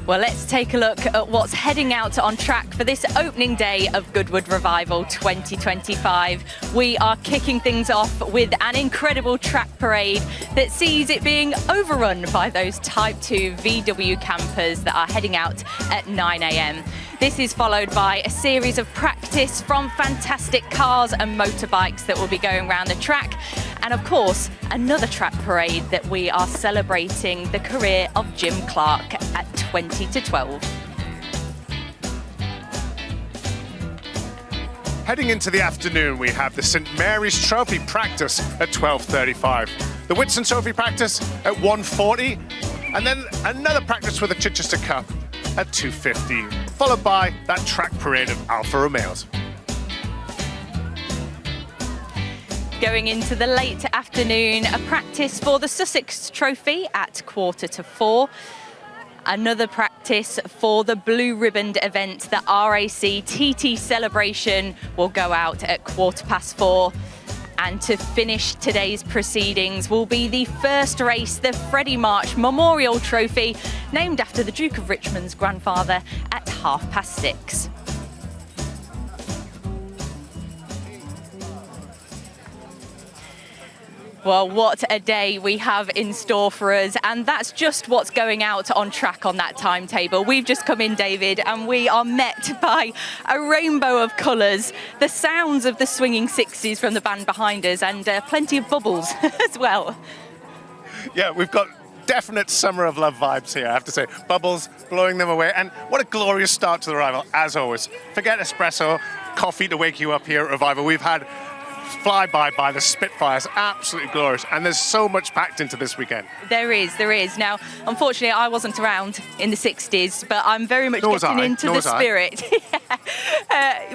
Well, let's take a look at what's heading out on track for this opening day of Goodwood Revival 2025. We are kicking things off with an incredible track parade that sees it being overrun by those Type 2 VW campers that are heading out at 9 a.m. This is followed by a series of practice from fantastic cars and motorbikes that will be going around the track. And of course, another track parade that we are celebrating the career of Jim Clark at 20 to 12. Heading into the afternoon, we have the St Mary's Trophy practice at 12:35, the Whitson Trophy practice at 1:40, and then another practice for the Chichester Cup at 2:50, followed by that track parade of Alfa Romeos. Going into the late afternoon, a practice for the Sussex Trophy at 3:45. Another practice for the blue ribboned event, the RAC TT celebration, will go out at 4:15. And to finish today's proceedings will be the first race, the Freddie March Memorial Trophy, named after the Duke of Richmond's grandfather, at 6:30. Well, what a day we have in store for us, and that's just what's going out on track on that timetable. We've just come in, David, and we are met by a rainbow of colours, the sounds of the swinging 60s from the band behind us, and plenty of bubbles as well. Yeah, we've got definite Summer of Love vibes here, I have to say. Bubbles, blowing them away, and what a glorious start to the Revival, as always. Forget espresso, coffee to wake you up here at Revival. We've had flyby by the Spitfires, absolutely glorious, and there's so much packed into this weekend. There is. Now, unfortunately, I wasn't around in the 60s, but I'm very much getting into the spirit.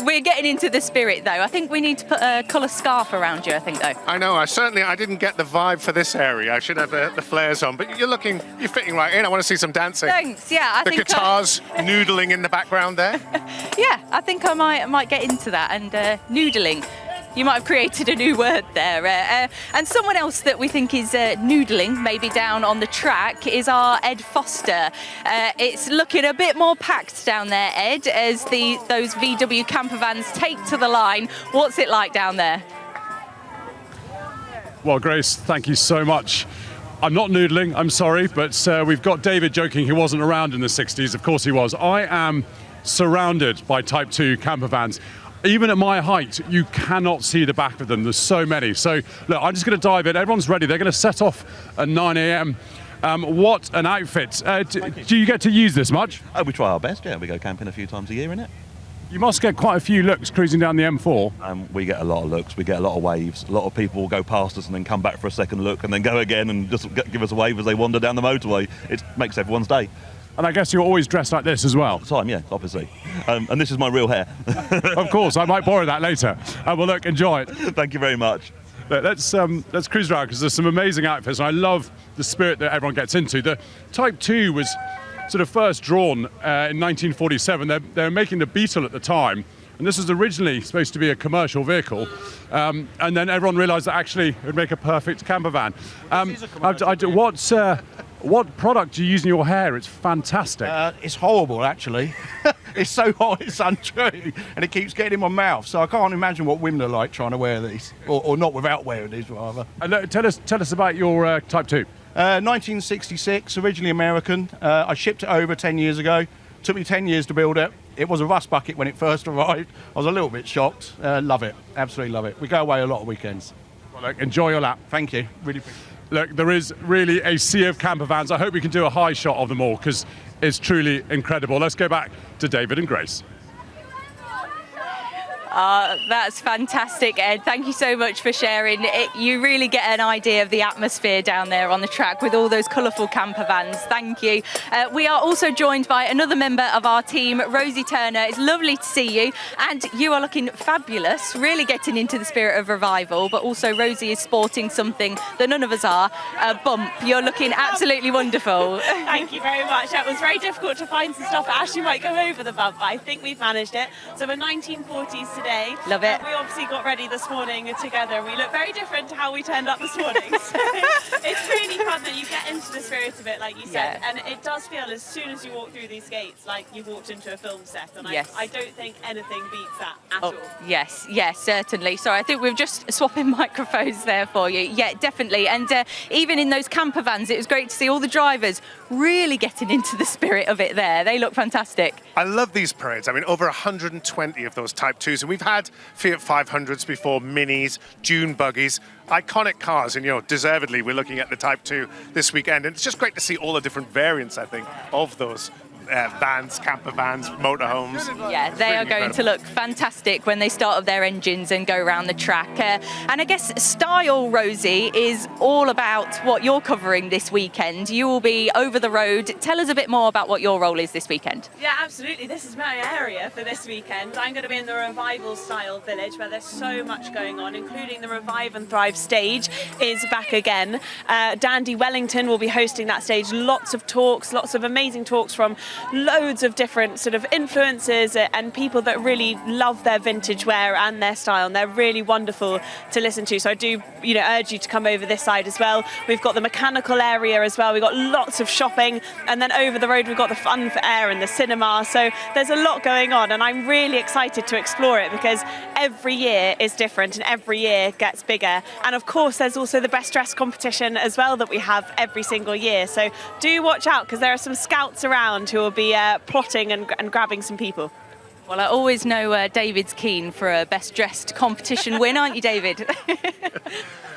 We're getting into the spirit, though. I think we need to put a colour scarf around you, I think, though. I know, I didn't get the vibe for this area. I should have the flares on, but you're fitting right in. I want to see some dancing. Thanks, yeah. The guitars noodling in the background there. Yeah, I think I might get into that, and noodling. You might have created a new word there. And someone else that we think is noodling, maybe down on the track, is our Ed Foster. It's looking a bit more packed down there, Ed, as those VW camper vans take to the line. What's it like down there? Well, Grace, thank you so much. I'm not noodling, I'm sorry, but we've got David joking he wasn't around in the 60s. Of course he was. I am surrounded by Type 2 camper vans. Even at my height, you cannot see the back of them. There's so many. So, look, I'm just going to dive in. Everyone's ready. They're going to set off at 9 a.m. What an outfit. Do you get to use this much? Oh, we try our best, yeah. We go camping a few times a year, innit? You must get quite a few looks cruising down the M4. We get a lot of looks. We get a lot of waves. A lot of people will go past us and then come back for a second look and then go again and just give us a wave as they wander down the motorway. It makes everyone's day. And I guess you're always dressed like this as well. All the time, yeah, obviously. And this is my real hair. Of course, I might borrow that later. Well, look, enjoy it. Thank you very much. Look, let's cruise around because there's some amazing outfits. And I love the spirit that everyone gets into. The Type 2 was sort of first drawn in 1947. They were making the Beetle at the time. And this was originally supposed to be a commercial vehicle. And then everyone realised that actually it would make a perfect camper van. What product do you use in your hair? It's fantastic. It's horrible, actually. It's so hot, it's untrue, and it keeps getting in my mouth. So I can't imagine what women are like trying to wear these, or not without wearing these, rather. And tell us about your Type 2. 1966, originally American. I shipped it over 10 years ago. Took me 10 years to build it. It was a rust bucket when it first arrived. I was a little bit shocked. Love it, absolutely love it. We go away a lot of weekends. Well, look, enjoy your lap. Thank you, really appreciate it. Look, there is really a sea of camper vans. I hope we can do a high shot of them all because it's truly incredible. Let's go back to David and Grace. That's fantastic, Ed. Thank you so much for sharing. You really get an idea of the atmosphere down there on the track with all those colourful camper vans. Thank you. We are also joined by another member of our team, Rosie Turner. It's lovely to see you, and you are looking fabulous, really getting into the spirit of Revival, but also Rosie is sporting something that none of us are, a bump. You're looking absolutely wonderful. Thank you very much. It was very difficult to find some stuff that actually might go over the bump, but I think we've managed it. So we're 1940s today. day. Love it. We obviously got ready this morning together. We look very different to how we turned up this morning. So it's really fun that you get into the spirit of it, like you said. Yeah. And it does feel, as soon as you walk through these gates, like you've walked into a film set. And Yes. I don't think anything beats that at Oh, all. yes, certainly. Sorry, I think we're just swapping microphones there for you. Yeah, definitely. And even in those camper vans, it was great to see all the drivers really getting into the spirit of it there. They look fantastic. I love these parades. I mean, over 120 of those Type 2s, and we've had Fiat 500s before, Minis, Dune buggies, iconic cars, and, you know, deservedly, we're looking at the Type 2 this weekend, and it's just great to see all the different variants, I think, of those vans, camper vans, motorhomes. Yeah, they are going to look fantastic when they start up their engines and go around the track. And I guess style, Rosie, is all about what you're covering this weekend. You will be over the road. Tell us a bit more about what your role is this weekend. Yeah, absolutely. This is my area for this weekend. I'm going to be in the Revival style village where there's so much going on, including the Revive and Thrive stage is back again. Dandy Wellington will be hosting that stage. Lots of talks, lots of amazing talks from loads of different sort of influencers and people that really love their vintage wear and their style, and they're really wonderful to listen to. So I do, urge you to come over this side as well. We've got the mechanical area as well. We've got lots of shopping, and then over the road we've got the fun for air and the cinema. So there's a lot going on, and I'm really excited to explore it because every year is different and every year gets bigger. And of course there's also the best dress competition as well that we have every single year. So do watch out, because there are some scouts around who will be plotting and grabbing some people. Well, I always know David's keen for a best dressed competition win, aren't you, David?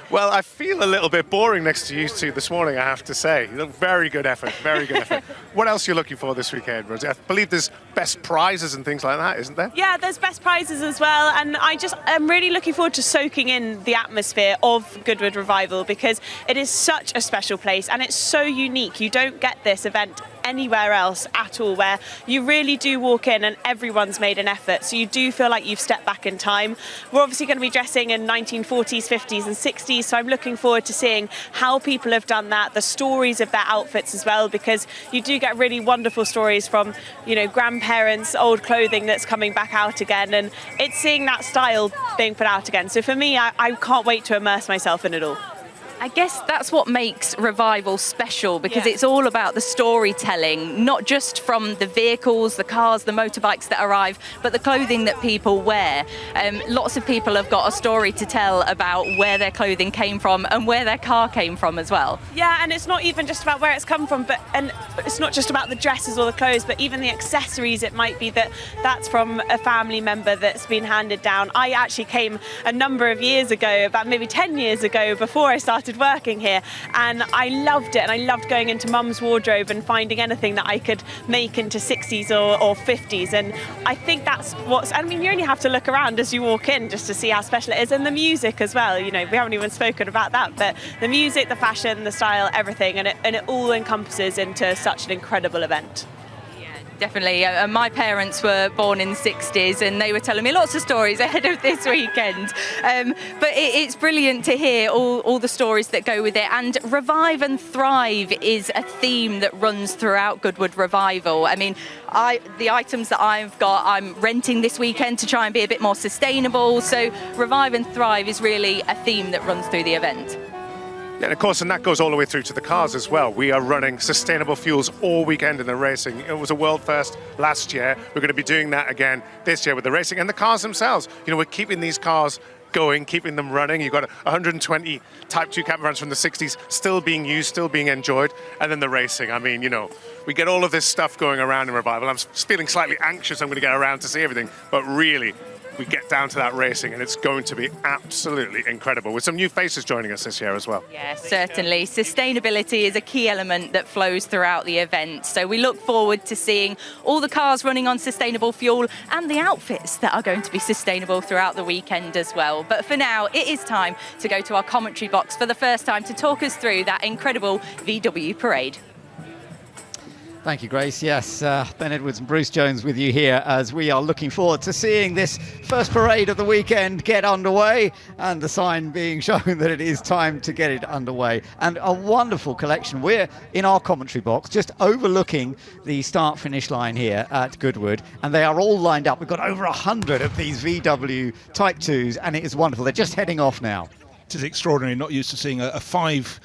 Well, I feel a little bit boring next to you two this morning, I have to say. Very good effort, very good effort. What else are you looking for this weekend, Rosie? I believe there's best prizes and things like that, isn't there? Yeah, there's best prizes as well, and I'm really looking forward to soaking in the atmosphere of Goodwood Revival, because it is such a special place and it's so unique. You don't get this event anywhere else at all, where you really do walk in and everyone's made an effort, so you do feel like you've stepped back in time. We're obviously going to be dressing in 1940s, 50s and 60s, so I'm looking forward to seeing how people have done that, the stories of their outfits as well, because you do get really wonderful stories from, grandparents, old clothing that's coming back out again, and it's seeing that style being put out again. So for me, I can't wait to immerse myself in it all. I guess that's what makes Revival special, because Yeah. it's all about the storytelling, not just from the vehicles, the cars, the motorbikes that arrive, but the clothing that people wear. Lots of people have got a story to tell about where their clothing came from and where their car came from as well. Yeah, and it's not even just about where it's come from, and it's not just about the dresses or the clothes, but even the accessories. It might be that's from a family member that's been handed down. I actually came a number of years ago, about maybe 10 years ago, before I started working here, and I loved it, and I loved going into mum's wardrobe and finding anything that I could make into 60s or 50s, and I think that's you only have to look around as you walk in just to see how special it is, and the music as well. We haven't even spoken about that, but the music, the fashion, the style, everything, and it all encompasses into such an incredible event. Definitely. My parents were born in the 60s and they were telling me lots of stories ahead of this weekend. But it's brilliant to hear all the stories that go with it. And Revive and Thrive is a theme that runs throughout Goodwood Revival. I mean, the items that I've got, I'm renting this weekend to try and be a bit more sustainable. So Revive and Thrive is really a theme that runs through the event. Yeah, and of course, and that goes all the way through to the cars as well. We are running sustainable fuels all weekend in the racing. It was a world first last year. We're going to be doing that again this year with the racing and the cars themselves. We're keeping these cars going, keeping them running. You've got 120 Type 2 camper vans from the 60s still being used, still being enjoyed. And then the racing. I mean, we get all of this stuff going around in Revival. I'm feeling slightly anxious I'm going to get around to see everything. But really, we get down to that racing and it's going to be absolutely incredible, with some new faces joining us this year as well. Yeah, certainly. Sustainability is a key element that flows throughout the event. So we look forward to seeing all the cars running on sustainable fuel and the outfits that are going to be sustainable throughout the weekend as well. But for now, it is time to go to our commentary box for the first time to talk us through that incredible VW parade. Thank you, Grace. Yes, Ben Edwards and Bruce Jones with you here as we are looking forward to seeing this first parade of the weekend get underway, and the sign being shown that it is time to get it underway. And a wonderful collection. We're in our commentary box, just overlooking the start-finish line here at Goodwood, and they are all lined up. We've got over 100 of these VW Type 2s, and it is wonderful. They're just heading off now. It is extraordinary, not used to seeing a five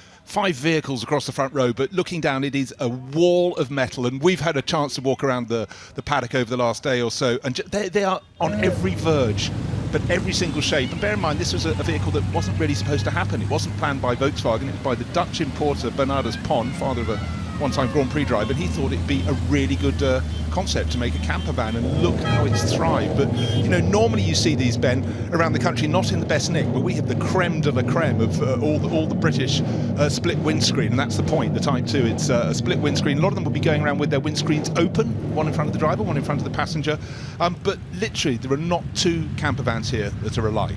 vehicles across the front row, but looking down, it is a wall of metal, and we've had a chance to walk around the paddock over the last day or so, and they are on every verge, but every single shape. And bear in mind, this was a vehicle that wasn't really supposed to happen. It wasn't planned by Volkswagen. It was by the Dutch importer Bernardus Pon, father of a one-time Grand Prix driver, and he thought it'd be a really good concept to make a camper van, and look how it's thrived. But you know, normally you see these, Ben, around the country not in the best nick, but we have the creme de la creme of all the British split windscreen, and that's the point. The Type 2, it's a split windscreen. A lot of them will be going around with their windscreens open, one in front of the driver, one in front of the passenger, but literally there are not two camper vans here that are alike.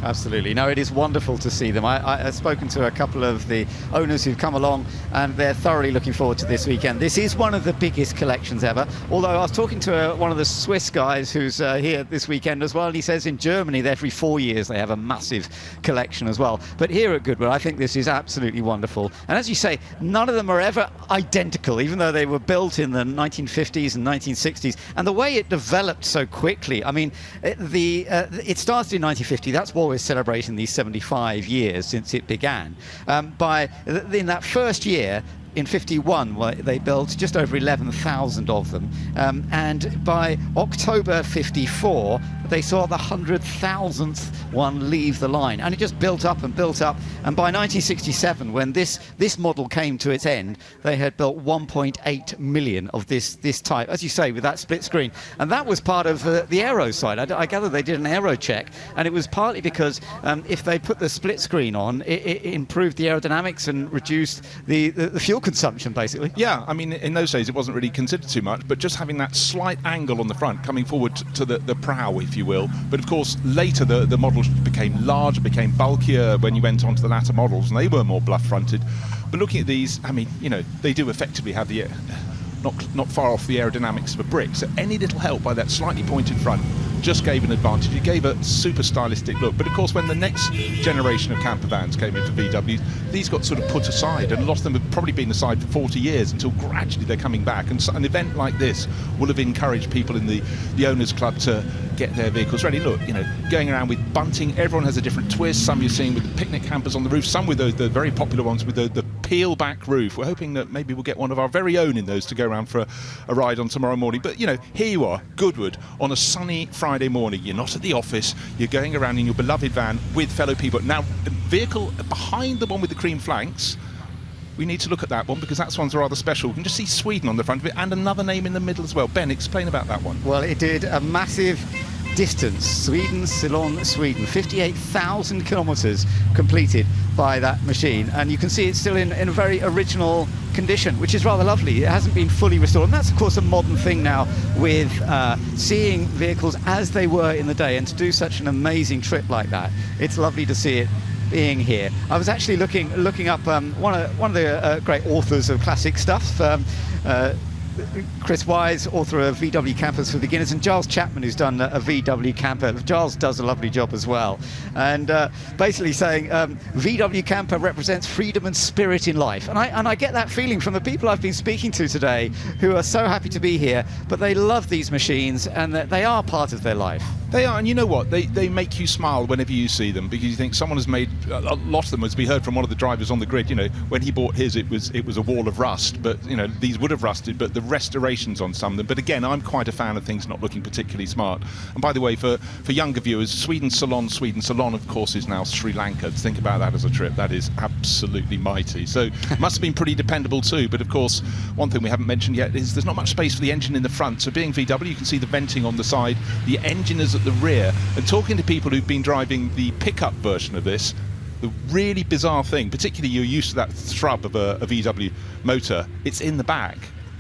Absolutely. No, it is wonderful to see them. I've spoken to a couple of the owners who've come along, and they're thoroughly looking forward to this weekend. This is one of the biggest collections ever, although I was talking to one of the Swiss guys who's here this weekend as well, and he says in Germany every 4 years they have a massive collection as well. But here at Goodwood, I think this is absolutely wonderful. And as you say, none of them are ever identical, even though they were built in the 1950s and 1960s. And the way it developed so quickly, I mean, it started in 1950. That's what we're celebrating, these 75 years since it began. In that first year, in 51, they built just over 11,000 of them, and by October 54 they saw the 100,000th one leave the line, and it just built up and built up. And by 1967, when this model came to its end, they had built 1.8 million of this type, as you say, with that split screen. And that was part of the aero side. I gather they did an aero check, and it was partly because if they put the split screen on, it improved the aerodynamics and reduced the fuel consumption, basically. Yeah, I mean, in those days it wasn't really considered too much, but just having that slight angle on the front coming forward to the prow, if you will. But of course later the models became larger, became bulkier when you went on to the latter models, and they were more bluff fronted. But looking at these, I mean, you know, they do effectively have the not far off the aerodynamics of a brick, so any little help by that slightly pointed front just gave an advantage. It gave a super stylistic look. But of course, when the next generation of camper vans came in for VW, these got sort of put aside, and a lot of them have probably been aside for 40 years until gradually they're coming back. And so an event like this will have encouraged people in the owners club to get their vehicles ready. Look, you know, going around with bunting, everyone has a different twist. Some you're seeing with the picnic campers on the roof, some with the very popular ones with the peel back roof. We're hoping that maybe we'll get one of our very own in those to go around for a ride on tomorrow morning. But you know, here you are, Goodwood, on a sunny Friday morning. You're not at the office, you're going around in your beloved van with fellow people. Now, the vehicle behind the one with the cream flanks, we need to look at that one because that one's rather special. You can just see Sweden on the front of it and another name in the middle as well. Ben, explain about that one. Well, it did a massive distance, Ceylon, Sweden, 58,000 kilometres completed by that machine, and you can see it's still in a very original condition, which is rather lovely. It hasn't been fully restored, and that's of course a modern thing now with seeing vehicles as they were in the day, and to do such an amazing trip like that, it's lovely to see it being here. I was actually looking up one of the great authors of classic stuff, Chris Wise, author of VW Campers for Beginners, and Giles Chapman, who's done a VW camper. Giles does a lovely job as well, and basically saying VW camper represents freedom and spirit in life, and I get that feeling from the people I've been speaking to today, who are so happy to be here, but they love these machines and that they are part of their life. They are, and you know what? They make you smile whenever you see them, because you think someone has made a lot of them. As we heard from one of the drivers on the grid, you know, when he bought his, it was a wall of rust, but you know, these would have rusted, but the restorations on some of them. But again, I'm quite a fan of things not looking particularly smart. And by the way, for younger viewers, Sweden Ceylon, of course, is now Sri Lanka. Think about that as a trip. That is absolutely mighty. So must have been pretty dependable too. But of course, one thing we haven't mentioned yet is there's not much space for the engine in the front. So being VW, you can see the venting on the side. The engine is at the rear. And talking to people who've been driving the pickup version of this, the really bizarre thing, particularly you're used to that thrub of a VW motor, it's in the back.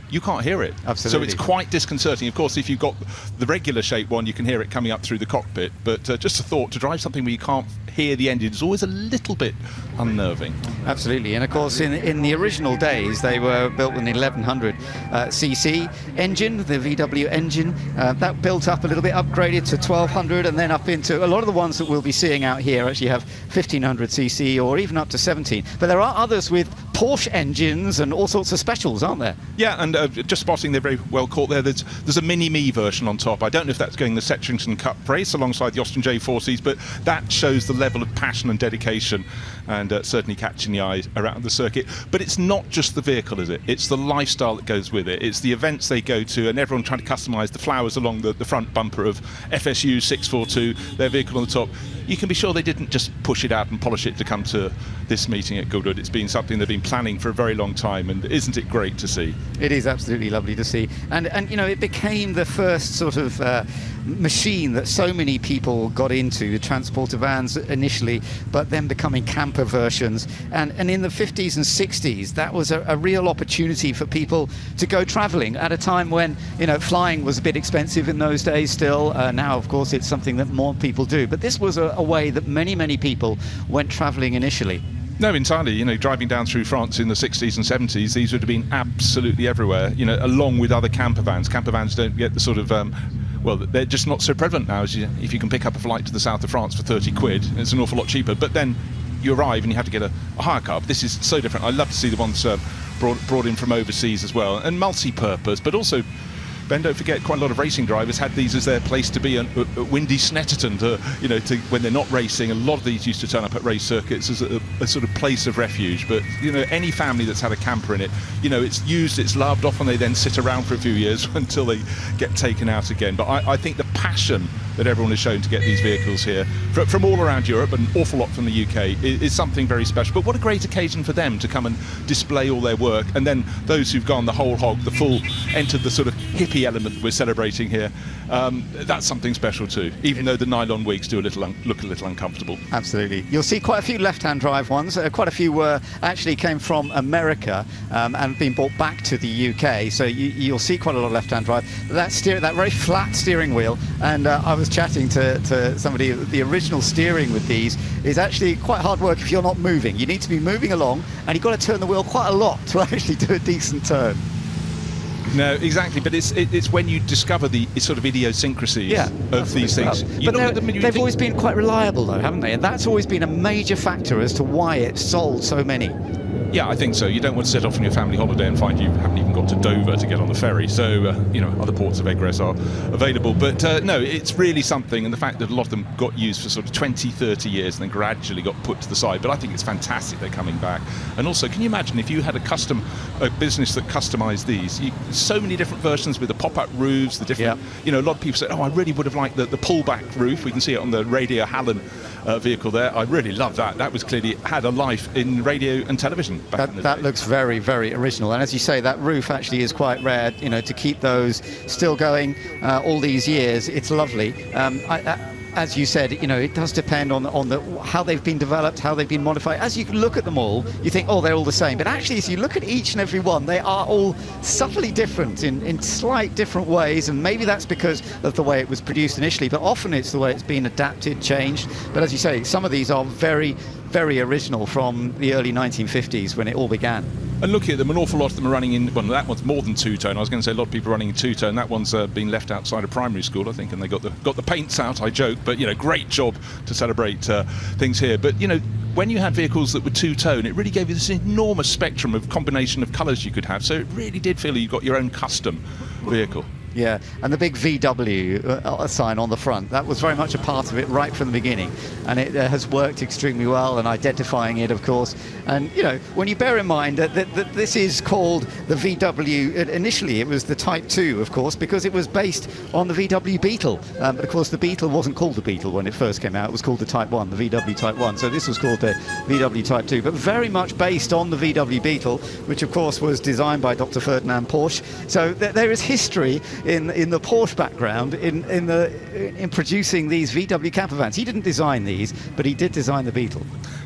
you can't hear it. Absolutely. So it's quite disconcerting. Of course, if you've got the regular shape one, you can hear it coming up through the cockpit. But just a thought, to drive something where you can't hear the engine is always a little bit unnerving. Absolutely, and of course in the original days they were built with an 1100 cc engine, the VW engine. That built up a little bit, upgraded to 1200, and then up into a lot of the ones that we'll be seeing out here actually have 1500 cc or even up to 17. But there are others with Porsche engines and all sorts of specials, aren't there? Yeah, and just spotting, they're very well caught there. There's a Mini-Me version on top. I don't know if that's going the Setchington Cup race alongside the Austin J4Cs, but that shows the level of passion and dedication, and certainly catching the eye around the circuit. But it's not just the vehicle, is it? It's the lifestyle that goes with it. It's the events they go to, and everyone trying to customise the flowers along the front bumper of FSU 642, their vehicle on the top. You can be sure they didn't just push it out and polish it to come to this meeting at Goodwood. It's been something they've been planning for a very long time, and isn't it great to see? It is absolutely lovely to see, and you know, it became the first sort of machine that so many people got into, the transporter vans initially, but then becoming camper versions, and in the 50s and 60s that was a real opportunity for people to go travelling at a time when, you know, flying was a bit expensive in those days still. Now of course it's something that more people do, but this was a way that many people went travelling initially. No, entirely. You know, driving down through France in the 60s and 70s, these would have been absolutely everywhere, you know, along with other camper vans. Camper vans don't get the sort of, well, they're just not so prevalent now. If you can pick up a flight to the south of France for 30 quid, it's an awful lot cheaper. But then you arrive and you have to get a hire car. This is so different. I love to see the ones brought in from overseas as well, and multi-purpose, but also, Ben, don't forget, quite a lot of racing drivers had these as their place to be at Windy Snetterton, when they're not racing. A lot of these used to turn up at race circuits as a sort of place of refuge. But, you know, any family that's had a camper in it, you know, it's used, it's loved. Often they then sit around for a few years until they get taken out again. But I think the passion that everyone has shown to get these vehicles here from all around Europe, and an awful lot from the UK, is something very special. But what a great occasion for them to come and display all their work, and then those who've gone the whole hog, the full, entered the sort of hippie element we're celebrating here. That's something special too, even though the nylon wigs do look a little uncomfortable. Absolutely. You'll see quite a few left-hand drive ones. Quite a few actually came from America and been brought back to the UK. So you'll see quite a lot of left-hand drive. That very flat steering wheel, and I was chatting to somebody, the original steering with these is actually quite hard work if you're not moving. You need to be moving along, and you've got to turn the wheel quite a lot to actually do a decent turn. No, exactly, but it's when you discover the sort of idiosyncrasies of these things. But they've always been quite reliable though, haven't they? And that's always been a major factor as to why it's sold so many. Yeah, I think so. You don't want to set off on your family holiday and find you haven't even got to Dover to get on the ferry. So, you know, other ports of egress are available. But no, it's really something. And the fact that a lot of them got used for sort of 20, 30 years and then gradually got put to the side. But I think it's fantastic they're coming back. And also, can you imagine if you had a business that customised these? So many different versions with the pop-up roofs, the different, you know, a lot of people say, oh, I really would have liked the pullback roof. We can see it on the Radio Hallen vehicle there. I really love that. That was clearly had a life in radio and television. That looks very, very original, and as you say, that roof actually is quite rare. You know, to keep those still going all these years, it's lovely. As you said, you know, it does depend on how they've been developed, how they've been modified. As you look at them all, you think, oh, they're all the same. But actually, as you look at each and every one, they are all subtly different in slight different ways. And maybe that's because of the way it was produced initially, but often it's the way it's been adapted, changed. But as you say, some of these are very, very original from the early 1950s when it all began. And looking at them, an awful lot of them are running in, well, that one's more than two-tone. I was going to say a lot of people are running in two-tone. That one's been left outside of primary school, I think, and they got the paints out, I joke. But, you know, great job to celebrate things here. But, you know, when you had vehicles that were two-tone, it really gave you this enormous spectrum of combination of colours you could have. So it really did feel you got your own custom vehicle. Yeah, and the big VW sign on the front, that was very much a part of it right from the beginning. And it has worked extremely well, and identifying it, of course. And, you know, when you bear in mind that this is called the VW, initially it was the Type 2, of course, because it was based on the VW Beetle. But, of course, the Beetle wasn't called the Beetle when it first came out. It was called the Type 1, the VW Type 1. So this was called the VW Type 2, but very much based on the VW Beetle, which, of course, was designed by Dr. Ferdinand Porsche. So there is history in the Porsche background in producing these VW camper vans. He didn't design these, but he did design the Beetle.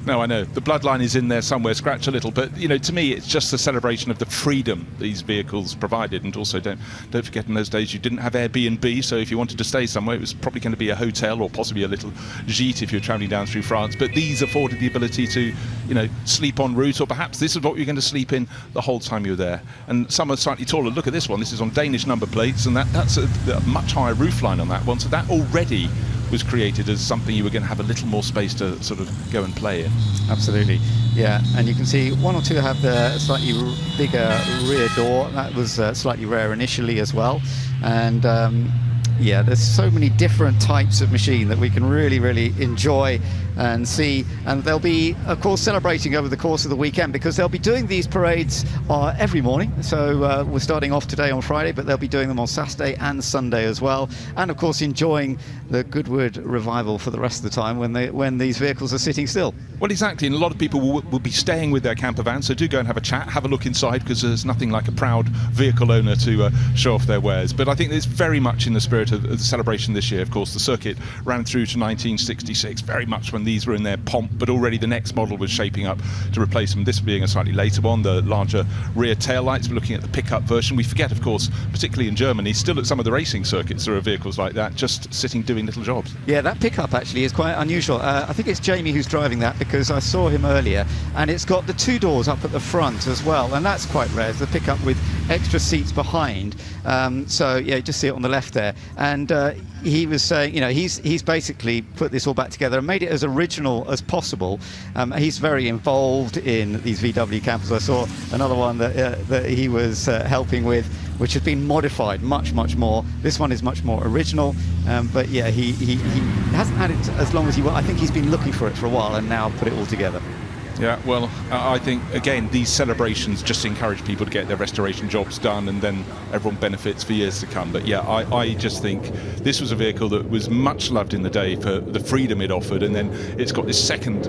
No, I know. The bloodline is in there somewhere, scratch a little. But, you know, to me, it's just a celebration of the freedom these vehicles provided. And also, don't forget, in those days, you didn't have Airbnb. So if you wanted to stay somewhere, it was probably going to be a hotel or possibly a little gîte if you're travelling down through France. But these afforded the ability to, you know, sleep en route, or perhaps this is what you're going to sleep in the whole time you're there. And some are slightly taller. Look at this one. This is on Danish number plates, and that's a much higher roofline on that one. So that already was created as something you were going to have a little more space to sort of go and play in. Absolutely, yeah. And you can see one or two have the slightly bigger rear door. That was slightly rare initially as well. And yeah, there's so many different types of machine that we can really enjoy and see. And they'll be, of course, celebrating over the course of the weekend, because they'll be doing these parades every morning. So we're starting off today on Friday, but they'll be doing them on Saturday and Sunday as well. And of course, enjoying the Goodwood Revival for the rest of the time when these vehicles are sitting still. Well, exactly, and a lot of people will be staying with their camper vans, so do go and have a chat, have a look inside, because there's nothing like a proud vehicle owner to show off their wares. But I think it's very much in the spirit of the celebration this year. Of course, the circuit ran through to 1966, very much when these were in their pomp, but already the next model was shaping up to replace them, this being a slightly later one, the larger rear taillights. We're looking at the pickup version. We forget, of course, particularly in Germany, still at some of the racing circuits there are vehicles like that, just sitting doing little jobs. Yeah, that pickup actually is quite unusual. I think it's Jamie who's driving that, because I saw him earlier, and it's got the two doors up at the front as well, and that's quite rare. It's the pickup with extra seats behind. So yeah, you just see it on the left there. And he was saying, you know, he's basically put this all back together and made it as original as possible. He's very involved in these VW campers. I saw another one that he was helping with, which has been modified much more. This one is much more original, but yeah, he hasn't had it as long as he I think he's been looking for it for a while and now put it all together. Yeah, well, I think, again, these celebrations just encourage people to get their restoration jobs done, and then everyone benefits for years to come. But yeah, I just think this was a vehicle that was much loved in the day for the freedom it offered, and then it's got this second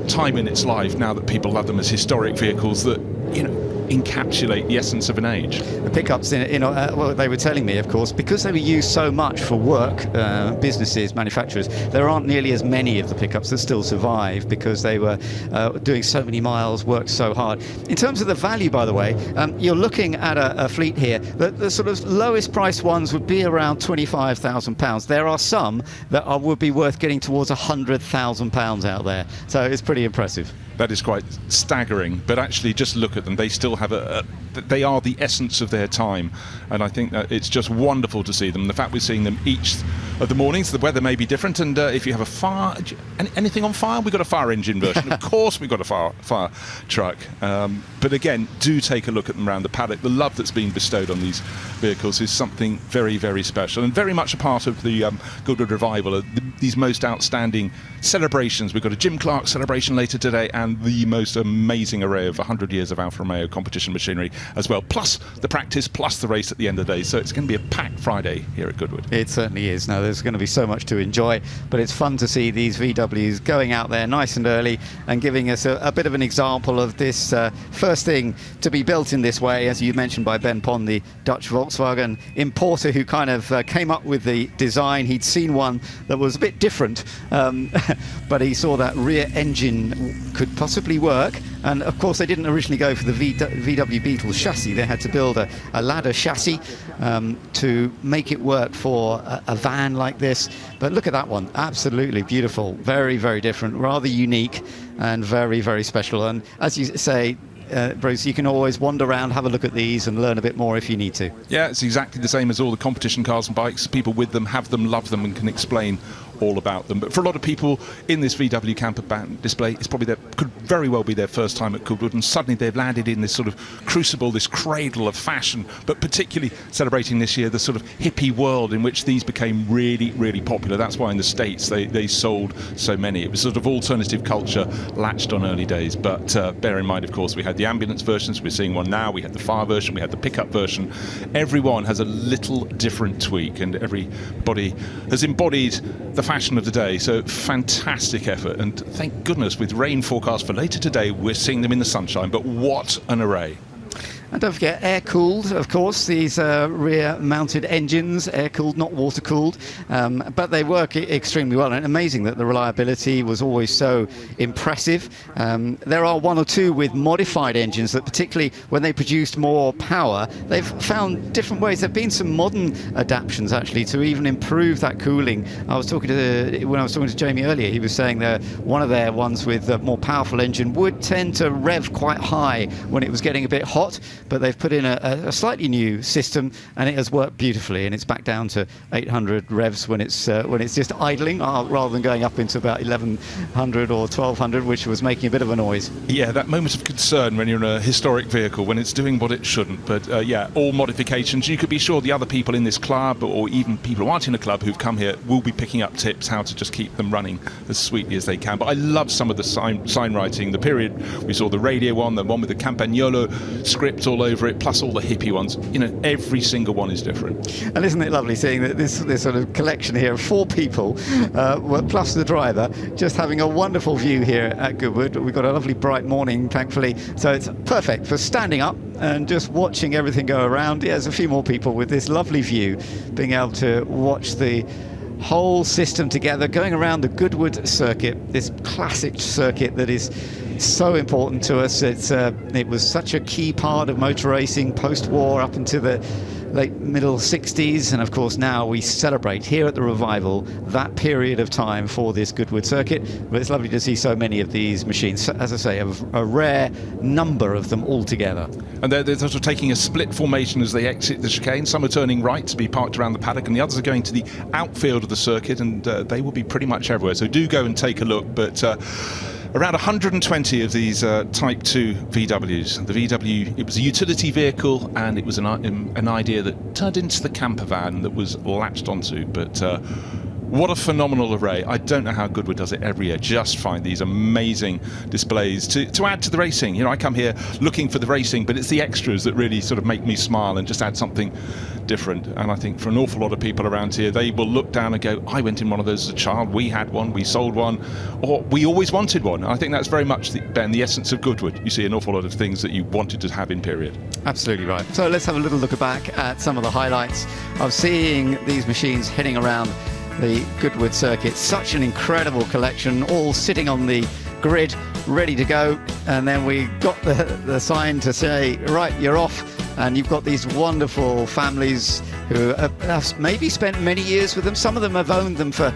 time in its life now that people love them as historic vehicles that, you know, encapsulate the essence of an age. The pickups, well, they were telling me, of course, because they were used so much for work, businesses, manufacturers, there aren't nearly as many of the pickups that still survive, because they were doing so many miles, worked so hard. In terms of the value, by the way, you're looking at a fleet here that the sort of lowest priced ones would be around £25,000. There are some that would be worth getting towards £100,000 out there. So it's pretty impressive. That is quite staggering, but actually just look at them. They still have they are the essence of their time, and I think that it's just wonderful to see them. The fact we're seeing them each of the mornings, the weather may be different, and if you have a fire, anything on fire, we've got a fire engine version. Of course we've got a fire truck, but again, do take a look at them around the paddock. The love that's been bestowed on these vehicles is something very special, and very much a part of the Goodwood Revival, these most outstanding celebrations. We've got a Jim Clark celebration later today, and the most amazing array of 100 years of Alfa Romeo competition machinery as well, plus the practice, plus the race at the end of the day. So it's going to be a packed Friday here at Goodwood. It certainly is. Now, there's going to be so much to enjoy, but it's fun to see these VWs going out there nice and early and giving us a bit of an example of this first thing to be built in this way, as you mentioned, by Ben Pond, the Dutch Volkswagen importer, who kind of came up with the design. He'd seen one that was a bit different, but he saw that rear engine could possibly work, and of course they didn't originally go for the VW Beetle chassis. They had to build a ladder chassis to make it work for a van like this. But look at that one, absolutely beautiful, very different, rather unique, and very special. And as you say, Bruce, you can always wander around, have a look at these and learn a bit more if you need to. Yeah, it's exactly the same as all the competition cars and bikes. People with them have them, love them, and can explain all about them. But for a lot of people in this VW camper van display, it's probably could very well be their first time at Goodwood, and suddenly they've landed in this sort of crucible, this cradle of fashion, but particularly celebrating this year the sort of hippie world in which these became really popular. That's why in the States they sold so many. It was sort of alternative culture latched on early days. But bear in mind, of course, we had the ambulance versions, we're seeing one now, we had the fire version, we had the pickup version. Everyone has a little different tweak, and everybody has embodied the fashion of the day. So fantastic effort, and thank goodness with rain forecast for later today we're seeing them in the sunshine. But what an array. And don't forget, air-cooled, of course, these rear-mounted engines, air-cooled, not water-cooled, but they work extremely well. And amazing that the reliability was always so impressive. There are one or two with modified engines that, particularly when they produced more power, they've found different ways. There have been some modern adaptations, actually, to even improve that cooling. When I was talking to Jamie earlier, he was saying that one of their ones with a more powerful engine would tend to rev quite high when it was getting a bit hot, but they've put in a slightly new system, and it has worked beautifully, and it's back down to 800 revs when it's just idling, rather than going up into about 1100 or 1200, which was making a bit of a noise. Yeah, that moment of concern when you're in a historic vehicle, when it's doing what it shouldn't. But yeah, all modifications. You could be sure the other people in this club, or even people who aren't in the club who've come here, will be picking up tips how to just keep them running as sweetly as they can. But I love some of the sign writing. The period we saw, the radio one, the one with the Campagnolo script all over it, plus all the hippie ones. You know, every single one is different. And isn't it lovely seeing that this sort of collection here of 4 people, plus the driver, just having a wonderful view here at Goodwood. We've got a lovely bright morning, thankfully, so it's perfect for standing up and just watching everything go around. Yeah, there's a few more people with this lovely view, being able to watch the whole system together, going around the Goodwood circuit, this classic circuit that is so important to us. It was such a key part of motor racing post-war up into the late middle 60s, and of course now we celebrate here at the Revival that period of time for this Goodwood circuit. But it's lovely to see so many of these machines, as I say, a rare number of them all together. And they're sort of taking a split formation as they exit the chicane. Some are turning right to be parked around the paddock, and the others are going to the outfield of the circuit, and they will be pretty much everywhere. So do go and take a look. But around 120 of these Type 2 VWs. The VW, it was a utility vehicle, and it was an idea that turned into the camper van that was latched onto. But what a phenomenal array. I don't know how Goodwood does it every year. Just find these amazing displays to add to the racing. You know, I come here looking for the racing, but it's the extras that really sort of make me smile and just add something different. And I think for an awful lot of people around here, they will look down and go, I went in one of those as a child, we had one, we sold one, or we always wanted one. And I think that's very much, Ben, the essence of Goodwood. You see an awful lot of things that you wanted to have in period. Absolutely right. So let's have a little look back at some of the highlights of seeing these machines heading around the Goodwood circuit. Such an incredible collection, all sitting on the grid, ready to go. And then we got the sign to say, right, you're off. And you've got these wonderful families who have maybe spent many years with them. Some of them have owned them for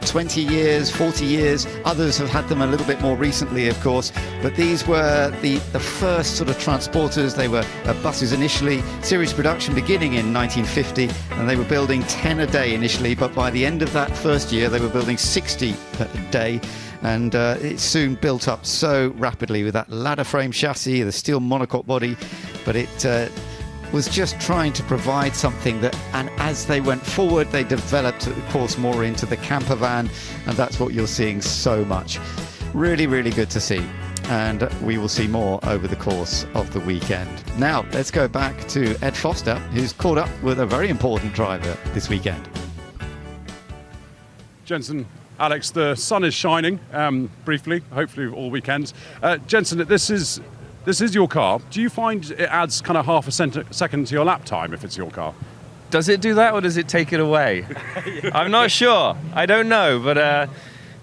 20 years, 40 years. Others have had them a little bit more recently, of course. But these were the first sort of transporters. They were buses initially, series production beginning in 1950, and they were building 10 a day initially. But by the end of that first year, they were building 60 a day. And it soon built up so rapidly with that ladder frame chassis, the steel monocoque body. But it was just trying to provide something that, and as they went forward, they developed, of course, more into the camper van. And that's what you're seeing so much. Really, really good to see. And we will see more over the course of the weekend. Now, let's go back to Ed Foster, who's caught up with a very important driver this weekend. Jensen, Alex, the sun is shining briefly, hopefully all weekends. Jensen, this is your car. Do you find it adds kind of half a second to your lap time if it's your car? Does it do that, or does it take it away? I'm not sure. I don't know, but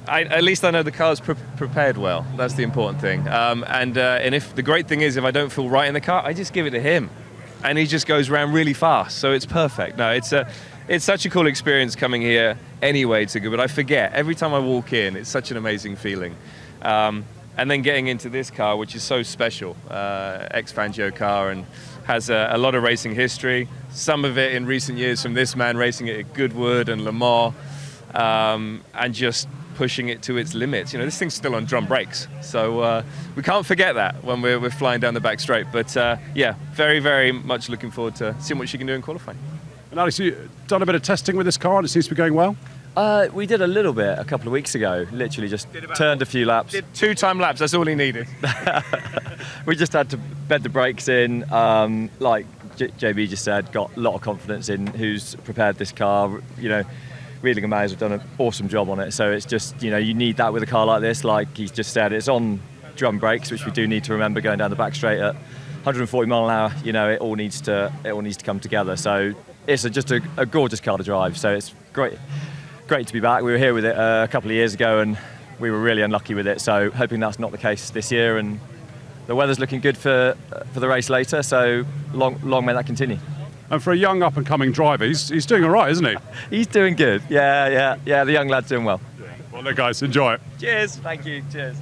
at least I know the car's prepared well. That's the important thing. And if the great thing is, if I don't feel right in the car, I just give it to him, and he just goes around really fast. So it's perfect. No, it's such a cool experience coming here anyway to Goodwood. I forget every time I walk in. It's such an amazing feeling. And then getting into this car, which is so special, ex-Fangio car, and has a lot of racing history. Some of it in recent years from this man racing it at Goodwood and Le Mans, and just pushing it to its limits. You know, this thing's still on drum brakes, so we can't forget that when we're flying down the back straight. But yeah, very, very much looking forward to seeing what she can do in qualifying. And Alex, you've done a bit of testing with this car and it seems to be going well? We did a little bit a couple of weeks ago, literally just turned a few laps. Did 2-time laps, that's all he needed. We just had to bed the brakes in, like JB just said, got a lot of confidence in who's prepared this car. You know, Wheeling and Mayers have done an awesome job on it, so it's just, you know, you need that with a car like this. Like he's just said, it's on drum brakes, which we do need to remember going down the back straight at 140 mile an hour. You know, it all needs to come together. So it's just a gorgeous car to drive. So it's great to be back. We were here with it a couple of years ago, and we were really unlucky with it. So hoping that's not the case this year, and the weather's looking good for the race later. So long may that continue. And for a young up-and-coming driver, he's doing all right, isn't he? He's doing good. Yeah. The young lad's doing well. Yeah. Well, look, guys, enjoy it. Cheers. Thank you. Cheers.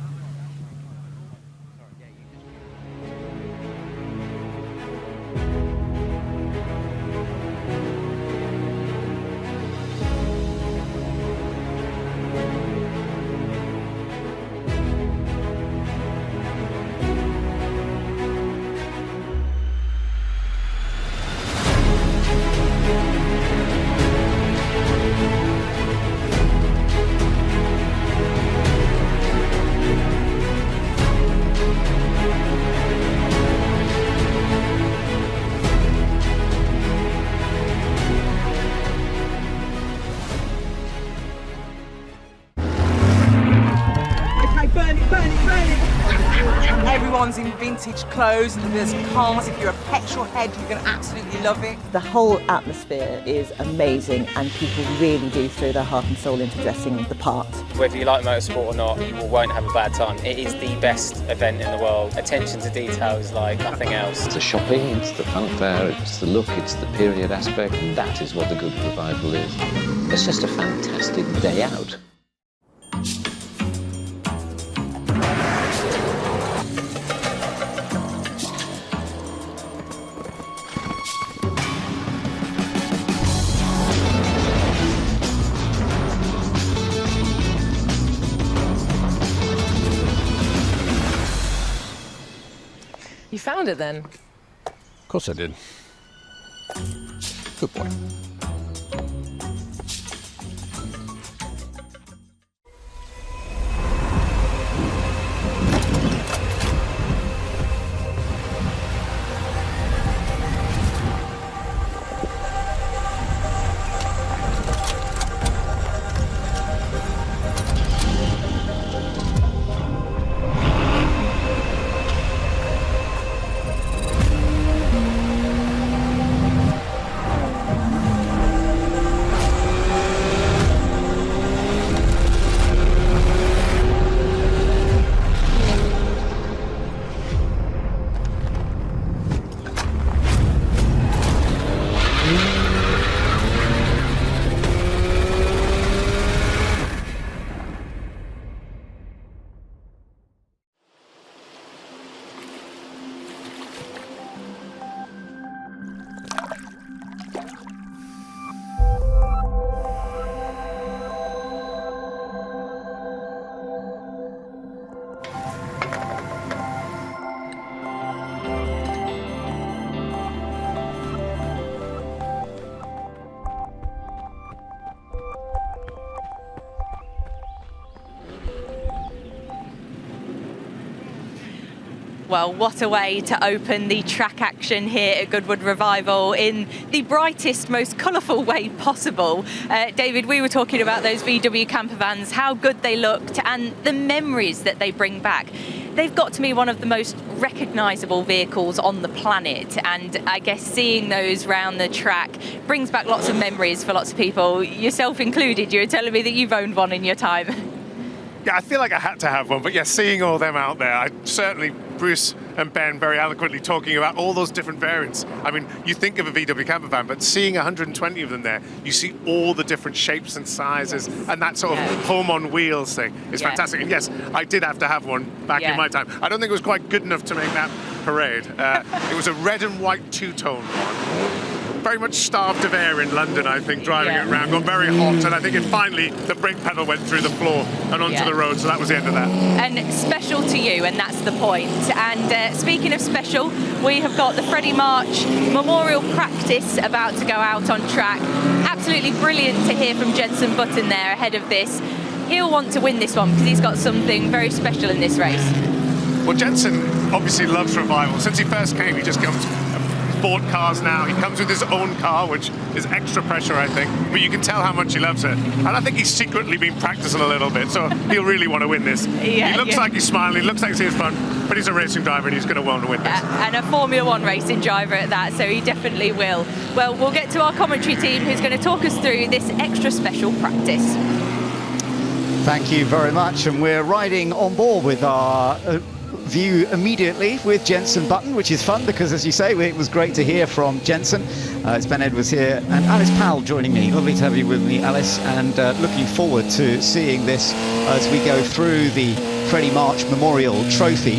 Everyone's in vintage clothes, there's cars. If you're a petrol head, you're going to absolutely love it. The whole atmosphere is amazing, and people really do throw their heart and soul into dressing the part. Whether you like motorsport or not, you won't have a bad time. It is the best event in the world. Attention to detail is like nothing else. It's the shopping, it's the fanfare, it's the look, it's the period aspect. That is what the Goodwood Revival is. It's just a fantastic day out. You found it then? Of course I did. Good boy. Well, what a way to open the track action here at Goodwood Revival in the brightest, most colourful way possible. David, we were talking about those VW camper vans, how good they looked and the memories that they bring back. They've got to be one of the most recognisable vehicles on the planet, and I guess seeing those round the track brings back lots of memories for lots of people, yourself included. You were telling me that you've owned one in your time. Yeah, I feel like I had to have one, but yeah, seeing all them out there, I certainly, Bruce and Ben very eloquently talking about all those different variants. I mean, you think of a VW camper van, but seeing 120 of them there, you see all the different shapes and sizes, and that sort of home on wheels thing is fantastic. And yes, I did have to have one back in my time. I don't think it was quite good enough to make that parade. It was a red and white two-tone one. Very much starved of air in London, I think, driving it around, got very hot, and I think finally the brake pedal went through the floor and onto the road, so that was the end of that. And special to you, and that's the point. And speaking of special, we have got the Freddie March Memorial Practice about to go out on track. Absolutely brilliant to hear from Jenson Button there ahead of this. He'll want to win this one because he's got something very special in this race. Well, Jenson obviously loves Revival. Since he first came, he just comes bought cars now. He comes with his own car, which is extra pressure, I think. But you can tell how much he loves it. And I think he's secretly been practicing a little bit, so he'll really want to win this. Yeah, he looks like he's smiling, he looks like he's fun, but he's a racing driver and he's going to want to win this. And a Formula One racing driver at that, so he definitely will. Well, we'll get to our commentary team who's going to talk us through this extra special practice. Thank you very much, and we're riding on board with our view immediately with Jenson Button, which is fun because, as you say, it was great to hear from Jenson. It's Ben Edwards here and Alice Powell joining me. Lovely to have you with me, Alice, and looking forward to seeing this as we go through the Freddie March Memorial Trophy.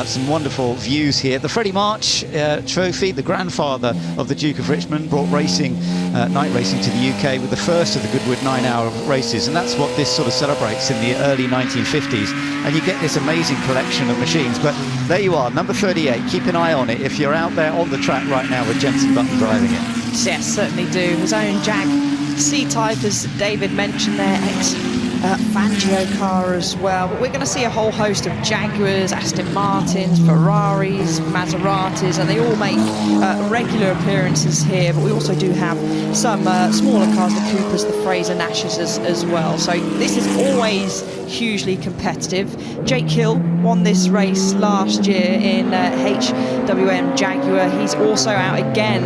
Some wonderful views here. The Freddie March Trophy, the grandfather of the Duke of Richmond, brought racing, night racing to the UK with the first of the Goodwood 9-hour races, and that's what this sort of celebrates in the early 1950s. And you get this amazing collection of machines. But there you are, number 38. Keep an eye on it if you're out there on the track right now with Jenson Button driving it. Yes, certainly do. His own Jag C-Type, as David mentioned there, Fangio car as well. But we're going to see a whole host of Jaguars, Aston Martins, Ferraris, Maseratis, and they all make regular appearances here. But we also do have some smaller cars, the Coopers, the Fraser Nashes as well. So this is always hugely competitive. Jake Hill won this race last year in HWM Jaguar. He's also out again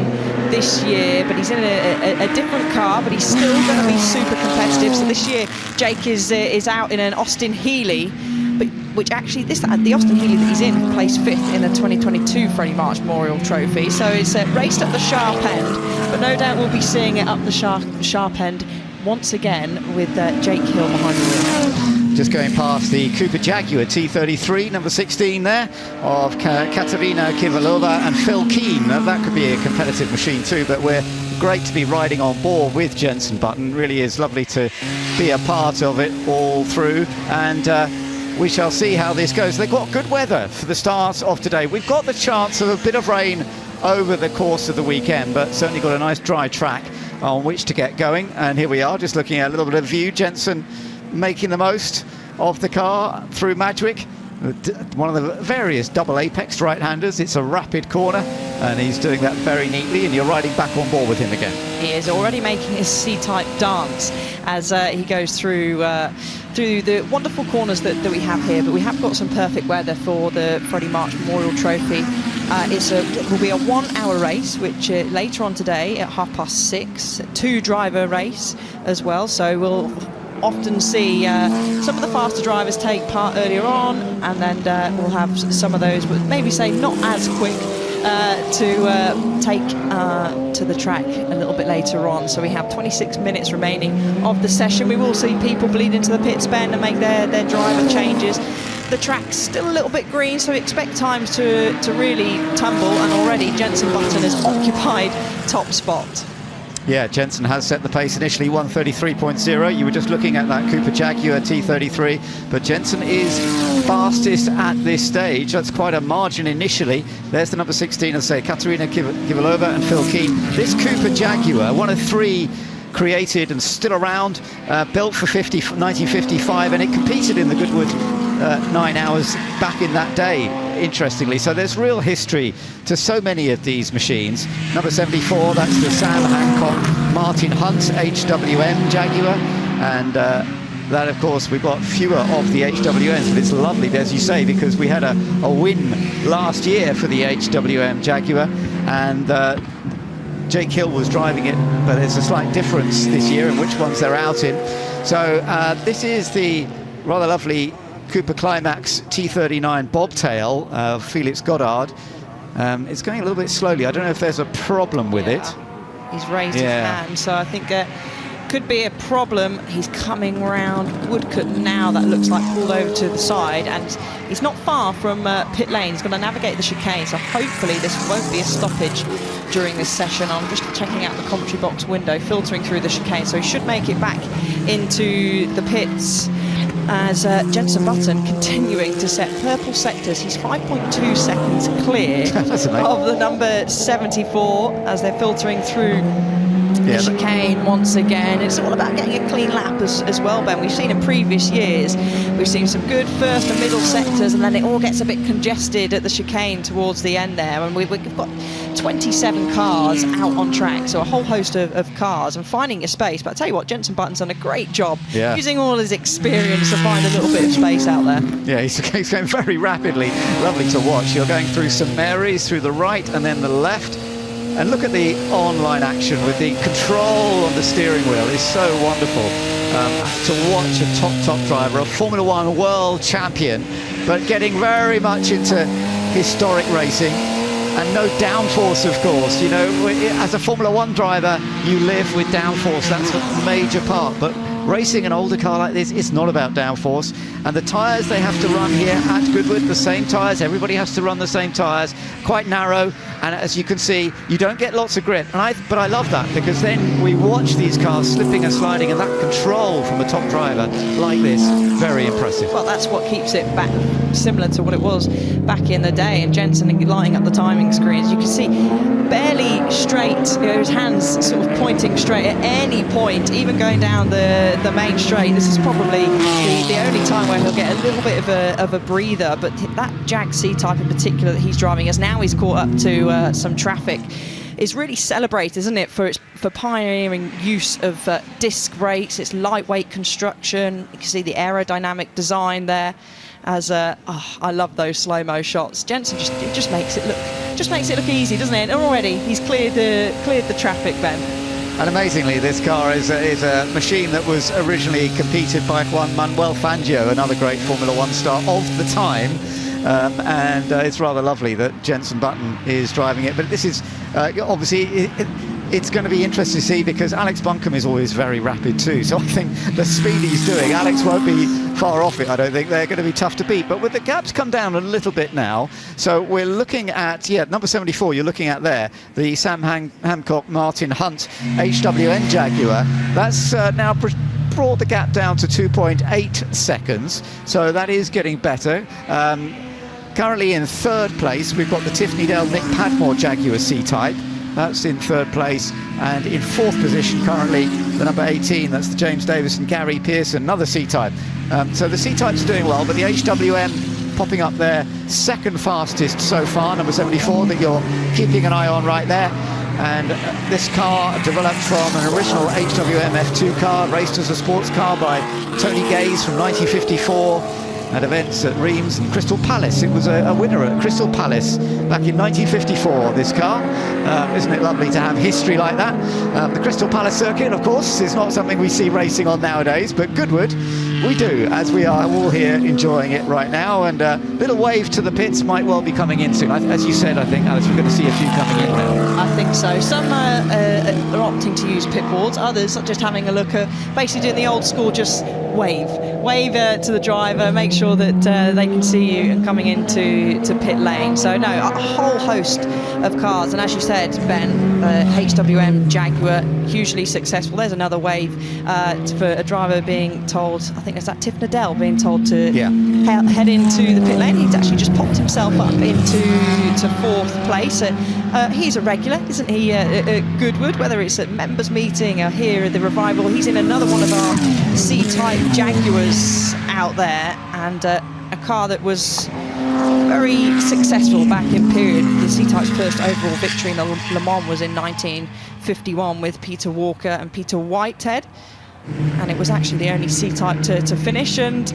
this year, but he's in a different car, but he's still going to be super competitive. So this year Jake is out in an Austin Healey, but which actually the Austin Healey that he's in placed 5th in the 2022 Freddie March Memorial Trophy. So it's raced up the sharp end, but no doubt we'll be seeing it up the sharp end once again with Jake Hill behind the wheel. Just going past the Cooper Jaguar T33, number 16 there, of Katerina Kivalova and Phil Keane. Now, that could be a competitive machine too, but we're great to be riding on board with Jenson Button. Really is lovely to be a part of it all through, and we shall see how this goes. They've got good weather for the start of today. We've got the chance of a bit of rain over the course of the weekend, but certainly got a nice dry track on which to get going. And here we are, just looking at a little bit of view. Jenson making the most of the car through Madgwick, one of the various double apex right-handers. It's a rapid corner and he's doing that very neatly, and you're riding back on board with him again. He is already making his C-type dance as he goes through the wonderful corners that we have here. But we have got some perfect weather for the Freddie March Memorial Trophy. It will be a 1-hour race, which later on today at 6:30, a 2-driver race as well. So we'll often see some of the faster drivers take part earlier on, and then we'll have some of those, but maybe say not as quick, to take to the track a little bit later on. So we have 26 minutes remaining of the session. We will see people bleed into the pit bend and make their driver changes. The track's still a little bit green, so we expect times to really tumble, and already Jenson Button has occupied top spot. Yeah, Jenson has set the pace initially, 1:33.0. You were just looking at that Cooper Jaguar T33, but Jenson is fastest at this stage. That's quite a margin initially. There's the number 16, as I say, Katerina Kivalova and Phil Keane. This Cooper Jaguar, one of 3 created and still around, built for 1955, and it competed in the Goodwood 9 hours back in that day, interestingly. So there's real history to so many of these machines. Number 74, that's the Sam Hancock Martin Hunt HWM Jaguar, and that, of course, we've got fewer of the HWMs, but it's lovely, as you say, because we had a win last year for the HWM Jaguar, and Jake Hill was driving it, but there's a slight difference this year in which ones they're out in. So this is the rather lovely Cooper Climax T39 bobtail of Felix Goddard. It's going a little bit slowly. I don't know if there's a problem with it. He's raised his hand, so I think could be a problem. He's coming round Woodcote now. That looks like pulled over to the side, and he's not far from pit lane. He's going to navigate the chicane, so hopefully this won't be a stoppage during this session. I'm just checking out the commentary box window, filtering through the chicane, so he should make it back into the pits. As Jenson Button continuing to set purple sectors. He's 5.2 seconds clear of the number 74 as they're filtering through the chicane once again. It's all about getting a clean lap as well, Ben. We've seen in previous years, we've seen some good first and middle sectors, and then it all gets a bit congested at the chicane towards the end there. And we've got 27 cars out on track, so a whole host of cars, and finding your space. But I tell you what, Jenson Button's done a great job using all his experience to find a little bit of space out there. Yeah, he's going very rapidly. Lovely to watch. You're going through St Mary's, through the right and then the left. And look at the online action with the control on the steering wheel. It's so wonderful to watch a top driver, a Formula One world champion, but getting very much into historic racing. And no downforce, of course. You know, as a Formula One driver, you live with downforce. That's a major part. But racing an older car like this, it's not about downforce. And the tyres they have to run here at Goodwood, the same tyres. Everybody has to run the same tyres. Quite narrow. And as you can see, you don't get lots of grip. But I love that, because then we watch these cars slipping and sliding, and that control from a top driver like this, very impressive. Well, that's what keeps it back similar to what it was back in the day. And Jenson lighting up the timing screens, you can see barely straight, his hands sort of pointing straight at any point, even going down the main straight. This is probably the only time where he'll get a little bit of a breather. But that Jag C-Type in particular that he's driving, as now he's caught up to some traffic, is really celebrated, isn't it, for pioneering use of disc brakes, its lightweight construction. You can see the aerodynamic design there. As I love those slow-mo shots. Jenson just makes it look easy, doesn't it? And already he's cleared the traffic, Ben. And amazingly, this car is a machine that was originally competed by Juan Manuel Fangio, another great Formula One star of the time. And it's rather lovely that Jenson Button is driving it. But this is obviously it's going to be interesting to see, because Alex Buncombe is always very rapid too. So I think the speed he's doing, Alex won't be far off it. I don't think they're going to be tough to beat. But with the gaps come down a little bit now, so we're looking at, number 74, you're looking at there, the Sam Hancock Martin Hunt HWN Jaguar. That's now brought the gap down to 2.8 seconds. So that is getting better. Currently in third place, we've got the Tiffany Dell Nick Padmore Jaguar C-Type. That's in third place. And in fourth position currently, the number 18, that's the James Davison Gary Pearson, another C-Type. So the C-Type's doing well, but the HWM popping up there, second fastest so far, number 74, that you're keeping an eye on right there. And this car developed from an original HWM F2 car, raced as a sports car by Tony Gaze from 1954. At events at Reims and Crystal Palace. It was a winner at Crystal Palace back in 1954, this car. Isn't it lovely to have history like that? The Crystal Palace circuit, of course, is not something we see racing on nowadays, but Goodwood, we do, as we are all here enjoying it right now. And a little wave to the pits might well be coming in soon. As you said, I think, Alice, we're going to see a few coming in now. I think so. Some are opting to use pit boards, others are just having a look at basically doing the old school, just wave to the driver, make sure that they can see you and coming into pit lane. So no, a whole host of cars, and as you said, Ben, HWM Jaguar, hugely successful. There's another wave for a driver being told, I think it's that Tiff Nadell being told to head into the pit lane. He's actually just popped himself up into fourth place. He's a regular, isn't he, at Goodwood, whether it's at members meeting or here at the Revival. He's in another one of our C-Type Jaguars out there, and a car that was very successful back in period. The C-Type's first overall victory in the Le Mans was in 1951 with Peter Walker and Peter Whitehead, and it was actually the only C-Type to finish. And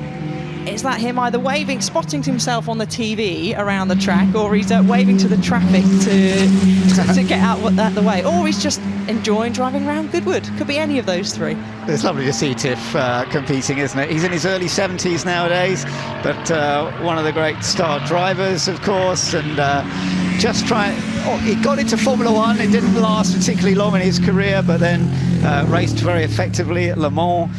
is that him either spotting himself on the TV around the track, or he's waving to the traffic to get out the way, or he's just enjoying driving around Goodwood? Could be any of those three. It's lovely to see Tiff competing, isn't it? He's in his early 70s nowadays, but one of the great star drivers, of course, and he got into Formula One. It didn't last particularly long in his career, but then raced very effectively at Le Mans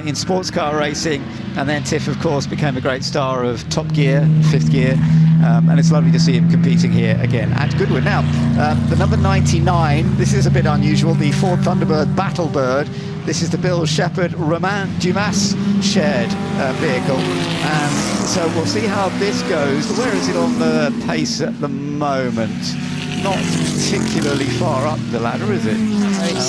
in sports car racing. And then Tiff, of course, became a great star of Top Gear, Fifth Gear. And it's lovely to see him competing here again at Goodwood. Now, the number 99, this is a bit unusual, the Ford Thunderbird Battlebird. This is the Bill Shepherd Romain Dumas shared vehicle. So we'll see how this goes. Where is it on the pace at the moment? not particularly far up the ladder, is it?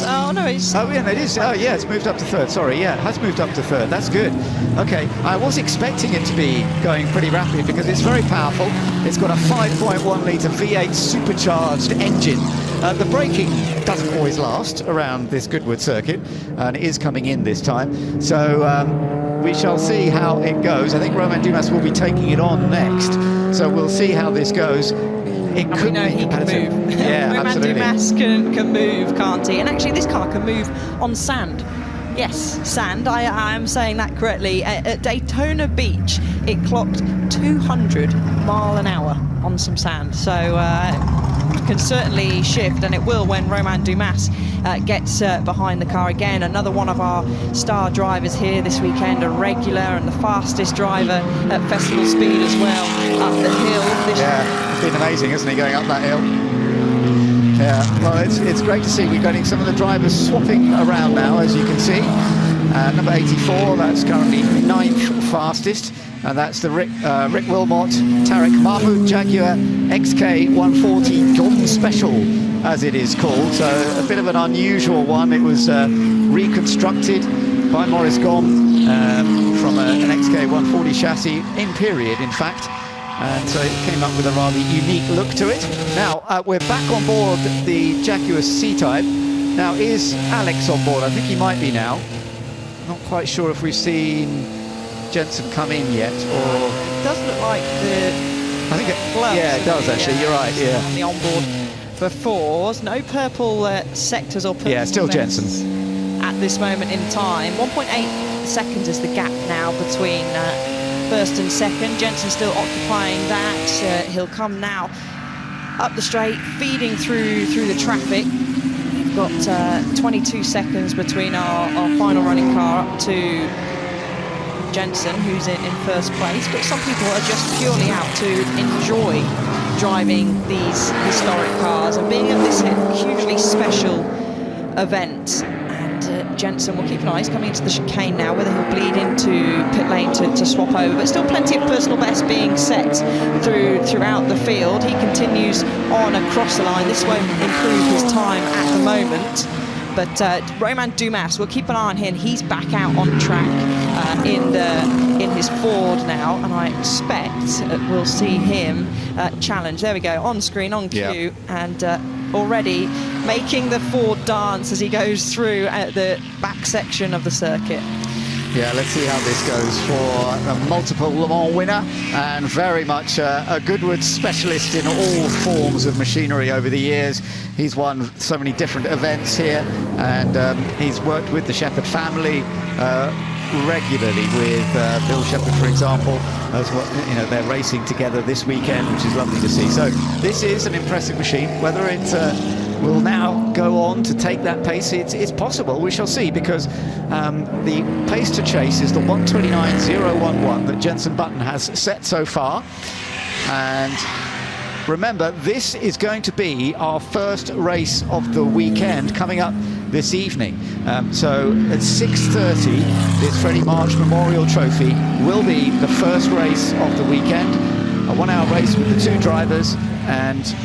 Oh, no, it's... Oh, yeah, it is. Oh, yeah, it's moved up to third. Sorry, yeah, it has moved up to third. That's good. Okay, I was expecting it to be going pretty rapid because it's very powerful. It's got a 5.1 litre V8 supercharged engine. The braking doesn't always last around this Goodwood circuit, and it is coming in this time. So we shall see how it goes. I think Romain Dumas will be taking it on next. So we'll see how this goes. It could we know he can move. Yeah, Romain absolutely. Dumas can move, can't he? And actually, this car can move on sand. Yes, sand. I am saying that correctly. At Daytona Beach, it clocked 200 mile an hour on some sand. So it can certainly shift, and it will when Romain Dumas gets behind the car again. Another one of our star drivers here this weekend, a regular and the fastest driver at festival speed as well, up the hill. Yeah, it's been amazing, isn't he, going up that hill? Yeah, well, it's great to see. We're getting some of the drivers swapping around now, as you can see. Number 84, that's currently 9th fastest. And that's the Rick Wilmot, Tarek Mahmoud Jaguar XK 140 GOM Special, as it is called. So a bit of an unusual one. It was reconstructed by Maurice Gom from an XK 140 chassis, in period, in fact. And so it came up with a rather unique look to it. Now, we're back on board the Jaguar C-Type. Now, is Alex on board? I think he might be now. Not quite sure if we've seen Jensen come in yet, or... It does look like the... I think yeah, it does actually, you're right, yeah. On the onboard before, no purple sectors or purple... Yeah, still Jensen. At this moment in time. 1.8 seconds is the gap now between first and second. Jensen still occupying that. He'll come now up the straight, feeding through the traffic. We've got 22 seconds between our final running car up to Jensen, who's in first place, but some people are just purely out to enjoy driving these historic cars and being at this hugely special event. And Jensen will keep an eye. He's coming into the chicane now, whether he'll bleed into pit lane to swap over, but still plenty of personal best being set throughout the field. He continues on across the line. This won't improve his time at the moment. But Romain Dumas, we'll keep an eye on him. He's back out on track in his Ford now, and I expect we'll see him challenge. There we go, on screen, on cue, and already making the Ford dance as he goes through the back section of the circuit. Yeah, let's see how this goes for a multiple Le Mans winner and very much a Goodwood specialist in all forms of machinery over the years. He's won so many different events here, and he's worked with the Shepherd family regularly, with Bill Shepherd, for example, as well. You know, they're racing together this weekend, which is lovely to see. So this is an impressive machine. Whether it will now go on to take that pace, it's possible. We shall see, because the pace to chase is the 1:29.011 that Jensen Button has set so far. And remember, this is going to be our first race of the weekend coming up this evening. So at 6:30, this Freddie March Memorial Trophy will be the first race of the weekend. A 1-hour race with the two drivers, and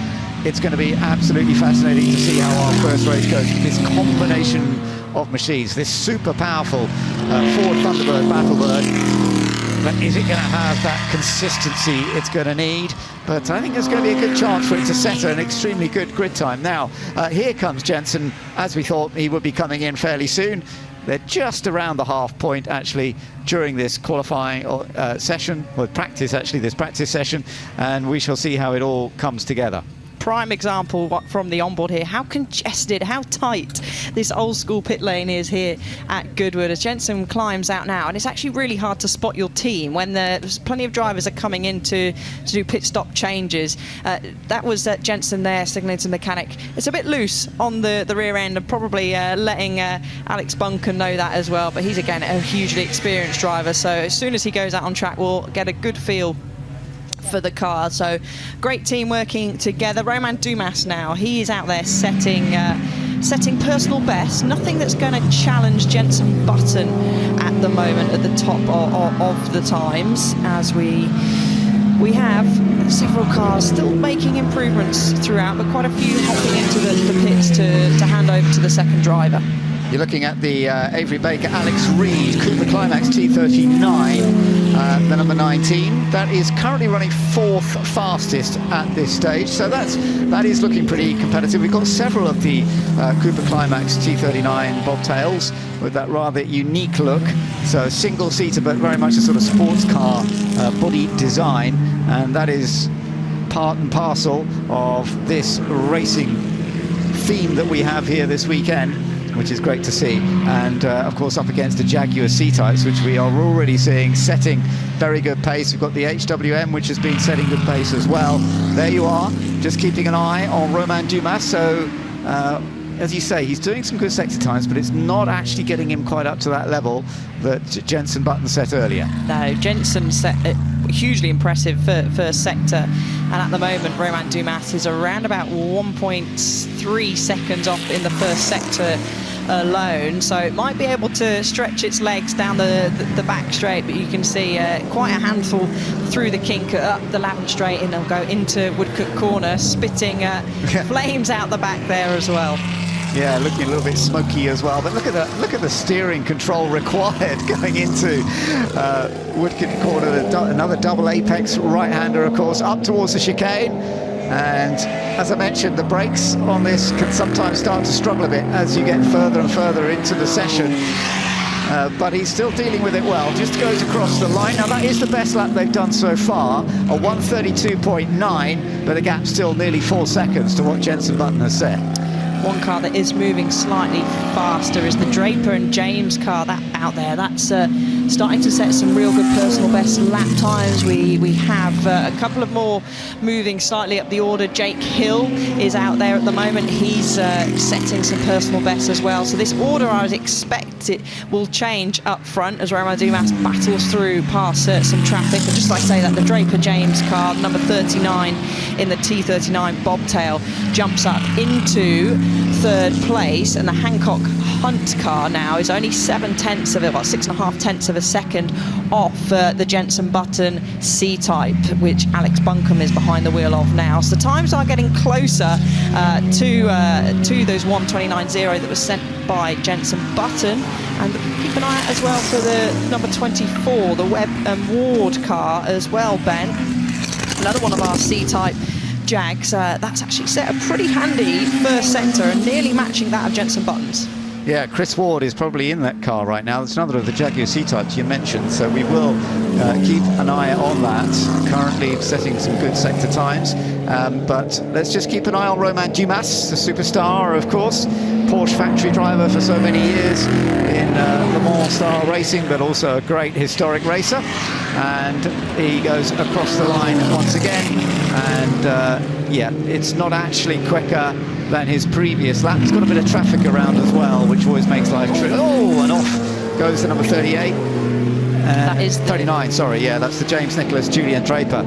it's going to be absolutely fascinating to see how our first race goes with this combination of machines, this super powerful Ford Thunderbird Battlebird. But is it going to have that consistency it's going to need? But I think there's going to be a good chance for it to set an extremely good grid time. Now, here comes Jensen, as we thought he would be coming in fairly soon. They're just around the half point, actually, during this qualifying session, or practice, actually, this practice session, and we shall see how it all comes together. Prime example from the onboard here, how congested, how tight this old school pit lane is here at Goodwood as Jensen climbs out now. And it's actually really hard to spot your team when there's plenty of drivers are coming in to do pit stop changes. That was Jensen there signaling to the mechanic. It's a bit loose on the rear end, and probably letting Alex Bunker know that as well. But he's, again, a hugely experienced driver, so as soon as he goes out on track, we'll get a good feel for the car. So great team working together. Romain Dumas now, he is out there setting personal best. Nothing that's going to challenge Jensen Button at the moment at the top of the times, as we we have several cars still making improvements throughout, but quite a few hopping into the pits to hand over to the second driver. You're looking at the Avery Baker, Alex Reed, Cooper Climax T39, the number 19. That is currently running 4th fastest at this stage, so that is looking pretty competitive. We've got several of the Cooper Climax T39 bobtails with that rather unique look. So single-seater, but very much a sort of sports car body design, and that is part and parcel of this racing theme that we have here this weekend, which is great to see. And of course up against the Jaguar C-types, which we are already seeing setting very good pace. We've got the HWM, which has been setting good pace as well. There you are, just keeping an eye on Romain Dumas. So as you say, he's doing some good sector times, but it's not actually getting him quite up to that level that Jenson Button set earlier. No, Jenson set a hugely impressive first sector, and at the moment Romain Dumas is around about 1.3 seconds off in the first sector alone, so it might be able to stretch its legs down the back straight, but you can see quite a handful through the kink up the Lavant straight, and they'll go into Woodcote Corner, spitting flames out the back there as well. Yeah, looking a little bit smoky as well. But look at the steering control required going into Woodcote Corner. Another double apex right-hander, of course, up towards the chicane. And as I mentioned, the brakes on this can sometimes start to struggle a bit as you get further and further into the session. But he's still dealing with it well. Just goes across the line. Now that is the best lap they've done so far, a 1:32.9, but the gap's still nearly 4 seconds to what Jenson Button has set. One car that is moving slightly faster is the Draper and James car out there. That's starting to set some real good personal best lap times. We have a couple of more moving slightly up the order. Jake Hill is out there at the moment. He's setting some personal bests as well. So this order, I would expect it will change up front as Romain Dumas battles through past some traffic. And just like I say that, the Draper James car, number 39 in the T39 bobtail, jumps up into 3rd place, and the Hancock Hunt car now is only 7/10 of it, about 6.5 tenths of a second off the Jenson Button C-type, which Alex Buncombe is behind the wheel of now. So the times are getting closer to those 1:29.0 that was sent by Jenson Button. And keep an eye out as well for the number 24, the Webb and Ward car as well, Ben. Another one of our C-type Jags. That's actually set a pretty handy first sector and nearly matching that of Jenson Button's. Yeah, Chris Ward is probably in that car right now. That's another of the Jaguar C-types you mentioned, so we will keep an eye on that. Currently setting some good sector times, but let's just keep an eye on Romain Dumas, the superstar, of course. Porsche factory driver for so many years in Le Mans style racing, but also a great historic racer. And he goes across the line once again, and yeah, it's not actually quicker than his previous lap. He's got a bit of traffic around as well, which always makes life tricky. Oh, and off goes the number 38. That is 39, sorry, yeah, that's the James Nicholas, Julian Draper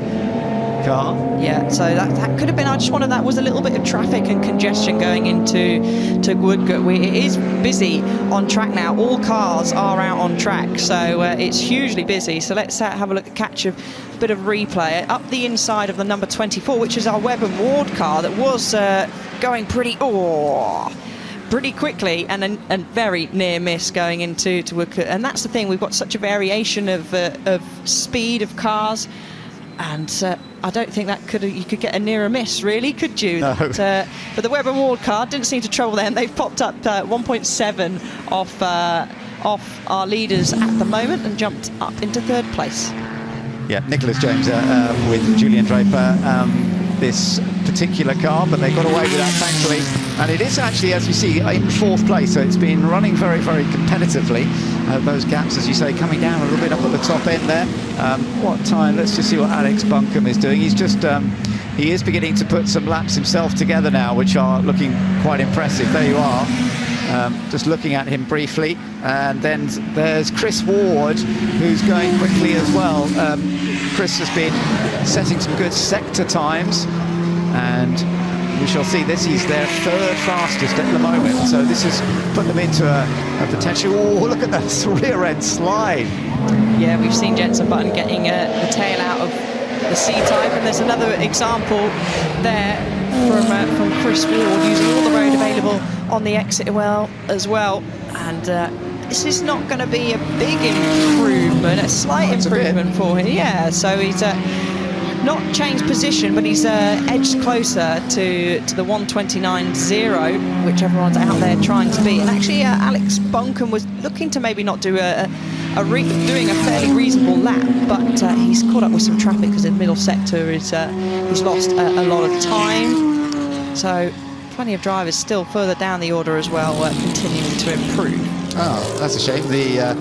car. Yeah, so that could have been, I just wanted, that was a little bit of traffic and congestion going into Woodcote. It is busy on track now. All cars are out on track, so it's hugely busy. So let's have a look at catch a bit of replay up the inside of the number 24, which is our Webb and Ward car that was going pretty quickly and very near miss going into Woodcote. And that's the thing, we've got such a variation of speed of cars, and I don't think that you could get a nearer miss, really, could you? No. But the Webb and Ward car didn't seem to trouble them. They've popped up 1.7 off our leaders at the moment and jumped up into 3rd place. Yeah, Nicholas James with Julian Draper, this particular car, but they got away with that, thankfully. And it is actually, as you see, in 4th place, so it's been running very, very competitively. Those gaps, as you say, coming down a little bit up at the top end there. What time? Let's just see what Alex Buncombe is doing. He's just, he is beginning to put some laps himself together now, which are looking quite impressive. There you are. Just looking at him briefly, and then there's Chris Ward, who's going quickly as well. Chris has been setting some good sector times, and we shall see this. He's their 3rd fastest at the moment, so this has put them into a potential. Oh, look at that rear end slide. Yeah, we've seen Jenson Button getting the tail out of the C-type, and there's another example there from Chris Ward using all the road available on the exit well as well. And this is not going to be a big improvement, a slight improvement for him. Yeah, so he's not changed position, but he's edged closer to the 129.0, which everyone's out there trying to beat. And actually, Alex Buncombe was looking to maybe not do doing a fairly reasonable lap, but he's caught up with some traffic because the middle sector is he's lost a lot of time. So plenty of drivers still further down the order as well, continuing to improve. Oh, that's a shame. The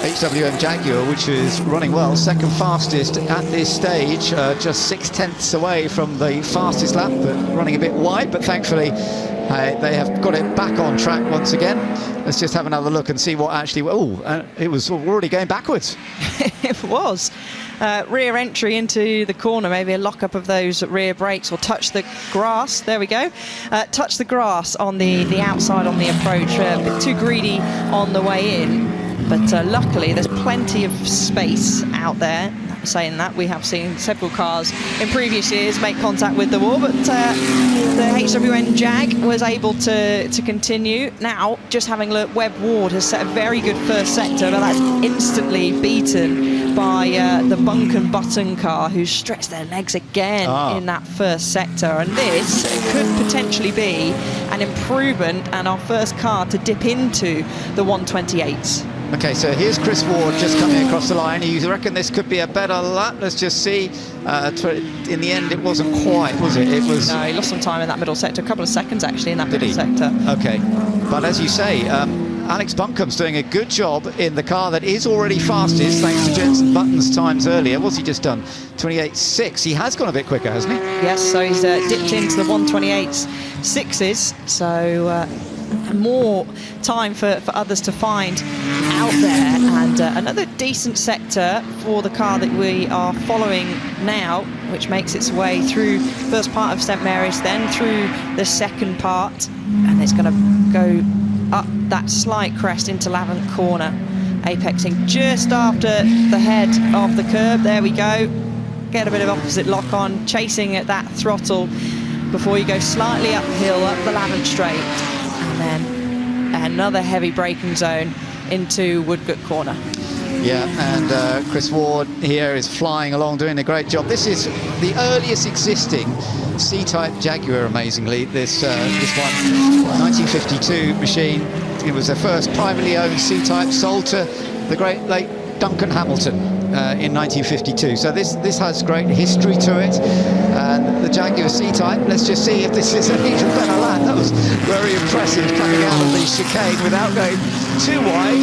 HWM Jaguar, which is running well, second fastest at this stage, just 6/10 away from the fastest lap, but running a bit wide, but thankfully they have got it back on track once again. Let's just have another look and see what actually... it was already going backwards. It was. Rear entry into the corner, maybe a lock-up of those rear brakes, or touch the grass. There we go. Touch the grass on the outside on the approach. A bit too greedy on the way in, but luckily there's plenty of space out there. Saying that, we have seen several cars in previous years make contact with the wall, but the HWN Jag was able to continue. Now, just having a look, Webb Ward has set a very good first sector, but that's instantly beaten by the Buncombe Button car, who stretched their legs again in that first sector. And this could potentially be an improvement and our first car to dip into the 128s. Okay, so here's Chris Ward just coming across the line. You reckon this could be a better lap? Let's just see. In the end, it wasn't quite, was it? No, he lost some time in that middle sector, a couple of seconds actually in that middle sector. Okay, but as you say, Alex Buncombe's doing a good job in the car that is already fastest, thanks to Jenson Button's times earlier. What's he just done? 28.6. He has gone a bit quicker, hasn't he? Yes, so he's dipped into the 128s, 6s, so more time for others to find out there. And another decent sector for the car that we are following now, which makes its way through first part of St Mary's, then through the second part, and it's going to go up that slight crest into Lavant Corner, apexing just after the head of the curb. There we go. Get a bit of opposite lock on, chasing at that throttle before you go slightly uphill up the Lavant Straight, and then another heavy braking zone into Woodgut Corner. Yeah, and Chris Ward here is flying along, doing a great job. This is the earliest existing C-Type Jaguar, amazingly. This one, 1952 machine. It was the first privately owned C-Type, sold to the great late Duncan Hamilton in 1952. So this has great history to it. And the Jaguar C-Type, let's just see if this is an even better lap. That was very impressive coming out of the chicane without going too wide.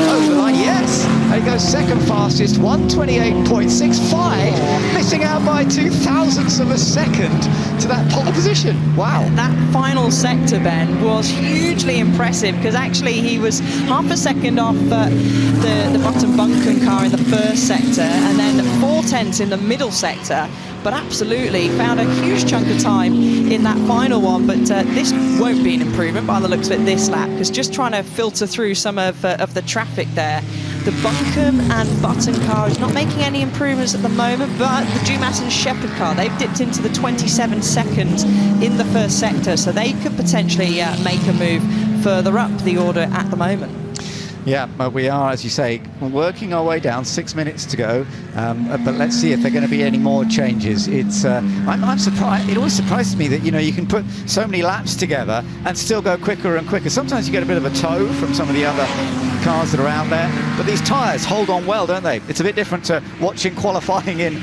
Over the line, yes. And it goes second fastest, 128.65, missing out by 0.02 of a second to that pole position. Wow. That final sector, Ben, was hugely impressive, because actually he was half a second off the Button Buncombe car in the first sector, and then 0.4 in the middle sector. But absolutely found a huge chunk of time in that final one. But this won't be an improvement by the looks of it this lap, because just trying to filter through some of the traffic there. The Buncombe and Button car is not making any improvements at the moment, but the Dumas and Shepherd car, they've dipped into the 27 seconds in the first sector, so they could potentially make a move further up the order at the moment. Yeah, but we are, as you say, working our way down. 6 minutes to go, but let's see if there are going to be any more changes. It's I'm surprised. It always surprises me that you can put so many laps together and still go quicker and quicker. Sometimes you get a bit of a tow from some of the other cars that are out there, but these tyres hold on well, don't they? It's a bit different to watching qualifying in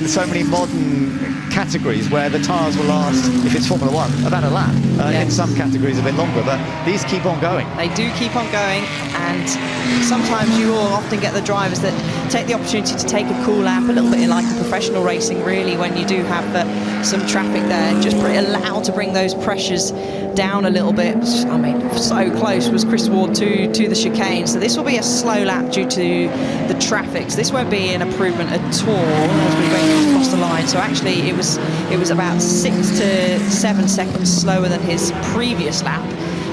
so many modern categories where the tyres will last, if it's Formula 1, about a lap. In some categories a bit longer, but these keep on going. They do keep on going, and sometimes you will often get the drivers that take the opportunity to take a cool lap, a little bit like a professional racing, really, when you do have some traffic there. Just allow to bring those pressures down a little bit. I mean, so close was Chris Ward to the chicane, so this will be a slow lap due to the traffic. So this won't be an improvement at all as we go across the line. So actually it was about 6 to 7 seconds slower than his previous lap.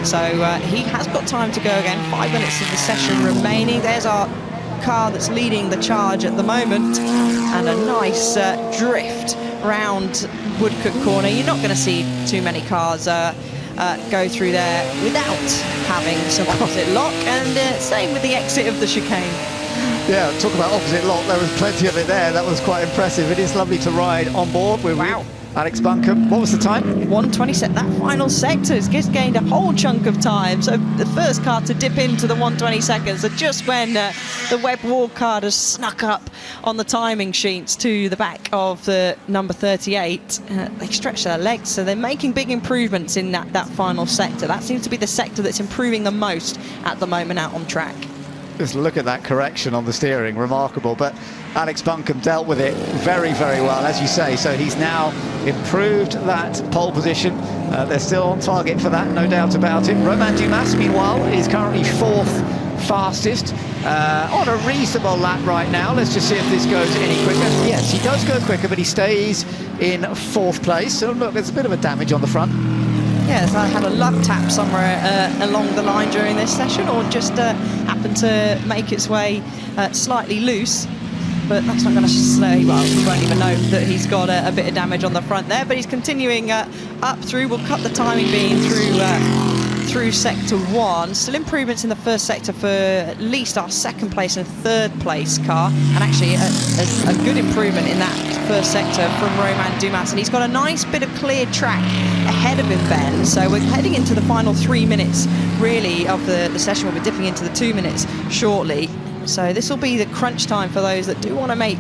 So he has got time to go again. 5 minutes of the session remaining. There's our car that's leading the charge at the moment, and a nice drift round Woodcote Corner. You're not going to see too many cars go through there without having some opposite lock, and same with the exit of the chicane. Yeah, talk about opposite lock, there was plenty of it there. That was quite impressive. It is lovely to ride on board with Alex Buncombe. What was the time? 1:27. That final sector has just gained a whole chunk of time. So the first car to dip into the 1:20 seconds. So just when the Webb Ward car has snuck up on the timing sheets to the back of the number 38, they stretch their legs. So they're making big improvements in that final sector. That seems to be the sector that's improving the most at the moment out on track. Just look at that correction on the steering, remarkable. But Alex Buncombe dealt with it very, very well, as you say. So he's now improved that pole position. They're still on target for that, no doubt about it. Romain Dumas, meanwhile, is currently 4th fastest on a reasonable lap right now. Let's just see if this goes any quicker. Yes, he does go quicker, but he stays in 4th place. So look, there's a bit of a damage on the front. Yes, I had a lug tap somewhere along the line during this session, or just happened to make its way slightly loose. But that's not going to say, well, we won't even know that he's got a bit of damage on the front there. But he's continuing up through. We'll cut the timing beam through sector 1. Still improvements in the first sector for at least our 2nd place and 3rd place car, and actually a good improvement in that first sector from Romain Dumas. And he's got a nice bit of cleared track ahead of him, Ben. So we're heading into the final 3 minutes really of the session. We'll be dipping into the 2 minutes shortly. So this will be the crunch time for those that do want to make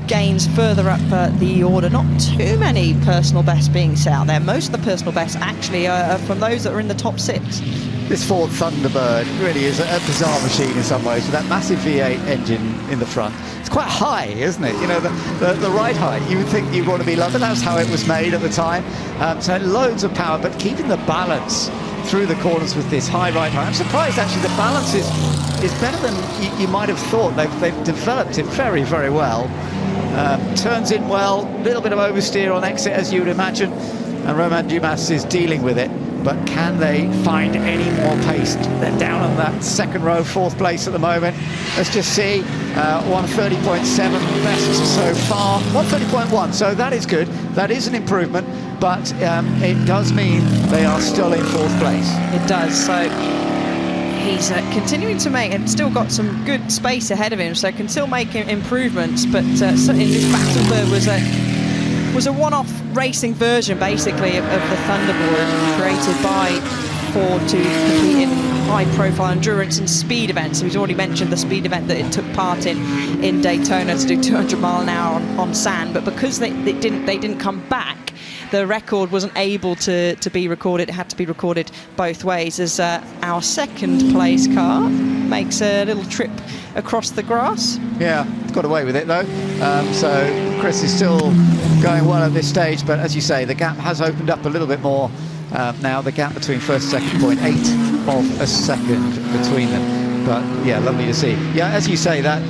gains further up the order. Not too many personal bests being set out there. Most of the personal bests actually are from those that are in the top 6. This Ford Thunderbird really is a bizarre machine in some ways, with that massive V8 engine in the front. It's quite high, isn't it? You know, the ride height, you would think you'd want to be low, but that's how it was made at the time. So loads of power, but keeping the balance through the corners with this high ride height. I'm surprised actually the balance is better than you might have thought. They've developed it very, very well. Turns in well, a little bit of oversteer on exit as you would imagine, and Romain Dumas is dealing with it. But can they find any more pace? They're down on that 2nd row, 4th place at the moment. Let's just see, 130.7 best so far, 130.1, so that is good. That is an improvement, but it does mean they are still in 4th place. It does, so he's continuing to make, and still got some good space ahead of him, so can still make improvements, but certainly this Battlebird was a one-off racing version, basically, of the Thunderbird, created by Ford to compete in high-profile endurance and speed events. So he's already mentioned the speed event that it took part in Daytona to do 200 mile an hour on sand, but because they didn't come back, the record wasn't able to be recorded. It had to be recorded both ways, as our 2nd place car makes a little trip across the grass. Yeah, got away with it though. So Chris is still going well at this stage, but as you say, the gap has opened up a little bit more now. The gap between 1st and 2nd, 0.8 of a second between them. But yeah, lovely to see. Yeah, as you say, that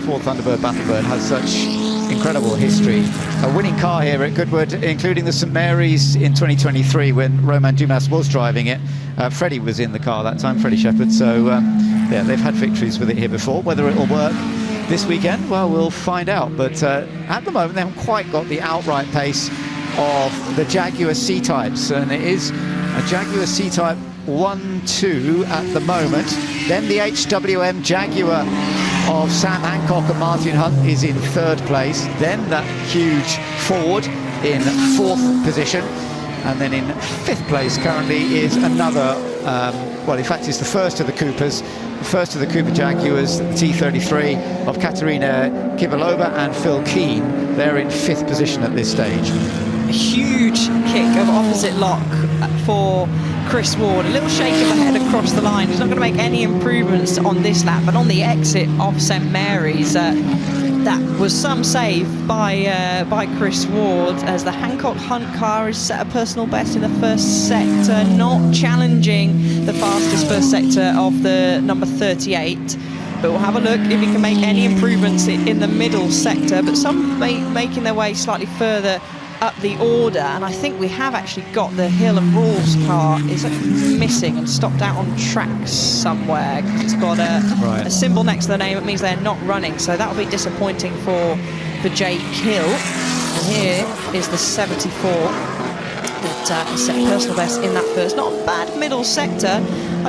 Ford Thunderbird Battlebird has such incredible history. A winning car here at Goodwood, including the St Mary's in 2023 when Romain Dumas was driving it. Freddie was in the car that time, Freddie Shepherd. So yeah, they've had victories with it here before. Whether it will work this weekend, well, we'll find out. But at the moment, they haven't quite got the outright pace of the Jaguar C-Types, and it is a Jaguar C-Type 1-2 at the moment. Then the HWM Jaguar of Sam Hancock and Martin Hunt is in 3rd place. Then that huge Ford in 4th position. And then in 5th place currently is another, well, in fact, it's the first of the Coopers, the first of the Cooper Jaguars, the T33 of Katerina Kivalova and Phil Keane. They're in 5th position at this stage. A huge kick of opposite lock for Chris Ward. A little shake of the head across the line. He's not going to make any improvements on this lap, but on the exit of St Mary's, that was some save by Chris Ward, as the Hancock Hunt car has set a personal best in the first sector, not challenging the fastest first sector of the number 38. But we'll have a look if he can make any improvements in the middle sector, but some making their way slightly further up the order, and I think we have actually got the Hill and Rawls car is missing and stopped out on tracks somewhere because it's got a symbol next to the name. It means they're not running, so that will be disappointing for Jake Hill. And here is the 74 that set personal best in that first. Not a bad middle sector.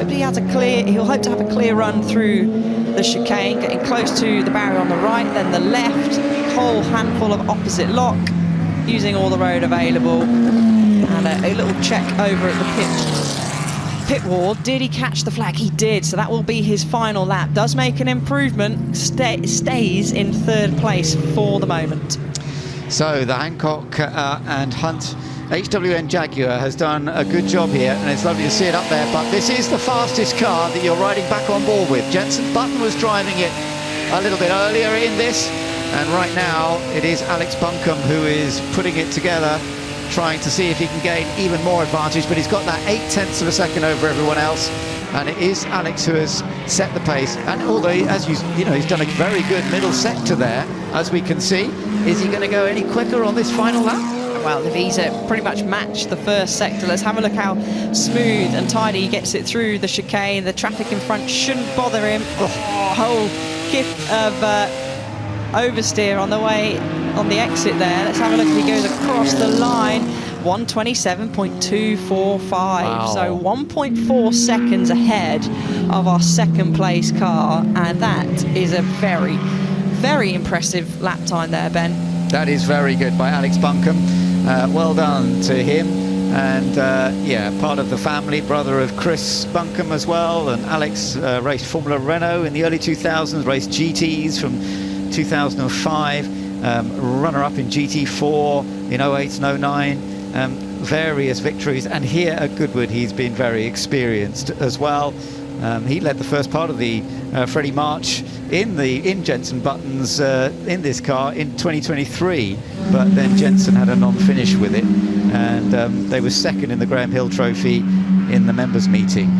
He'll hope to have a clear run through the chicane, getting close to the barrier on the right, then the left, whole handful of opposite lock, using all the road available, and a little check over at the pit wall. Did he catch the flag? He did, so that will be his final lap. Does make an improvement, stays in third place for the moment. So the Hancock and Hunt HWN Jaguar has done a good job here, and it's lovely to see it up there, but this is the fastest car that you're riding back on board with. Jenson Button was driving it a little bit earlier in this, and right now it is Alex Buncombe who is putting it together, trying to see if he can gain even more advantage, but he's got that 0.8 of a second over everyone else, and it is Alex who has set the pace. And although, as you know, he's done a very good middle sector there, as we can see. Is he going to go any quicker on this final lap? Well, the Visa pretty much matched the first sector. Let's have a look how smooth and tidy he gets it through the chicane. The traffic in front shouldn't bother him. Whole kip of oversteer on the way on the exit there. Let's have a look if he goes across the line. 1:27.245. Wow. So 1.4 seconds ahead of our second place car, and that is a very, very impressive lap time there, Ben. That is very good by Alex Buncombe. Well done to him, and yeah, part of the family, brother of Chris Buncombe as well. And Alex raced Formula Renault in the early 2000s, raced GTs from 2005, runner-up in GT4 in 08 and 09, various victories. And here at Goodwood, he's been very experienced as well. He led the first part of the Freddie March in Jenson Button's in this car in 2023, but then Jenson had a non-finish with it, and they were second in the Graham Hill Trophy in the members meeting.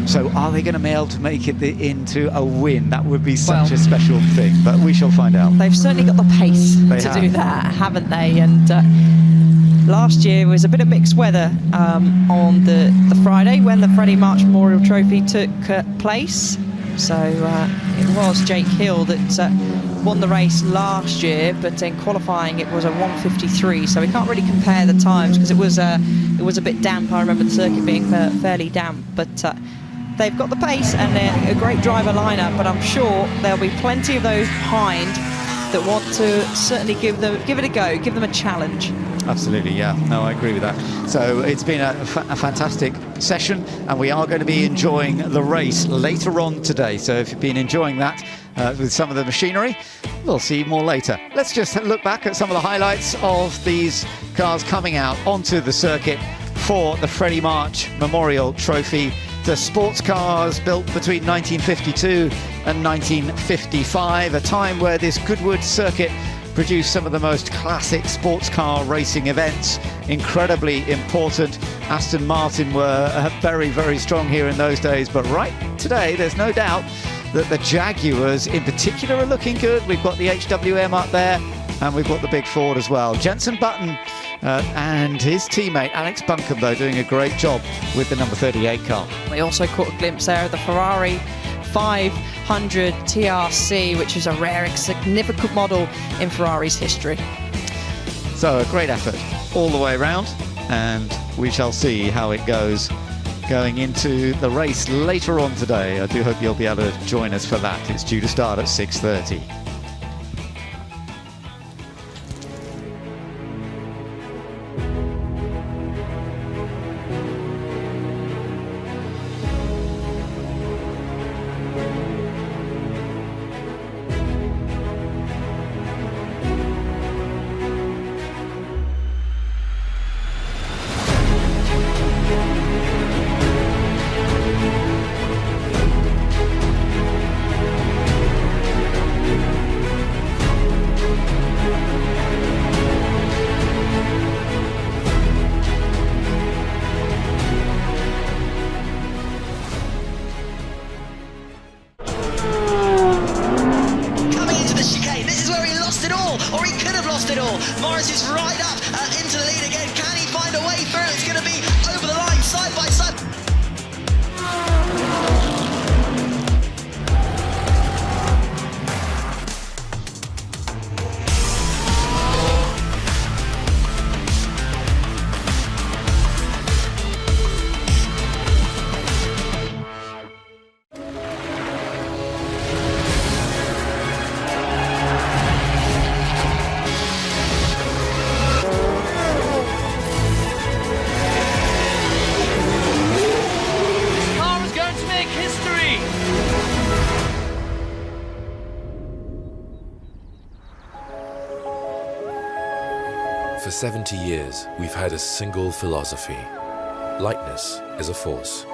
So are they going to be able to make it into a win? That would be such a special thing, but we shall find out. They've certainly got the pace to do that, haven't they? And last year was a bit of mixed weather on the Friday when the Freddie March Memorial Trophy took place. So it was Jake Hill that won the race last year, but in qualifying it was a 1:53. So we can't really compare the times because it was a bit damp. I remember the circuit being fairly damp, but they've got the pace and a great driver lineup. But I'm sure there'll be plenty of those behind that want to certainly give it a go, give them a challenge. Absolutely, yeah. No, I agree with that. So it's been a fantastic session, and we are going to be enjoying the race later on today. So if you've been enjoying that with some of the machinery, we'll see more later. Let's just look back at some of the highlights of these cars coming out onto the circuit for the Freddie March Memorial Trophy. The sports cars built between 1952 and 1955, a time where this Goodwood circuit produced some of the most classic sports car racing events, incredibly important. Aston Martin were very, very strong here in those days, but right today, there's no doubt that the Jaguars in particular are looking good. We've got the HWM up there, and we've got the big Ford as well. Jenson Button and his teammate Alex Buncombe, though, doing a great job with the number 38 car. We also caught a glimpse there of the Ferrari 500 TRC, which is a rare and significant model in Ferrari's history. So a great effort all the way around, and we shall see how it goes going into the race later on today. I do hope you'll be able to join us for that. It's due to start at 6:30. 70 years, we've had a single philosophy. Lightness is a force.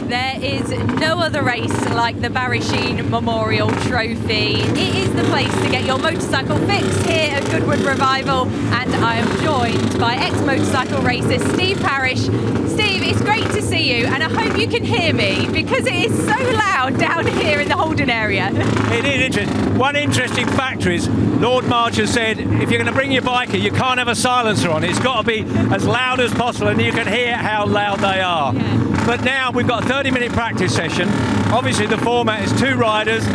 There is no other race like the Sheene Memorial Trophy. It is the place to get your motorcycle fixed here at Goodwood Revival, and I am joined by ex-motorcycle racer Steve Parish. Steve, it's great to see you, and I hope you can hear me because it is so loud down here in the Holden area. It is interesting. One interesting factor is Lord March has said if you're going to bring your bike here, you can't have a silencer on. It's got to be as loud as possible, and you can hear how loud they are. Yeah. But now we've got a 30-minute practice session. Obviously the format is 2 riders,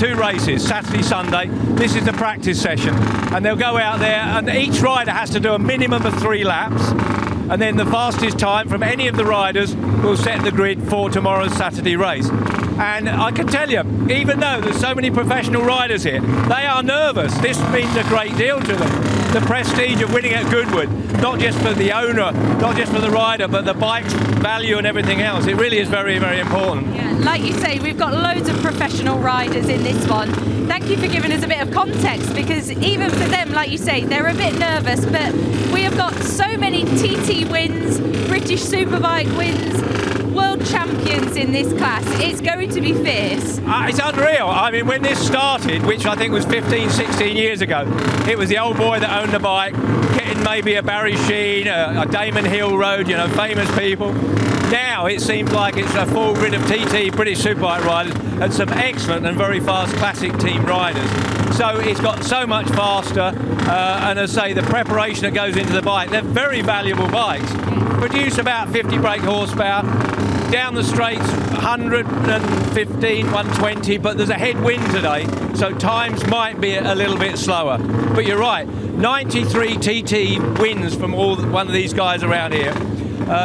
2 races, Saturday, Sunday. This is the practice session, and they'll go out there, and each rider has to do a minimum of 3 laps, and then the fastest time from any of the riders will set the grid for tomorrow's Saturday race. And I can tell you, even though there's so many professional riders here, they are nervous. This means a great deal to them. The prestige of winning at Goodwood, not just for the owner, not just for the rider, but the bike's value and everything else. It really is very, very important. Yeah, like you say, we've got loads of professional riders in this one. Thank you for giving us a bit of context, because even for them, like you say, they're a bit nervous, but we have got so many TT wins, British Superbike wins, world champions in this class. It's going to be fierce. It's unreal. I mean, when this started, which I think was 15, 16 years ago, it was the old boy that owned the bike, getting maybe a Sheene, a Damon Hill Road, you know, famous people. Now it seems like it's a full grid of TT British Superbike riders and some excellent and very fast classic team riders. So it's got so much faster, and as I say, the preparation that goes into the bike, they're very valuable bikes. Produce about 50 brake horsepower. Down the straights, 115, 120, but there's a headwind today, so times might be a little bit slower. But you're right, 93 TT wins from one of these guys around here.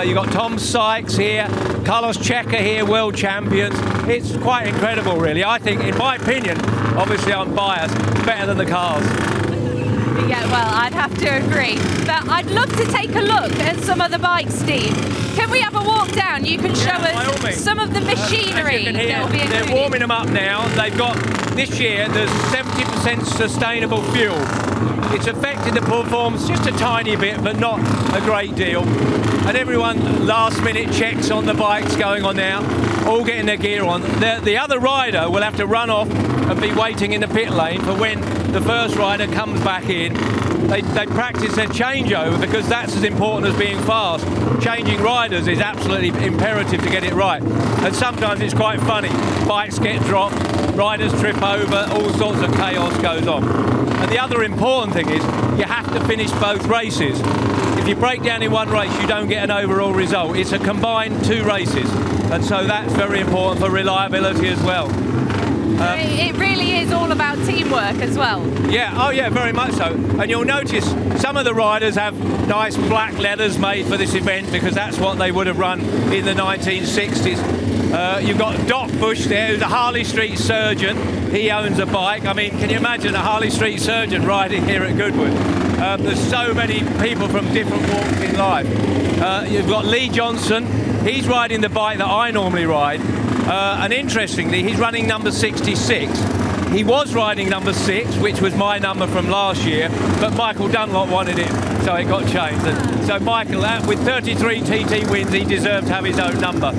You've got Tom Sykes here, Carlos Checa here, world champions. It's quite incredible, really. I think, in my opinion, obviously I'm biased, better than the cars. Yeah, well, I'd have to agree. But I'd love to take a look at some of the bikes, Steve. Can we have a walk down? You can show us some of the machinery that will be included. They're warming them up now. They've got, this year, there's 70% sustainable fuel. It's affected the performance just a tiny bit, but not a great deal. And everyone last-minute checks on the bikes going on now, all getting their gear on. The other rider will have to run off and be waiting in the pit lane for when the first rider comes back in. They practice their changeover because that's as important as being fast. Changing riders is absolutely imperative to get it right. And sometimes it's quite funny. Bikes get dropped, riders trip over, all sorts of chaos goes on. And the other important thing is you have to finish both races. If you break down in one race, you don't get an overall result. It's a combined 2 races. And so that's very important for reliability as well. It really is all about teamwork as well. Yeah, oh yeah, very much so. And you'll notice some of the riders have nice black leathers made for this event because that's what they would have run in the 1960s. You've got Doc Bush there, who's a Harley Street surgeon. He owns a bike. I mean, can you imagine a Harley Street surgeon riding here at Goodwood? There's so many people from different walks in life. You've got Lee Johnson. He's riding the bike that I normally ride. And interestingly, he's running number 66. He was riding number 6, which was my number from last year, but Michael Dunlop wanted it, so it got changed. And so Michael, with 33 TT wins, he deserved to have his own number.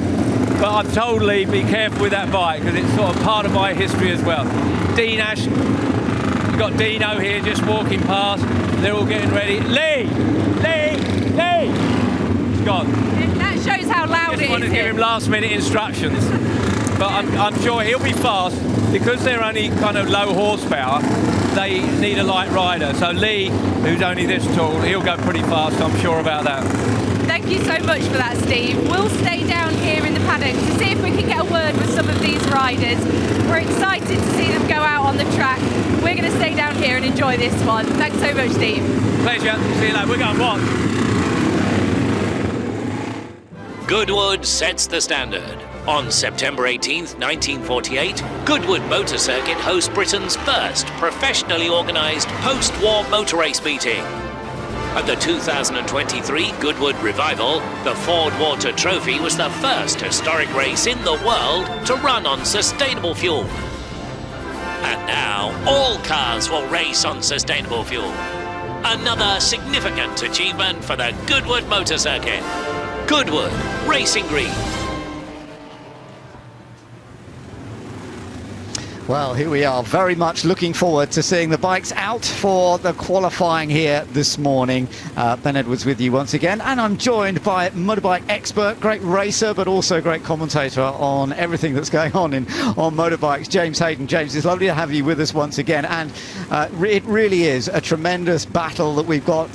But I've told Lee, be careful with that bike, because it's sort of part of my history as well. Dean Ash, we've got Dino here just walking past. They're all getting ready. Lee! He's gone. That shows how loud it is. Just want to give him last minute instructions. But I'm sure he'll be fast. Because they're only kind of low horsepower, they need a light rider. So Lee, who's only this tall, he'll go pretty fast, I'm sure about that. Thank you so much for that, Steve. We'll stay down here in the paddock to see if we can get a word with some of these riders. We're excited to see them go out on the track. We're going to stay down here and enjoy this one. Thanks so much, Steve. Pleasure. See you later. We're going watch. Goodwood sets the standard. On September 18th, 1948, Goodwood Motor Circuit hosts Britain's first professionally organised post-war motor race meeting. At the 2023 Goodwood Revival, the Ford Water Trophy was the first historic race in the world to run on sustainable fuel. And now, all cars will race on sustainable fuel. Another significant achievement for the Goodwood Motor Circuit. Goodwood, racing green. Well, here we are, very much looking forward to seeing the bikes out for the qualifying here this morning. Ben Edwards with you once again, and I'm joined by motorbike expert, great racer, but also great commentator on everything that's going on motorbikes, James Hayden. James, it's lovely to have you with us once again, and it really is a tremendous battle that we've got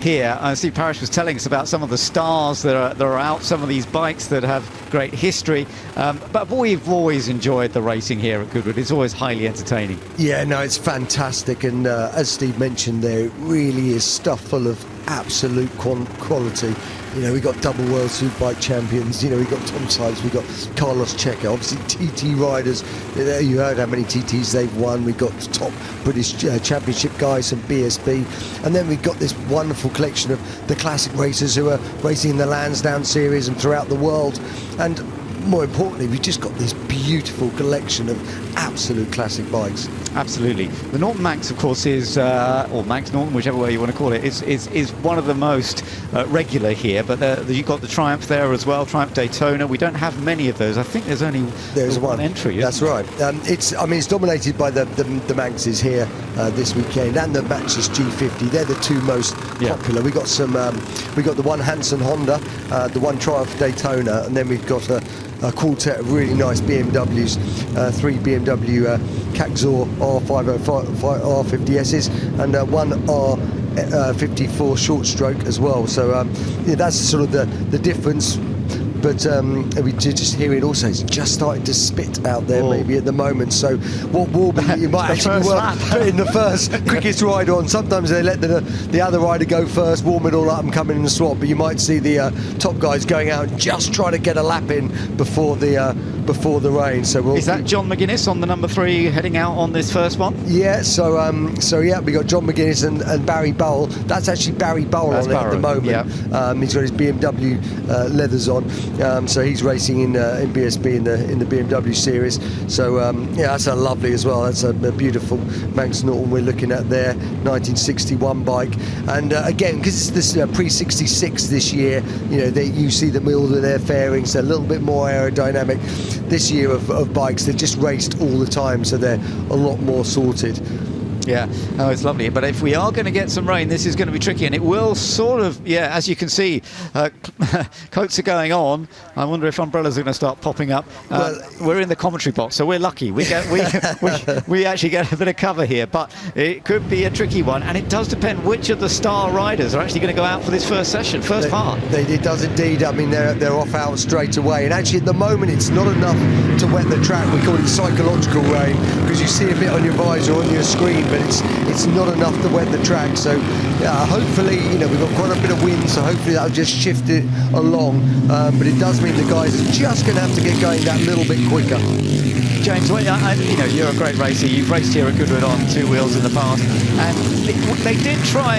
here. Steve Parrish was telling us about some of the stars that are out, some of these bikes that have great history, but we've always enjoyed the racing here at Goodwood. It's always highly entertaining. Yeah, no, it's fantastic, and as Steve mentioned there, it really is stuff full of absolute quality. You know, we got double World Superbike champions. You know, we got Tom Sykes, we got Carlos Checa, obviously TT riders. You heard how many TTs they've won. We got top British Championship guys from BSB, and then we've got this wonderful collection of the classic racers who are racing in the Lansdowne series and throughout the world. And more importantly, we've just got this beautiful collection of absolute classic bikes. Absolutely. The Norton Manx, of course, is, or Manx Norton, whichever way you want to call it, is one of the most regular here. But you've got the Triumph there as well, Triumph Daytona. We don't have many of those. I think there's only one entry. That's right. It's dominated by the Manxes here this weekend, and the Matchless G50. They're the two most popular. We got we got the one Hanson Honda, the one Triumph Daytona, and then we've got a quartet of really nice BMWs, 3 BMW Kaczor R550Ss and one R54 short stroke as well. So that's sort of the difference. But we did just hear it also. It's just starting to spit out there maybe at the moment. So what will be, you might actually put in the first quickest rider on. Sometimes they let the other rider go first, warm it all up and come in and swap. But you might see the top guys going out and just trying to get a lap in before the rain. So is that John McGuinness on the number 3 heading out on this first one? Yeah. So yeah, we got John McGuinness and Barry Bowell. That's actually Barry Bowell on it at the moment. Yeah. He's got his BMW leathers on. So he's racing in BSB in the BMW series. So yeah, that's a lovely as well. That's a beautiful Manx Norton we're looking at there, 1961 bike. And again, because it's this pre-66 this year, you know, you see them with all of their fairings, a little bit more aerodynamic. This year of bikes, they're just raced all the time, so they're a lot more sorted. Yeah, oh, it's lovely. But if we are going to get some rain, this is going to be tricky, and it will sort of, yeah, as you can see, coats are going on. I wonder if umbrellas are going to start popping up. We're in the commentary box, so we're lucky. We actually get a bit of cover here, but it could be a tricky one, and it does depend which of the star riders are actually going to go out for this first part. It does indeed. I mean, they're off out straight away, and actually at the moment it's not enough to wet the track. We call it psychological rain because you see a bit on your visor, on your screen, but it's not enough to wet the track. So hopefully, you know, we've got quite a bit of wind, so hopefully that'll just shift it along. But it does mean the guys are just going to have to get going that little bit quicker. James, well, you know, you're a great racer. You've raced here at Goodwood on 2 wheels in the past, and they did try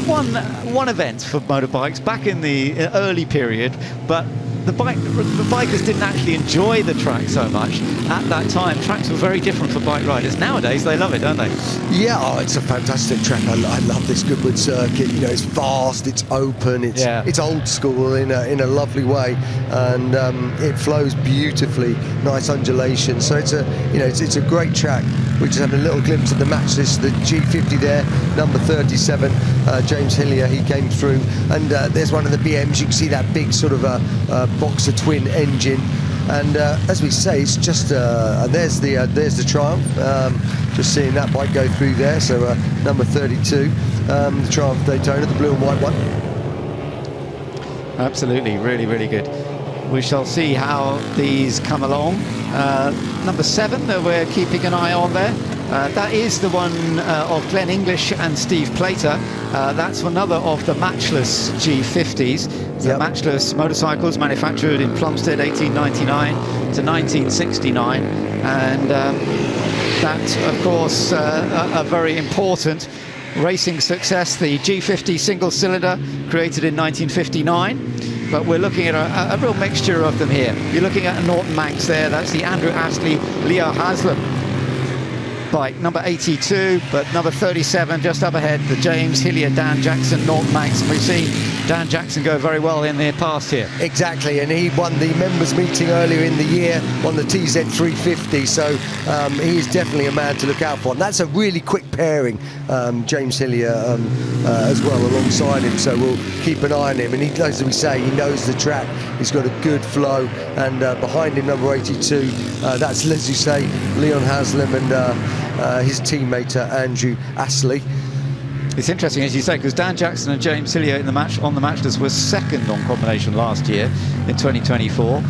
one event for motorbikes back in the early period, but the bikers didn't actually enjoy the track so much at that time. Tracks were very different for bike riders. Nowadays they love it, don't they? Yeah, it's a fantastic track. I love this Goodwood circuit. It's fast, it's open, it's old school in a lovely way, and it flows beautifully. Nice undulation. So it's a great track. We just had a little glimpse of the match list. The G50 there, number 37, James Hillier. He came through, and there's one of the BMs. You can see that big sort of boxer twin engine. And as we say, it's just there's the Triumph. Just seeing that bike go through there. So number 32, the Triumph Daytona, the blue and white one. Absolutely, really, really good. We shall see how these come along. Number 7 that we're keeping an eye on there. That is the one of Glenn English and Steve Plater. That's another of the matchless G50s. The matchless motorcycles manufactured in Plumstead 1899 to 1969. And that, of course, a very important racing success. The G50 single cylinder created in 1959. But we're looking at a real mixture of them here. You're looking at a Norton Manx there. That's the Andrew Astley, Leo Haslam bike, number 82, but number 37 just up ahead, the James Hillier, Dan Jackson, Norton Manx. And we've seen Dan Jackson go very well in the past here. Exactly, and he won the members meeting earlier in the year on the TZ350, so he is definitely a man to look out for. And that's a really quick pairing, James Hillier as well alongside him, so we'll keep an eye on him. And he, as we say, he knows the track, he's got a good flow, and behind him, number 82, that's, as you say, Leon Haslam and his teammate Andrew Astley. It's interesting, as you say, because Dan Jackson and James Hillier in the match on the match list were second on combination last year in 2024.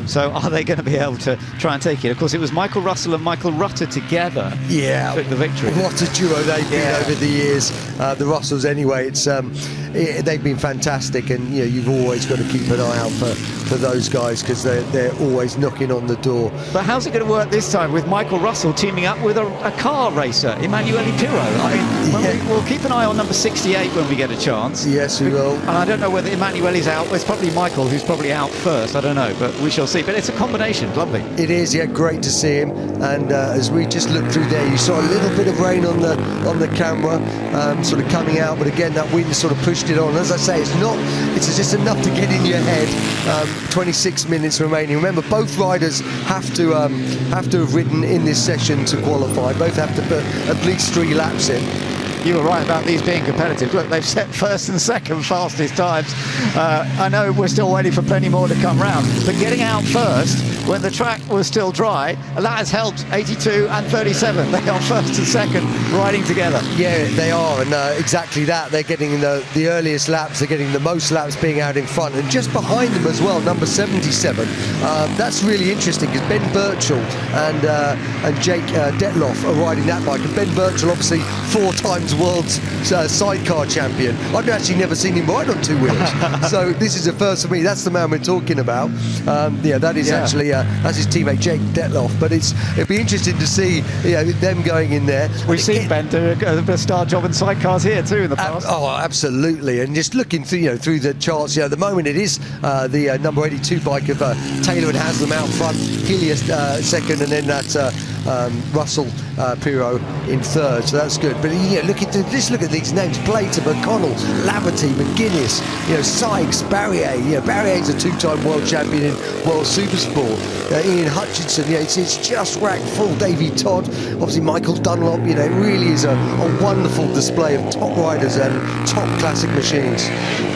So are they going to be able to try and take it? Of course, it was Michael Russell and Michael Rutter together. Yeah, took the victory. What a duo they've been over the years. The Russells, anyway. It's they've been fantastic, and you've always got to keep an eye out for those guys because they're always knocking on the door. But how's it going to work this time with Michael Russell teaming up with a car racer, Emanuele Pirro? I mean, we'll keep an eye on number 68 when we get a chance. Yes, we will. And I don't know whether Emanuele's out. Well, it's probably Michael who's probably out first. I don't know, but we shall see. But it's a combination. Lovely. It is, yeah, great to see him. And as we just looked through there, you saw a little bit of rain on the camera, sort of coming out. But again, that wind sort of pushed it on. As I say, it's just enough to get in your head. 26 minutes remaining. Remember, both riders have to have ridden in this session to qualify. Both have to put at least 3 laps in. You were right about these being competitive. Look, they've set first and second fastest times. I know we're still waiting for plenty more to come round, but getting out first when the track was still dry, that has helped 82 and 37. They are first and second riding together. Yeah, they are, and exactly that. They're getting the earliest laps, they're getting the most laps being out in front, and just behind them as well, number 77. That's really interesting because Ben Birchall and Jake Detloff are riding that bike, and Ben Birchall obviously 4 times world's sidecar champion. I've actually never seen him ride on 2 wheels, so this is a first for me. That's the man we're talking about. That is actually that's his teammate Jake Detloff, but it'd be interesting to see them going in there. We've seen Ben do a star job in sidecars here too in the past. Absolutely, and just looking through through the charts, at the moment it is the number 82 bike of Taylor and Haslam out front, Hillier second, and then that's Russell Pirro in third, so that's good. But just look at these names: Plater, McConnell, Laverty, McGuinness, Sykes, Barrier. Barrier's a 2-time world champion in World Supersport. Ian Hutchinson, it's just racked full. Davey Todd, obviously Michael Dunlop. It really is a wonderful display of top riders and top classic machines.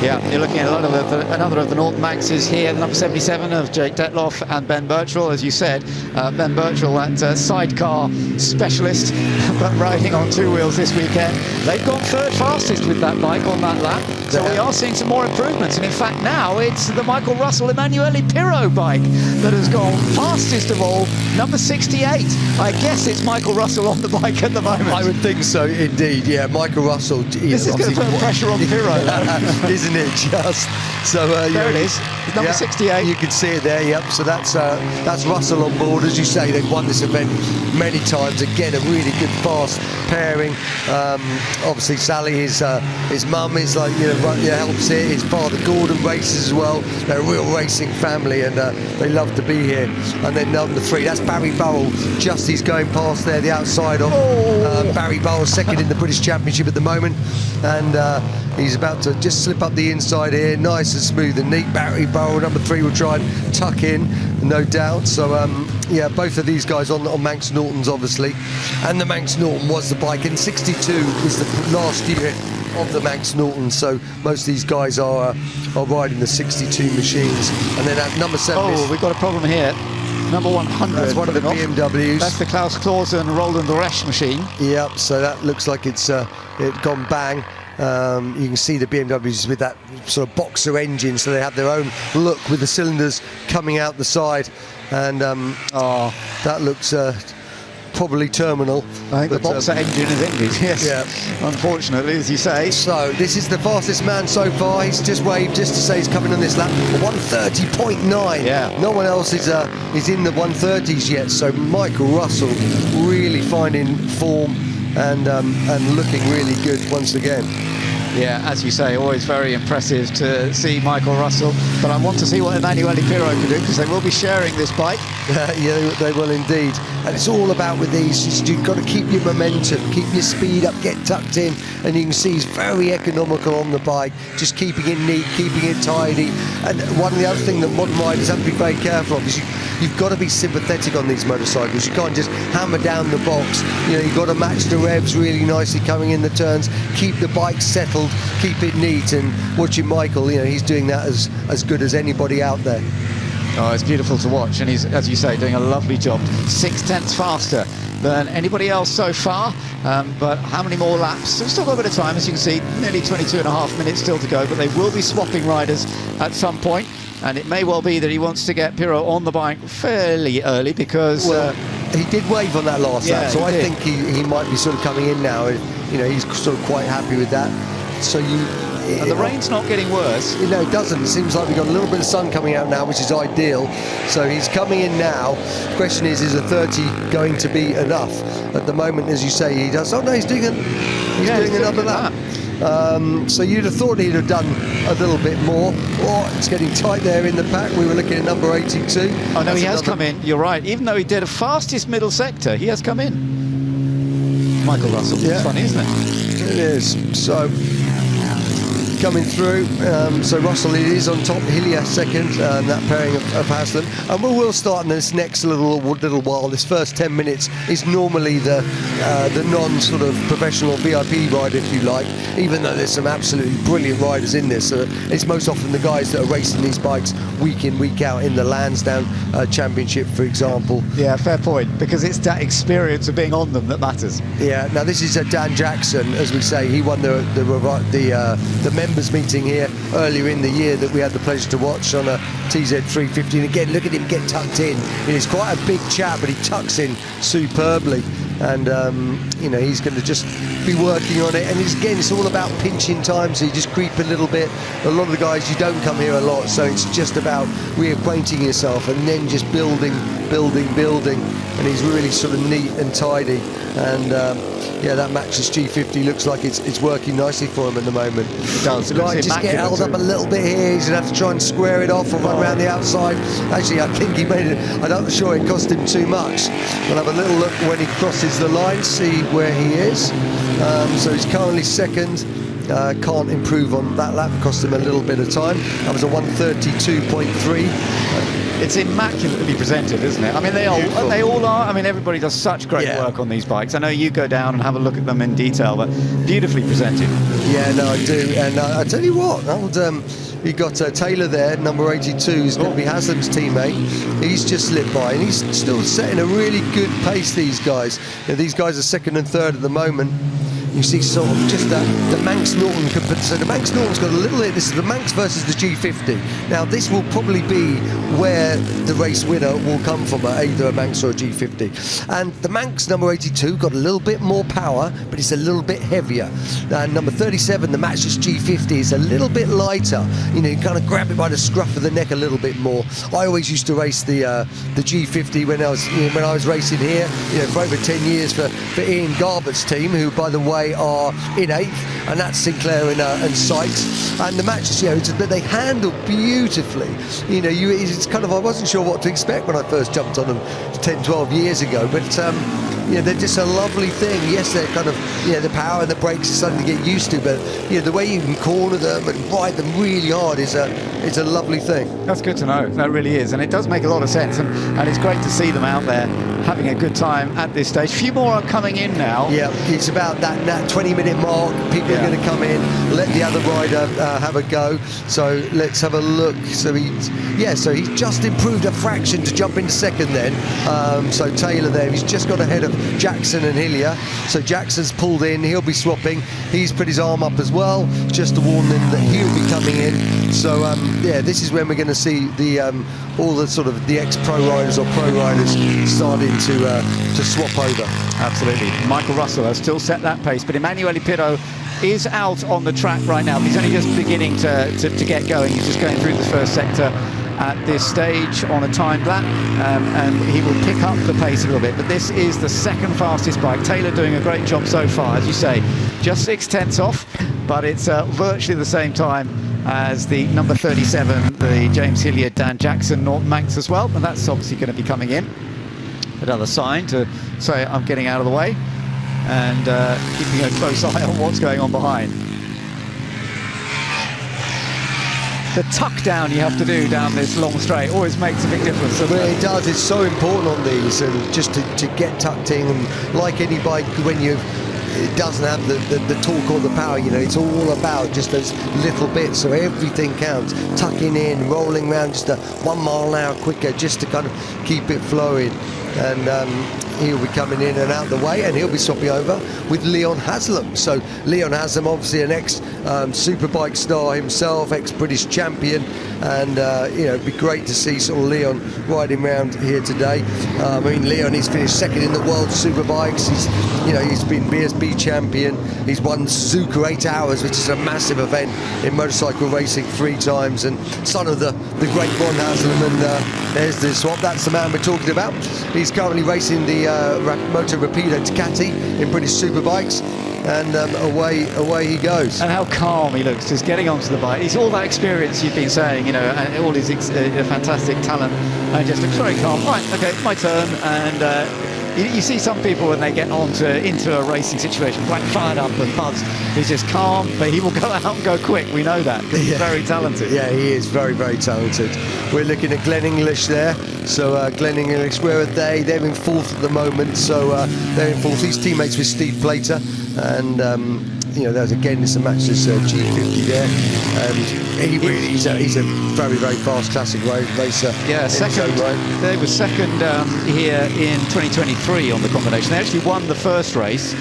Yeah, you're looking at another of the Norton Maxes here, number 77 of Jake Detloff and Ben Birchall, as you said. Ben Birchall, that sidecar specialist, but riding on 2 wheels this weekend. They've gone third fastest with that bike on that lap, so we are seeing some more improvements. And in fact, now it's the Michael Russell Emanuele Pirro bike that has gone fastest of all, number 68. I guess it's Michael Russell on the bike at the moment. I would think so, indeed. Yeah, Michael Russell. This is going to put pressure on Pirro, isn't it? Just so there it is. Number 68. You can see it there. Yep. So that's Russell on board. As you say, they've won this event many times. Again, a really good fast pairing. Obviously, Sally, his mum, is like helps here. His father Gordon races as well. They're a real racing family, and they love to be here. And then number 3, that's Barry Burrell. Just he's going past there, the outside of Barry Burrell, second in the British Championship at the moment, and he's about to just slip up the inside here, nice and smooth and neat. Barry Burrell, number 3, will try and tuck in, no doubt. So yeah, both of these guys on Manx Norton's obviously, and the Manx Norton was the bike, and 62 was the last year of the Manx Norton, so most of these guys are riding the 62 machines. And then at number 7 we've got a problem here. Number 100. That's one of the BMWs. That's the Klaus Clausen Roland Resch machine. Yep, so that looks like it's gone bang. You can see the BMWs with that sort of boxer engine, so they have their own look with the cylinders coming out the side, and that looks probably terminal. I think the boxer engine is ended, yes. Yeah. Unfortunately, as you say. So this is the fastest man so far. He's just waved just to say he's coming on this lap. 130.9. Yeah. No one else is in the 130s yet. So Michael Russell really finding form and looking really good once again. Yeah, as you say, always very impressive to see Michael Russell. But I want to see what Emanuele Pirro can do, because they will be sharing this bike. Yeah, they will indeed. And it's all about with these, you've got to keep your momentum, keep your speed up, get tucked in. And you can see he's very economical on the bike, just keeping it neat, keeping it tidy. And one of the other things that modern riders have to be very careful of is you've got to be sympathetic on these motorcycles. You can't just hammer down the box. You know, you've got to match the revs really nicely coming in the turns, keep the bike settled, keep it neat. And watching Michael, you know, he's doing that as good as anybody out there. Oh, it's beautiful to watch, and he's, as you say, doing a lovely job. 0.6 faster than anybody else so far, but how many more laps? We've still got a bit of time, as you can see, nearly 22.5 minutes still to go, but they will be swapping riders at some point, and it may well be that he wants to get Pirro on the bike fairly early, because... he did wave on that last lap, so I think he might be sort of coming in now. You know, he's sort of quite happy with that. So and the rain's not getting worse. You know, it doesn't. It seems like we've got a little bit of sun coming out now, which is ideal. So he's coming in now. The question is a 30 going to be enough? At the moment, as you say, he does. Oh no, he's doing another lap. So you'd have thought he'd have done a little bit more. Oh, it's getting tight there in the pack. We were looking at number 82. Oh no, he has come in. You're right. Even though he did a fastest middle sector, he has come in. Michael Russell. Yeah. It's funny, isn't it? It is. So coming through, so Russell is on top, Hillier second, that pairing of Haslam, and we'll start in this next little while. This first 10 minutes is normally the non-sort of professional VIP ride, if you like, even though there's some absolutely brilliant riders in this. It's most often the guys that are racing these bikes week in, week out in the Lansdowne Championship, for example. Yeah, fair point, because it's that experience of being on them that matters. Yeah, now this is Dan Jackson, as we say. He won the members meeting here earlier in the year that we had the pleasure to watch on a TZ350, and again, look at him get tucked in. He's quite a big chap, but he tucks in superbly, and you know, he's going to just be working on it. And again, it's all about pinching time, so you just creep a little bit. A lot of the guys, you don't come here a lot, so it's just about reacquainting yourself and then just building, and he's really sort of neat and tidy. And yeah, that Maxxis G50 looks like it's working nicely for him at the moment. It does. The guy just get held up a little bit here. He's going to have to try and square it off or run around the outside. Actually, I think he made it. I'm not sure it cost him too much. We'll have a little look when he crosses the line, see where he is. So he's currently second. Can't improve on that lap. Cost him a little bit of time. That was a 132.3. It's immaculately presented, isn't it? I mean, they all are. I mean, everybody does such great work on these bikes. I know you go down and have a look at them in detail, but beautifully presented. Yeah, no, I do. And I tell you what, you got Taylor there, number 82, who's going to be Haslam's teammate. He's just slipped by, and he's still setting a really good pace, these guys. You know, these guys are second and third at the moment. You see sort of just the Manx Norton. So the Manx Norton's got a little hit. This is the Manx versus the G50. Now this will probably be where the race winner will come from, either a Manx or a G50. And the Manx number 82 got a little bit more power, but it's a little bit heavier. And number 37, the Maxxis G50, is a little bit lighter. You know, you kind of grab it by the scruff of the neck a little bit more. I always used to race the G50 when I was racing here. You know, for over 10 years for Ian Garbutt's team, who, by the way, away are in 8th, and that's Sinclair and Sykes. And the matches, but they handle beautifully. It's kind of, I wasn't sure what to expect when I first jumped on them 10, 12 years ago, but they're just a lovely thing. Yes, they're kind of, the power and the brakes is something to get used to, but the way you can corner them and ride them really hard is a lovely thing. That's good to know. That really is, and it does make a lot of sense, and it's great to see them out there having a good time at this stage. A few more are coming in now. Yeah, it's about that 20-minute mark. People are going to come in, let the other rider have a go. So let's have a look. So he's just improved a fraction to jump into second then. So Taylor there, he's just got ahead of Jackson and Hillier. So Jackson's pulled in, he'll be swapping. He's put his arm up as well, just to warn them that he'll be coming in. So this is when we're going to see the all the sort of the ex-pro riders or pro riders starting to swap over. Absolutely. Michael Russell has still set that pace, but Emanuele Pirro is out on the track right now. He's only just beginning to get going. He's just going through the first sector at this stage on a timed lap, and he will pick up the pace a little bit. But this is the second fastest bike. Taylor doing a great job so far, as you say, just 6/10 off, but it's virtually the same time as the number 37, the James Hillier, Dan Jackson, Norton Manx as well, and that's obviously going to be coming in. Another sign to say I'm getting out of the way, and keeping a close eye on what's going on behind. The tuck down you have to do down this long straight always makes a big difference. It does. It's so important on these, and just to get tucked in, and like any bike, when it doesn't have the torque or the power, it's all about just those little bits, so everything counts. Tucking in, rolling around just 1 mile an hour quicker, just to kind of keep it flowing. And he'll be coming in and out the way, and he'll be swapping over with Leon Haslam. So Leon Haslam, obviously an ex-superbike star himself, ex-British champion, and it'd be great to see sort of Leon riding around here today. Leon, he's finished second in the world superbikes. He's been BSB champion. He's won Suzuka 8 Hours, which is a massive event in motorcycle racing 3 times, and son of the great Ron Haslam. And there's the swap. That's the man we're talking about. He's currently racing the Moto Rapido Ducati in British superbikes, and away he goes. And how calm he looks, just getting onto the bike. He's all that experience you've been saying, and all his fantastic talent, and just looks very calm. Right, okay, my turn. And you see some people when they get into a racing situation quite fired up and buzzed. He's just calm, but he will go out and go quick. We know that. He's very talented. Yeah, he is very, very talented. We're looking at Glenn English there. So Glenn English, where are they? They're in 4th at the moment. So they're in 4th. He's teammates with Steve Plater, and there's again this matches G50 there, and he's a very, very fast classic racer. Yeah, second. They were second here in 2023 on the combination. They actually won the first race.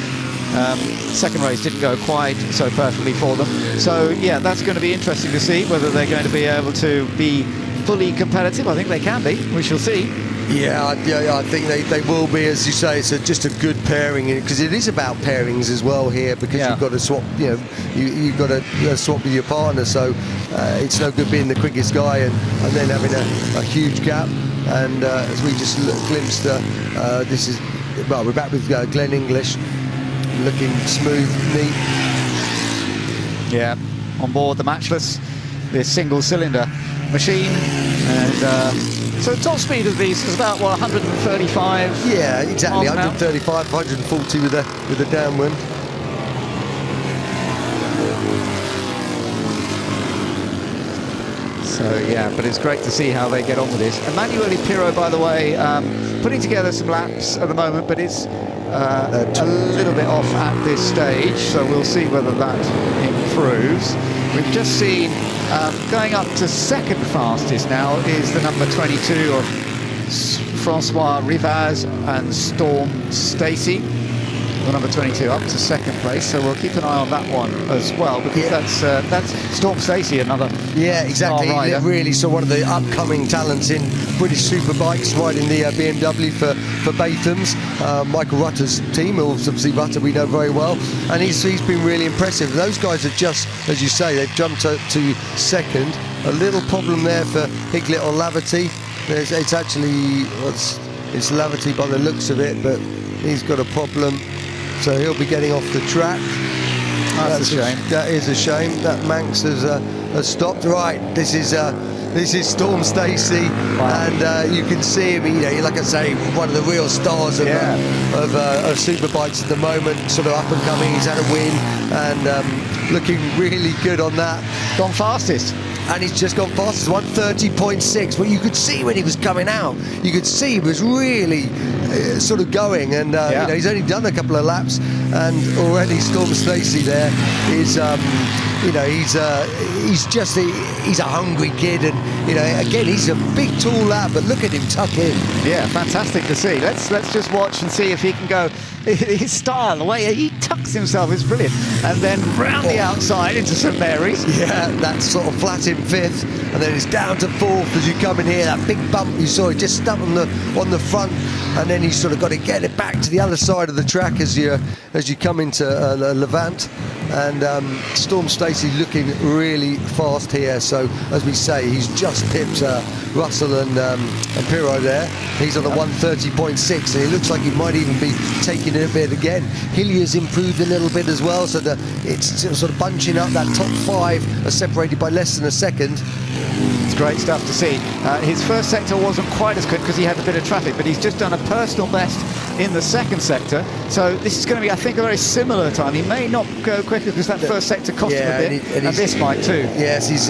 Second race didn't go quite so perfectly for them. So yeah, that's going to be interesting to see whether they're going to be able to be fully competitive. I think they can be. We shall see. Yeah, I think they will be, as you say. It's just a good pairing, because it is about pairings as well here, because you've got to swap. You've got to swap with your partner. So it's no good being the quickest guy and then having a huge gap. And as we just glimpsed, we're back with Glenn English, looking smooth, neat. Yeah, on board the Matchless, this single-cylinder machine, and so the top speed of these is about 135. Yeah, exactly, 135, 140 with a downwind. So yeah, but it's great to see how they get on with this. Emanuele Pirro, by the way, putting together some laps at the moment, but it's a little bit off at this stage, so we'll see whether that improves. We've just seen going up to second fastest now is the number 22 of Francois Rivaz and Storm Stacey. The number 22 up to second place, so we'll keep an eye on that one as well, because that's Storm Stacey, another exactly star rider. Really, so one of the upcoming talents in British superbikes, riding the BMW for Batham's, Michael Rutter's team. Obviously Rutter we know very well, and he's been really impressive. Those guys are just, as you say, they've jumped to second. A little problem there for Higlet or Laverty. It's actually it's Laverty by the looks of it, but he's got a problem. so he'll be getting off the track. That's a shame. That is a shame. That Manx has stopped. Right, this is Storm Stacey, and you can see him. Like I say, one of the real stars of Superbikes at the moment. Sort of up and coming. He's had a win and looking really good on that. Gone fastest. And he's just gone fastest, 1:30.6. Well, you could see when he was coming out, you could see he was really sort of going, and he's only done a couple of laps, and already Storm Stacey there is, he's a hungry kid, and again he's a big tall lad, but look at him tuck in. Yeah, fantastic to see. Let's just watch and see if he can go. His style, the way he tucks himself is brilliant, and then round the outside into St Mary's. Yeah, that's sort of flat in 5th, and then it's down to 4th as you come in here. That big bump you saw, he just stuck on the front, and then you sort of got to get it back to the other side of the track as you come into Levant. And Storm Stacey looking really fast here. So as we say, he's just pipped Russell and Pirro there. He's on the 1:30.6, and it looks like he might even be taking it a bit again. Hilliard's improved a little bit as well, so it's sort of bunching up. That top 5 are separated by less than a second. It's great stuff to see. His first sector wasn't quite as quick because he had a bit of traffic, but he's just done a personal best in the second sector. So this is going to be, I think, a very similar time. He may not go quicker because that first sector cost him a bit, and this might too. Yes, he's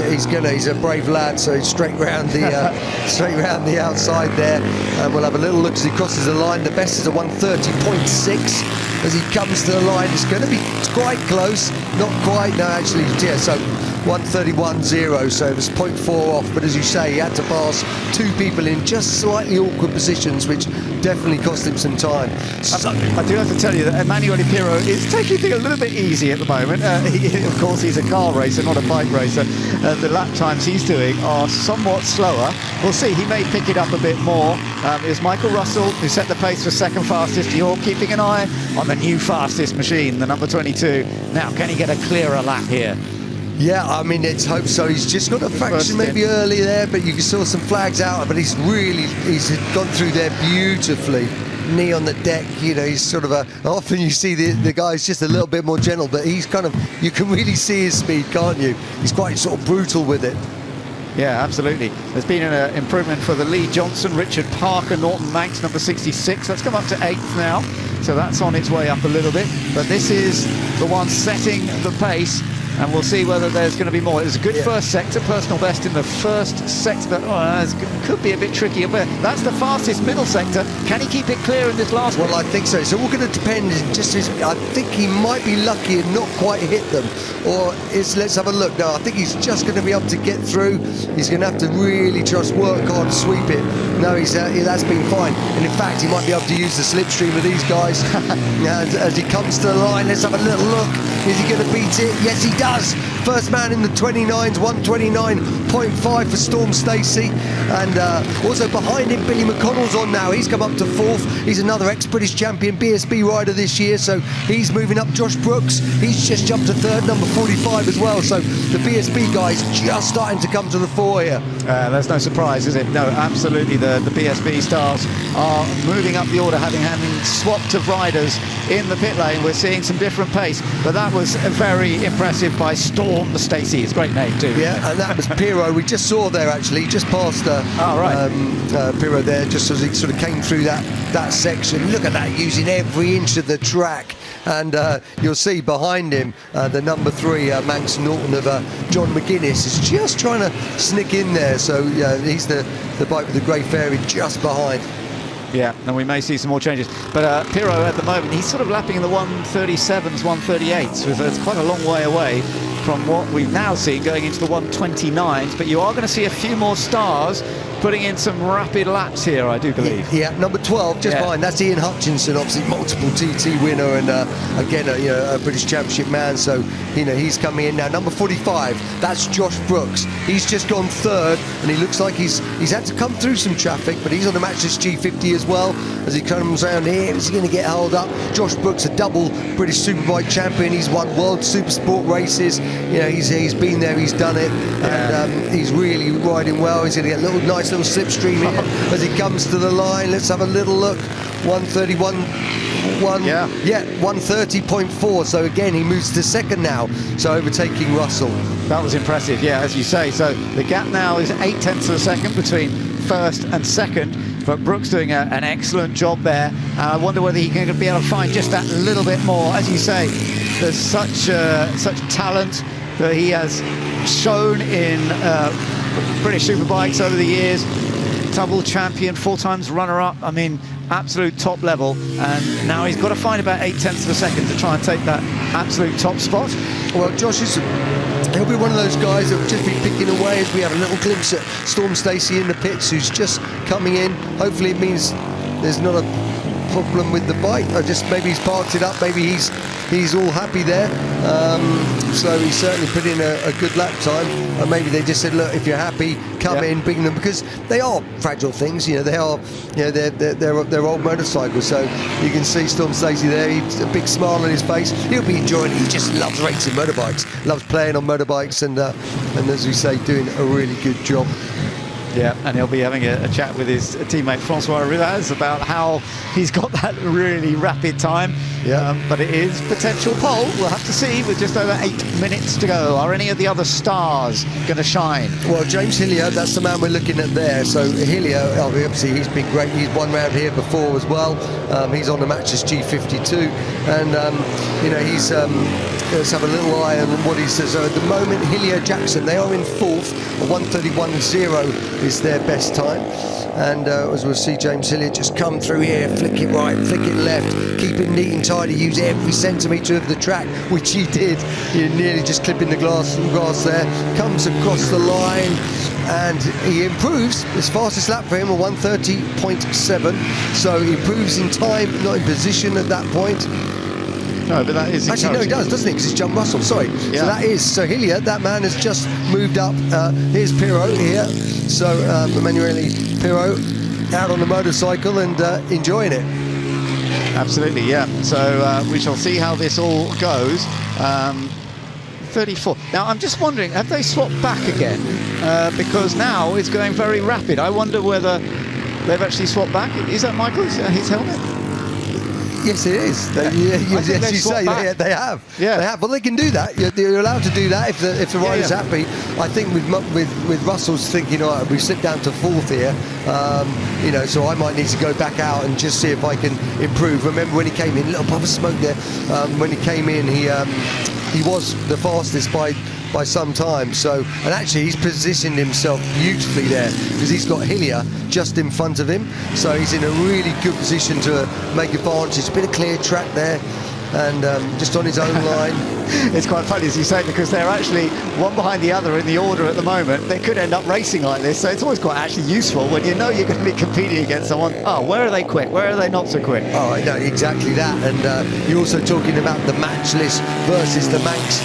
a brave lad, so he's straight round the outside there. And we'll have a little look as he crosses the line. The best is a 1:30.6 as he comes to the line. It's going to be quite close, not quite. No, actually, yeah. So 1:31.0, so it was 0.4 off, but as you say, he had to pass 2 people in just slightly awkward positions, which definitely cost him some time. I do have to tell you that Emanuele Pirro is taking things a little bit easy at the moment. Of course, he's a car racer, not a bike racer. The lap times he's doing are somewhat slower. We'll see, he may pick it up a bit more. It was Michael Russell who set the pace for second fastest. You're keeping an eye on the new fastest machine, the number 22. Now, can he get a clearer lap here? Yeah, I mean, let's hope so. He's just got a fraction maybe early there, but you saw some flags out, but he's gone through there beautifully. Knee on the deck, he's sort of often you see the guy's just a little bit more gentle, but he's kind of, you can really see his speed, can't you? He's quite sort of brutal with it. Yeah, absolutely. There's been an improvement for the Lee Johnson, Richard Parker, Norton Manx, number 66. That's come up to 8th now, so that's on its way up a little bit. But this is the one setting the pace, and we'll see whether there's going to be more. It was a good first sector, personal best in the first sector, but it could be a bit tricky. But that's the fastest middle sector. Can he keep it clear in this last one? Well, I think so. It's all going to depend. I think he might be lucky and not quite hit them. Or let's have a look. No, I think he's just going to be able to get through. He's going to have to really just work hard to sweep it. No, that's been fine. And in fact, he might be able to use the slipstream of these guys. As he comes to the line, let's have a little look. Is he going to beat it? Yes, he does. First man in the 29s, 1:29.5 for Storm Stacey. And also behind him, Billy McConnell's on now. He's come up to 4th. He's another ex-British champion BSB rider this year, so he's moving up. Josh Brooks, he's just jumped to 3rd, number 45 as well. So the BSB guys just starting to come to the fore here. That's no surprise, is it? No, absolutely. The BSB stars are moving up the order, having swapped of riders in the pit lane. We're seeing some different pace, but that was very impressive by Storm Stacey. It's a great name too. Yeah, and that was Pirro. We just saw there actually, just past Pirro there, just as he sort of came through that section. Look at that, using every inch of the track. And you'll see behind him the number 3 Manx Norton of John McGuinness is just trying to sneak in there. So he's the bike with the grey fairy just behind. Yeah, and we may see some more changes. But Pirro at the moment, he's sort of lapping in the 1:37s, 1:38s. So it's quite a long way away from what we've now seen going into the 1:29s. But you are going to see a few more stars putting in some rapid laps here, I do believe. Yeah, number 12 just behind. That's Ian Hutchinson, obviously multiple TT winner and again a British Championship man. So he's coming in now. Number 45, that's Josh Brooks. He's just gone 3rd, and he looks like he's had to come through some traffic, but he's on the Matchless G50 as well. As he comes around here, is he going to get held up? Josh Brooks, a double British Superbike champion. He's won World Supersport races. He's been there, he's done it, and he's really riding well. He's going to get a nice nice little slipstream here as he comes to the line. Let's have a little look. 130.4. So again, he moves to second now, so overtaking Russell. That was impressive, yeah, as you say. So the gap now is 0.8 of a second between first and second. But Brooks doing an excellent job there. I wonder whether he can be able to find just that little bit more. As you say, there's such talent that he has shown in British Superbikes over the years. Double champion, 4 times runner-up. I mean, absolute top level. And now he's got to find about 0.8 of a second to try and take that absolute top spot. Well, Josh he'll be one of those guys that will just be picking away as we have a little glimpse at Storm Stacey in the pits, who's just coming in. Hopefully it means there's not a problem with the bike. Or just maybe he's parked it up, maybe he's all happy there. So he's certainly put in a good lap time. And maybe they just said, look, if you're happy, come in, bring them, because they are fragile things. You know, they are. You know, they're old motorcycles. So you can see Storm Stacey there. He's a big smile on his face. He'll be enjoying it. He just loves racing motorbikes, loves playing on motorbikes, and as we say, doing a really good job. Yeah, and he'll be having a chat with his teammate Francois Rivaz about how he's got that really rapid time. Yeah. But it is potential pole. We'll have to see with just over 8 minutes to go. Are any of the other stars going to shine? Well, James Hillier, that's the man we're looking at there. So Hillier, obviously, he's been great. He's won round here before as well. He's on the Matches G52. And, you know, he's... let's have a little eye on what he says. So at the moment, Hillier Jackson, they are in 4th. A 1:31.0 is their best time. And as we'll see, James Hillier just come through here, flick it right, flick it left, keep it neat and tidy, use every centimetre of the track, which he did. He nearly just clipping the grass there, comes across the line, and he improves. His fastest lap for him, a 1:30.7. So he improves in time, not in position at that point. No, but that is actually, no, he does, doesn't he? Because it's John Russell, sorry. Yeah. So that is, so Hillier, that man has just moved up. Here's Pirot here. So Emanuele Pirot out on the motorcycle and enjoying it. Absolutely, yeah. So we shall see how this all goes. 34. Now, I'm just wondering, have they swapped back again? Because now it's going very rapid. I wonder whether they've actually swapped back. Is that Michael's his helmet? Yes, it is. As you say, they have. Yeah. They have. Well, they can do that. You're allowed to do that if the rider's happy. I think with Russell's thinking, all right, we've slipped down to 4th here, you know, so I might need to go back out and just see if I can improve. Remember when he came in, a little puff of smoke there. When he came in, he was the fastest by some time. So, and actually he's positioned himself beautifully there because he's got Hillier just in front of him. So he's in a really good position to make advantage. A bit of clear track there, and just on his own line. It's quite funny, as you say, because they're actually one behind the other in the order at the moment. They could end up racing like this, so it's always quite actually useful when you know you're going to be competing against someone. Oh, where are they quick? Where are they not so quick? Oh, I know, exactly that. And you're also talking about the match list versus the Manx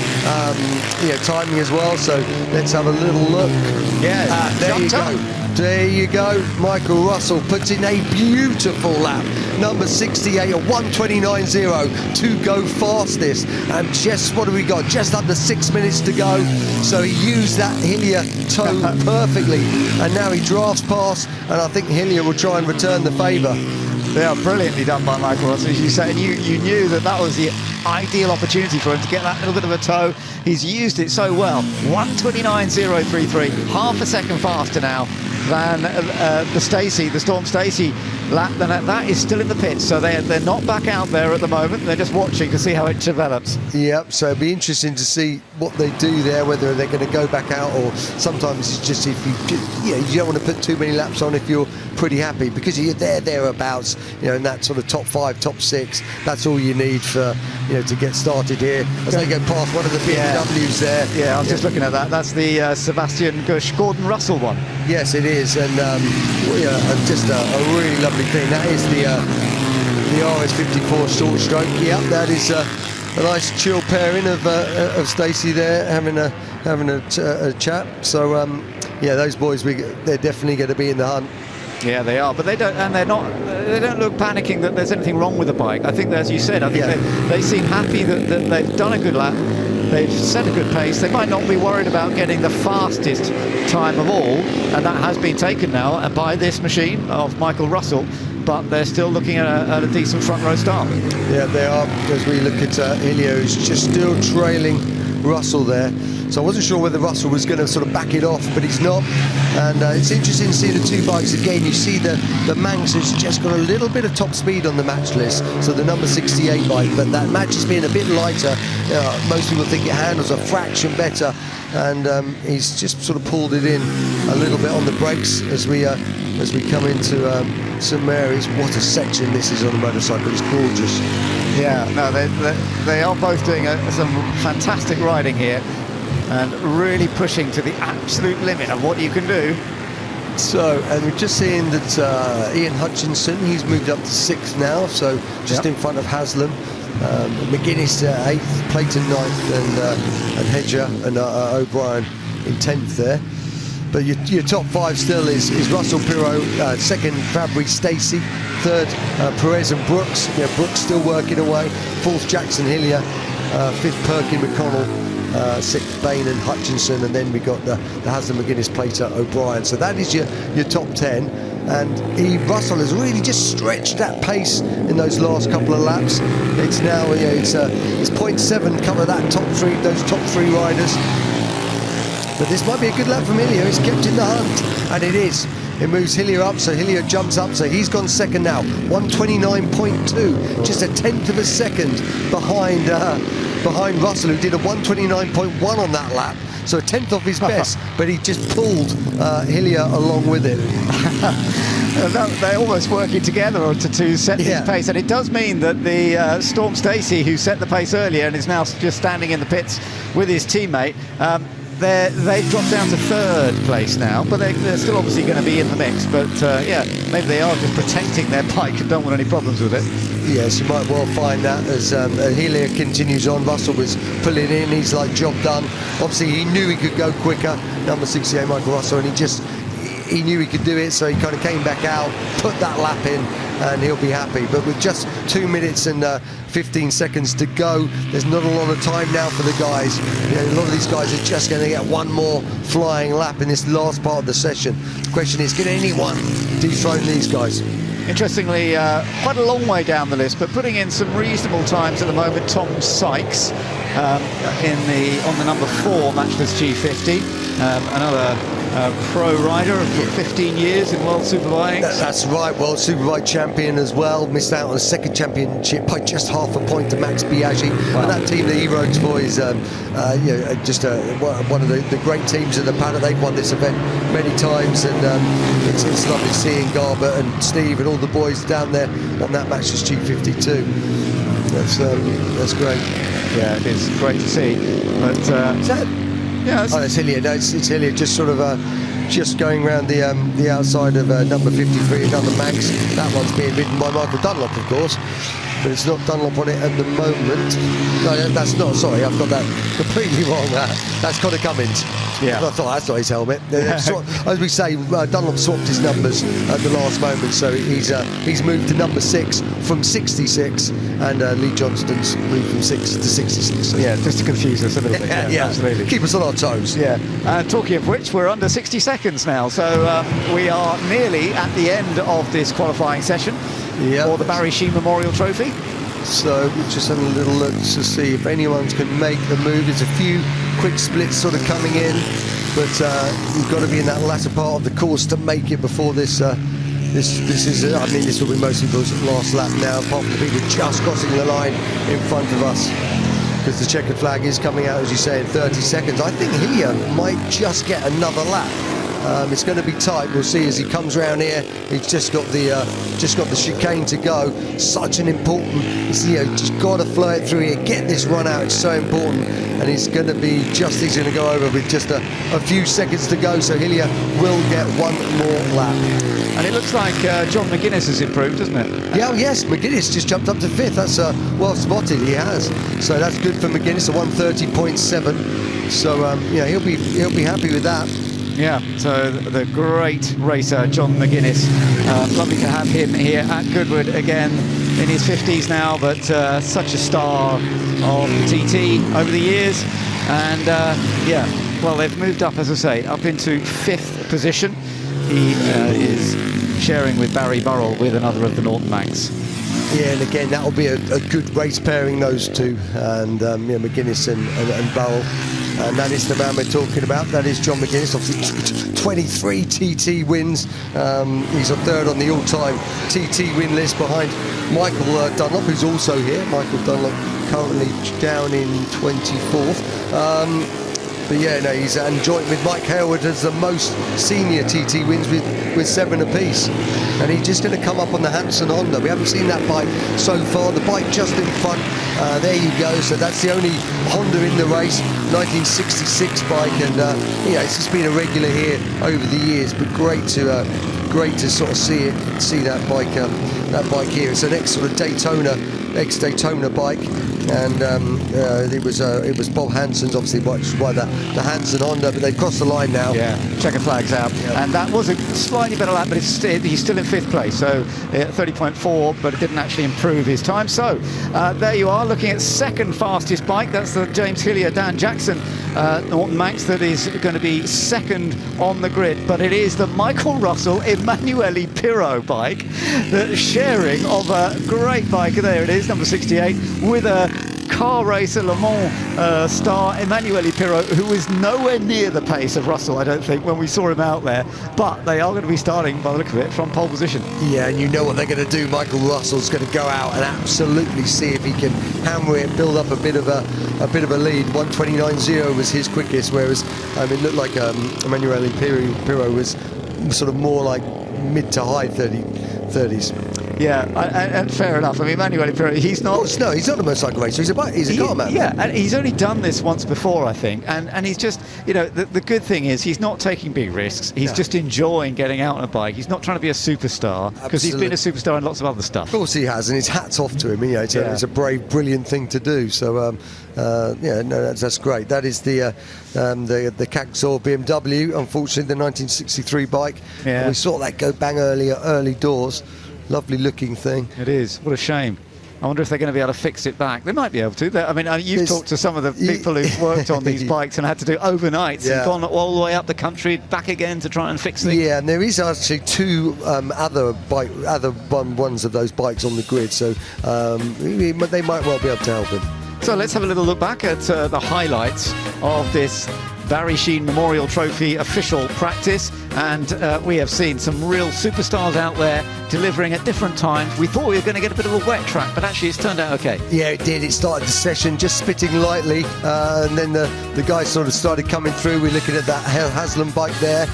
timing as well. So let's have a little look. Yeah, there you go. There you go. Michael Russell puts in a beautiful lap. Number 68, a 1:29.0 to go fastest. And just what have we got? Just under 6 minutes to go. So he used that Hillier toe perfectly. And now he drafts past, and I think Hillier will try and return the favour. They are brilliantly done by Michael Russell, as you said. And you knew that was the ideal opportunity for him to get that little bit of a toe. He's used it so well. 1:29.033, half a second faster now than the Storm Stacey lap. Then that is still in the pits, so they're not back out there at the moment. They're just watching to see how it develops. Yep, so it'll be interesting to see what they do there, whether they're going to go back out, or sometimes it's just if you don't want to put too many laps on if you're pretty happy, because you're thereabouts, in that sort of top 5, top 6. That's all you need for to get started here as they go past one of the BMWs there. Yeah, I was just looking at that. That's the Sebastian Gush Gordon Russell one. Yes, it is, and just a really lovely thing. That is the RS54 short stroke. Yep, that is a nice chill pairing of Stacey there having a chat. So those boys, they're definitely going to be in the hunt. Yeah, they are, but they don't look panicking that there's anything wrong with the bike. I think, as you said, they seem happy that they've done a good lap. They've set a good pace. They might not be worried about getting the fastest time of all, and that has been taken now by this machine of Michael Russell, but they're still looking at a decent front row start. Yeah, they are, as we look at Hillier, who's just still trailing Russell there. So I wasn't sure whether Russell was going to sort of back it off, but he's not. And it's interesting to see the two bikes again. You see the Manx has just got a little bit of top speed on the match list, so the number 68 bike, but that match is being a bit lighter. Most people think it handles a fraction better, and he's just sort of pulled it in a little bit on the brakes as we come into St Mary's. What a section this is on the motorcycle. It's gorgeous. Yeah, no, they are both doing some fantastic riding here and really pushing to the absolute limit of what you can do. So, and we're just seeing that Ian Hutchinson, he's moved up to 6th now, so just in front of Haslam. McGuinness 8th, Clayton 9th, and Hedger and O'Brien in 10th there. But your top 5 still is Russell Pirot, 2nd Fabry Stacey, 3rd Perez and Brooks. Yeah, Brooks still working away. 4th Jackson Hillier, 5th Perkin McConnell, 6th Bain and Hutchinson, and then we got the Haslam McGuinness Plater O'Brien. So that is your top 10. And Russell has really just stretched that pace in those last couple of laps. It's now it's 0.7 cover that those top 3 riders. But this might be a good lap from Hillier. It's kept in the hunt, and it is. It moves Hillier up, so Hillier jumps up, so he's gone 2nd now. 129.2, just a 1/10 of a second behind Russell, who did a 129.1 on that lap. So a 1/10 off his best, but he just pulled Hillier along with it. They're almost working together to set his pace, and it does mean that the Storm Stacey, who set the pace earlier and is now just standing in the pits with his teammate, they've dropped down to 3rd place now, but they're still obviously going to be in the mix. But yeah, maybe they are just protecting their bike and don't want any problems with it. Yes, you might well find that as Hillier continues on. Russell was pulling in, he's like, job done. Obviously he knew he could go quicker, number 68 Michael Russell, and he knew he could do it, so he kind of came back out, put that lap in, and he'll be happy. But with just 2 minutes and 15 seconds to go, there's not a lot of time now for the guys. A lot of these guys are just going to get one more flying lap in this last part of the session. The question is, can anyone dethrone these guys? Interestingly, quite a long way down the list, but putting in some reasonable times at the moment. Tom Sykes on the number 4 Matchless G50, another pro rider for 15 years in World Superbikes. That's right, World Superbike champion as well. Missed out on a 2nd championship by just half a point to Max Biaggi. Wow. And that team that he rodes for is just one of the great teams in the paddock. They've won this event many times, and it's lovely seeing Garber and Steve and all the boys down there on that Matchless G50 too. That's great. Yeah, it is great to see. But it's Hillier. No, it's Hillier just sort of just going around the outside of number 53, another Max. That one's being ridden by Michael Dunlop, of course, but it's not Dunlop on it at the moment. No, that's not. Sorry, I've got that completely wrong. That's Connor Cummins. Yeah, I thought that's not his helmet. As we say, Dunlop swapped his numbers at the last moment, so he's moved to number 6 from 66, and Lee Johnston's moved from 6 to 66. Yeah, just to confuse us a little bit. Yeah, absolutely. Keep us on our toes. Yeah. Talking of which, we're under 60 seconds now, so we are nearly at the end of this qualifying session for the Barry Sheene Memorial Trophy. So we're just having a little look to see if anyone can make the move. There's a few quick splits sort of coming in, but you've got to be in that latter part of the course to make it before this. This will be most people's last lap now, apart from the people just crossing the line in front of us, because the checkered flag is coming out, as you say, in 30 seconds. I think Hillier might just get another lap. It's going to be tight. We'll see as he comes round here. He's just got the chicane to go. Such an important. Just got to flow it through here. Get this run out. It's so important. And he's going to be just. He's going to go over with just a few seconds to go. So Hillier will get one more lap. And it looks like John McGuinness has improved, doesn't it? Yeah, yes. McGuinness just jumped up to 5th. That's well spotted. He has. So that's good for McGuinness. A 130.7. So he'll be happy with that. Yeah, so the great racer, John McGuinness. Lovely to have him here at Goodwood again in his 50s now, but such a star of the TT over the years. And yeah, well, they've moved up, as I say, up into 5th position. He is sharing with Barry Burrell with another of the Norton Manx. Yeah, and again, that'll be a good race pairing, those two, and McGuinness and Burrell. And that is the man we're talking about. That is John McGuinness, obviously 23 TT wins. He's a 3rd on the all-time TT win list behind Michael Dunlop, who's also here. Michael Dunlop currently down in 24th. But yeah, no, he's joint with Mike Harewood as the most senior TT wins with 7 apiece. And he's just going to come up on the Hanson Honda. We haven't seen that bike so far. The bike just in front. There you go. So that's the only Honda in the race. 1966 bike, and it's just been a regular here over the years. But great to sort of see that bike here. It's an ex-Daytona bike, and it was Bob Hanson's, obviously, which is why the Hanson Honda, but they've crossed the line now. Yeah, checker flags out, and that was a slightly better lap, but he's still in 5th place, so 30.4, but it didn't actually improve his time. So there you are, looking at 2nd fastest bike. That's the James Hillier Dan Jackson Norton Manx that is going to be 2nd on the grid, but it is the Michael Russell Emanuele Pirro bike, the sharing of a great bike. There it is, number 68, with a car racer Le Mans star Emanuele Pirro, who is nowhere near the pace of Russell, I don't think, when we saw him out there. But they are going to be starting, by the look of it, from pole position. Yeah, and you know what they're going to do. Michael Russell's going to go out and absolutely see if he can hammer it, build up a bit of a lead. 1:29.0 was his quickest, whereas it looked like Emanuele Pirro was sort of more like mid to high 30s. Yeah, and fair enough. I mean, Emanuele Pirro, he's not... No, he's not a motorcycle racer. He's a car man. Yeah, and he's only done this once before, I think. And he's just, the good thing is he's not taking big risks. He's just enjoying getting out on a bike. He's not trying to be a superstar, because he's been a superstar in lots of other stuff. Of course he has, and his hat's off to him. It's a brave, brilliant thing to do. So, that's great. That is the Kagsor BMW, unfortunately, the 1963 bike. Yeah. And we saw that go bang early doors. Lovely looking thing. It is. What a shame. I wonder if they're going to be able to fix it back. They might be able to. You've talked to some of the people who've worked on these bikes and had to do overnights and gone all the way up the country, back again to try and fix things. Yeah, and there is actually 2 other ones of those bikes on the grid, so they might well be able to help him. So let's have a little look back at the highlights of this Barry Sheene Memorial Trophy official practice, and we have seen some real superstars out there delivering at different times. We thought we were going to get a bit of a wet track, but actually it's turned out okay. Yeah, it did. It started the session just spitting lightly, and then the guys sort of started coming through. We're looking at that Haslam bike there,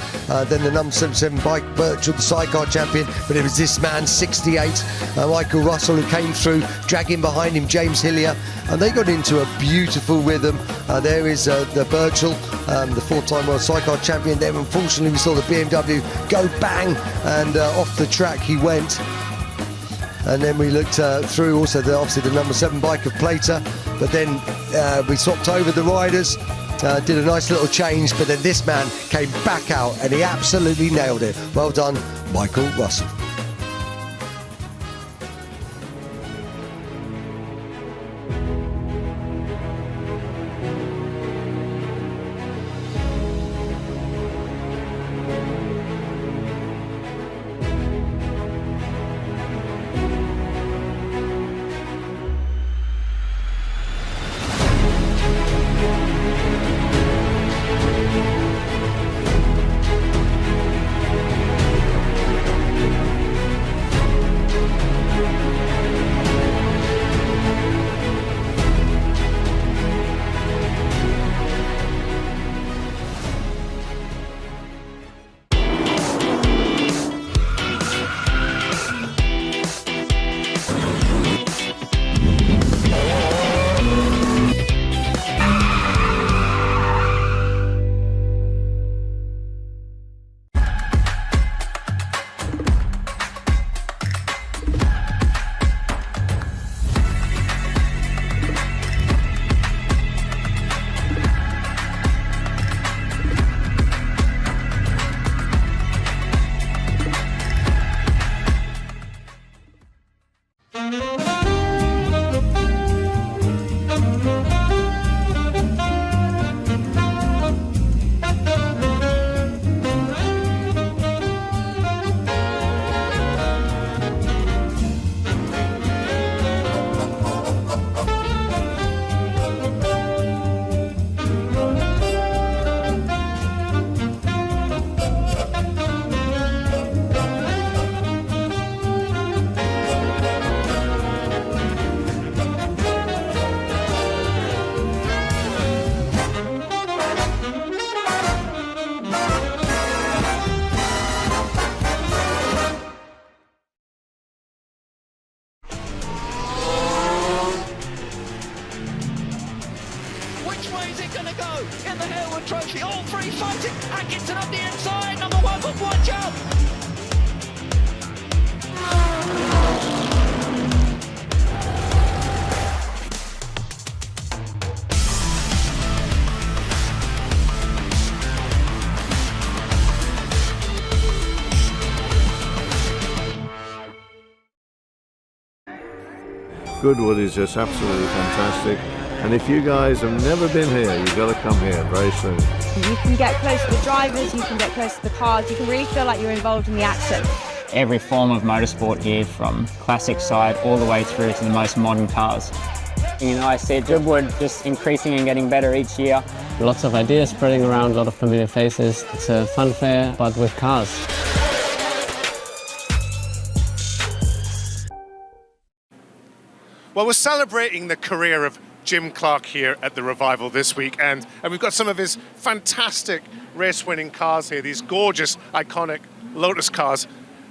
then the number 77 bike, Birchall, the sidecar champion, but it was this man, 68, Michael Russell, who came through, dragging behind him James Hillier, and they got into a beautiful rhythm. There is the Birchall, the 4-time world sidecar champion. Then unfortunately we saw the BMW go bang, and off the track he went. And then we looked through also obviously the number 7 bike of Plater, but then we swapped over the riders, did a nice little change, but then this man came back out and he absolutely nailed it. Well done, Michael Russell. to go in the Goodwood Trophy. All three fighting. Atkinson up the inside. Number 1 for one jump. Goodwood is just absolutely fantastic, and if you guys have never been here, you've got to come here very soon. You can get close to the drivers, you can get close to the cars, you can really feel like you're involved in the action. Every form of motorsport here, from classic side all the way through to the most modern cars. You know, I see Goodwood just increasing and getting better each year. Lots of ideas spreading around, a lot of familiar faces. It's a fun fair, but with cars. Well, we're celebrating the career of Jim Clark here at the Revival this weekend, and we've got some of his fantastic race-winning cars here, these gorgeous, iconic Lotus cars.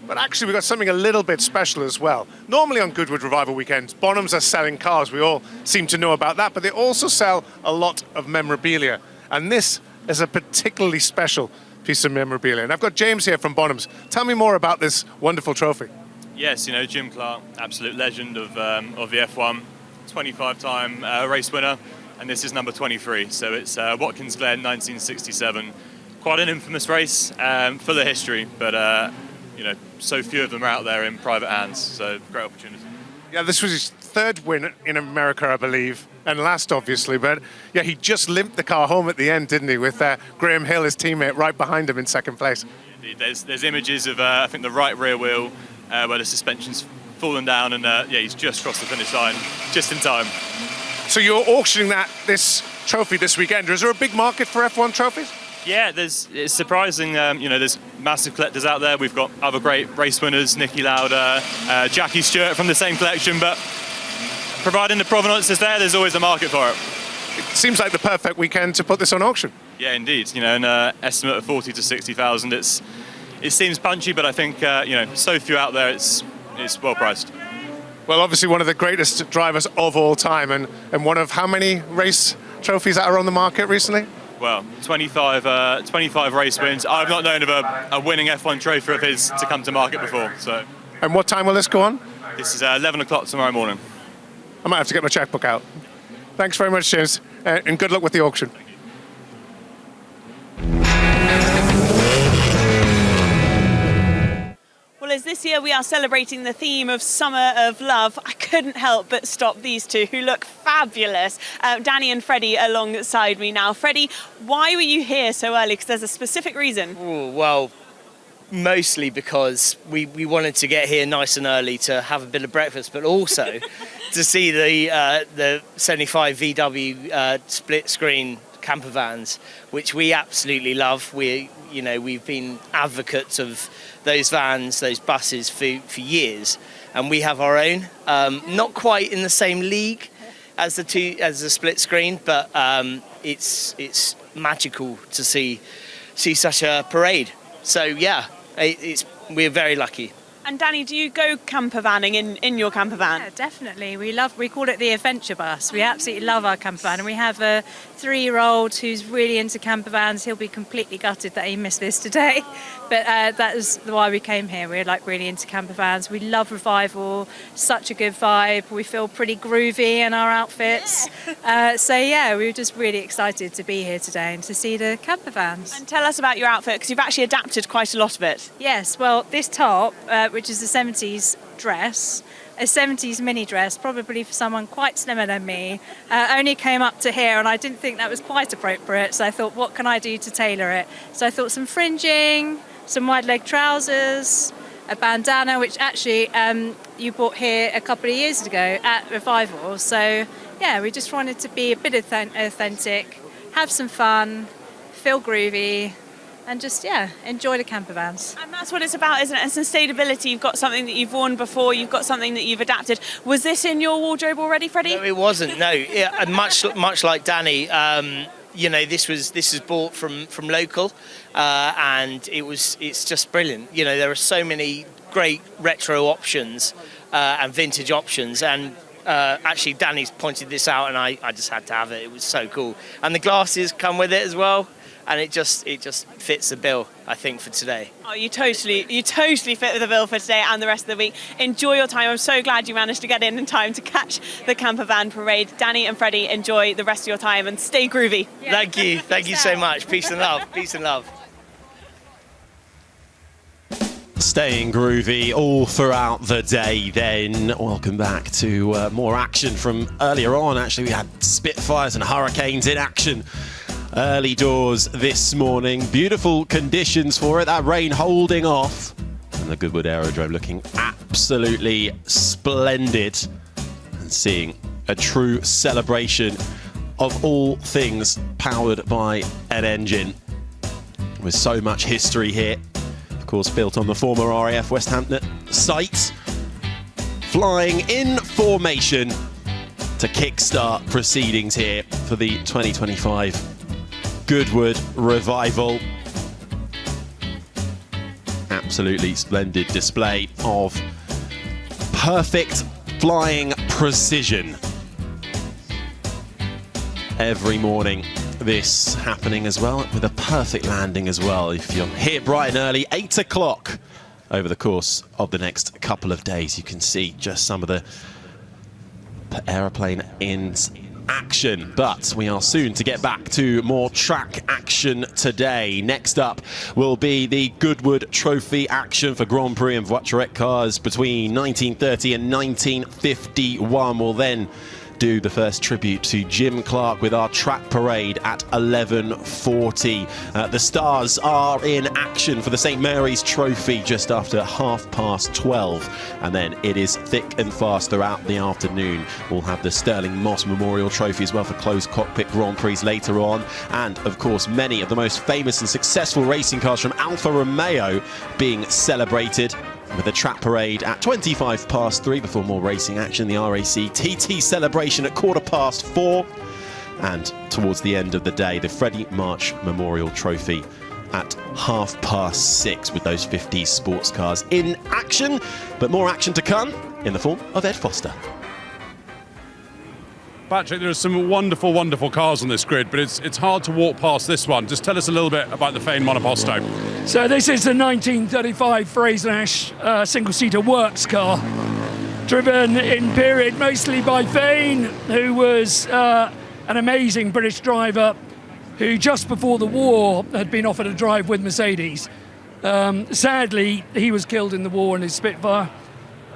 But actually, we've got something a little bit special as well. Normally on Goodwood Revival weekends, Bonhams are selling cars. We all seem to know about that, but they also sell a lot of memorabilia. And this is a particularly special piece of memorabilia. And I've got James here from Bonhams. Tell me more about this wonderful trophy. Yes, you know, Jim Clark, absolute legend of the F1, 25-time race winner, and this is number 23. So it's Watkins Glen, 1967. Quite an infamous race, full of history, but you know, so few of them are out there in private hands. So great opportunity. Yeah, this was his third win in America, I believe, and last, obviously. But yeah, he just limped the car home at the end, didn't he? With Graham Hill, his teammate, right behind him in second place. Indeed. There's images of I think the right rear wheel. Where the suspension's fallen down, and yeah, he's just crossed the finish line, just in time. So you're auctioning this trophy this weekend. Is there a big market for F1 trophies? Yeah, it's surprising. You know, there's massive collectors out there. We've got other great race winners, Nicky Lauda, Jackie Stewart from the same collection, but providing the provenance is there, there's always a market for it. It seems like the perfect weekend to put this on auction. Yeah, indeed. You know, an estimate of 40 to 60,000. It seems punchy, but I think you know, so few out there, it's well priced. Well, obviously one of the greatest drivers of all time, and one of how many race trophies that are on the market recently? Well, 25 race wins. I've not known of a winning F1 trophy of his to come to market before. So. And what time will this go on? This is 11 o'clock tomorrow morning. I might have to get my checkbook out. Thanks very much, James, and good luck with the auction. Well, as this year we are celebrating the theme of Summer of Love, I couldn't help but stop these two who look fabulous. Danny and Freddie alongside me now. Freddie, why were you here so early? Because there's a specific reason. Ooh, well, mostly because we wanted to get here nice and early to have a bit of breakfast, but also to see the 75 VW split screen camper vans, which we absolutely love. We've been advocates of those vans, those buses for years, and we have our own. Not quite in the same league as the split screen, but it's magical to see such a parade. So yeah, we're very lucky. And Danny, do you go camper vanning in your camper van? Yeah, definitely. We call it the adventure bus. We absolutely love our camper van, and we have a 3-year-old who's really into camper vans. He'll be completely gutted that he missed this today, but that is why we came here. We're really into camper vans. We love Revival, such a good vibe. We feel pretty groovy in our outfits. So yeah, we were just really excited to be here today and to see the camper vans. And tell us about your outfit, because you've actually adapted quite a lot of it. Yes, well, this top, which is a 70s dress, a 70s mini dress, probably for someone quite slimmer than me, only came up to here, and I didn't think that was quite appropriate, so I thought, what can I do to tailor it? So I thought some fringing, some wide leg trousers, a bandana, which actually you bought here a couple of years ago at Revival. So yeah, we just wanted to be a bit authentic, have some fun, feel groovy, and just, yeah, enjoy the camper vans. And that's what it's about, isn't it? And sustainability. You've got something that you've worn before, you've got something that you've adapted. Was this in your wardrobe already, Freddie? No, it wasn't, no. Yeah, much like Danny, you know, this was bought from local, and it's just brilliant. You know, there are so many great retro options and vintage options, and actually, Danny's pointed this out, and I just had to have it. It was so cool, and the glasses come with it as well, and it just fits the bill, I think, for today. Oh, you totally fit the bill for today and the rest of the week. Enjoy your time. I'm so glad you managed to get in time to catch the camper van parade. Danny and Freddie, enjoy the rest of your time and stay groovy. Yeah. Thank you so much. Peace and love. Peace and love. Staying groovy all throughout the day then. Welcome back to more action from earlier on. Actually, we had Spitfires and Hurricanes in action early doors this morning. Beautiful conditions for it. That rain holding off. And the Goodwood Aerodrome looking absolutely splendid. And seeing a true celebration of all things powered by an engine. With so much history here. Of course, built on the former RAF Westhampton site. Flying in formation to kickstart proceedings here for the 2025 Goodwood Revival. Absolutely splendid display of perfect flying precision. Every morning this happening as well, with a perfect landing as well. If you're here bright and early, 8 o'clock over the course of the next couple of days, you can see just some of the aeroplane in action. But we are soon to get back to more track action today. Next up will be the Goodwood Trophy action for Grand Prix and voiturette cars between 1930 and 1951. We'll then do the first tribute to Jim Clark with our track parade at 11:40. The stars are in action for the St Mary's Trophy just after 12:30, and then it is thick and fast throughout the afternoon. We'll have the Sterling Moss Memorial Trophy as well for closed cockpit Grand Prix later on, and of course many of the most famous and successful racing cars from Alfa Romeo being celebrated, with a track parade at 3:25 before more racing action. The RAC TT celebration at 4:15, and towards the end of the day, the Freddie March Memorial Trophy at 6:30 with those 50s sports cars in action. But more action to come in the form of Ed Foster. Patrick, there are some wonderful, wonderful cars on this grid, but it's hard to walk past this one. Just tell us a little bit about the Fane Monoposto. So this is the 1935 Fraser-Nash single-seater works car, driven in period mostly by Fane, who was an amazing British driver who just before the war had been offered a drive with Mercedes. Sadly, he was killed in the war in his Spitfire,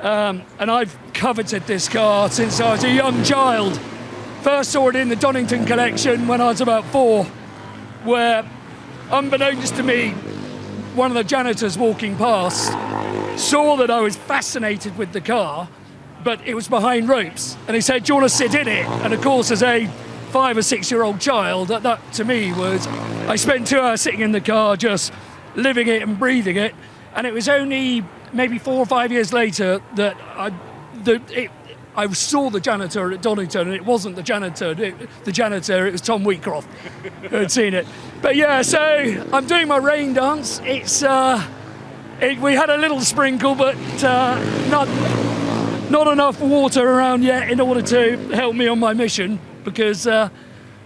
and I've coveted this car since I was a young child. First saw it in the Donington collection when I was about 4, where, unbeknownst to me, one of the janitors walking past saw that I was fascinated with the car, but it was behind ropes, and he said, "Do you want to sit in it?" And of course, as a 5 or 6 year old child, that to me was, I spent 2 hours sitting in the car just living it and breathing it, and it was only maybe 4 or 5 years later that I saw the janitor at Donington, and it wasn't the janitor. It was Tom Wheatcroft who had seen it. But yeah, so I'm doing my rain dance. It's we had a little sprinkle, but not enough water around yet in order to help me on my mission, because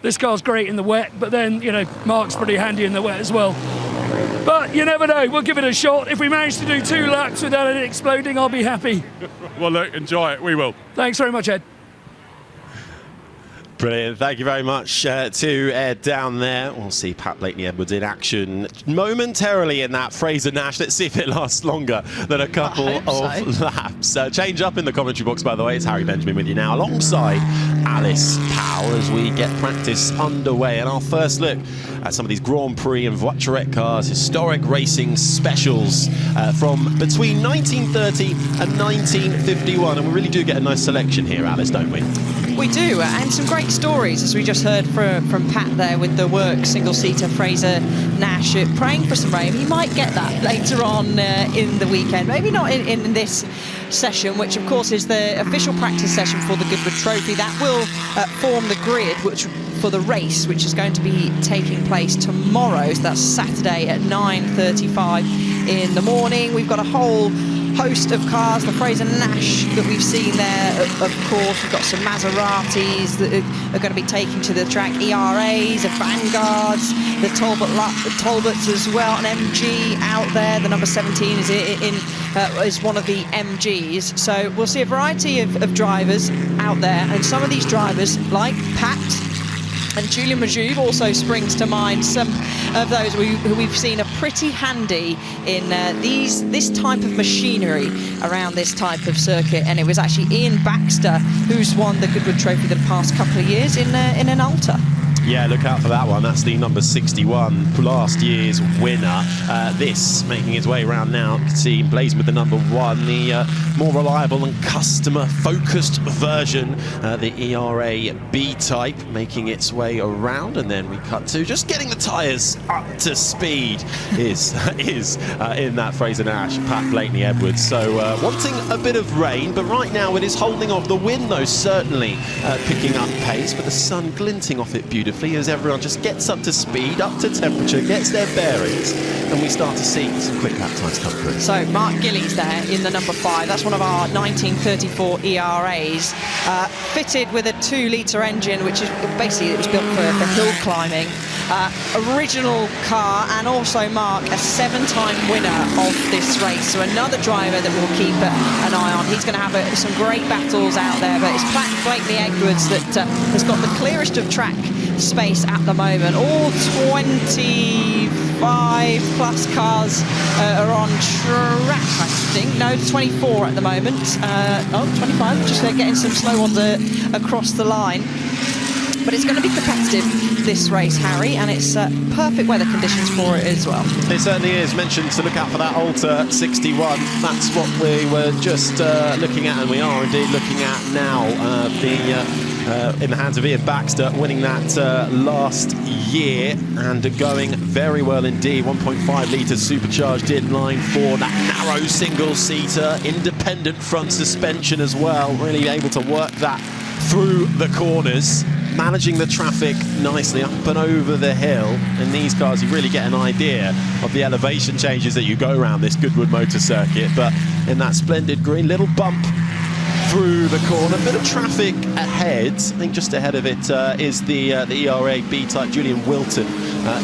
this car's great in the wet, but then, you know, Mark's pretty handy in the wet as well. But you never know, we'll give it a shot. If we manage to do 2 laps without it exploding, I'll be happy. Well, look, enjoy it. We will. Thanks very much, Ed. Brilliant. Thank you very much to Ed down there. We'll see Pat Blakeney-Edwards in action momentarily in that Fraser-Nash. Let's see if it lasts longer than a couple of laps. Change up in the commentary box, by the way. It's Harry Benjamin with you now, alongside Alice Powell, as we get practice underway. And our first look at some of these Grand Prix and voiturette cars, historic racing specials from between 1930 and 1951. And we really do get a nice selection here, Alice, don't we? We do, and some great stories, as we just heard from Pat there with the work single-seater Fraser-Nash, praying for some rain. He might get that later on in the weekend, maybe not in this session, which of course is the official practice session for the Goodwood Trophy. That will form the grid for the race, which is going to be taking place tomorrow. So that's Saturday at 9:35 in the morning. We've got a whole host of cars, the Fraser Nash that we've seen there, of course. We've got some Maseratis that are going to be taking to the track, ERAs, the Vanguards, the Talbots as well, an MG out there. The number 17 is one of the MGs. So we'll see a variety of drivers out there, and some of these drivers, like Pat and Julian Majoub, also springs to mind. Some of those who we've seen are pretty handy in this type of machinery around this type of circuit. And it was actually Ian Baxter who's won the Goodwood Trophy the past couple of years in an Alta. Yeah, look out for that one. That's the number 61, last year's winner. This making its way around now. You can see blazing with the number 1, the more reliable and customer-focused version, the ERA B-type, making its way around. And then we cut to just getting the tyres up to speed is in that Fraser Nash, Pat Blakeney Edwards. So wanting a bit of rain, but right now it is holding off. The wind, though, certainly picking up pace, but the sun glinting off it beautifully as everyone just gets up to speed, up to temperature, gets their bearings, and we start to see some quick lap times come through. So Mark Gillies there in the number 5. That's one of our 1934 ERAs, fitted with a 2-litre engine, which is basically, it was built for hill climbing. Original car, and also Mark, a 7-time winner of this race. So another driver that we'll keep an eye on. He's going to have some great battles out there, but it's Pat Blakeney Edwards that has got the clearest of track space at the moment. All 25 plus cars are on track, I think. No, 24 at the moment. 25, just getting some slow ones across the line. But it's going to be competitive, this race, Harry, and it's perfect weather conditions for it as well. It certainly is. Mentioned to look out for that Alta 61. That's what we were just looking at, and we are indeed looking at now. In the hands of Ian Baxter, winning that last year and going very well indeed. 1.5 litre supercharged inline 4, that narrow single-seater, independent front suspension as well, really able to work that through the corners, managing the traffic nicely up and over the hill. In these cars, you really get an idea of the elevation changes that you go around this Goodwood motor circuit. But in that splendid green, little bump through the corner, bit of traffic ahead. I think just ahead of it is the ERA B-type, Julian Wilton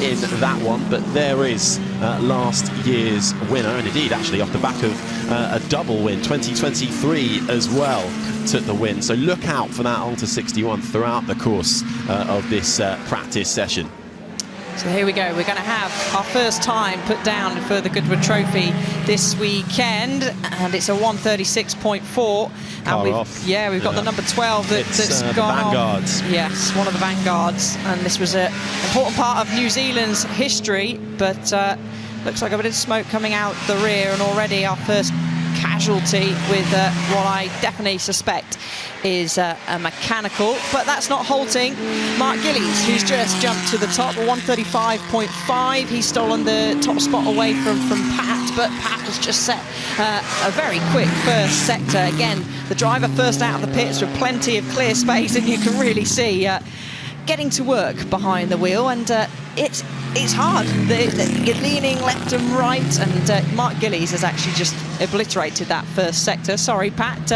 in that one. But there is last year's winner, and indeed actually off the back of a double win, 2023 as well, took the win. So look out for that Alta 61 throughout the course of this practice session. So here we go. We're going to have our first time put down for the Goodwood Trophy this weekend, and it's a 136.4. And we've got the number 12 that's gone Vanguards. off. Yes, one of the Vanguards, and this was an important part of New Zealand's history, but looks like a bit of smoke coming out the rear, and already our first casualty with what I definitely suspect is a mechanical, but that's not halting Mark Gillies, who's just jumped to the top, 135.5. He's stolen the top spot away from Pat, but Pat has just set a very quick first sector. Again, the driver first out of the pits with plenty of clear space, and you can really see getting to work behind the wheel, and it's hard. You're leaning left and right, and Mark Gillies has actually just obliterated that first sector. Sorry, Pat,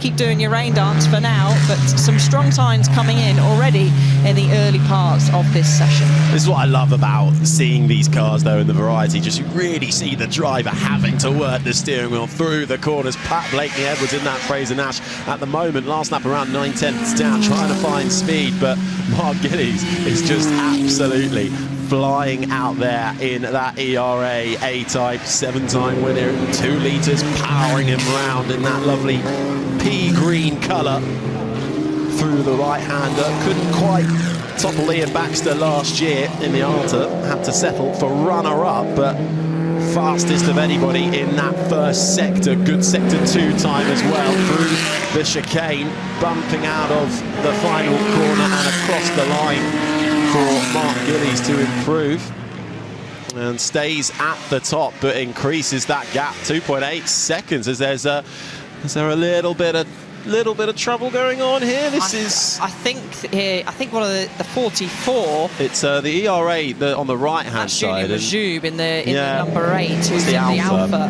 keep doing your rain dance for now, but some strong signs coming in already in the early parts of this session. This is what I love about seeing these cars, though, in the variety. Just you really see the driver having to work the steering wheel through the corners. Pat Blakeney Edwards in that Fraser Nash at the moment, last lap around 9/10 down, trying to find speed, but Mark Gillies is just absolutely flying out there in that ERA A-type, 7-time winner, 2 litres, powering him round in that lovely pea green colour through the right-hander. Couldn't quite topple Ian Baxter last year in the Alta, had to settle for runner-up, but fastest of anybody in that first sector. Good sector 2 time as well through the chicane, bumping out of the final corner and across the line for Mark Gillies to improve, and stays at the top, but increases that gap 2.8 seconds. Is there a little bit of trouble going on here? I think one of the 44. It's the ERA on the right hand side. That's Julian Majoub in the number 8, who's in the Alpha.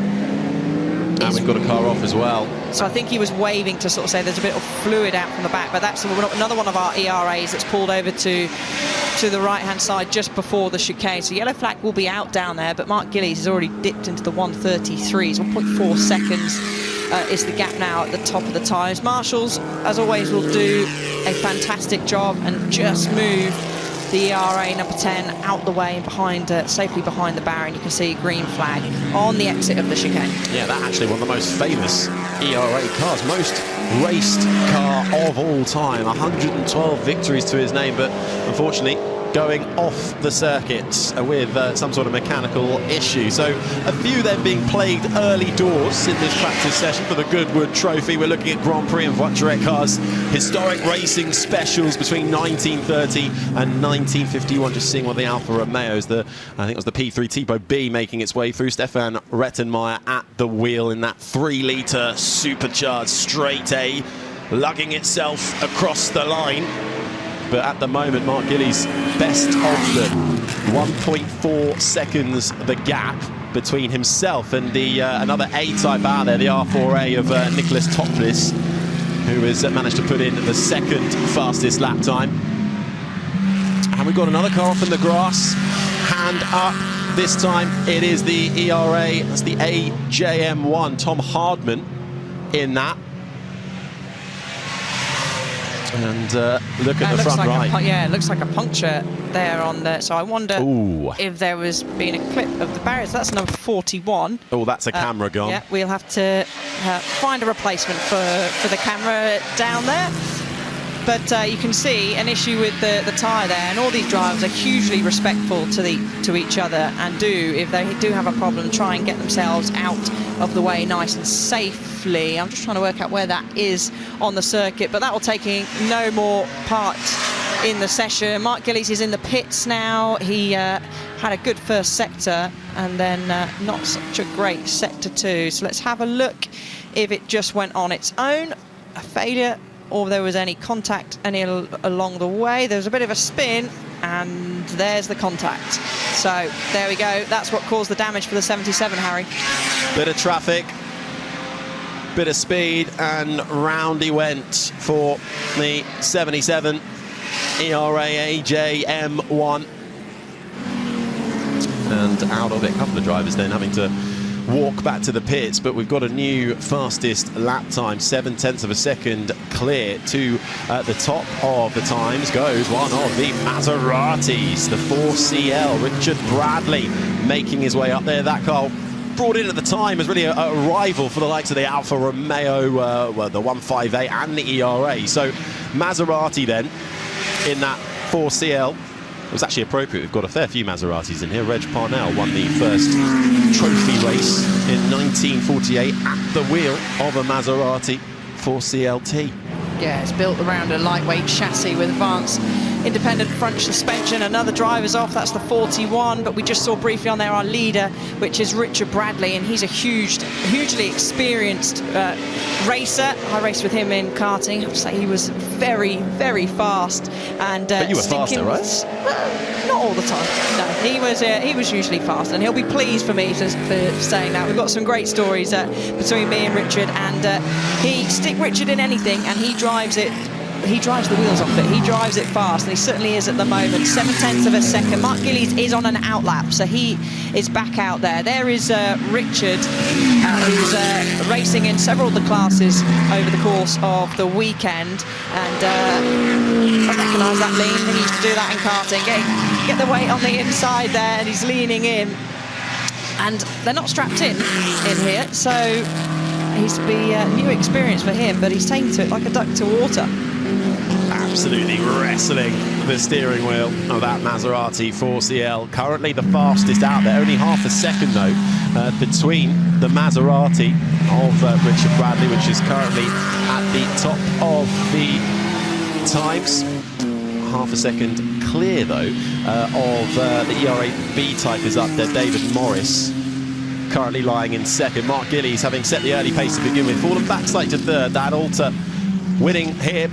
And we've got a car off as well. So I think he was waving to sort of say there's a bit of fluid out from the back, but that's another one of our ERAs that's pulled over to the right-hand side just before the chicane. So yellow flag will be out down there, but Mark Gillies has already dipped into the 1:33s. 1.4 seconds is the gap now at the top of the times. Marshals, as always, will do a fantastic job and just move the ERA number 10 out the way and behind, safely behind the barrier. And you can see green flag on the exit of the chicane. Yeah, that actually one of the most famous ERA cars, most raced car of all time. 112 victories to his name, but unfortunately going off the circuit with some sort of mechanical issue. So a few then being plagued early doors in this practice session for the Goodwood Trophy. We're looking at Grand Prix and Voiturette cars, historic racing specials between 1930 and 1951. Just seeing what the Alfa Romeos, I think it was the P3 Tipo B making its way through. Stefan Rettenmeier at the wheel in that 3-litre supercharged straight A, lugging itself across the line. But at the moment, Mark Gillies best of them. 1.4 seconds the gap between himself and the another A-type out there, the R4A of Nicholas Toplis, who has managed to put in the second fastest lap time. And we've got another car off in the grass, hand up. This time it is the ERA, that's the AJM1, Tom Hardman in that. And look at the front like right. Yeah, it looks like a puncture there on the... So I wonder if there was been a clip of the barriers. That's number 41. Oh, that's a camera gone. Yeah, we'll have to find a replacement for the camera down there. But you can see an issue with the tyre there, and all these drivers are hugely respectful to each other, and if they do have a problem, try and get themselves out of the way nice and safely. I'm just trying to work out where that is on the circuit, but that will take no more part in the session. Mark Gillies is in the pits now. He had a good first sector and then not such a great sector two. So let's have a look if it just went on its own, a failure, or there was any contact along the way. There was a bit of a spin, and there's the contact. So there we go. That's what caused the damage for the 77, Harry. Bit of traffic, bit of speed, and round he went for the 77 ERA AJM1. And out of it, a couple of drivers then having to walk back to the pits, but we've got a new fastest lap time, 0.7 of a second clear. To the top of the times goes one of the Maseratis, the 4CL, Richard Bradley making his way up there. That car brought in at the time as really a rival for the likes of the Alfa Romeo, well, the 158 and the ERA. So Maserati then in that 4CL. It was actually appropriate. We've got a fair few Maseratis in here. Reg Parnell won the first trophy race in 1948 at the wheel of a Maserati 4CLT. Yeah, it's built around a lightweight chassis with advanced independent front suspension. Another driver's off, that's the 41, but we just saw briefly on there our leader, which is Richard Bradley, and he's a hugely experienced racer. I raced with him in karting. I have to say he was very, very fast. And but you were faster, right? Well, not all the time. No, he was usually fast, and he'll be pleased for me for saying that. We've got some great stories between me and Richard, and he stick Richard in anything, and he drives it. He drives the wheels off it. He drives it fast, and he certainly is at the moment. 0.7 of a second. Mark Gillies is on an outlap, so he is back out there. There is Richard, who's racing in several of the classes over the course of the weekend, and I recognise that lean. He used to do that in karting. Get the weight on the inside there, and he's leaning in. And they're not strapped in here, so he's to be a new experience for him, but he's taken to it like a duck to water. Absolutely wrestling the steering wheel of that Maserati 4CL. Currently the fastest out there, only half a second though, between the Maserati of Richard Bradley, which is currently at the top of the times. Half a second clear though of the ERA B-type is up there. David Morris currently lying in second. Mark Gillies, having set the early pace to begin with, fallen back slightly to third. That Alta winning here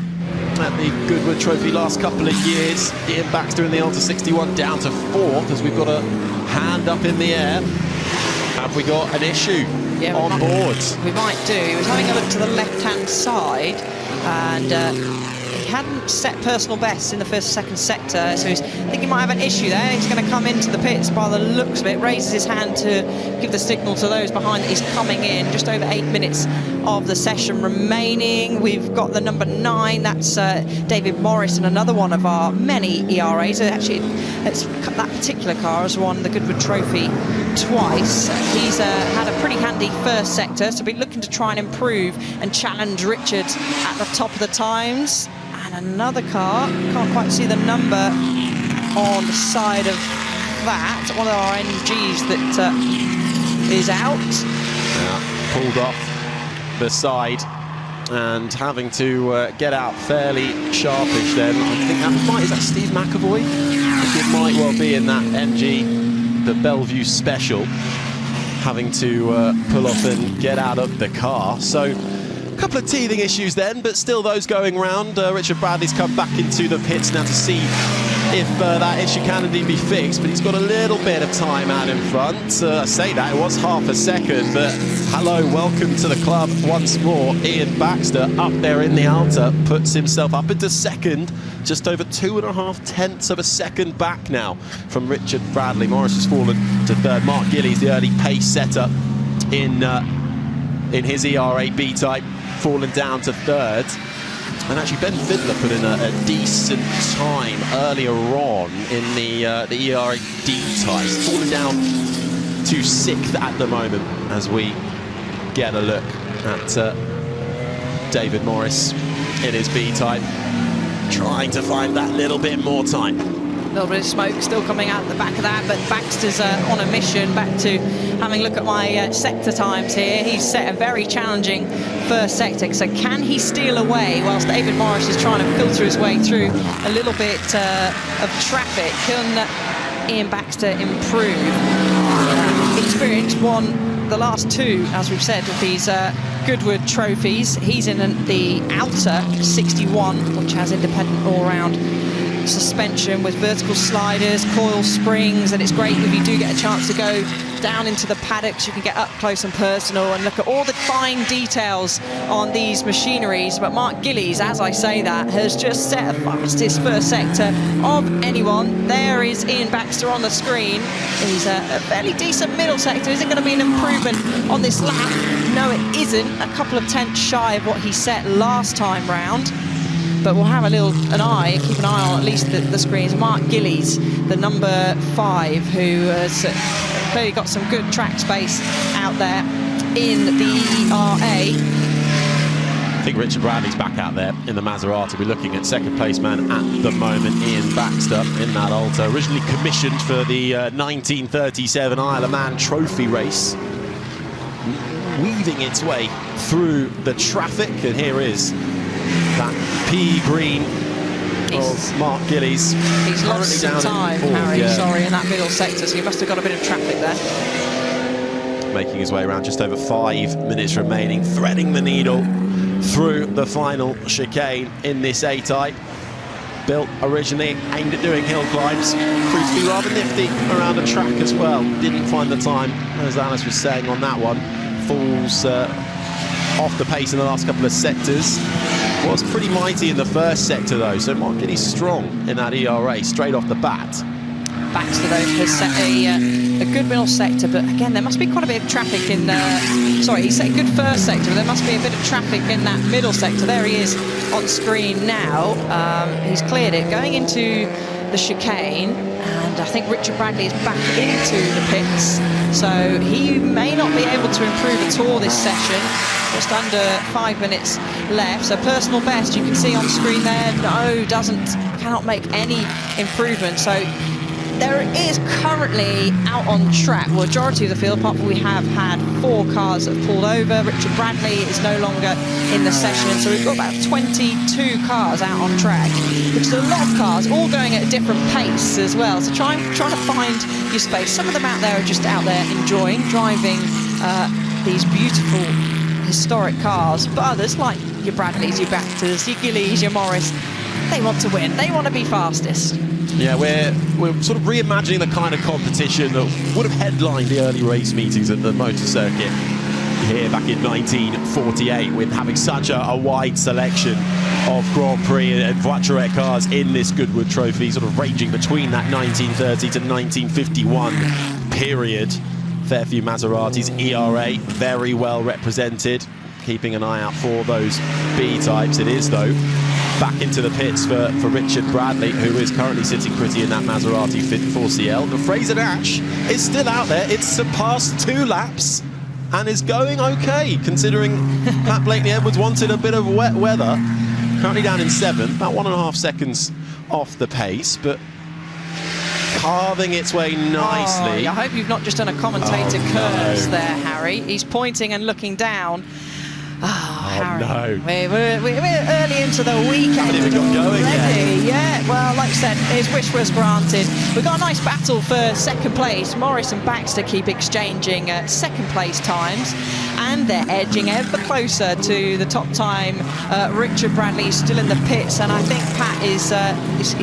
at the Goodwood Trophy last couple of years. Ian Baxter in the Alta 61 down to fourth, as we've got a hand up in the air. Have we got an issue on board? We might do. He was having a look to the left-hand side, and he hadn't set personal bests in the first and second sector, so I think he might have an issue there. He's going to come into the pits by the looks of it, raises his hand to give the signal to those behind that he's coming in. Just over 8 minutes of the session remaining. We've got the number 9, that's David Morris, and another one of our many ERAs. Actually, that particular car has won the Goodwood Trophy twice. He's had a pretty handy first sector, so be looking to try and improve and challenge Richard at the top of the times. And another car, can't quite see the number on the side of that. One of our NGs that is out. Yeah, pulled off the side and having to get out fairly sharpish then. I think is that Steve McAvoy? I think it might well be in that MG, the Bellevue Special, having to pull off and get out of the car. So a couple of teething issues then, but still those going round. Richard Bradley's come back into the pits now to see if that issue can indeed be fixed, but he's got a little bit of time out in front. I say that, it was half a second, but hello, welcome to the club once more. Ian Baxter up there in the outer, puts himself up into second, just over 2.5 tenths of a second back now from Richard Bradley. Morris has fallen to third. Mark Gillies, the early pace setter in his ERA B-type, fallen down to third. And actually Ben Fiddler put in a decent time earlier on in the ERA D-type, falling down to 6th at the moment as we get a look at David Morris in his B-type, trying to find that little bit more time. A little bit of smoke still coming out the back of that, but Baxter's on a mission back to having a look at my sector times here. He's set a very challenging first sector, so can he steal away whilst David Morris is trying to filter his way through a little bit of traffic? Can Ian Baxter improve? Experience won the last 2, as we've said, of these Goodwood trophies. He's in the outer 61, which has independent all-round suspension with vertical sliders, coil springs, and it's great if you do get a chance to go down into the paddocks. You can get up close and personal and look at all the fine details on these machineries. But Mark Gillies, as I say that, has just set a fastest first sector of anyone. There is Ian Baxter on the screen. He's a fairly decent middle sector. Is it going to be an improvement on this lap? No, it isn't. A couple of tenths shy of what he set last time round. But we'll have keep an eye on at least the screens. Mark Gillies, the number 5, who has clearly got some good track space out there in the ERA. I think Richard Bradley's back out there in the Maserati. We're looking at second place man at the moment, Ian Baxter, in that Alto. Originally commissioned for the 1937 Isle of Man Trophy race. Weaving its way through the traffic, and here is that pea green of Mark Gillies. He's lost some time, Harry, in that middle sector, so he must have got a bit of traffic there. Making his way around, just over 5 minutes remaining, threading the needle through the final chicane in this A-type. Built originally aimed at doing hill climbs, proved to be rather nifty around a track as well. Didn't find the time, as Alice was saying on that one. Falls off the pace in the last couple of sectors. Was pretty mighty in the first sector though, so Mark Gillies strong in that ERA straight off the bat. Baxter though has set a good middle sector, but again there must be quite a bit of traffic in he set a good first sector, but there must be a bit of traffic in that middle sector. There he is on screen now. He's cleared it, going into the chicane, and I think Richard Bradley is back into the pits, so he may not be able to improve at all this session. Just under 5 minutes left, so personal best you can see on screen there. No, cannot make any improvement. So there is currently out on track, well, majority of the field, apart from we have had 4 cars that have pulled over. Richard Bradley is no longer in the session, so we've got about 22 cars out on track, which is a lot of cars, all going at a different pace as well. So trying to find your space. Some of them out there are just out there enjoying driving these beautiful historic cars, but others like your Bradleys, your Baxters, your Gillies, your Morris, They want to win. They want to be fastest. Yeah, we're sort of reimagining the kind of competition that would have headlined the early race meetings at the motor circuit here back in 1948, with having such a wide selection of Grand Prix and voiturette cars in this Goodwood Trophy, sort of ranging between that 1930 to 1951 period. Fair few Maseratis, ERA very well represented, keeping an eye out for those B-types. It is, though, back into the pits for Richard Bradley, who is currently sitting pretty in that Maserati 4CL. The Fraser Dash is still out there. It's surpassed 2 laps and is going okay, considering Pat Blakeney-Edwards wanted a bit of wet weather. Currently down in 7th, about 1.5 seconds off the pace, but carving its way nicely. I hope you've not just done a commentator curse there, Harry. He's pointing and looking down. Harry. No. We're early into the weekend. Haven't even got going already. yet. Yeah, well, like I said, his wish was granted. We've got a nice battle for second place. Morris and Baxter keep exchanging second place times, and they're edging ever closer to the top time. Richard Bradley is still in the pits, and I think Pat is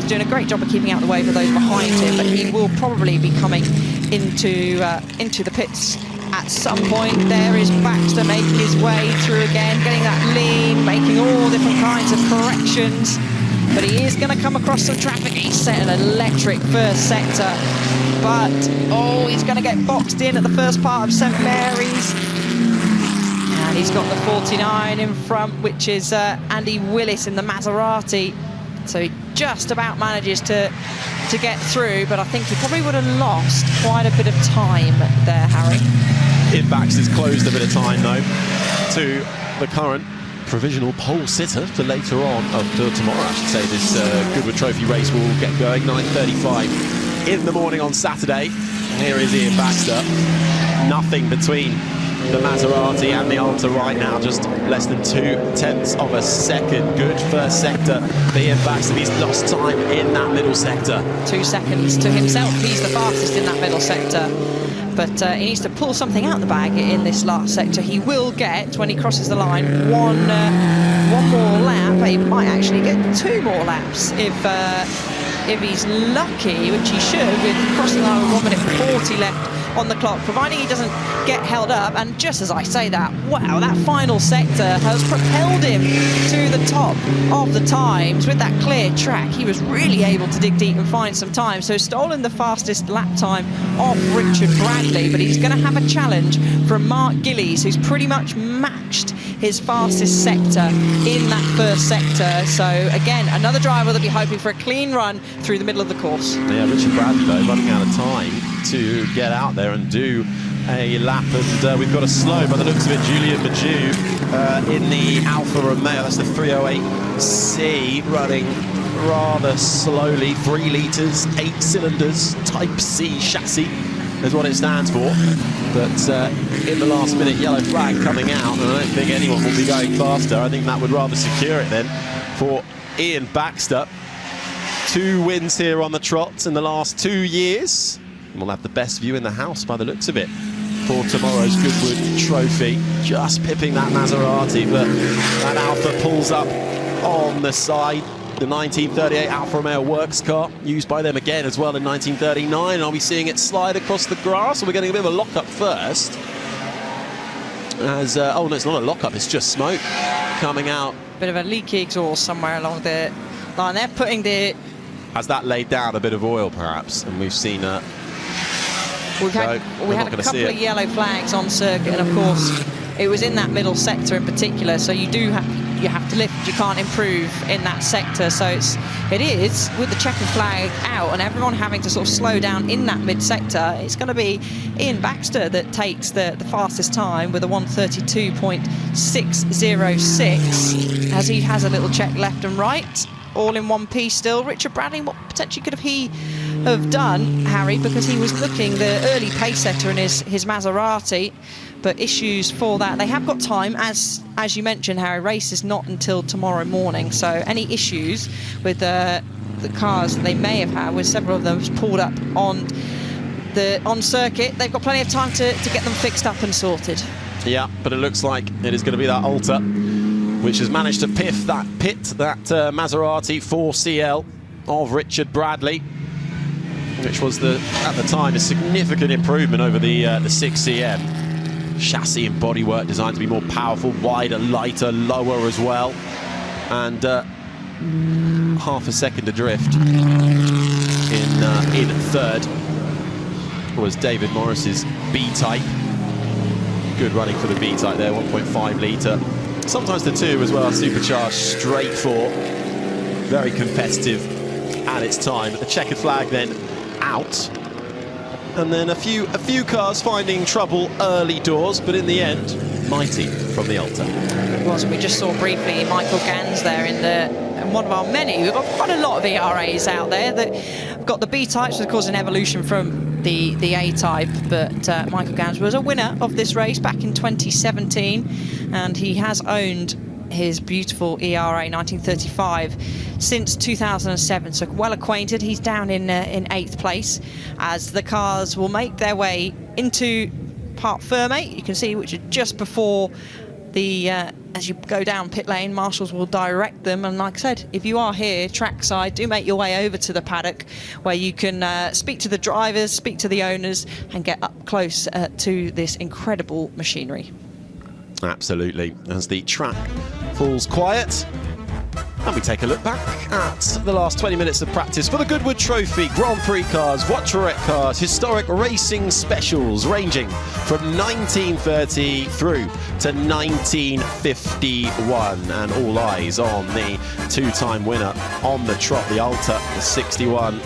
doing a great job of keeping out the way for those behind him, but he will probably be coming into the pits at some point. There is Baxter making his way through again, getting that lean, making all different kinds of corrections, but he is going to come across some traffic. He's set an electric first sector, but he's going to get boxed in at the first part of St Mary's, and he's got the 49 in front, which is Andy Willis in the Maserati, so he just about manages to get through, but I think he probably would have lost quite a bit of time there, Harry. Ian Baxter's closed a bit of time, though, to the current provisional pole sitter for later on, for tomorrow, I should say. This Goodwood Trophy race will get going 9:35 in the morning on Saturday. And here is Ian Baxter. Nothing between the Maserati and the Alta right now, just less than 0.2 of a second. Good first sector for Ian Baxter. He's lost time in that middle sector. 2 seconds to himself. He's the fastest in that middle sector, but he needs to pull something out of the bag in this last sector. He will get, when he crosses the line, one more lap. He might actually get 2 more laps if he's lucky, which he should, with crossing the line with 1 minute 40 left on the clock, providing he doesn't get held up. And just as I say that, wow, that final sector has propelled him to the top of the times. With that clear track, he was really able to dig deep and find some time, so stolen the fastest lap time off Richard Bradley, but he's going to have a challenge from Mark Gillies, who's pretty much matched his fastest sector in that first sector. So again, another driver that'll be hoping for a clean run through the middle of the course. Yeah, Richard Bradley, though, running out of time to get out there and do a lap, and we've got a slow, by the looks of it, Julian Majou in the Alfa Romeo. That's the 308C, running rather slowly. 3 litres, 8 cylinders, Type C chassis is what it stands for. But in the last minute, yellow flag coming out, and I don't think anyone will be going faster. I think that would rather secure it then for Ian Baxter. 2 wins here on the trot in the last 2 years. We'll have the best view in the house by the looks of it for tomorrow's Goodwood Trophy. Just pipping that Maserati, but that Alfa pulls up on the side. The 1938 Alfa Romeo works car, used by them again as well in 1939. Are we seeing it slide across the grass, or we're getting a bit of a lock-up first? As oh no, it's not a lock-up, it's just smoke coming out. Bit of a leaky exhaust somewhere along the line. They're putting the... Has that laid down a bit of oil, perhaps? And we've seen... we had a couple of yellow flags on circuit, and of course it was in that middle sector in particular, so you have to lift, you can't improve in that sector. So it is with the checkered flag out and everyone having to sort of slow down in that mid sector, it's going to be Ian Baxter that takes the fastest time with a 1:32.606, as he has a little check left and right, all in one piece still. Richard Bradley, what potentially could he have done, Harry, because he was looking the early pace setter in his Maserati, but issues for that. They have got time, as you mentioned, Harry. Race is not until tomorrow morning, so any issues with the cars that they may have had, with several of them pulled up on circuit, they've got plenty of time to get them fixed up and sorted. Yeah, but it looks like it is going to be that Alta which has managed to pit that Maserati 4CL of Richard Bradley, which was at the time a significant improvement over the 6CM. Chassis and bodywork designed to be more powerful, wider, lighter, lower as well, and half a second adrift in third was David Morris's B-Type. Good running for the B-Type there, 1.5 litre. Sometimes the 2 as well, supercharged straight 4. Very competitive at its time. But the checkered flag then out. And then a few cars finding trouble early doors, but in the end, mighty from the Alta. It was, and we just saw briefly Michael Gans there in one of our many. We've got quite a lot of ERAs out there. We've got the B-Types, which of course an evolution from the A-Type, but Michael Gans was a winner of this race back in 2017, and he has owned his beautiful ERA 1935 since 2007, so well acquainted. He's down in 8th place as the cars will make their way into Parc Fermé, you can see, which is just before the as you go down pit lane. Marshals will direct them, and like I said, if you are here trackside, do make your way over to the paddock where you can speak to the drivers, speak to the owners, and get up close to this incredible machinery. Absolutely. As the track falls quiet, and we take a look back at the last 20 minutes of practice for the Goodwood Trophy, Grand Prix cars, Voiturette cars, historic racing specials ranging from 1930 through to 1951, and all eyes on the 2-time winner on the trot, the Alta, the 61,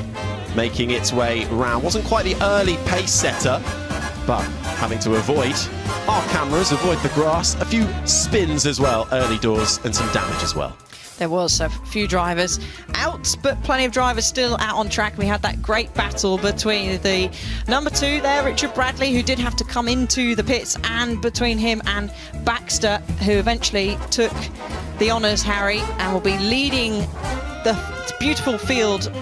making its way round. Wasn't quite the early pace setter, but having to avoid our cameras, avoid the grass, a few spins as well early doors, and some damage as well. There was a few drivers out, but plenty of drivers still out on track. We had that great battle between the number 2 there, Richard Bradley, who did have to come into the pits, and between him and Baxter, who eventually took the honours, Harry, and will be leading the beautiful field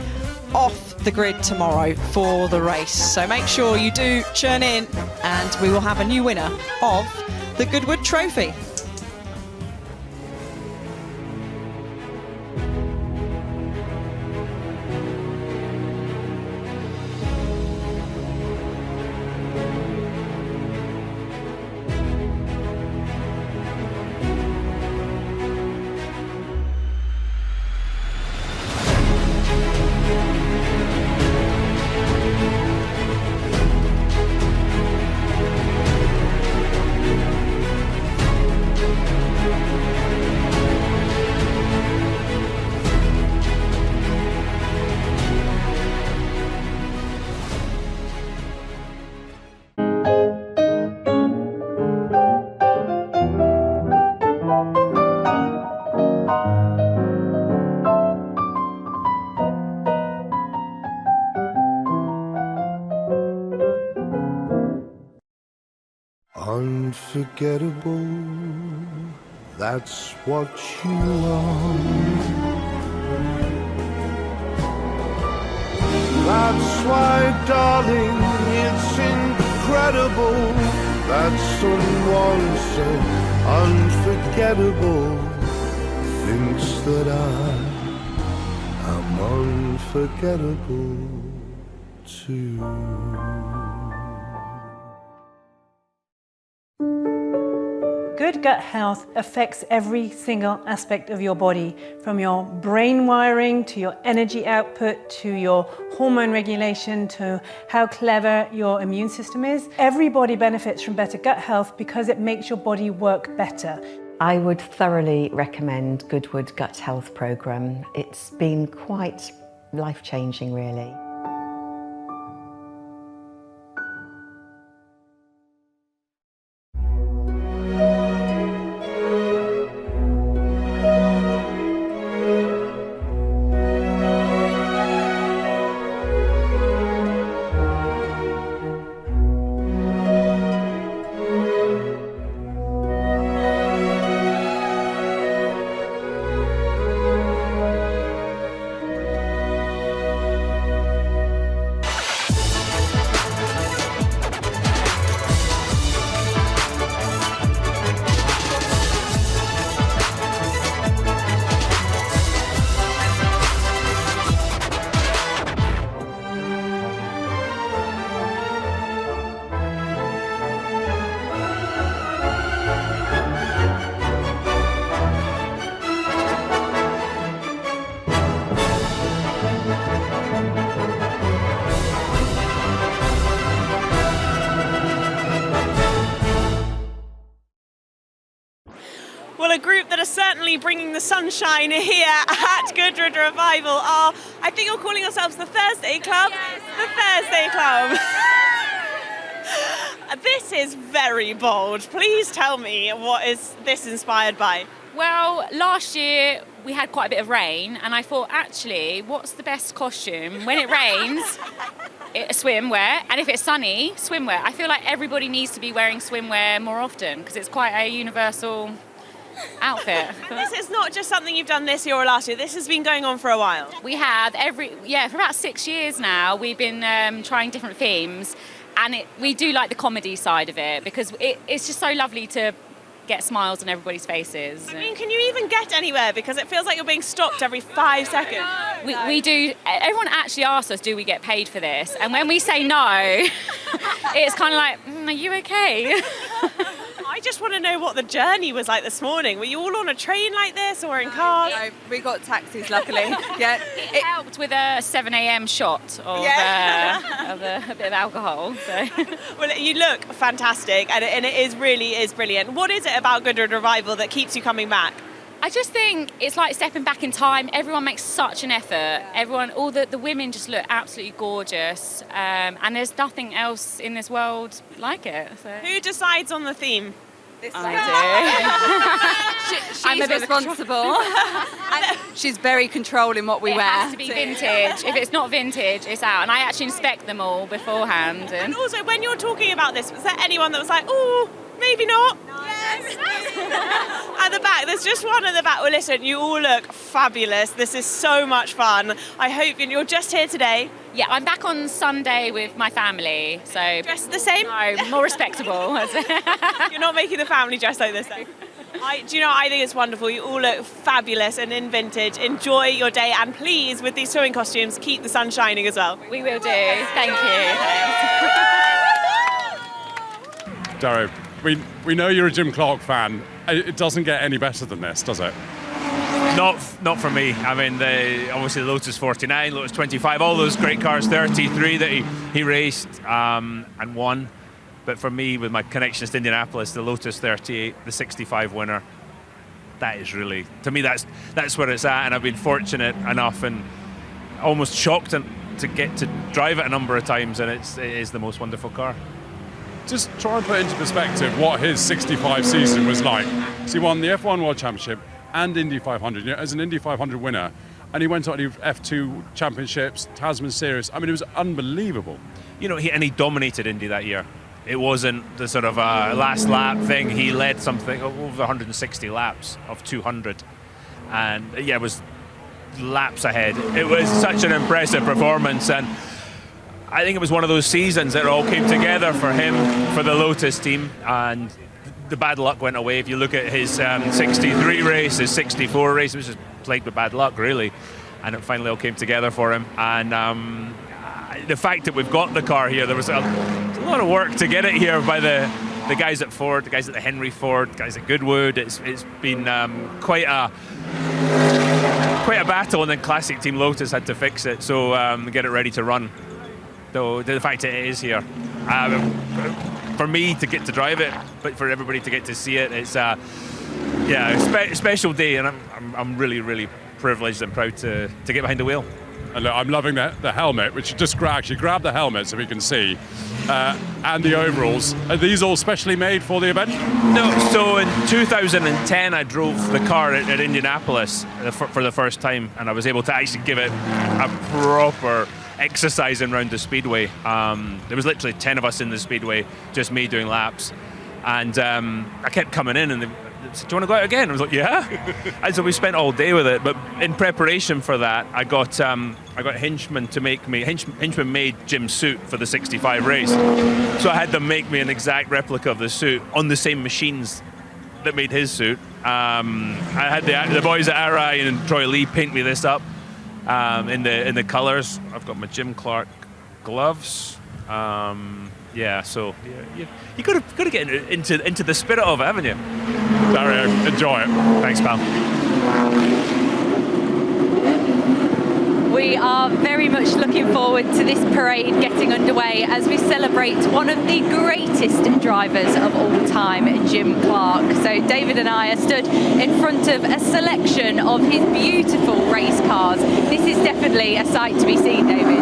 off the grid tomorrow for the race. So make sure you do churn in, and we will have a new winner of the Goodwood Trophy. Unforgettable, that's what you are. That's why, darling, it's incredible that someone so unforgettable thinks that I am unforgettable too. Good gut health affects every single aspect of your body, from your brain wiring to your energy output to your hormone regulation to how clever your immune system is. Everybody benefits from better gut health because it makes your body work better. I would thoroughly recommend Goodwood Gut Health Programme. It's been quite life-changing, really. Well, a group that are certainly bringing the sunshine here at Goodwood Revival are, I think you're calling yourselves the Thursday Club? Yes. The Thursday Club. This is very bold. Please tell me, what is this inspired by? Well, last year we had quite a bit of rain, and I thought, actually, what's the best costume? When it rains, swimwear, and if it's sunny, swimwear. I feel like everybody needs to be wearing swimwear more often because it's quite a universal outfit. And this is not just something you've done this year or last year. This has been going on for a while. We have for about 6 years now. We've been trying different themes, and we do like the comedy side of it because it's just so lovely to get smiles on everybody's faces. I mean, can you even get anywhere? Because it feels like you're being stopped every 5 seconds. We do. Everyone actually asks us, do we get paid for this? And when we say no, it's kind of like, are you okay? I just want to know what the journey was like this morning. Were you all on a train like this or in cars? No, we got taxis, luckily. Yeah, it helped with a 7 a.m. shot of a bit of alcohol. So. Well, you look fantastic, and it really is brilliant. What is it about Goodwood Revival that keeps you coming back? I just think it's like stepping back in time. Everyone makes such an effort. All the women just look absolutely gorgeous, and there's nothing else in this world like it. So. Who decides on the theme? I She's a bit responsible. She's very controlling what we wear. It has to be vintage. If it's not vintage, it's out. And I actually inspect them all beforehand. And also, when you're talking about this, was there anyone that was like, oh, maybe not? Yes. At the back, there's just one at the back. Well, listen, you all look fabulous. This is so much fun. I hope you're just here today. Yeah, I'm back on Sunday with my family. So dressed the same? No, more respectable. You're not making the family dress like this, though. I think it's wonderful. You all look fabulous and in vintage. Enjoy your day, and please, with these swimming costumes, keep the sun shining as well. We will do. Thank you. Darrow, we know you're a Jim Clark fan. It doesn't get any better than this, does it? Not for me. I mean, obviously the Lotus 49, Lotus 25, all those great cars, 33 that he raced and won. But for me, with my connections to Indianapolis, the Lotus 38, the 65 winner, that is really, to me, that's where it's at. And I've been fortunate enough and almost shocked to get to drive it a number of times, and it is the most wonderful car. Just try and put into perspective what his 65 season was like. So he won the F1 World Championship and Indy 500, as an Indy 500 winner, and he went on to F2 championships, Tasman Series. I mean, it was unbelievable. He dominated Indy that year. It wasn't the sort of last lap thing. He led something over 160 laps of 200, and it was laps ahead. It was such an impressive performance, and I think it was one of those seasons that all came together for him, for the Lotus team, and the bad luck went away. If you look at his 63 race, his 64 race, it was just plagued with bad luck, really. And it finally all came together for him. And the fact that we've got the car here, there was a lot of work to get it here by the guys at Ford, the guys at the Henry Ford, guys at Goodwood. It's been quite a battle, and then Classic Team Lotus had to fix it, so get it ready to run. So the fact that it is here, for me to get to drive it, but for everybody to get to see it, it's a special day, and I'm really, really privileged and proud to get behind the wheel. And look, I'm loving the helmet, which just actually grab the helmet so we can see, and the overalls. Are these all specially made for the event? No, so in 2010 I drove the car at Indianapolis for the first time, and I was able to actually give it a proper exercising around the speedway. There was literally 10 of us in the speedway, just me doing laps, and I kept coming in and they said, do you want to go out again? I was like, yeah. And so we spent all day with it, but in preparation for that I got Hinchman to make me, Hinchman made Jim's suit for the 65 race, so I had them make me an exact replica of the suit on the same machines that made his suit. I had the boys at Arai and Troy Lee paint me this up in the colours. I've got my Jim Clark gloves. So you got to get into the spirit of it, haven't you? Dario, enjoy it. Thanks, pal. We are very much looking forward to this parade getting underway as we celebrate one of the greatest drivers of all time, Jim Clark. So David and I are stood in front of a selection of his beautiful race cars. This is definitely a sight to be seen, David.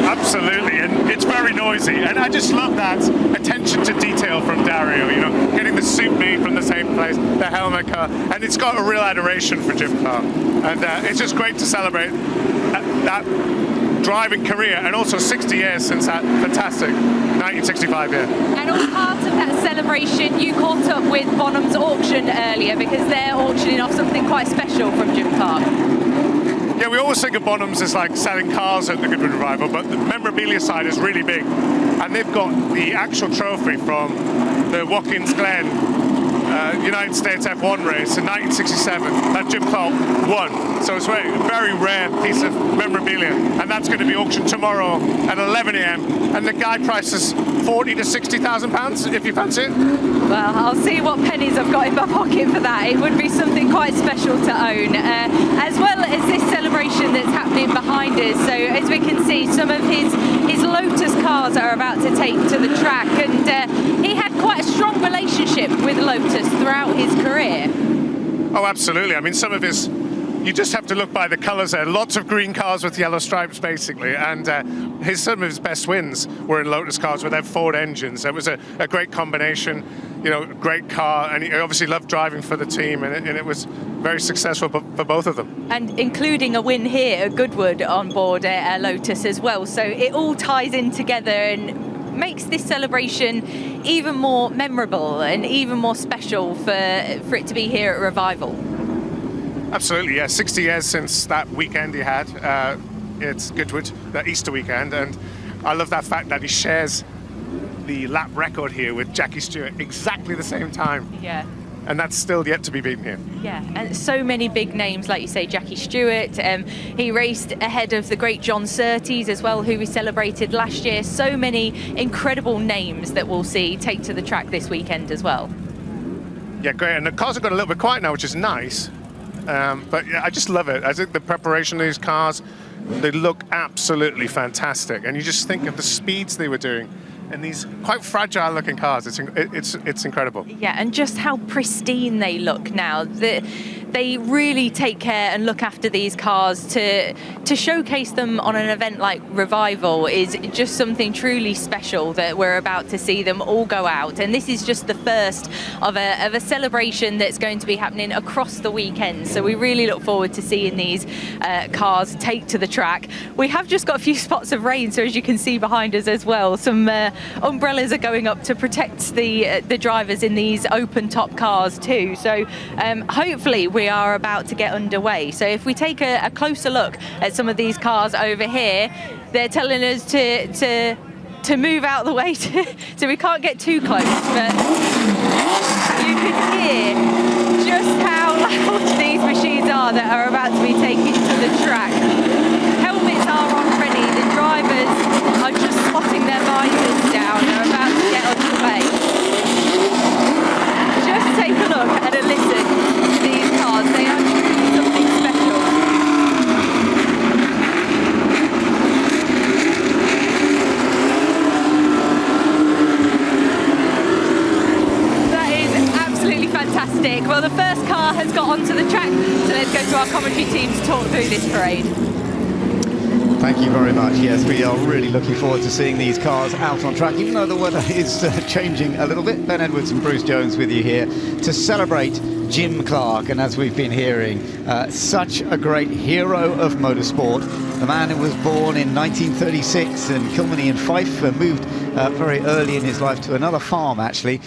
Absolutely, and it's very noisy, and I just love that attention to detail from Dario, you know, getting the suit made from the same place, the helmet car, and it's got a real adoration for Jim Clark, and it's just great to celebrate that driving career, and also 60 years since that fantastic 1965 year. And as part of that celebration, you caught up with Bonham's auction earlier, because they're auctioning off something quite special from Jim Clark. Yeah, we always think of Bonham's as like selling cars at the Goodwood Revival, but the memorabilia side is really big. And they've got the actual trophy from the Watkins Glen United States F1 race in 1967 that Jim Clark won. So it's a very rare piece of memorabilia. And that's going to be auctioned tomorrow at 11 a.m. And the guide price is £40,000 to £60,000 if you fancy it. Well, I'll see what pennies I've got in my pocket for that. It would be something quite special to own, as well as this celebration that's happening behind us. So as we can see, some of his Lotus cars are about to take to the track, and he had quite a strong relationship with Lotus throughout his career. Oh, absolutely. I mean, some of his, you just have to look by the colours there. Lots of green cars with yellow stripes, basically. And some of his best wins were in Lotus cars with their Ford engines. It was a great combination, you know, great car. And he obviously loved driving for the team, and it was very successful for both of them. And including a win here at Goodwood on board Lotus as well. So it all ties in together and makes this celebration even more memorable and even more special for it to be here at Revival. Absolutely, yeah. 60 years since that weekend he had. It's Goodwood, that Easter weekend, and I love that fact that he shares the lap record here with Jackie Stewart exactly the same time. Yeah. And that's still yet to be beaten here. Yeah, and so many big names, like you say, Jackie Stewart. He raced ahead of the great John Surtees as well, who we celebrated last year. So many incredible names that we'll see take to the track this weekend as well. Yeah, great. And the cars have got a little bit quiet now, which is nice. But yeah, I just love it. I think the preparation of these cars, they look absolutely fantastic. And you just think of the speeds they were doing in these quite fragile looking cars. It's incredible. Yeah, and just how pristine they look now. They really take care and look after these cars. To showcase them on an event like Revival is just something truly special, that we're about to see them all go out. And this is just the first of a celebration that's going to be happening across the weekend. So we really look forward to seeing these cars take to the track. We have just got a few spots of rain, so as you can see behind us as well, some umbrellas are going up to protect the drivers in these open top cars too. So hopefully we are about to get underway. So if we take a closer look at some of these cars over here, they're telling us to move out of the way, so we can't get too close. But you can hear just how loud these machines are that are about to be taken to the track. Helmets are on ready. The drivers are just swatting their visors down. They're about to get underway. Just take a look and a listen to these cars. They are truly something special. That is absolutely fantastic. Well, the first car has got onto the track, so let's go to our commentary team to talk through this parade. Thank you very much. Yes, we are really looking forward to seeing these cars out on track, even though the weather is changing a little bit. Ben Edwards and Bruce Jones with you here to celebrate Jim Clark. And as we've been hearing, such a great hero of motorsport. The man who was born in 1936 in Kilmeny in Fife, moved very early in his life to another farm, actually,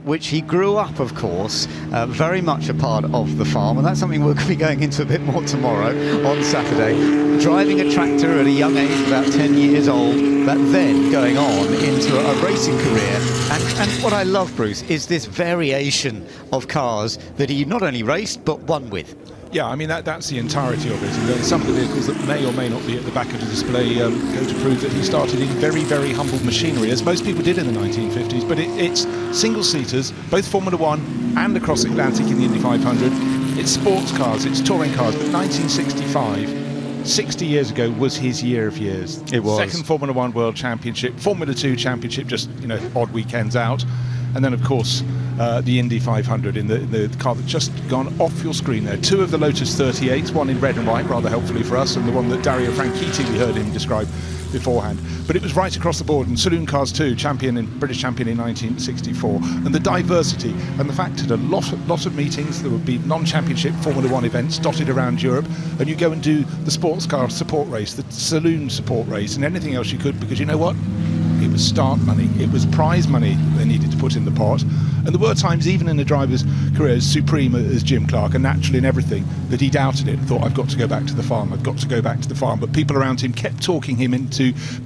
which he grew up, of course, very much a part of the farm. And that's something we'll be going into a bit more tomorrow on Saturday. Driving a tractor at a young age, about 10 years old, but then going on into a racing career. And what I love, Bruce, is this variation of cars that he not only raced, but won with. Yeah, I mean, that's the entirety of it. And then some of the vehicles that may or may not be at the back of the display go to prove that he started in very, very humble machinery, as most people did in the 1950s. But it's single-seaters, both Formula One and across Atlantic in the Indy 500. It's sports cars, it's touring cars. But 1965, 60 years ago was his year of years. It was. Second Formula 1 World Championship, Formula 2 Championship, just, odd weekends out. And then, of course, the Indy 500 in the car that's just gone off your screen there. 2 of the Lotus 38s, one in red and white, rather helpfully for us, and the one that Dario Franchitti, we heard him describe beforehand. But it was right across the board, and Saloon Cars 2, British champion in 1964. And the diversity and the fact that a lot of meetings, there would be non-championship Formula 1 events dotted around Europe, and you go and do the sports car support race, the saloon support race, and anything else you could, because you know what? It was start money. It was prize money they needed to put in the pot. And there were times, even in a driver's career as supreme as Jim Clark, and naturally in everything, that he doubted it and thought, I've got to go back to the farm, I've got to go back to the farm. But people around him kept talking him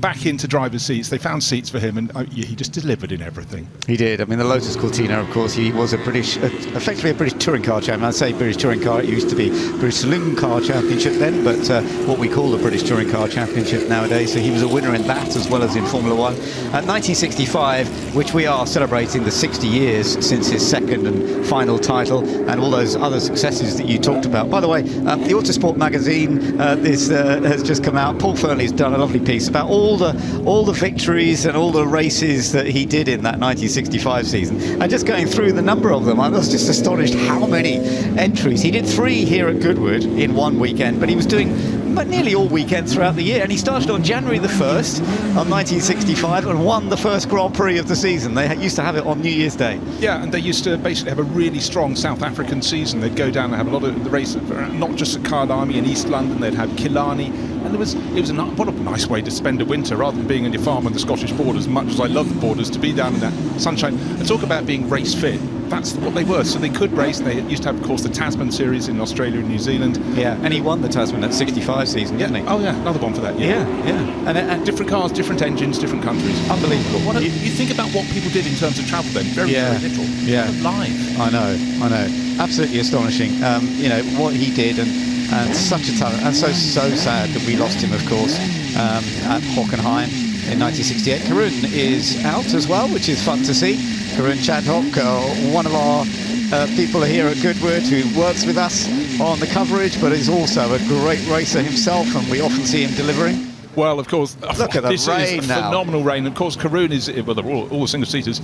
back into driver's seats. They found seats for him, and he just delivered in everything. He did. I mean, the Lotus Cortina, of course, he was effectively a British touring car champion. I say British touring car, it used to be British Saloon Car Championship then, but what we call the British Touring Car Championship nowadays. So he was a winner in that as well as in Formula 1. 1965, which we are celebrating the 60 years since his second and final title, and all those other successes that you talked about. By the way, the Autosport magazine has just come out. Paul Fernley's done a lovely piece about all the victories and all the races that he did in that 1965 season. And just going through the number of them, I was just astonished how many entries. He did 3 here at Goodwood in one weekend, but he was doing nearly all weekend throughout the year, and he started on January the 1st of 1965 and won the first Grand Prix of the season. They used to have it on New Year's Day. Yeah, and they used to basically have a really strong South African season. They'd go down and have a lot of the races, not just at Kyalami in East London, they'd have Killarney, and it was what a nice way to spend a winter, rather than being on your farm on the Scottish borders. Much as I love the borders, to be down in that sunshine and talk about being race fit. That's what they were, so they could race. They used to have, of course, the Tasman series in Australia and New Zealand. Yeah, and he won the Tasman at 65 season, didn't he? Oh yeah, another one for that year. Yeah. And different cars, different engines, different countries. Unbelievable. You think about what people did in terms of travel then, very little. Yeah. Live. I know. Absolutely astonishing. What he did, and such a talent, and so sad that we lost him, of course, at Hockenheim in 1968. Karun is out as well, which is fun to see. Karun Chadhock, one of our people here at Goodwood who works with us on the coverage, but is also a great racer himself, and we often see him delivering. Well, of course, look at the this rain is now. Phenomenal rain. Of course, Karun is, well, they're all the single-seaters.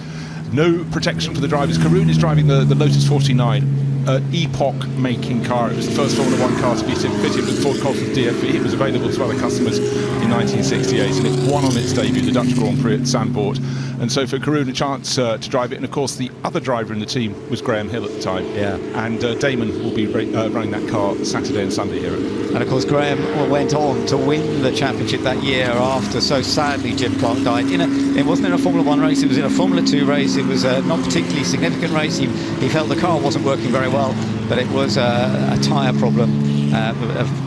No protection for the drivers. Karun is driving the Lotus 49. Epoch-making car. It was the first Formula 1 car to be fitted with Ford Cosworth DFE. It was available to other customers in 1968, and it won on its debut the Dutch Grand Prix at Zandvoort. And so for Karun, a chance to drive it. And of course, the other driver in the team was Graham Hill at the time. Yeah. And Damon will be running that car Saturday and Sunday here. And of course, Graham went on to win the championship that year after, so sadly, Jim Clark died. It wasn't in a Formula 1 race, it was in a Formula 2 race. It was a not particularly significant race. He felt the car wasn't working very well, but it was a tyre problem.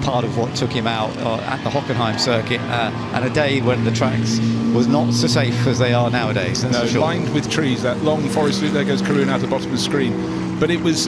Part of what took him out at the Hockenheim circuit, and a day when the tracks was not so safe as they are nowadays. No, sure. Lined with trees, that long forest loop. There goes Karun out the bottom of the screen. But it was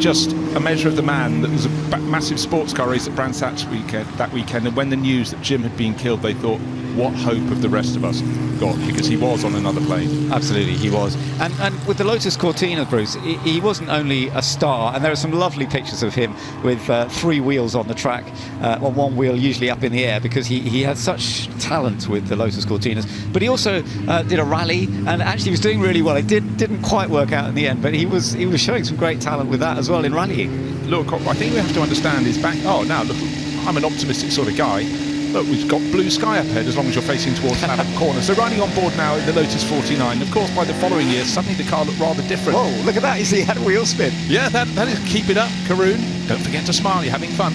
just a measure of the man. That was a massive sports car race at Brands Hatch that weekend, and when the news that Jim had been killed, they thought, what hope have the rest of us got? Because he was on another plane. Absolutely, he was. And with the Lotus Cortina, Bruce, he wasn't only a star, and there are some lovely pictures of him with 3 wheels on the track, on one wheel usually up in the air, because he had such talent with the Lotus Cortinas. But he also did a rally, and actually was doing really well. It didn't quite work out in the end, but he was showing some great talent with that as well in rallying. Look, I think we have to understand is back. Oh, now look, I'm an optimistic sort of guy. Look, we've got blue sky up ahead as long as you're facing towards that corner. So riding on board now in the Lotus 49. Of course, by the following year, suddenly the car looked rather different. Whoa, look at that. You see, he had a wheel spin. Yeah, that is, keep it up, Karun. Don't forget to smile, you're having fun.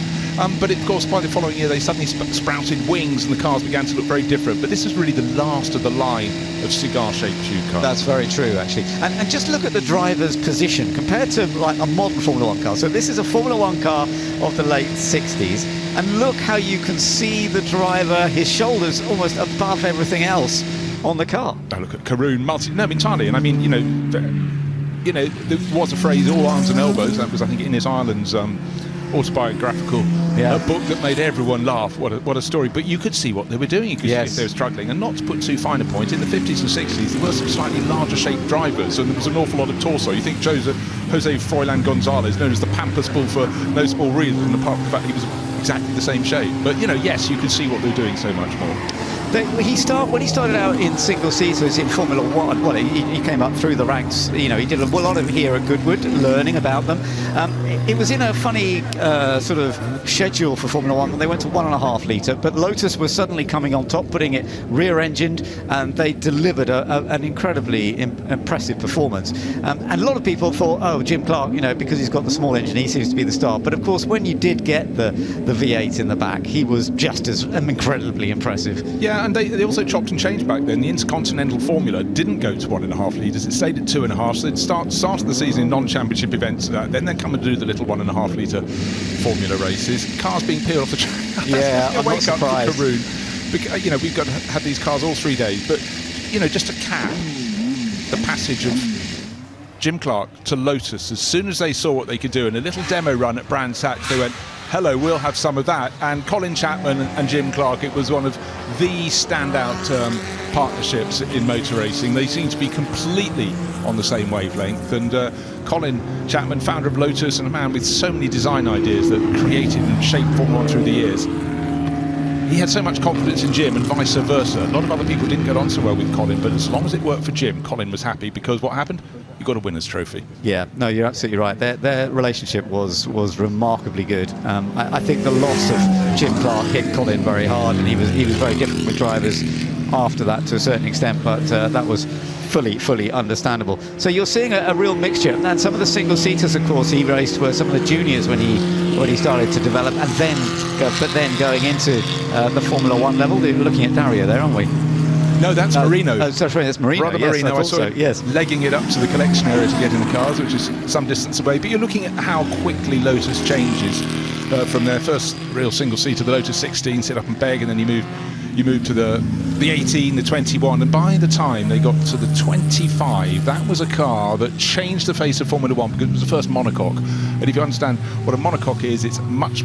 But of course, by the following year, they suddenly sprouted wings and the cars began to look very different. But this is really the last of the line of cigar-shaped tube cars. That's very true, actually. And just look at the driver's position compared to like a modern Formula 1 car. So this is a Formula 1 car of the late 60s. And look how you can see the driver, his shoulders almost above everything else on the car. Oh, look at Karun, entirely. And I mean, there was a phrase, all arms and elbows. That was, I think, Innes Ireland's autobiographical book that made everyone laugh. What a story. But you could see what they were doing. You could see if they were struggling. And not to put too fine a point, in the 50s and 60s, there were some slightly larger shaped drivers, and there was an awful lot of torso. You think Jose Froilan Gonzalez, known as the Pampas Bull for no small reason, apart from the fact he was exactly the same shape. But, you know, yes, you could see what they're doing so much more. When he started out in single seaters in Formula One, well, he came up through the ranks. You know, he did a lot of here at Goodwood, learning about them. It was in a funny sort of schedule for Formula One when they went to 1.5 litre, but Lotus was suddenly coming on top, putting it rear-engined, and they delivered an incredibly impressive performance. And a lot of people thought, oh, Jim Clark, you know, because he's got the small engine, he seems to be the star. But of course, when you did get the V8 in the back, he was just as incredibly impressive. Yeah, and they also chopped and changed back then. The Intercontinental Formula didn't go to 1.5 litres. It stayed at 2.5. So they'd started the season in non-championship events. Then they'd come and do the little 1.5 litre Formula races. Cars being peeled off the track. Yeah, I'm not surprised. You know, we've got to have these cars all 3 days. But, you know, just to cap the passage of Jim Clark to Lotus, as soon as they saw what they could do in a little demo run at Brands Hatch, they went, hello, we'll have some of that. And Colin Chapman and Jim Clark, it was one of the standout partnerships in motor racing. They seem to be completely on the same wavelength. And Colin Chapman, founder of Lotus, and a man with so many design ideas that created and shaped Formula One through the years. He had so much confidence in Jim and vice versa. A lot of other people didn't get on so well with Colin, but as long as it worked for Jim, Colin was happy, because what happened? You got a winner's trophy. Yeah, no, you're absolutely right. Their relationship was remarkably good. I think the loss of Jim Clark hit Colin very hard, and he was very different with drivers after that to a certain extent, but that was fully understandable. So you're seeing a real mixture, and some of the single seaters, of course, he raced were some of the juniors when he started to develop, and then going into the Formula One level. We're looking at Dario there, aren't we? No, that's Marino. Oh, sorry, that's Marino. Brother yes, Marino, I saw so. Yes, legging it up to the collection area to get in the cars, which is some distance away. But you're looking at how quickly Lotus changes from their first real single-seater, the Lotus 16, sit up and beg, and then you move to the 18, the 21, and by the time they got to the 25, that was a car that changed the face of Formula One, because it was the first monocoque. And if you understand what a monocoque is, it's much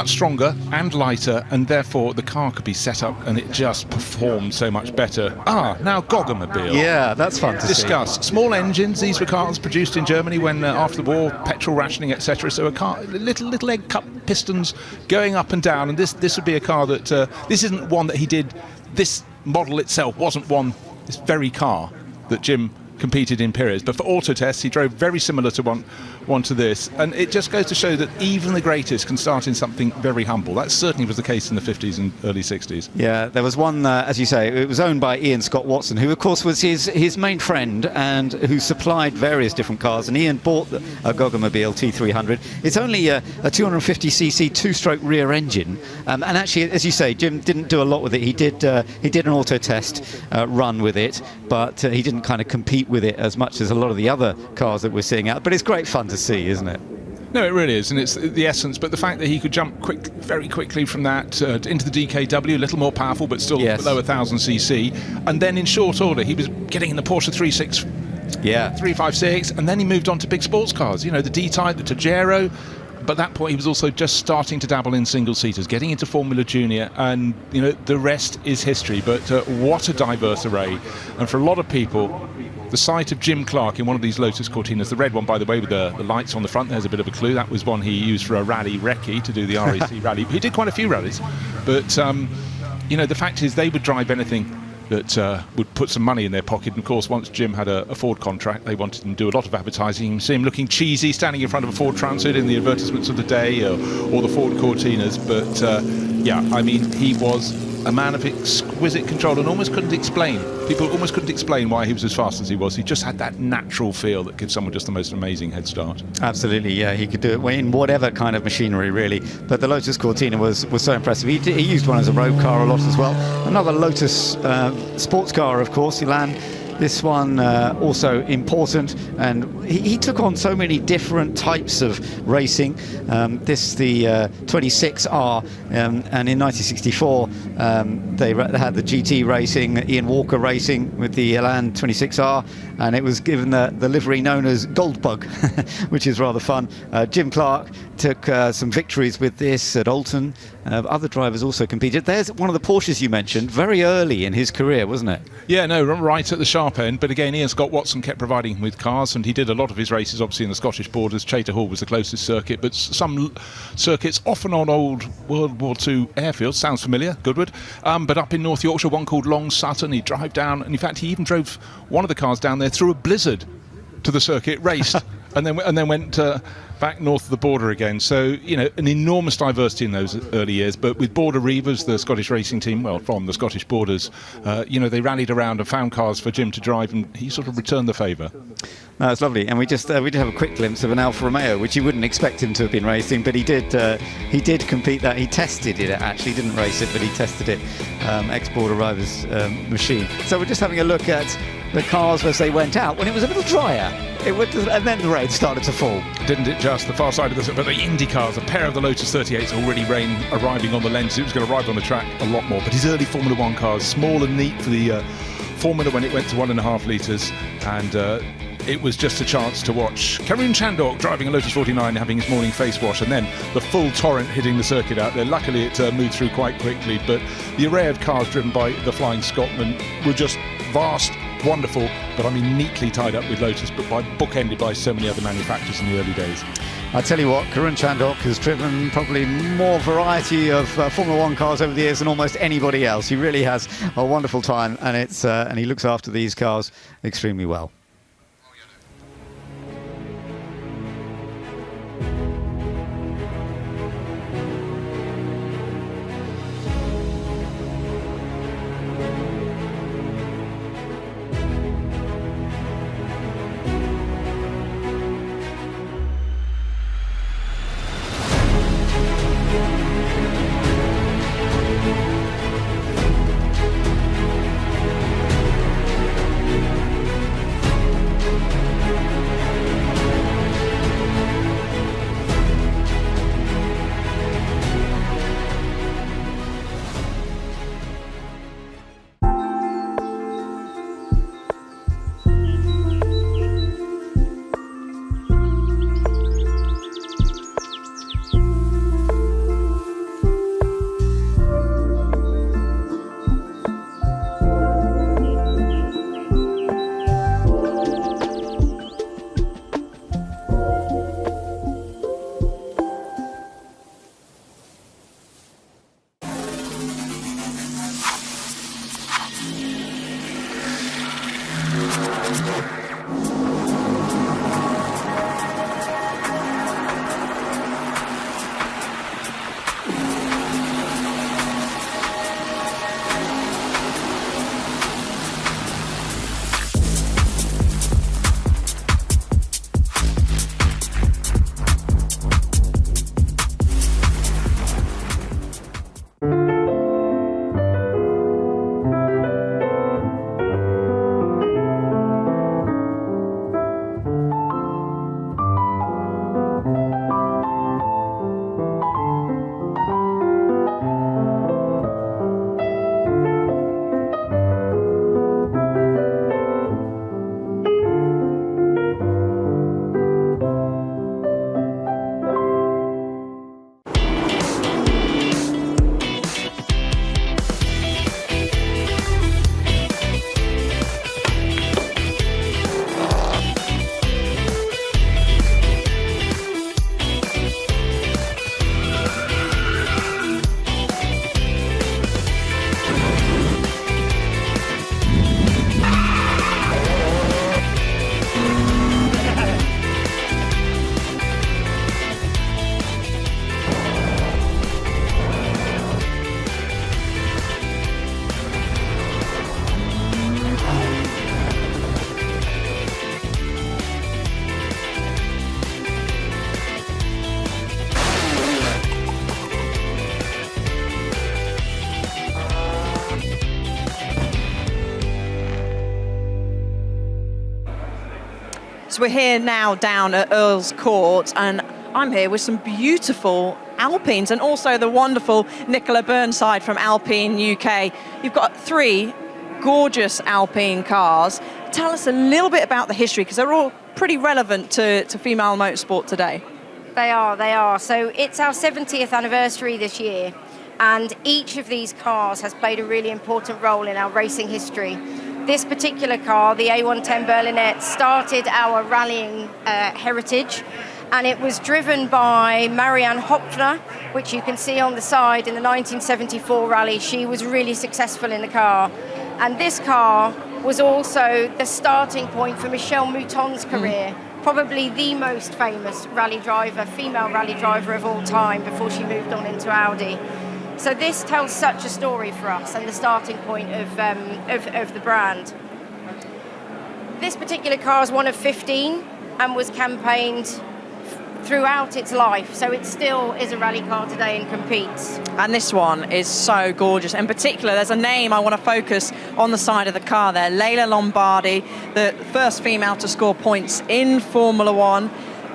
stronger and lighter, and therefore the car could be set up and it just performed so much better. Now Gogomobile. Yeah, that's fun to discuss. Small engines. These were cars produced in Germany when after the war, petrol rationing, etc. So a car, little egg cup pistons going up and down, and this would be a car that this isn't one that he did. This model itself wasn't this very car that Jim competed in periods, but for auto tests he drove very similar to one to this, and it just goes to show that even the greatest can start in something very humble. That certainly was the case in the 50s and early 60s. Yeah, there was one, as you say, it was owned by Ian Scott Watson, who of course was his main friend and who supplied various different cars, and Ian bought a Gogomobile T300. It's only a 250cc two-stroke rear engine, and actually, as you say, Jim didn't do a lot with it. He did an auto test run with it, but he didn't kind of compete with it as much as a lot of the other cars that we're seeing out. But it's great fun to see, isn't it? No, it really is, and it's the essence. But the fact that he could jump very quickly from that into the DKW, a little more powerful, but still below 1,000cc, and then in short order he was getting in the Porsche 356, and then he moved on to big sports cars. You know, the D-Type, the Tagero. But at that point, he was also just starting to dabble in single-seaters, getting into Formula Junior, and, you know, the rest is history. But what a diverse array. And for a lot of people, the sight of Jim Clark in one of these Lotus Cortinas, the red one, by the way, with the lights on the front, there's a bit of a clue. That was one he used for a rally recce to do the RAC rally. He did quite a few rallies. But, you know, the fact is they would drive anything that would put some money in their pocket. And of course, once Jim had a Ford contract, they wanted him to do a lot of advertising. You see him looking cheesy, standing in front of a Ford Transit in the advertisements of the day, or the Ford Cortinas. But yeah, I mean, he was a man of exquisite control, and almost couldn't explain. People almost couldn't explain why he was as fast as he was. He just had that natural feel that gives someone just the most amazing head start. Absolutely, yeah. He could do it in whatever kind of machinery, really. But the Lotus Cortina was so impressive. He used one as a road car a lot as well. Another Lotus sports car, of course, Elan. This one also important, and he took on so many different types of racing. This the 26R, and in 1964 they had the GT racing, Ian Walker racing with the Elan 26R, and it was given the livery known as Goldbug, which is rather fun. Jim Clark took some victories with this at Alton, Other drivers also competed. There's one of the Porsches you mentioned, very early in his career, wasn't it? Yeah, no, right at the sharp end. But again, Ian Scott Watson kept providing him with cars, and he did a lot of his races, obviously, in the Scottish borders. Chater Hall was the closest circuit, but some circuits, often on old World War II airfields, sounds familiar, Goodwood. But up in North Yorkshire, one called Long Sutton, he'd drive down, and in fact, he even drove one of the cars down there through a blizzard to the circuit, raced, and then went back north of the border again. So, you know, an enormous diversity in those early years. But with Border Reavers, the Scottish racing team, well, from the Scottish borders, you know, they rallied around and found cars for Jim to drive, and he sort of returned the favour. No, it's lovely, and we did have a quick glimpse of an Alfa Romeo, which you wouldn't expect him to have been racing, but he did compete that. He tested it, actually, didn't race it, but he tested it, ex-Border Reivers machine. So we're just having a look at the cars as they went out when it was a little drier. And then the rain started to fall. Didn't it just? The far side of but the Indy cars, a pair of the Lotus 38s already arriving on the lens. It was going to arrive on the track a lot more. But his early Formula One cars, small and neat for the Formula when it went to 1.5 litres. And it was just a chance to watch Karun Chandok driving a Lotus 49, having his morning face wash, and then the full torrent hitting the circuit out there. Luckily, it moved through quite quickly. But the array of cars driven by the Flying Scotsman were just vast, wonderful, but I mean neatly tied up with Lotus, but bookended by so many other manufacturers in the early days. I tell you what, Karun Chandok has driven probably more variety of Formula One cars over the years than almost anybody else. He really has a wonderful time, and and he looks after these cars extremely well. So we're here now down at Earl's Court, and I'm here with some beautiful Alpines and also the wonderful Nicola Burnside from Alpine UK. You've got 3 gorgeous Alpine cars. Tell us a little bit about the history, because they're all pretty relevant to female motorsport today. They are. So it's our 70th anniversary this year. and each of these cars has played a really important role in our racing history. This particular car, the A110 Berlinette, started our rallying heritage, and it was driven by Marianne Hopfner, which you can see on the side in the 1974 rally. She was really successful in the car, and this car was also the starting point for Michelle Mouton's career, probably the most famous rally driver, female rally driver of all time, before she moved on into Audi. So this tells such a story for us and the starting point of the brand. This particular car is one of 15 and was campaigned throughout its life, so it still is a rally car today and competes. And this one is so gorgeous. In particular, there's a name I want to focus on the side of the car there, Leila Lombardi, the first female to score points in Formula One.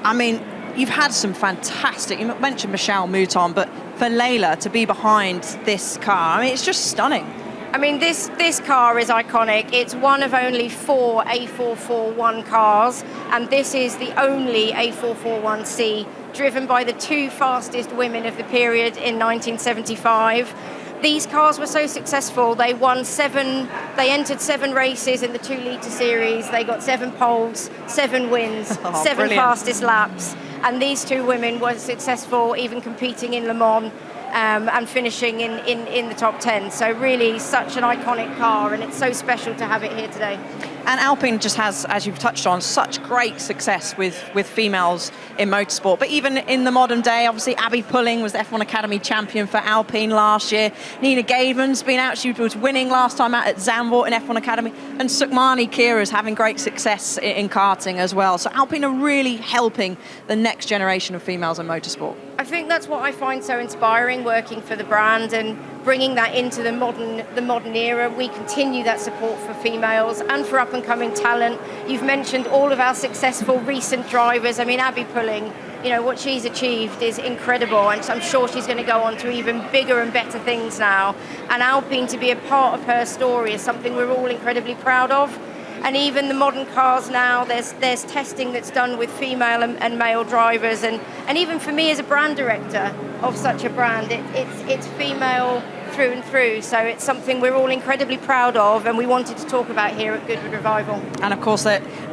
I mean, you've had some fantastic, you mentioned Michelle Mouton, but for Leila to be behind this car, I mean, it's just stunning. I mean, this car is iconic. It's one of only 4 A441 cars, and this is the only A441C driven by the 2 fastest women of the period in 1975. These cars were so successful, they entered 7 races in the 2-litre series, they got 7 poles, 7 wins, 7 brilliant. fastest laps, and these 2 women were successful even competing in Le Mans. And finishing in the top 10. So really such an iconic car, and it's so special to have it here today. And Alpine just has, as you've touched on, such great success with females in motorsport. But even in the modern day, obviously Abby Pulling was the F1 Academy champion for Alpine last year. Nina Gaven's been out, she was winning last time out at Zandvoort in F1 Academy. And Sukhmani Kira's having great success in karting as well. So Alpine are really helping the next generation of females in motorsport. I think that's what I find so inspiring, working for the brand and bringing that into the modern era. We continue that support for females and for up-and-coming talent. You've mentioned all of our successful recent drivers. I mean, Abby Pulling, you know, what she's achieved is incredible, and I'm sure she's going to go on to even bigger and better things now. And Alpine, to be a part of her story, is something we're all incredibly proud of. And even the modern cars now, there's testing that's done with female and male drivers, and even for me as a brand director of such a brand, it's female through and through. So it's something we're all incredibly proud of, and we wanted to talk about here at Goodwood Revival. And of course,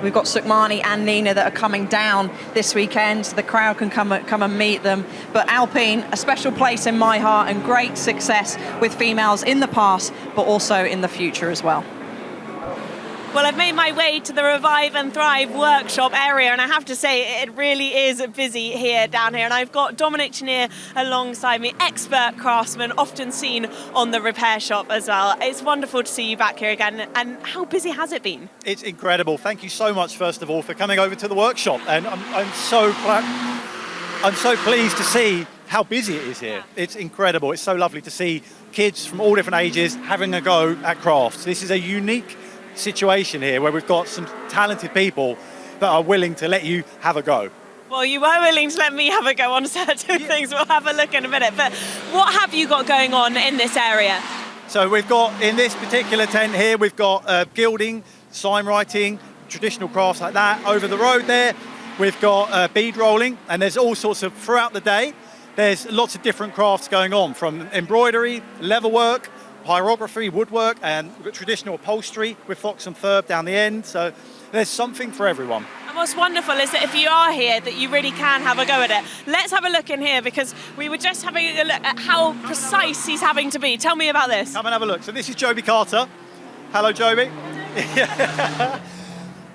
we've got Sukhmani and Nina that are coming down this weekend, so the crowd can come and meet them. But Alpine, a special place in my heart, and great success with females in the past, but also in the future as well. Well, I've made my way to the Revive and Thrive workshop area, and I have to say it really is busy here down here. And I've got Dominic Chenier alongside me, expert craftsman, often seen on the repair shop as well. It's wonderful to see you back here again. And how busy has it been? It's incredible. Thank you so much, first of all, for coming over to the workshop. And I'm so pleased to see how busy it is here. It's incredible. It's so lovely to see kids from all different ages having a go at crafts. This is a unique situation here where we've got some talented people that are willing to let you have a go. Well, you were willing to let me have a go on certain things. We'll have a look in a minute. But what have you got going on in this area? So we've got, in this particular tent here, we've got gilding, sign writing, traditional crafts like that. Over the road there, we've got bead rolling, and there's all sorts of, throughout the day, there's lots of different crafts going on, from embroidery, leatherwork, pyrography, woodwork, and traditional upholstery with fox and fur down the end. So there's something for everyone. And what's wonderful is that if you are here, that you really can have a go at it. Let's have a look in here, because we were just having a look at how precise he's having to be. Tell me about this. Come and have a look. So this is Joby Carter. Hello, Joby.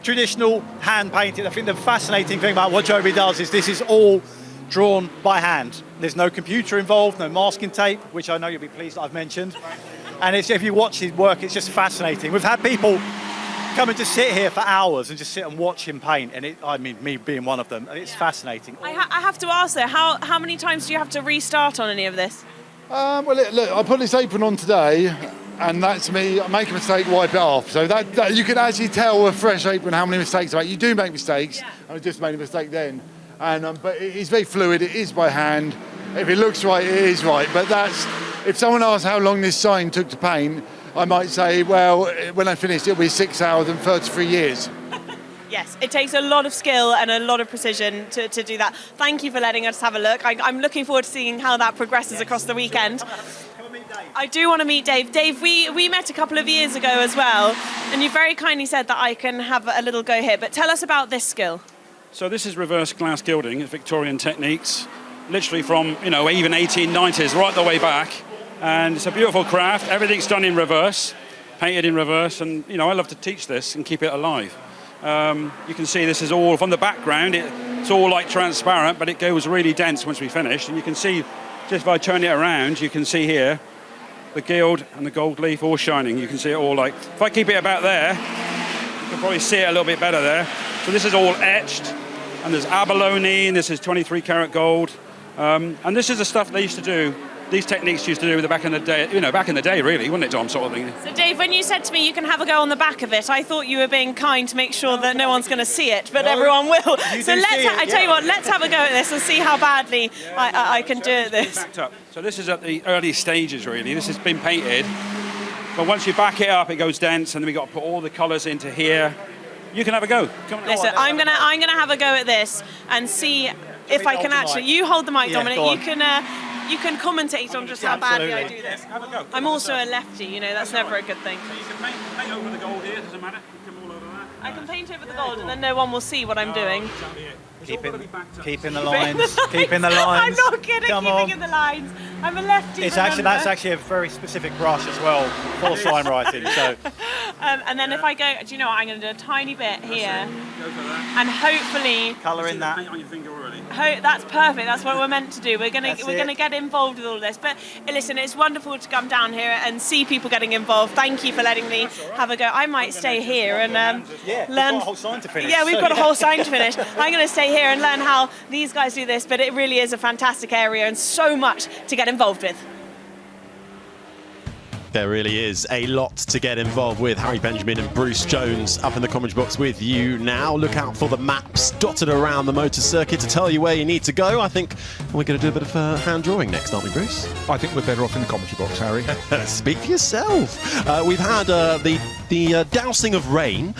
Traditional hand painted. I think the fascinating thing about what Joby does is this is all drawn by hand. There's no computer involved, no masking tape, which I know you'll be pleased that I've mentioned. And if you watch his work, it's just fascinating. We've had people come and just sit here for hours and just sit and watch him paint, and I mean, me being one of them, and it's fascinating. I have to ask though, how many times do you have to restart on any of this? Well, look, I put this apron on today, and that's me. I make a mistake, wipe it off. So that you can actually tell a fresh apron how many mistakes I make. You do make mistakes, and I just made a mistake then. And but it's very fluid. It is by hand. If it looks right, it is right. But that's, if someone asks how long this sign took to paint, I might say, well, when I finish, it'll be 6 hours and 33 years. Yes, it takes a lot of skill and a lot of precision to do that. Thank you for letting us have a look. I'm looking forward to seeing how that progresses across the weekend. I do want to meet Dave. Dave, we met a couple of years ago as well, and you very kindly said that I can have a little go here, but tell us about this skill. So this is reverse glass gilding. It's Victorian techniques, literally from, even 1890s right the way back. And it's a beautiful craft. Everything's done in reverse, painted in reverse, and, I love to teach this and keep it alive. You can see this is all from the background. It's all like transparent, but it goes really dense once we finish. And you can see, just by turning it around, you can see here the gild and the gold leaf all shining. You can see it all like, if I keep it about there, you can probably see it a little bit better there. So this is all etched, and there's abalone, and this is 23 karat gold. And this is the stuff they used to do. These techniques used to do back in the day, back in the day, really, wasn't it, Dom, sort of thing? So, Dave, when you said to me you can have a go on the back of it, I thought you were being kind to make sure that no one's going to see it, but everyone will. So I tell you what, let's have a go at this and see how badly I can do at this. Backed up. So this is at the early stages, really. This has been painted, but once you back it up, it goes dense, and then we've got to put all the colours into here. You can have a go. Listen, I'm gonna have a go at this and see if I can actually. You hold the mic, Dominic. You can commentate on just how badly I do this. Have a go. I'm also a lefty, that's never a good thing. So you can paint over the gold here, doesn't matter. You can come all over that. I can paint over the gold and then no one will see what I'm doing. Keeping the lines. Keeping the lines. I'm not kidding, keeping in the lines. I'm a lefty. That's actually a very specific brush as well for sign writing. So. And then if I go, do you know what? I'm going to do a tiny bit here, and hopefully colour in that. Paint on your finger already. That's perfect. That's what we're meant to do. We're gonna get involved with all this. But listen, it's wonderful to come down here and see people getting involved. Thank you for letting me have a go. I might stay here and learn. We've got a whole sign to finish. Yeah, we've got a whole sign to finish. I'm going to stay here and learn how these guys do this. But it really is a fantastic area and so much to get involved with. There really is a lot to get involved with. Harry Benjamin and Bruce Jones up in the commentary box with you now. Look out for the maps dotted around the motor circuit to tell you where you need to go. I think we're going to do a bit of hand drawing next, aren't we, Bruce? I think we're better off in the commentary box, Harry. Speak for yourself. We've had the dousing of rain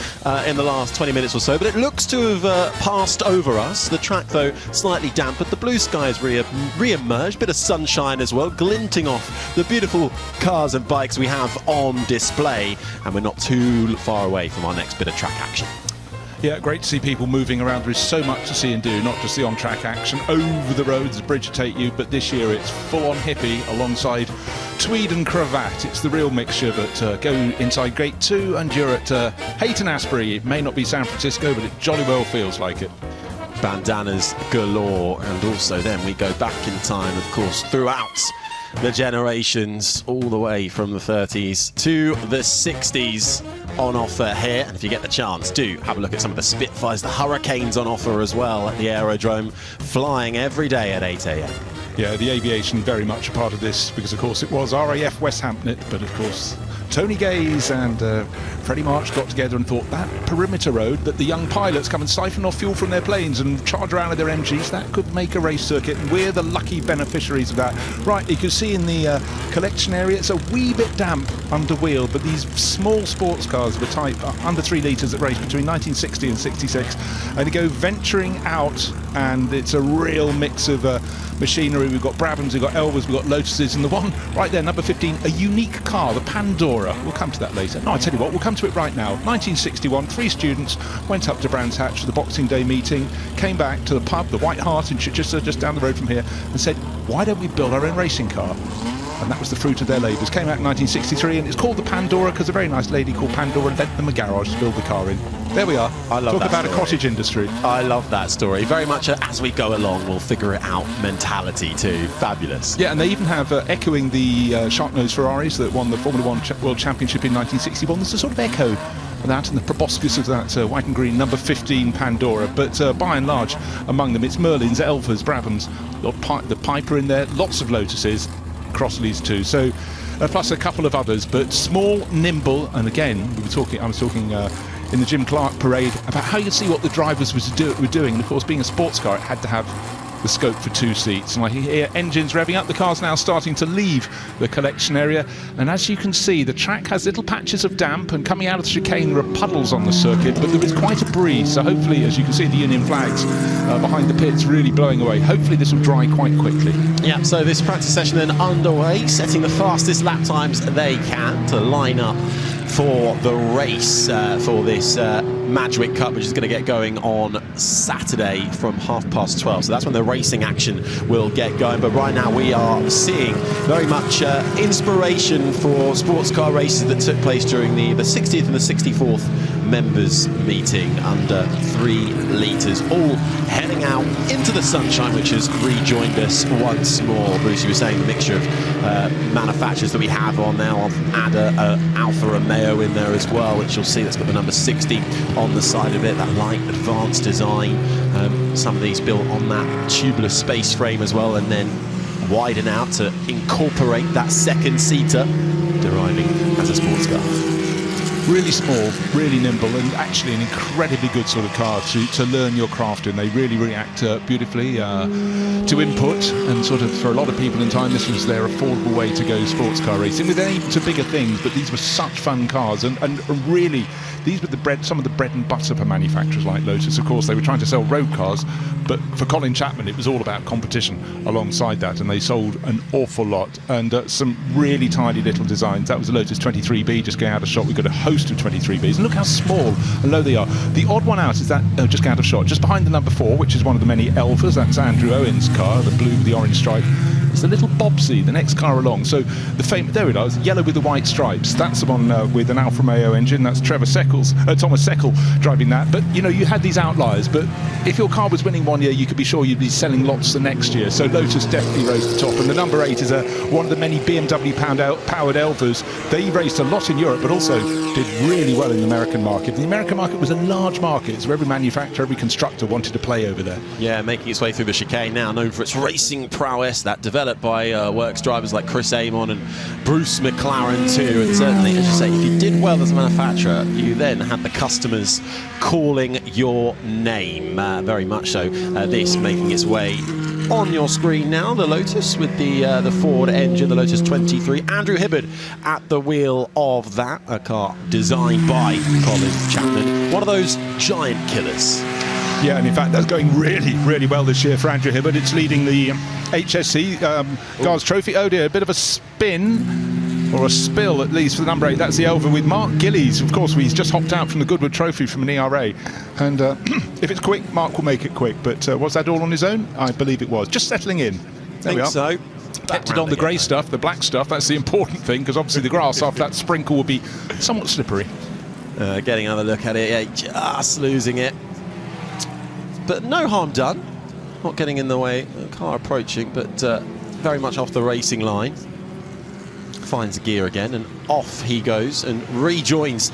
in the last 20 minutes or so, but it looks to have passed over us. The track, though, slightly damp, but the blue skies re-emerged. Bit of sunshine as well, glinting off the beautiful cars and bikes we have on display, and we're not too far away from our next bit of track action. Yeah, great to see people moving around. There is so much to see and do, not just the on-track action over the roads, the bridge to take you, but this year it's full-on hippie alongside tweed and cravat. It's the real mixture, but go inside Gate 2 and you're at Hayton Asbury. It may not be San Francisco, but it jolly well feels like it. Bandanas galore, and also then we go back in time, of course, throughout the generations, all the way from the 30s to the 60s on offer here. And if you get the chance, do have a look at some of the Spitfires, the Hurricanes on offer as well at the Aerodrome, flying every day at 8 a.m. Yeah, the aviation very much a part of this, because of course it was RAF Westhampton, but of course Tony Gaze and Freddie March got together and thought that perimeter road that the young pilots come and siphon off fuel from their planes and charge around with their MGs, that could make a race circuit, and we're the lucky beneficiaries of that. Right, you can see in the collection area it's a wee bit damp under wheel, but these small sports cars of the type under 3 litres that race between 1960 and 66, and they go venturing out, and it's a real mix of machinery. We've got Brabhams, we've got Elvers, we've got Lotuses, and the one right there, number 15, a unique car, the Pandora. We'll come to that later. No, I tell you what, we'll come to it right now. 1961, 3 students went up to Brands Hatch for the Boxing Day meeting, came back to the pub, the White Hart in Chichester, just down the road from here, and said, why don't we build our own racing car? And that was the fruit of their labours. Came out in 1963, and it's called the Pandora because a very nice lady called Pandora lent them a garage to build the car in. There we are. I love Talk that about story. a cottage industry. I love that story. Very much as we go along, we'll figure it out mentality too. Fabulous. Yeah, and they even have, echoing the sharp-nosed Ferraris that won the Formula 1 World Championship in 1961, there's a sort of echo of that and the proboscis of that white and green number 15 Pandora. But by and large, among them, it's Merlins, Elvers, Brabhams, the Piper in there, lots of Lotuses, Crossleys too. So plus a couple of others, but small, nimble, and again, I was talking in the Jim Clark parade about how you see what the drivers were doing. And of course, being a sports car, it had to have the scope for 2 seats. And I hear engines revving up. The car's now starting to leave the collection area. And as you can see, the track has little patches of damp, and coming out of the chicane there are puddles on the circuit, but there is quite a breeze. So hopefully, as you can see, the Union flags behind the pits really blowing away. Hopefully this will dry quite quickly. Yeah, so this practice session then underway, setting the fastest lap times they can to line up for the race for this Madgwick Cup, which is going to get going on Saturday from 12:30. So that's when the racing action will get going. But right now we are seeing very much inspiration for sports car races that took place during the 60th and the 64th members meeting under 3 litres, all heading out into the sunshine, which has rejoined us once more. Bruce, you were saying the mixture of manufacturers that we have on now. I'll add a Alfa Romeo in there as well, which you'll see that's got the number 60 on the side of it, that light advanced design. Some of these built on that tubular space frame as well, and then widen out to incorporate that second seater, deriving as a sports car. Really small, really nimble, and actually an incredibly good sort of car to learn your craft in. They really react beautifully to input, and sort of for a lot of people in time this was their affordable way to go sports car racing, with aim to bigger things. But these were such fun cars, and really these were some of the bread and butter for manufacturers like Lotus. Of course, they were trying to sell road cars, but for Colin Chapman it was all about competition alongside that, and they sold an awful lot, and some really tiny little designs. That was the Lotus 23B just going out of shot. We've got a host of 23Bs, and look how small and low they are. The odd one out is that just going out of shot, just behind the number 4, which is one of the many Elvas. That's Andrew Owen's car, the blue with the orange stripe. It's the little Bobsy, the next car along. So the there it is, yellow with the white stripes. That's the one with an Alfa Romeo engine. That's Thomas Seckel driving that. But you know, you had these outliers. But if your car was winning one year, you could be sure you'd be selling lots the next year. So Lotus definitely rose to the top. And the number 8 is one of the many BMW powered Elvas. They raced a lot in Europe, but also did really well in the American market. The American market was a large market, so every manufacturer, every constructor wanted to play over there. Yeah, making its way through the chicane now, known for its racing prowess, that developed by works drivers like Chris Amon and Bruce McLaren too. And certainly, as you say, if you did well as a manufacturer, you then had the customers calling your name, very much so. This making its way on your screen now, the Lotus with the Ford engine, the Lotus 23. Andrew Hibbard at the wheel of that, a car designed by Colin Chapman, one of those giant killers. Yeah, and in fact that's going really, really well this year for Andrew Hibbard. It's leading the HSC Goodwood Trophy. Oh dear, a bit of a spin, or a spill at least, for the number 8. That's the Elva with Mark Gillies. Of course, he's just hopped out from the Goodwood Trophy from an ERA. And if it's quick, Mark will make it quick. But was that all on his own? I believe it was. Just settling in. There we are. So. Kept it on the grey stuff, the black stuff. That's the important thing, because obviously the grass after that sprinkle will be somewhat slippery. Getting another look at it, yeah, just losing it. But no harm done. Not getting in the way. The car approaching, but very much off the racing line. Finds the gear again, and off he goes and rejoins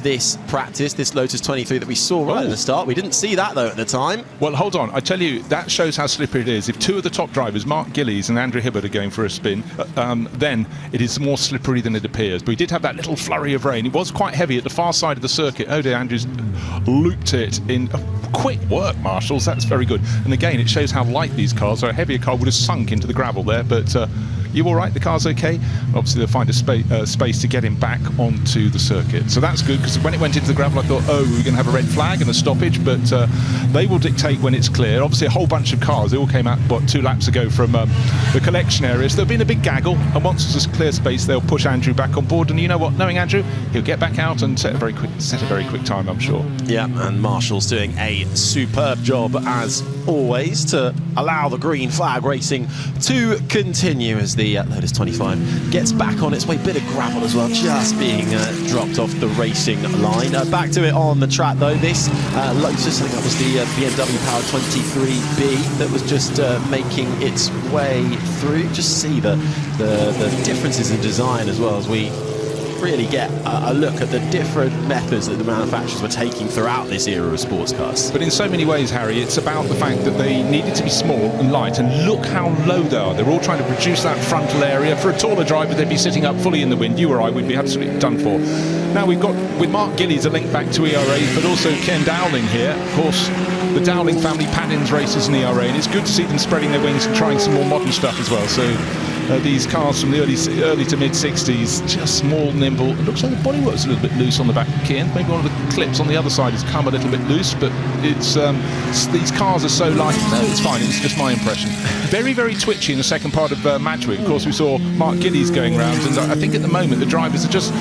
this practice, this Lotus 23 that we saw right at the start. We didn't see that though at the time. Well, hold on, I tell you, that shows how slippery it is. If 2 of the top drivers, Mark Gillies and Andrew Hibbard, are going for a spin, then it is more slippery than it appears. But we did have that little flurry of rain. It was quite heavy at the far side of the circuit. Oh dear, Andrew's looped it in. Quick work, Marshals, that's very good. And again, it shows how light these cars are. A heavier car would have sunk into the gravel there, but you all right? The car's okay? Obviously, they'll find a space to get him back onto the circuit. So that's good, because when it went into the gravel, I thought, oh, we're going to have a red flag and a stoppage, but they will dictate when it's clear. Obviously, a whole bunch of cars, they all came out, 2 laps ago from the collection area. So there'll be a big gaggle, and once there's a clear space, they'll push Andrew back on board. And you know what? Knowing Andrew, he'll get back out and set a very quick time, I'm sure. Yeah, and Marshall's doing a superb job, as always, to allow the green flag racing to continue as the Lotus 25 gets back on its way. Bit of gravel as well, just being dropped off the racing line. Back to it on the track though. This Lotus, I think that was the BMW powered 23B that was just making its way through. Just see the differences in design as well, as we really get a look at the different methods that the manufacturers were taking throughout this era of sports cars. But in so many ways, Harry, it's about the fact that they needed to be small and light, and look how low they are. They're all trying to reduce that frontal area. For a taller driver, they'd be sitting up fully in the wind. You or I would be absolutely done for. Now we've got, with Mark Gillies, a link back to ERA, but also Ken Dowling here. Of course, the Dowling family Paddins races in ERA, and it's good to see them spreading their wings and trying some more modern stuff as well. So these cars from the early to mid-60s, just small, nimble. It looks like the bodywork's a little bit loose on the back of Ken. Maybe one of the clips on the other side has come a little bit loose, but it's these cars are so light. No, it's fine. It's just my impression. Very, very twitchy in the second part of Madgwick. Of course, we saw Mark Gillies going round, and I think at the moment the drivers are just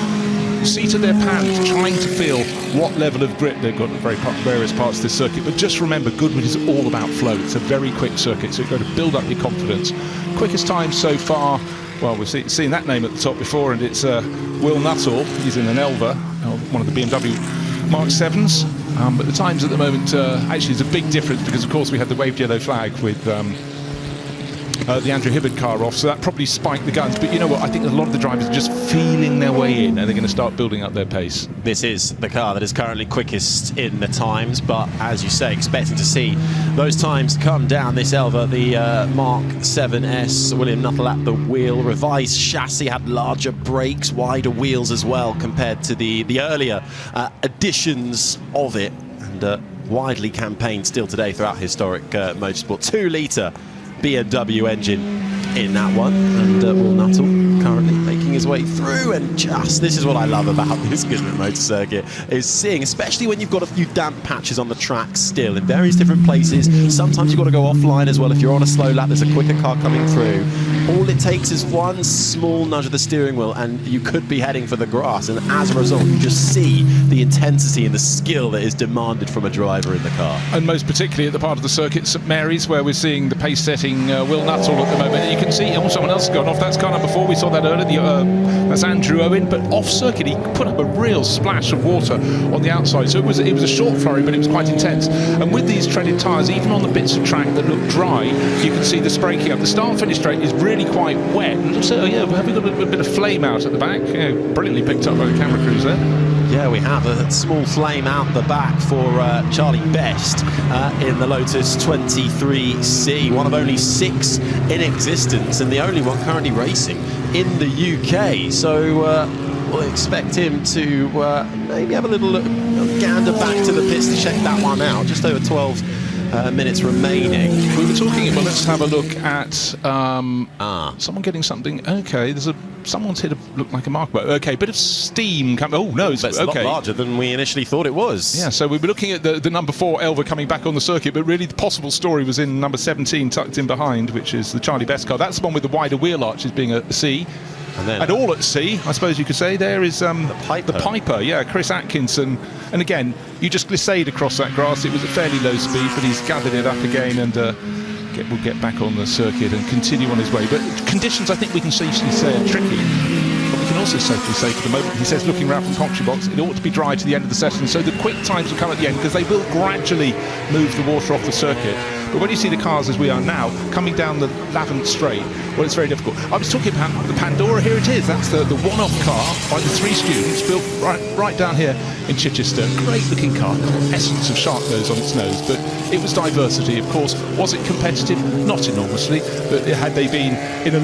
seat of their pants, trying to feel what level of grip they've got at various parts of this circuit. But just remember, Goodwood is all about flow. It's a very quick circuit, so you've got to build up your confidence. Quickest time so far, well, we've seen that name at the top before, and it's Will Nuttall. He's in an Elva, one of the BMW Mark 7s. But the times at the moment, actually, there's a big difference because, of course, we had the waved yellow flag with the Andrew Hibbard car off, so that probably spiked the guns. But you know what, I think a lot of the drivers are just feeling their way in, and they're going to start building up their pace. This is the car that is currently quickest in the times, but as you say, expecting to see those times come down. This Elva, the Mark 7S, William Nuttall at the wheel. Revised chassis, had larger brakes, wider wheels as well compared to the earlier editions of it, and widely campaigned still today throughout historic motorsport. 2-litre BMW engine in that one, and Will Nuttall currently making his way through. And just, this is what I love about this Goodwood motor circuit, is seeing, especially when you've got a few damp patches on the track still in various different places. Sometimes you've got to go offline as well. If you're on a slow lap, there's a quicker car coming through. All it takes is one small nudge of the steering wheel and you could be heading for the grass, and as a result you just see the intensity and the skill that is demanded from a driver in the car. And most particularly at the part of the circuit, St Mary's, where we're seeing the pace setting Will Nuttall at the moment. And you can see, oh, someone else has gone off. That's car number 4. We saw that earlier. That's Andrew Owen, but off circuit he put up a real splash of water on the outside. So it was a short flurry, but it was quite intense. And with these treaded tyres, even on the bits of track that look dry, you can see the spraking up. The start and finish straight is really quite wet. And so, yeah, have we got a bit of flame out at the back? Yeah, brilliantly picked up by the camera crews there. Yeah, we have a small flame out the back for Charlie Best in the Lotus 23C, one of only 6 in existence and the only one currently racing in the UK. So we'll expect him to maybe have a little gander back to the pits to check that one out. Just over 12 minutes remaining. We were talking, well, let's have a look at someone getting something. Okay, someone's hit look like a mark boat. Okay, bit of steam coming. Oh no, it's a lot larger than we initially thought it was. Yeah, so we were looking at the number 4 Elva coming back on the circuit, but really the possible story was in number 17 tucked in behind, which is the Charlie Best car. That's the one with the wider wheel arches being a C. And all at sea, I suppose you could say. There is the Piper, yeah, Chris Atkinson. And again, you just glissade across that grass. It was at fairly low speed, but he's gathered it up again and will get back on the circuit and continue on his way. But conditions, I think we can safely say, are tricky. But we can also safely say for the moment, he says, looking around from the commentary box, it ought to be dry to the end of the session. So the quick times will come at the end because they will gradually move the water off the circuit. But when you see the cars as we are now, coming down the Lavant Straight, well, it's very difficult. I was talking about the Pandora. Here it is. That's the one-off car by the 3 students built right down here in Chichester. Great looking car. Essence of shark nose on its nose, but it was diversity, of course. Was it competitive? Not enormously, but had they been in a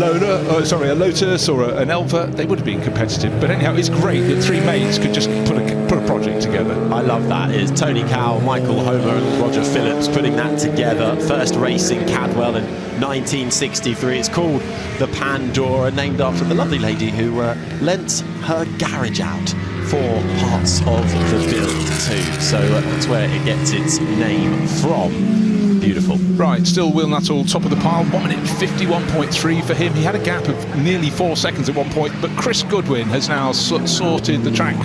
Lotus or an Elva, they would have been competitive. But anyhow, it's great that 3 mates could just put a project together. I love that. It's Tony Cowell, Michael Homer and Roger Phillips putting that together. First race in Cadwell in 1963. It's called the Pandora, named after the lovely lady who lent her garage out for parts of the build too. So that's where it gets its name from. Beautiful. Right, still Will Nuttall top of the pile, 1 minute 51.3 for him. He had a gap of nearly 4 seconds at one point, but Chris Goodwin has now sorted the track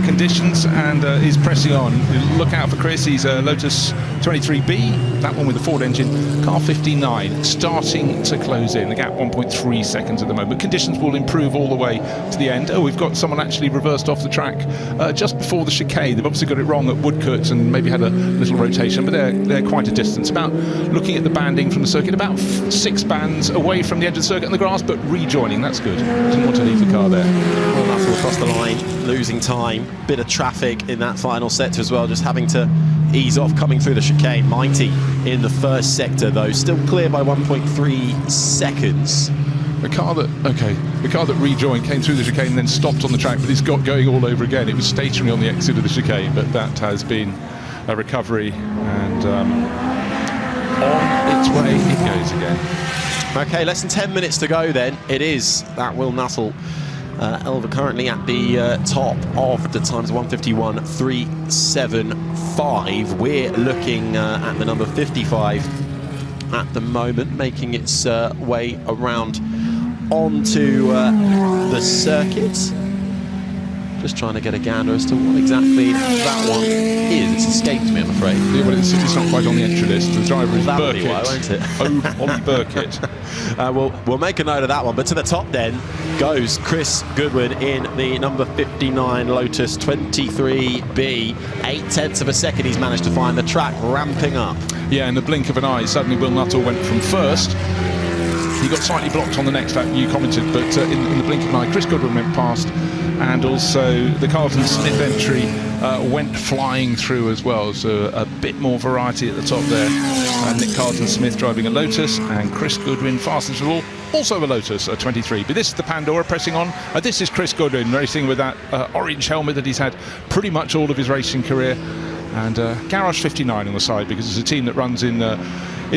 conditions and is pressing on. Look out for Chris. He's a Lotus 23B, that one with the Ford engine, car 59, starting to close in. The gap 1.3 seconds at the moment. Conditions will improve all the way to the end. Oh, we've got someone actually reversed off the track just before the chicane. They've obviously got it wrong at Woodcote and maybe had a little rotation, but they're quite a distance. About, looking at the banding from the circuit, about 6 bands away from the edge of the circuit and the grass, but rejoining. That's good. Didn't want to leave the car there. Well, Nuttall across the line, losing time. Bit of traffic in that final sector as well, just having to ease off coming through the chicane. Mighty in the first sector though, still clear by 1.3 seconds. The car that rejoined, came through the chicane and then stopped on the track, but it's got going all over again. It was stationary on the exit of the chicane, but that has been a recovery, and on its way it goes again. Okay, less than 10 minutes to go then. It is that Will Nuttall. Elva currently at the top of the times, 151.375. We're looking at the number 55 at the moment, making its way around onto the circuit. Just trying to get a gander as to what exactly that one is. It's escaped me, I'm afraid. Yeah, well, it's not quite on the entry list. The driver is That'll Burkitt. be why, won't it? Ollie Burkitt. We'll make a note of that one. But to the top then goes Chris Goodwood in the number 59 Lotus 23B. 0.8 of a second he's managed to find the track, ramping up. Yeah, in the blink of an eye, suddenly Will Nuttall went from first. He got slightly blocked on the next lap, you commented, but in the blink of an eye, Chris Goodwin went past, and also the Carlton Smith entry went flying through as well, so a bit more variety at the top there. Nick Carlton Smith driving a Lotus, and Chris Goodwin fastest of all, also a Lotus, a 23. But this is the Pandora pressing on. This is Chris Goodwin racing with that orange helmet that he's had pretty much all of his racing career. And Garage 59 on the side, because it's a team that runs in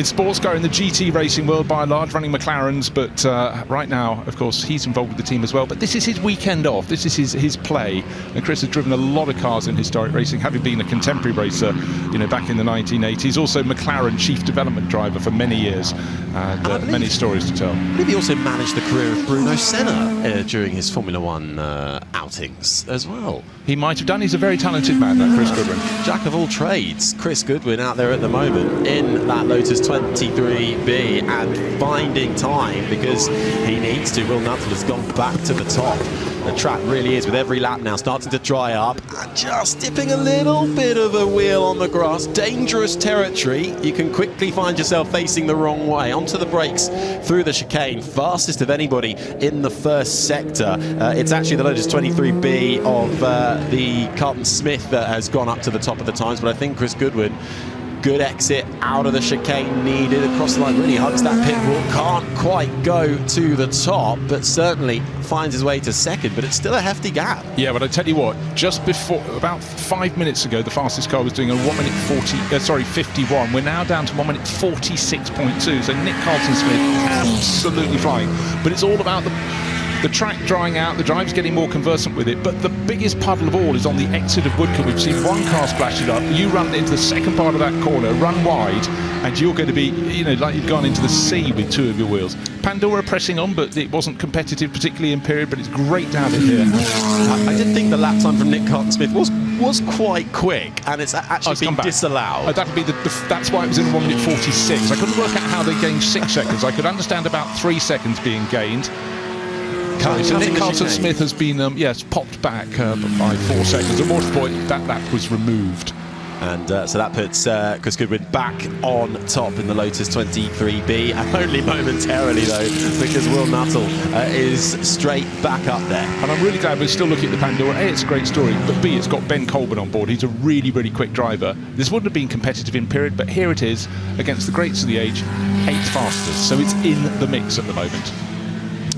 sports car in the GT racing world by and large, running McLarens, but right now, of course, he's involved with the team as well. But this is his weekend off, this is his play, and Chris has driven a lot of cars in historic racing, having been a contemporary racer, back in the 1980s. Also McLaren chief development driver for many years, and many stories to tell. I believe he also managed the career of Bruno Senna during his Formula One outings as well. He might have done. He's a very talented man, that Chris Goodwin. Jack of all trades, Chris Goodwin out there at the moment in that Lotus 23B and finding time because he needs to. Will Nuttall has gone back to the top. The track really is, with every lap now starting to dry up and just dipping a little bit of a wheel on the grass. Dangerous territory. You can quickly find yourself facing the wrong way. Onto the brakes through the chicane. Fastest of anybody in the first sector. It's actually the Lotus 23B of the Carlton Smith that has gone up to the top of the times, but I think Chris Goodwin, good exit out of the chicane needed, across the line, really hugs that pit wall, can't quite go to the top, but certainly finds his way to second, but it's still a hefty gap. Yeah, but I tell you what, just before, about 5 minutes ago, the fastest car was doing a 1 minute 51. We're now down to 1 minute 46.2, so Nick Carlton Smith absolutely flying, but it's all about the track drying out, the driver's getting more conversant with it, but the biggest puddle of all is on the exit of Woodcote. We've seen one car splash it up, you run into the second part of that corner, run wide, and you're going to be, like you've gone into the sea with two of your wheels. Pandora pressing on, but it wasn't competitive, particularly in period, but it's great to have it here. I did think the lap time from Nick Carlton Smith was quite quick, and it's actually been disallowed. That'd be that's why it was in 1 minute 46. I couldn't work out how they gained 6 seconds. I could understand about 3 seconds being gained. So Nick Carlton Smith has been, popped back by 4 seconds. At more point, that lap was removed. And so that puts Chris Goodwin back on top in the Lotus 23B, and only momentarily though, because Will Nuttall is straight back up there. And I'm really glad we're still looking at the Pandora. A, it's a great story, but B, it's got Ben Colburn on board. He's a really, really quick driver. This wouldn't have been competitive in period, but here it is, against the greats of the age, 8th fastest. So it's in the mix at the moment.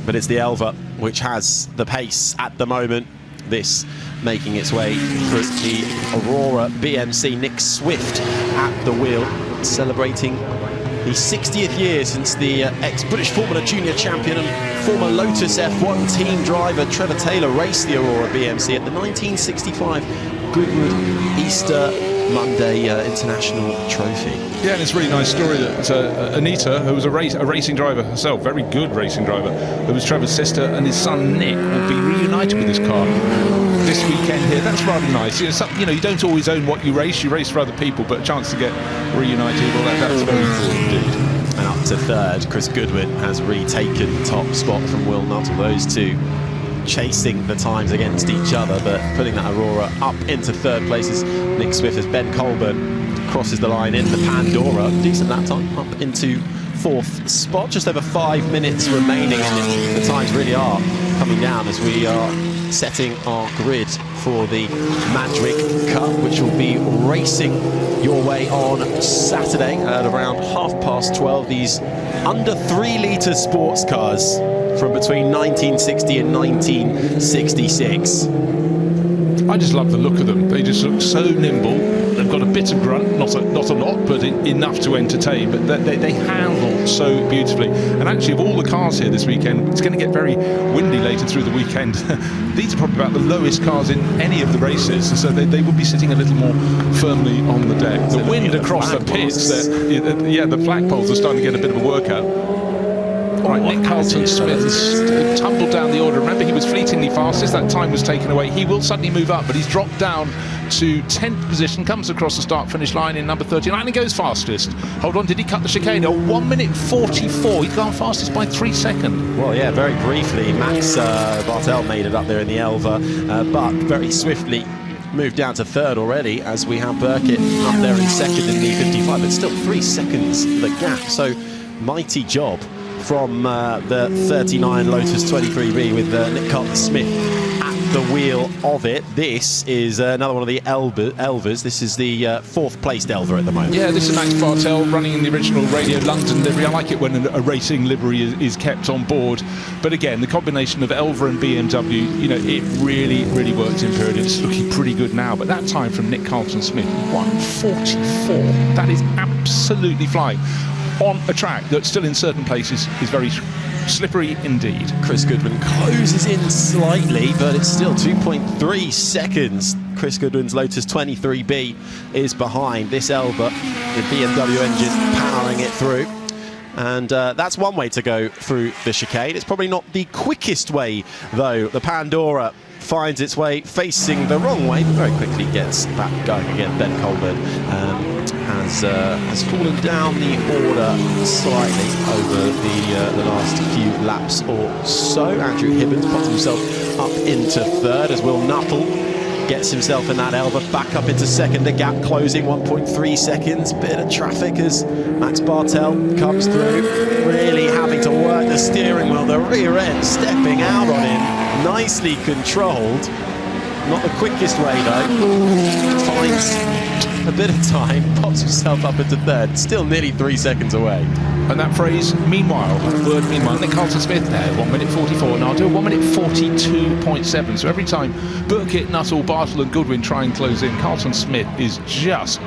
But it's the Elva which has the pace at the moment. This making its way through the Aurora BMC. Nick Swift at the wheel, celebrating the 60th year since the ex-British Formula Junior champion and former Lotus F1 team driver Trevor Taylor raced the Aurora BMC at the 1965 Goodwood Easter Monday International Trophy. Yeah, and it's a really nice story that Anita, who was a racing driver herself, very good racing driver, who was Trevor's sister, and his son Nick will be reunited with this car this weekend here. That's rather nice. You don't always own what you race for other people, but a chance to get reunited, well, that's very cool indeed. And up to third, Chris Goodwin has retaken top spot from Will Nuttall. Those two chasing the times against each other, but putting that Aurora up into third place is Nick Swift as Ben Colburn crosses the line in the Pandora. Decent that time, up into fourth spot. Just over 5 minutes remaining, and the times really are coming down as we are setting our grid for the Madrick Cup, which will be racing your way on Saturday at around 12:30. These under 3 litre sports cars from between 1960 and 1966. I just love the look of them. They just look so nimble. They've got a bit of grunt, not a lot, but enough to entertain. But they handle so beautifully. And actually, of all the cars here this weekend, it's going to get very windy later through the weekend. These are probably about the lowest cars in any of the races, so they will be sitting a little more firmly on the deck. The wind across the pits, the flagpoles are starting to get a bit of a workout. Right, Nick Carlton-Smith's tumbled down the order. Remember, he was fleetingly fastest. That time was taken away. He will suddenly move up, but he's dropped down to 10th position, comes across the start-finish line in number 39 and goes fastest. Hold on, did he cut the chicane? 1 minute 44. He's gone fastest by 3 seconds. Well, yeah, very briefly, Max Bartel made it up there in the Elva, but very swiftly moved down to third already, as we have Burkett up there in second in the 55, but still 3 seconds the gap. So, mighty job from the 39 Lotus 23B with Nick Carlton-Smith at the wheel of it. This is another one of the Elvas. This is the fourth placed Elva at the moment. Yeah, this is Max Bartel running in the original Radio London livery. I like it when a racing livery is kept on board. But again, the combination of Elva and BMW, you know, it really, really works in period. It's looking pretty good now. But that time from Nick Carlton-Smith, 1:44. That is absolutely flying on a track that still in certain places is very slippery indeed. Chris Goodwin closes in slightly, but it's still 2.3 seconds. Chris Goodwin's Lotus 23B is behind this Elba, the BMW engine powering it through. And that's one way to go through the chicane. It's probably not the quickest way, though. The Pandora finds its way facing the wrong way, but very quickly gets back going again. Ben Colburn has fallen down the order slightly over the last few laps or so. Andrew Hibbins pops himself up into third as Will Nuttall gets himself in that Elva back up into second. The gap closing 1.3 seconds. Bit of traffic as Max Bartel comes through, really having to work the steering wheel. The rear end stepping out on him, nicely controlled. Not the quickest way though. Finds a bit of time, pops himself up into third, still nearly 3 seconds away. And that phrase, meanwhile, word meanwhile, Nick Carlton-Smith there, 1 minute 44, and I'll do a 1 minute 42.7. So every time Burkett, Nuttall, Bartel and Goodwin try and close in, Carlton-Smith is just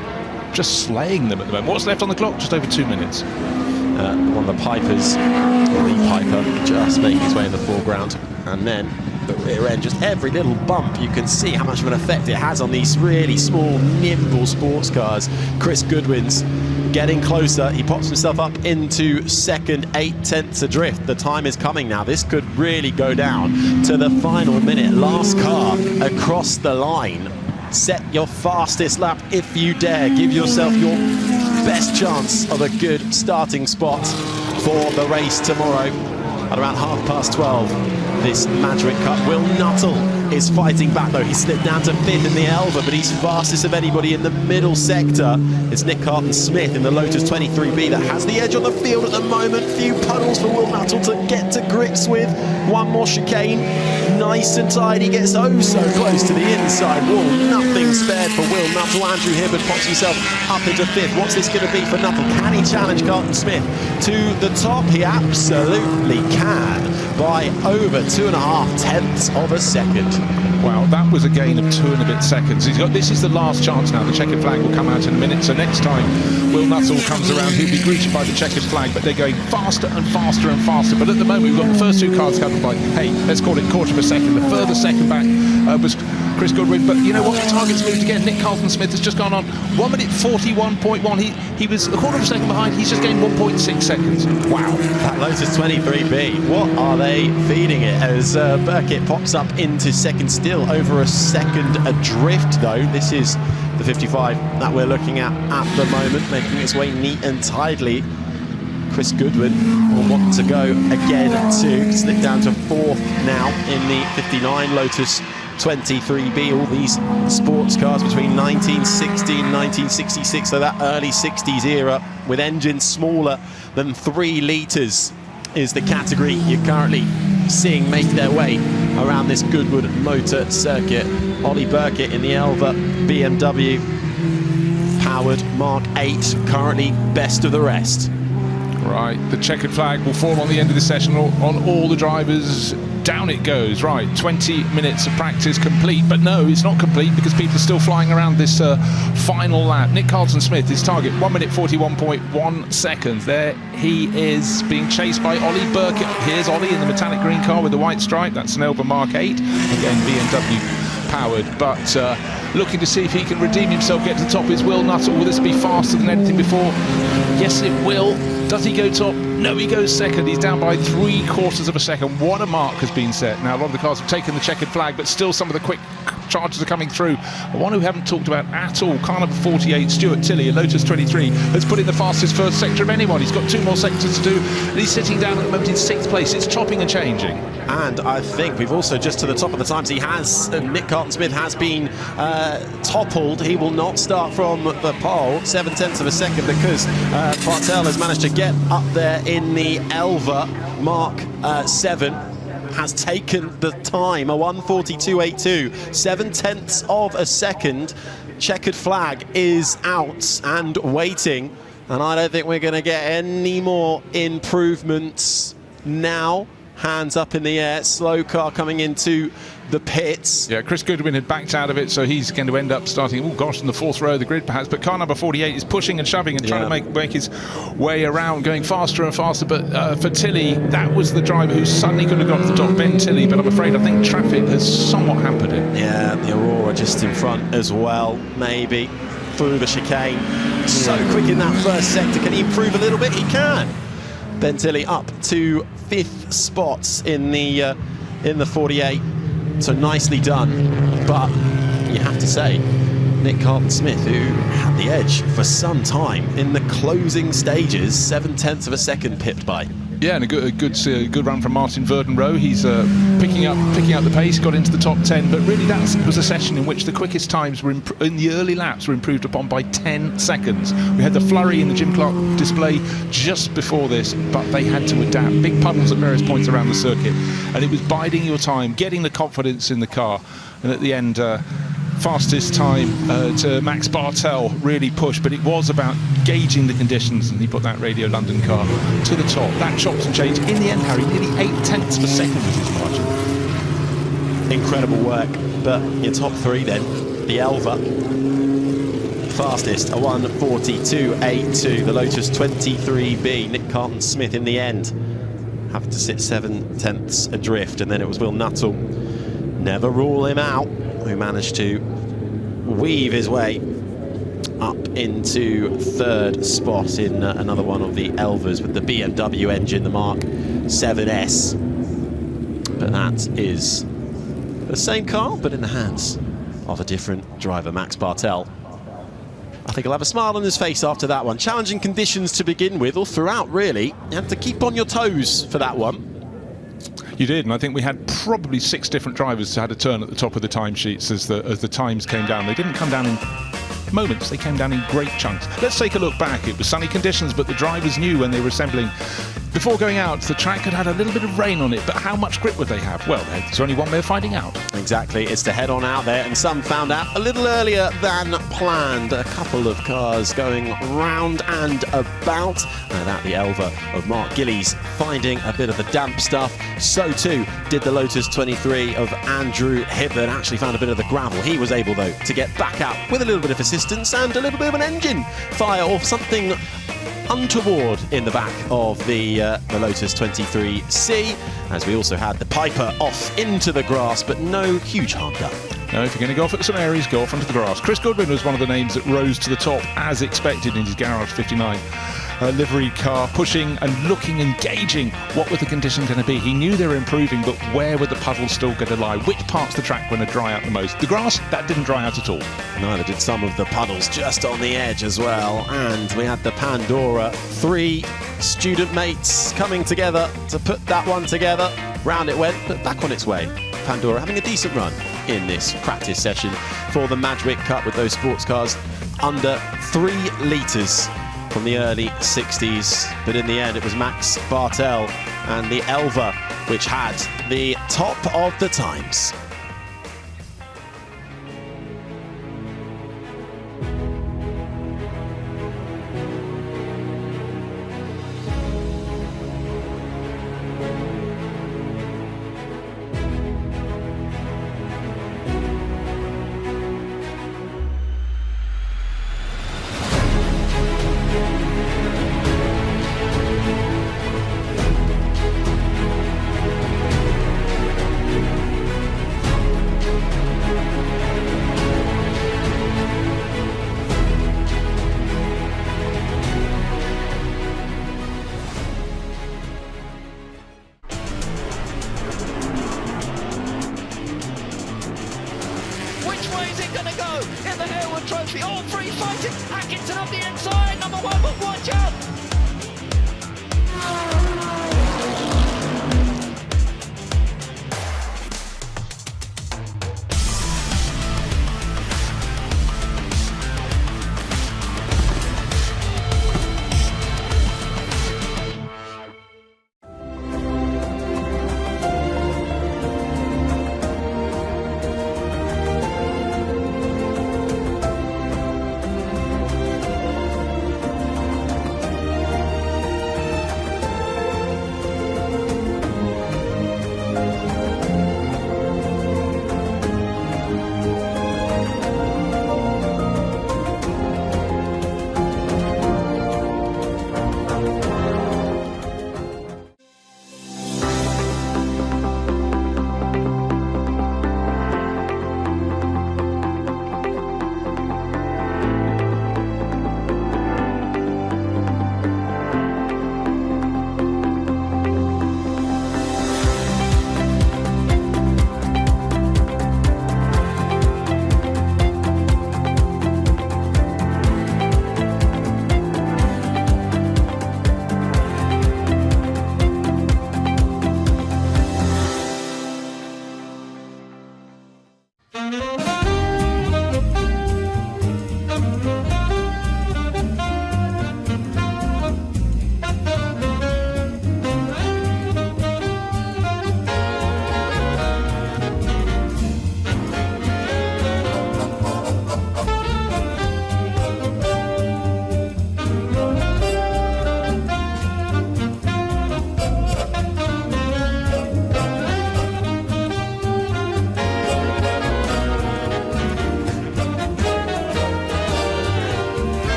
slaying them at the moment. What's left on the clock? Just over 2 minutes. One of the Pipers, or the Piper, just making his way in the foreground, and then the rear end, just every little bump, you can see how much of an effect it has on these really small, nimble sports cars. Chris Goodwin's getting closer. He pops himself up into second, 8/10 adrift. The time is coming now. This could really go down to the final minute. Last car across the line. Set your fastest lap if you dare. Give yourself your best chance of a good starting spot for the race tomorrow at around 12:30. This Madrid Cup. Will Nuttall is fighting back though. He slipped down to fifth in the Elva, but he's fastest of anybody in the middle sector. It's Nick Carlton-Smith in the Lotus 23B that has the edge on the field at the moment. Few puddles for Will Nuttall to get to grips with. One more chicane, nice and tidy, gets oh so close to the inside wall. Nothing spared for Will Nuttall. Andrew Hibbard pops himself up into fifth. What's this going to be for Nuttall? Can he challenge Carlton-Smith to the top? He absolutely can, by over 2.5 tenths of a second. Wow, that was a gain of 2 and a bit seconds. This is the last chance now. The checkered flag will come out in a minute. So next time Will Nuttall comes around, he'll be greeted by the checkered flag. But they're going faster and faster and faster. But at the moment, we've got the first two cars covered by, hey, let's call it quarter of a second. The further second back was Chris Goodwin. But you know what? The target's moved again. Nick Carlton-Smith has just gone on 1 minute 41.1. He was a quarter of a second behind. He's just gained 1.6 seconds. Wow. That Lotus 23B, what are they feeding it? As Burkett pops up into second, still over a second adrift though. This is the 55 that we're looking at the moment, making its way neat and tidily. Chris Goodwin will want to go again to slip down to fourth now in the 59 Lotus 23B. All these sports cars between 1960 and 1966, so that early 60s era, with engines smaller than 3 litres is the category you're currently seeing make their way around this Goodwood Motor Circuit. Ollie Burkett in the Elva BMW powered Mark 8, currently best of the rest. Right, the checkered flag will fall on the end of the session on all the drivers. Down it goes. Right, 20 minutes of practice complete, but no, it's not complete because people are still flying around this final lap. Nick Carlton-Smith, his target, 1 minute 41.1 seconds. There he is, being chased by Ollie Burkett. Here's Ollie in the metallic green car with the white stripe. That's an Elva Mark 8, again BMW powered, but looking to see if he can redeem himself, get to the top. Is Will Nuttall. Will this be faster than anything before? Yes, it will. Does he go top? No, he goes second. He's down by 3/4 of a second. What a mark has been set. Now, a lot of the cars have taken the checkered flag, but still some of the quick charges are coming through. One who we haven't talked about at all, car number 48, Stuart Tilley, a Lotus 23, has put in the fastest first sector of anyone. He's got 2 more sectors to do, and he's sitting down at the moment in 6th place. It's chopping and changing. And I think we've also, just to the top of the times, Nick Carlton-Smith has been toppled. He will not start from the pole, 7/10 of a second, because Bartel has managed to get up there in the Elva Mark 7. Has taken the time, a 1:42.82, 7/10 of a second. Checkered flag is out and waiting, and I don't think we're going to get any more improvements now. Hands up in the air, slow car coming into the pits. Yeah, Chris Goodwin had backed out of it, so he's going to end up starting, oh gosh, in the 4th row of the grid perhaps, but car number 48 is pushing and shoving and trying to make his way around, going faster and faster, but for Tilley, that was the driver who suddenly could have got to the top, Ben Tilley, but I'm afraid I think traffic has somewhat hampered him. Yeah, the Aurora just in front as well, maybe, through the chicane. So quick in that first sector, can he improve a little bit? He can. Ben Tilley up to 5th spots in the 48, so nicely done. But you have to say, Nick Carlton-Smith, who had the edge for some time in the closing stages, 7/10 of a second pipped by. Yeah, and a good run from Martin Verdenroe. He's picking up the pace, got into the top 10, but really that was a session in which the quickest times were in the early laps were improved upon by 10 seconds. We had the flurry in the Jim Clark display just before this, but they had to adapt. Big puddles at various points around the circuit, and it was biding your time, getting the confidence in the car, and at the end, fastest time to Max Bartel really pushed, but it was about gauging the conditions, and he put that Radio London car to the top. That chopped and changed. In the end, Harry, nearly 8/10 of a second was his margin. Incredible work, but your top 3 then, the Elva. Fastest, a 1:42.82, the Lotus 23B, Nick Carlton-Smith in the end, having to sit 7/10 adrift, and then it was Will Nuttall. Never rule him out, who managed to weave his way up into 3rd spot in another one of the Elvas with the BMW engine, the Mark 7S. But that is the same car, but in the hands of a different driver, Max Bartel. I think he'll have a smile on his face after that one. Challenging conditions to begin with, all throughout really. You had to keep on your toes for that one. You did, and I think we had probably 6 different drivers who had a turn at the top of the timesheets as the times came down. They didn't come down in moments, they came down in great chunks. Let's take a look back. It was sunny conditions, but the drivers knew when they were assembling. Before going out, the track had had a little bit of rain on it, but how much grip would they have? Well, there's only one way of finding out. Exactly, it's to head on out there, and some found out a little earlier than planned. A couple of cars going round and about. That the Elva of Mark Gillies finding a bit of the damp stuff. So too did the Lotus 23 of Andrew Hibben. Actually found a bit of the gravel. He was able, though, to get back out with a little bit of assistance and a little bit of an engine fire or something untoward in the back of the Lotus 23C, as we also had the Piper off into the grass, but no huge harm done. No, if you're going to go off at some areas, go off onto the grass. Chris Goodwin was one of the names that rose to the top, as expected, in his Garage 59 livery car, pushing and looking and gauging what were the conditions going to be. He knew they were improving, but where were the puddles still going to lie? Which parts of the track were going to dry out the most? The grass, that didn't dry out at all. Neither did some of the puddles just on the edge as well. And we had the Pandora, 3 student mates coming together to put that one together. Round it went, but back on its way. Pandora having a decent run in this practice session for the Madgwick Cup with those sports cars under 3 litres from the early 60s. But in the end, it was Max Bartel and the Elva which had the top of the times.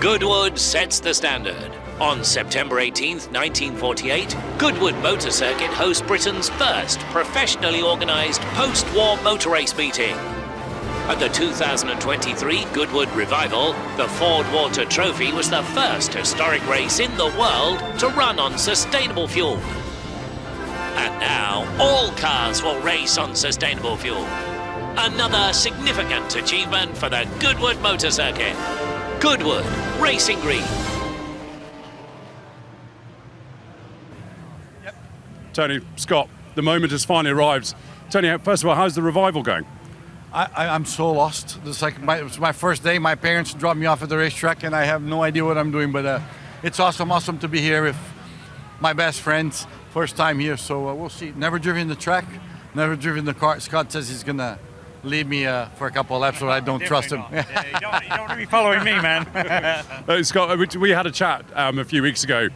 Goodwood sets the standard. On September 18th, 1948, Goodwood Motor Circuit hosts Britain's first professionally organised post-war motor race meeting. At the 2023 Goodwood Revival, the Ford Water Trophy was the first historic race in the world to run on sustainable fuel. And now, all cars will race on sustainable fuel. Another significant achievement for the Goodwood Motor Circuit. Goodwood, racing green. Tony, Scott, the moment has finally arrived. Tony, first of all, how's the revival going? I'm so lost. It was my first day. My parents dropped me off at the racetrack, and I have no idea what I'm doing. But it's awesome to be here with my best friends. First time here, so we'll see. Never driven the track, never driven the car. Scott says he's gonna leave me for a couple of laps, so I don't trust him. Yeah, you don't want to be following me, man. Scott, we had a chat a few weeks ago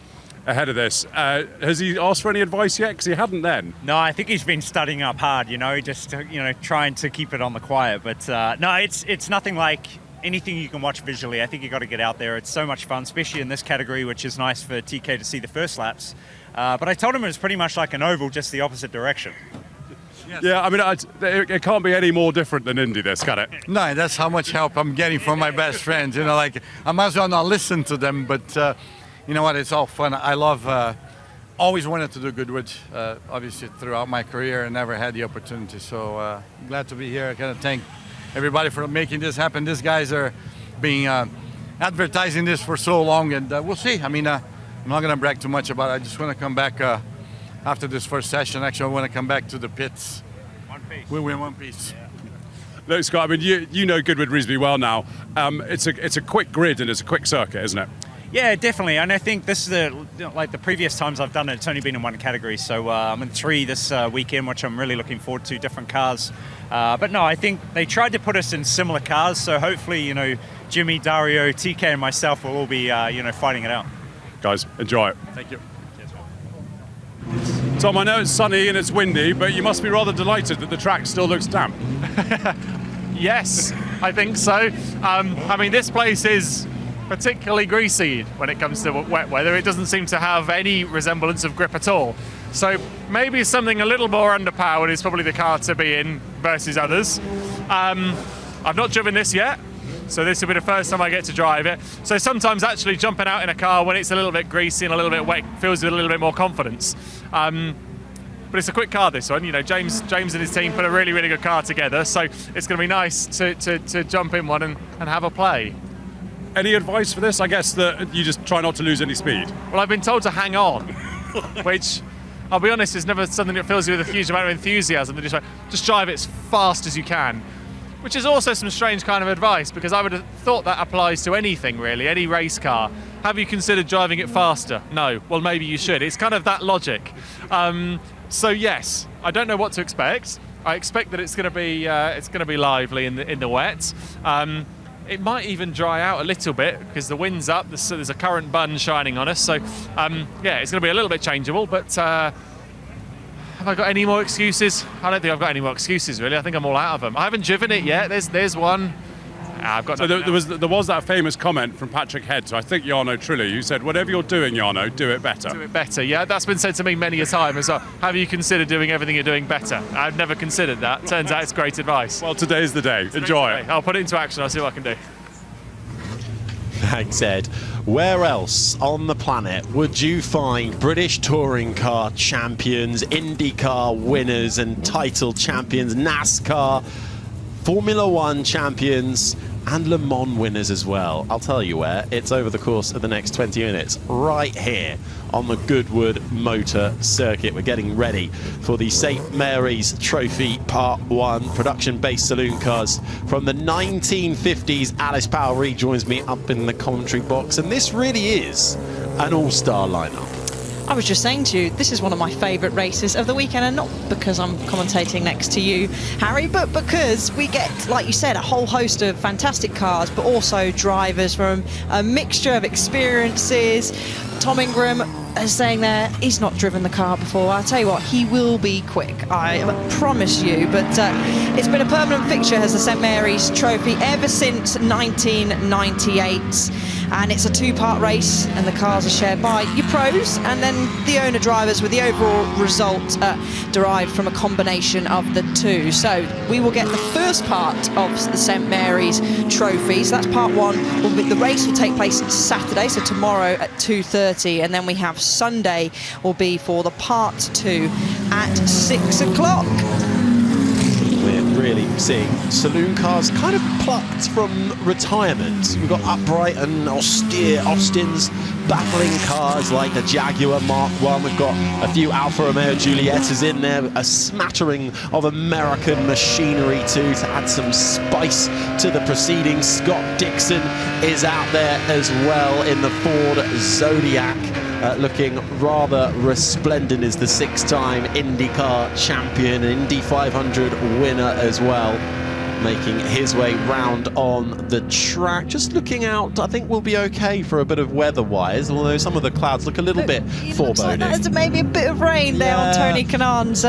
ahead of this. Has he asked for any advice yet? Because he hadn't then. No, I think he's been studying up hard, just trying to keep it on the quiet. But no, it's nothing like anything you can watch visually. I think you got to get out there. It's so much fun, especially in this category, which is nice for TK to see the first laps. But I told him it was pretty much like an oval, just the opposite direction. Yes. Yeah, I mean, it can't be any more different than Indy, this, can it? No, that's how much help I'm getting from my best friends. I might as well not listen to them, but you know what? It's all fun. I love. Always wanted to do Goodwood, obviously throughout my career, and never had the opportunity. So glad to be here. I gotta thank everybody for making this happen. These guys are being advertising this for so long, and we'll see. I mean, I'm not going to brag too much about it. I just want to come back after this first session. Actually, I want to come back to the pits. One piece. We win one piece. Yeah. Look, Scott, I mean, you know Goodwood reasonably well now. It's a quick grid and it's a quick circuit, isn't it? Yeah, definitely. And I think this is like the previous times I've done it, it's only been in one category. So I'm in 3 this weekend, which I'm really looking forward to, different cars. But no, I think they tried to put us in similar cars. So hopefully, Jimmy, Dario, TK and myself will all be, fighting it out. Guys, enjoy it. Thank you. Tom, I know it's sunny and it's windy, but you must be rather delighted that the track still looks damp. Yes, I think so. I mean, this place is particularly greasy when it comes to wet weather. It doesn't seem to have any resemblance of grip at all. So maybe something a little more underpowered is probably the car to be in versus others. I've not driven this yet, so this will be the first time I get to drive it. So sometimes actually jumping out in a car when it's a little bit greasy and a little bit wet fills with a little bit more confidence. But it's a quick car, this one. James and his team put a really, really good car together, so it's going to be nice to jump in one and have a play. Any advice for this? I guess that you just try not to lose any speed. Well, I've been told to hang on, which, I'll be honest, is never something that fills you with a huge amount of enthusiasm. Just drive it as fast as you can, which is also some strange kind of advice, because I would have thought that applies to anything, really, any race car. Have you considered driving it faster? No. Well, maybe you should. It's kind of that logic. So yes, I don't know what to expect. I expect that it's going to be lively in the wet. It might even dry out a little bit because the wind's up. There's a current bun shining on us. So yeah, it's going to be a little bit changeable. But have I got any more excuses? I don't think I've got any more excuses, really. I think I'm all out of them. I haven't driven it yet. There's one. I've got. So there was that famous comment from Patrick Head, so I think Jarno Trulli, who said, "Whatever you're doing, Jarno, do it better." Do it better. Yeah, that's been said to me many a time as well. Have you considered doing everything you're doing better? I've never considered that. Turns out it's great advice. Well, today's the day. Enjoy it. I'll put it into action. I'll see what I can do. Thanks, Ed. Where else on the planet would you find British touring car champions, IndyCar winners and title champions, NASCAR, Formula One champions and Le Mans winners as well? I'll tell you where. It's over the course of the next 20 minutes, right here on the Goodwood Motor Circuit. We're getting ready for the St Mary's Trophy Part 1 production-based saloon cars from the 1950s. Alice Powell rejoins me up in the commentary box, and this really is an all-star lineup. I was just saying to you, this is one of my favourite races of the weekend, and not because I'm commentating next to you, Harry, but because we get, like you said, a whole host of fantastic cars, but also drivers from a mixture of experiences. Tom Ingram is saying there, he's not driven the car before. I'll tell you what, he will be quick, I promise you. But it's been a permanent fixture as the St Mary's Trophy ever since 1998. And it's a two-part race, and the cars are shared by your pros and then the owner drivers, with the overall result derived from a combination of the two. So we will get the first part of the St Mary's Trophy. So that's part one. The race will take place Saturday, so tomorrow at 2:30, and then we have Sunday will be for the part two at 6 o'clock. We're really seeing saloon cars kind of plucked from retirement. We've got upright and austere Austins battling cars like the Jaguar Mark 1. We've got a few Alfa Romeo Giuliettas in there, a smattering of American machinery too to add some spice to the proceedings. Scott Dixon is out there as well in the Ford Zodiac. Looking rather resplendent as the 6-time IndyCar champion, an Indy 500 winner as well, making his way round on the track. Just looking out, I think we'll be okay for a bit of weather-wise, although some of the clouds look a little bit foreboding. Like there's maybe a bit of rain there on Tony Kanaan's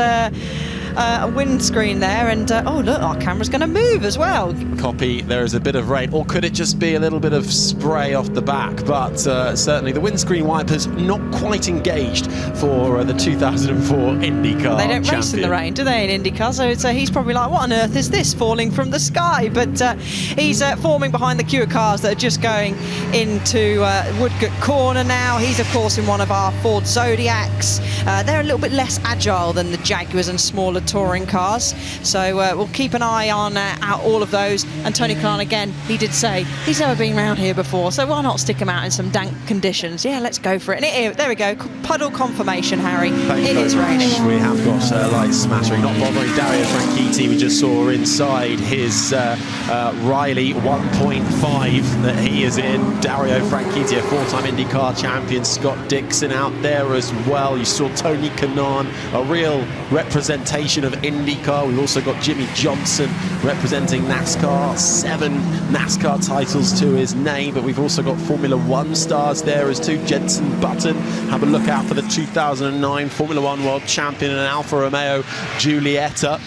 windscreen there, and oh look, our camera's going to move as well. Copy, there is a bit of rain, or could it just be a little bit of spray off the back? But certainly the windscreen wipers not quite engaged for the 2004 IndyCar They don't champion. race in the rain, do they, in IndyCar? So he's probably like, what on earth is this falling from the sky? But he's forming behind the queue of cars that are just going into Woodcote Corner now. He's of course in one of our Ford Zodiacs. They're a little bit less agile than the Jaguars and smaller touring cars, so we'll keep an eye on out all of those. And Tony Kanaan, again, he did say he's never been around here before, so why not stick him out in some dank conditions? Yeah, let's go for it. And there we go, puddle confirmation, Harry. It is raining. We have got light smattering, not bothering Dario Franchitti. We just saw inside his Riley 1.5 that he is in. Dario Franchitti, a 4-time IndyCar champion. Scott Dixon out there as well. You saw Tony Kanaan, a real representation of IndyCar. We've also got Jimmy Johnson representing NASCAR, 7 NASCAR titles to his name, but we've also got Formula One stars there as too. Jenson Button, have a look out for the 2009 Formula One world champion, and Alfa Romeo Giulietta,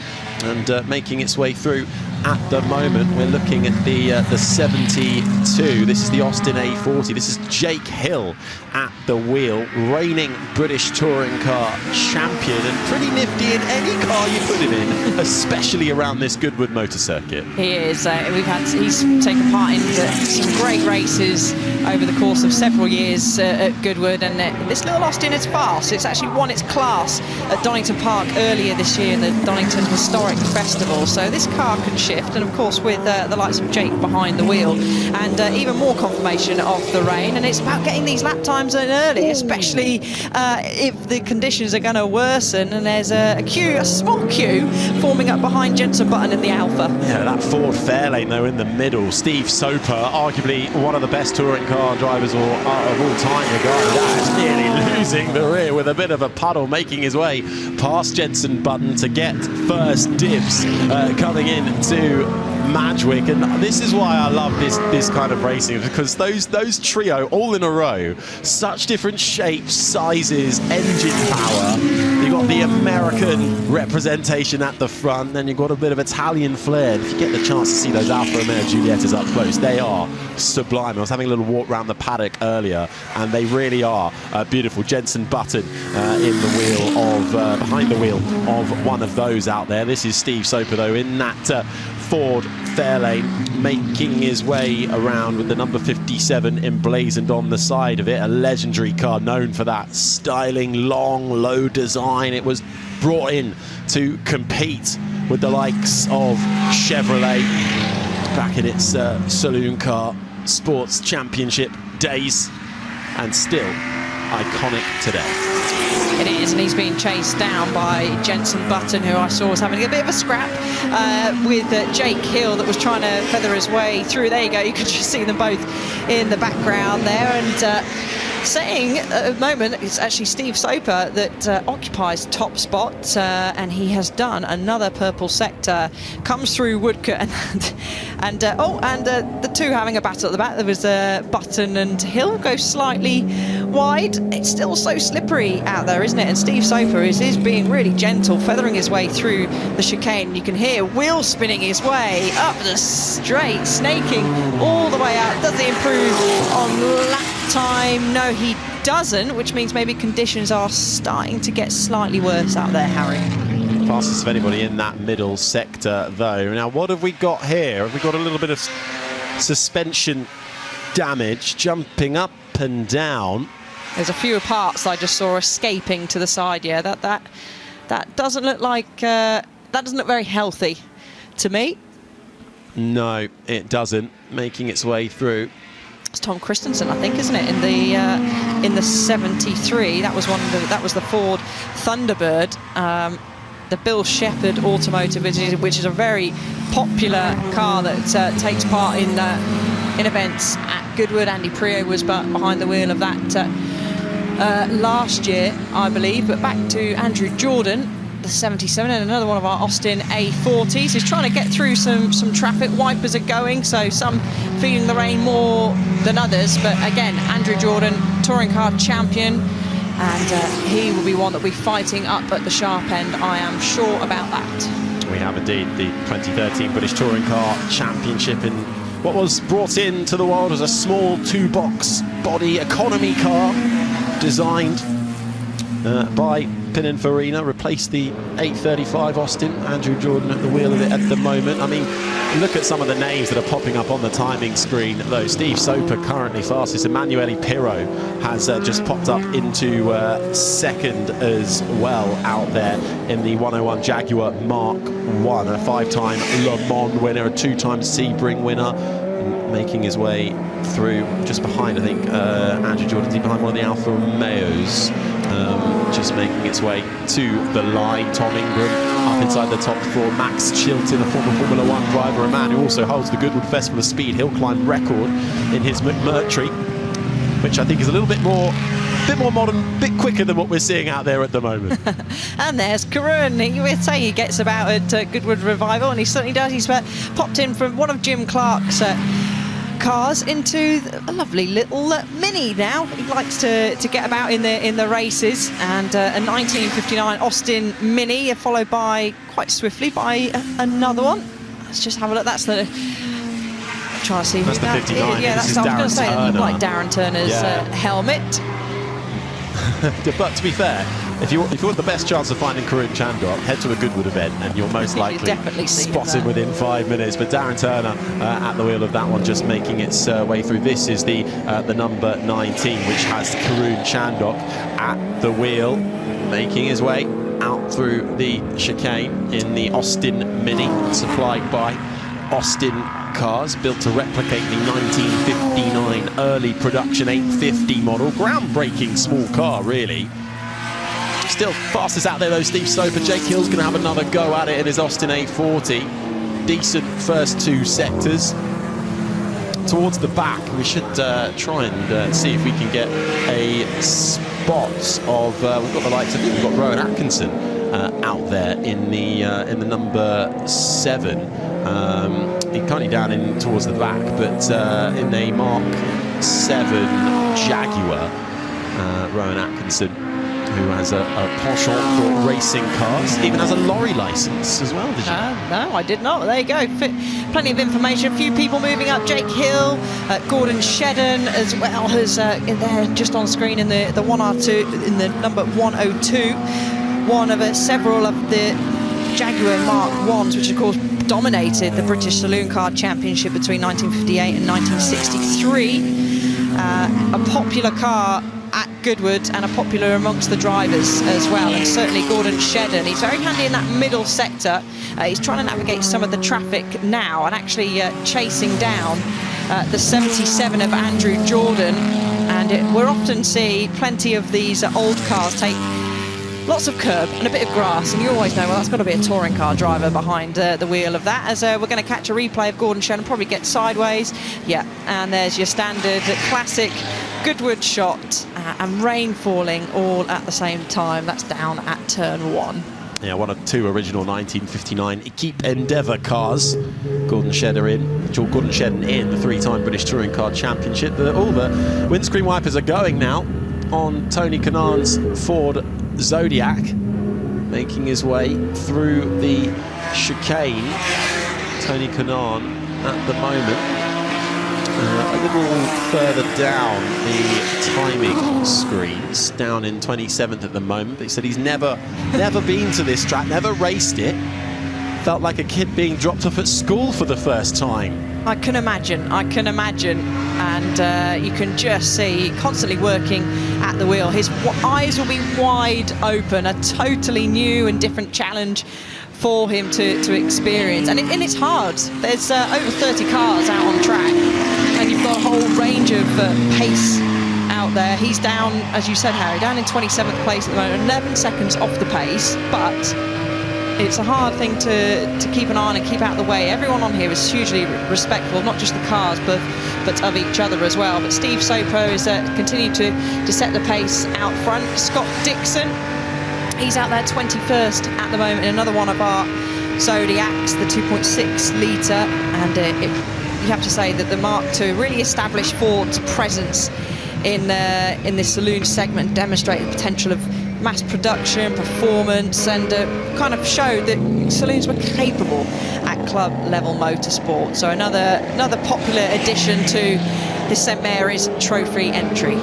and making its way through. At the moment, we're looking at the 72. This is the Austin A40. This is Jake Hill at the wheel, reigning British touring car champion, and pretty nifty in any car you put him in, especially around this Goodwood motor circuit. He is. He's taken part in some great races over the course of several years at Goodwood, and this little Austin is fast. It's actually won its class at Donington Park earlier this year in the Donington Historic Festival. So this car can shift. And of course with the likes of Jake behind the wheel, and even more confirmation of the rain, and it's about getting these lap times in early, especially if the conditions are going to worsen. And there's a small queue forming up behind Jenson Button in the Alfa. Yeah, that Ford Fairlane though in the middle. Steve Soper, arguably one of the best touring car drivers of all time, regarded that, nearly losing the rear with a bit of a puddle, making his way past Jenson Button to get first dibs coming in to Madgwick. And this is why I love this kind of racing, because those trio all in a row, such different shapes, sizes, engine power. You've got the American representation at the front, then you've got a bit of Italian flair. If you get the chance to see those Alfa Romeo Giuliettas up close, they are sublime. I was having a little walk around the paddock earlier, and they really are beautiful. Jenson Button in the wheel of behind the wheel of one of those out there. This is Steve Soper though in that Ford Fairlane, making his way around with the number 57 emblazoned on the side of it. A legendary car known for that styling, long, low design. It was brought in to compete with the likes of Chevrolet back in its saloon car sports championship days, and still iconic today. It is, and he's being chased down by Jenson Button, who I saw was having a bit of a scrap with Jake Hill that was trying to feather his way through. There you go, you could just see them both in the background there. And saying at the moment it's actually Steve Soper that occupies top spot, and he has done another purple sector, comes through Woodcote, and the two having a battle at the back. There was Button and Hill go slightly wide. It's still so slippery out there, isn't it? And Steve Soper is being really gentle, feathering his way through the chicane. You can hear Will spinning his way up the straight, snaking all the way out. Does he improve on lap time? No, he doesn't, which means maybe conditions are starting to get slightly worse out there, Harry. Fastest of anybody in that middle sector, though. Now, what have we got here? Have we got a little bit of suspension damage, jumping up and down? There's a few parts I just saw escaping to the side. Yeah, that doesn't look like that doesn't look very healthy to me. No, it doesn't. Making its way through. It's Tom Christensen, I think, isn't it? In the 73, that was the Ford Thunderbird, the Bill Shepherd Automotive, which is a very popular car that takes part in events at Goodwood. Andy Prio was behind the wheel of that last year, I believe. But back to Andrew Jordan, the 77, and another one of our Austin A40s. He's trying to get through some traffic. Wipers are going, so some feeling the rain more than others. But again, Andrew Jordan, touring car champion, and he will be one that will be fighting up at the sharp end. I am sure about that. We have indeed the 2013 British Touring Car Championship in what was brought into the world as a small two-box body economy car designed by Pininfarina, replaced the 835 Austin. Andrew Jordan at the wheel of it at the moment. I mean, look at some of the names that are popping up on the timing screen, though. Steve Soper currently fastest. Emanuele Pirro has just popped up into second as well out there in the 101 Jaguar Mark 1, a 5-time Le Mans winner, a 2-time Sebring winner, and making his way through just behind, I think, Andrew Jordan's behind one of the Alfa Romeos. Just making its way to the line. Tom Ingram up inside the top four. Max Chilton, a former Formula One driver, a man who also holds the Goodwood Festival of Speed hill climb record in his McMurtry, which I think is a little bit more modern, a bit quicker than what we're seeing out there at the moment. And there's Karun. You would say he gets about at Goodwood Revival, and he certainly does. He's popped in from one of Jim Clark's cars into a lovely little Mini now. He likes to get about in the races, and a 1959 Austin Mini, followed by quite swiftly by another one. Let's just have a look. That's the trying to see. That's the 59. Yeah, that's I was going to say Turner. like Darren Turner's helmet. But to be fair, if you want the best chance of finding Karun Chandok, head to a Goodwood event and you'll most likely spot him within 5 minutes. But Darren Turner at the wheel of that one, just making its way through. This is the number 19, which has Karun Chandok at the wheel, making his way out through the chicane in the Austin Mini, supplied by Austin Cars, built to replicate the 1959 early production 850 model. Groundbreaking small car, really. Still fastest out there though, Steve Soper. Jake Hill's going to have another go at it in his Austin A40. Decent first two sectors. Towards the back, we should try and see if we can get a spot of. We've got the likes of. We've got Rowan Atkinson out there in the number 7. He's currently down in towards the back, but in a Mark 7 Jaguar, Rowan Atkinson, who has a penchant for racing cars, even has a lorry license as well, did you? No, I did not. There you go. Plenty of information. A few people moving up. Jake Hill, Gordon Shedden, as well as there just on screen in the 1R2, in the number 102. One of several of the Jaguar Mark 1s, which of course dominated the British Saloon Car Championship between 1958 and 1963. A popular car at Goodwood and a popular amongst the drivers as well, and certainly Gordon Shedden. He's very handy in that middle sector. He's trying to navigate some of the traffic now and actually chasing down the 77 of Andrew Jordan. And we'll often see plenty of these old cars take lots of curb and a bit of grass, and you always know, well, that's got to be a touring car driver behind the wheel of that. As we're going to catch a replay of Gordon Shedden, probably get sideways. Yeah, and there's your standard classic Goodwood shot, and rain falling all at the same time. That's down at turn 1. Yeah, one of 2 original 1959 Equipe Endeavour cars. Gordon Shedden in the 3-time British Touring Car Championship. All the windscreen wipers are going now on Tony Kanaan's Ford Zodiac, making his way through the chicane. Tony Kanaan at the moment a little further down the timing screens, down in 27th at the moment. But he said he's never been to this track, never raced it. Felt like a kid being dropped off at school for the first time. I can imagine, and you can just see constantly working at the wheel. His eyes will be wide open, a totally new and different challenge for him to experience. And it's hard. There's over 30 cars out on track, and you've got a whole range of pace out there. He's down, as you said, Harry, down in 27th place at the moment, 11 seconds off the pace, but it's a hard thing to keep an eye on and keep out of the way. Everyone on here is hugely respectful, not just the cars, but of each other as well. But Steve Soper is continuing to set the pace out front. Scott Dixon, he's out there 21st at the moment in another one of our Zodiacs, the 2.6 litre, and you have to say that the Mark II really established Ford's presence in this saloon segment, demonstrated the potential of mass production, performance, and kind of showed that saloons were capable at club level motorsport. So another popular addition to the St Mary's Trophy entry.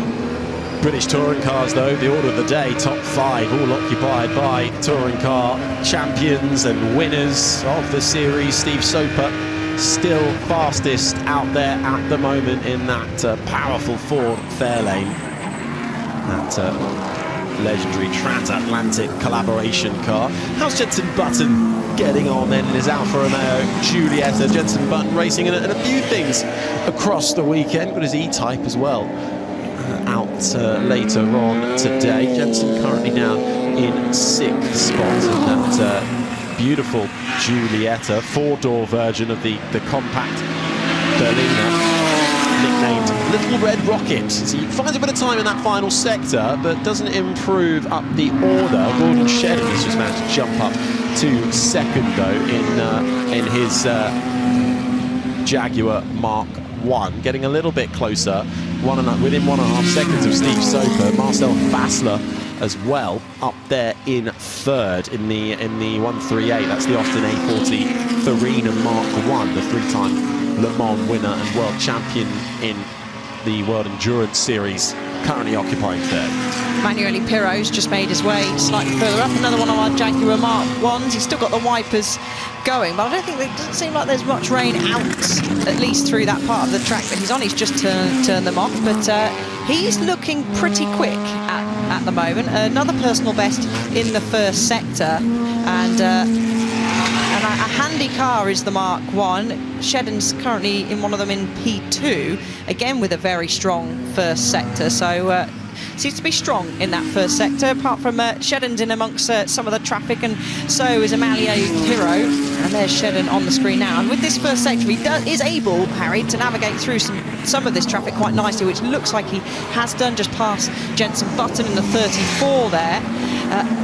British touring cars, though, the order of the day, top 5, all occupied by touring car champions and winners of the series. Steve Soper still fastest out there at the moment in that powerful Ford Fairlane. That legendary transatlantic collaboration car. How's Jenson Button getting on then in his Alfa Romeo Giulietta? Jenson Button racing in a few things across the weekend. Got his E-Type as well out later on today. Jenson currently down in 6th spot in that beautiful Giulietta, 4-door version of the compact Berliner, nicknamed Little Red Rocket. So he finds a bit of time in that final sector, but doesn't improve up the order. Gordon Shedden has just managed to jump up to second, though, in his Jaguar Mark I, getting a little bit closer, within 1.5 seconds of Steve Soper. Marcel Fassler as well up there in 3rd in the 138. That's the Austin A40 Farina Mark I, the 3-time Le Mans winner and world champion in the World Endurance Series, currently occupying 3rd. Manueli Pirro's just made his way slightly further up, another one of our Jaguar Mark I's. He's still got the wipers going, but I don't think it doesn't seem like there's much rain out, at least through that part of the track that he's on. He's just turned them off, but he's looking pretty quick at the moment. Another personal best in the first sector, and a handy car is the Mark I. Shedden's currently in one of them in P2, again with a very strong first sector, so seems to be strong in that first sector. Apart from Shedden's in amongst some of the traffic, and so is Manueli Pirro, and there's Shedden on the screen now. And with this first sector, he is able, Harry, to navigate through some of this traffic quite nicely, which looks like he has done, just past Jenson Button in the 34 there.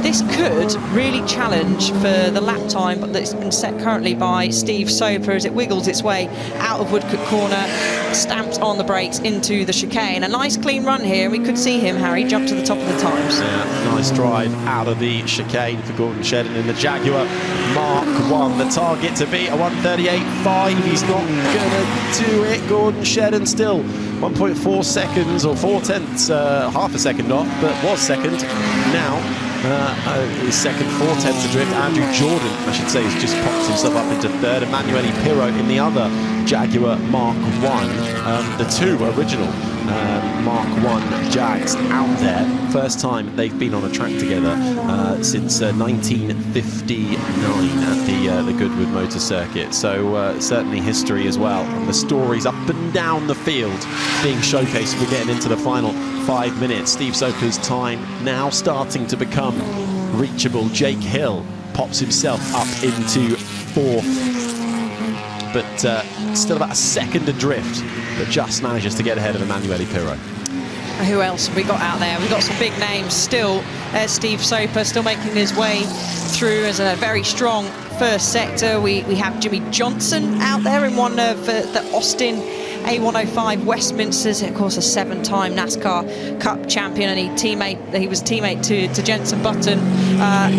This could really challenge for the lap time that's been set currently by Steve Soper as it wiggles its way out of Woodcote Corner, stamps on the brakes into the chicane. A nice clean run here, and we could see him, Harry, jump to the top of the times. Yeah, nice drive out of the chicane for Gordon Shedden in the Jaguar Mark I. The target to beat a 1:38.5. He's not going to do it. Gordon Shedden still 1.4 seconds or 0.4, half a second off, but was second. Now his second 0.4 adrift. Andrew Jordan, I should say, has just popped himself up into 3rd. Emanuele Pirro in the other Jaguar Mark I, the 2 original Mark 1 Jags out there. First time they've been on a track together since 1959 at the Goodwood Motor Circuit. So certainly history as well. And the stories up and down the field being showcased. We're getting into the final 5 minutes. Steve Soper's time now starting to become reachable. Jake Hill pops himself up into 4th. But still about a second adrift, but just manages to get ahead of Emanuele Pirro. Who else have we got out there? We've got some big names still. There's Steve Soper still making his way through as a very strong first sector. We have Jimmy Johnson out there in one of the Austin A105 Westminsters, of course a 7-time NASCAR Cup champion, and he was teammate to Jenson Button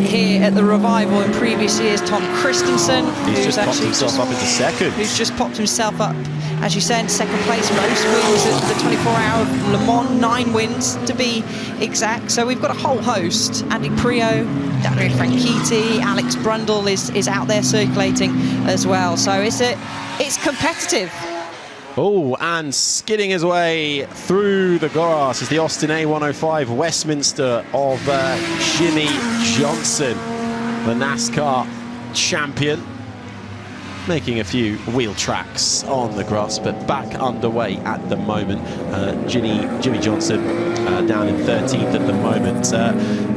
here at the Revival in previous years. Tom Christensen, He's just popped himself up into second. Who's just popped himself up, as you said, second place, most wins at the 24-hour of Le Mans, 9 wins to be exact. So we've got a whole host. Andy Prio, Daniel Franchitti, Alex Brundle is out there circulating as well. So it's competitive. Oh, and skidding his way through the grass is the Austin A105 Westminster of Jimmy Johnson, the NASCAR champion. Making a few wheel tracks on the grass, but back underway at the moment. Jimmy Johnson down in 13th at the moment.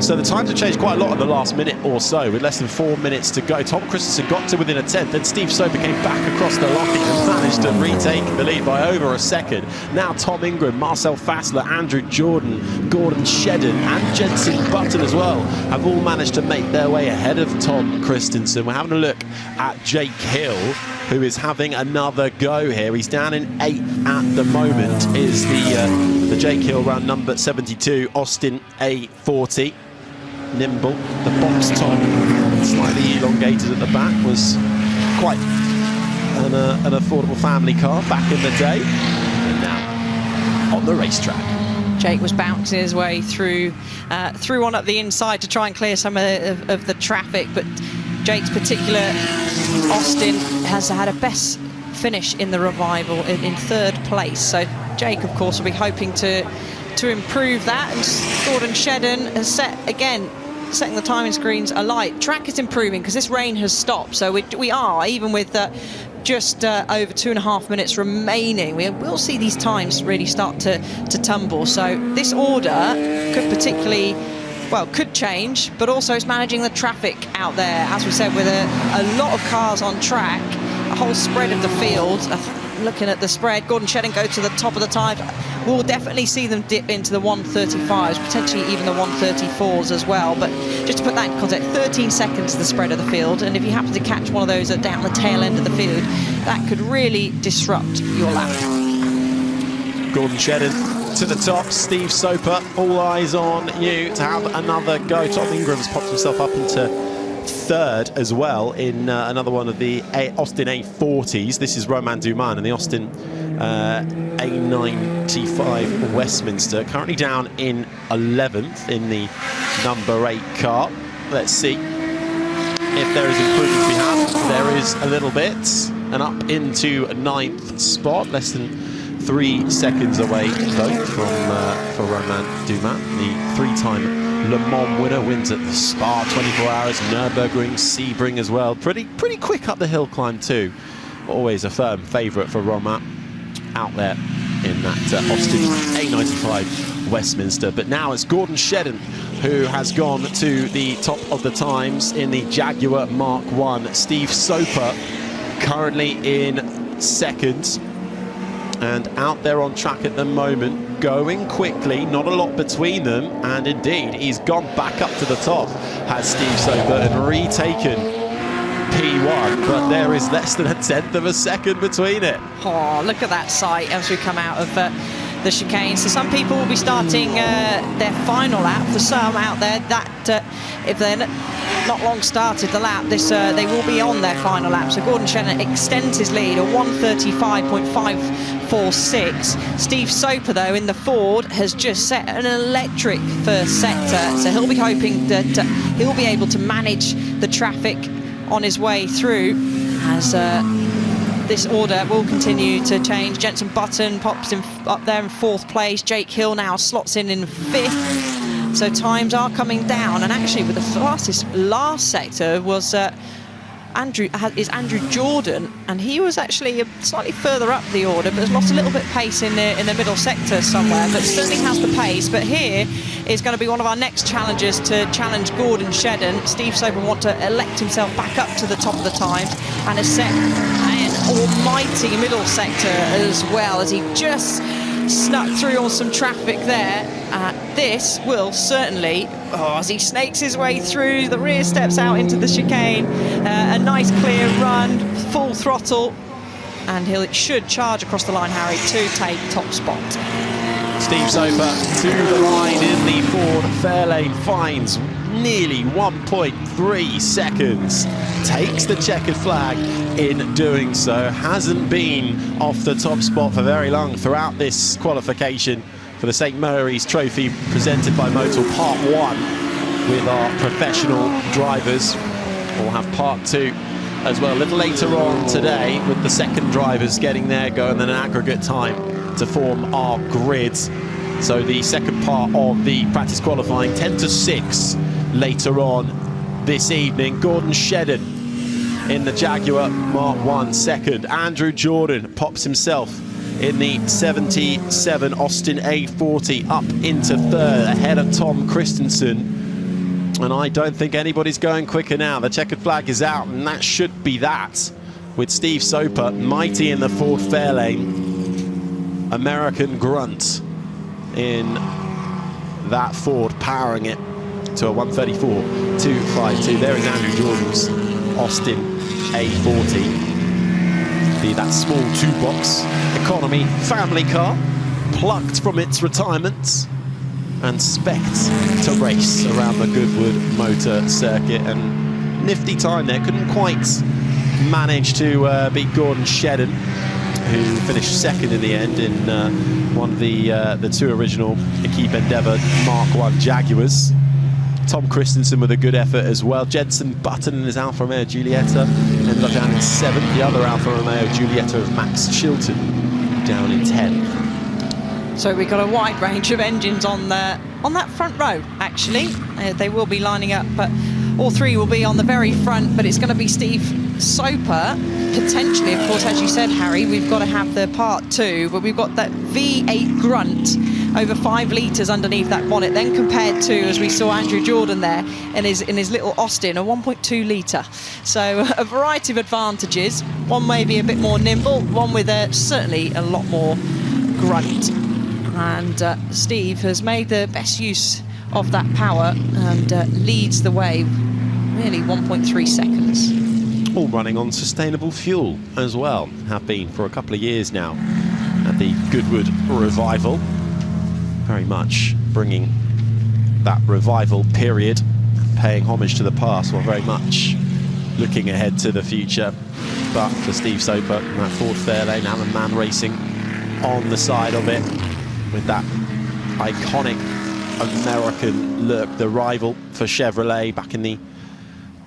So the times have changed quite a lot in the last minute or so, with less than 4 minutes to go. Tom Christensen got to within a 10th, then Steve Soper came back across the line and managed to retake the lead by over a second. Now Tom Ingram, Marcel Fassler, Andrew Jordan, Gordon Shedden and Jenson Button as well have all managed to make their way ahead of Tom Christensen. We're having a look at Jake Hill, who is having another go here. He's down in 8th at the moment, is the Jake Hill round number 72, Austin A40. Nimble, the box top, slightly elongated at the back, was quite an affordable family car back in the day. And now on the racetrack. Jake was bouncing his way through on up the inside to try and clear some of the traffic, but Jake's particular Austin has had a best finish in the Revival in 3rd place. So Jake, of course, will be hoping to improve that. And Gordon Shedden has setting the timing screens alight. Track is improving because this rain has stopped. So we are, even with just over 2.5 minutes remaining, we will see these times really start to tumble. So this order could change, but also it's managing the traffic out there. As we said, with a lot of cars on track, a whole spread of the field. Looking at the spread, Gordon Shedden go to the top of the time. We'll definitely see them dip into the 135s, potentially even the 134s as well. But just to put that in context, 13 seconds the spread of the field, and if you happen to catch one of those down the tail end of the field, that could really disrupt your lap. Gordon Shedden to the top, Steve Soper, all eyes on you to have another go. Tom Ingram's popped himself up into 3rd as well in another one of the Austin A40s. This is Romain Dumas in the Austin A95 Westminster, currently down in 11th in the number 8 car. Let's see if there is improvement to be had. There is a little bit, and up into 9th spot, less than 3 seconds away though for Romain Dumas, the 3-time Le Mans winner, wins at the Spa 24 Hours, Nürburgring, Sebring as well. Pretty quick up the hill climb too. Always a firm favourite for Romain out there in that Austin A95 Westminster. But now it's Gordon Shedden who has gone to the top of the times in the Jaguar Mark 1. Steve Soper currently in 2nd. And out there on track at the moment, going quickly, not a lot between them, and indeed he's gone back up to the top, has Steve Soper, and retaken P1, but there is less than 1/10 of a second between it. Oh, look at that sight as we come out of the chicane. So some people will be starting their final lap. For some out there, that if they're not long started the lap, they will be on their final lap. So Gordon Shedden extends his lead, a 1:35.546. Steve Soper, though, in the Ford, has just set an electric first sector. So he'll be hoping that he'll be able to manage the traffic on his way through, as this order will continue to change. Jenson Button pops up there in 4th place. Jake Hill now slots in 5th. So times are coming down. And actually, with the fastest last sector was Andrew Jordan, and he was actually slightly further up the order, but has lost a little bit of pace in the middle sector somewhere, but certainly has the pace. But here is going to be one of our next challengers to challenge Gordon Shedden. Steve Soper want to elect himself back up to the top of the times, and has set an almighty middle sector as well, as he just snuck through on some traffic there. This will certainly, as he snakes his way through, the rear steps out into the chicane, a nice clear run, full throttle, and he should charge across the line, Harry, to take top spot. Steve Soper to the line in the Ford Fairlane, finds nearly 1.3 seconds, takes the checkered flag in doing so, hasn't been off the top spot for very long throughout this qualification for the St Mary's Trophy presented by Motul Part 1 with our professional drivers. We'll have Part 2 as well a little later on today with the second drivers getting their go, and then an aggregate time to form our grids. So the second part of the practice qualifying 10 to 6 later on this evening. Gordon Shedden in the Jaguar Mark 1 second. Andrew Jordan pops himself in the 77 Austin A40 up into 3rd ahead of Tom Christensen. And I don't think anybody's going quicker now. The checkered flag is out, and that should be that, with Steve Soper mighty in the Ford Fairlane. American grunt in that Ford, powering it to a 134.252. There is Andrew Jordan's Austin A40. That small 2-box economy family car, plucked from its retirement and spec'd to race around the Goodwood Motor Circuit. And nifty time there, couldn't quite manage to beat Gordon Shedden, who finished second in the end in one of the 2 original Equipe Endeavour Mark 1 Jaguars. Tom Christensen with a good effort as well. Jenson Button and his Alfa Romeo Giulietta ended up down in 7th. The other Alfa Romeo Giulietta of Max Chilton down in 10th. So we've got a wide range of engines on that front row, actually. They will be lining up, but all 3 will be on the very front, but it's going to be Steve Soper. Potentially, of course, as you said, Harry, we've got to have the Part 2, but we've got that V8 grunt over 5 litres underneath that bonnet, then compared to, as we saw Andrew Jordan there in his little Austin, a 1.2 litre. So a variety of advantages. One may be a bit more nimble, one with certainly a lot more grunt. And Steve has made the best use of that power and leads the way, really 1.3 seconds. All running on sustainable fuel as well, have been for a couple of years now at the Goodwood Revival. Very much bringing that revival period, paying homage to the past, while very much looking ahead to the future. But for Steve Soper, that Ford Fairlane, Alan Mann Racing on the side of it with that iconic American look, the rival for Chevrolet back in the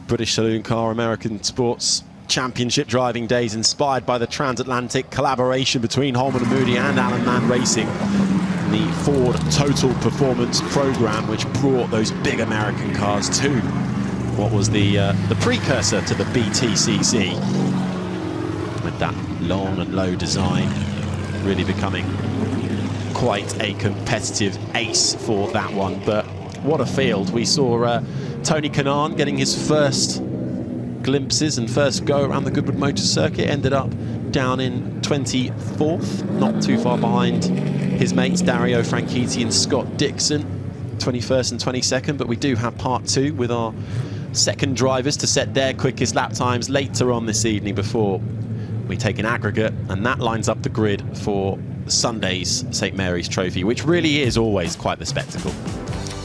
British Saloon Car American Sports Championship driving days, inspired by the transatlantic collaboration between Holman and Moody and Alan Mann Racing, the Ford Total Performance program, which brought those big American cars to what was the precursor to the BTCC, with that long and low design really becoming quite a competitive ace for that one. But what a field. We saw Tony Kanaan getting his first glimpses and first go around the Goodwood Motor Circuit, ended up down in 24th, not too far behind his mates Dario Franchitti and Scott Dixon, 21st and 22nd. But we do have Part 2 with our second drivers to set their quickest lap times later on this evening before we take an aggregate, and that lines up the grid for Sunday's St Mary's Trophy, which really is always quite the spectacle.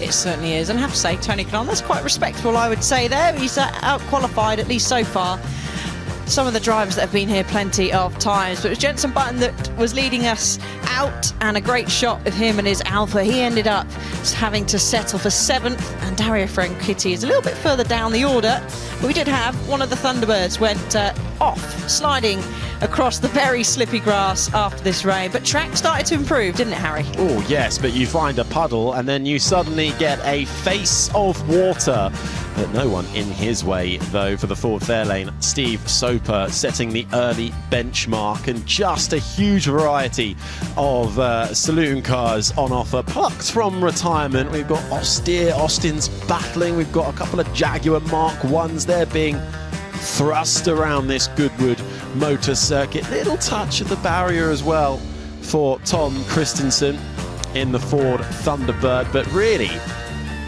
It certainly is, and I have to say, Tony Kanaan, that's quite respectable, I would say there. He's out-qualified, at least so far. some of the drivers that have been here plenty of times. But it was Jenson Button that was leading us out, and a great shot with him and his Alpha. He ended up having to settle for 7th, and Dario Franchitti is a little bit further down the order. But we did have one of the Thunderbirds went off, sliding across the very slippy grass after this rain. But track started to improve, didn't it, Harry? Oh, yes, but you find a puddle and then you suddenly get a face of water. But no one in his way, though, for the forward fair lane. Steve Soper setting the early benchmark, and just a huge variety of saloon cars on offer, plucked from retirement. We've got Austin's battling. We've got a couple of Jaguar Mark 1s there being thrust around this Goodwood motor circuit. Little touch of the barrier as well for Tom Christensen in the Ford Thunderbird, but really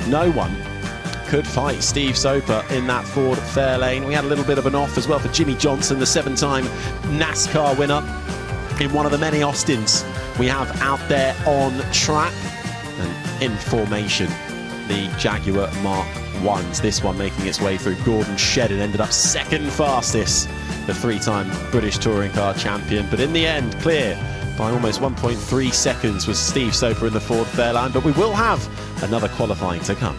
no one could fight Steve Soper in that Ford Fairlane. We had a little bit of an off as well for Jimmy Johnson, the 7-time NASCAR winner in one of the many Austins we have out there on track. And in formation, the Jaguar Mark 1s. This one making its way through Gordon Shedden, ended up second fastest, the 3-time British Touring Car champion. But in the end, clear by almost 1.3 seconds was Steve Soper in the Ford Fairlane. But we will have another qualifying to come.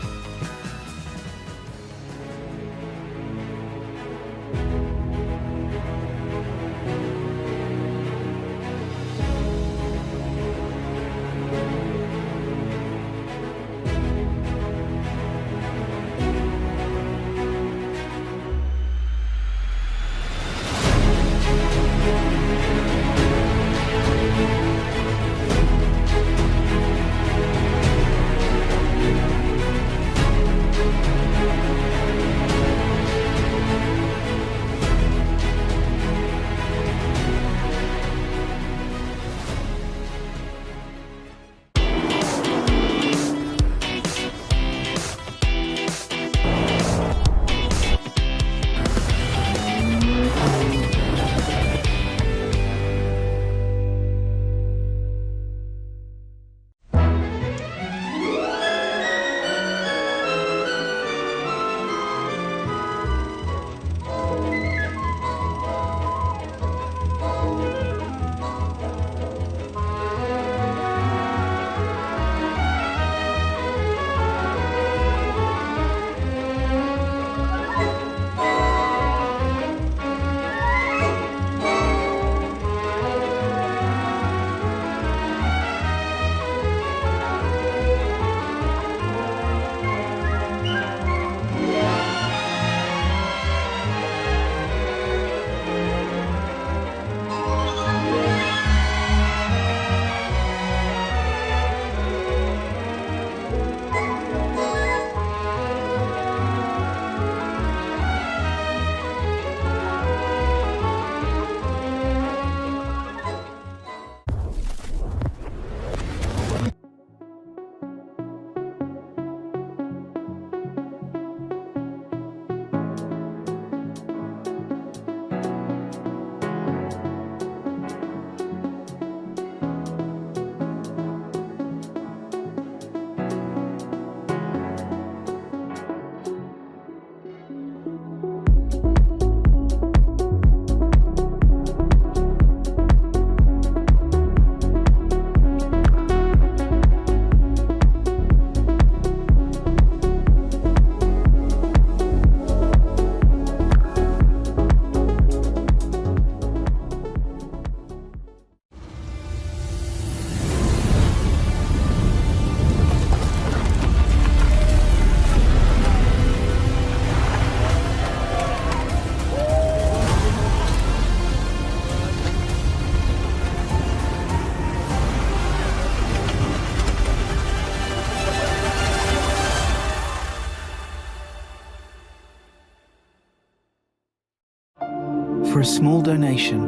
For a small donation,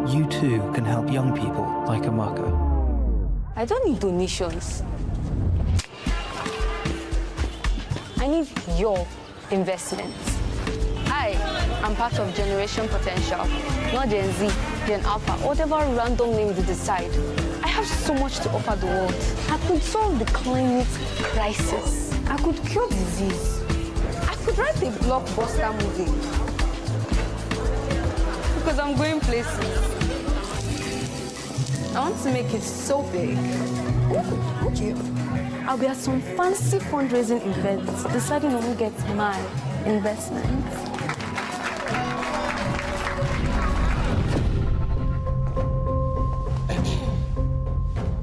you too can help young people like Amaka. I don't need donations. I need your investments. I am part of Generation Potential, not Gen Z, Gen Alpha, whatever random name you decide. I have so much to offer the world. I could solve the climate crisis. I could cure disease. I could write a blockbuster movie. because I'm going places. I want to make it so big. Ooh, okay. I'll be at some fancy fundraising events, deciding on who gets my investment.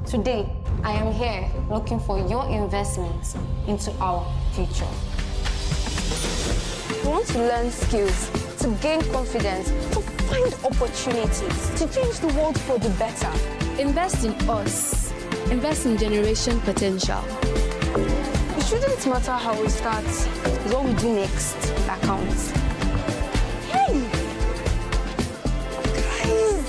Today, I am here looking for your investment into our future. I want to learn skills, to gain confidence, to find opportunities, to change the world for the better. Invest in us. Invest in generation potential. It shouldn't matter how we start, it's what we do next that counts. Hey! Guys!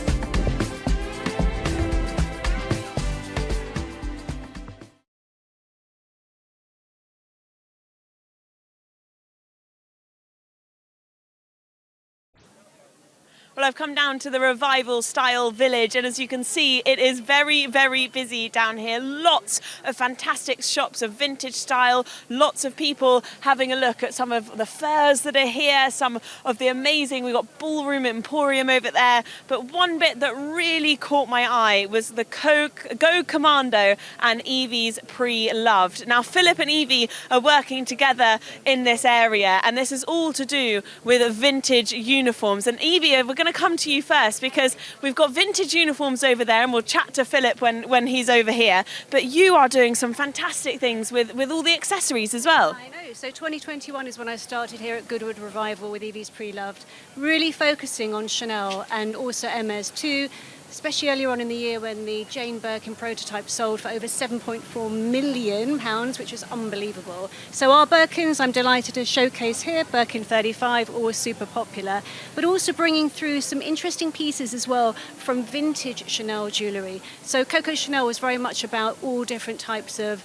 Well, I've come down to the Revival style village, and as you can see, it is very, very busy down here. Lots of fantastic shops of vintage style, lots of people having a look at some of the furs that are here, some of the amazing, we've got Ballroom Emporium over there. But one bit that really caught my eye was the Go Commando and Evie's Pre-Loved. Now, Philip and Evie are working together in this area, and this is all to do with vintage uniforms. And Evie, we're going to come to you first because we've got vintage uniforms over there, and we'll chat to Philip when he's over here. But you are doing some fantastic things with all the accessories as well. I know. So 2021 is when I started here at Goodwood Revival with Evie's Pre-Loved, really focusing on Chanel and also Hermes too, especially earlier on in the year when the Jane Birkin prototype sold for over £7.4 million, which was unbelievable. So our Birkins, I'm delighted to showcase here, Birkin 35, always super popular, but also bringing through some interesting pieces as well from vintage Chanel jewellery. So Coco Chanel was very much about all different types of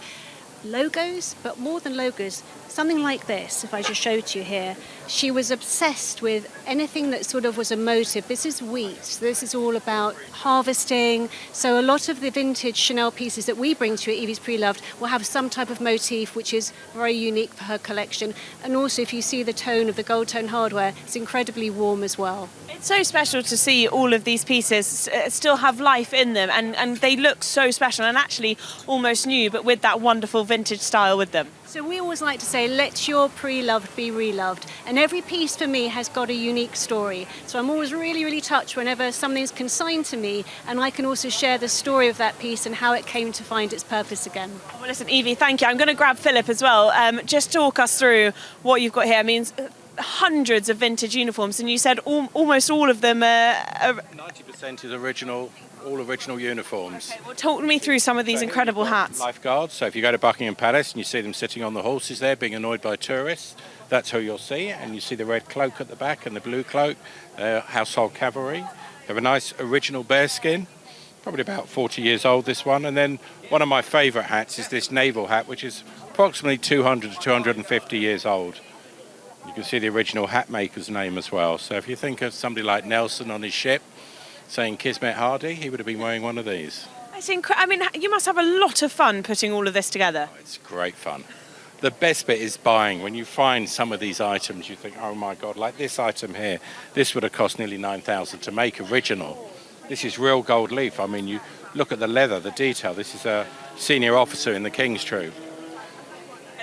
logos, but more than logos, something like this, if I just show it to you here. She was obsessed with anything that sort of was a motive. This is wheat, so this is all about harvesting. So a lot of the vintage Chanel pieces that we bring to Evie's Pre-Loved will have some type of motif which is very unique for her collection. And also if you see the tone of the gold tone hardware, it's incredibly warm as well. It's so special to see all of these pieces still have life in them, and they look so special and actually almost new, but with that wonderful vintage style with them. So we always like to say, let your pre-loved be reloved. And every piece for me has got a unique story. So I'm always really, really touched whenever something's consigned to me, and I can also share the story of that piece and how it came to find its purpose again. Well, listen, Evie, thank you. I'm going to grab Philip as well. Just talk us through what you've got here. I mean, hundreds of vintage uniforms, and you said almost all of them are 90% is original. All original uniforms. Okay, well, talk me through some of these incredible hats. Lifeguards. So if you go to Buckingham Palace and you see them sitting on the horses there being annoyed by tourists, that's who you'll see. And you see the red cloak at the back and the blue cloak, household cavalry. They have a nice original bearskin, probably about 40 years old, this one. And then one of my favourite hats is this naval hat, which is approximately 200 to 250 years old. You can see the original hat maker's name as well. So if you think of somebody like Nelson on his ship, saying Kismet Hardy, he would have been wearing one of these. I mean, you must have a lot of fun putting all of this together. Oh, it's great fun. The best bit is buying. When you find some of these items, you think, oh my God, like this item here, this would have cost nearly $9,000 to make original. This is real gold leaf. I mean, you look at the leather, the detail. This is a senior officer in the King's Troop.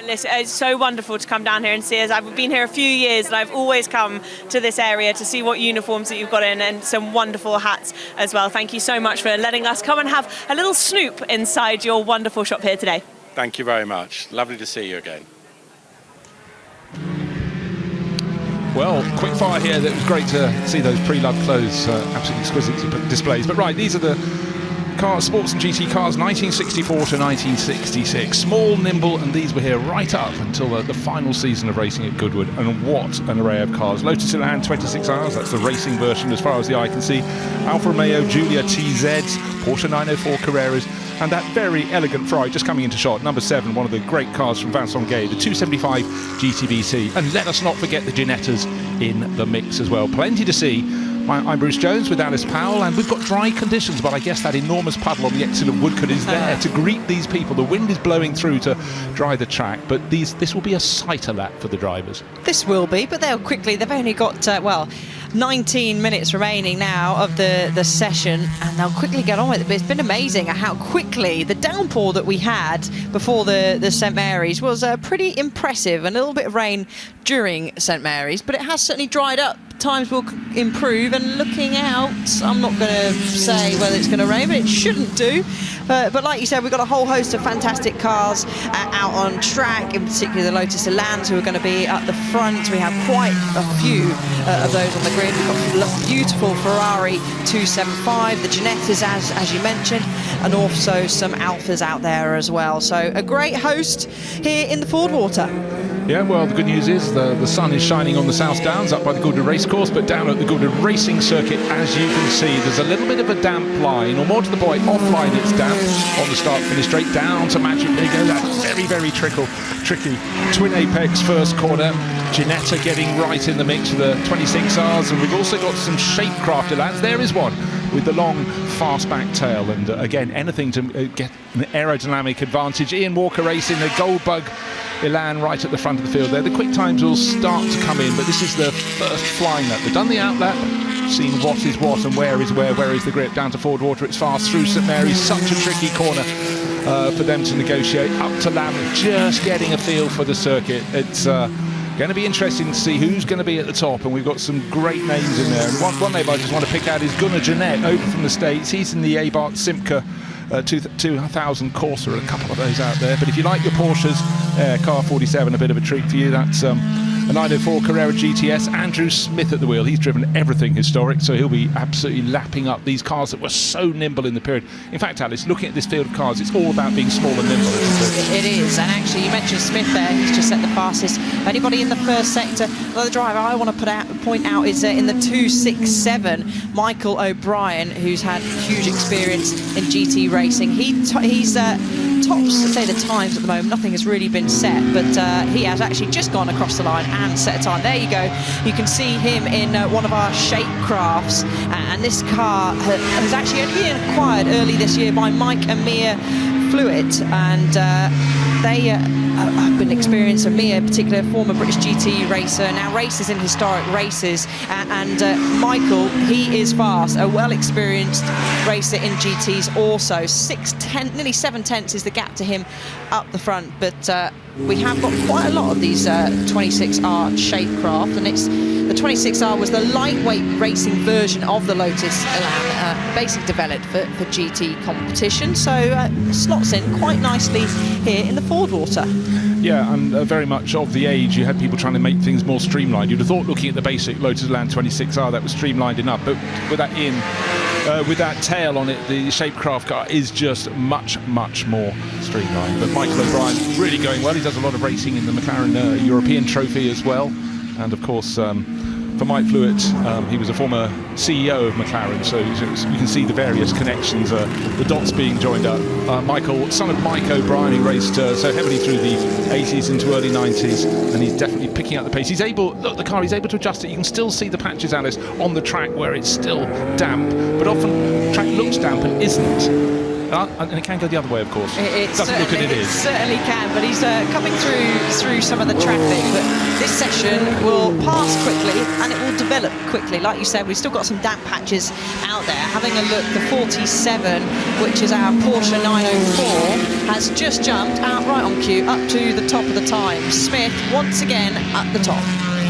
Listen, it's so wonderful to come down here and see us. I've been here a few years and I've always come to this area to see what uniforms that you've got in, and some wonderful hats as well. Thank you so much for letting us come and have a little snoop inside your wonderful shop here today. Thank you very much. Lovely to see you again. Well, quick fire here. It was great to see those pre-loved clothes, absolutely exquisite displays. But right, these are the cars, sports and GT cars, 1964 to 1966. Small, nimble, and these were here right up until the final season of racing at Goodwood. And what an array of cars. Lotus Elan 26 hours, that's the racing version as far as the eye can see. Alfa Romeo Giulia TZs, Porsche 904 Carreras, and that very elegant Ferrari just coming into shot, number 7, one of the great cars from Vincent Gay, the 275 GTBC. And let us not forget the Ginettas in the mix as well. Plenty to see. I'm Bruce Jones with Alice Powell, and we've got dry conditions, but I guess that enormous puddle on the exit of Woodcote is there to greet these people. The wind is blowing through to dry the track, but this will be a sighter lap for the drivers. This will be, but they'll quickly, they've only got, 19 minutes remaining now of the session, and they'll quickly get on with it. But it's been amazing how quickly the downpour that we had before the St Mary's was pretty impressive. A little bit of rain during St Mary's, but it has certainly dried up. Times will improve, and looking out, I'm not going to say whether it's going to rain, but it shouldn't do. But like you said, we've got a whole host of fantastic cars out on track, in particular the Lotus Elans, who are going to be at the front. We have quite a few of those on the grid. We've got the beautiful Ferrari 275, the Ginettas, as you mentioned, and also some Alphas out there as well. So a great host here in the Ford Water. Yeah, well, the good news is the sun is shining on the South Downs up by the Goodwood Racecourse, but down at the Goodwood Racing Circuit, as you can see, there's a little bit of a damp line, or more to the point, offline it's damp on the start-finish straight down to Magic. There you go, that very, very tricky twin apex first corner. Ginetta getting right in the mix with the 26Rs, and we've also got some Shapecraft Elans. There is one with the long fastback tail, and again, anything to get an aerodynamic advantage. Ian Walker racing the Goldbug Elan right at the front of the field there. The quick times will start to come in, but this is the first flying lap. They've done the outlap, seen what is what and where is the grip. Down to Ford Water, it's fast through St Mary's, such a tricky corner for them to negotiate. Up to Lamb, just getting a feel for the circuit. It's going to be interesting to see who's going to be at the top, and we've got some great names in there. And one name I just want to pick out is Gunnar Jeanette, over from the States. He's in the Abarth Simca 2000 Corsa, a couple of those out there. But if you like your Porsches, car 47, a bit of a treat for you. That's a 904 Carrera GTS. Andrew Smith at the wheel. He's driven everything historic, so he'll be absolutely lapping up these cars that were so nimble in the period. In fact, Alice, looking at this field of cars, it's all about being small and nimble, isn't it? It is, and actually you mentioned Smith there. He's just set the fastest. Anybody in the first sector? Another driver I want to point out is in the 267, Michael O'Brien, who's had huge experience in GT racing. He's tops, say, the times at the moment. Nothing has really been set, but he has actually just gone across the line and set a time. There you go. You can see him in one of our Shapecrafts, and this car has actually only been acquired early this year by Mike Amir Fluid, and they have been experienced. Amir, in particular, former British GT racer, now races in historic races, and Michael, he is fast, a well-experienced racer in GTs also. Nearly 7 tenths is the gap to him up the front, but we have got quite a lot of these 26R Shapecraft, and it's the 26R was the lightweight racing version of the Lotus Elan, basically developed for GT competition, so slots in quite nicely here in the Ford Water. Yeah, and very much of the age, you had people trying to make things more streamlined. You'd have thought, looking at the basic Lotus Elan 26R, that was streamlined enough, but with that tail on it, the Shapecraft car is just much more streamlined. But Michael O'Brien really going well. He does a lot of racing in the McLaren European Trophy as well, and of course for Mike Fluid, he was a former CEO of McLaren, so you can see the various connections, the dots being joined up. Michael, son of Mike O'Brien, who raced so heavily through the 80s into early 90s, and he's definitely picking up the pace. He's able, look, the car, he's able to adjust it. You can still see the patches, Alice, on the track where it's still damp, but often the track looks damp and isn't. And it can go the other way, of course. It doesn't look at it is. Certainly can, but he's coming through some of the traffic. But this section will pass quickly and it will develop quickly. Like you said, we've still got some damp patches out there. Having a look, the 47, which is our Porsche 904, has just jumped out right on cue up to the top of the time. Smith once again at the top.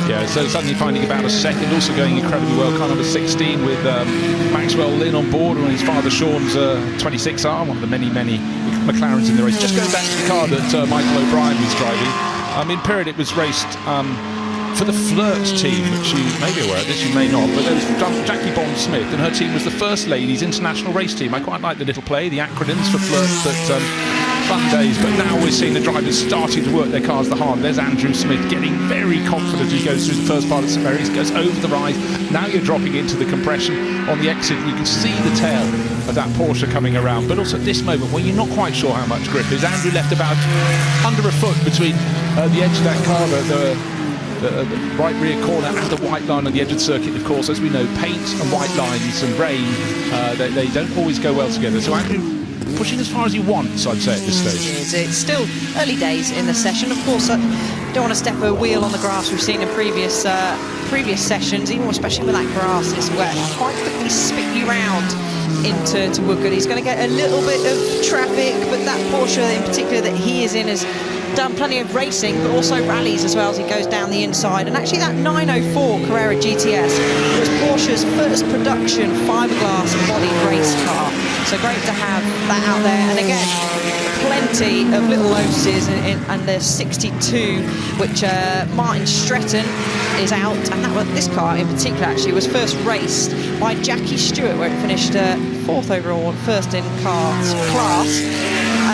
Yeah, so suddenly finding about a second, also going incredibly well. Car number 16 with Maxwell Lynn on board, and his father Sean's 26R, one of the many McLarens in the race. Just going back to the car that Michael O'Brien was driving. In period it was raced for the Flirt team, which you may be aware of this, you may not, but there was Jackie Bond Smith, and her team was the First Ladies International Race Team. I quite like the little play, the acronyms for Flirt, but fun days. But now we're seeing the drivers starting to work their cars the hard. There's Andrew Smith getting very confident. He goes through the first part of St Mary's, goes over the rise. Now you're dropping into the compression on the exit. We can see the tail of that Porsche coming around, but also at this moment where you're not quite sure how much grip is. Andrew left about under a foot between the edge of that car, the right rear corner and the white line on the edge of the circuit. Of course, as we know, paint and white lines and rain, they don't always go well together. So Andrew pushing as far as he wants, I'd say, at this stage. It's still early days in the session. Of course, don't want to step a wheel on the grass we've seen in previous previous sessions, even especially with that grass, is where he quite quickly spit you round into Woodgood. He's going to get a little bit of traffic, but that Porsche in particular that he is in has done plenty of racing, but also rallies as well as he goes down the inside. And actually that 904 Carrera GTS was Porsche's first production fiberglass bodied race car. So great to have that out there. And again, plenty of little Lotuses, and there's 62, which Martin Stretton is out. And this car in particular actually was first raced by Jackie Stewart, where it finished 4th overall and first in class.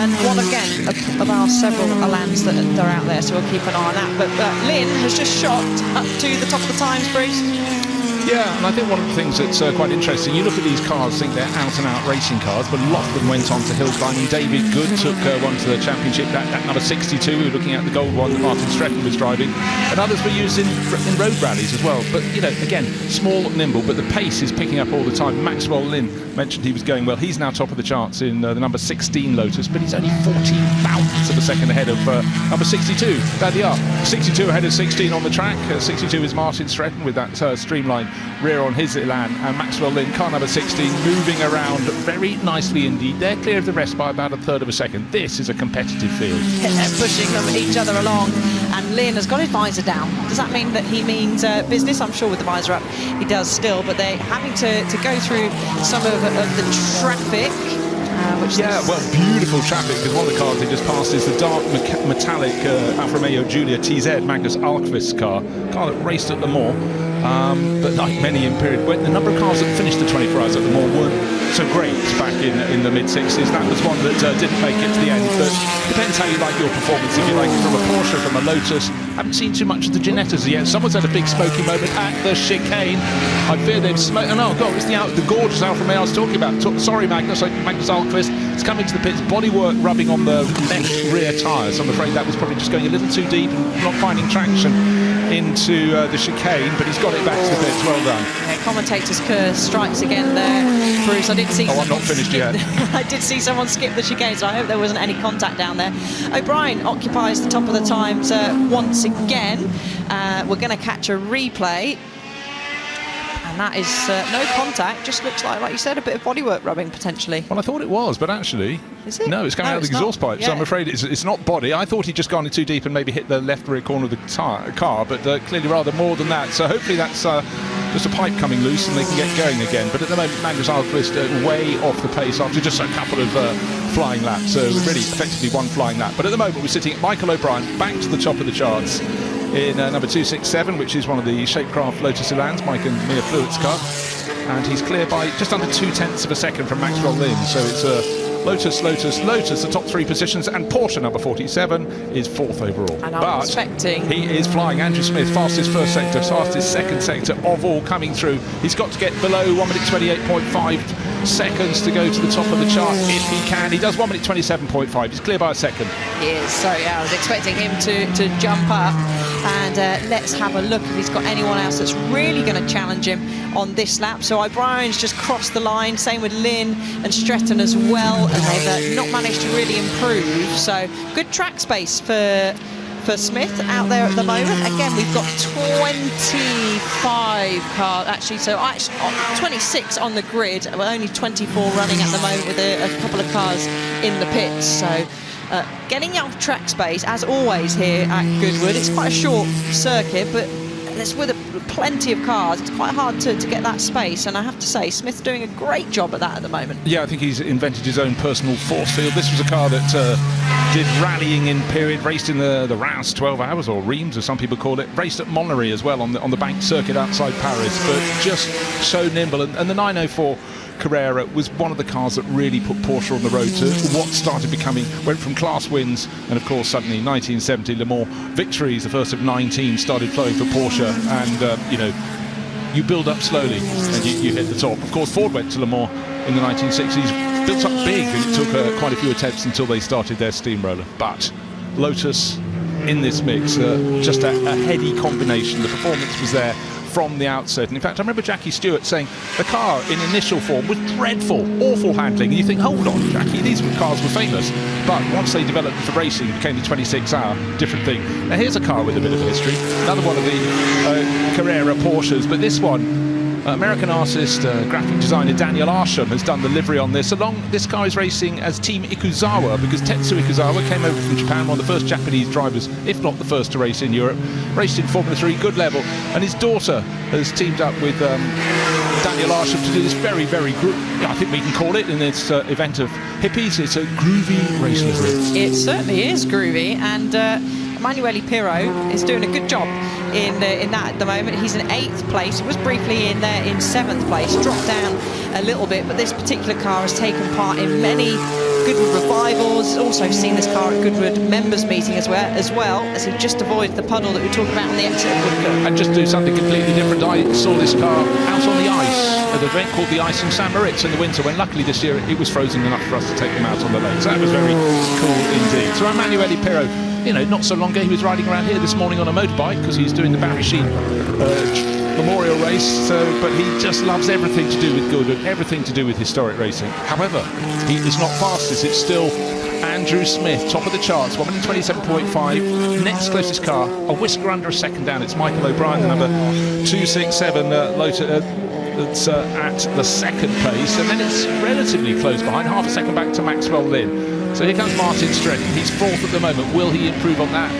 And one again of our several Alans that are out there, so we'll keep an eye on that. But Lynn has just shot up to the top of the times, Bruce. Yeah, and I think one of the things that's quite interesting, you look at these cars, think they're out-and-out racing cars, but a lot of them went on to hill climbing. David Good took one to the championship, that number 62, we were looking at the gold one that Martin Stretton was driving, and others were used in road rallies as well. But, you know, again, small, nimble, but the pace is picking up all the time. Maxwell Lynn mentioned he was going well. He's now top of the charts in the number 16 Lotus, but he's only 14 thousandths of a second ahead of number 62, Daddy Up. 62 ahead of 16 on the track. 62 is Martin Stretton with that streamlined rear on his Elan, and Maxwell Lynn, car number 16, moving around very nicely indeed. They're clear of the rest by about 1/3 of a second. This is a competitive field. They're pushing them each other along, and Lynn has got his visor down. Does that mean that he means business? I'm sure with the visor up he does still, but they're having to go through some of the traffic. Well, beautiful traffic, because one of the cars they just passed is the dark metallic Alfa Romeo Giulia TZ, Magnus Alkvist's car that raced at Le Mans. But like many in period, the number of cars that finished the 24 hours at Le Mans weren't so great back in the mid-60s. That was one that didn't make it to the end, but depends how you like your performance. If you like it from a Porsche, from a Lotus. Haven't seen too much of the Ginettas yet. Someone's had a big smoky moment at the chicane. I fear they've smoked. Oh no, God, it's the gorgeous Alfa Romeo I was talking about. Sorry, Magnus Alkvist. It's coming to the pits. Bodywork rubbing on the left rear tyres. I'm afraid that was probably just going a little too deep and not finding traction into the chicane, but he's got it back to the pits. Well done. Yeah, commentator's curse strikes again there, Bruce. I did see. I'm not finished yet. I did see someone skip the chicane, so I hope there wasn't any contact down there. O'Brien occupies the top of the times once again. We're going to catch a replay. And that is no contact, just looks like you said, a bit of bodywork rubbing potentially. Well, I thought it was, but actually... Is it? No, it's coming out of the exhaust pipe, so I'm afraid it's not body. I thought he'd just gone in too deep and maybe hit the left rear corner of the car, but clearly rather more than that. So hopefully that's just a pipe coming loose and they can get going again. But at the moment, Magnus Alkvist way off the pace after just a couple of flying laps. So really effectively one flying lap. But at the moment, we're sitting at Michael O'Brien, back to the top of the charts, in number 267, which is one of the Shapecraft Lotus Elans, Mike and Mia Fluitt's car, and he's clear by just under 0.2 of a second from Maxwell Lynn. So it's Lotus, the top 3 positions, and Porsche number 47 is 4th overall. And I'm expecting... he is flying. Andrew Smith, fastest first sector, fastest second sector of all coming through. He's got to get below 1 minute 28.5 seconds to go to the top of the chart if he can. He does 1 minute 27.5. He's clear by a second. He is. So yeah, I was expecting him to jump up, and let's have a look if he's got anyone else that's really going to challenge him on this lap. So O'Brien's just crossed the line, same with Lynn and Stretton as well, and they've not managed to really improve. So good track space for Smith out there at the moment. Again, we've got 25 cars actually, 26 on the grid. We're only 24 running at the moment with a couple of cars in the pits. So getting out of track space, as always here at Goodwood. It's quite a short circuit, but it's with plenty of cars. It's quite hard to get that space, and I have to say Smith's doing a great job at that at the moment. Yeah, I think he's invented his own personal force field. This was a car that did rallying in period, raced in the RAS 12 hours, or Reims as some people call it, raced at Monnery as well on the bank circuit outside Paris, but just so nimble. And the 904 Carrera was one of the cars that really put Porsche on the road to what started becoming, went from class wins, and of course suddenly 1970 Le Mans victories, the first of 19, started flowing for Porsche, and you build up slowly and you hit the top. Of course Ford went to Le Mans in the 1960s, built up big, and it took quite a few attempts until they started their steamroller. But Lotus in this mix, just a heady combination. The performance was there from the outset, and in fact I remember Jackie Stewart saying the car in initial form was dreadful, awful handling, and you think, hold on Jackie, these cars were famous but once they developed for racing, it became the 26-hour, different thing. Now here's a car with a bit of history, another one of the Carrera Porsches, but this one, American artist, graphic designer Daniel Arsham has done the livery on this. This car is racing as Team Ikuzawa, because Tetsu Ikuzawa came over from Japan, one of the first Japanese drivers, if not the first to race in Europe, raced in Formula 3, good level, and his daughter has teamed up with Daniel Arsham to do this very, very, I think we can call it, in this event of hippies, it's a groovy race livery. It certainly is groovy, and Emanuele Pirro is doing a good job in that at the moment. He's in 8th place. He was briefly in there in 7th place, dropped down a little bit, but this particular car has taken part in many Goodwood revivals. Also seen this car at Goodwood members meeting as well as he just avoided the puddle that we talked about on the exit of Woodcote. And just do something completely different. I saw this car out on the ice at an event called the Ice in St Moritz in the winter, when luckily this year it was frozen enough for us to take them out on the lake. So that was very cool indeed. So Emanuele Pirro, you know, not so long ago he was riding around here this morning on a motorbike because he's doing the Barry Sheene memorial race, but he just loves everything to do with Goodwood, everything to do with historic racing. However, he is not fastest. It's still Andrew Smith, top of the charts, 1 minute 27.5. Next closest car, a whisker under a second down. It's Michael O'Brien, the number 267 Lotus. That's at the second place, and then it's relatively close behind, half a second back to Maxwell Lynn. So here comes Martin Stretton. He's 4th at the moment. Will he improve on that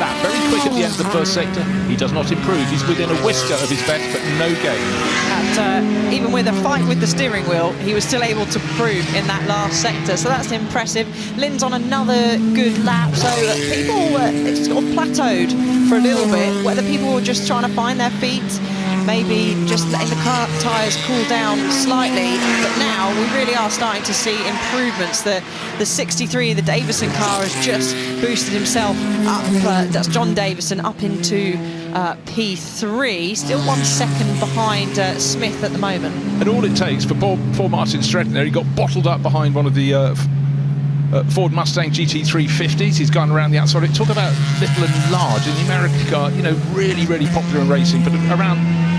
lap? Very quick at the end of the first sector. He does not improve. He's within a whisker of his best, but no gain. Even with a fight with the steering wheel, he was still able to improve in that last sector. So that's impressive. Lynn's on another good lap. So people just sort of plateaued for a little bit, whether people were just trying to find their feet, maybe just letting the car tyres cool down slightly, but now we really are starting to see improvements. The 63, the Davison car, has just boosted himself up, that's John Davison, up into P3, still 1 second behind Smith at the moment. And all it takes for poor Martin Stretton there, he got bottled up behind one of the Ford Mustang GT350s. He's gone around the outside. It talk about little and large in the American car, you know, really, really popular in racing, but around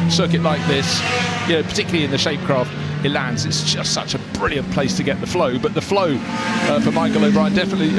circuit like this, you know, particularly in the Shapecraft Elans, it's just such a brilliant place to get the flow. But the flow for Michael O'Brien definitely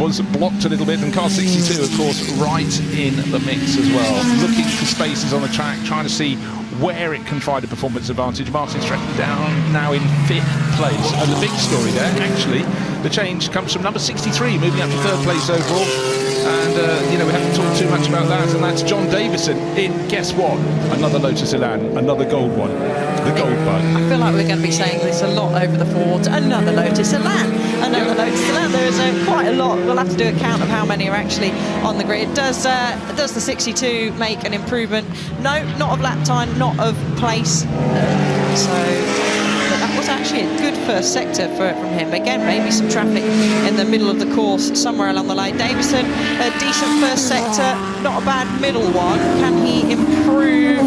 was blocked a little bit, and car 62, of course, right in the mix as well, looking for spaces on the track, trying to see where it can find a performance advantage. Martin Stretton down now in 5th place, and the big story there, actually, the change comes from number 63 moving up to 3rd place overall. And, you know, we haven't talked too much about that, and that's John Davison in, guess what? Another Lotus Elan, another gold one, the gold bug. I feel like we're going to be saying this a lot over the Ford. Another Lotus Elan, another Lotus Elan. There is quite a lot. We'll have to do a count of how many are actually on the grid. Does the 62 make an improvement? No, not of lap time, not of place. But that was actually a good first sector from him. Again, maybe some traffic in the middle of the course somewhere along the line. Davison, a decent first sector, not a bad middle one. Can he improve?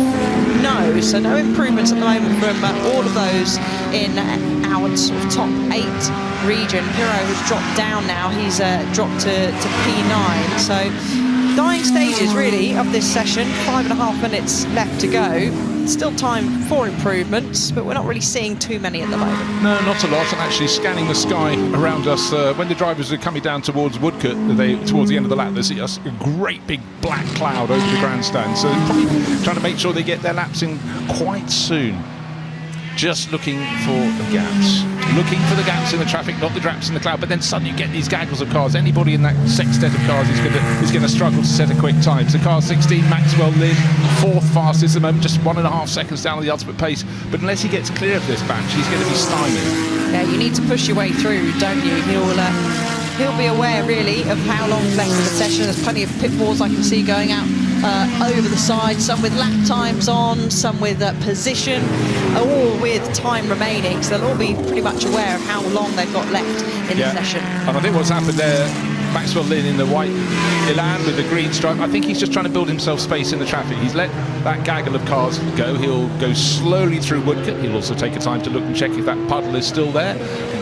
No, so no improvements at the moment from all of those in our sort of top 8 region. Pirro has dropped down now. He's dropped to P9. So dying stages really of this session. 5.5 minutes left to go. Still time for improvements, but we're not really seeing too many at the moment. No, not a lot. And actually scanning the sky around us, when the drivers are coming down towards Woodcote, towards the end of the lap, they see a great big black cloud over the grandstand. So probably trying to make sure they get their laps in quite soon. Just looking for the gaps. Looking for the gaps in the traffic, not the gaps in the cloud. But then suddenly you get these gaggles of cars. Anybody in that sextet of cars is going to struggle to set a quick time. So car 16, Maxwell Lynn, 4th fastest at the moment, just 1.5 seconds down on the ultimate pace. But unless he gets clear of this batch, he's going to be stymied. Yeah, you need to push your way through, don't you? He'll be aware really of how long's left in the session. There's plenty of pit walls I can see going out over the side, some with lap times on, some with position, all with time remaining, so they'll all be pretty much aware of how long they've got left in the session. And I think what's happened there, Maxwell Lynn in the white Elan with the green stripe, I think he's just trying to build himself space in the traffic. He's let that gaggle of cars go. He'll go slowly through Woodcote. He'll also take a time to look and check if that puddle is still there.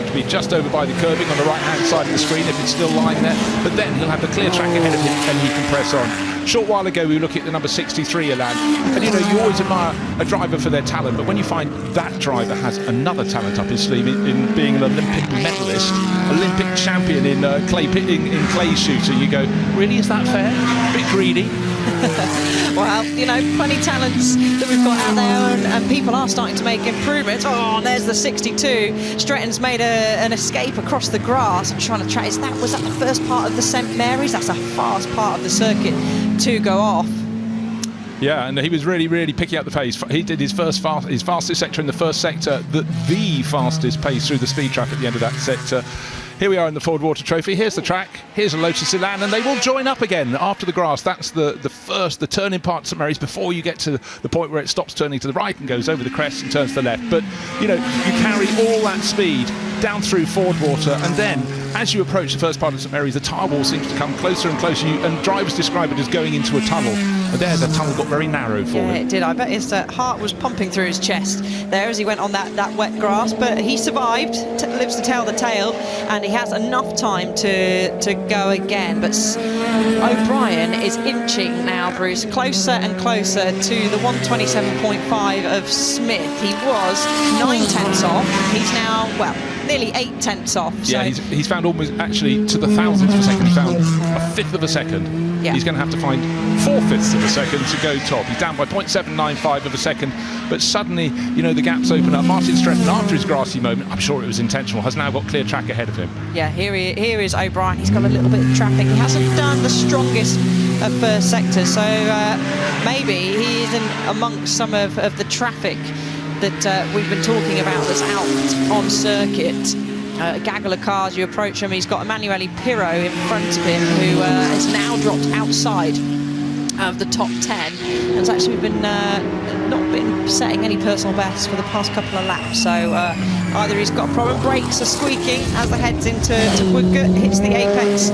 To be just over by the curbing on the right-hand side of the screen if it's still lying there. But then he'll have the clear track ahead of him and he can press on. short while ago we were looking at the number 63 Elan, and you know, you always admire a driver for their talent, but when you find that driver has another talent up his sleeve in being an Olympic medalist, Olympic champion in clay shooting, you go, really, is that fair? A bit greedy. Well, you know, plenty of talents that we've got out there, and people are starting to make improvements. Oh, there's the 62. Stretton's made an escape across the grass and trying to track. Was that the first part of the St Mary's? That's a fast part of the circuit to go off. Yeah, and he was really picking up the pace. He did his fastest sector in the first sector, the fastest pace through the speed trap at the end of that sector. Here we are in the Ford Water Trophy. Here's the track. Here's a Lotus Elan, and they will join up again after the grass. That's the turning part of St Mary's before you get to the point where it stops turning to the right and goes over the crest and turns to the left. But you know, you carry all that speed down through Ford Water, and then as you approach the first part of St Mary's, the tyre wall seems to come closer and closer, and drivers describe it as going into a tunnel. And there, the tunnel got very narrow for him. Yeah, it did. I bet his heart was pumping through his chest there as he went on that wet grass, but he survived, lives to tell the tale, and he has enough time to go again. But O'Brien is inching now, Bruce, closer and closer to the 127.5 of Smith. He was 9/10 off. He's now, well, nearly 8/10 off. Yeah, so he's found almost, actually, to the thousandth of a second, he found a fifth of a second. Yeah. He's going to have to find 4/5 of a second to go top. He's down by 0.795 of a second, but suddenly, you know, the gaps open up. Martin Stretton, after his grassy moment, I'm sure it was intentional, has now got clear track ahead of him. Yeah, here is O'Brien. He's got a little bit of traffic. He hasn't done the strongest of first sector, so maybe he isn't amongst some of the traffic that we've been talking about that's out on circuit. A gaggle of cars, you approach him, he's got Emanuele Pirro in front of him, who has now dropped outside of the top 10 and has actually been not been setting any personal bests for the past couple of laps. So either he's got a problem, brakes are squeaking as the heads into Woodcote, hits the apex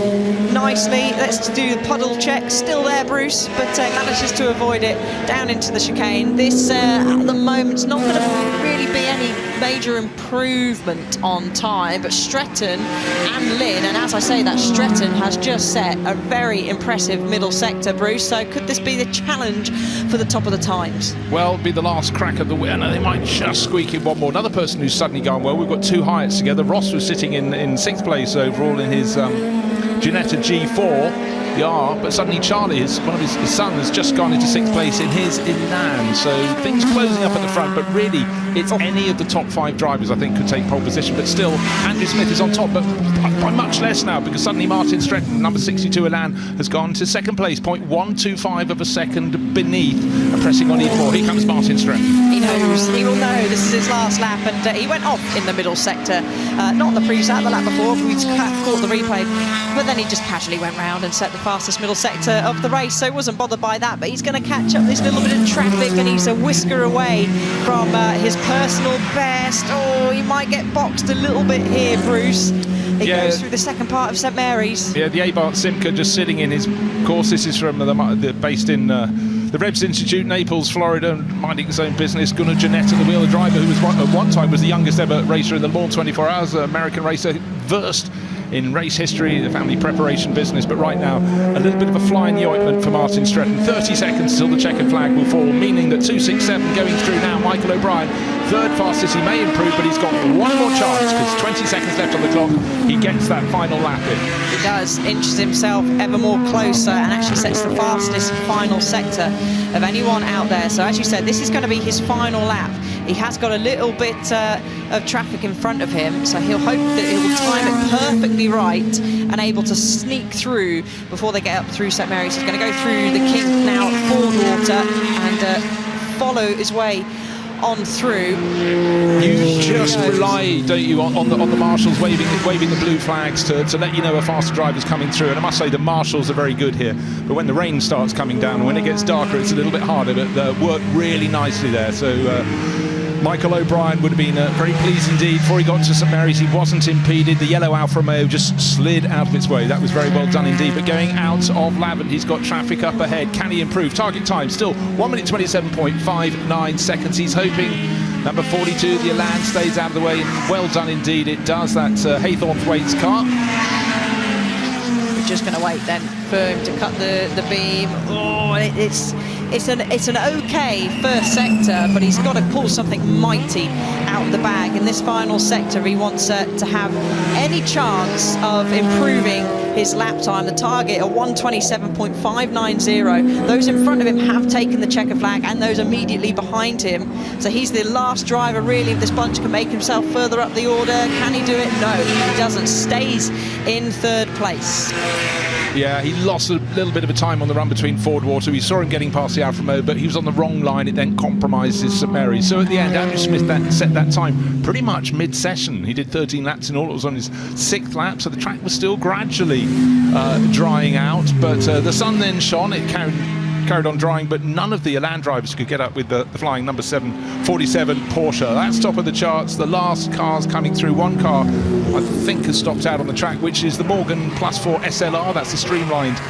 nicely. Let's do the puddle check, still there, Bruce, but manages to avoid it down into the chicane. This at the moment's not going to really be any major improvement on time, but Stretton and Lynn, and as I say that, Stretton has just set a very impressive middle sector, Bruce, so could this be the challenge for the top of the times? Well, be the last crack at the whip, and they might just squeak in one more. Another person who's suddenly gone well, we've got two Hyats together. Ross was sitting in 6th place overall in his Ginetta G4. Yeah, but suddenly Charlie, one of his sons, has just gone into 6th place in his Elan. So things closing up at the front, but really it's any of the top 5 drivers I think could take pole position. But still, Andrew Smith is on top, but by much less now, because suddenly Martin Stretton, number 62 Elan, has gone to 2nd place, 0.125 of a second beneath, and pressing on E4. Here comes Martin Stretton. He knows, he will know this is his last lap, and he went off in the middle sector, not on the previous lap, the lap before, we caught the replay, but then he just casually went round and set the fastest middle sector of the race, so wasn't bothered by that. But he's going to catch up this little bit of traffic, and he's a whisker away from his personal best. Oh, he might get boxed a little bit here, Bruce. He goes through the second part of St Mary's. Yeah, the Abart Simca just sitting in his course. This is from based in the Rebs Institute, Naples, Florida, minding his own business. Gunnar Janetta, the wheeler driver, who was at one time was the youngest ever racer in the Le Mans 24 Hours, American racer, versed in race history, the family preparation business, but right now a little bit of a fly in the ointment for Martin Stretton. 30 seconds till the checkered flag will fall, meaning that 267 going through now. Michael O'Brien, 3rd fastest. He may improve, but he's got one more chance, because 20 seconds left on the clock. He gets that final lap in. He does, inches himself ever more closer, and actually sets the fastest final sector of anyone out there. So as you said, this is going to be his final lap. He has got a little bit of traffic in front of him, so he'll hope that he will time it perfectly right and able to sneak through before they get up through St Mary's. He's going to go through the kink now at Ford Water and follow his way on through. You just rely, don't you, on the marshals waving the blue flags to let you know a faster driver's coming through. And I must say the marshals are very good here, but when the rain starts coming down and when it gets darker, it's a little bit harder, but they work really nicely there. So Michael O'Brien would have been very pleased indeed. Before he got to St Mary's, he wasn't impeded. The yellow Alfa Romeo just slid out of its way. That was very well done indeed. But going out of Lavant, he's got traffic up ahead. Can he improve? Target time still 1 minute 27.59 seconds. He's hoping number 42, the Elan, stays out of the way. Well done indeed. It does. That Haythornthwaite's car. we're just going to wait then for him to cut the beam. Oh, it's an okay first sector, but he's got to pull something mighty out of the bag. In this final sector, he wants to have any chance of improving his lap time. The target, a 1:27.590. Those in front of him have taken the checker flag, and those immediately behind him. So he's the last driver really of this bunch can make himself further up the order. Can he do it? No, he doesn't. Stays in third place. Yeah, he lost a little bit of a time on the run between Fordwater. We saw him getting past the Alfa Romeo, but he was on the wrong line. It then compromised his St Mary's. So at the end, Andrew Smith set that time pretty much mid-session. He did 13 laps in all. It was on his 6th lap, so the track was still gradually drying out. But the sun then shone. It carried on drying, but none of the Elan drivers could get up with the flying number 747 Porsche. That's top of the charts. The last cars coming through. One car, I think, has stopped out on the track, which is the Morgan +4 SLR. That's the streamlined.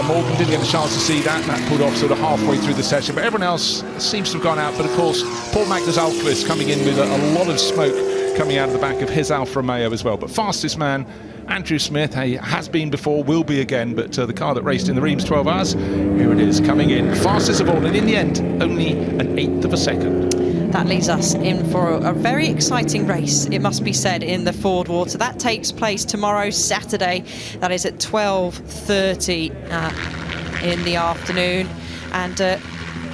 Morgan didn't get a chance to see that, and that pulled off sort of halfway through the session. But everyone else seems to have gone out. But of course, Paul Magnus Alquist coming in with a lot of smoke coming out of the back of his Alfa Romeo as well. But fastest man, Andrew Smith, has been before, will be again, but the car that raced in the Reims 12 hours, here it is, coming in fastest of all, and in the end, only an 1/8 of a second. That leads us in for a very exciting race, it must be said, in the Fordwater. That takes place tomorrow, Saturday. That is at 12:30 in the afternoon. And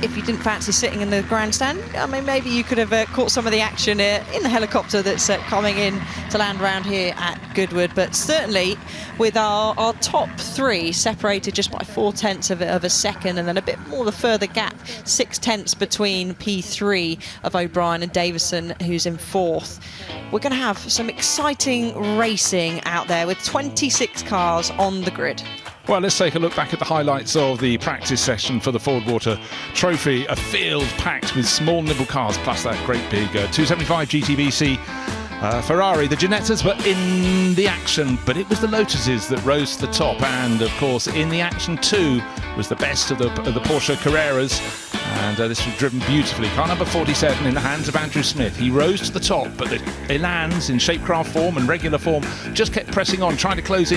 if you didn't fancy sitting in the grandstand, I mean, maybe you could have caught some of the action in the helicopter that's coming in to land around here at Goodwood. But certainly with our top 3 separated just by 4/10 of a second, and then a bit more the further gap, 6/10 between P3 of O'Brien and Davison, who's in 4th. We're going to have some exciting racing out there with 26 cars on the grid. Well, let's take a look back at the highlights of the practice session for the Fordwater Trophy. A field packed with small nibble cars, plus that great big 275 GTBC Ferrari. The Ginettas were in the action, but it was the Lotuses that rose to the top. And, of course, in the action too was the best of the Porsche Carreras. And this was driven beautifully. Car number 47 in the hands of Andrew Smith. He rose to the top, but the Elans in Shapecraft form and regular form just kept pressing on, trying to close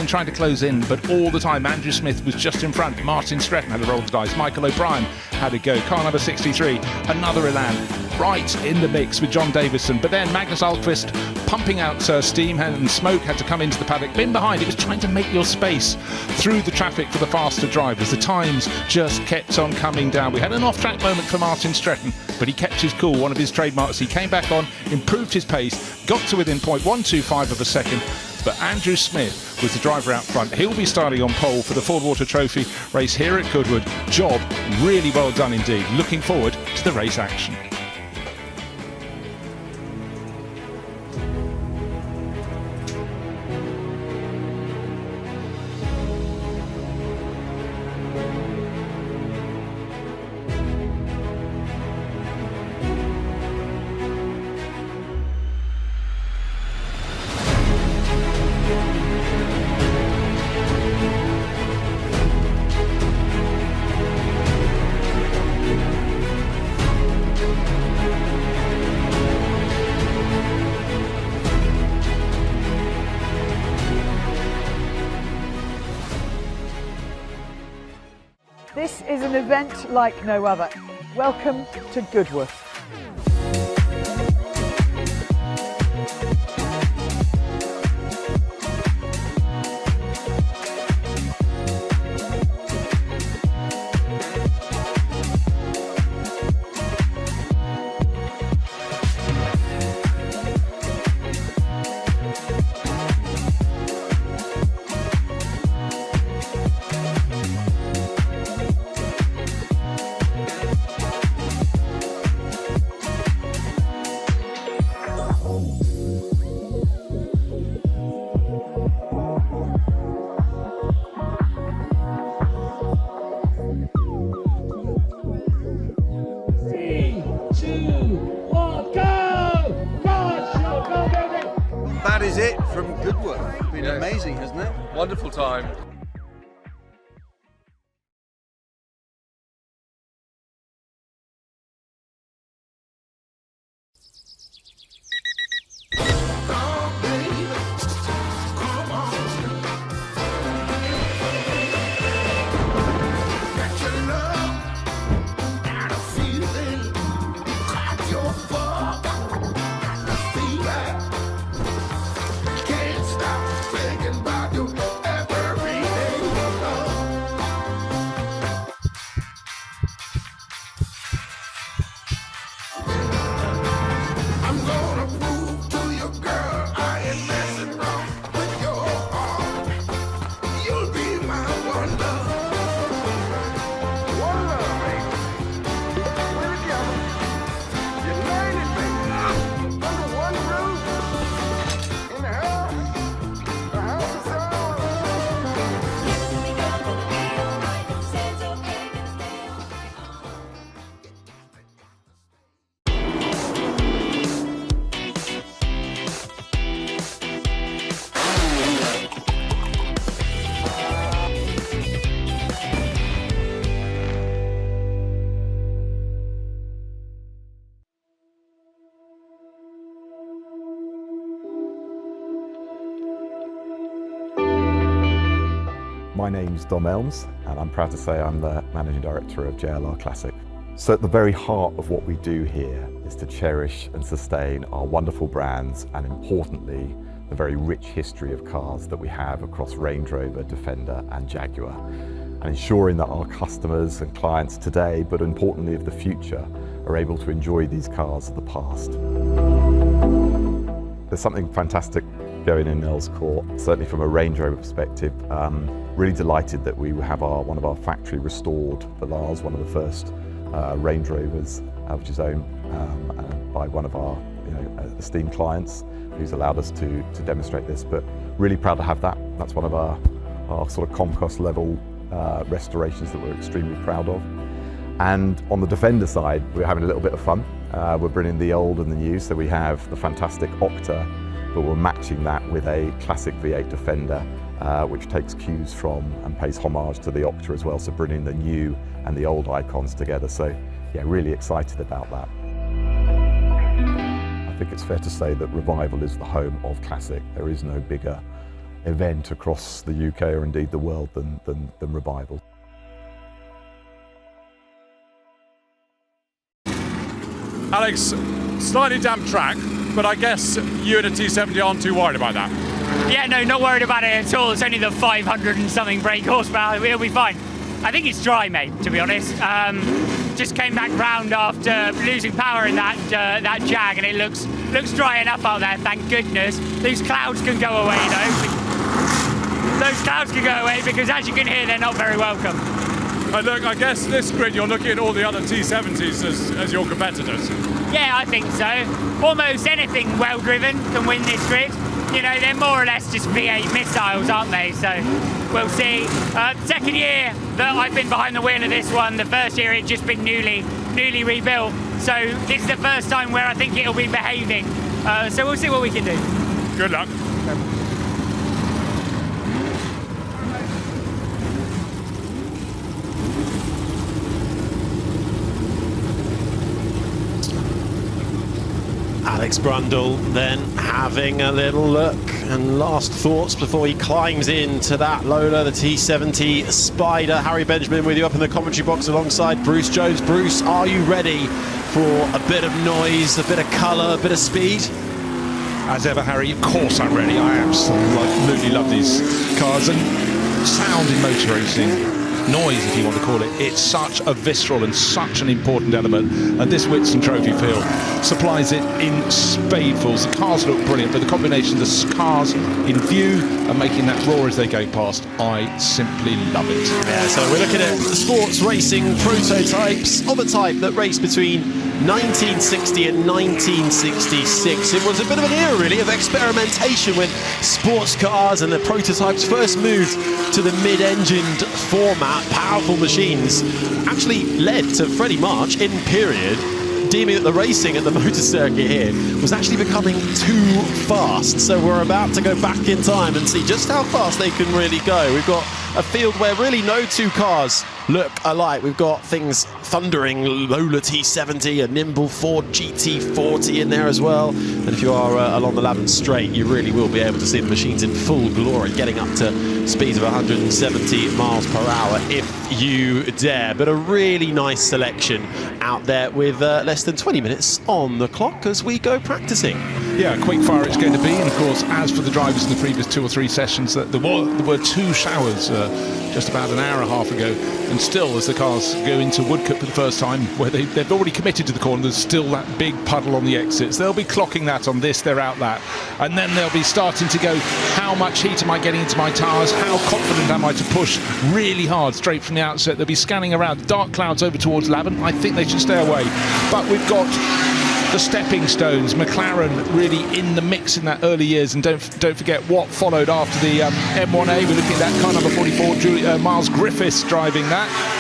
in. But all the time, Andrew Smith was just in front. Martin Stretton had a roll of the dice. Michael O'Brien had a go. Car number 63, another Elan, right in the mix with John Davison. But then Magnus Alquist pumping out steam, and smoke had to come into the paddock. Bin behind, it was trying to make your space through the traffic for the faster drivers. The times just kept on coming down. We had an off-track moment for Martin Stretton, but he kept his cool, one of his trademarks. He came back on, improved his pace, got to within 0.125 of a second. But Andrew Smith was the driver out front. He'll be starting on pole for the Fordwater Trophy race here at Goodwood. Job really well done indeed. Looking forward to the race action. This is an event like no other. Welcome to Goodwood. That is it from Goodwood. It's been amazing, hasn't it? Wonderful time. My name's Dom Elms, and I'm proud to say I'm the Managing Director of JLR Classic. So at the very heart of what we do here is to cherish and sustain our wonderful brands and, importantly, the very rich history of cars that we have across Range Rover, Defender and Jaguar, and ensuring that our customers and clients today, but importantly of the future, are able to enjoy these cars of the past. There's something fantastic going in Earls Court, certainly from a Range Rover perspective. Really delighted that we have one of our factory restored Velas, one of the first Range Rovers, which is owned by one of our esteemed clients, who's allowed us to demonstrate this. But really proud to have that. That's one of our sort of Comcos level restorations that we're extremely proud of. And on the Defender side, we're having a little bit of fun. We're bringing the old and the new, so we have the fantastic Octa, but we're matching that with a classic V8 Defender, which takes cues from and pays homage to the Octa as well, so bringing the new and the old icons together. So yeah, really excited about that. I think it's fair to say that Revival is the home of Classic. There is no bigger event across the UK or indeed the world than Revival. Alex, slightly damp track, but I guess you and a T70 aren't too worried about that. Yeah, no, not worried about it at all. It's only the 500 and something brake horsepower. It'll be fine. I think it's dry, mate, to be honest. Just came back round after losing power in that Jag, and it looks dry enough out there, thank goodness. Those clouds can go away, though. Those clouds can go away because, as you can hear, they're not very welcome. Look, I guess this grid, you're looking at all the other T70s as your competitors. Yeah, I think so. Almost anything well-driven can win this grid. You know, they're more or less just V8 missiles, aren't they? So we'll see. Second year that I've been behind the wheel of this one. The first year it'd just been newly rebuilt. So this is the first time where I think it'll be behaving. So we'll see what we can do. Good luck. Alex Brundle then having a little look and last thoughts before he climbs into that Lola, the T70 Spider. Harry Benjamin with you up in the commentary box alongside Bruce Jones. Bruce, are you ready for a bit of noise, a bit of colour, a bit of speed? As ever, Harry, of course I'm ready. I absolutely love these cars, and sound in motor racing, noise if you want to call it, it's such a visceral and such an important element, and this Whitson Trophy field supplies it in spadefuls. The cars look brilliant, but the combination of the cars in view and making that roar as they go past, I simply love it. Yeah, so we're looking at sports racing prototypes of a type that raced between 1960 and 1966. It was a bit of an era really of experimentation when sports cars and the prototypes first moved to the mid-engined format. Powerful machines actually led to Freddie March in period deeming that the racing at the motor circuit here was actually becoming too fast. So we're about to go back in time and see just how fast they can really go. We've got a field where really no two cars look alike. We've got things thundering Lola T70, a nimble Ford GT40 in there as well. And if you are along the Lavant Straight, you really will be able to see the machines in full glory, getting up to speeds of 170 miles per hour if you dare. But a really nice selection out there with less than 20 minutes on the clock as we go practicing. Yeah, quick fire it's going to be, and of course, as for the drivers in the previous 2 or 3 sessions, there were 2 showers just about an hour and a half ago, and still as the cars go into Woodcote for the first time, where they've already committed to the corner. There's still that big puddle on the exits. They'll be clocking that on this, they're out that. And then they'll be starting to go, how much heat am I getting into my tyres? How confident am I to push really hard straight from the outset? They'll be scanning around. Dark clouds over towards Lavin. I think they should stay away. But we've got the stepping stones. McLaren really in the mix in that early years, and don't forget what followed after the M1A. We're looking at that car number 44, Miles Griffiths driving that.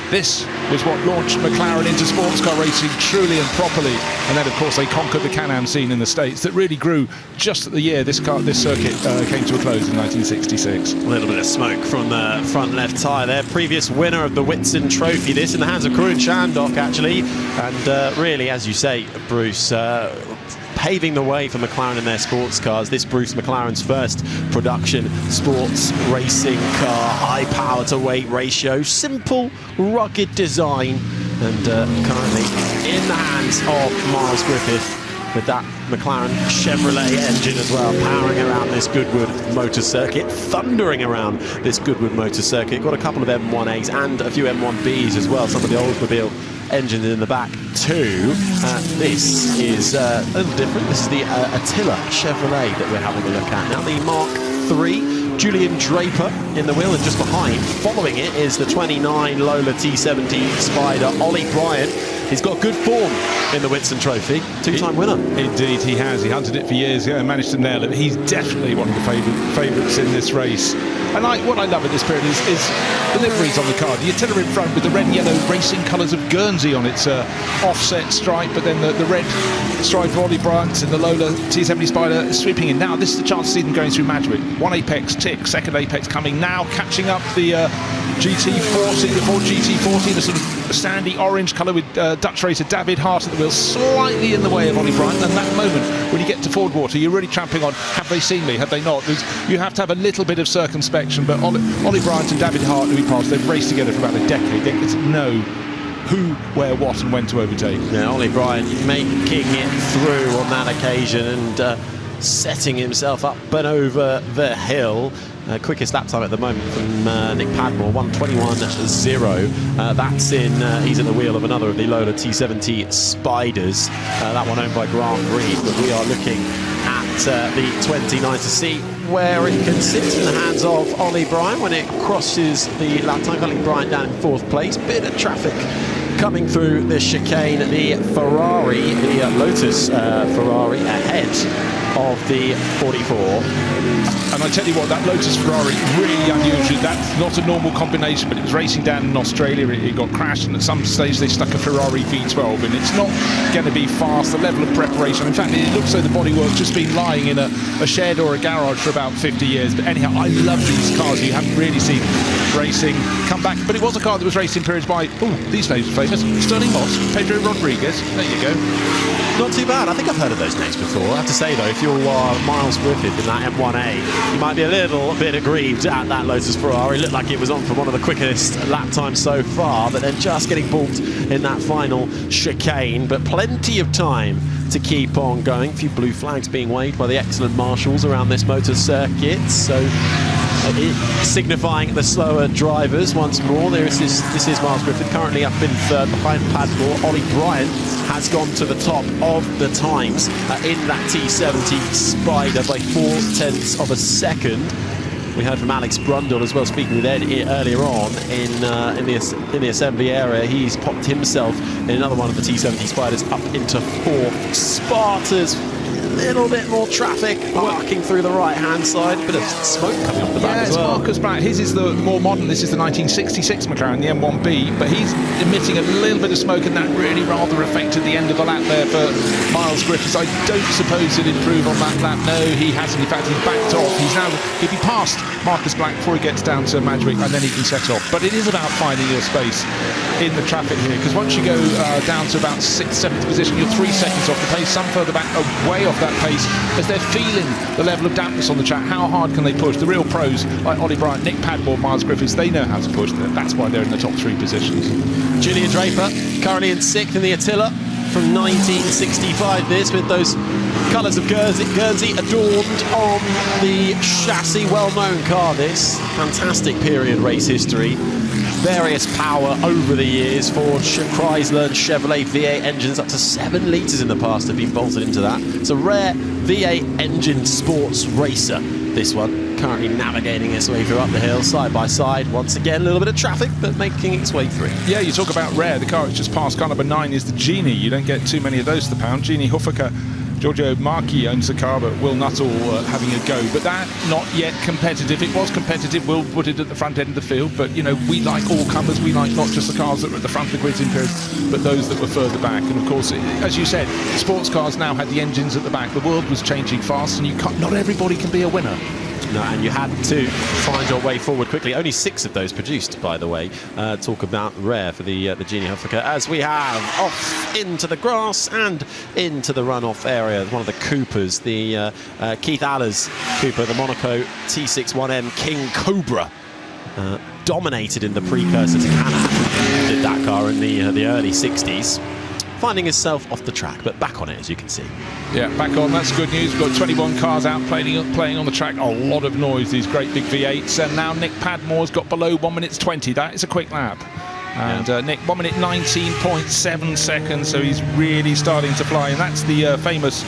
This was what launched McLaren into sports car racing truly and properly, and then of course they conquered the Can-Am scene in the States that really grew just at the year this circuit came to a close in 1966. A little bit of smoke from the front left tyre there. Previous winner of the Whitson Trophy, this in the hands of Karun Chandok actually, and really, as you say, Bruce, paving the way for McLaren in their sports cars. This Bruce McLaren's first production sports racing car. High power to weight ratio, simple, rugged design, and currently in the hands of Miles Griffith with that McLaren Chevrolet engine as well, powering around this Goodwood motor circuit, thundering around this Goodwood motor circuit. Got a couple of M1As and a few M1Bs as well, some of the Oldsmobile engines in the back too. This is a little different. This is the Attila Chevrolet that we're having a look at now. The Mark III, Julian Draper in the wheel, and just behind, following it, is the 29 Lola T17 Spider, Ollie Bryant. He's got good form in the Whitson Trophy, two-time winner. Indeed, he has. He hunted it for years, managed to nail it. He's definitely one of the favourites in this race. And what I love in this period is the liveries on the car. The Attila in front with the red and yellow racing colours of Guernsey on its offset stripe, but then the red stripe of Ollie Bryant and the Lola T70 Spider sweeping in. Now this is the chance to see them going through Madrid. One apex tick, second apex coming now, catching up the GT40, the Ford GT40, the sort of sandy orange colour with Dutch racer David Hart at the wheel, slightly in the way of Ollie Bryant. And that moment when you get to Ford Water, you're really tramping on, have they seen me, have they not? You have to have a little bit of circumspection, but Ollie Bryant and David Hart, who we passed, they've raced together for about a decade. They get to know who, where, what and when to overtake. Yeah, Ollie Bryant making it through on that occasion and setting himself up and over the hill. Quickest lap time at the moment from Nick Padmore, 1:21.0. That's in, he's at the wheel of another of the Lola T70 Spiders. That one owned by Grant Reed, but we are looking at the 29 to see where it can sit in the hands of Ollie Bryant when it crosses the lap time. Ollie Bryant down in fourth place. Bit of traffic coming through the chicane. The Ferrari, the Lotus Ferrari ahead of the 44. And I tell you what, that Lotus Ferrari, really unusual. That's not a normal combination, but it was racing down in Australia. It got crashed, and at some stage they stuck a Ferrari V12 in. It's not going to be fast. The level of preparation, in fact, it looks like the bodywork's just been lying in a shed or a garage for about 50 years. But anyhow, I love these cars. You haven't really seen racing come back. But it was a car that was raced in periods by, these names are famous, Sterling Moss, Pedro Rodriguez. There you go. Not too bad. I think I've heard of those names before. I have to say though, if you're Miles Griffith in that M1A, you might be a little bit aggrieved at that Lotus Ferrari. It looked like it was on for one of the quickest lap times so far, but then just getting balked in that final chicane. But plenty of time to keep on going. A few blue flags being waved by the excellent marshals around this motor circuit. So signifying the slower drivers once more. This is Miles Griffith currently up in third behind Padmore. Ollie Bryant has gone to the top of the times in that T70 Spider by 0.4 of a second. We heard from Alex Brundle as well, speaking with Ed earlier on in the assembly area. He's popped himself in another one of the T70 Spiders up into fourth. Sparta's a little bit more traffic arcing through the right-hand side. A bit of smoke coming off the back as well. Marcus Black. His is the more modern. This is the 1966 McLaren, the M1B, but he's emitting a little bit of smoke, and that really rather affected the end of the lap there for Miles Griffiths. I don't suppose he'll improve on that lap. No, he hasn't. In fact, he's backed off. He'll be past Marcus Black before he gets down to Madrid, and then he can set off. But it is about finding your space in the traffic here, because once you go down to about 6th, 7th position, you're 3 seconds off the pace. Some further back are way off that pace as they're feeling the level of dampness on the track. How hard can they push? The real pros like Ollie Bryant, Nick Padmore, Miles Griffiths, they know how to push. That's why they're in the top 3 positions. Julian Draper currently in 6th in the Attila. from 1965, this, with those colours of Guernsey adorned on the chassis. Well-known car, this. Fantastic period race history. Various power over the years. Ford, Chrysler and Chevrolet V8 engines, up to 7 litres in the past, have been bolted into that. It's a rare V8 engine sports racer, this one. Currently navigating its way through up the hill, side by side. Once again, a little bit of traffic, but making its way through. Yeah, you talk about rare. The car it's just passed, car number 9, is the Genie. You don't get too many of those to the pound. Genie Huffaker. Giorgio Marchi owns the car, but Will Nuttall having a go. But that, not yet competitive. It was competitive. We'll put it at the front end of the field. But, you know, we like all comers. We like not just the cars that were at the front of the grids in periods, but those that were further back. And, of course, as you said, sports cars now had the engines at the back. The world was changing fast, and not everybody can be a winner. No, and you had to find your way forward quickly. Only 6 of those produced, by the way. Talk about rare for the Genie Huffaker, as we have off into the grass and into the runoff area. One of the Coopers, the Keith Allers Cooper, the Monaco T61M King Cobra. Dominated in the precursor to Can-Am. Did that car in the early 60s. Finding himself off the track, but back on it, as you can see. Yeah, back on. That's good news. We've got 21 cars out playing on the track. A lot of noise, these great big V8s. And now Nick Padmore's got below 1 minute 20. That is a quick lap. And Nick, 1 minute 19.7 seconds, so he's really starting to fly. And that's the famous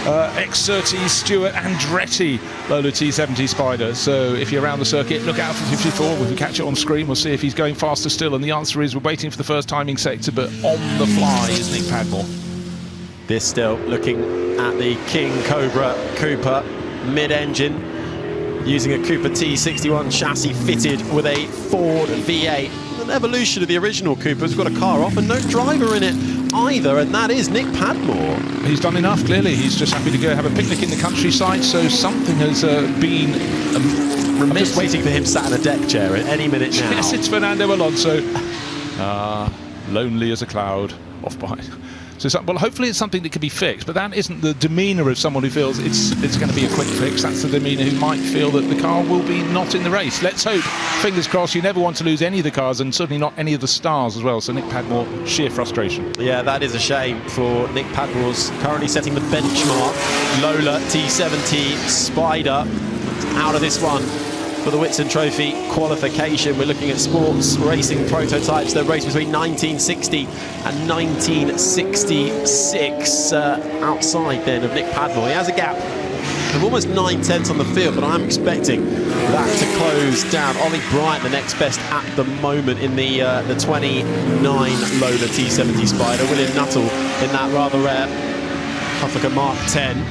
X30 Stuart Andretti Lola T70 Spider. So if you're around the circuit, look out for 54. We can catch it on screen. We'll see if he's going faster still. And the answer is we're waiting for the first timing sector, but on the fly is Nick Padmore. This still looking at the King Cobra Cooper mid-engine, using a Cooper T61 chassis fitted with a Ford V8. An evolution of the original Cooper. It's got a car off and no driver in it either, and that is Nick Padmore. He's done enough, clearly. He's just happy to go have a picnic in the countryside, so something has been remiss. I'm just waiting for him sat in a deck chair at any minute now. Yes, it's Fernando Alonso. Lonely as a cloud, off behind. So, well, hopefully it's something that can be fixed, but that isn't the demeanour of someone who feels it's going to be a quick fix. That's the demeanour who might feel that the car will be not in the race. Let's hope. Fingers crossed. You never want to lose any of the cars, and certainly not any of the stars as well. So Nick Padmore, sheer frustration. Yeah, that is a shame for Nick Padmore's currently setting the benchmark. Lola T70 Spider out of this one. For the Whitsun Trophy qualification, we're looking at sports racing prototypes that race between 1960 and 1966 outside then of Nick Padmore. He has a gap of almost 9/10 on the field, but I'm expecting that to close down. Ollie Bryant, the next best at the moment in the 29 Lola T70 Spider. William Nuttall in that rather rare Huffaker Mark 10.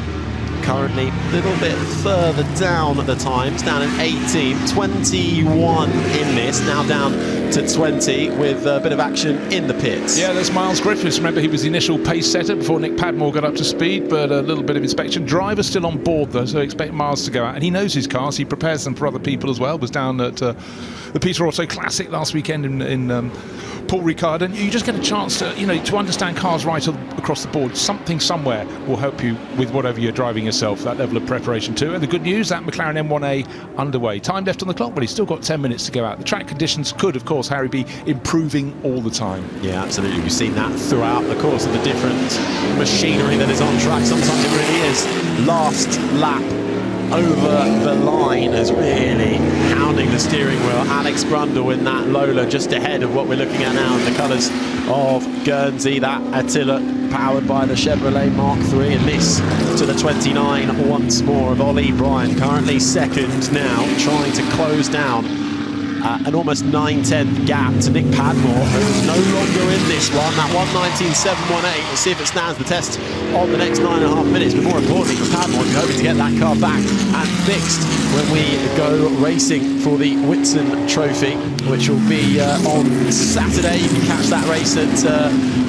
Currently a little bit further down at the times, down at 18, 21 in this, now down to 20 with a bit of action in the pits. Yeah, there's Miles Griffiths. Remember, he was the initial pace setter before Nick Padmore got up to speed, but a little bit of inspection. Driver's still on board, though, so expect Miles to go out. And he knows his cars. He prepares them for other people as well. Was down at the Peter Auto Classic last weekend in Paul Ricard, and you just get a chance to, to understand cars right across the board. Something somewhere will help you with whatever you're driving yourself, that level of preparation too. And the good news, that McLaren M1A underway. Time left on the clock, but he's still got 10 minutes to go out. The track conditions could, of course, Harry, be improving all the time. Yeah, absolutely. We've seen that throughout the course of the different machinery that is on track. Sometimes it really is. Last lap over the line is really hounding the steering wheel. Alex Brundle in that Lola just ahead of what we're looking at now in the colours of Guernsey. That Attila powered by the Chevrolet Mark III, and this to the 29 once more of Ollie Bryant, currently second now, trying to close down an almost 9/10 gap to Nick Padmore, who's no longer in this one. That 1:19.718. We'll see if it stands the test on the next 9.5 minutes. But more importantly for Padmore, we're hoping to get that car back and fixed when we go racing for the Whitsun Trophy, which will be on Saturday. You can catch that race at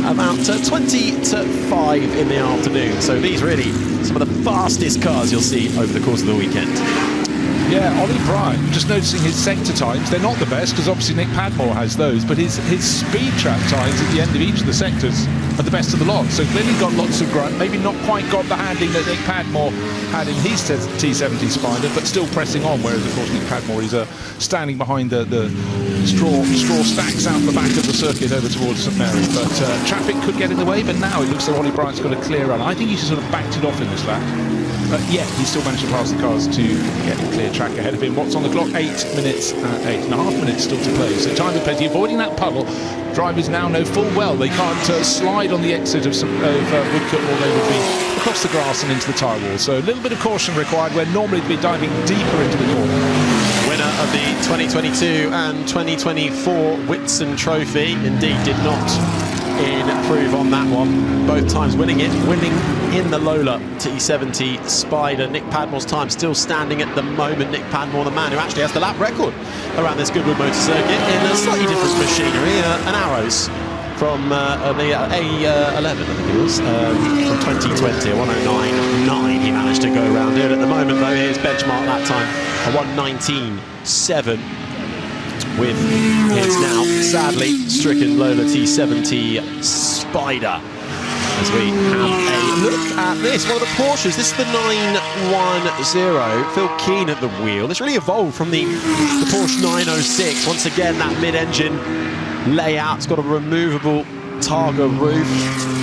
about 20 to 5 in the afternoon. So these really some of the fastest cars you'll see over the course of the weekend. Yeah, Ollie Bryant, just noticing his sector times, they're not the best because obviously Nick Padmore has those, but his speed trap times at the end of each of the sectors are the best of the lot. So clearly got lots of grunt, maybe not quite got the handling that Nick Padmore had in his T70 Spider, but still pressing on, whereas of course Nick Padmore is standing behind the straw stacks out the back of the circuit over towards St Mary. But traffic could get in the way, but now it looks like Ollie Bryant's got a clear run. I think he sort of backed it off in this lap. Yet he still managed to pass the cars to get a clear track ahead of him. What's on the clock? 8.5 minutes still to play. So time of plenty. Avoiding that puddle. Drivers now know full well they can't slide on the exit of Woodcote, or they would be across the grass and into the tyre wall. So a little bit of caution required where normally they'd be diving deeper into the corner. Winner of the 2022 and 2024 Whitsun Trophy indeed did not improve on that one, both times winning in the Lola T70 Spider. Nick Padmore's time still standing at the moment. Nick Padmore, the man who actually has the lap record around this Goodwood motor circuit in a slightly different machinery, an Arrows from the A11, I think it was, from 2020, a 109.9 he managed to go around here. At the moment though, his benchmark lap time, a 119.7. with his now sadly stricken Lola T70 Spider. As we have a look at this, one of the Porsches. This is the 910. Phil Keane at the wheel. This really evolved from the Porsche 906. Once again, that mid-engine layout. It's got a removable Targa roof.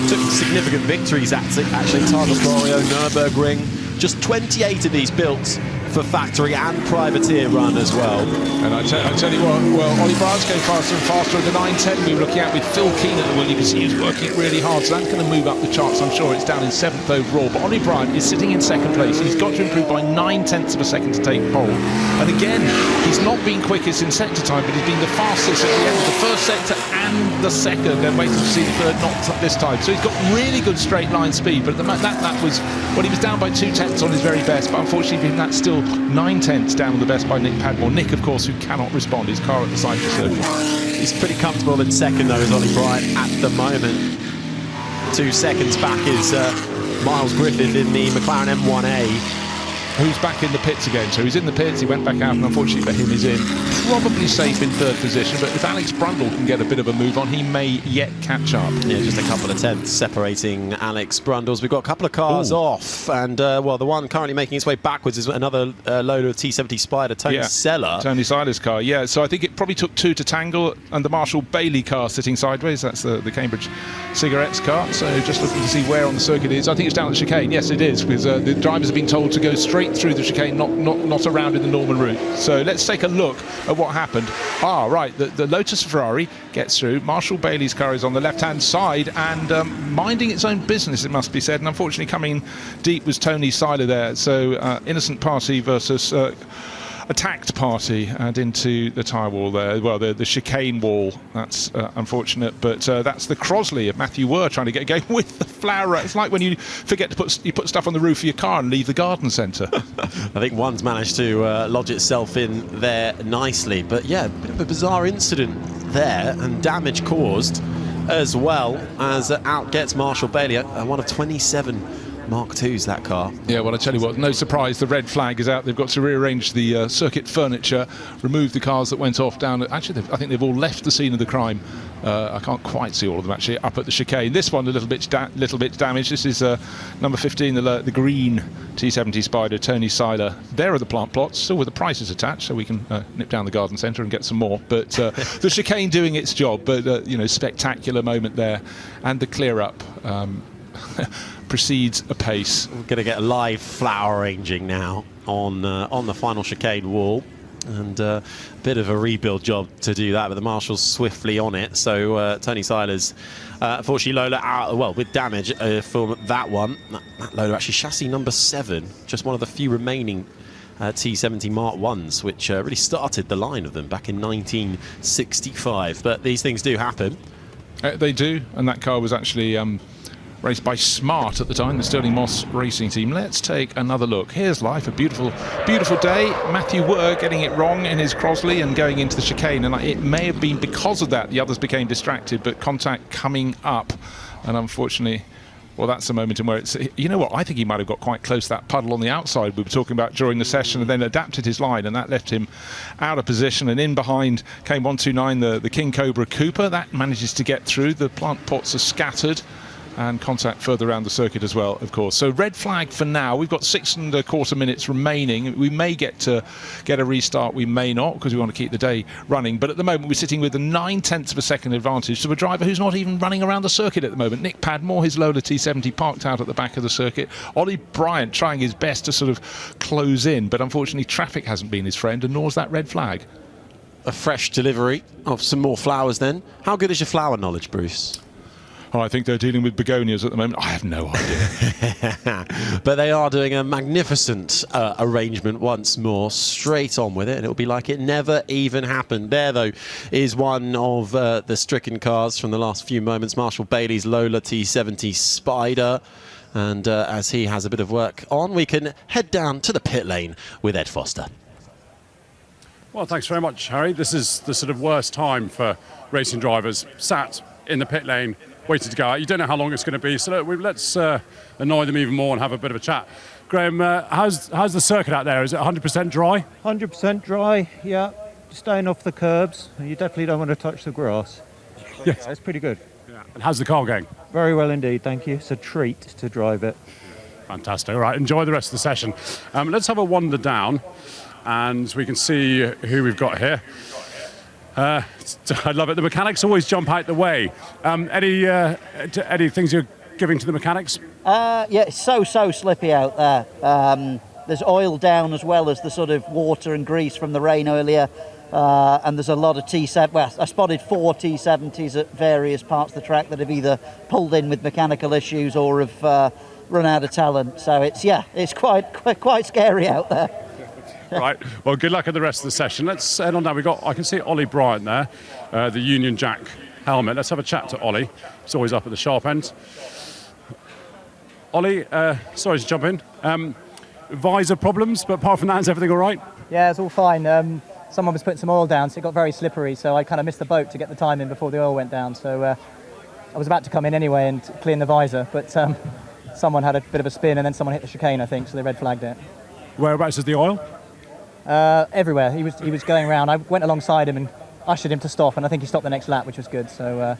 Took significant victories actually. Targa Florio, Nürburgring. Just 28 of these built for factory and privateer run as well. And I tell you what, well, Ollie Bryant's going faster and faster at the 910 we were looking at with Phil Keane at the wheel. You can see he's working really hard, so that's going to move up the charts. I'm sure it's down in 7th overall, but Ollie Bryant is sitting in 2nd place. He's got to improve by 9/10 of a second to take pole. And again, he's not been quickest in sector time, but he's been the fastest at the end of the first sector and the second. They're waiting to see the third, not this time. So he's got really good straight line speed, but at the moment that was, well, he was down by 2/10 on his very best, but unfortunately that's still 9/10 down on the best by Nick Padmore. Nick, of course, who cannot respond. His car at the side of the circuit. He's pretty comfortable in second, though, is Ollie Bryant at the moment. 2 seconds back is Miles Griffith in the McLaren M1A. Who's back in the pits again. So he's in the pits, he went back out, and unfortunately for him, he's in. Probably safe in 3rd position, but if Alex Brundle can get a bit of a move on, he may yet catch up. Yeah, just a couple of tenths separating Alex Brundles. We've got a couple of cars off, and well, the one currently making its way backwards is another Lola T70 Spider, Tony Seller. Tony Seller's car, yeah. So I think it probably took 2 to tangle, and the Marshall Bailey car sitting sideways. That's the Cambridge Cigarettes car. So just looking to see where on the circuit it is. I think it's down the chicane. Yes, it is, because the drivers have been told to go straight through the chicane, not around in the normal route. So let's take a look at what happened. Right, the Lotus Ferrari gets through. Marshall Bailey's car is on the left-hand side and minding its own business, it must be said. And unfortunately, coming deep was Tony Seiler there. So innocent party versus attacked party, and into the tyre wall there. Well, the chicane wall. That's unfortunate, but that's the Crosley of Matthew Were trying to get going with the flower. It's like when you forget to put stuff on the roof of your car and leave the garden centre. I think one's managed to lodge itself in there nicely, but yeah, a bit of a bizarre incident there, and damage caused as well, as out gets Marshall Bailey, one of 27 Mark II's, that car. Yeah, well, I tell you what, no surprise, the red flag is out. They've got to rearrange the circuit furniture, remove the cars that went off down. Actually, I think they've all left the scene of the crime. I can't quite see all of them actually up at the chicane. This one a little bit damaged. This is number 15, the green T70 Spider, Tony Seiler. There are the plant plots, still with the prices attached, so we can nip down the garden centre and get some more. But the chicane doing its job, but you know, spectacular moment there, and the clear up. Proceeds apace. We're going to get a live flower arranging now on the final chicane wall, and a bit of a rebuild job to do that, but the Marshall's swiftly on it. So Tony Seiler's unfortunately Lola out, well, with damage from that one. That Lola actually chassis number 7, just one of the few remaining T70 Mark 1s, which really started the line of them back in 1965. But these things do happen. They do, and that car was actually raced by Smart at the time, the Stirling Moss racing team. Let's take another look. Here's life, a beautiful, beautiful day. Matthew Were getting it wrong in his Crosley and going into the chicane, and it may have been because of that the others became distracted, but contact coming up, and unfortunately Well, that's the moment in where it's, you know what, I think he might have got quite close to that puddle on the outside we were talking about during the session, and then adapted his line, and that left him out of position. And in behind came 129, the King Cobra Cooper. That manages to get through. The plant pots are scattered, and contact further around the circuit as well, of course. So red flag for now. We've got 6.25 minutes remaining. We may get a restart, we may not, because we want to keep the day running. But at the moment, we're sitting with a 9/10 of a second advantage to a driver who's not even running around the circuit at the moment. Nick Padmore, his Lola T70, parked out at the back of the circuit. Ollie Bryant trying his best to sort of close in, but unfortunately traffic hasn't been his friend, and nor's that red flag. A fresh delivery of some more flowers then. How good is your flower knowledge, Bruce? Oh, I think they're dealing with begonias at the moment. I have no idea. But they are doing a magnificent arrangement once more, straight on with it, and it'll be like it never even happened. There, though, is one of the stricken cars from the last few moments, Marshall Bailey's Lola T70 Spider. And as he has a bit of work on, we can head down to the pit lane with Ed Foster. Well, thanks very much, Harry. This is the sort of worst time for racing drivers, sat in the pit lane, waiting to go out. You don't know how long it's going to be, so let's annoy them even more and have a bit of a chat. Graham, how's the circuit out there? Is it 100% dry? 100% dry, yeah. Staying off the curbs. You definitely don't want to touch the grass. Yes. Yeah, it's pretty good. Yeah. And how's the car going? Very well indeed, thank you. It's a treat to drive it. Fantastic. All right, enjoy the rest of the session. Let's have a wander down, and we can see who we've got here. I love it. The mechanics always jump out the way. Any things you're giving to the mechanics? Yeah, it's so slippy out there. There's oil down as well as the sort of water and grease from the rain earlier. And there's a lot of T7. Well, I spotted 4 T70s at various parts of the track that have either pulled in with mechanical issues or have run out of talent. So it's quite scary out there. Right. Well, good luck at the rest of the session. Let's head on down. I can see Ollie Bryant there, the Union Jack helmet. Let's have a chat to Ollie. He's always up at the sharp end. Ollie, sorry to jump in. Visor problems, but apart from that, is everything all right? Yeah, it's all fine. Someone was putting some oil down, so it got very slippery, so I kind of missed the boat to get the time in before the oil went down. So I was about to come in anyway and clean the visor, but someone had a bit of a spin and then someone hit the chicane, I think, so they red flagged it. Whereabouts is the oil? Everywhere. He was going around. I went alongside him and ushered him to stop, and I think he stopped the next lap, which was good. So,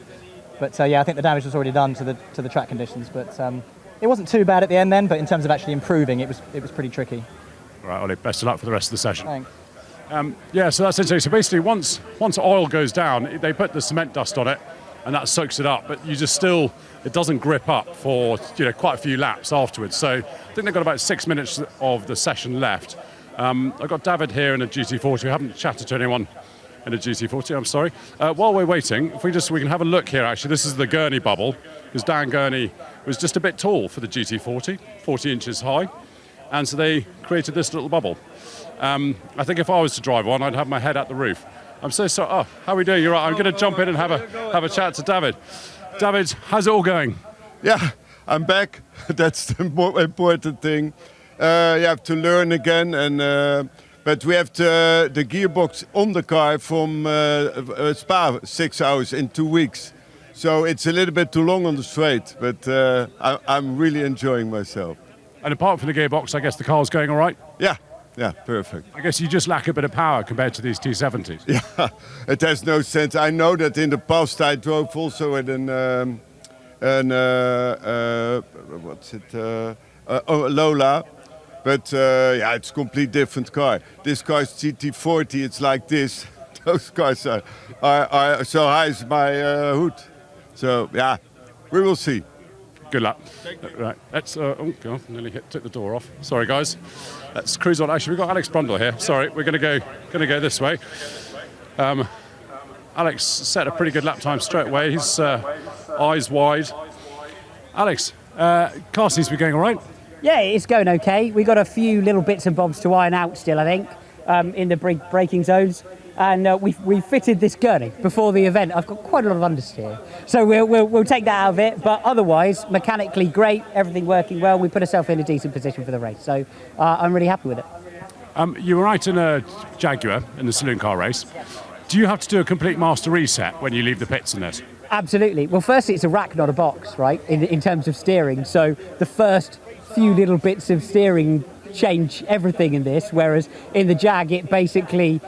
yeah, I think the damage was already done to the track conditions. But it wasn't too bad at the end then. But in terms of actually improving, it was pretty tricky. All right, Ollie. Best of luck for the rest of the session. Thanks. Yeah, so that's interesting. So basically, once oil goes down, they put the cement dust on it, and that soaks it up. But it doesn't grip up for quite a few laps afterwards. So I think they've got about 6 minutes of the session left. I've got David here in a GT40. We haven't chatted to anyone in a GT40, I'm sorry. While we're waiting, if we can have a look here, actually. This is the Gurney bubble, because Dan Gurney was just a bit tall for the GT40, 40 inches high, and so they created this little bubble. I think if I was to drive one, I'd have my head out the roof. I'm so sorry. Oh, how are we doing? You're right. I'm going to jump in and have a chat to David. David, how's it all going? Yeah, I'm back. That's the important thing. You have to learn again, but we have the gearbox on the car from Spa, 6 hours in 2 weeks. So it's a little bit too long on the straight, but I'm really enjoying myself. And apart from the gearbox, I guess the car's going all right? Yeah, perfect. I guess you just lack a bit of power compared to these T70s. Yeah, it has no sense. I know that in the past I drove also with Lola. But yeah, it's a completely different car. This car's GT40, it's like this. Those cars are so high as my hood. So yeah, we will see. Good luck. Right, let's. Oh God, nearly took the door off. Sorry, guys. Let's cruise on. Actually, we've got Alex Brundle here. Sorry, we're going to go this way. Alex set a pretty good lap time straight away. His eyes wide. Alex, car seems to be going all right. Yeah, it's going okay. We've got a few little bits and bobs to iron out still, I think, in the braking zones. And we fitted this gurney before the event. I've got quite a lot of understeer. So we'll take that out of it. But otherwise, mechanically great, everything working well. We put ourselves in a decent position for the race. So I'm really happy with it. You were right in a Jaguar in the saloon car race. Do you have to do a complete master reset when you leave the pits in this? Absolutely. Well, firstly, it's a rack, not a box, right, in terms of steering. So the first few little bits of steering change everything in this, whereas in the Jag, it basically,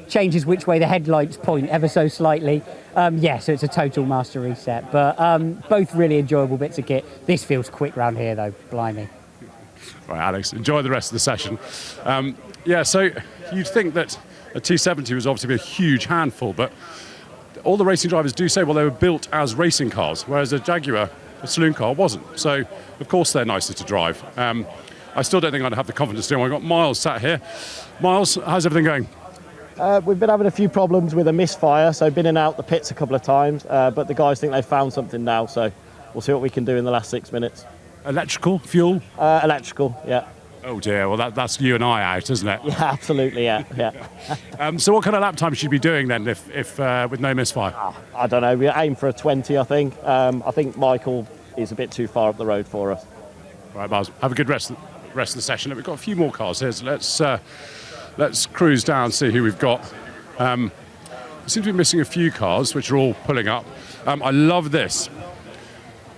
changes which way the headlights point ever so slightly. So it's a total master reset. But both really enjoyable bits of kit. This feels quick round here, though, blimey. Right, Alex, enjoy the rest of the session. So you'd think that a T70 was obviously a huge handful, but all the racing drivers do say, well, they were built as racing cars, whereas a Jaguar, a saloon car, wasn't. So, of course, they're nicer to drive. I still don't think I'd have the confidence to do it. I've got Miles sat here. Miles, how's everything going? We've been having a few problems with a misfire, so been in and out the pits a couple of times, but the guys think they've found something now, so we'll see what we can do in the last 6 minutes. Electrical, fuel? Electrical, yeah. Oh dear, well that's you and I out, isn't it? Yeah, absolutely, yeah. So what kind of lap time should you be doing then if with no misfire? I don't know, we aim for a 20, I think. I think Michael is a bit too far up the road for us. Right, Miles, have a good rest of the session. We've got a few more cars here, so let's cruise down, see who we've got. We seem to be missing a few cars, which are all pulling up. I love this,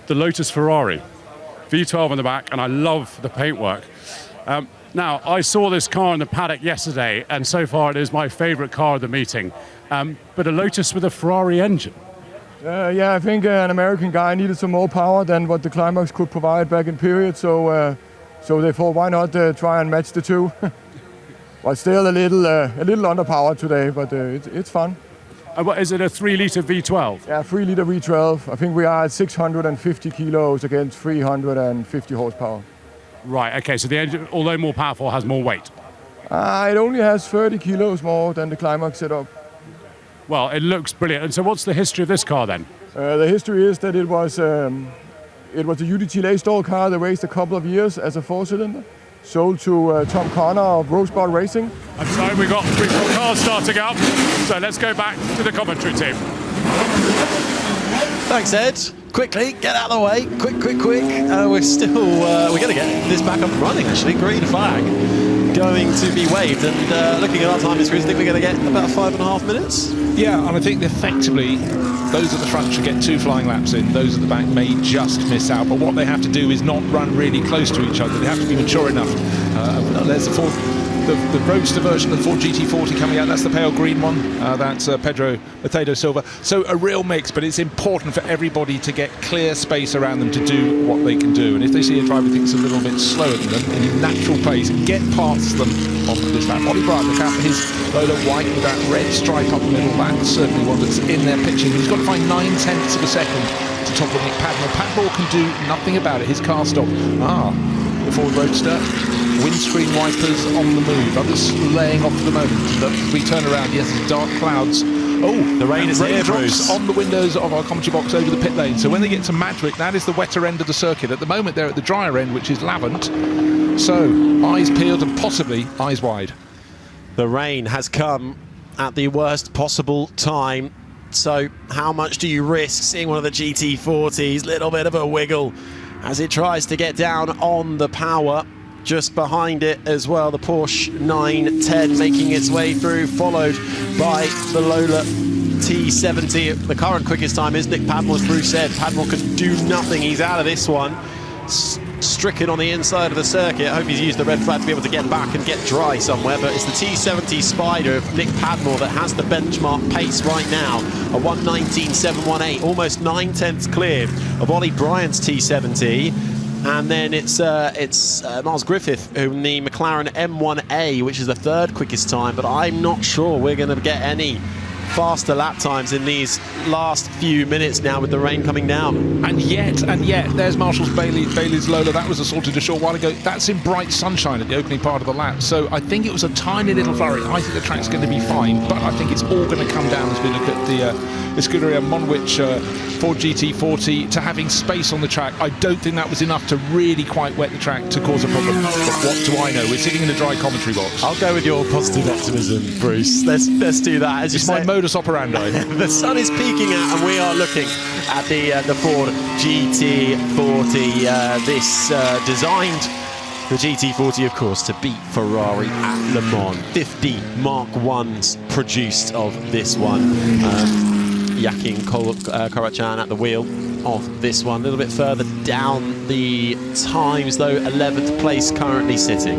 the Lotus Ferrari, V12 on the back, and I love the paintwork. Now, I saw this car in the paddock yesterday, and so far it is my favourite car of the meeting. But a Lotus with a Ferrari engine. I think an American guy needed some more power than what the Climax could provide back in period, so they thought, why not try and match the two? But still a little underpowered today, but it's fun. What is it, a 3-litre V12? Yeah, 3-litre V12. I think we are at 650 kilos against 350 horsepower. Right, okay, so the engine, although more powerful, has more weight. It only has 30 kilos more than the Climax setup. Well, it looks brilliant. And so what's the history of this car then? The history is that it was a UDT lay-stall car that raced a couple of years as a 4-cylinder, sold to Tom Connor of Rosebud Racing. I'm sorry, we've got cars starting up, so let's go back to the commentary team. Thanks, Ed. Quickly, get out of the way. Quick. We're going to get this back up and running, actually. Green flag going to be waved. And looking at our time in screens, I think we're going to get about 5.5 minutes. Yeah, and I think effectively those at the front should get 2 flying laps in. Those at the back may just miss out. But what they have to do is not run really close to each other. They have to be mature enough. There's the Roadster version of the Ford GT40 coming out. That's the pale green one. That's Pedro Macedo Silva. So a real mix, but it's important for everybody to get clear space around them to do what they can do. And if they see a driver thinks a little bit slower than them, in natural pace, get past them on this lap. Ollie Bryant, look out for his Lola white with that red stripe up the middle. That's certainly one that's in there pitching. He's got to find 9/10 of a second to topple Nick Padmore. Padmore can do nothing about it. His car stopped. The Ford Roadster. Windscreen wipers on the move. Others laying off for the moment. But we turn around. Yes, there's dark clouds. Oh, the rain is here, Bruce. On the windows of our commentary box over the pit lane. So when they get to Madwick, that is the wetter end of the circuit. At the moment, they're at the drier end, which is Lavant. So eyes peeled and possibly eyes wide. The rain has come at the worst possible time. So how much do you risk seeing one of the GT40s? Little bit of a wiggle as it tries to get down on the power. Just behind it as well, the Porsche 910 making its way through, followed by the Lola T70. The current quickest time is Nick Padmore, as Bruce said. Padmore can do nothing. He's out of this one. Stricken on the inside of the circuit. I hope he's used the red flag to be able to get back and get dry somewhere, but it's the T70 Spider of Nick Padmore that has the benchmark pace right now. A 1:19.718, almost 9/10 clear of Ollie Bryant's T70. And then it's Miles Griffith in the McLaren M1A, which is the 3rd quickest time, but I'm not sure we're going to get any faster lap times in these last few minutes now with the rain coming down. And yet, there's Marshall's Bailey's Lola. That was assaulted a short while ago. That's in bright sunshine at the opening part of the lap. So I think it was a tiny little flurry. I think the track's going to be fine, but I think it's all going to come down as we look at the Scuderia Monwich Ford GT40 to having space on the track. I don't think that was enough to really quite wet the track to cause a problem. But what do I know? We're sitting in the dry commentary box. I'll go with your positive optimism, Bruce. Let's do that. As you it's my modus operandi. The sun is peeking out, and we are looking at the Ford GT40. This designed the GT40, of course, to beat Ferrari at Le Mans. 50 Mark 1s produced of this one. Yakin Korachan at the wheel of this one. A little bit further down the times, though, 11th place currently sitting.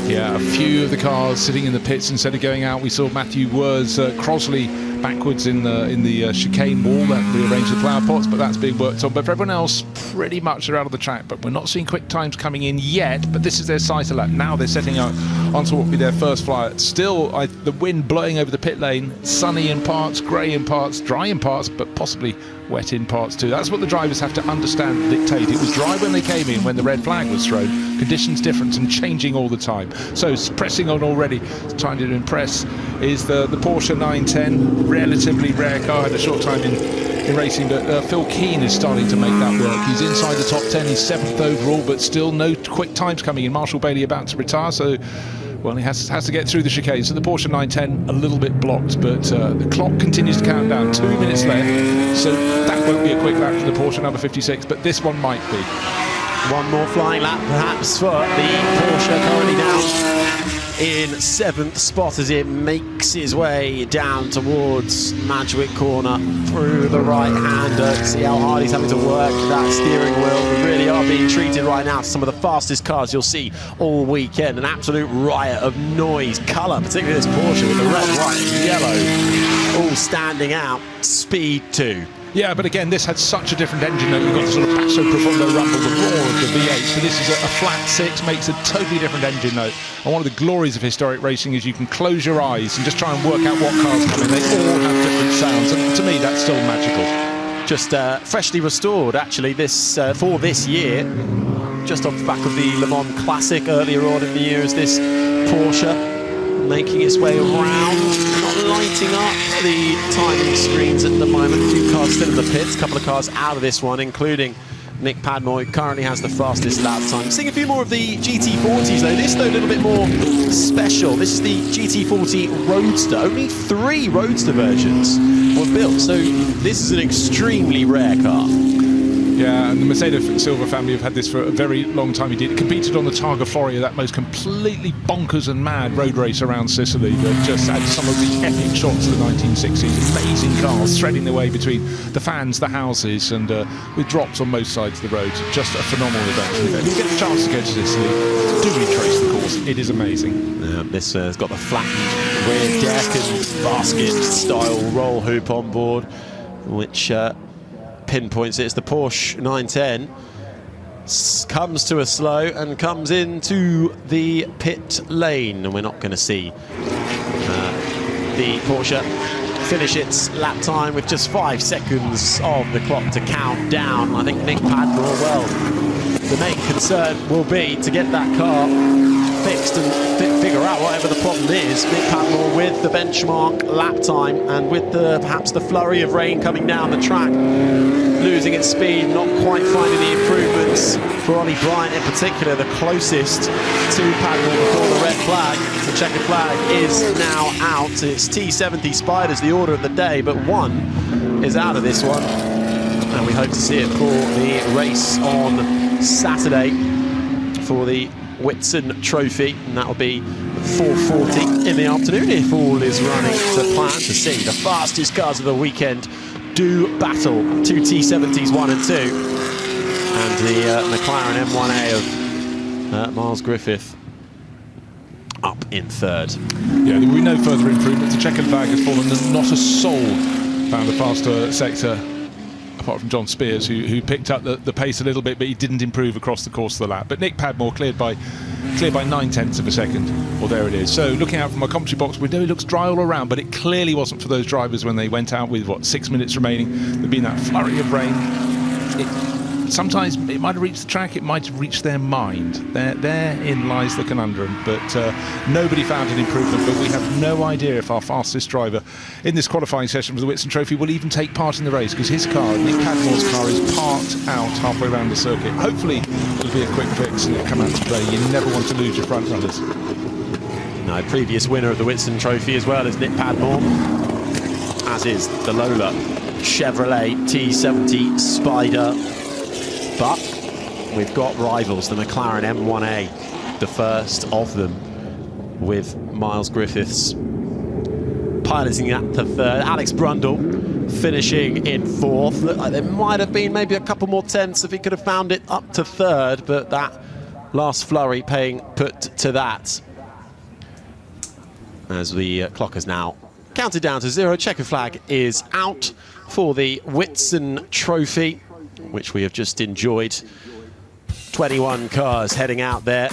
Yeah, a few of the cars sitting in the pits instead of going out. We saw Matthew Crosley backwards in the chicane wall that rearranged the flower pots, but that's being worked on. But for everyone else, pretty much they're out of the track. But we're not seeing quick times coming in yet. But this is their sighter lap. Now they're setting out onto what will be their first flyer. Still, the wind blowing over the pit lane, sunny in parts, grey in parts, dry in parts, but possibly wet in parts too. That's what the drivers have to understand and dictate. It was dry when they came in, when the red flag was thrown. Conditions different and changing all the time. So pressing on already, trying to impress, is the Porsche 910. Relatively rare car, had a short time in racing, but Phil Keane is starting to make that work. He's inside the top 10, he's 7th overall, but still no quick times coming in. Marshall Bailey about to retire, so well, he has to get through the chicane. So the Porsche 910 a little bit blocked, but the clock continues to count down. 2 minutes left, so that won't be a quick lap for the Porsche number 56, but this one might be. One more flying lap perhaps for the Porsche, currently down in 7th spot as it makes its way down towards Madgwick Corner through the right-hander. See how hard he's having to work that steering wheel. We really are being treated right now to some of the fastest cars you'll see all weekend. An absolute riot of noise, colour, particularly this Porsche with the red, white and yellow all standing out. Speed too. Yeah, but again, this had such a different engine note. You've got the sort of basso profundo rumble, the roar of the V8. So this is a flat 6, makes a totally different engine note. And one of the glories of historic racing is you can close your eyes and just try and work out what cars come in. They all have different sounds, and to me, that's still magical. Just freshly restored, actually, this for this year. Just off the back of the Le Mans Classic earlier on in the year, is this Porsche making its way around, not lighting up the timing screens at the moment. A few cars still in the pits, a couple of cars out of this one, including Nick Padmore, who currently has the fastest lap time. Seeing a few more of the GT40s though. This though a little bit more special. This is the GT40 Roadster. Only 3 Roadster versions were built, so this is an extremely rare car. Yeah, and the Mercedes Silva family have had this for a very long time. It competed on the Targa Florio, that most completely bonkers and mad road race around Sicily that just had some of the epic shots of the 1960s. Amazing cars threading their way between the fans, the houses, and with drops on most sides of the road. Just a phenomenal event. If you get the chance to go to Sicily, do retrace the course. It is amazing. This has got the flattened rear deck and basket-style roll hoop on board, which pinpoints it. It's the Porsche 910. Comes to a slow and comes into the pit lane, and we're not going to see the Porsche finish its lap time with just 5 seconds of the clock to count down. I think Nick Padmore, well, the main concern will be to get that car fixed and figure out whatever the problem is. Nick Padmore with the benchmark lap time, and with perhaps the flurry of rain coming down the track, losing its speed, not quite finding the improvements for Ollie Bryant in particular, the closest to Padmore before the red flag. The checkered flag is now out. It's T70 Spiders, the order of the day, but one is out of this one, and we hope to see it for the race on Saturday for the Whitsun Trophy, and that will be 4:40 in the afternoon if all is running to plan, to see the fastest cars of the weekend do battle. 2 T70s, 1 and 2, and the McLaren M1A of Miles Griffith up in 3rd. Yeah, there will be no further improvement. The checkered flag has fallen and not a soul found a faster sector apart from John Spears, who picked up the pace a little bit, but he didn't improve across the course of the lap. But Nick Padmore cleared by 9/10 of a second. Well, there it is. So looking out from a commentary box window, it looks dry all around, but it clearly wasn't for those drivers when they went out with, 6 minutes remaining. There'd been that flurry of rain. Sometimes it might have reached the track, it might have reached their mind. Therein lies the conundrum. But nobody found an improvement, but we have no idea if our fastest driver in this qualifying session for the Whitsun Trophy will even take part in the race, because his car, Nick Padmore's car, is parked out halfway around the circuit. Hopefully it'll be a quick fix and it'll come out to play. You never want to lose your front runners. No, previous winner of the Whitsun Trophy as well as Nick Padmore, as is the Lola Chevrolet T70 Spider. But we've got rivals, the McLaren M1A, the first of them, with Miles Griffith's piloting that to third. Alex Brundle finishing in fourth. Looked like there might have been maybe a couple more tenths if he could have found it up to third, but that last flurry paying put to that. As the clock is now counted down to 0, checker flag is out for the Whitsun Trophy, which we have just enjoyed. 21 cars heading out there,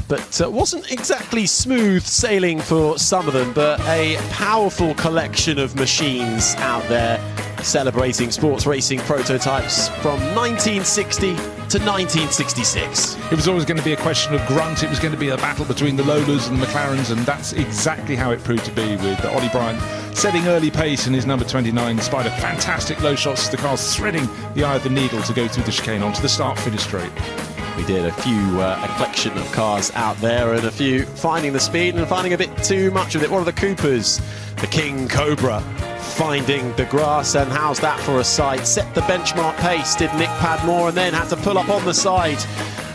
but wasn't exactly smooth sailing for some of them, but a powerful collection of machines out there celebrating sports racing prototypes from 1960 to 1966. It was always going to be a question of grunt. It was going to be a battle between the Lolas and the McLarens, and that's exactly how it proved to be, with Ollie Bryant setting early pace in his number 29 Spider. Fantastic low shots as the cars threading the eye of the needle to go through the chicane onto the start-finish straight. We did a few, a collection of cars out there, and a few finding the speed and finding a bit too much of it. One of the Coopers, the King Cobra, finding the grass, and how's that for a sight? Set the benchmark pace, did Nick Padmore, and then had to pull up on the side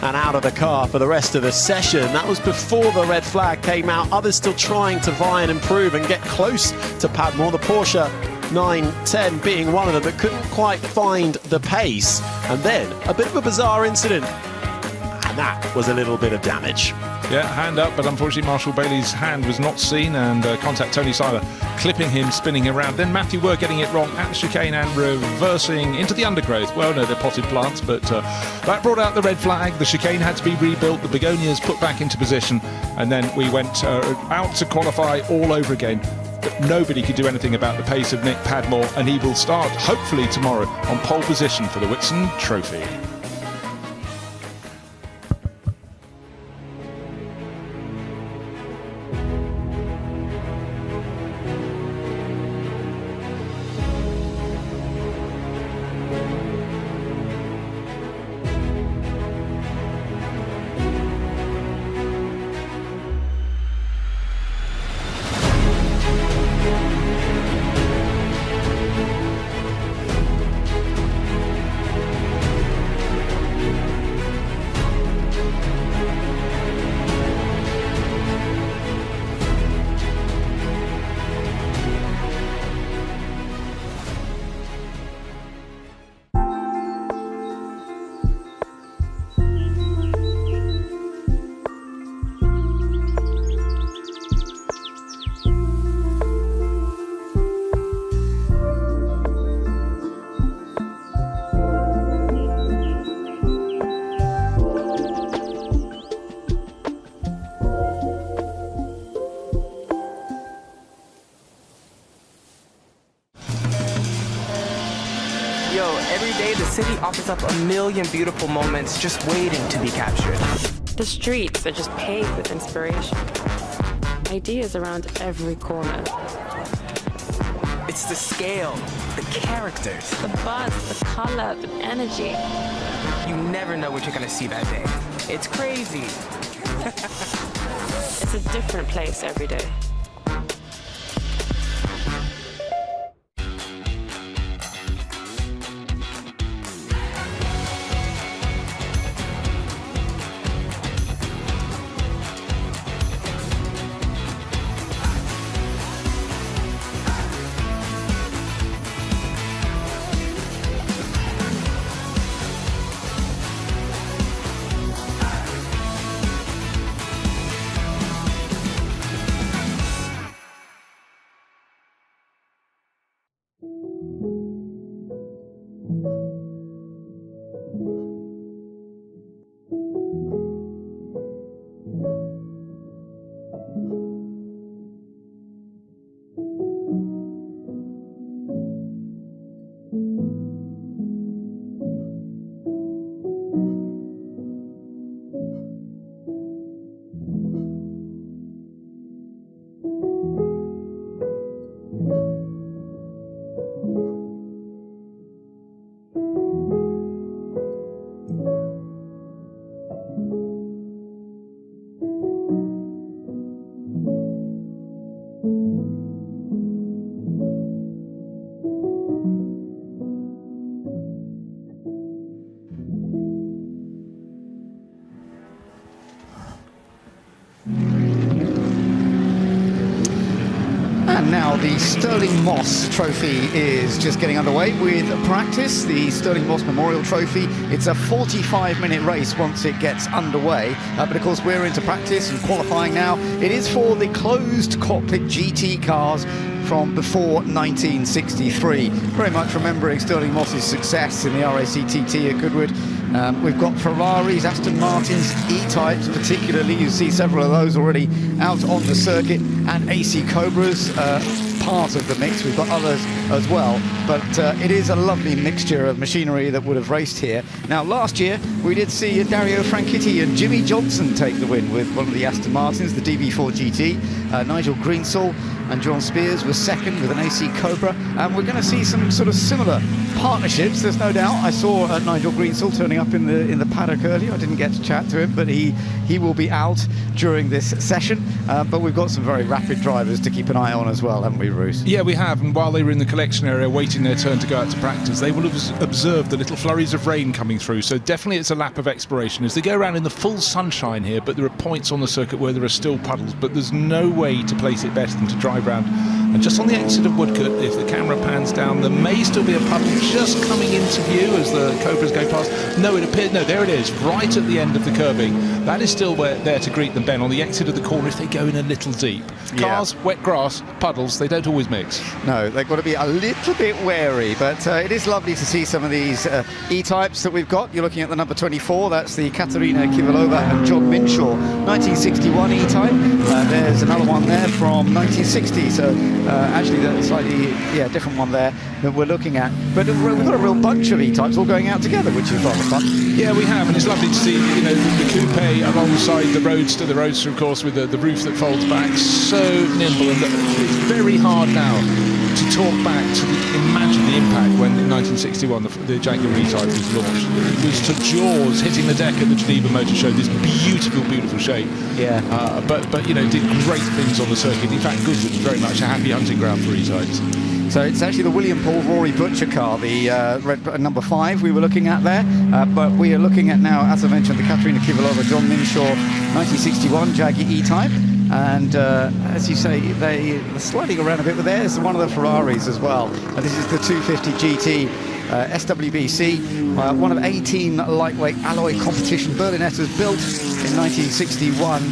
and out of the car for the rest of the session. That was before the red flag came out. Others still trying to vie and improve and get close to Padmore. The Porsche 910 being one of them, but couldn't quite find the pace. And then a bit of a bizarre incident, and that was a little bit of damage. Yeah, hand up, but unfortunately Marshall Bailey's hand was not seen, and contact Tony Seiler clipping him, spinning around. Then Matthew Were getting it wrong at the chicane and reversing into the undergrowth. Well, no, they're potted plants, but that brought out the red flag. The chicane had to be rebuilt, the begonias put back into position, and then we went out to qualify all over again. But nobody could do anything about the pace of Nick Padmore, and he will start, hopefully tomorrow, on pole position for the Whitsun Trophy. City offers up a million beautiful moments just waiting to be captured. The streets are just paved with inspiration. Ideas around every corner. It's the scale, the characters. The buzz, the color, the energy. You never know what you're gonna see that day. It's crazy. It's a different place every day. the Sterling Moss Trophy is just getting underway with practice. The Sterling Moss Memorial Trophy, it's a 45-minute race once it gets underway. But of course, we're into practice and qualifying now. It is for the closed cockpit GT cars from before 1963. Very much remembering Sterling Moss's success in the RACTT at Goodwood. We've got Ferraris, Aston Martins, E-Types particularly. You see several of those already out on the circuit, and AC Cobras, part of the mix. We've got others as well, but it is a lovely mixture of machinery that would have raced here. Now, last year we did see Dario Franchitti and Jimmy Johnson take the win with one of the Aston Martins, the DB4 GT. Nigel Greensall and John Spears was second with an AC Cobra, and we're going to see some sort of similar partnerships, there's no doubt. I saw Nigel Greensall turning up in the paddock earlier. I didn't get to chat to him, but he will be out during this session. But we've got some very rapid drivers to keep an eye on as well, haven't we, Bruce? Yeah, we have, and while they were in the collection area waiting their turn to go out to practice, they will have observed the little flurries of rain coming through, so definitely it's a lap of exploration as they go around in the full sunshine here, but there are points on the circuit where there are still puddles, but there's no way to place it better than to drive round. And just on the exit of Woodcote, if the camera pans down, there may still be a puddle just coming into view as the Cobras go past. No, it appears, no, there it is, right at the end of the curbing. That is still there to greet them, Ben, on the exit of the corner if they go in a little deep. Cars, wet grass, puddles, they don't always mix. No, they've got to be a little bit wary, but it is lovely to see some of these E-Types that we've got. You're looking at the number 24, that's the Katerina Kivalova and John Minshaw, 1961 E-Type. There's another one there from 1960, so actually that's slightly different one there that we're looking at. But we've got a real bunch of E-Types all going out together, which is rather fun. Yeah, we have, and it's lovely to see, you know, the coupe alongside the Roadster, of course, with the roof that folds back, so nimble, and it's very hard now to talk back to imagine the impact when in 1961 the Jaguar E-Type was launched. It was to Jaws hitting the deck at the Geneva Motor Show, this beautiful shape. Yeah. But you know, did great things on the circuit. In fact, Goodwood was very much a happy hunting ground for E-Types. So it's actually the William Paul Rory Butcher car, the red number 5 we were looking at there. But we are looking at now, as I mentioned, the Katerina Kivalova, John Minshaw, 1961 Jaguar E-Type. And as you say, they're sliding around a bit, but there's one of the Ferraris as well. And this is the 250 GT SWBC, one of 18 lightweight alloy competition Berlinettas built in 1961.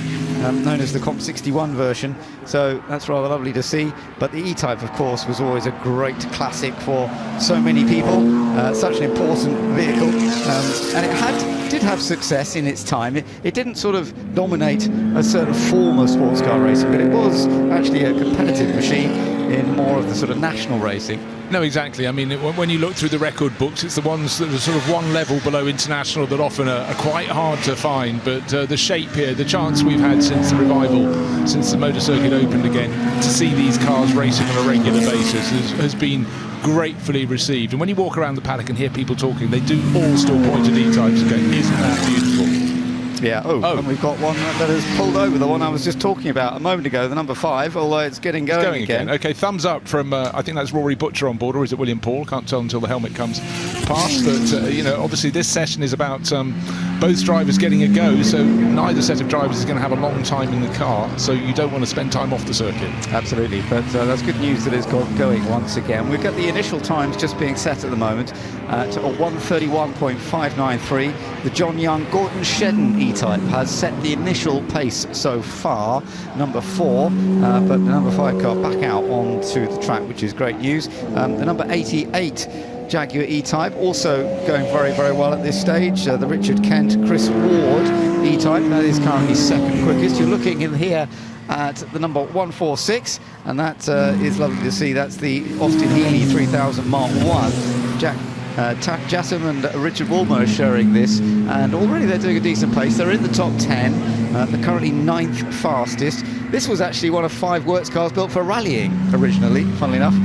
Known as the Comp 61 version, so that's rather lovely to see. But the E-Type, of course, was always a great classic for so many people, such an important vehicle, and it did have success in its time. It didn't sort of dominate a certain form of sports car racing, but it was actually a competitive machine in more of the sort of national racing. No, exactly. I mean, when you look through the record books, it's the ones that are sort of one level below international that often are quite hard to find. But the shape here, the chance we've had since the revival, since the motor circuit opened again, to see these cars racing on a regular basis has been gratefully received. And when you walk around the paddock and hear people talking, they do all still point at E-Types and go, isn't that beautiful? Yeah, and we've got one that has pulled over, the one I was just talking about a moment ago, the number 5, although it's going again. Okay, thumbs up from, I think that's Rory Butcher on board, or is it William Paul? Can't tell until the helmet comes past. But, you know, obviously this session is about both drivers getting a go, so neither set of drivers is going to have a long time in the car, so you don't want to spend time off the circuit. Absolutely, but that's good news that it's got going once again. We've got the initial times just being set at the moment to 1:31.593. The John Young Gordon Shedden E-Type has set the initial pace so far, number 4, but the number 5 car back out onto the track, which is great news. The number 88 Jaguar E-Type also going very well at this stage. The Richard Kent Chris Ward E-Type, that is currently second quickest. You're looking in here at the number 146, and that is lovely to see. That's the Austin Healey 3000 Mark 1. Tak Jassam and Richard Woolmer are sharing this, and already they're doing a decent pace. They're in the top 10. They're currently 9th fastest. This was actually one of 5 works cars built for rallying originally, funnily enough.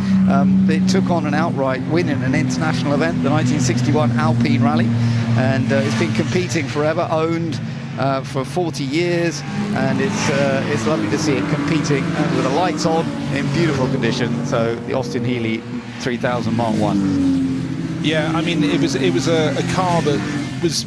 It took on an outright win in an international event, the 1961 Alpine Rally, and it's been competing forever, owned for 40 years, and it's lovely to see it competing with the lights on in beautiful condition. So the Austin Healey 3000 Mark 1. Yeah, I mean, it was a car that was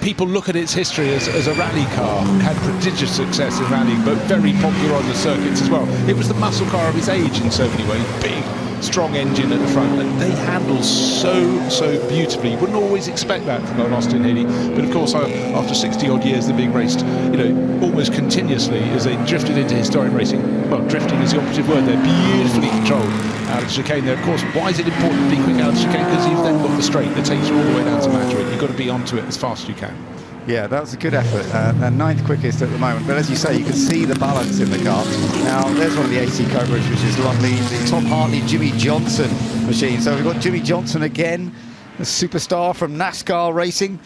people look at its history as a rally car. It had prodigious success in rallying, but very popular on the circuits as well. It was the muscle car of its age in so many ways. Big, strong engine at the front, and they handle so beautifully. You wouldn't always expect that from an Austin Healey, but of course after 60 odd years they're being raced, almost continuously as they drifted into historic racing. Well, drifting is the operative word. They're beautifully controlled out of the chicane there. Of course, why is it important to be quick out of the chicane? Because you've then got the straight that takes you all the way down to Madrid. You've got to be onto it as fast as you can. Yeah, that was a good effort. They're 9th quickest at the moment, but as you say, you can see the balance in the car. Now, there's one of the AC coverage, which is lovely. The Tom Hartley, Jimmy Johnson machine. So we've got Jimmy Johnson again, a superstar from NASCAR racing.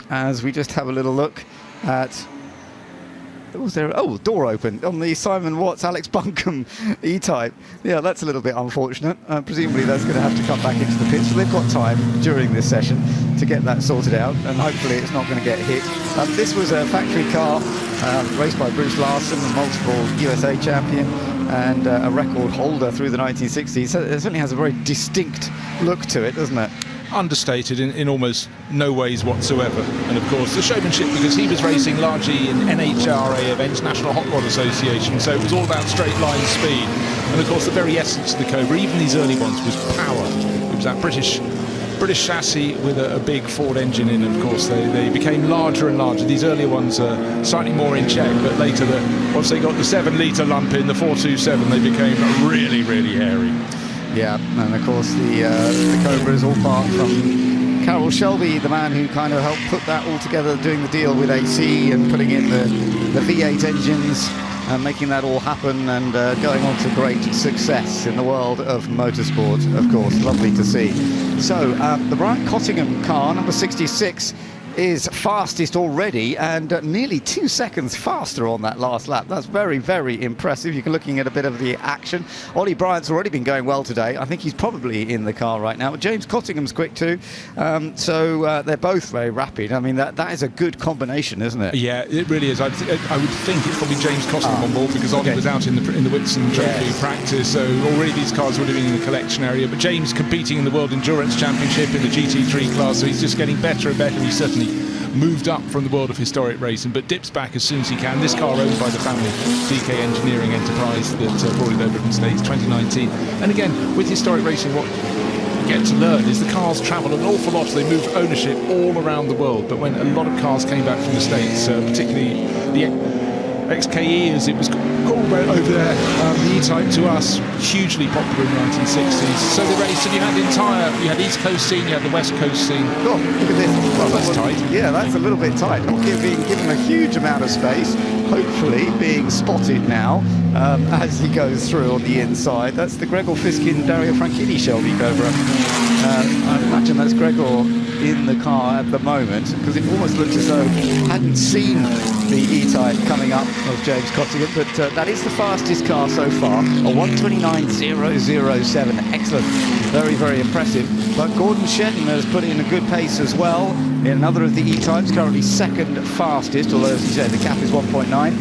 As we just have a little look at... Was there? Oh, door open on the Simon Watts, Alex Buncombe E-Type. Yeah, that's a little bit unfortunate. Presumably that's going to have to come back into the pit. So they've got time during this session to get that sorted out, and hopefully it's not going to get hit. This was a factory car raced by Bruce Larson, a multiple USA champion and a record holder through the 1960s. So it certainly has a very distinct look to it, doesn't it? Understated in almost no ways whatsoever. And of course the showmanship, because he was racing largely in NHRA events, National Hot Rod Association, so it was all about straight line speed. And of course the very essence of the Cobra, even these early ones, was power. It was that British chassis with a big Ford engine in, and of course they became larger and larger. These earlier ones are slightly more in check, but later, once they got the 7-litre lump in, the 427, they became really, really hairy. Yeah, and of course the Cobra is all part from Carroll Shelby, the man who kind of helped put that all together, doing the deal with AC and putting in the V8 engines and making that all happen, and going on to great success in the world of motorsport, of course. Lovely to see. So the Brian Cottingham car, number 66, is fastest already, and nearly 2 seconds faster on that last lap. That's very, very impressive. You're looking at a bit of the action. Ollie Bryant's already been going well today. I think he's probably in the car right now. James Cottingham's quick too. So they're both very rapid. I mean, that is a good combination, isn't it? Yeah, it really is. I would think it's probably James Cottingham on board, because Ollie was out in the Whitson Trophy practice, so already these cars would have been in the collection area. But James competing in the World Endurance Championship in the GT3 class, so he's just getting better and better. He's certainly moved up from the world of historic racing, but dips back as soon as he can. This car owned by the family DK Engineering enterprise that brought it over from States 2019. And again, with historic racing, what you get to learn is the cars travel an awful lot. They move ownership all around the world, but when a lot of cars came back from the States, particularly the XKE, as it was called over there, the E-Type to us, hugely popular in the 1960s. So the race, and you had East Coast scene, you had the West Coast scene. Oh, look at this. Well, that's tight. Yeah, that's a little bit tight. Not being given a huge amount of space, hopefully being spotted now as he goes through on the inside. That's the Gregor Fiskin, Dario Franchitti Shelby Cobra. I imagine that's Gregor in the car at the moment, because it almost looks as though he hadn't seen the E-Type coming up of James Cottingham, but that is the fastest car so far, a 1:29.007. Excellent, very, very impressive. But Gordon Shetton has put in a good pace as well in another of the E-Types, currently second fastest, although as you said the cap is 1.9.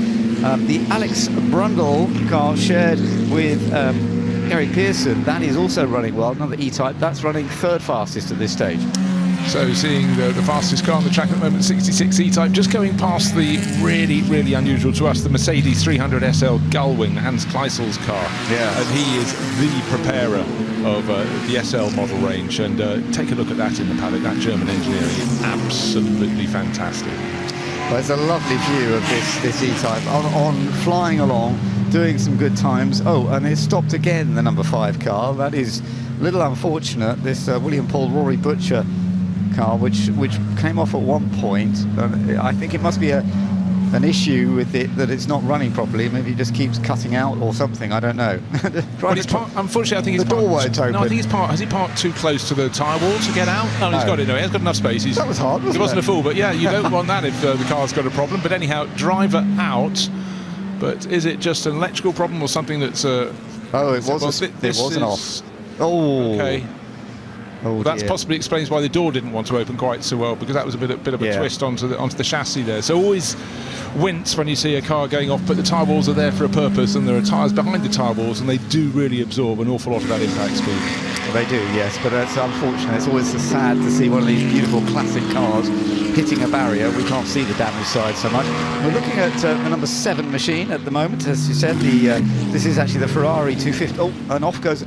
The Alex Brundle car shared with Eric Pearson, that is also running well, another E-Type, that's running third fastest at this stage. So seeing the fastest car on the track at the moment, 66 E-Type, just going past the really, really unusual to us, the Mercedes 300 SL Gullwing, Hans Kleisel's car. Yeah. And he is the preparer of the SL model range. And take a look at that in the paddock. That German engineering is absolutely fantastic. Well, it's a lovely view of this E-Type on flying along, doing some good times. Oh, and it stopped again, the number 5 car. That is a little unfortunate. This William Paul Rory Butcher car, which came off at one point. I think it must be an issue with it, that it's not running properly. Maybe it just keeps cutting out or something. I don't know. Well, unfortunately, I think the door won't open. No, I think has he parked too close to the tyre wall to get out? No, he's got it. No, he has got enough space. That was hard, wasn't it? He wasn't a fool, but yeah, you don't want that if the car's got a problem. But anyhow, driver out. But is it just an electrical problem or something that's? It wasn't off. Oh. Okay. Oh, that possibly explains why the door didn't want to open quite so well, because that was a bit of a twist onto the chassis there. So always wince when you see a car going off, but the tyre walls are there for a purpose, and there are tyres behind the tyre walls, and they do really absorb an awful lot of that impact speed. They do, yes, but it's unfortunate. It's always so sad to see one of these beautiful classic cars hitting a barrier. We can't see the damage side so much. We're looking at the number 7 machine at the moment. As you said, this is actually the Ferrari 250. Oh, and off goes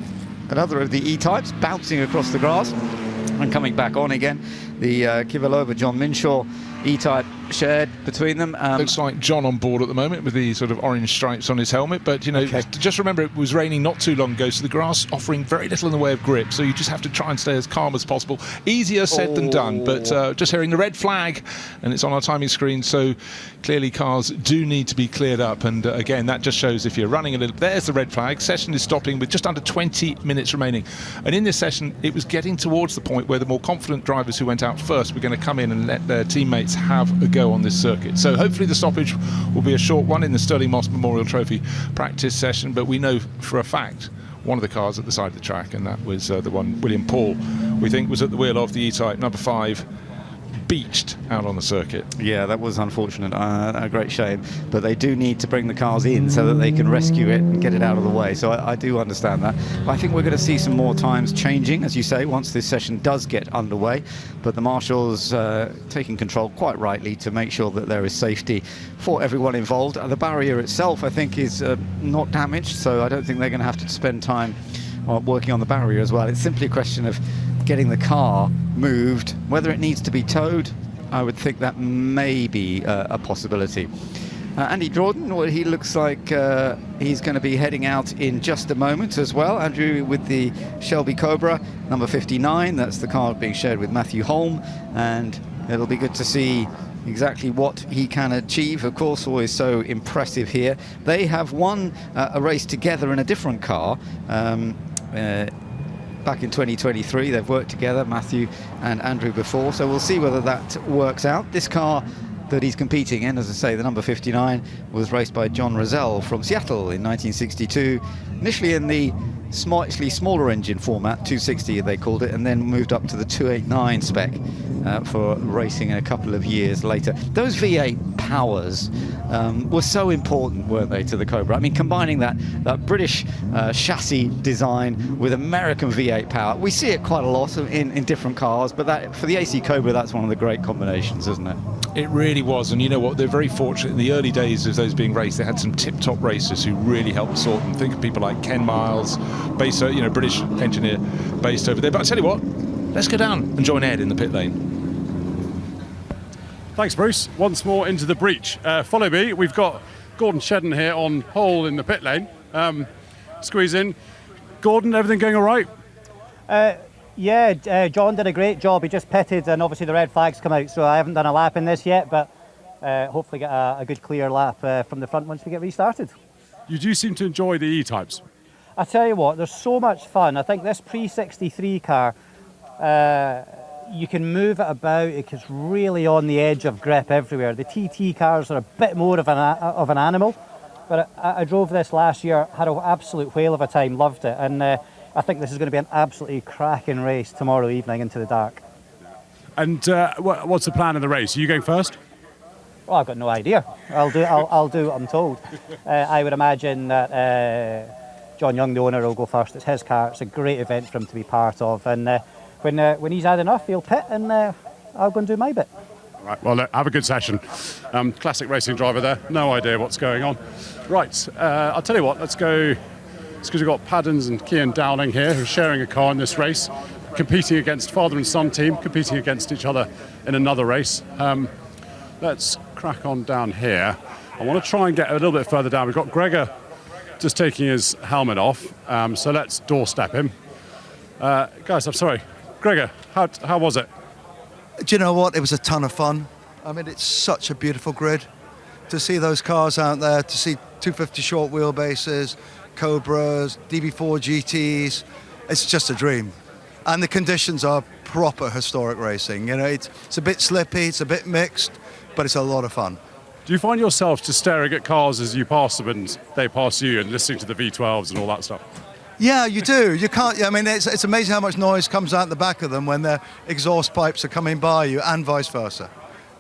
another of the E-types, bouncing across the grass and coming back on again. The Kivalova John Minshaw E-type shared between them. Looks like John on board at the moment with the sort of orange stripes on his helmet, but you know, just remember it was raining not too long ago, so the grass offering very little in the way of grip, so you just have to try and stay as calm as possible. Easier said than done, but just hearing the red flag, and it's on our timing screen, so clearly cars do need to be cleared up, and again, that just shows if you're running a little. There's the red flag. Session is stopping with just under 20 minutes remaining, and in this session it was getting towards the point where the more confident drivers who went out first were going to come in and let their teammates have a go on this circuit. So hopefully the stoppage will be a short one in the Sterling Moss Memorial Trophy practice session, but we know for a fact one of the cars at the side of the track, and that was the one William Paul, we think, was at the wheel of the E-Type, number 5, beached out on the circuit. Yeah, that was unfortunate, a great shame, but they do need to bring the cars in so that they can rescue it and get it out of the way, so I do understand that. I think we're going to see some more times changing, as you say, once this session does get underway, but the marshals taking control quite rightly to make sure that there is safety for everyone involved. The barrier itself, I think, is not damaged, so I don't think they're going to have to spend time working on the barrier as well. It's simply a question of getting the car moved. Whether it needs to be towed, I would think that may be a possibility. Andy Jordan, well, he looks like he's going to be heading out in just a moment as well. Andrew with the Shelby Cobra, number 59. That's the car being shared with Matthew Holm, and it'll be good to see exactly what he can achieve. Of course, always so impressive here. They have won a race together in a different car. Back in 2023, they've worked together, Matthew and Andrew, before, so we'll see whether that works out. This car that he's competing in, as I say, the number 59, was raced by John Rozelle from Seattle in 1962, initially in the slightly smaller engine format, 260 they called it, and then moved up to the 289 spec for racing a couple of years later. Those V8 powers were so important, weren't they, to the Cobra? I mean, combining that British chassis design with American V8 power, we see it quite a lot in different cars, but that, for the AC Cobra, that's one of the great combinations, isn't it? It really was, and you know what, they're very fortunate. In the early days of those being raced, they had some tip-top racers who really helped sort them. Think of people like Ken Miles, based, British engineer based over there. But I tell you what, let's go down and join Ed in the pit lane. Thanks, Bruce. Once more into the breach. Follow me. We've got Gordon Shedden here on pole in the pit lane. Squeeze in. Gordon, everything going all right? Yeah, John did a great job. He just pitted, and obviously the red flags come out, so I haven't done a lap in this yet, but hopefully get a good clear lap from the front once we get restarted. You do seem to enjoy the E-types. I tell you what, there's so much fun. I think this pre-63 car, you can move it about. It's really on the edge of grip everywhere. The TT cars are a bit more of an animal, but I drove this last year, had an absolute whale of a time, loved it, and I think this is going to be an absolutely cracking race tomorrow evening into the dark. And what's the plan of the race? Are you going first? Well, I've got no idea. I'll do what I'm told. I would imagine that John Young, the owner, will go first. It's his car. It's a great event for him to be part of. And when he's had enough, he'll pit, and I'll go and do my bit. Right. Well, have a good session. Classic racing driver there. No idea what's going on. Right. I'll tell you what. Let's go. It's because we've got Paddens and Cian Dowling here who are sharing a car in this race, competing against father and son team, competing against each other in another race. Let's crack on down here. I want to try and get a little bit further down. We've got Gregor just taking his helmet off, so let's doorstep him. Guys, I'm sorry. Gregor, how was it? Do you know what? It was a ton of fun. I mean, it's such a beautiful grid. To see those cars out there, to see 250 short wheelbases, Cobras, DB4 GTs, it's just a dream. And the conditions are proper historic racing. It's a bit slippy, it's a bit mixed, but it's a lot of fun. Do you find yourself just staring at cars as you pass them and they pass you, and listening to the V12s and all that stuff? Yeah, you do. You can't. I mean, it's amazing how much noise comes out the back of them when their exhaust pipes are coming by you, and vice versa.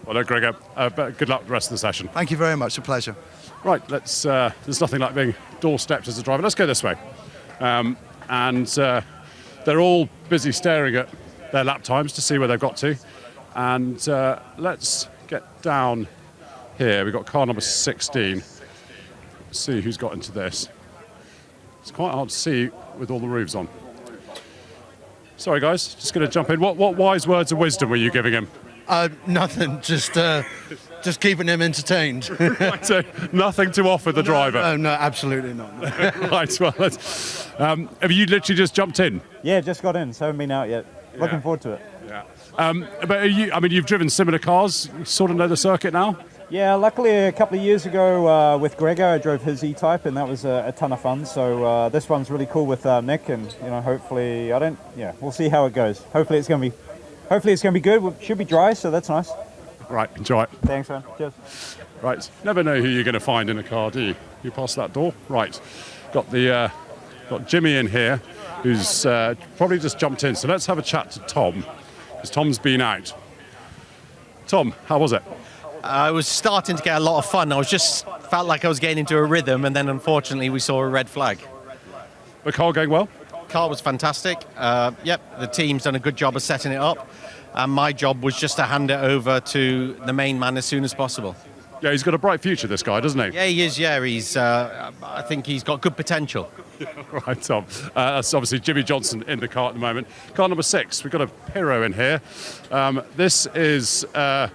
Well, no, Gregor, good luck with the rest of the session. Thank you very much. A pleasure. Right, let's. There's nothing like being doorstepped as a driver. Let's go this way. And they're all busy staring at their lap times to see where they've got to. And let's get down here. We've got car number 16. Let's see who's got into this. It's quite hard to see with all the roofs on. Sorry, guys, just going to jump in. What wise words of wisdom were you giving him? Nothing, just keeping him entertained. Right, so nothing to offer the driver? No, absolutely not. Right, well, have you literally just jumped in? Yeah, just got in, so haven't been out yet. Looking forward to it. Yeah. But you've driven similar cars, you sort of know the circuit now? Yeah, luckily a couple of years ago with Gregor, I drove his E-Type, and that was a ton of fun. So this one's really cool with Nick, and hopefully we'll see how it goes. Hopefully it's going to be good. It should be dry, so that's nice. Right, enjoy it. Thanks, man. Cheers. Right, never know who you're going to find in a car, do you? You pass that door. Right, got Jimmy in here, who's probably just jumped in. So let's have a chat to Tom, because Tom's been out. Tom, how was it? I was starting to get a lot of fun. Felt like I was getting into a rhythm, and then unfortunately we saw a red flag. The car going well? Car was fantastic. The team's done a good job of setting it up, and my job was just to hand it over to the main man as soon as possible. Yeah, he's got a bright future, this guy, doesn't he? Yeah, he is. Yeah, I think he's got good potential. Right, Tom. That's obviously Jimmy Johnson in the car at the moment. Car number 6, we've got a Piro in here. This is a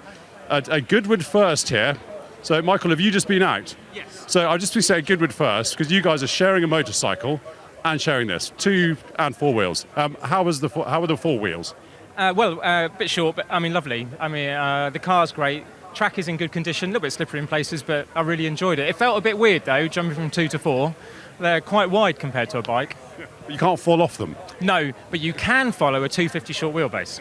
Goodwood first here. So, Michael, have you just been out? Yes. So I'll just be saying Goodwood first, because you guys are sharing a motorcycle and sharing this, 2 and 4 wheels. How were the 4 wheels? A bit short, but I mean, lovely. I mean, the car's great. Track is in good condition, a little bit slippery in places, but I really enjoyed it. It felt a bit weird, though, jumping from 2 to 4. They're quite wide compared to a bike. But you can't fall off them. No, but you can follow a 250 short wheelbase.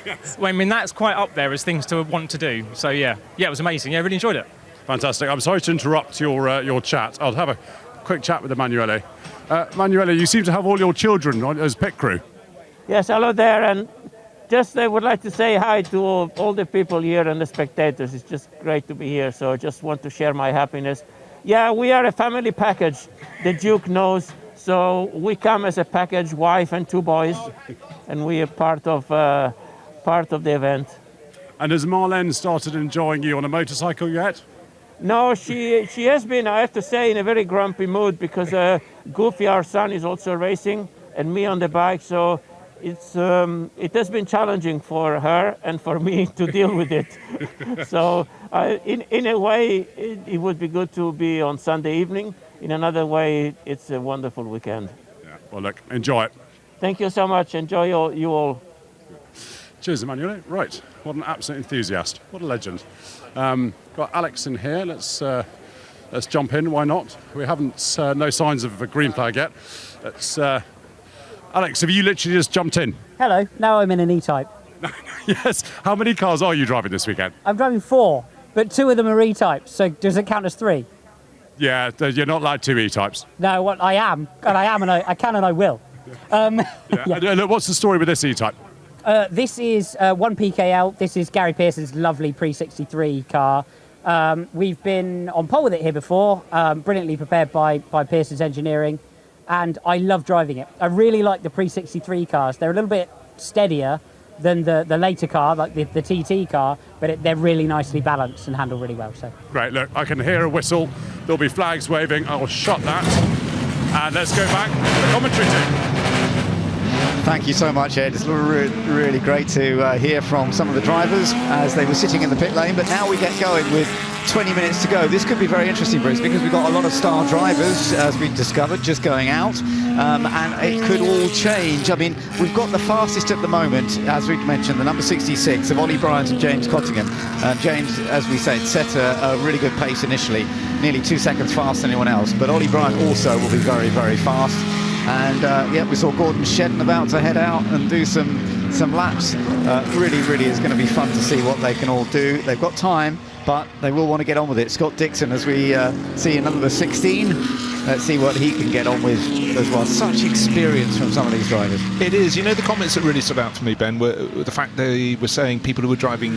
Yes. Well, I mean, that's quite up there as things to want to do. So, yeah, it was amazing. Yeah, I really enjoyed it. Fantastic. I'm sorry to interrupt your chat. I'll have a quick chat with Emanuele. Emanuele, you seem to have all your children as pit crew. Yes, hello there, and just I would like to say hi to all the people here and the spectators. It's just great to be here, so I just want to share my happiness. Yeah, we are a family package. The Duke knows, so we come as a package, wife and 2 boys, and we are part of the event. And has Marlene started enjoying you on a motorcycle yet? No, she has been, I have to say, in a very grumpy mood, because Goofy, our son, is also racing, and me on the bike, so it has been challenging for her and for me to deal with it. So in a way, it would be good to be on Sunday evening. In another way, it's a wonderful weekend. Yeah. Well, look, enjoy it. Thank you so much. Enjoy you all. Cheers, Emanuele. Right, what an absolute enthusiast. What a legend. Got Alex in here. Let's jump in. Why not? We haven't no signs of a green flag yet. Let's. Alex, have you literally just jumped in? Hello, now I'm in an E-Type. Yes. How many cars are you driving this weekend? I'm driving 4, but 2 of them are E-Types, so does it count as 3? Yeah, you're not allowed 2 E-Types. No, what I am, and I can and I will. Yeah. Look, what's the story with this E-Type? This is 1 PKL. This is Gary Pearson's lovely pre-63 car. We've been on pole with it here before, brilliantly prepared by Pearson's engineering. And I love driving it. I really like the pre-63 cars. They're a little bit steadier than the later car, like the TT car, but they're really nicely balanced and handle really well. So great. Look, I can hear a whistle. There'll be flags waving. I'll shut that. And let's go back to the commentary team. Thank you so much, Ed. It's really great to hear from some of the drivers as they were sitting in the pit lane. But now we get going with 20 minutes to go. This could be very interesting, Bruce, because we've got a lot of star drivers, as we've discovered, just going out. And it could all change. I mean, we've got the fastest at the moment, as we've mentioned, the number 66 of Ollie Bryant and James Cottingham. James, as we said, set a really good pace initially, nearly 2 seconds faster than anyone else. But Ollie Bryant also will be very, very fast. And we saw Gordon Shedden about to head out and do some laps. Really is going to be fun to see what they can all do. They've got time, but they will want to get on with it. Scott Dixon, as we see in number 16, let's see what he can get on with as well. Such experience from some of these drivers. It is. You know, the comments that really stood out for me, Ben, were the fact they were saying people who were driving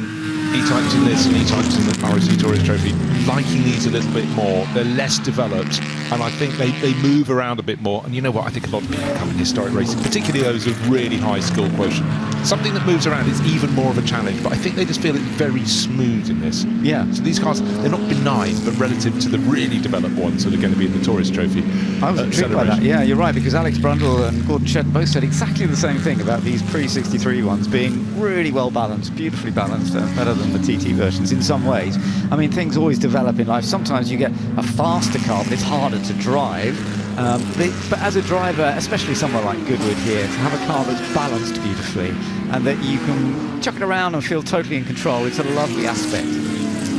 E-types in this and E-types in the RSC Tourist Trophy liking these a little bit more. They're less developed, and I think they move around a bit more. And you know what? I think a lot of people come in historic racing, particularly those with really high skill quotient. Something that moves around is even more of a challenge, but I think they just feel it's very smooth in this. Yeah. So these cars, they're not benign, but relative to the really developed ones that are going to be in the Tourist Trophy. I was intrigued by that. Yeah, you're right, because Alex Brundle and Gordon Shedden both said exactly the same thing about these pre-63 ones being really well balanced, beautifully balanced, better than the TT versions in some ways. I mean, things always develop in life. Sometimes you get a faster car, but it's harder to drive. But as a driver, especially somewhere like Goodwood here, to have a car that's balanced beautifully and that you can chuck it around and feel totally in control, it's a lovely aspect.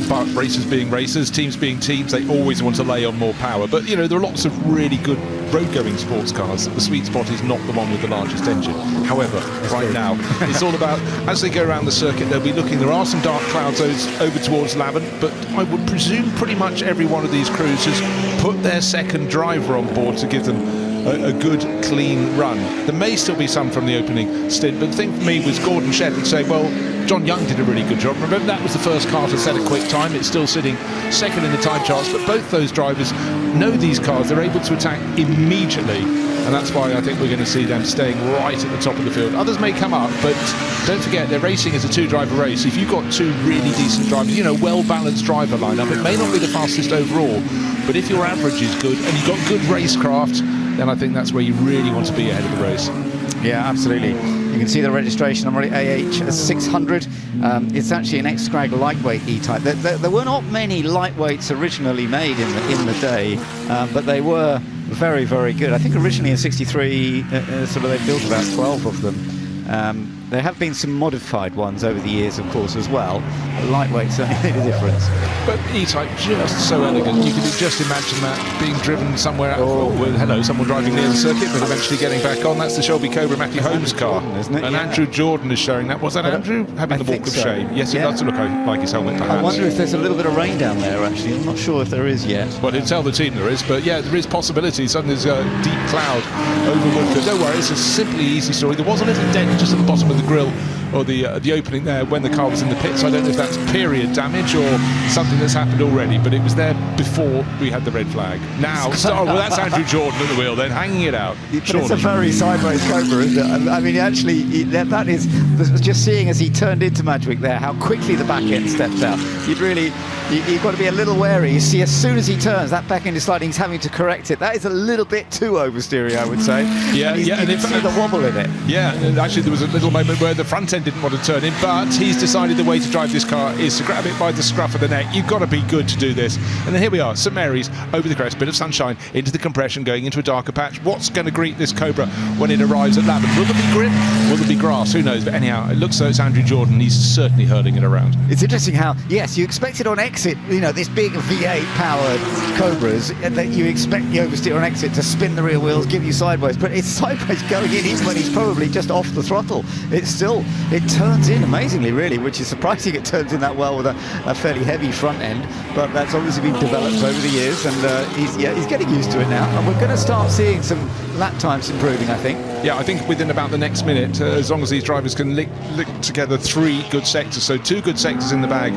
But racers being racers, teams being teams, they always want to lay on more power. But, you know, there are lots of really good road-going sports cars. The sweet spot is not the one with the largest engine. However, right now, it's all about, as they go around the circuit, they'll be looking, there are some dark clouds over towards Lavant, but I would presume pretty much every one of these crews has put their second driver on board to give them a good, clean run. There may still be some from the opening stint, but the thing for me was Gordon Shedd would say, well, John Young did a really good job. Remember, that was the first car to set a quick time. It's still sitting second in the time charts, but both those drivers know these cars. They're able to attack immediately, and that's why I think we're going to see them staying right at the top of the field. Others may come up, but don't forget, they're racing as a two-driver race. If you've got two really decent drivers, you know, well-balanced driver lineup, it may not be the fastest overall, but if your average is good and you've got good racecraft, then I think that's where you really want to be ahead of the race. Yeah, absolutely. You can see the registration number AH 600. It's actually an X-Scrag lightweight E-Type. There were not many lightweights originally made in the day, but they were very, very good. I think originally in 63, they built about 12 of them. There have been some modified ones over the years, of course, as well. Lightweight certainly made a difference. But E-Type, just so elegant. You can just imagine that being driven somewhere out. Hello, someone driving near the circuit, but eventually getting back on. That's the Shelby Cobra Matthew Holmes car. Isn't it? And Yeah. Andrew Jordan is showing that. Was that Andrew? Having the walk of shame. Yes, it does look like his helmet, perhaps. I wonder if there's a little bit of rain down there, actually. I'm not sure if there is yet. Well, he'll tell the team there is, but yeah, there is possibility. Suddenly there's a deep cloud over Woodford. Don't worry, it's a simply easy story. There was a little dent just at the bottom of the grille, or the opening there when the car was in the pits. I don't know if that's period damage or something that's happened already, but it was there before we had the red flag. Now, well, that's Andrew Jordan at the wheel then, hanging it out. But it's a very sideways Cobra, isn't it? I mean, actually, that is just seeing as he turned into Madgwick there, how quickly the back end steps out. You've got to be a little wary. You see, as soon as he turns, that back end is sliding, he's having to correct it. That is a little bit too oversteering, I would say. Yeah, and and you can see the wobble in it. Yeah, and actually there was a little moment where the front end didn't want to turn in, but he's decided the way to drive this car is to grab it by the scruff of the neck. You've got to be good to do this. And then here we are, St Mary's, over the crest, bit of sunshine, into the compression, going into a darker patch. What's going to greet this Cobra when it arrives at Lavant? Will there be grip? Will there be grass? Who knows? But anyhow, it looks like it's Andrew Jordan. He's certainly hurling it around. It's interesting how, yes, you expect it on exit, you know, this big V8 powered Cobras, and that you expect the oversteer on exit to spin the rear wheels, give you sideways, but it's sideways going in even when he's probably just off the throttle. It turns in amazingly, really, which is surprising it turns in that well with a fairly heavy front end, but that's obviously been developed over the years, and he's getting used to it now, and we're going to start seeing some lap times improving, I think. Yeah, I think within about the next minute, as long as these drivers can lick together 3 good sectors, so 2 good sectors in the bag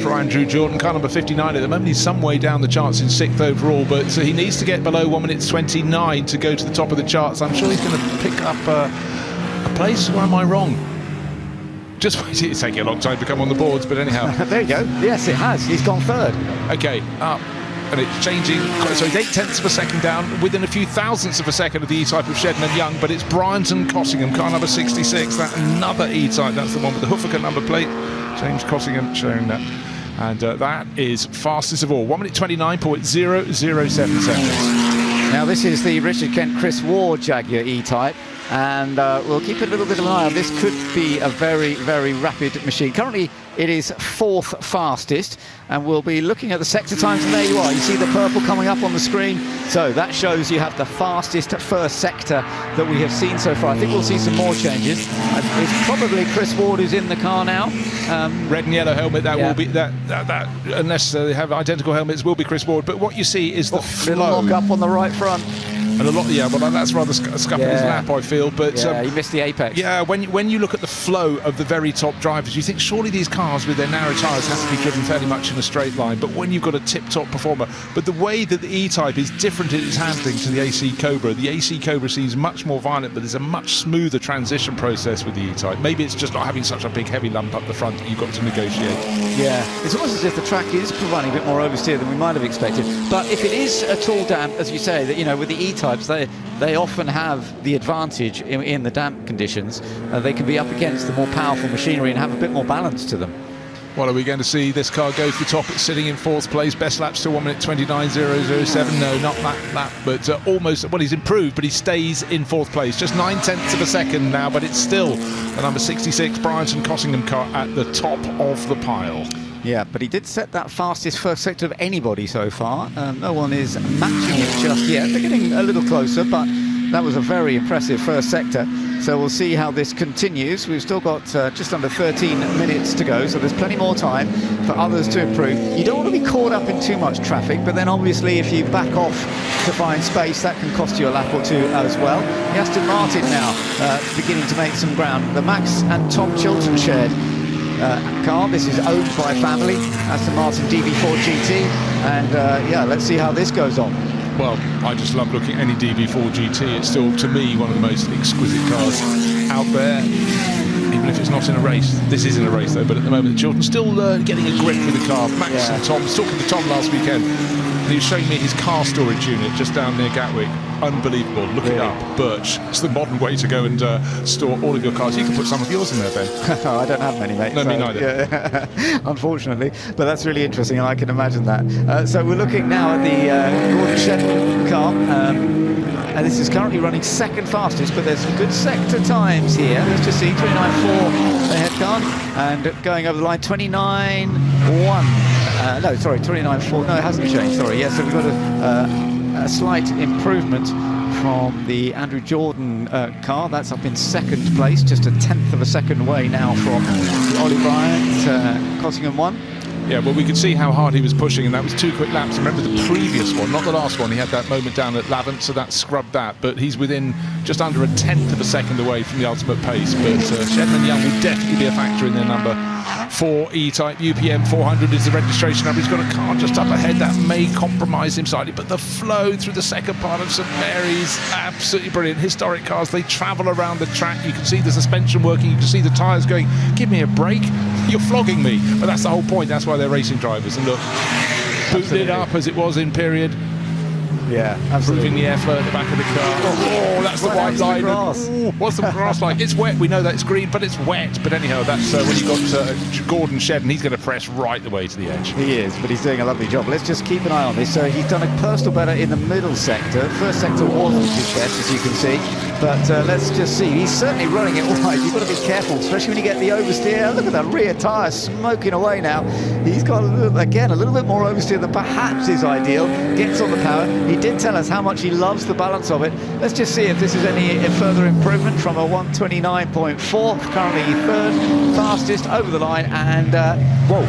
for Andrew Jordan. Car number 59 at the moment, he's some way down the charts in 6th overall, but he needs to get below 1:29 to go to the top of the charts. I'm sure he's going to pick up a place, or am I wrong? Just waiting, it's taking a long time to come on the boards, but anyhow. There you go. Yes, it has. He's gone third. Okay, up. And it's changing, so it's 0.8 of a second down, within a few thousandths of a second of the E-Type of Shedden and Young, but it's Bryant and Cossingham, car number 66, that another E-Type, that's the one with the Huffaker number plate, James Cossingham showing that, and that is fastest of all, 1:29.007 seconds. Now this is the Richard Kent Chris Ward Jaguar E-Type, and we'll keep a little bit of an eye on this. Could be a very, very rapid machine. Currently it is 4th fastest, and we'll be looking at the sector times, and there you are, you see the purple coming up on the screen, so that shows you have the fastest first sector that we have seen so far. I think we'll see some more changes. It's probably Chris Ward who's in the car now. Red and yellow helmet, will be that unless they have identical helmets, will be Chris Ward, but what you see is the flow. Little lock up on the right front. And a lot, yeah, well, that's rather scuffing his lap, I feel. But yeah, he missed the apex. Yeah, when you look at the flow of the very top drivers, you think surely these cars with their narrow tyres have to be driven fairly much in a straight line. But when you've got a tip-top performer, but the way that the E-Type is different in its handling to the AC Cobra. The AC Cobra seems much more violent, but there's a much smoother transition process with the E-Type. Maybe it's just not having such a big heavy lump up the front that you've got to negotiate. Yeah, it's almost as if the track is providing a bit more oversteer than we might have expected. But if it is at all damp, as you say, that, you know, with the E-Types, they often have the advantage in the damp conditions. They can be up against the more powerful machinery and have a bit more balance to them. Well, are we going to see this car go to the top? It's sitting in 4th place. Best lap still 1 minute 29.007. No, not that lap, but almost. Well, he's improved, but he stays in 4th place. Just 9/10 of a second now, but it's still the number 66 Bryanton Cossingham car at the top of the pile. Yeah, but he did set that fastest first sector of anybody so far. No one is matching it just yet. They're getting a little closer, but that was a very impressive first sector. So we'll see how this continues. We've still got just under 13 minutes to go, so there's plenty more time for others to improve. You don't want to be caught up in too much traffic, but then obviously if you back off to find space, that can cost you a lap or two as well. The Aston Martin now beginning to make some ground. The Max and Tom Chilton shared car. This is owned by family, Aston Martin DB4 GT, and yeah, let's see how this goes on. Well, I just love looking at any DB4 GT. It's still, to me, one of the most exquisite cars out there, even if it's not in a race. This is in a race, though, but at the moment, Chilton's still getting a grip with the car. Max and Tom, I was talking to Tom last weekend, and he was showing me his car storage unit just down near Gatwick. Unbelievable. Look it up. Birch. It's the modern way to go and store all of your cars. You can put some of yours in there, Ben. I don't have many, mate. No, me neither. Yeah, unfortunately. But that's really interesting, and I can imagine that. So we're looking now at the Gordon Shedden car. And this is currently running second fastest, but there's some good sector times here. Let's just see, 29.4 the head car, and going over the line, 29.1. No, sorry, 29.4. No, it hasn't changed, sorry. Yes, so we've got a slight improvement from the Andrew Jordan car. That's up in second place, just a 1/10 of a second away now from Ollie Bryant, Cossingham 1. Yeah, well, we could see how hard he was pushing, and that was 2 quick laps. Remember the previous one, not the last one. He had that moment down at Lavant, so that scrubbed that. But he's within just under a 1/10 of a second away from the ultimate pace. But Shedden and Young will definitely be a factor in their number 4 E-Type. UPM 400 is the registration number. He's got a car just up ahead that may compromise him slightly, but the flow through the second part of St Mary's, absolutely brilliant. Historic cars, they travel around the track. You can see the suspension working. You can see the tyres going, give me a break. You're flogging me. But that's the whole point. That's why they're racing drivers. And look, booted it up as it was in period. Yeah, absolutely. Improving the airflow at the back of the car. Oh, that's the white line. Ooh, what's the grass like? It's wet. We know that it's green, but it's wet. But anyhow, that's when you've got Gordon Shedden. He's going to press right the way to the edge. He is, but he's doing a lovely job. Let's just keep an eye on this. So he's done a personal better in the middle sector. First sector wasn't his best, as you can see. But let's just see. He's certainly running it wide. You've got to be careful, especially when you get the oversteer. Look at that rear tyre smoking away now. He's got, a little bit more oversteer than perhaps is ideal. Gets on the power. He did tell us how much he loves the balance of it. Let's just see if this is any further improvement from a 129.4. Currently third, fastest over the line, and whoa.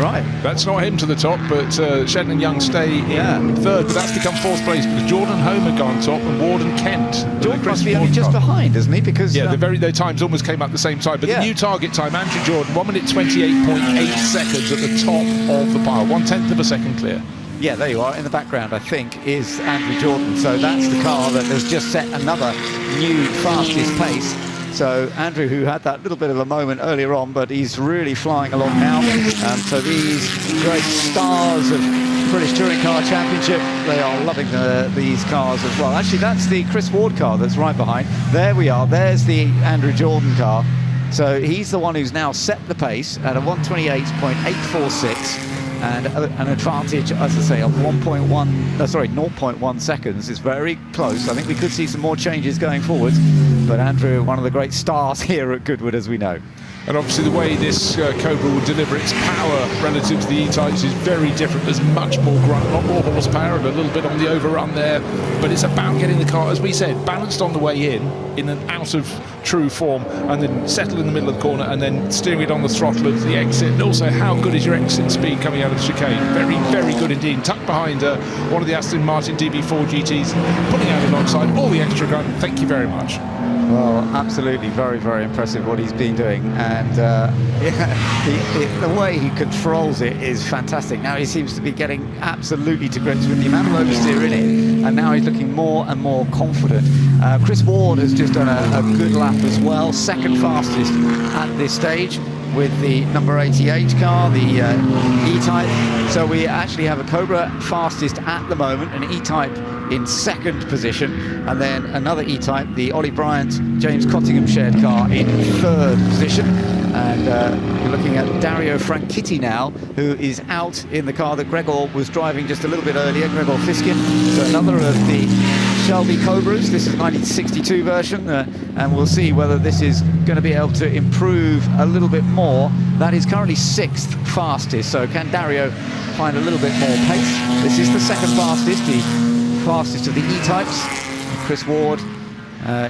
Right. That's not him to the top, but Shedden and Young stay in third, but that's become 4th place because Jordan Homer gone top and Ward and Kent. Jordan must be only just behind, isn't he? Because their times almost came up at the same time, but the new target time, Andrew Jordan, 1 minute 28.8 seconds at the top of the pile, 1/10 of a second clear. Yeah, there you are. In the background, I think, is Andrew Jordan. So that's the car that has just set another new fastest pace. So Andrew, who had that little bit of a moment earlier on, but he's really flying along now. So these great stars of British Touring Car Championship, they are loving these cars as well. Actually, that's the Chris Ward car that's right behind. There we are. There's the Andrew Jordan car. So he's the one who's now set the pace at a 128.846. And an advantage, as I say, of 0.1 seconds is very close. I think we could see some more changes going forward. But Andrew, one of the great stars here at Goodwood, as we know. And obviously the way this Cobra will deliver its power relative to the E-Types is very different. There's much more grunt, a lot more horsepower, and a little bit on the overrun there. But it's about getting the car, as we said, balanced on the way in and out of true form, and then settle in the middle of the corner, and then steering it on the throttle at the exit. And also, how good is your exit speed coming out of the chicane? Very, very good indeed. Tucked behind one of the Aston Martin DB4 GTs, putting out alongside all the extra gun. Thank you very much. Well, absolutely, very, very impressive what he's been doing, and the way he controls it is fantastic. Now he seems to be getting absolutely to grips with the amount of oversteer in it, and now he's looking more and more confident. Chris Ward has just done a good lap as well, second fastest at this stage with the number 88 car, the E-Type. So we actually have a Cobra fastest at the moment, an E-Type in second position, and then another E-Type, the Ollie Bryant James Cottingham shared car, in third position. And you're looking at Dario Franchitti now, who is out in the car that Gregor was driving just a little bit earlier, Gregor Fiskin. So another of the Shelby Cobras. This is the 1962 version, and we'll see whether this is going to be able to improve a little bit more. That is currently sixth fastest, so can Dario find a little bit more pace? This is the second fastest, the fastest of the E-Types. Chris Ward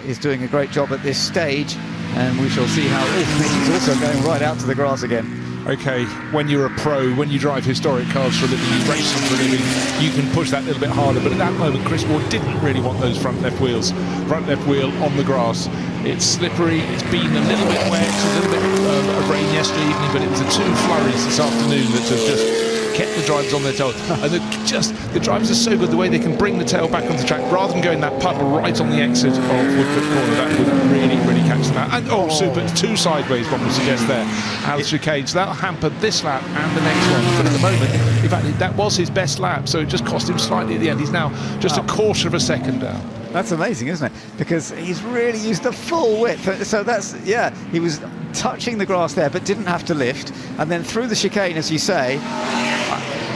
is doing a great job at this stage, and we shall see how he's also going right out to the grass again. Okay, when you're a pro, when you drive historic cars for a living, you race them for a living, you can push that little bit harder. But at that moment, Chris Ward didn't really want those front left wheels. Front left wheel on the grass. It's slippery, it's been a little bit wet, a little bit of rain yesterday evening, but it was the two flurries this afternoon that have just kept the drivers on their toes. And the drivers are so good, the way they can bring the tail back onto the track rather than going that puddle right on the exit of Woodford Corner. That would really, really catch them out. And super, it's two sideways, one would suggest there, out of chicane. So that'll hamper this lap and the next one. But at the moment, in fact, that was his best lap, so it just cost him slightly at the end. He's now just a quarter of a second down. That's amazing, isn't it? Because he's really used the full width. So that's, yeah, he was touching the grass there, but didn't have to lift. And then through the chicane, as you say,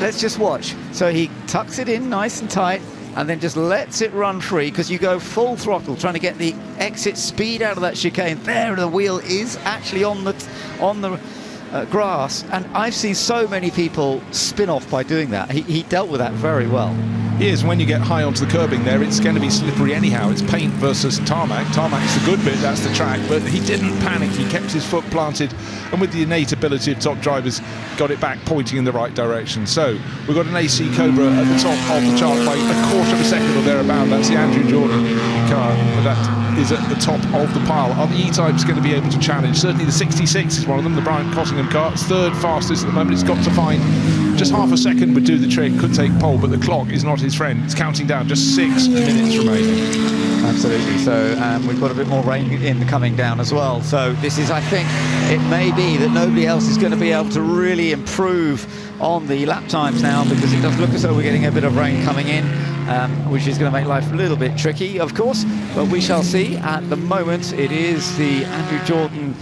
let's just watch. So he tucks it in nice and tight, and then just lets it run free, because you go full throttle trying to get the exit speed out of that chicane. There, the wheel is actually on the grass, and I've seen so many people spin off by doing that. He dealt with that very well. He is. When you get high onto the curbing there, it's going to be slippery anyhow. It's paint versus tarmac. Tarmac's the good bit, that's the track, but he didn't panic. He kept his foot planted, and with the innate ability of top drivers, got it back pointing in the right direction. So we've got an AC Cobra at the top of the chart by a quarter of a second or thereabout. That's the Andrew Jordan car, but that is at the top of the pile. Are the E-Types going to be able to challenge? Certainly the 66 is one of them, the Bryant Cottingham car. It's third fastest at the moment. It's got to find just half a second would do the trick, could take pole, but the clock is not his friend. It's counting down, just 6 minutes remaining. Absolutely. So we've got a bit more rain coming down as well. So this is, I think, it may be that nobody else is going to be able to really improve on the lap times now, because it does look as though we're getting a bit of rain coming in, which is going to make life a little bit tricky, of course, but we shall see. At the moment, it is the Andrew Jordan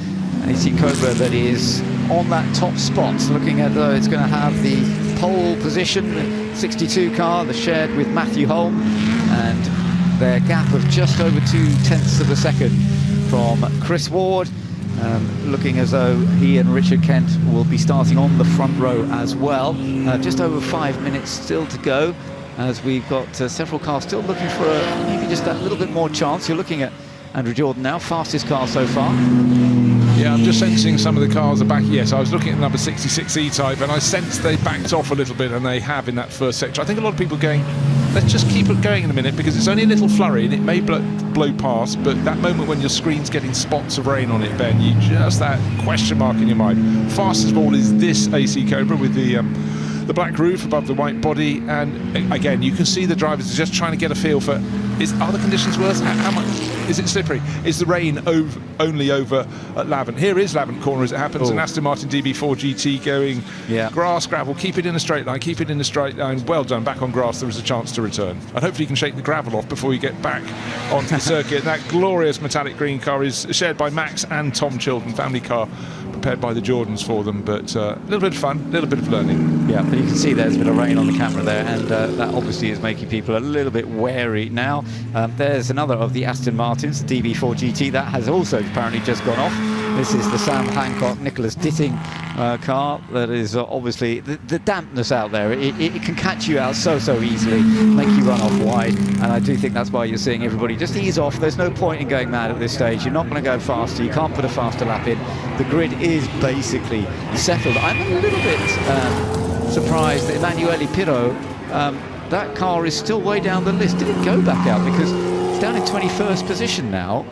AC Cobra that is on that top spot, looking at though it's going to have the pole position, the 62 car, the shared with Matthew Holm, and their gap of just over 0.2 of a second from Chris Ward, looking as though he and Richard Kent will be starting on the front row as well. Just over 5 minutes still to go, as we've got several cars still looking for maybe just that little bit more chance. You're looking at Andrew Jordan now, fastest car so far. Yeah, I'm just sensing some of the cars are back. Yes, I was looking at the number 66 E-Type, and I sensed they backed off a little bit, and they have in that first sector. I think a lot of people are going, let's just keep it going in a minute, because it's only a little flurry, and it may blow past, but that moment when your screen's getting spots of rain on it, Ben, you just that question mark in your mind. Fastest of all is this AC Cobra with the black roof above the white body, and again, you can see the drivers are just trying to get a feel for, are the conditions worse? How much? Is it slippery? Is the rain only over at Lavant? Here is Lavant Corner as it happens, an Aston Martin DB4 GT going grass, gravel, keep it in a straight line, keep it in a straight line. Well done, back on grass, there is a chance to return. And hopefully you can shake the gravel off before you get back onto the circuit. That glorious metallic green car is shared by Max and Tom Chilton, family car prepared by the Jordans for them, but a little bit of fun, a little bit of learning. Yeah, but you can see there's a bit of rain on the camera there, and that obviously is making people a little bit wary now. There's another of the Aston Martins, the DB4 GT, that has also apparently just gone off. This is the Sam Hancock Nicholas Ditting car that is obviously the dampness out there. It can catch you out so easily, make you run off wide, and I do think that's why you're seeing everybody just ease off. There's no point in going mad at this stage. You're not going to go faster. You can't put a faster lap in. The grid is basically settled. I'm a little bit surprised that Emanuele Pirro, that car is still way down the list. Did it go back out? Because it's down in 21st position now.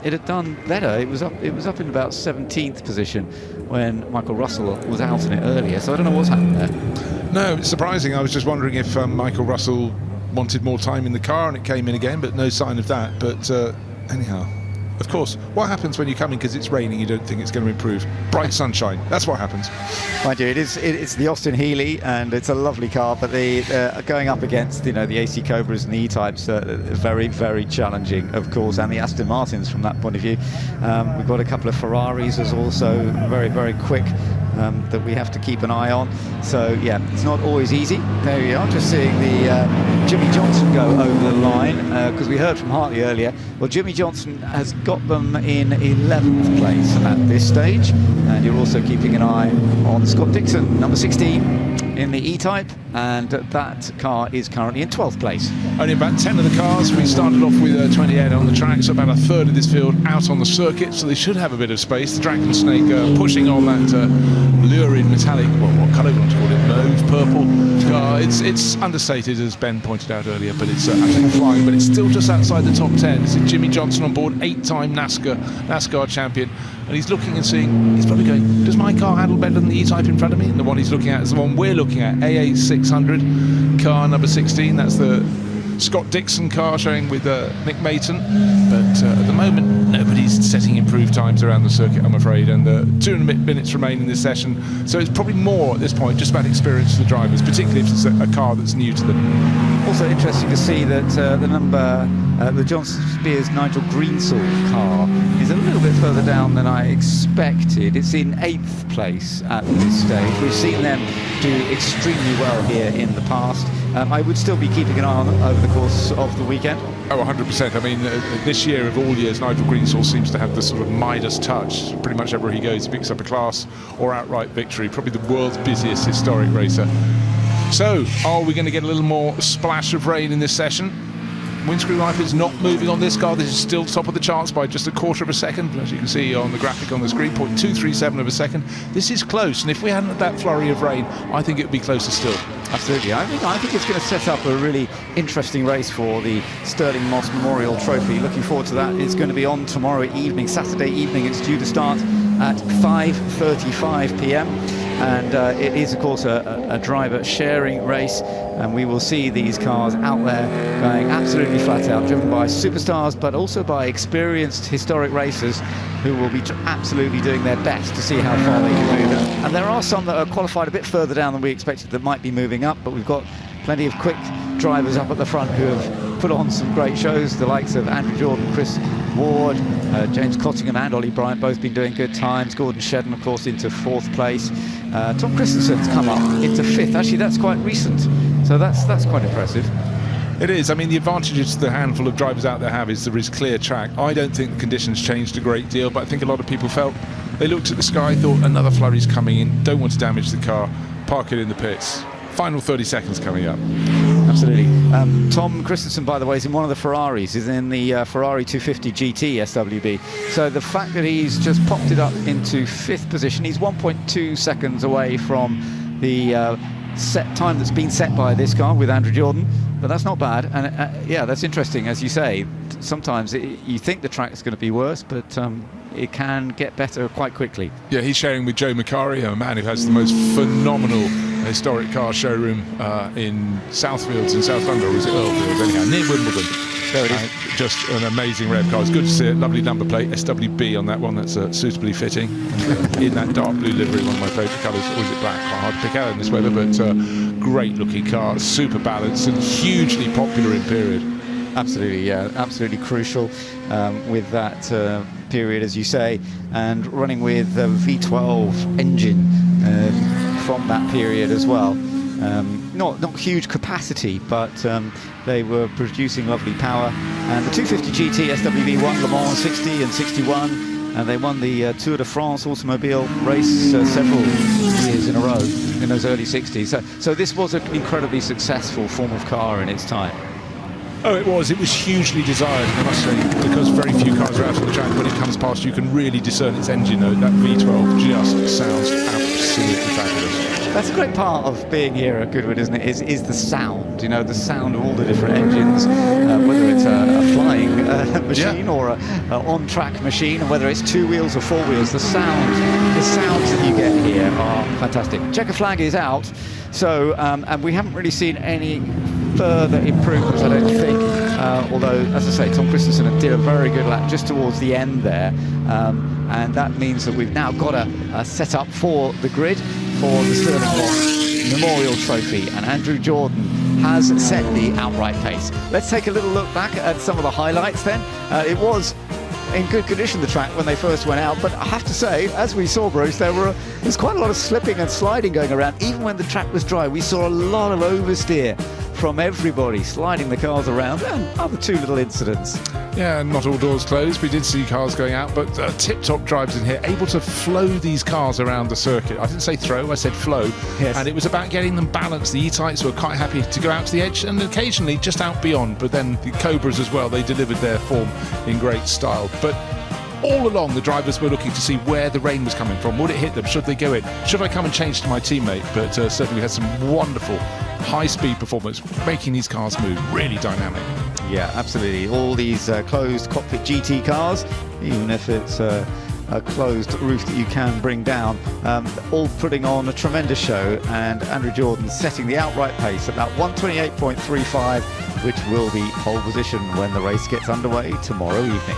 It had done better. It was up in about 17th position when Michael Russell was out in it earlier. So I don't know what's happened there. No, it's surprising. I was just wondering if Michael Russell wanted more time in the car and it came in again, but no sign of that. But anyhow, of course, what happens when you come in because it's raining, you don't think it's going to improve? Bright sunshine, that's what happens. Mind you, it's the Austin Healey, and it's a lovely car, but going up against the AC Cobras and the E-Types, very, very challenging, of course, and the Aston Martins from that point of view. We've got a couple of Ferraris as also very, very quick that we have to keep an eye on. So yeah, it's not always easy. There we are, just seeing the Jimmy Johnson go over the line, because we heard from Hartley earlier. Well, Jimmy Johnson has got them in 11th place at this stage, and you're also keeping an eye on Scott Dixon, number 16 in the E-Type, and that car is currently in 12th place. Only about 10 of the cars. We started off with 28 on the track, so about a third of this field out on the circuit, so they should have a bit of space. The Dragon Snake pushing on that lurid metallic, what colour do you want to call it, mauve, purple car. It's understated, as Ben pointed out earlier, but it's absolutely flying, but it's still just outside the top 10. This is Jimmy Johnson on board, 8-time NASCAR champion, and he's looking and seeing, he's probably going, does my car handle better than the E-Type in front of me? And the one he's looking at is the one we're looking at, AA600, car number 16. That's the Scott Dixon car showing with Nick Maton, but at the moment nobody's setting improved times around the circuit, I'm afraid, and 2 minutes remain in this session, so it's probably more at this point just about experience for the drivers, particularly if it's a car that's new to them. Also interesting to see that the Johnson Spears Nigel Greensall car is a little bit further down than I expected. It's in 8th place at this stage. We've seen them do extremely well here in the past. I would still be keeping an eye on them over the course of the weekend. Oh, 100%. I mean, this year of all years, Nigel Greensall seems to have the sort of Midas touch. Pretty much everywhere he goes, he picks up a class or outright victory. Probably the world's busiest historic racer. So, are we going to get a little more splash of rain in this session? Windscreen wipers not moving on this car. This is still top of the charts by just a quarter of a second, as you can see on the graphic on the screen, 0.237 of a second. This is close, and if we hadn't had that flurry of rain, I think it would be closer still. Absolutely. I think it's going to set up a really interesting race for the Sterling Moss Memorial Trophy. Looking forward to that. It's going to be on tomorrow evening, Saturday evening. It's due to start at 5:35 p.m. and it is, of course, a driver sharing race, and we will see these cars out there going absolutely flat out, driven by superstars but also by experienced historic racers who will be absolutely doing their best to see how far they can move. And there are some that are qualified a bit further down than we expected that might be moving up, but we've got plenty of quick drivers up at the front who have put on some great shows, the likes of Andrew Jordan, Chris Ward, James Cottingham and Ollie Bryant both been doing good times. Gordon Shedden, of course, into 4th place. Tom Christensen's come up into 5th. Actually, that's quite recent, so that's quite impressive. It is. I mean, the advantages the handful of drivers out there have is there is clear track. I don't think the conditions changed a great deal, but I think a lot of people felt, they looked at the sky, thought another flurry's coming in, don't want to damage the car, park it in the pits. Final 30 seconds coming up. Absolutely. Tom Christensen, by the way, is in one of the Ferraris. He's in the Ferrari 250 GT SWB. So the fact that he's just popped it up into 5th position, he's 1.2 seconds away from the set time that's been set by this car with Andrew Jordan, but that's not bad. And yeah, that's interesting. As you say, sometimes you think the track is going to be worse, but it can get better quite quickly. Yeah, he's sharing with Joe Macari, a man who has the most phenomenal historic car showroom in Southfields in South London, or is it Earlfields, anyhow, near Wimbledon. There it is. Just an amazing rev car. It's good to see it. Lovely number plate, SWB on that one. That's suitably fitting. In that dark blue livery, one of my favourite colours. Or is it black? Quite hard to pick out in this weather, but great looking car, super balanced and hugely popular in period. Absolutely, yeah, absolutely crucial with that period, as you say, and running with a V12 engine from that period as well. Not huge capacity, but they were producing lovely power. And the 250 GT SWB won Le Mans 60 and 61. and they won the Tour de France automobile race several years in a row in those early 60s. So this was an incredibly successful form of car in its time. Oh, it was hugely desired, I must say, because very few cars are out on the track. When it comes past, you can really discern its engine note. That V12 just sounds absolutely fabulous. That's a great part of being here at Goodwood, isn't it? Is the sound, you know, the sound of all the different engines, whether it's a flying machine or a on-track machine, and whether it's 2 wheels or 4 wheels, the sounds that you get here are fantastic. Checker flag is out, so and we haven't really seen any further improvements, I don't think, although, as I say, Tom Christensen did a very good lap just towards the end there, and that means that we've now got a set-up for the grid for the Sterling Moss Memorial Trophy, and Andrew Jordan has set the outright pace. Let's take a little look back at some of the highlights then. It was in good condition, the track, when they first went out, but I have to say, as we saw, Bruce, there's quite a lot of slipping and sliding going around. Even when the track was dry, we saw a lot of oversteer from everybody, sliding the cars around, and other 2 little incidents. Yeah, not all doors closed. We did see cars going out, but tip-top drivers in here, able to flow these cars around the circuit. I didn't say throw, I said flow. Yes. And it was about getting them balanced. The E-Types were quite happy to go out to the edge and occasionally just out beyond, but then the Cobras as well, they delivered their form in great style. But all along, the drivers were looking to see where the rain was coming from. Would it hit them? Should they go in? Should I come and change to my teammate? But certainly we had some wonderful high-speed performance, making these cars move, really dynamic. Yeah, absolutely. All these closed cockpit GT cars, even if it's a closed roof that you can bring down, all putting on a tremendous show, and Andrew Jordan setting the outright pace at that 128.35, which will be pole position when the race gets underway tomorrow evening.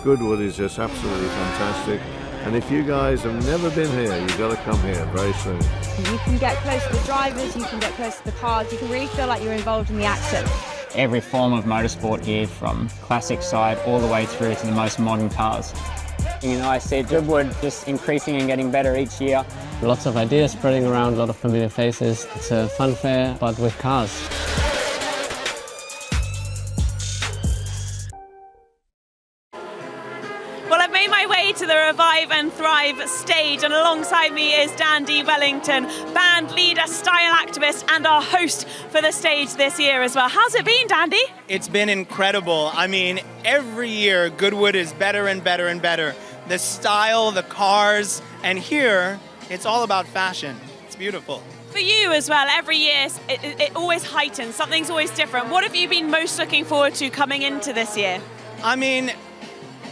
Goodwood is just absolutely fantastic, and if you guys have never been here, you've got to come here very soon. You can get close to the drivers, you can get close to the cars, you can really feel like you're involved in the action. Every form of motorsport here, from classic side all the way through to the most modern cars. You know, I see Goodwood just increasing and getting better each year. Lots of ideas spreading around, a lot of familiar faces. It's a fun fair, but with cars. Well, I've made my way to the Revive and Thrive stage, and alongside me is Dandy Wellington, band leader, style activist, and our host for the stage this year as well. How's it been, Dandy? It's been incredible. I mean, every year Goodwood is better and better and better. The style, the cars, and here it's all about fashion. It's beautiful. For you as well, every year it always heightens, something's always different. What have you been most looking forward to coming into this year? I mean,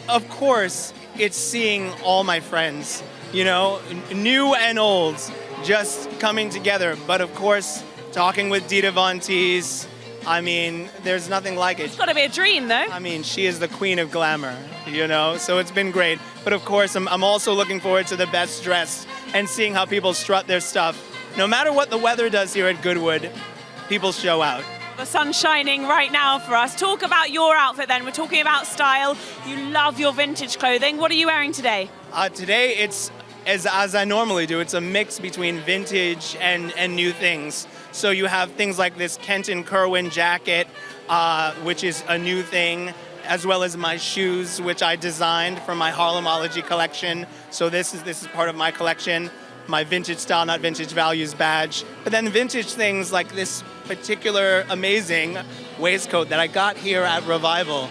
of course, it's seeing all my friends, you know, new and old, just coming together. But of course, talking with Dita Von Teese, I mean, there's nothing like it. It's got to be a dream, though. I mean, she is the queen of glamour, you know, so it's been great. But of course, I'm also looking forward to the best dressed and seeing how people strut their stuff. No matter what the weather does here at Goodwood, people show out. The sun's shining right now for us. Talk about your outfit then. We're talking about style. You love your vintage clothing. What are you wearing today? Today, it's, as I normally do, it's a mix between vintage and new things. So you have things like this Kenton Kerwin jacket, which is a new thing, as well as my shoes, which I designed for my Harlemology collection. So this is part of my collection. My vintage style, not vintage values badge. But then vintage things like this particular amazing waistcoat that I got here at Revival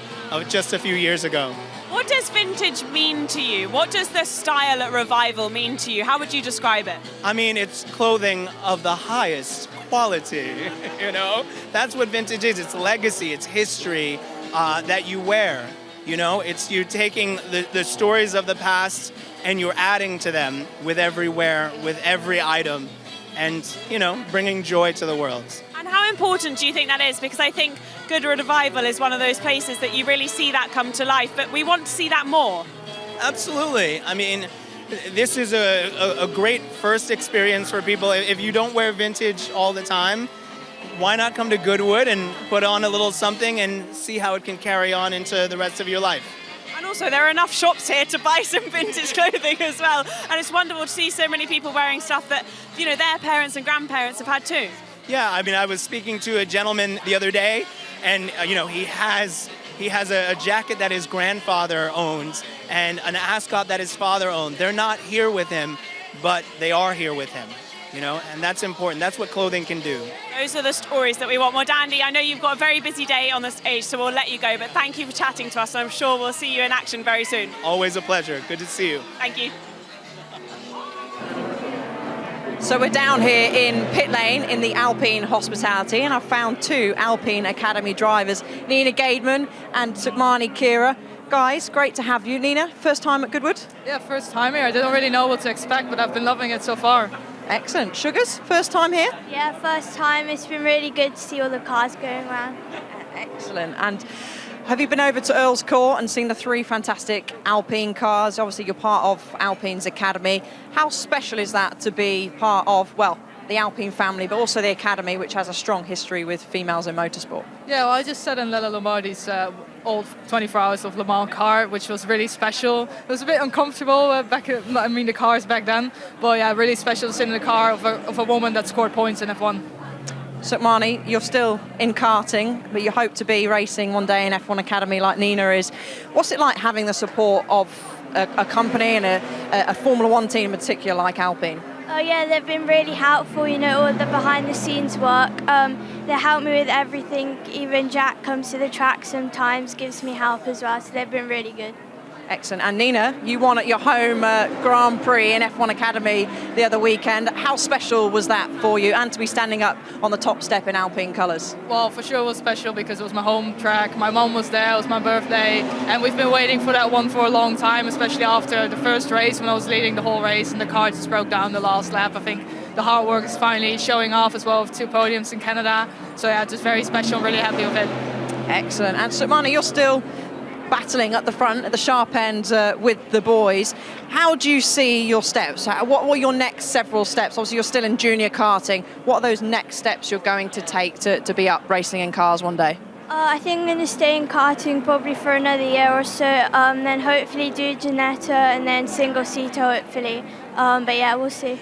just a few years ago. What does vintage mean to you? What does the style at Revival mean to you? How would you describe it? I mean, it's clothing of the highest quality, you know? That's what vintage is. It's legacy, it's history that you wear, you know? It's you taking the stories of the past and you're adding to them with every wear, with every item, and, you know, bringing joy to the world. And how important do you think that is? Because I think Goodwood Revival is one of those places that you really see that come to life, but we want to see that more. Absolutely. I mean, this is a great first experience for people. If you don't wear vintage all the time, why not come to Goodwood and put on a little something and see how it can carry on into the rest of your life? And also, there are enough shops here to buy some vintage clothing as well. And it's wonderful to see so many people wearing stuff that, you know, their parents and grandparents have had too. Yeah, I mean, I was speaking to a gentleman the other day, and, you know, he has a jacket that his grandfather owns and an ascot that his father owned. They're not here with him, but they are here with him. You know, and that's important. That's what clothing can do. Those are the stories that we want more. Dandy, I know you've got a very busy day on the stage, so we'll let you go, but thank you for chatting to us, and I'm sure we'll see you in action very soon. Always a pleasure. Good to see you. Thank you. So we're down here in pit lane in the Alpine Hospitality, and I've found two Alpine Academy drivers, Nina Gaidman and Sukmani Kira. Guys, great to have you. Nina, first time at Goodwood? Yeah, first time here. I didn't really know what to expect, but I've been loving it so far. Excellent. Sugars, first time here? Yeah, first time. It's been really good to see all the cars going around. Excellent. And have you been over to Earl's Court and seen the three fantastic Alpine cars? Obviously, you're part of Alpine's Academy. How special is that to be part of, well, the Alpine family, but also the Academy, which has a strong history with females in motorsport? Yeah, well, I just sat in Lella Lombardi's old 24 Hours of Le Mans car, which was really special. It was a bit uncomfortable the cars back then, but yeah, really special to sit in the car of a woman that scored points in F1. Sukmani, you're still in karting, but you hope to be racing one day in F1 Academy like Nina is. What's it like having the support of a company and a Formula One team in particular like Alpine? Oh yeah, they've been really helpful, you know, all the behind the scenes work. They help me with everything. Even Jack comes to the track sometimes, gives me help as well, so they've been really good. Excellent. And Nina, you won at your home Grand Prix in F1 Academy the other weekend. How special was that for you, and to be standing up on the top step in Alpine colours? Well, for sure it was special because it was my home track. My mum was there, it was my birthday, and we've been waiting for that one for a long time, especially after the first race when I was leading the whole race and the car just broke down the last lap. I think the hard work is finally showing off as well with 2 podiums in Canada. So yeah, just very special, really happy with it. Excellent. And Sukmani, you're still battling at the front, at the sharp end with the boys. How do you see your steps? What were your next several steps? Obviously, you're still in junior karting. What are those next steps you're going to take to be up racing in cars one day? I think I'm going to stay in karting probably for another year or so, then hopefully do Ginetta and then single-seater hopefully. But yeah, we'll see.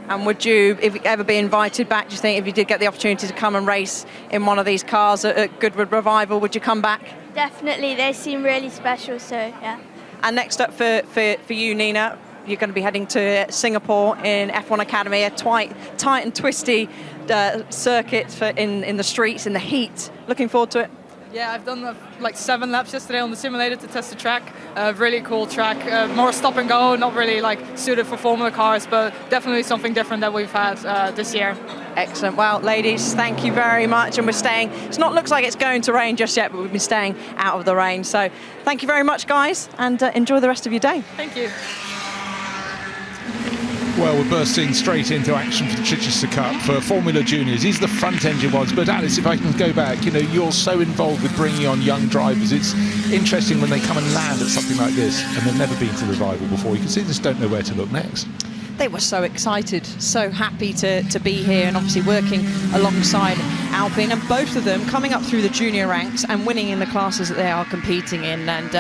And would you, if you ever be invited back, do you think if you did get the opportunity to come and race in one of these cars at Goodwood Revival, would you come back? Definitely, they seem really special, so yeah. And next up for you, Nina, you're going to be heading to Singapore in F1 Academy, a tight and twisty circuit in the streets, in the heat. Looking forward to it? Yeah, I've done like 7 laps yesterday on the simulator to test the track. Really cool track, more stop and go, not really like suited for Formula cars, but definitely something different that we've had this year. Excellent. Well, ladies, thank you very much. And we're staying, looks like it's going to rain just yet, but we've been staying out of the rain. So thank you very much, guys, and enjoy the rest of your day. Thank you. Well, we're bursting straight into action for the Chichester Cup for Formula Juniors. These are the front engine ones. But Alice, if I can go back, you know, you're so involved with bringing on young drivers. It's interesting when they come and land at something like this and they've never been to the Revival before. You can see they just don't know where to look next. They were so excited, so happy to be here, and obviously working alongside Alpine, and both of them coming up through the junior ranks and winning in the classes that they are competing in. And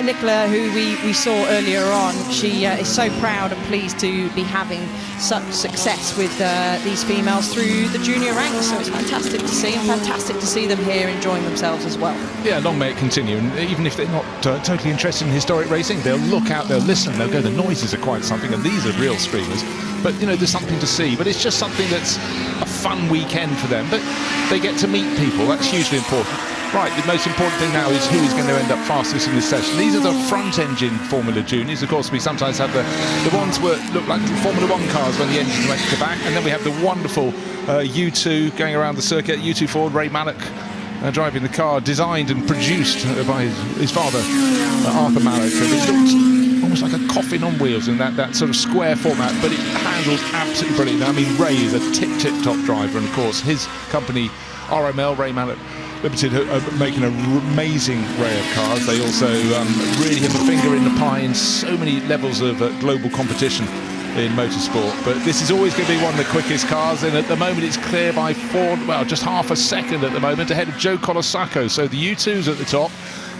Nicola, who we saw earlier on, she is so proud and pleased to be having such success with these females through the junior ranks. So it's fantastic to see, and fantastic to see them here enjoying themselves as well. Yeah, long may it continue. And even if they're not totally interested in historic racing, they'll look out, they'll listen, they'll go, the noises are quite something, and these are real streamers. But, you know, there's something to see. But it's just something that's a fun weekend for them. But they get to meet people. That's hugely important. Right, the most important thing now is who is going to end up fastest in this session. These are the front-engine Formula Juniors. Of course, we sometimes have the ones that look like Formula 1 cars when the engine went to the back. And then we have the wonderful U2 going around the circuit. U2 Ford, Ray Mallock driving the car, designed and produced by his father, Arthur Mallock. And it looks almost like a coffin on wheels in that sort of square format, but it handles absolutely brilliantly. I mean, Ray is a tip-top driver, and of course, his company, RML, Ray Mallock Limited, are making an amazing array of cars. They also really have a finger in the pie in so many levels of global competition in motorsport. But this is always going to be one of the quickest cars, and at the moment it's clear by just half a second at the moment, ahead of Joe Colosacco. So the U2's at the top,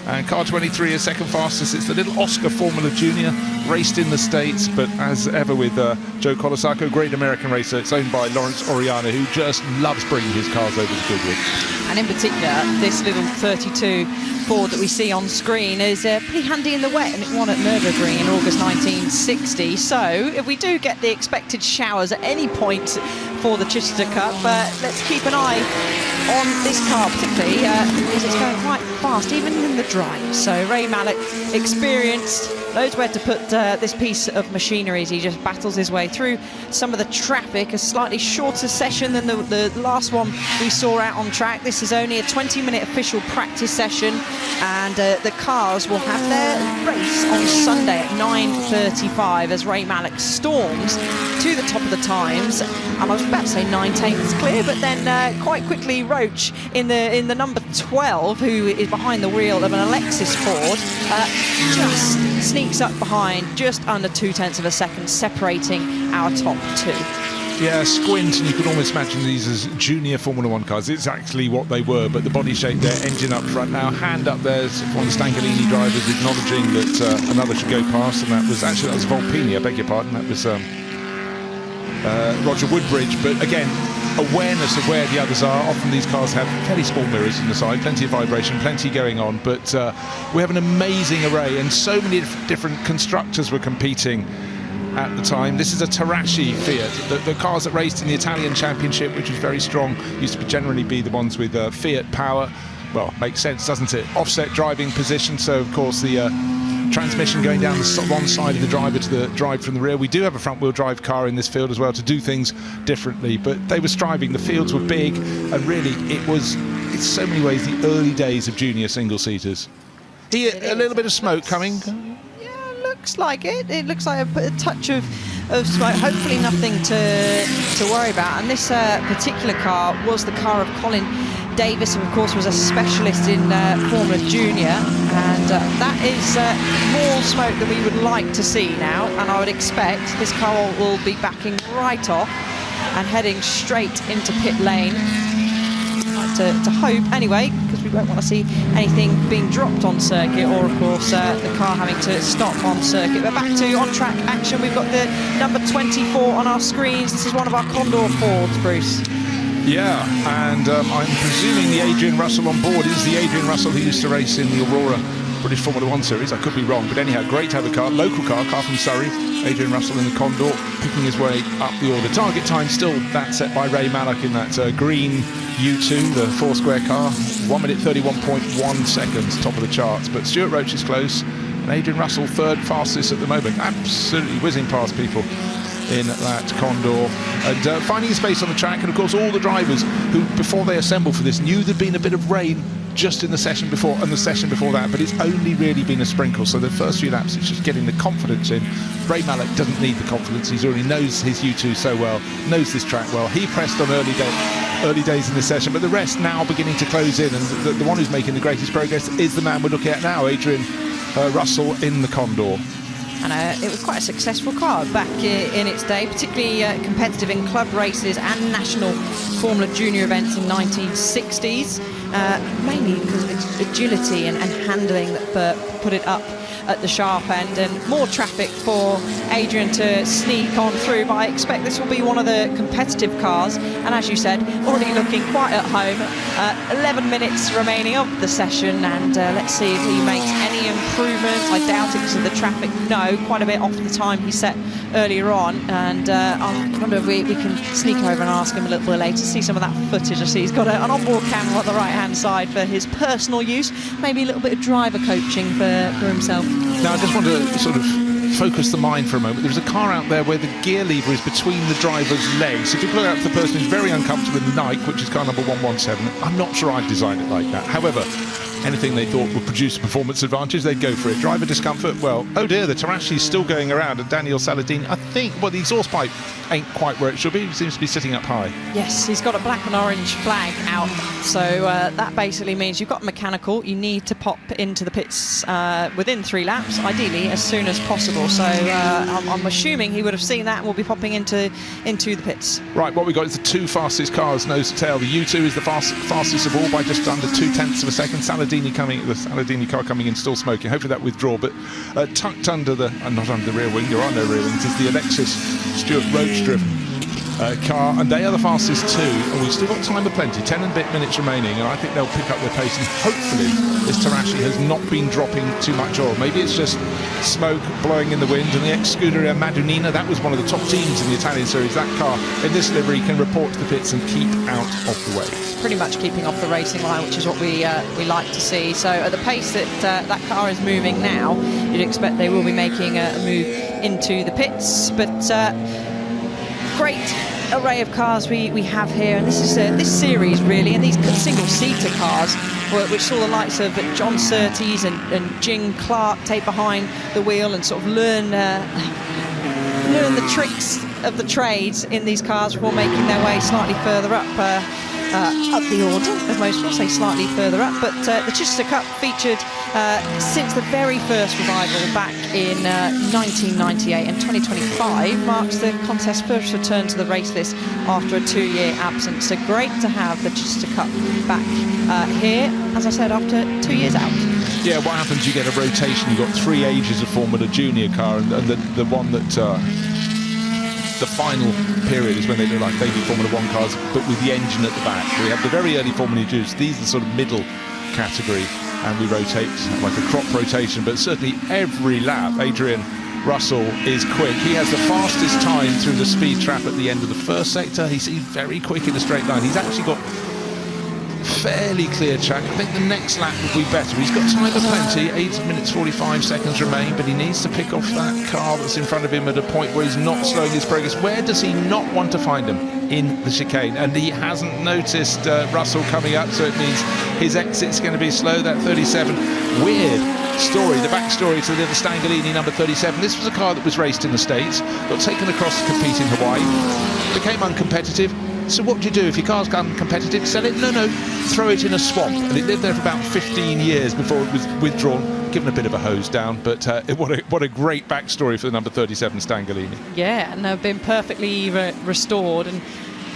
and car 23 is second fastest. It's the little Oscar Formula Junior, raced in the States, but as ever with Joe Colosacco, great American racer. It's owned by Lawrence Oriana, who just loves bringing his cars over to Goodwood. And in particular, this little 32 Ford that we see on screen is pretty handy in the wet, and it won at Nürburgring in August 1960. So if we do get the expected showers at any point for the Chichester Cup, let's keep an eye on this car particularly, because it's going quite fast, even in the dry. So Ray Mallock, experienced, knows where to put this piece of machinery as he just battles his way through some of the traffic. A slightly shorter session than the last one we saw out on track. This is only a 20-minute official practice session, and the cars will have their race on Sunday at 9:35 as Ray Mallock storms to the top of the times. And I was about to say 9/10 clear, but then quite quickly Roach in the number 12, who is behind the wheel of an Alexis Ford, just sneaks up behind, just under 0.2 of a second, separating our top two. Yeah, squint, and you could almost imagine these as junior Formula 1 cars. It's actually what they were, but the body shape there, engine up front. Now, hand up there's one of the Stangalini drivers acknowledging that another should go past, and that was Volpini, I beg your pardon. That was Roger Woodbridge. But again, awareness of where the others are. Often these cars have fairly small mirrors in the side, plenty of vibration, plenty going on, but we have an amazing array, and so many different constructors were competing at the time. This is a Tarashi Fiat. The cars that raced in the Italian Championship, which was very strong, used to generally be the ones with Fiat power. Well, makes sense, doesn't it? Offset driving position, so of course the transmission going down the wrong side of the driver to the drive from the rear. We do have a front-wheel drive car in this field as well to do things differently, but they were striving. The fields were big, and really it's so many ways the early days of junior single-seaters. A little bit of smoke coming. Looks like it. It looks like a touch of smoke. Hopefully nothing to worry about. And this particular car was the car of Colin Davis, who of course was a specialist in Formula Junior, and that is more smoke than we would like to see now, and I would expect this car will be backing right off and heading straight into pit lane. I'd like to hope anyway, because we won't want to see anything being dropped on circuit, or of course the car having to stop on circuit. But back to on-track action. We've got the number 24 on our screens. This is one of our Condor Fords, Bruce. Yeah, and I'm presuming the Adrian Russell on board is the Adrian Russell who used to race in the Aurora British Formula 1 series. I could be wrong, but anyhow, great to have a car, local car from Surrey. Adrian Russell in the Condor, picking his way up the order. Target time still that set by Ray Mallock in that green U2, the 4-square car. 1 minute 31.1 seconds, top of the charts. But Stuart Roach is close, and Adrian Russell third fastest at the moment. Absolutely whizzing past people in that Condor, and finding space on the track. And of course all the drivers who, before they assembled for this, knew there'd been a bit of rain just in the session before and the session before that, but it's only really been a sprinkle. So the first few laps, it's just getting the confidence in. Ray Mallock doesn't need the confidence. He already knows his U2 so well, knows this track well. He pressed on early days in the session, but the rest now beginning to close in, and the one who's making the greatest progress is the man we're looking at now, Adrian Russell in the Condor. And it was quite a successful car back in its day, particularly competitive in club races and national Formula Junior events in 1960s, mainly because of its agility and handling that put it up at the sharp end, and more traffic for Adrian to sneak on through. But I expect this will be one of the competitive cars, and as you said, already looking quite at home. 11 minutes remaining of the session, and let's see if he makes any improvements. I doubt it because of the traffic. No, quite a bit off the time he set earlier on, and I wonder if we can sneak over and ask him a little bit later, see some of that footage. I see he's got an onboard camera on the right hand side for his personal use, maybe a little bit of driver coaching for himself. Now I just want to sort of focus the mind for a moment. There's a car out there where the gear lever is between the driver's legs. If you look out for the person who's very uncomfortable in the Nike, which is car number 117, I'm not sure I'd design it like that. However, anything they thought would produce a performance advantage, they'd go for it. Driver discomfort, well, oh dear, the Tarashi's still going around, and Daniel Saladini, I think, well, the exhaust pipe ain't quite where it should be. It seems to be sitting up high. Yes, he's got a black and orange flag out, so that basically means you've got mechanical. You need to pop into the pits within 3 laps, ideally as soon as possible. So I'm assuming he would have seen that and will be popping into the pits. Right, what we got is the 2 fastest cars nose to tail. The U2 is the fastest of all by just under 0.2 of a second. The Saladini car coming in still smoking. Hopefully that withdraw, but tucked under the, not under the rear wing, there are no rear wings, is the Alexis Stuart Roach driven car, and they are the fastest too. And we've still got time of plenty, 10 and a bit minutes remaining, and I think they'll pick up their pace, and hopefully this Tarashi has not been dropping too much oil. Maybe it's just smoke blowing in the wind, and the ex-Scuderia Madonnina, that was one of the top teams in the Italian series. That car in this livery can report to the pits and keep out of the way. Pretty much keeping off the racing line, which is what we like to see. So at the pace that that car is moving now, you'd expect they will be making a move into the pits. But great array of cars we have here, and this is this series really, and these single-seater cars, which saw the likes of John Surtees and Jing Clark take behind the wheel and sort of learn the tricks of the trades in these cars before making their way slightly further up the order, as most will say, slightly further up. But the Chichester Cup featured since the very first revival back in 1998, and 2025 marks the contest's first return to the race list after a 2-year absence. So great to have the Chichester Cup back here, as I said, after 2 years out. Yeah, what happens, you get a rotation, you've got 3 ages of Formula Junior car, and the one that the final period is when they look like baby Formula 1 cars, but with the engine at the back. We have the very early Formula Juice. These are the sort of middle category, and we rotate like a crop rotation, but certainly every lap Adrian Russell is quick. He has the fastest time through the speed trap at the end of the first sector. He's very quick in a straight line. He's actually got fairly clear track. I think the next lap will be better. He's got time of plenty, 8 minutes 45 seconds remain, but he needs to pick off that car that's in front of him at a point where he's not slowing his progress. Where does he not want to find him? In the chicane, and he hasn't noticed Russell coming up, so it means his exit's going to be slow. That 37, weird story, the backstory to the little Stangalini number 37. This was a car that was raced in the States, got taken across to compete in Hawaii, became uncompetitive. So what do you do if your car's uncompetitive? Sell it? No, throw it in a swamp. And it lived there for about 15 years before it was withdrawn, given a bit of a hose down. But what a great backstory for the number 37 Stangalini. Yeah, and they've been perfectly restored, and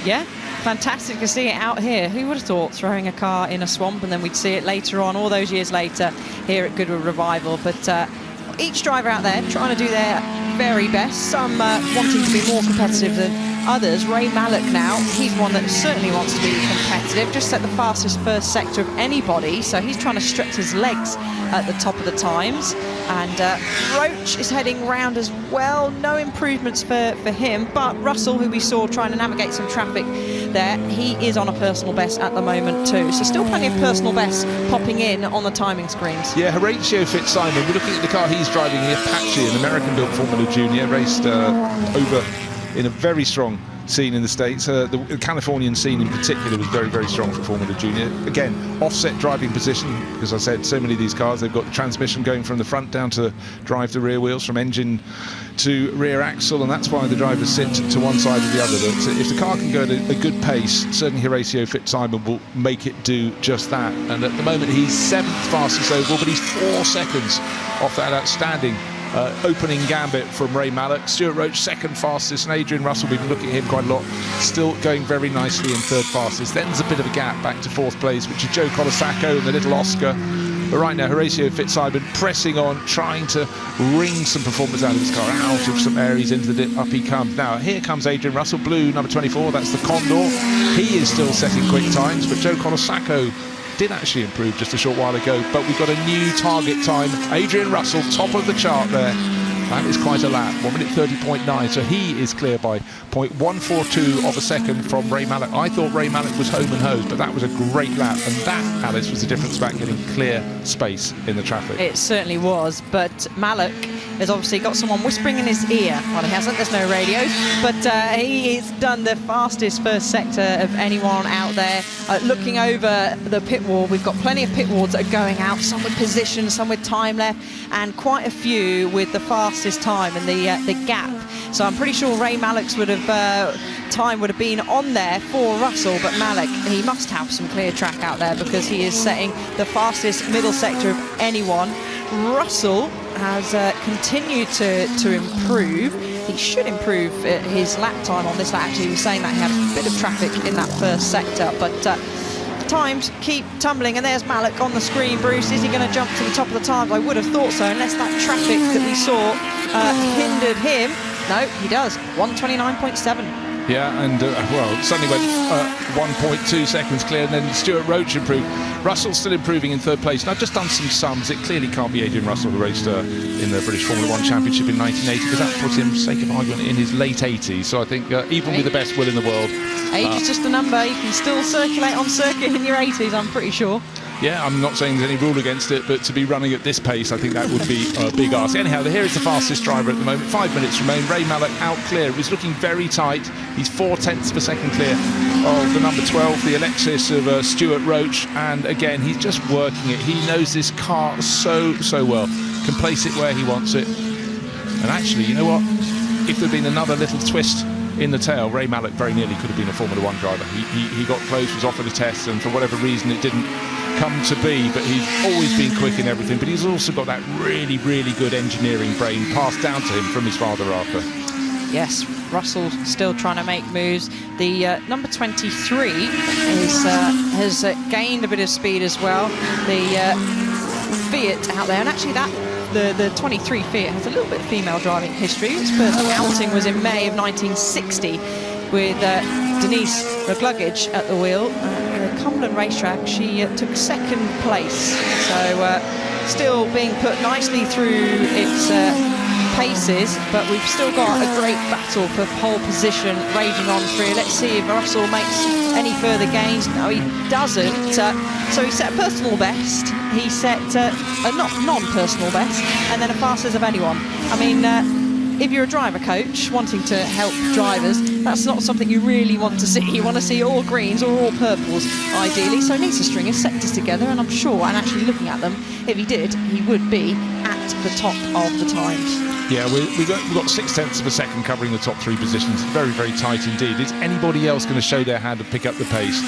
yeah, fantastic to see it out here. Who would have thought throwing a car in a swamp, and then we'd see it later on, all those years later, here at Goodwood Revival. But each driver out there trying to do their very best, some wanting to be more competitive others, Ray Mallock now, he's one that certainly wants to be competitive. Just set the fastest first sector of anybody, so he's trying to stretch his legs at the top of the times. And Roach is heading round as well. No improvements for him, but Russell, who we saw trying to navigate some traffic there, he is on a personal best at the moment too. So still plenty of personal bests popping in on the timing screens. Yeah, Horatio Fitzsimon, we're looking at the car he's driving, the Apache, an American-built Formula Junior, raced over in a very strong scene in the States. The Californian scene in particular was very, very strong for Formula Junior. Again, offset driving position, because I said so many of these cars, they've got the transmission going from the front down to drive the rear wheels, from engine to rear axle, and that's why the drivers sit to one side or the other. But if the car can go at a good pace, certainly Horatio Fitzsimon will make it do just that. And at the moment, he's 7th fastest overall, but he's 4 seconds off that outstanding opening gambit from Ray Mallock. Stuart Roach 2nd fastest, and Adrian Russell, we've been looking at him quite a lot, still going very nicely in 3rd fastest. Then there's a bit of a gap back to 4th place, which is Joe Colasacco and the little Oscar. But right now, Horatio Fitzsimon pressing on, trying to wring some performance out of his car, out of some areas into the dip. Up he comes. Now, here comes Adrian Russell, blue, number 24, that's the Condor. He is still setting quick times, but Joe Colasacco did actually improve just a short while ago, but we've got a new target time. Adrian Russell, top of the chart there. That is quite a lap, 1 minute 30.9, so he is clear by 0.142 of a second from Ray Mallock. I thought Ray Mallock was home and hosed, but that was a great lap, and that, Alice, was the difference about getting clear space in the traffic. It certainly was, but Mallock has obviously got someone whispering in his ear. Well, he hasn't, there's no radios, but he has done the fastest first sector of anyone out there. Looking over the pit wall, we've got plenty of pit walls that are going out, some with position, some with time left, and quite a few with the fastest time and the gap. So I'm pretty sure Ray Mallock's time would have been on there for Russell, but Mallock, he must have some clear track out there because he is setting the fastest middle sector of anyone. Russell has continued to improve. He should improve his lap time on this lap. Actually, he was saying that he had a bit of traffic in that first sector, but times keep tumbling, and there's Mallock on the screen. Bruce, is he going to jump to the top of the times? I would have thought so, unless that traffic that we saw hindered him. No, he does. 129.7. Yeah, and well, suddenly went 1.2 seconds clear, and then Stuart Roach improved. Russell's still improving in 3rd place. And I've just done some sums. It clearly can't be Adrian Russell, who raced in the British Formula 1 Championship in 1980, because that puts him, sake of argument, in his late 80s. So I think even with the best will in the world... Age is just a number. You can still circulate on circuit in your 80s, I'm pretty sure. Yeah, I'm not saying there's any rule against it, but to be running at this pace, I think that would be a big ask. Anyhow, here is the fastest driver at the moment. 5 minutes remain. Ray Mallock out clear. It was looking very tight. He's 0.4 of a second clear of the number 12, the Alexis of Stuart Roach. And again, he's just working it. He knows this car so well. Can place it where he wants it. And actually, you know what? If there'd been another little twist in the tail, Ray Mallock very nearly could have been a Formula 1 driver. He got close, was offered a test, and for whatever reason it didn't come to be, but he's always been quick in everything. But he's also got that really, really good engineering brain passed down to him from his father, Arthur. Yes, Russell still trying to make moves. The number 23 has gained a bit of speed as well. The Fiat out there, and actually the 23 Fiat has a little bit of female driving history. Its first outing was in May of 1960 with Denise Rugluggage at the wheel. The Cumberland racetrack, she took 2nd place. So still being put nicely through its paces, but we've still got a great battle for pole position raging on through. Let's see if Russell makes any further gains. No, he doesn't. So he set a personal best. He set a non-personal best, and then a fastest of anyone. I mean, if you're a driver coach wanting to help drivers, that's not something you really want to see. You want to see all greens or all purples, ideally. So he needs to string his sectors together, and I'm sure, and actually looking at them, if he did, he would be at the top of the times. Yeah, we've got 0.6 of a second covering the top 3 positions. Very, very tight indeed. Is anybody else going to show their hand and pick up the pace?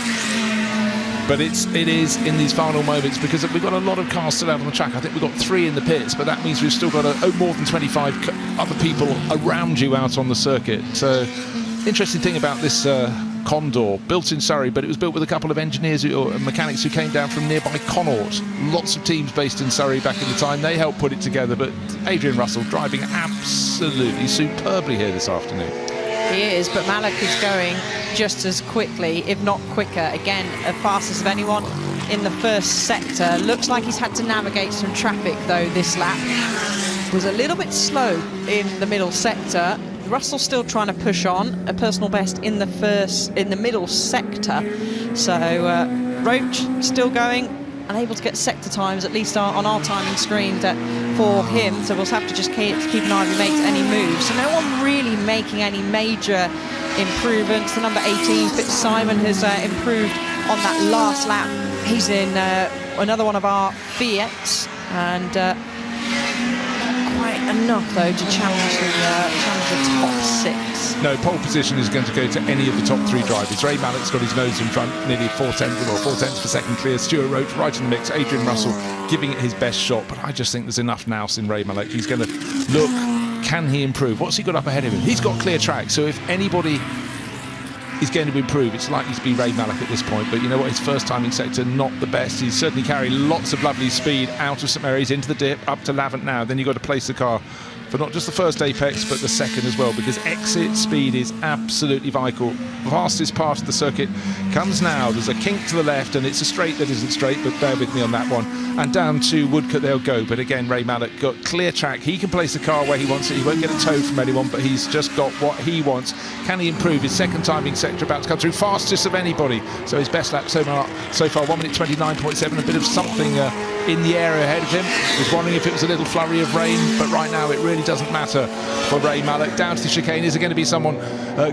But it is in these final moments, because we've got a lot of cars still out on the track. I think we've got 3 in the pits, but that means we've still got more than 25 other people around you out on the circuit. So, interesting thing about this Condor, built in Surrey, but it was built with a couple of engineers or mechanics who came down from nearby Connaught. Lots of teams based in Surrey back in the time. They helped put it together, but Adrian Russell driving absolutely superbly here this afternoon. He is, but Malik is going just as quickly, if not quicker. Again, as fastest of anyone in the first sector. Looks like he's had to navigate some traffic, though, this lap. Was a little bit slow in the middle sector. Russell still trying to push on, a personal best in the middle sector. So Roach still going, unable to get sector times, at least on our timing screen for him. So we'll have to just keep an eye if he makes any moves. So no one really making any major improvements. The number 18, Fitzsimon, has improved on that last lap. He's in another one of our Fiats, and not quite enough though to challenge the top 6. No, pole position is going to go to any of the top 3 drivers. Ray Mallett's got his nose in front, nearly 4 tenths per second clear. Stuart Roach right in the mix. Adrian Russell giving it his best shot, but I just think there's enough nous in Ray Mallett. He's going to look, can he improve? What's he got up ahead of him? He's got clear track, so if anybody is going to improve, it's likely to be Ray Mallett at this point. But you know what, his first timing sector, not the best. He's certainly carrying lots of lovely speed out of St Mary's into the dip, up to Lavant now. Then you've got to place the car for not just the first apex, but the second as well, because exit speed is absolutely vital. Fastest part of the circuit comes now. There's a kink to the left, and it's a straight that isn't straight, but bear with me on that one. And down to Woodcote they'll go. But again, Ray Mallett got clear track. He can place the car where he wants it. He won't get a tow from anyone, but he's just got what he wants. Can he improve? His second timing sector about to come through, fastest of anybody. So his best lap so far 1 minute 29.7, a bit of something in the air ahead of him. Was wondering if it was a little flurry of rain, but right now it really doesn't matter for Ray Mallett. Down to the chicane. Is there going to be someone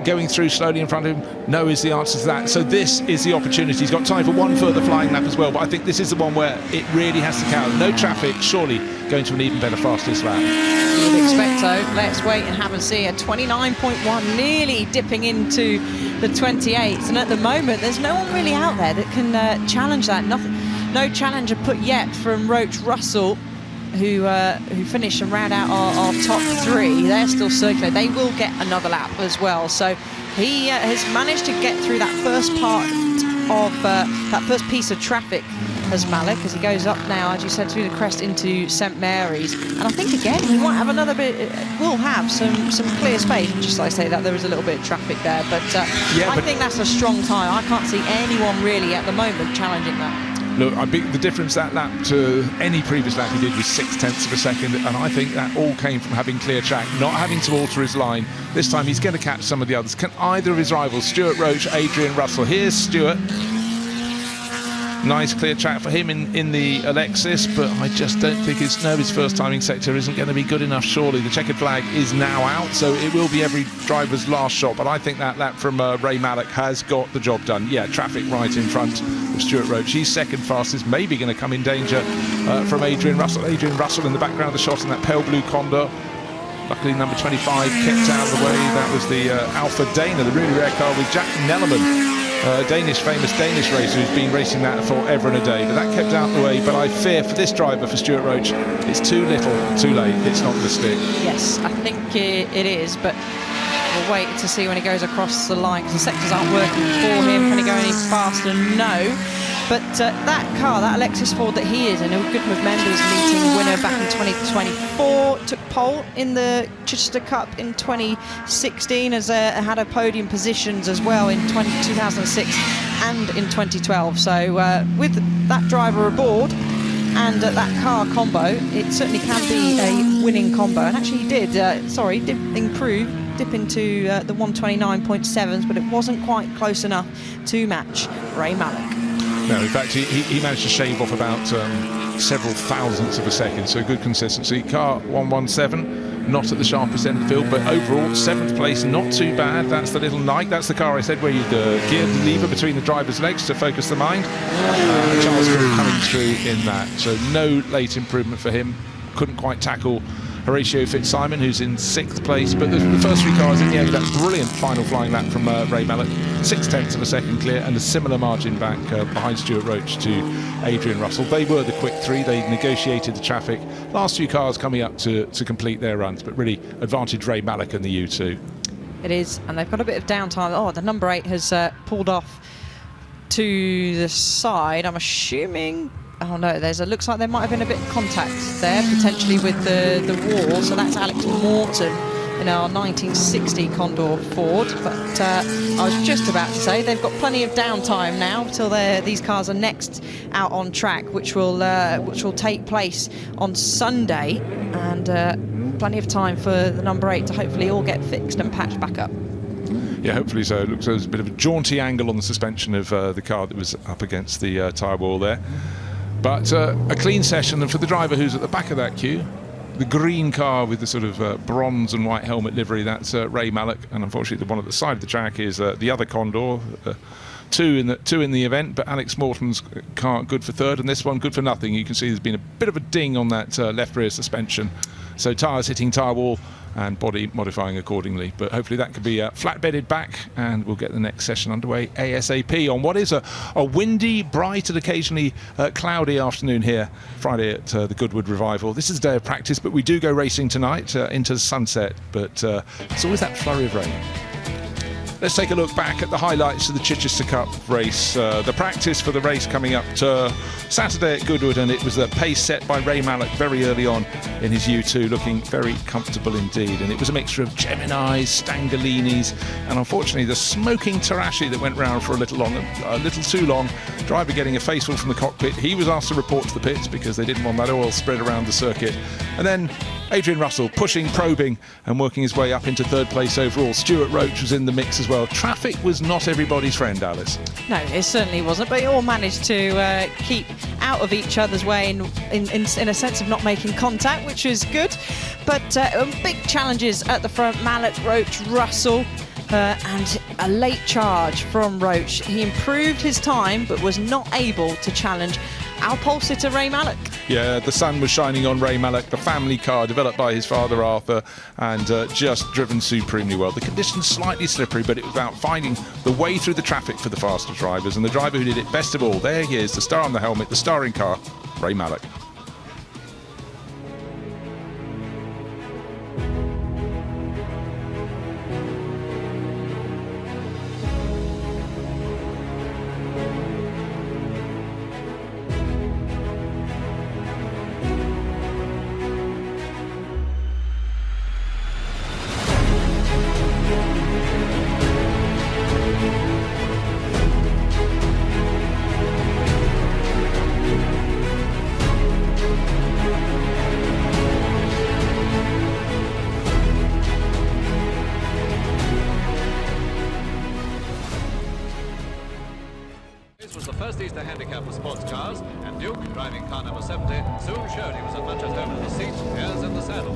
going through slowly in front of him? No is the answer to that. So this is the opportunity. He's got time for one further flying lap as well, but I think this is the one where it really has to count. No traffic, surely going to an even better fastest lap. You would expect so. Let's wait and have a see. A 29.1, nearly dipping into the 28s, and at the moment there's no one really out there that can challenge that. No challenger put yet from Roach Russell, who finished and round out our top 3. They're still circulating. They will get another lap as well. So he has managed to get through that first part of that first piece of traffic as Malik, as he goes up now, as you said, through the crest into St Mary's. And I think again he might have another bit. Will have some clear space. Just like I say that there was a little bit of traffic there, but I think that's a strong time. I can't see anyone really at the moment challenging that. Look, I think the difference that lap to any previous lap he did was 0.6 of a second, and I think that all came from having clear track, not having to alter his line. This time he's going to catch some of the others. Can either of his rivals, Stuart Roach, Adrian Russell? Here's Stuart. Nice clear track for him in the Alexis, but I just don't think his first timing sector isn't going to be good enough, surely. The checkered flag is now out, so it will be every driver's last shot, but I think that lap from Ray Mallett has got the job done. Yeah, traffic right in front of Stuart Roach. He's second fastest, maybe going to come in danger from Adrian Russell. Adrian Russell in the background of the shot in that pale blue Condor. Luckily, number 25 kept out of the way. That was the Alpha Dana, the really rare car with Jack Nellerman. Famous Danish racer who's been racing that forever and a day, but that kept out of the way. But I fear for this driver, for Stuart Roach, it's too little, too late. It's not going to stick. Yes, I think it is, but we'll wait to see when he goes across the line, because the sectors aren't working for him. Can he go any faster? No. But that car, that Alexis Ford that he is in, a Goodwood members meeting winner back in 2024, took pole in the Chichester Cup in 2016, has had a podium positions as well in 2006 and in 2012. So with that driver aboard and that car combo, it certainly can be a winning combo. And actually he did dip into the 129.7s, but it wasn't quite close enough to match Ray Mallett. No, in fact, he managed to shave off about several thousandths of a second, so good consistency. Car 117, not at the sharpest end of the field, but overall, 7th place, not too bad. That's the little Nike. That's the car I said where you'd gear the lever between the driver's legs to focus the mind. Charles Crew coming through in that, so no late improvement for him. Couldn't quite tackle Horatio Fitzsimon, who's in 6th place, but the first 3 cars in the end, that brilliant final flying lap from Ray Mallett, 0.6 of a second clear, and a similar margin back behind Stuart Roach to Adrian Russell. They were the quick 3, they negotiated the traffic. Last 2 cars coming up to complete their runs, but really advantage Ray Mallett and the U2. It is, and they've got a bit of downtime. Oh, the number 8 has pulled off to the side, I'm assuming. Oh no, looks like there might have been a bit of contact there, potentially with the wall. So that's Alex Morton in our 1960 Condor Ford. But I was just about to say they've got plenty of downtime now till these cars are next out on track, which will take place on Sunday, and plenty of time for the number 8 to hopefully all get fixed and patched back up. Yeah, hopefully so. It looks like there's a bit of a jaunty angle on the suspension of the car that was up against the tyre wall there. But a clean session, and for the driver who's at the back of that queue, the green car with the sort of bronze and white helmet livery, that's Ray Mallock, and unfortunately the one at the side of the track is the other Condor. Two in the event, but Alex Morton's car good for third, and this one good for nothing. You can see there's been a bit of a ding on that left rear suspension, so tyres hitting tyre wall and body modifying accordingly. But hopefully that could be flat-bedded back, and we'll get the next session underway ASAP on what is a windy, bright and occasionally cloudy afternoon here Friday at the Goodwood Revival. This is a day of practice, but we do go racing tonight into sunset, but it's always that flurry of rain. Let's take a look back at the highlights of the Chichester Cup race. The practice for the race coming up to Saturday at Goodwood, and it was a pace set by Ray Mallock very early on in his U2, looking very comfortable indeed. And it was a mixture of Geminis, Stangolinis, and unfortunately the smoking Tarashi that went round for a little too long. Driver getting a faceful from the cockpit. He was asked to report to the pits because they didn't want that oil spread around the circuit. And then Adrian Russell pushing, probing and working his way up into third place overall. Stuart Roach was in the mix as well. Traffic was not everybody's friend, Alice. No, it certainly wasn't, but they all managed to keep out of each other's way in a sense of not making contact, which is good. But big challenges at the front: Mallock, Roach, Russell, and a late charge from Roach. He improved his time but was not able to challenge our pole sitter Ray Mallock. Yeah, the sun was shining on Ray Mallock, the family car developed by his father Arthur, and just driven supremely well. The conditions slightly slippery, but it was about finding the way through the traffic for the faster drivers, and the driver who did it best of all, there he is, the star on the helmet, the starring car, Ray Mallock. This was the first Easter handicap for sports cars, and Duke, driving car number 70, soon showed he was as much at home in the seat as in the saddle.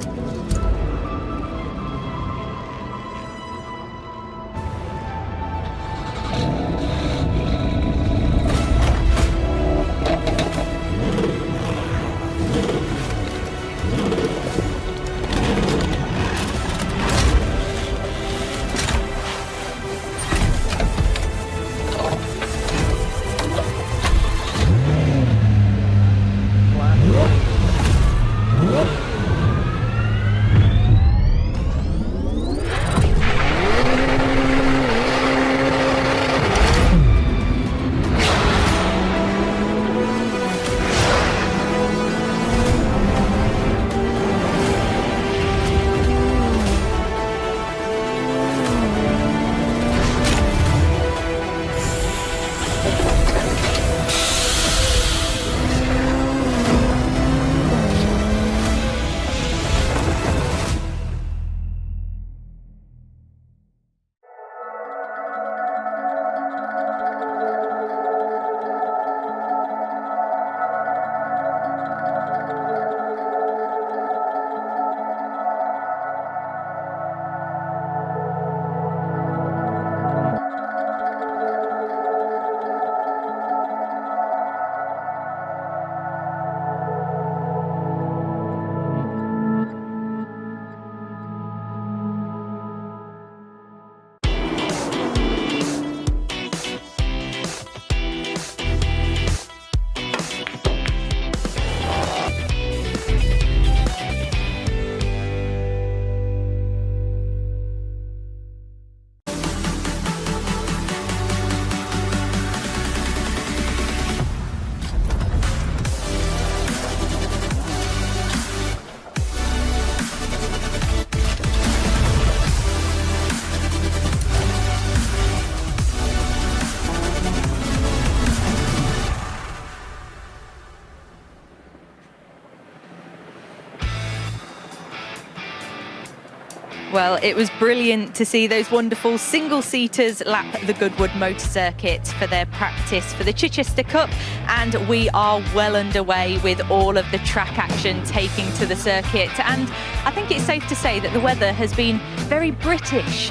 Well, it was brilliant to see those wonderful single-seaters lap the Goodwood Motor Circuit for their practice for the Chichester Cup, and we are well underway with all of the track action taking to the circuit. And I think it's safe to say that the weather has been very British.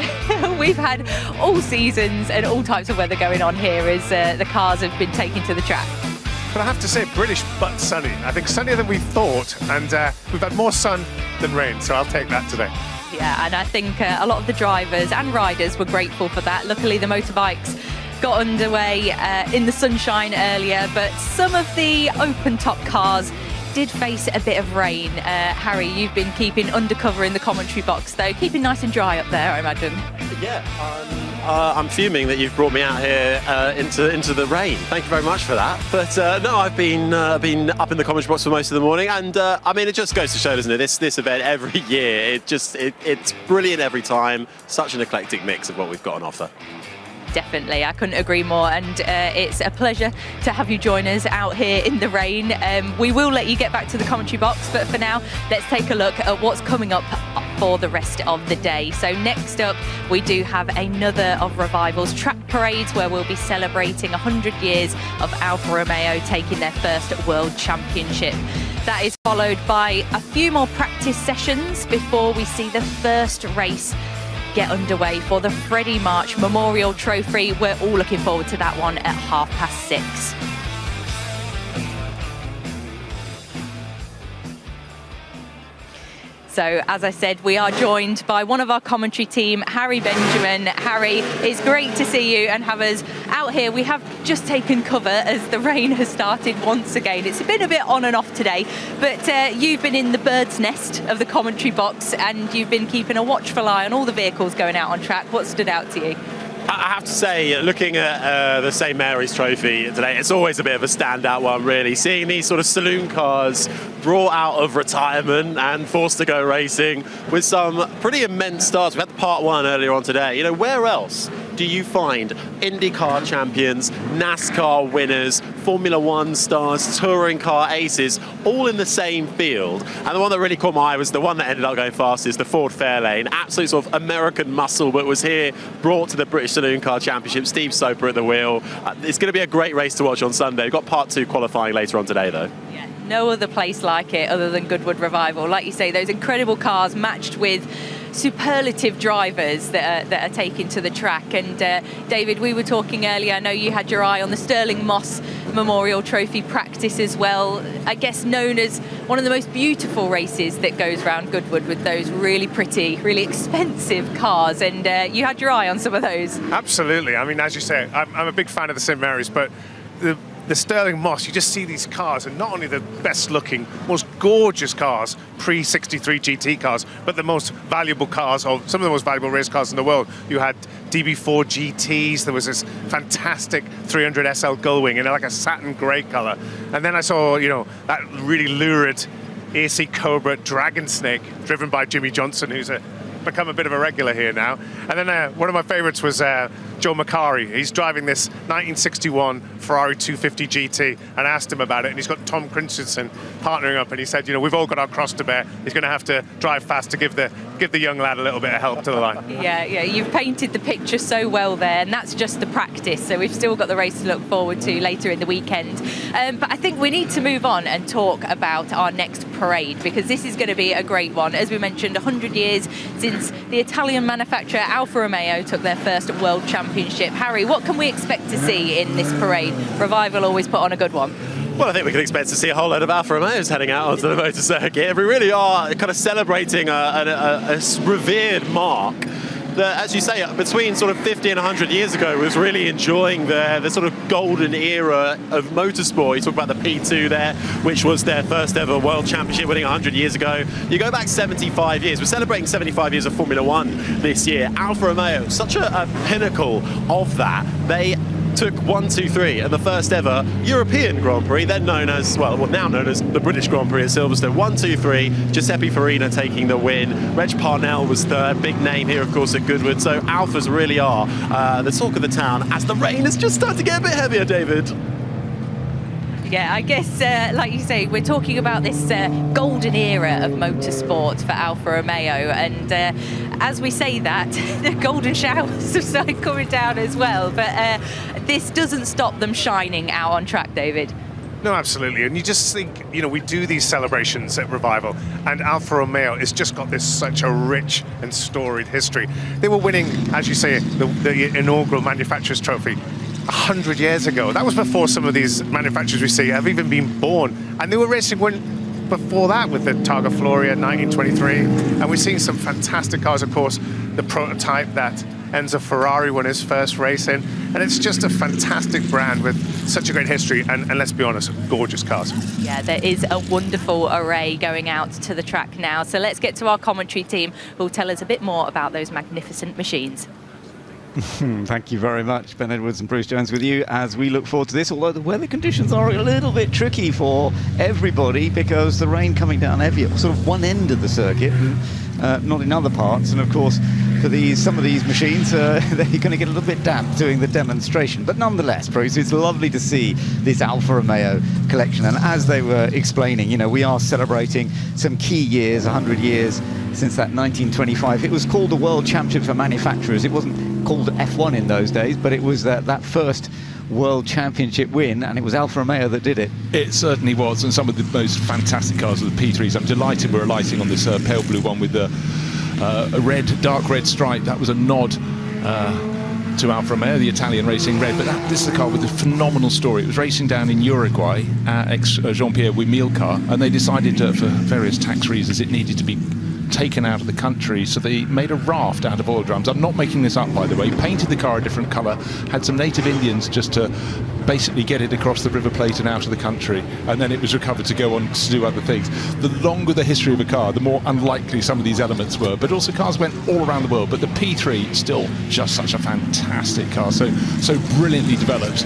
We've had all seasons and all types of weather going on here as the cars have been taken to the track. But I have to say, British but sunny. I think sunnier than we thought, and we've had more sun than rain, so I'll take that today. Yeah, and I think a lot of the drivers and riders were grateful for that. Luckily, the motorbikes got underway in the sunshine earlier, but some of the open-top cars did face a bit of rain. Harry, you've been keeping undercover in the commentary box, though, keeping nice and dry up there, I imagine. Yeah, I'm fuming that you've brought me out here into the rain. Thank you very much for that. But no, I've been up in the commentary box for most of the morning, and I mean, it just goes to show, doesn't it? This event every year, it's brilliant every time. Such an eclectic mix of what we've got on offer. Definitely, I couldn't agree more, and it's a pleasure to have you join us out here in the rain. We will let you get back to the commentary box, but for now, let's take a look at what's coming up for the rest of the day. So next up, we do have another of Revival's track parades where we'll be celebrating 100 years of Alfa Romeo taking their first World Championship. That is followed by a few more practice sessions before we see the first race get underway for the Freddie March Memorial Trophy. We're all looking forward to that one at 6:30. So, as I said, we are joined by one of our commentary team, Harry Benjamin. Harry, it's great to see you and have us out here. We have just taken cover as the rain has started once again. It's been a bit on and off today, but you've been in the bird's nest of the commentary box and you've been keeping a watchful eye on all the vehicles going out on track. What stood out to you? I have to say, looking at the St Mary's Trophy today, it's always a bit of a standout one, really. Seeing these sort of saloon cars brought out of retirement and forced to go racing with some pretty immense starts. We had the Part 1 earlier on today. You know, where else do you find IndyCar champions, NASCAR winners, Formula One stars, touring car aces, all in the same field? And the one that really caught my eye was the one that ended up going fastest, the Ford Fairlane. Absolute sort of American muscle, but was here brought to the British Saloon Car Championship. Steve Soper at the wheel. It's going to be a great race to watch on Sunday. We've got Part 2 qualifying later on today, though. Yeah, no other place like it other than Goodwood Revival. Like you say, those incredible cars matched with superlative drivers that are taken to the track. And David, we were talking earlier, I know you had your eye on the Sterling Moss Memorial Trophy practice as well. I guess known as one of the most beautiful races that goes around Goodwood with those really pretty, really expensive cars. And you had your eye on some of those. Absolutely. I mean, as you say, I'm a big fan of the St Mary's, but the Sterling Moss, you just see these cars, and not only the best looking, most gorgeous cars, pre-63 GT cars, but the most valuable cars, or some of the most valuable race cars in the world. You had DB4 GTs, there was this fantastic 300 SL Gullwing in like a satin grey colour. And then I saw, you know, that really lurid AC Cobra Dragon Snake, driven by Jimmy Johnson, who's become a bit of a regular here now. And then one of my favourites was Joe Macari. He's driving this 1961 Ferrari 250 GT, and I asked him about it, and he's got Tom Christensen partnering up, and he said, you know, we've all got our cross to bear. He's going to have to drive fast to give the young lad a little bit of help to the line. Yeah, you've painted the picture so well there, and that's just the practice, so we've still got the race to look forward to later in the weekend. But I think we need to move on and talk about our next parade, because this is going to be a great one. As we mentioned, 100 years since the Italian manufacturer Alfa Romeo took their first World Championship. Harry, what can we expect to see in this parade? Revival always put on a good one. Well, I think we can expect to see a whole load of Alfa Romeos heading out onto the motor circuit. We really are kind of celebrating a revered mark that, as you say, between sort of 50 and 100 years ago was really enjoying the sort of golden era of motorsport. You talk about the P2 there, which was their first ever World Championship, winning 100 years ago. You go back 75 years. We're celebrating 75 years of Formula One this year. Alfa Romeo, such a pinnacle of that. They took 1, 2, 3 and the first ever European Grand Prix, then known as, well, now known as the British Grand Prix at Silverstone. 1, 2, 3, Giuseppe Farina taking the win. Reg Parnell was the big name here, of course, at Goodwood. So Alfas really are the talk of the town as the rain has just started to get a bit heavier, David. Yeah, I guess, like you say, we're talking about this golden era of motorsport for Alfa Romeo, and as we say that, the golden showers have started coming down as well, but this doesn't stop them shining out on track, David. No, absolutely. And you just think, you know, we do these celebrations at Revival, and Alfa Romeo has just got such a rich and storied history. They were winning, as you say, the inaugural Manufacturers' Trophy 100 years ago. That was before some of these manufacturers we see have even been born. And they were racing before that with the Targa Floria 1923. And we're seeing some fantastic cars, of course, the prototype that Enzo Ferrari won his first race in. And it's just a fantastic brand with such a great history and let's be honest, gorgeous cars. Yeah, there is a wonderful array going out to the track now. So let's get to our commentary team who will tell us a bit more about those magnificent machines. Thank you very much, Ben Edwards and Bruce Jones with you as we look forward to this, although the weather conditions are a little bit tricky for everybody because the rain coming down heavy at sort of one end of the circuit and not in other parts, and of course for some of these machines they're going to get a little bit damp doing the demonstration, but nonetheless, Bruce, it's lovely to see this Alfa Romeo collection, and as they were explaining, you know, we are celebrating some key years, 100 years since that 1925. It was called the World Championship for Manufacturers. It wasn't called F1 in those days, but it was that first World Championship win, and it was Alfa Romeo that did it. It certainly was, and some of the most fantastic cars were the P3s. I'm delighted we're alighting on this pale blue one with the dark red stripe. That was a nod to Alfa Romeo, the Italian racing red, but this is a car with a phenomenal story. It was racing down in Uruguay, ex-Jean-Pierre Wimille car, and they decided for various tax reasons it needed to be taken out of the country, so they made a raft out of oil drums. I'm not making this up, by the way. Painted the car a different colour, had some native Indians just to basically get it across the River Plate and out of the country, and then it was recovered to go on to do other things. The longer the history of a car, the more unlikely some of these elements were, but also cars went all around the world. But the P3, still just such a fantastic car, so brilliantly developed.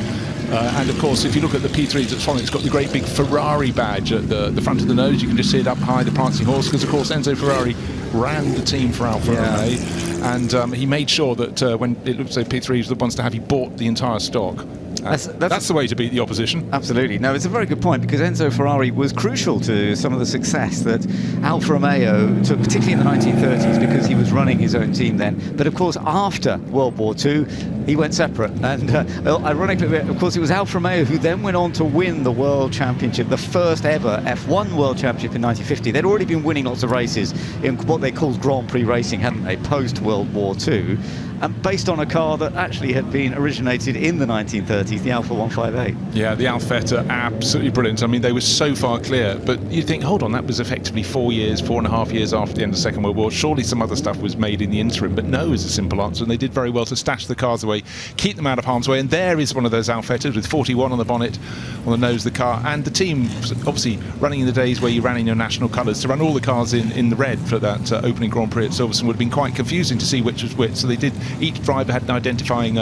And of course, if you look at the P3 that's following, it's got the great big Ferrari badge at the front of the nose. You can just see it up high, the prancing horse, because of course Enzo Ferrari ran the team for Alfa Romeo, and he made sure that when it looked like P3 was the ones to have, he bought the entire stock. That's the way to beat the opposition. Absolutely. No, it's a very good point, because Enzo Ferrari was crucial to some of the success that Alfa Romeo took, particularly in the 1930s, because he was running his own team then. But of course, after World War II, he went separate. And ironically, of course, it was Alfa Romeo who then went on to win the World Championship, the first ever F1 World Championship in 1950. They'd already been winning lots of races in what they called Grand Prix racing, hadn't they, post-World War II. And based on a car that actually had been originated in the 1930s, the Alfa 158. Yeah, the Alfetta, absolutely brilliant. I mean, they were so far clear, but you think, hold on, that was effectively 4.5 years after the end of the Second World War. Surely some other stuff was made in the interim, but no is a simple answer, and they did very well to stash the cars away, keep them out of harm's way, and there is one of those Alfettas with 41 on the bonnet, on the nose of the car, and the team, obviously running in the days where you ran in your national colours, to run all the cars in the red for that opening Grand Prix at Silverstone would have been quite confusing to see which was which, so they did. Each driver had an identifying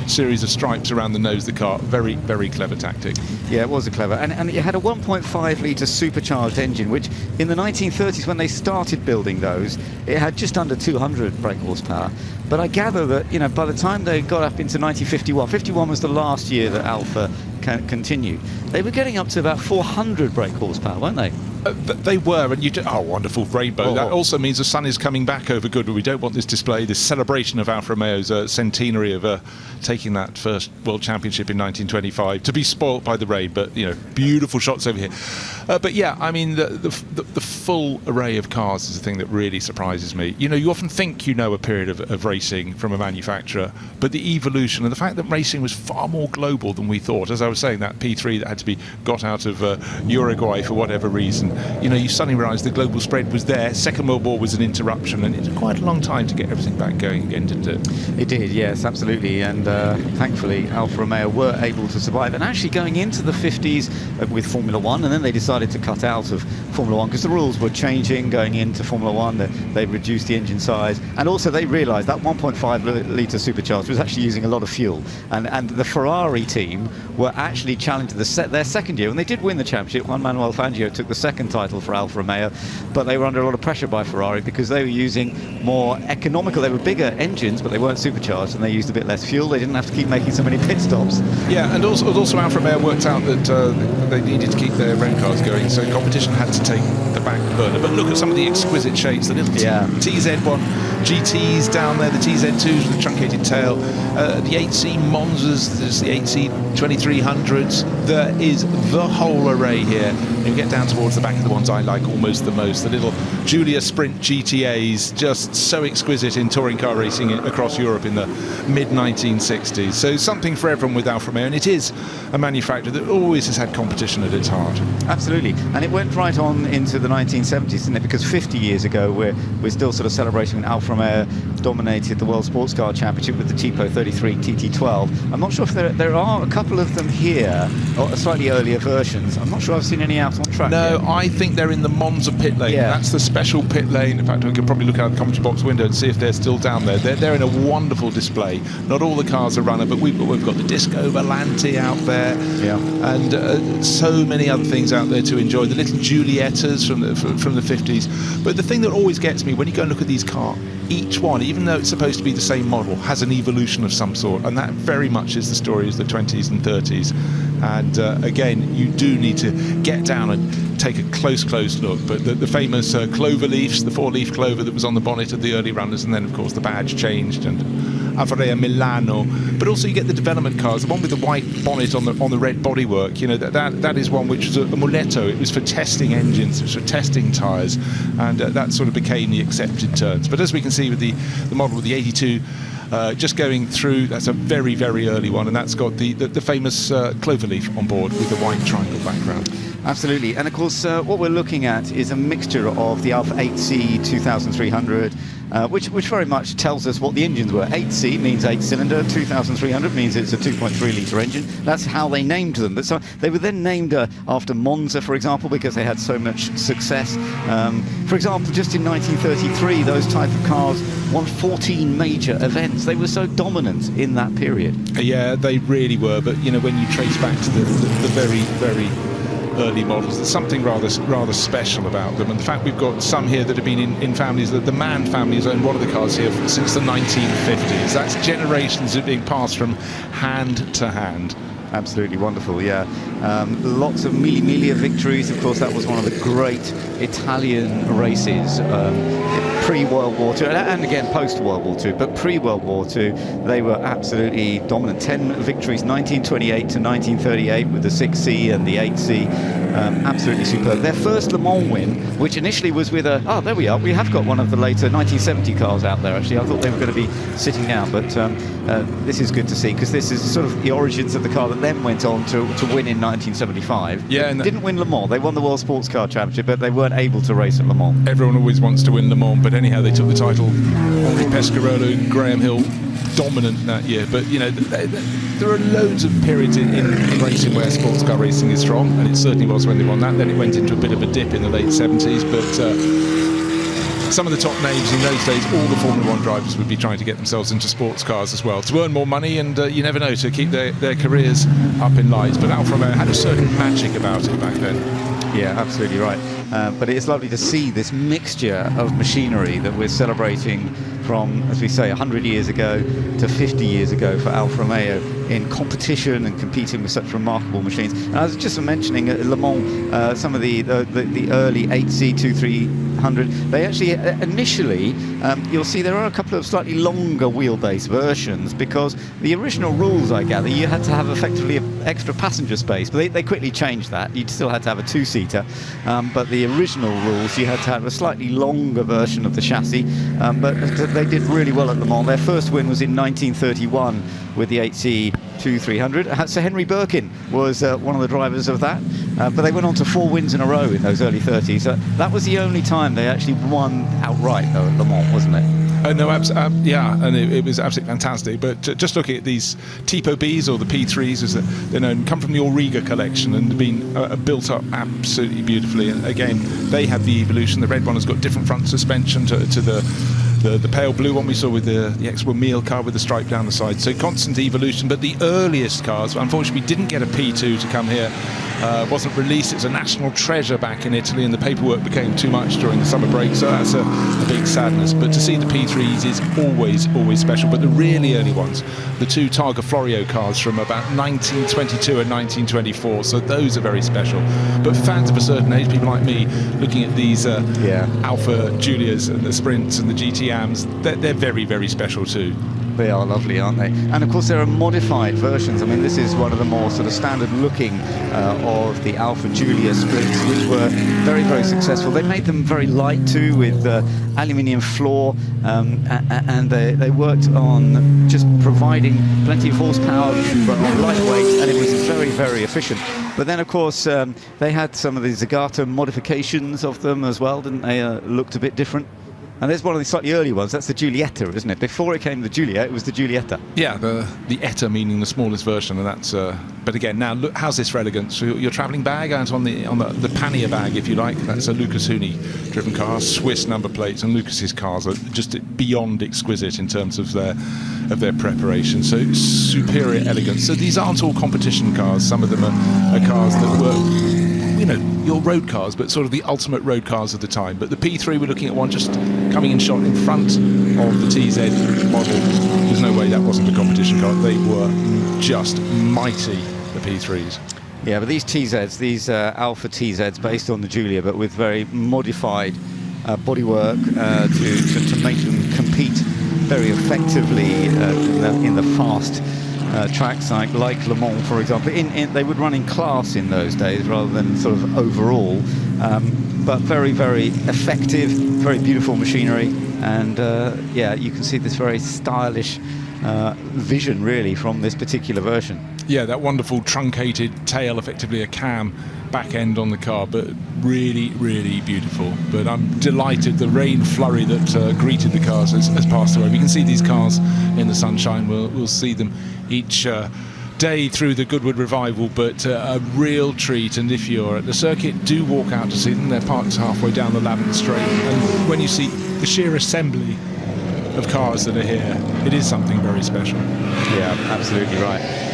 series of stripes around the nose of the car. Very, very clever tactic. Yeah, it was a clever. And it had a 1.5 litre supercharged engine, which in the 1930s, when they started building those, it had just under 200 brake horsepower. But I gather that, you know, by the time they got up into 1951, 51 was the last year that Alfa continued, they were getting up to about 400 brake horsepower, weren't they? They were, and wonderful rainbow. That also means the sun is coming back over Goodwood. We don't want this display, this celebration of Alfa Romeo's centenary of taking that first World Championship in 1925, to be spoilt by the rain. But you know, beautiful shots over here. But yeah, I mean, the full array of cars is the thing that really surprises me. You know, you often think you know a period of racing from a manufacturer, but the evolution and the fact that racing was far more global than we thought. As I was saying, that P3 that had to be got out of Uruguay for whatever reason. You know, you suddenly realise the global spread was there. Second World War was an interruption, and it took quite a long time to get everything back going again, didn't it? It did, yes, absolutely. And thankfully, Alfa Romeo were able to survive. And actually going into the 50s with Formula One, and then they decided to cut out of Formula One because the rules were changing going into Formula One. They reduced the engine size. And also they realised that 1.5 litre supercharged was actually using a lot of fuel. And the Ferrari team were actually challenged their second year, and they did win the championship. Juan Manuel Fangio took the second second title for Alfa Romeo, but they were under a lot of pressure by Ferrari because they were using more economical, they were bigger engines, but they weren't supercharged, and they used a bit less fuel. They didn't have to keep making so many pit stops. Yeah, and also Alfa Romeo worked out that they needed to keep their road cars going, so competition had to take the back burner. But look at some of the exquisite shapes, the little TZ1 GTs down there, the TZ2s with the truncated tail, the 8C Monzas, there's the 8C 2300s. There is the whole array here. You get down towards the back of the ones I like almost the most, the little Giulia Sprint GTAs, just so exquisite in touring car racing across Europe in the mid-1960s. So something for everyone with Alfa Romeo, and it is a manufacturer that always has had competition at its heart. Absolutely, and it went right on into the 1970s, didn't it? Because 50 years ago, we're still sort of celebrating when Alfa Romeo dominated the World Sports Car Championship with the Tipo 33 TT12. I'm not sure if there are a couple of them here, or slightly earlier versions. I'm not sure I've seen any out on track. No, I think they're in the Monza pit lane. Yeah. That's the special pit lane. In fact, we could probably look out the commentary box window and see if they're still down there. They're in a wonderful display. Not all the cars are runner, but we've got the Disco Volante out there, and so many other things out there to enjoy. The little Giuliettas from the 50s. But the thing that always gets me when you go and look at these cars, each one, even though it's supposed to be the same model, has an evolution of some sort, and that very much is the story of the 20s and 30s. And again, you do need to get down and take a close look. But the famous clover leaves, the 4-leaf clover that was on the bonnet of the early runners, and then of course the badge changed, and Alfa Milano. But also you get the development cars, the one with the white bonnet on the red bodywork. You know, that is one which was a muletto. It was for testing engines, it was for testing tyres, and that sort of became the accepted terms. But as we can see with the model with the 82 just going through, that's a very, very early one, and that's got the famous cloverleaf on board with the white triangle background. Absolutely, and of course what we're looking at is a mixture of the Alfa 8C 2300, which very much tells us what the engines were. 8C means 8-cylinder, 2300 means it's a 2.3 litre engine. That's how they named them. But so they were then named after Monza, for example, because they had so much success. For example, just in 1933, those type of cars won 14 major events. They were so dominant in that period. Yeah, they really were. But you know, when you trace back to the very, very early models, there's something rather special about them, and the fact we've got some here that have been in families, that the Mann family has owned one of the cars here since the 1950s. That's generations of being passed from hand to hand. Absolutely wonderful, yeah. Lots of Mille Miglia victories. Of course, that was one of the great Italian races pre-World War II, and again post-World War II, but pre-World War II, they were absolutely dominant. 10 victories, 1928 to 1938 with the 6C and the 8C. Absolutely superb. Their first Le Mans win, which initially was with there we are. We have got one of the later 1970 cars out there, actually. I thought they were going to be sitting down, but this is good to see, because this is sort of the origins of the car that then went on to win in 1975. Yeah, and didn't win Le Mans. They won the World Sports Car Championship, but they weren't able to race at Le Mans. Everyone always wants to win Le Mans, but anyhow, they took the title. Henri Pescarolo, Graham Hill, dominant that year. But you know, there are loads of periods in racing where sports car racing is strong, and it certainly was when they won that. Then it went into a bit of a dip in the late 70s, but some of the top names in those days, all the Formula 1 drivers would be trying to get themselves into sports cars as well, to earn more money, and you never know, to keep their careers up in lights. But Alfa Romeo had a certain magic about it back then. Yeah, absolutely right. But it's lovely to see this mixture of machinery that we're celebrating from, as we say, 100 years ago to 50 years ago for Alfa Romeo in competition and competing with such remarkable machines. And I was just mentioning at Le Mans, some of the early 8C 2300, they actually initially, you'll see there are a couple of slightly longer wheelbase versions, because the original rules, I gather, you had to have effectively extra passenger space, but they quickly changed that. You still had to have a two-seater, but the original rules, you had to have a slightly longer version of the chassis, but they did really well at Le Mans. Their first win was in 1931 with the 8C 2300. Sir Henry Birkin was one of the drivers of that, but they went on to 4 wins in a row in those early 30s. That was the only time they actually won outright, though, at Le Mans, wasn't it? No, yeah, and it was absolutely fantastic. But just looking at these Tipo Bs, or the P3s, as they're known, come from the Auriga collection and have been built up absolutely beautifully. And again, they have the evolution. The red one has got different front suspension to the pale blue one we saw with the X1 car with the stripe down the side. So constant evolution. But the earliest cars, unfortunately, we didn't get a P2 to come here wasn't released. It was a national treasure back in Italy, and the paperwork became too much during the summer break, so that's a big sadness. But to see the P3s is always special. But the really early ones, the 2 Targa Florio cars from about 1922 and 1924, so those are very special. But for fans of a certain age, people like me, looking at these Alfa Giulias and the Sprints and the GT-Ams, they're very special too. They are lovely, aren't they? And of course there are modified versions. I mean, this is one of the more sort of standard looking of the Alfa Giulia Sprints, which were very successful. They made them very light too, with aluminium floor, and they worked on just providing plenty of horsepower but on lightweight, and it was very efficient. But then of course they had some of the Zagato modifications of them as well, didn't they? Looked a bit different. And there's one of the slightly early ones. That's the Giulietta, isn't it? Before it came the Giulia, it was the Giulietta. Yeah, the Etta meaning the smallest version, and that's. But again, now look, how's this for elegance? So your travelling bag out on the pannier bag, if you like. That's a Lucas Huni driven car, Swiss number plates, and Lucas's cars are just beyond exquisite in terms of their preparation. So superior elegance. So these aren't all competition cars. Some of them are cars that were, your road cars, but sort of the ultimate road cars of the time. But the P3, we're looking at one just coming in shot in front of the TZ model. There's no way that wasn't a competition car. They were just mighty, the P3s. Yeah, but these TZs, these Alfa TZs based on the Giulia, but with very modified bodywork to make them compete very effectively in the fast tracks like Le Mans, for example. They would run in class in those days rather than sort of overall, but very effective, very beautiful machinery, and you can see this very stylish vision really from this particular version. Yeah, that wonderful truncated tail, effectively a cam back end on the car, but really beautiful. But I'm delighted the rain flurry that greeted the cars has passed away. We can see these cars in the sunshine. We'll see them each day through the Goodwood Revival, but a real treat. And if you're at the circuit, do walk out to see them. They're parked halfway down the Lavant Straight, and when you see the sheer assembly of cars that are here, it is something very special. Yeah, absolutely right.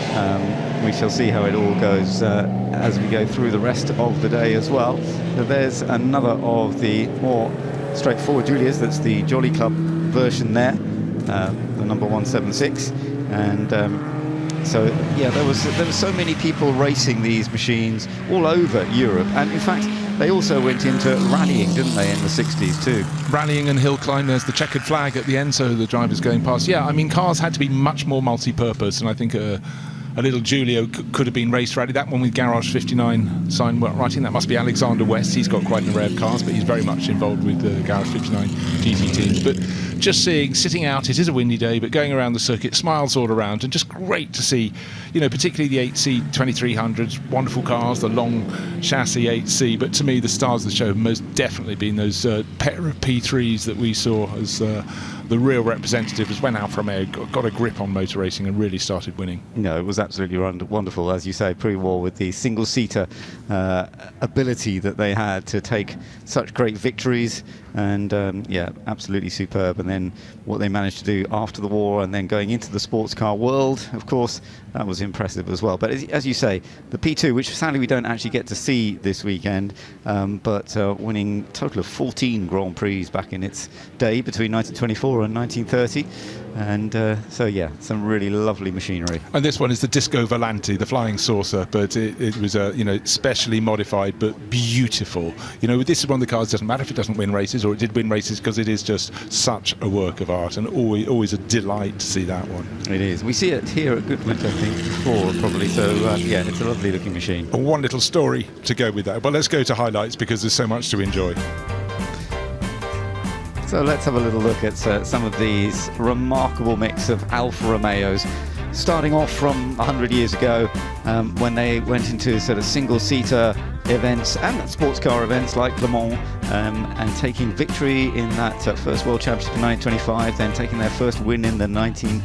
We shall see how it all goes as we go through the rest of the day as well. There's another of the more straightforward Giulias. That's the Jolly Club version there, the number 176, and so yeah, there was so many people racing these machines all over Europe, and in fact they also went into rallying, didn't they, in the 60s too? Rallying and hill climb. There's the checkered flag at the end, so the drivers going past. Yeah, I mean, cars had to be much more multi-purpose, and I think a little Giulio could have been race rally. That one with Garage 59 sign writing, that must be Alexander West. He's got quite an array of cars, but he's very much involved with the Garage 59 GT teams. But just sitting out, it is a windy day, but going around the circuit, smiles all around, and just great to see, particularly the 8C 2300s, wonderful cars, the long chassis 8C. But to me, the stars of the show have most definitely been those pair of P3s that we saw as the real representatives when Alfa Romeo got a grip on motor racing and really started winning. No, it was absolutely wonderful, as you say, pre-war, with the single-seater ability that they had to take such great victories, and absolutely superb. And then what they managed to do after the war, and then going into the sports car world, of course, that was impressive as well. But as you say, the P2, which sadly we don't actually get to see this weekend, but winning a total of 14 Grand Prix back in its day between 1924 and 1930, and so yeah, some really lovely machinery. And this one is the Disco Volante, the flying saucer, but it was specially modified but beautiful. This is one of the cars, doesn't matter if it doesn't win races, or it did win races, because it is just such a work of art, and always a delight to see that one. It is. We see it here at Goodwood, I think, before probably, so it's a lovely looking machine. One little story to go with that, but let's go to highlights because there's so much to enjoy. So let's have a little look at some of these remarkable mix of Alfa Romeos, starting off from 100 years ago, when they went into sort of single-seater events and sports car events like Le Mans, and taking victory in that first World Championship in 1925, then taking their first win in the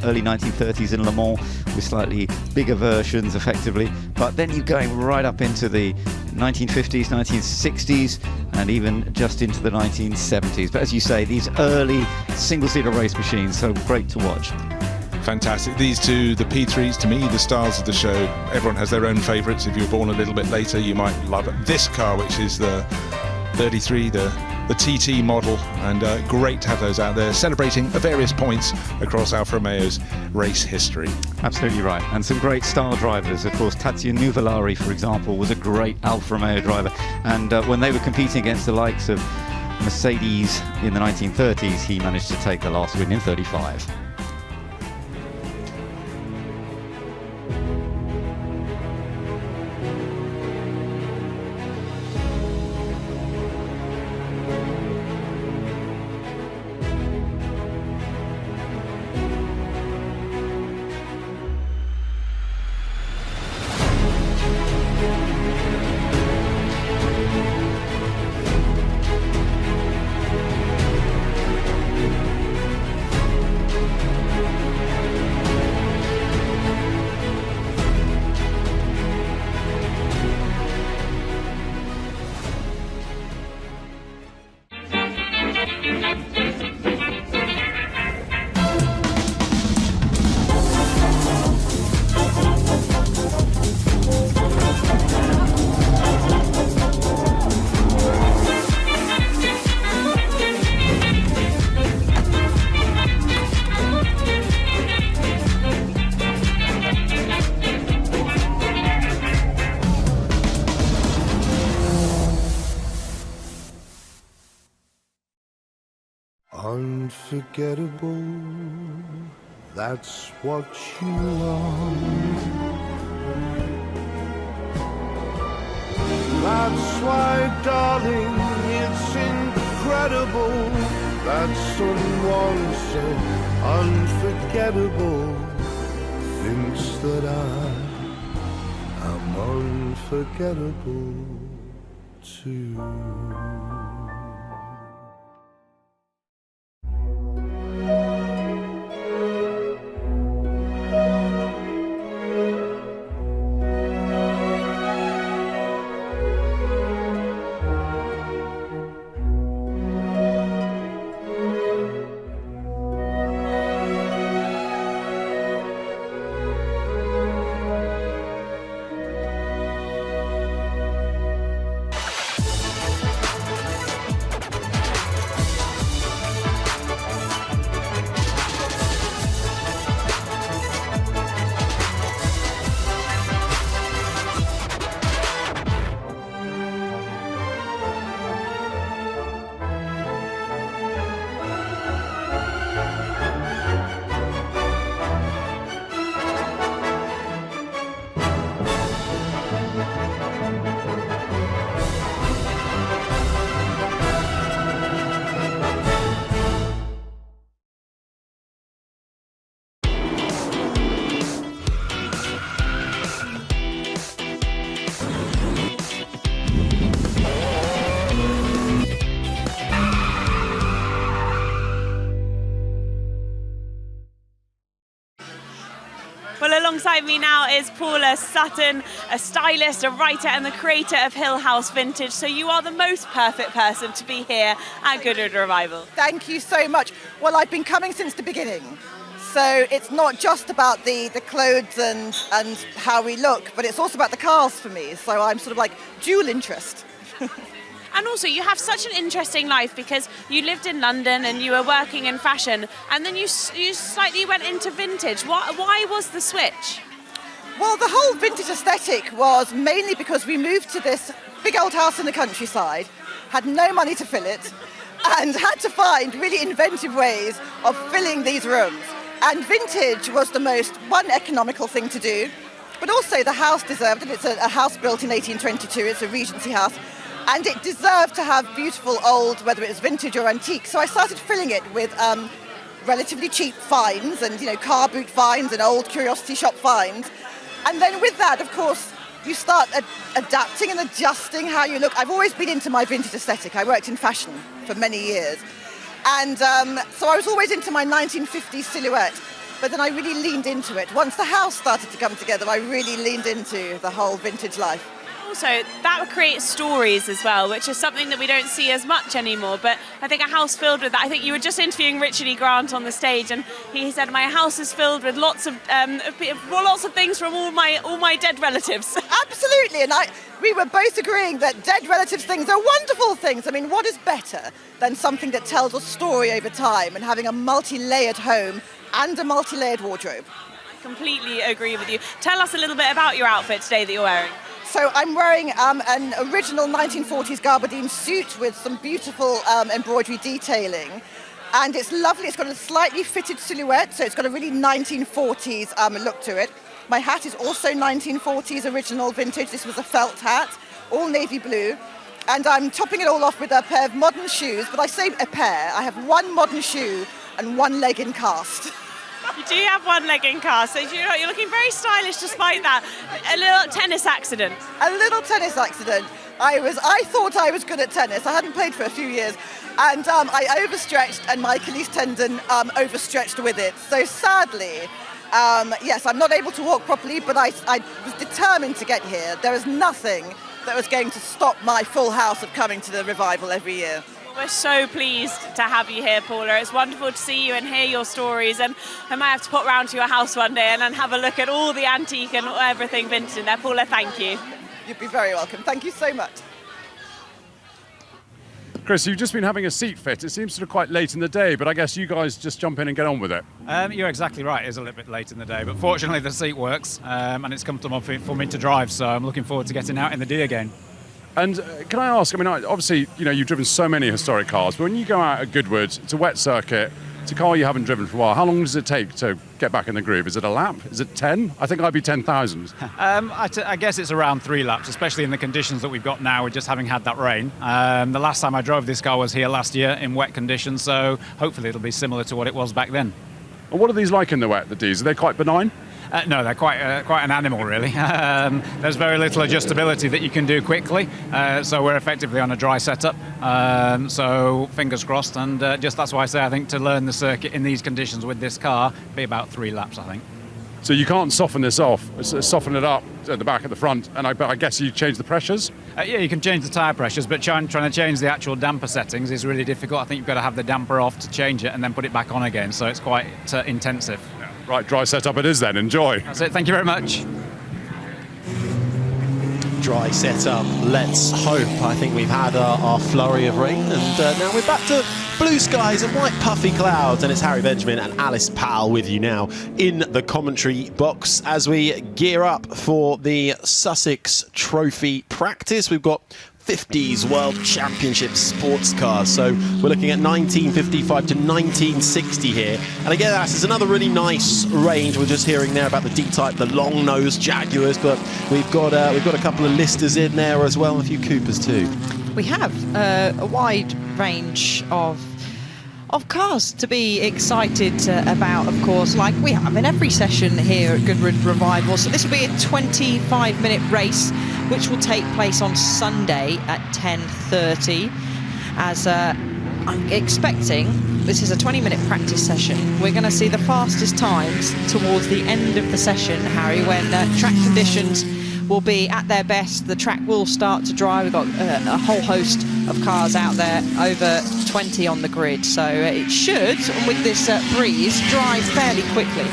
early 1930s in Le Mans with slightly bigger versions effectively. But then you're going right up into the 1950s, 1960s, and even just into the 1970s. But as you say, these early single-seater race machines, so great to watch. Fantastic. These two, the P3s, to me, the stars of the show. Everyone has their own favourites. If you were born a little bit later, you might love this car, which is the 33, the TT model, and great to have those out there celebrating at various points across Alfa Romeo's race history. Absolutely right, and some great star drivers. Of course, Tazio Nuvolari, for example, was a great Alfa Romeo driver, and when they were competing against the likes of Mercedes in the 1930s, he managed to take the last win in 35. Unforgettable, that's what you are. That's why, darling, it's incredible that someone so unforgettable thinks that I am unforgettable too. Well, alongside me now is Paula Sutton, a stylist, a writer and the creator of Hill House Vintage. So you are the most perfect person to be here at Goodwood Revival. Thank you so much. Well, I've been coming since the beginning. So it's not just about the clothes and how we look, but it's also about the cars for me. So I'm sort of like dual interest. And also, you have such an interesting life because you lived in London and you were working in fashion, and then you slightly went into vintage. Why was the switch? Well, the whole vintage aesthetic was mainly because we moved to this big old house in the countryside, had no money to fill it, and had to find really inventive ways of filling these rooms. And vintage was the most, one, economical thing to do, but also the house deserved it. It's a house built in 1822, it's a Regency house, and it deserved to have beautiful old, whether it was vintage or antique. So I started filling it with relatively cheap finds and, car boot finds and old curiosity shop finds. And then with that, of course, you start adapting and adjusting how you look. I've always been into my vintage aesthetic. I worked in fashion for many years. And so I was always into my 1950s silhouette. But then I really leaned into it. Once the house started to come together, I really leaned into the whole vintage life. Also, that creates stories as well, which is something that we don't see as much anymore. But I think a house filled with that. I think you were just interviewing Richard E. Grant on the stage, and he said, "My house is filled with lots of things from all my dead relatives." Absolutely, and we were both agreeing that dead relatives things are wonderful things. I mean, what is better than something that tells a story over time and having a multi-layered home and a multi-layered wardrobe? I completely agree with you. Tell us a little bit about your outfit today that you're wearing. So I'm wearing an original 1940s gabardine suit with some beautiful embroidery detailing. And it's lovely. It's got a slightly fitted silhouette, so it's got a really 1940s look to it. My hat is also 1940s original vintage. This was a felt hat, all navy blue. And I'm topping it all off with a pair of modern shoes. But I say a pair. I have one modern shoe and one leg in cast. You do have one leg in cast, so you're looking very stylish despite that. A little tennis accident. A little tennis accident. I thought I was good at tennis. I hadn't played for a few years. And I overstretched, and my Achilles tendon overstretched with it. So sadly, yes, I'm not able to walk properly, but I was determined to get here. There was nothing that was going to stop my full house of coming to the revival every year. We're so pleased to have you here, Paula. It's wonderful to see you and hear your stories, and I might have to pop round to your house one day and then have a look at all the antique and everything vintage in there. Paula, thank you. You'd be very welcome. Thank you so much. Chris, you've just been having a seat fit. It seems sort of quite late in the day, but I guess you guys just jump in and get on with it. You're exactly right. It is a little bit late in the day, but fortunately the seat works and it's comfortable for me to drive, so I'm looking forward to getting out in the D again. And can I ask, I mean, obviously, you've driven so many historic cars, but when you go out at Goodwood, it's a wet circuit, it's a car you haven't driven for a while. How long does it take to get back in the groove? Is it a lap? Is it 10? I think I'd be 10,000. I guess it's around 3 laps, especially in the conditions that we've got now, with just having had that rain. The last time I drove this car was here last year in wet conditions, so hopefully it'll be similar to what it was back then. And what are these like in the wet, the Ds? Are they quite benign? No, they're quite an animal, really. There's very little adjustability that you can do quickly, so we're effectively on a dry setup. So fingers crossed, and just that's why I say I think to learn the circuit in these conditions with this car, be about 3 laps, I think. So you can't soften this off, soften it up at the back, at the front, and I guess you change the pressures? Yeah, you can change the tyre pressures, but trying to change the actual damper settings is really difficult. I think you've got to have the damper off to change it and then put it back on again, so it's quite intensive. Right, dry setup it is then. Enjoy. That's it. Thank you very much. Dry setup. Let's hope. I think we've had our flurry of rain, and now we're back to blue skies and white puffy clouds. And it's Harry Benjamin and Alice Powell with you now in the commentary box as we gear up for the Sussex Trophy practice. We've got 50s World Championship sports cars. So we're looking at 1955 to 1960 here. And again, this is another really nice range. We're just hearing there about the D-Type, the long-nosed Jaguars, but we've got a couple of Listers in there as well, and a few Coopers too. We have a wide range of cars to be excited about, of course, like we have in every session here at Goodwood Revival. So this will be a 25-minute race, which will take place on Sunday at 10:30. As I'm expecting, this is a 20-minute practice session. We're going to see the fastest times towards the end of the session, Harry, when track conditions will be at their best. The track will start to dry. We've got a whole host of cars out there, over 20 on the grid. So it should, with this breeze, dry fairly quickly.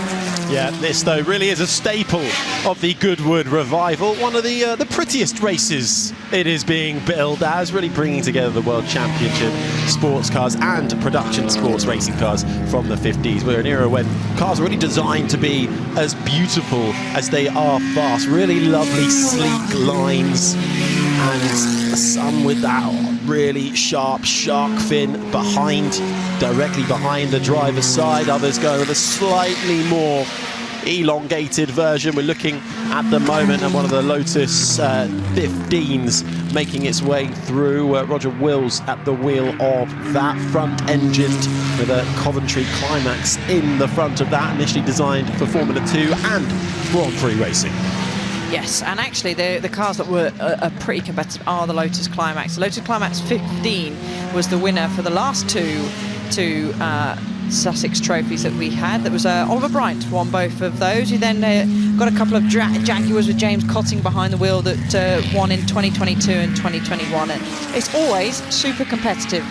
Yeah, this though really is a staple of the Goodwood Revival. One of the prettiest races it is being billed as, really bringing together the World Championship sports cars and production sports racing cars from the 50s. We're in an era when cars are really designed to be as beautiful as they are fast. Really lovely, sleek lines, and some with that really sharp shark fin directly behind the driver's side. Others go with a slightly more elongated version. We're looking at the moment at one of the Lotus 15s making its way through. Roger Wills at the wheel of that, front-engined with a Coventry Climax in the front of that, initially designed for Formula 2 and Grand Prix racing. Yes, and actually the cars that were pretty competitive are the Lotus Climax. The Lotus Climax 15 was the winner for the last two Sussex trophies that we had. That was Oliver Bryant won both of those. You then got a couple of Jaguars with James Cotting behind the wheel that won in 2022 and 2021. And it's always super competitive,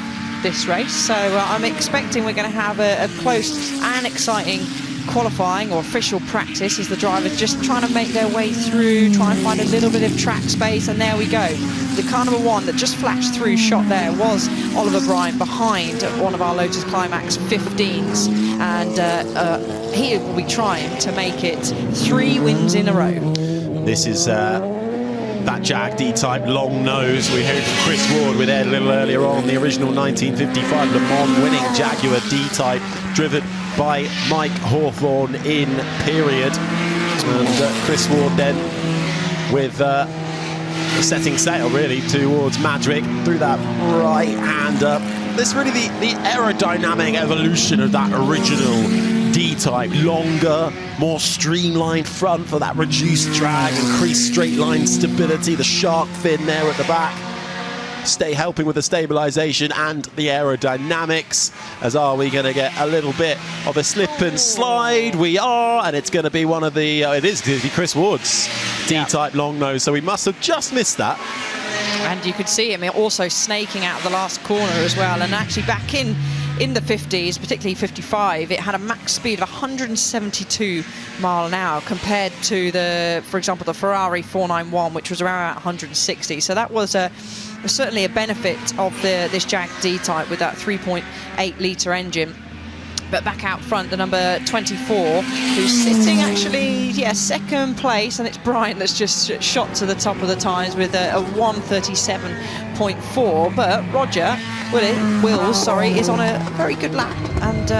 this race. So I'm expecting we're going to have a close and exciting qualifying or official practice as the drivers just trying to make their way through, try and find a little bit of track space, and there we go. The car number 1 that just flashed through shot there was Oliver Bryant behind one of our Lotus Climax 15s, and he will be trying to make it 3 wins in a row. This is that Jag D-Type long nose we heard from Chris Ward with Ed a little earlier on, the original 1955 Le Mans winning Jaguar D-Type, driven by Mike Hawthorne in period. And Chris Ward then with setting sail really towards Madrick through that right hand up. This really the aerodynamic evolution of that original D-Type. Longer, more streamlined front for that reduced drag, increased straight line stability, the shark fin there at the back. Helping with the stabilization and the aerodynamics. As are we going to get a little bit of a slip and slide? We are, and it's going to be one of the, it is going to be Chris Ward's D-Type long nose, so we must have just missed that. And you could see him also snaking out of the last corner as well, and actually back in the 50s, particularly 55, it had a max speed of 172 mile an hour compared to for example, the Ferrari 491, which was around 160. So that was certainly a benefit of this Jag D-Type with that 3.8 litre engine. But back out front, the number 24, who's sitting actually, second place, and it's Bryant that's just shot to the top of the times with a 1:37.4. But Roger Wills, is on a very good lap, and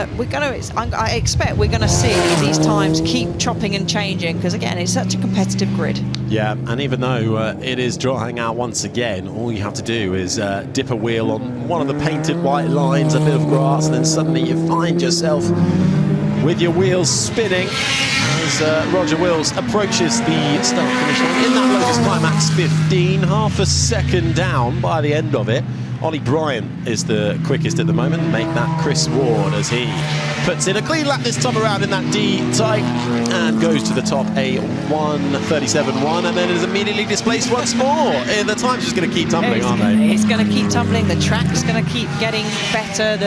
I expect we're going to see these times keep chopping and changing, because again, it's such a competitive grid. Yeah, and even though it is drying out once again, all you have to do is dip a wheel on one of the painted white lines, a bit of grass, and then suddenly you find yourself with your wheels spinning as Roger Wills approaches the start finish line in that Lotus Climax 15, half a second down by the end of it. Ollie Bryant is the quickest at the moment, make that Chris Ward as he puts in a clean lap this time around in that D-Type and goes to the top, a 1:37.1, and then is immediately displaced once more. The time's just going to keep tumbling, aren't they? It's going to keep tumbling, the track's going to keep getting better,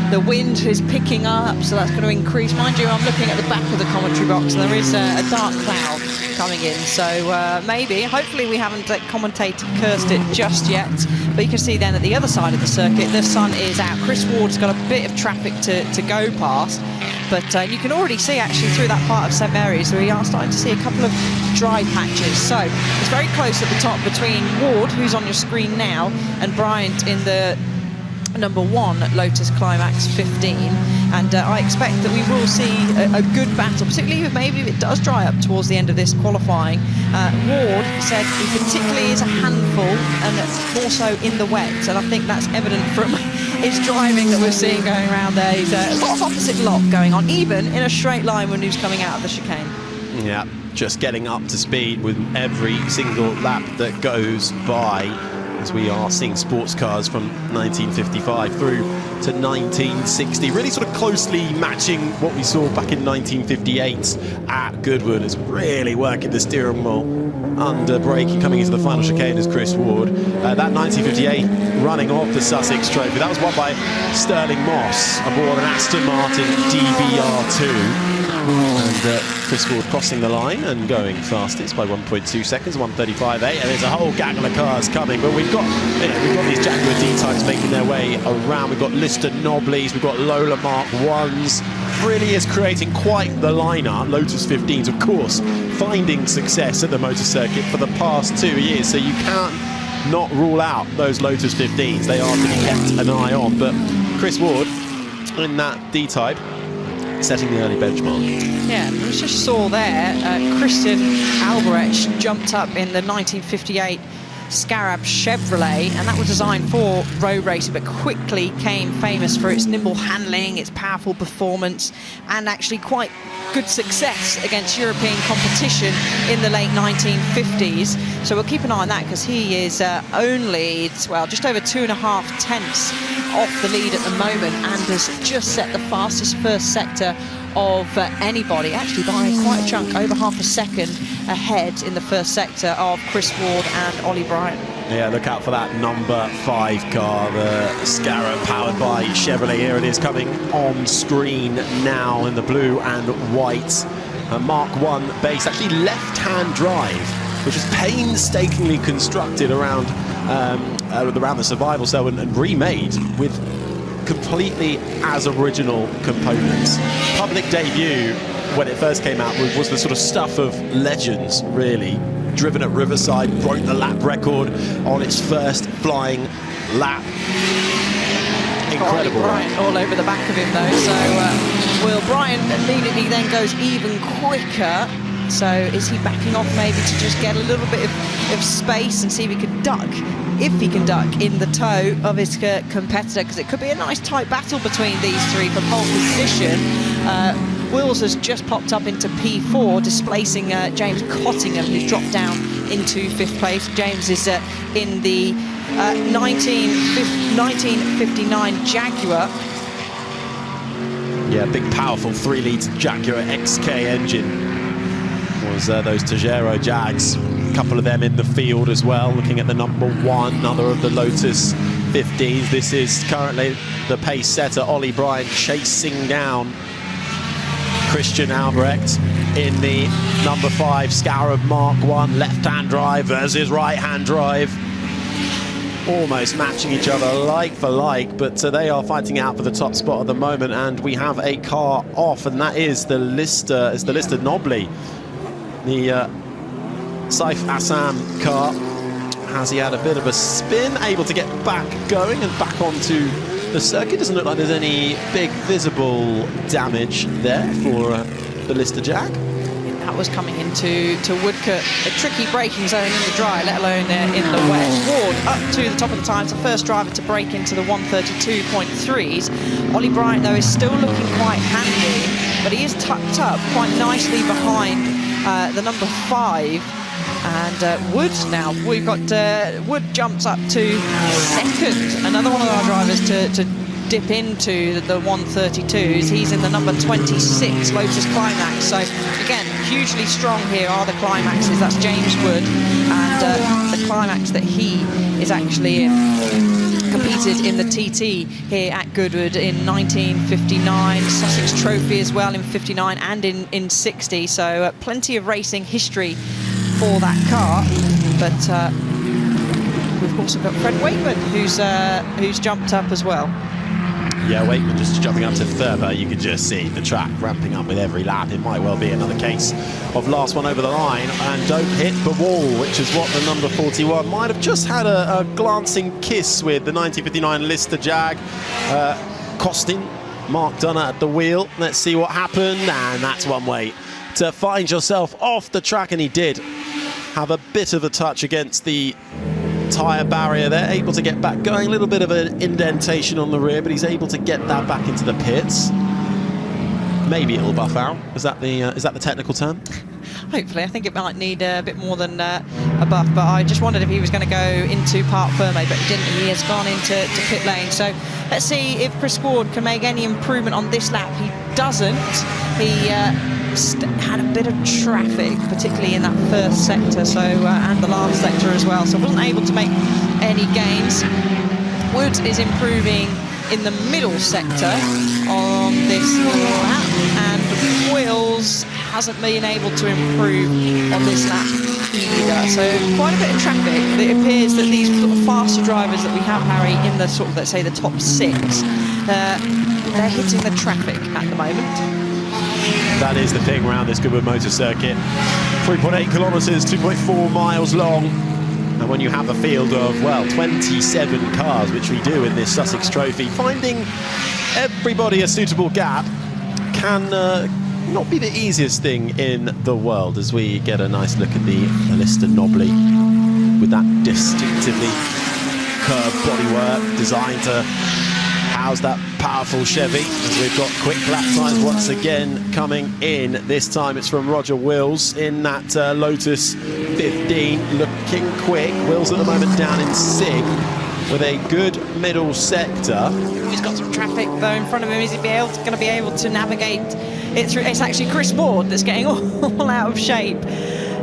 the wind is picking up, so that's going to increase. Mind you, I'm looking at the back of the commentary box, and there is a dark cloud coming in, so hopefully we haven't commentator cursed it just yet, but you can see then at the other side of the circuit, the sun is out. Chris Ward's got a bit of traffic to go past, but you can already see actually through that part of St Mary's, we are starting to see a couple of dry patches, so it's very close at the top between Ward, who's on your screen now, and Bryant in the number 1 Lotus Climax 15, and I expect that we will see a good battle, particularly if maybe it does dry up towards the end of this qualifying. Ward said he particularly is a handful, and more so in the wet, and I think that's evident from his driving that we're seeing going around there. He's a lot of opposite lock going on, even in a straight line when he's coming out of the chicane. Yeah, just getting up to speed with every single lap that goes by, as we are seeing sports cars from 1955 through to 1960, really sort of closely matching what we saw back in 1958 at Goodwood, as really working the steering wheel under braking coming into the final chicane as Chris Ward. That 1958 running of the Sussex Trophy, that was won by Sterling Moss aboard an Aston Martin DBR2. And Chris Ward crossing the line and going fastest by 1.2 seconds, 1:35.8, and there's a whole gaggle of cars coming, but we've got these Jaguar D-Types making their way around. We've got Lister Nobblies, we've got Lola Mark 1s. Really is creating quite the lineup. Lotus 15s, of course, finding success at the motor circuit for the past 2 years, so you can't not rule out those Lotus 15s. They are to be kept an eye on, but Chris Ward in that D-Type setting the early benchmark. Yeah, we just saw there Christian Albrecht jumped up in the 1958 Scarab Chevrolet, and that was designed for road racing but quickly became famous for its nimble handling, its powerful performance, and actually quite good success against European competition in the late 1950s. So we'll keep an eye on that, because he is only, well, just over 2.5 tenths off the lead at the moment, and has just set the fastest first sector of anybody, actually by quite a chunk, over half a second ahead in the first sector of Chris Ward and Ollie Bryant. Yeah, look out for that number 5 car, the Scarab, powered by Chevrolet. Here it is coming on screen now in the blue and white. A Mark 1 base, actually left-hand drive, which was painstakingly constructed around the survival cell and remade with completely as original components. Public debut when it first came out was the sort of stuff of legends, really. Driven at Riverside, broke the lap record on its first flying lap. Incredible. Bryant all over the back of him though, so Will Bryant immediately then goes even quicker. So is he backing off maybe to just get a little bit of space and see if he can duck, in the toe of his competitor, because it could be a nice tight battle between these three for pole position. Wills has just popped up into P4, displacing James Cottingham, who's dropped down into 5th place. James is in the 1959 Jaguar. Yeah, big powerful 3-litre Jaguar XK engine. Was those Tejero Jags, a couple of them in the field as well. Looking at the number 1, another of the Lotus 15s. This is currently the pace setter, Ollie Bryant, chasing down Christian Albrecht in the number 5 Scarab Mark 1, left-hand drive versus right-hand drive. Almost matching each other like for like, but they are fighting out for the top spot at the moment, and we have a car off, and that is the Lister, Nobly. The Saif Assam car. Has he had a bit of a spin, able to get back going and back onto the circuit? Doesn't look like there's any big visible damage there for the Lister Jag. That was coming into Woodcote, a tricky braking zone in the dry, let alone in the wet. Ward up to the top of the times, the first driver to break into the 132.3s. Ollie Bryant, though, is still looking quite handy, but he is tucked up quite nicely behind the number 5. And Wood now, we've got Wood jumps up to 2nd. Another one of our drivers to dip into the 132s. He's in the number 26 Lotus Climax. So again, hugely strong here are the Climaxes. That's James Wood, and the Climax that he is actually in. Competed in the TT here at Goodwood in 1959, Sussex Trophy as well in 59 and in 60. So plenty of racing history for that car, but we've also got Fred Wakeman who's jumped up as well. Yeah, Wakeman just jumping up to 3rd, but you can just see the track ramping up with every lap. It might well be another case of last one over the line and don't hit the wall, which is what the number 41 might have just had a glancing kiss with the 1959 Lister Jag, costing Mark Dunner at the wheel. Let's see what happened, and that's one way to find yourself off the track, and he did have a bit of a touch against the tyre barrier there, able to get back going. A little bit of an indentation on the rear, but he's able to get that back into the pits. Maybe it'll buff out. Is that the technical term? Hopefully. I think it might need a bit more than a buff, but I just wondered if he was going to go into Parc Ferme, but he didn't. He has gone into pit lane. So let's see if Chris Ward can make any improvement on this lap. He doesn't. He had a bit of traffic, particularly in that first sector, so and the last sector as well, so wasn't able to make any gains. Wood is improving in the middle sector on this lap, and Wills hasn't been able to improve on this lap either. So quite a bit of traffic. It appears that these sort of faster drivers that we have, Harry, in the sort of, let's say, the top 6, they're hitting the traffic at the moment. That is the thing around this Goodwood Motor Circuit. 3.8 kilometres, 2.4 miles long. And when you have a field of, well, 27 cars, which we do in this Sussex Trophy, finding everybody a suitable gap can not be the easiest thing in the world, as we get a nice look at the Lister Nobly. with that distinctively curved bodywork designed to house that powerful Chevy. As we've got quick lap times once again coming in. This time it's from Roger Wills in that Lotus 15, looking quick. Wills at the moment down in SIG with a good middle sector. He's got some traffic though in front of him. Is he going to be able to navigate it through? It's actually Chris Ward that's getting all out of shape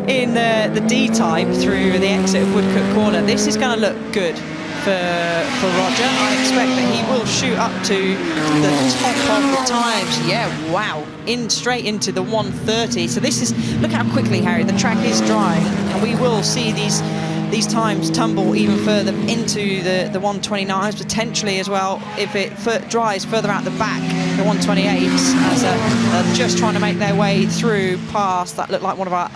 in the D-type through the exit of Woodcote Corner. This is going to look good for Roger. I expect that he will shoot up to the top of the times. Yeah, wow, straight into the 1:30. So this is, look how quickly, Harry, the track is dry, and we will see these times tumble even further into the 1:29s, potentially as well if it dries further out the back, the 1:28s, as they're just trying to make their way through past that looked like one of our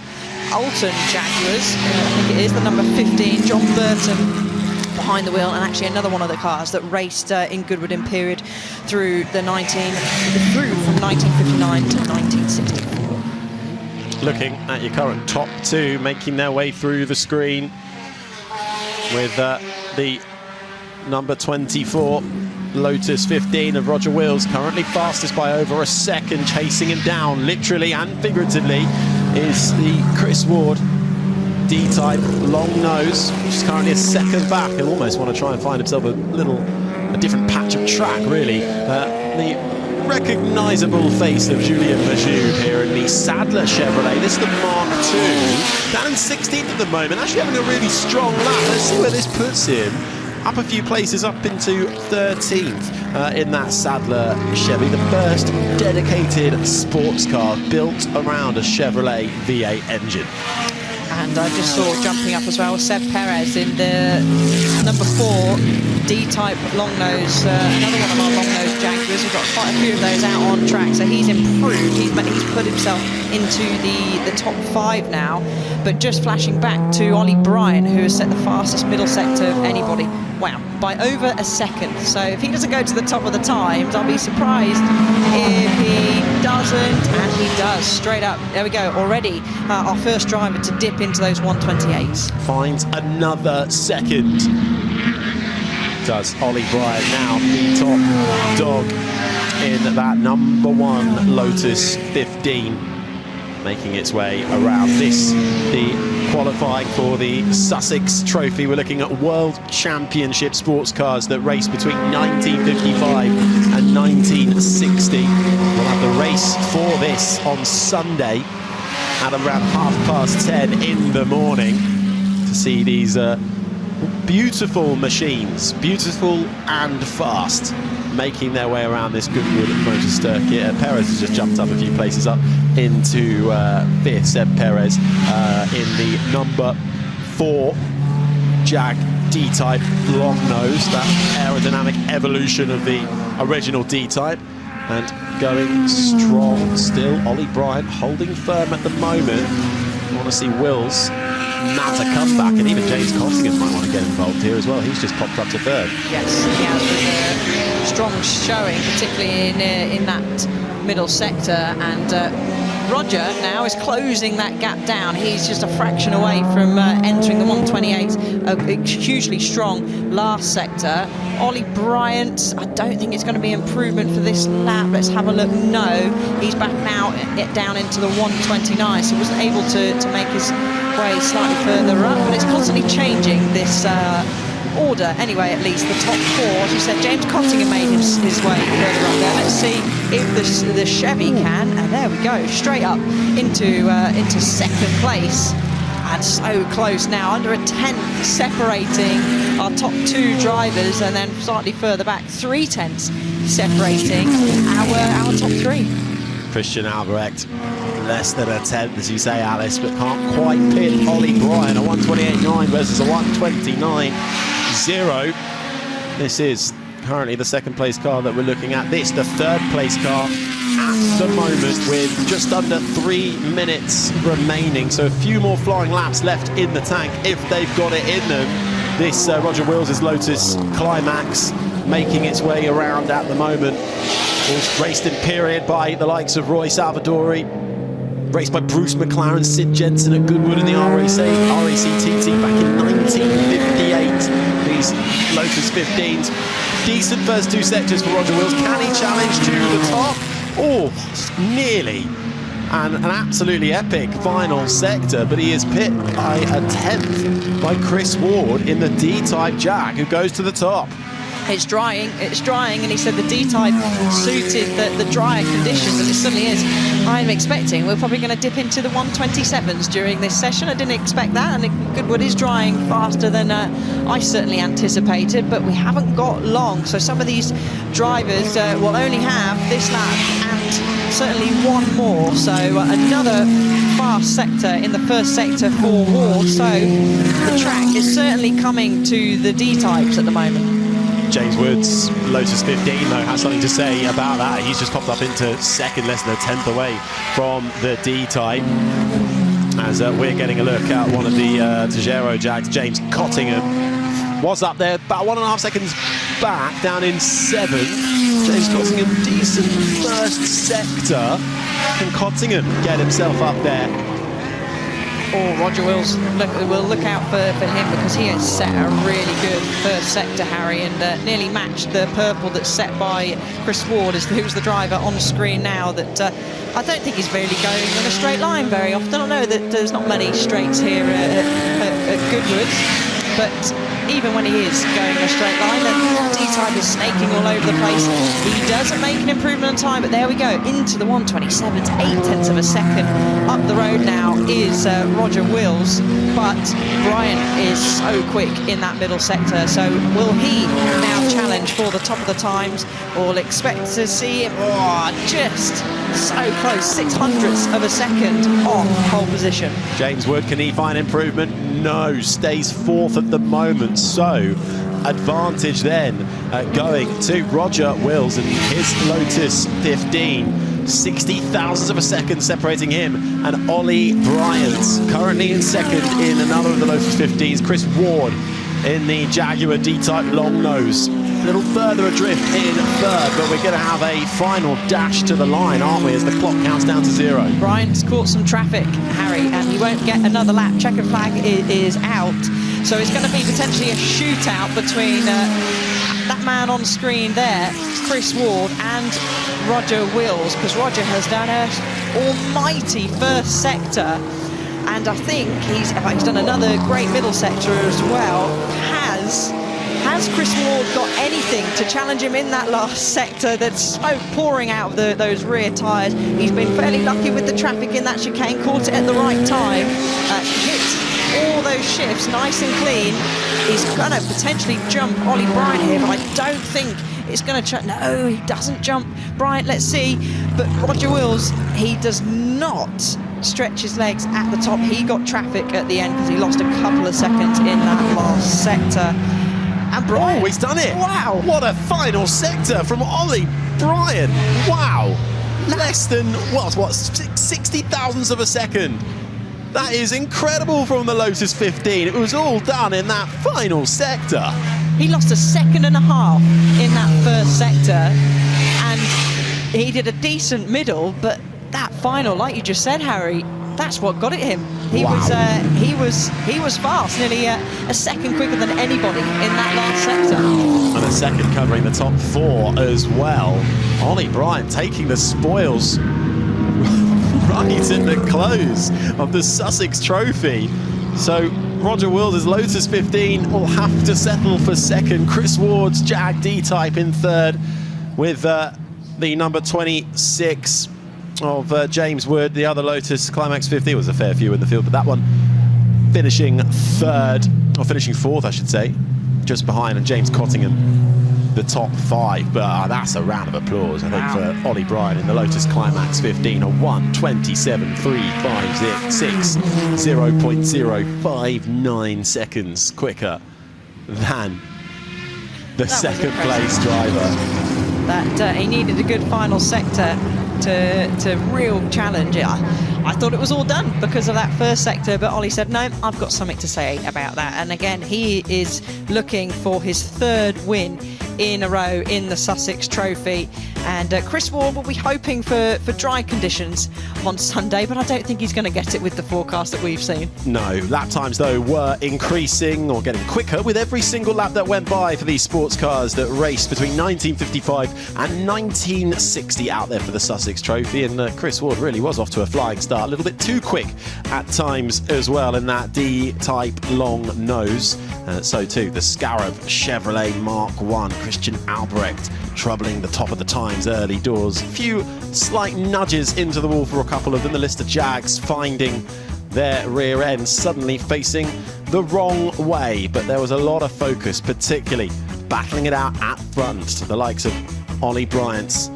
Alton Jaguars. I think it is the number 15, John Burton, behind the wheel, and actually another one of the cars that raced in Goodwood period through from 1959 to 1964. Looking at your current top two making their way through the screen with the number 24 Lotus 15 of Roger Wills, currently fastest by over a second. Chasing him down literally and figuratively is the Chris Ward D-type long nose, which is currently a second back. He'll almost want to try and find himself a different patch of track, really. The recognisable face of Julien Majoub here in the Sadler Chevrolet. This is the Mark II, down in 16th at the moment, actually having a really strong lap. Let's see where this puts him. Up a few places, up into 13th in that Sadler Chevy, the first dedicated sports car built around a Chevrolet V8 engine. And I just saw jumping up as well Seb Perez in the number 4 D-type long nose, another one of our long nose Jaguars. We've got quite a few of those out on track, so he's improved. He's put himself into the top 5 now. But just flashing back to Ollie Bryant, who has set the fastest middle sector of anybody. Wow, by over a second. So if he doesn't go to the top of the times, I'll be surprised if he doesn't, and he does, straight up. There we go, already our first driver to dip into those 1:28s. Finds another second. Does Ollie Bryant now the top dog in that number 1 Lotus 15, making its way around this, the qualifying for the Sussex Trophy. We're looking at World Championship sports cars that race between 1955 and 1960. We'll have the race for this on Sunday at around 10:30 in the morning to see these beautiful machines, beautiful and fast, making their way around this Goodwood Motor Circuit. Perez has just jumped up a few places up into 5th, Seb Perez in the number 4 Jag D-type long nose, that aerodynamic evolution of the original D-type, and going strong still. Ollie Bryant holding firm at the moment. You want to see Wills mount a comeback, and even James Costigan might want to get involved here as well. He's just popped up to 3rd. Yes, he has, with a strong showing, particularly in that middle sector, and Roger now is closing that gap down. He's just a fraction away from entering the 1:28, a hugely strong last sector. Ollie Bryant, I don't think it's going to be improvement for this lap. Let's have a look. No, he's back now down into the 1:29, so he wasn't able to make his way slightly further up, but it's constantly changing this order anyway. At least the top 4, as you said, James Cottingham made his way further up there. Let's see if the Chevy can, and there we go, straight up into second place, and so close now, under a 10th separating our top 2 drivers, and then slightly further back 3/10 separating our top 3. Christian Albrecht, less than a 10th, as you say, Alice, but can't quite pin Ollie Bryant. A 1:28.9 versus a 1:29.0. This is currently the second place car that we're looking at. This, the third place car at the moment, with just under 3 minutes remaining. So a few more flying laps left in the tank if they've got it in them. This Roger Wills' Lotus Climax making its way around at the moment. Raced in period by the likes of Roy Salvadori raced by Bruce McLaren, Sid Jensen at Goodwood in the RACTT back in 1958. These Lotus 15s. Decent first two sectors for Roger Wills. Can he challenge to the top? Oh, nearly. And an absolutely epic final sector, but he is pipped by a 10th by Chris Ward in the D-Type Jag, who goes to the top. It's drying, and he said the D-Type suited the drier conditions, and it certainly is. I'm expecting we're probably going to dip into the 127s during this session. I didn't expect that, and Goodwood is drying faster than I certainly anticipated, but we haven't got long, so some of these drivers will only have this lap and certainly one more, so another fast sector in the first sector for Ward, so the track is certainly coming to the D-Types at the moment. James Woods, Lotus 15, though, has something to say about that. He's just popped up into second, less than a 10th away from the D-Type. As we're getting a look at one of the Tejero Jags, James Cottingham was up there, about 1.5 seconds back, down in 7th. James Cottingham, decent first sector. Can Cottingham get himself up there? Oh, Roger Wills, we'll look out for him, because he has set a really good first sector, Harry, and nearly matched the purple that's set by Chris Ward, who's the driver on screen now, that I don't think he's really going in a straight line very often. I know that there's not many straights here at Goodwood, but even when he is going in a straight line, the D-Type is snaking all over the place. He doesn't make an improvement on time, but there we go, into the 127s, 0.8 of a second. Up the road now is Roger Wills, but Brian is so quick in that middle sector, so will he now challenge for the top of the times, or will expect to see him just so close, 0.06 of a second off pole position. James Wood, can he find improvement? No, stays 4th at the moment, so advantage then going to Roger Wills and his Lotus 15. 60 thousandths of a second separating him and Ollie Bryant, currently in second in another of the Lotus 15s. Chris Ward in the Jaguar D-Type long nose. A little further adrift in third, but we're going to have a final dash to the line, aren't we, as the clock counts down to 0. Bryant's caught some traffic, Harry, and he won't get another lap. Checkered flag is out, so it's going to be potentially a shootout between that man on screen there, Chris Ward, and Roger Wills, because Roger has done an almighty first sector, and I think he's done another great middle sector as well. Has Chris Ward got anything to challenge him in that last sector? That's smoke pouring out of those rear tyres. He's been fairly lucky with the traffic in that chicane, caught it at the right time, hit all those shifts nice and clean. He's going to potentially jump Ollie Bryant here, but I don't think it's going to... No, he doesn't jump Bryant, let's see. But Roger Wills, he does not stretch his legs at the top. He got traffic at the end because he lost a couple of seconds in that last sector. And Brian, he's done it! Wow! What a final sector from Ollie Bryant! Wow! Less than, what, 60 thousandths of a second. That is incredible from the Lotus 15. It was all done in that final sector. He lost 1.5 seconds in that first sector, and he did a decent middle, but that final, like you just said, Harry, that's what got it him. He was fast, nearly a second quicker than anybody in that last sector. And a second covering the top 4 as well. Ollie Bryant taking the spoils right in the close of the Sussex Trophy. So Roger Wills' Lotus 15 will have to settle for second. Chris Ward's Jag D-Type in third, with the number 26 of James Wood. The other Lotus Climax 50 was a fair few in the field, but that one finishing third, or finishing fourth, I should say, just behind, and James Cottingham the top 5. But that's a round of applause, I think, for Ollie Bryant in the Lotus Climax 15, a 1:27.356, 0.059 seconds quicker than the second place driver. That he needed a good final sector to real challenge it. I thought it was all done because of that first sector, but Ollie said, no, I've got something to say about that. And again, he is looking for his 3rd win in a row in the Sussex Trophy, And Chris Ward will be hoping for dry conditions on Sunday, but I don't think he's going to get it with the forecast that we've seen. No, lap times though were increasing or getting quicker with every single lap that went by for these sports cars that raced between 1955 and 1960 out there for the Sussex Trophy. And Chris Ward really was off to a flying start, a little bit too quick at times as well in that D-type long nose. So too the Scarab Chevrolet Mark I, Christian Albrecht troubling the top of the times early doors. A few slight nudges into the wall for a couple of them. The Lister Jags finding their rear end suddenly facing the wrong way, but there was a lot of focus, particularly battling it out at front to the likes of Ollie Bryant's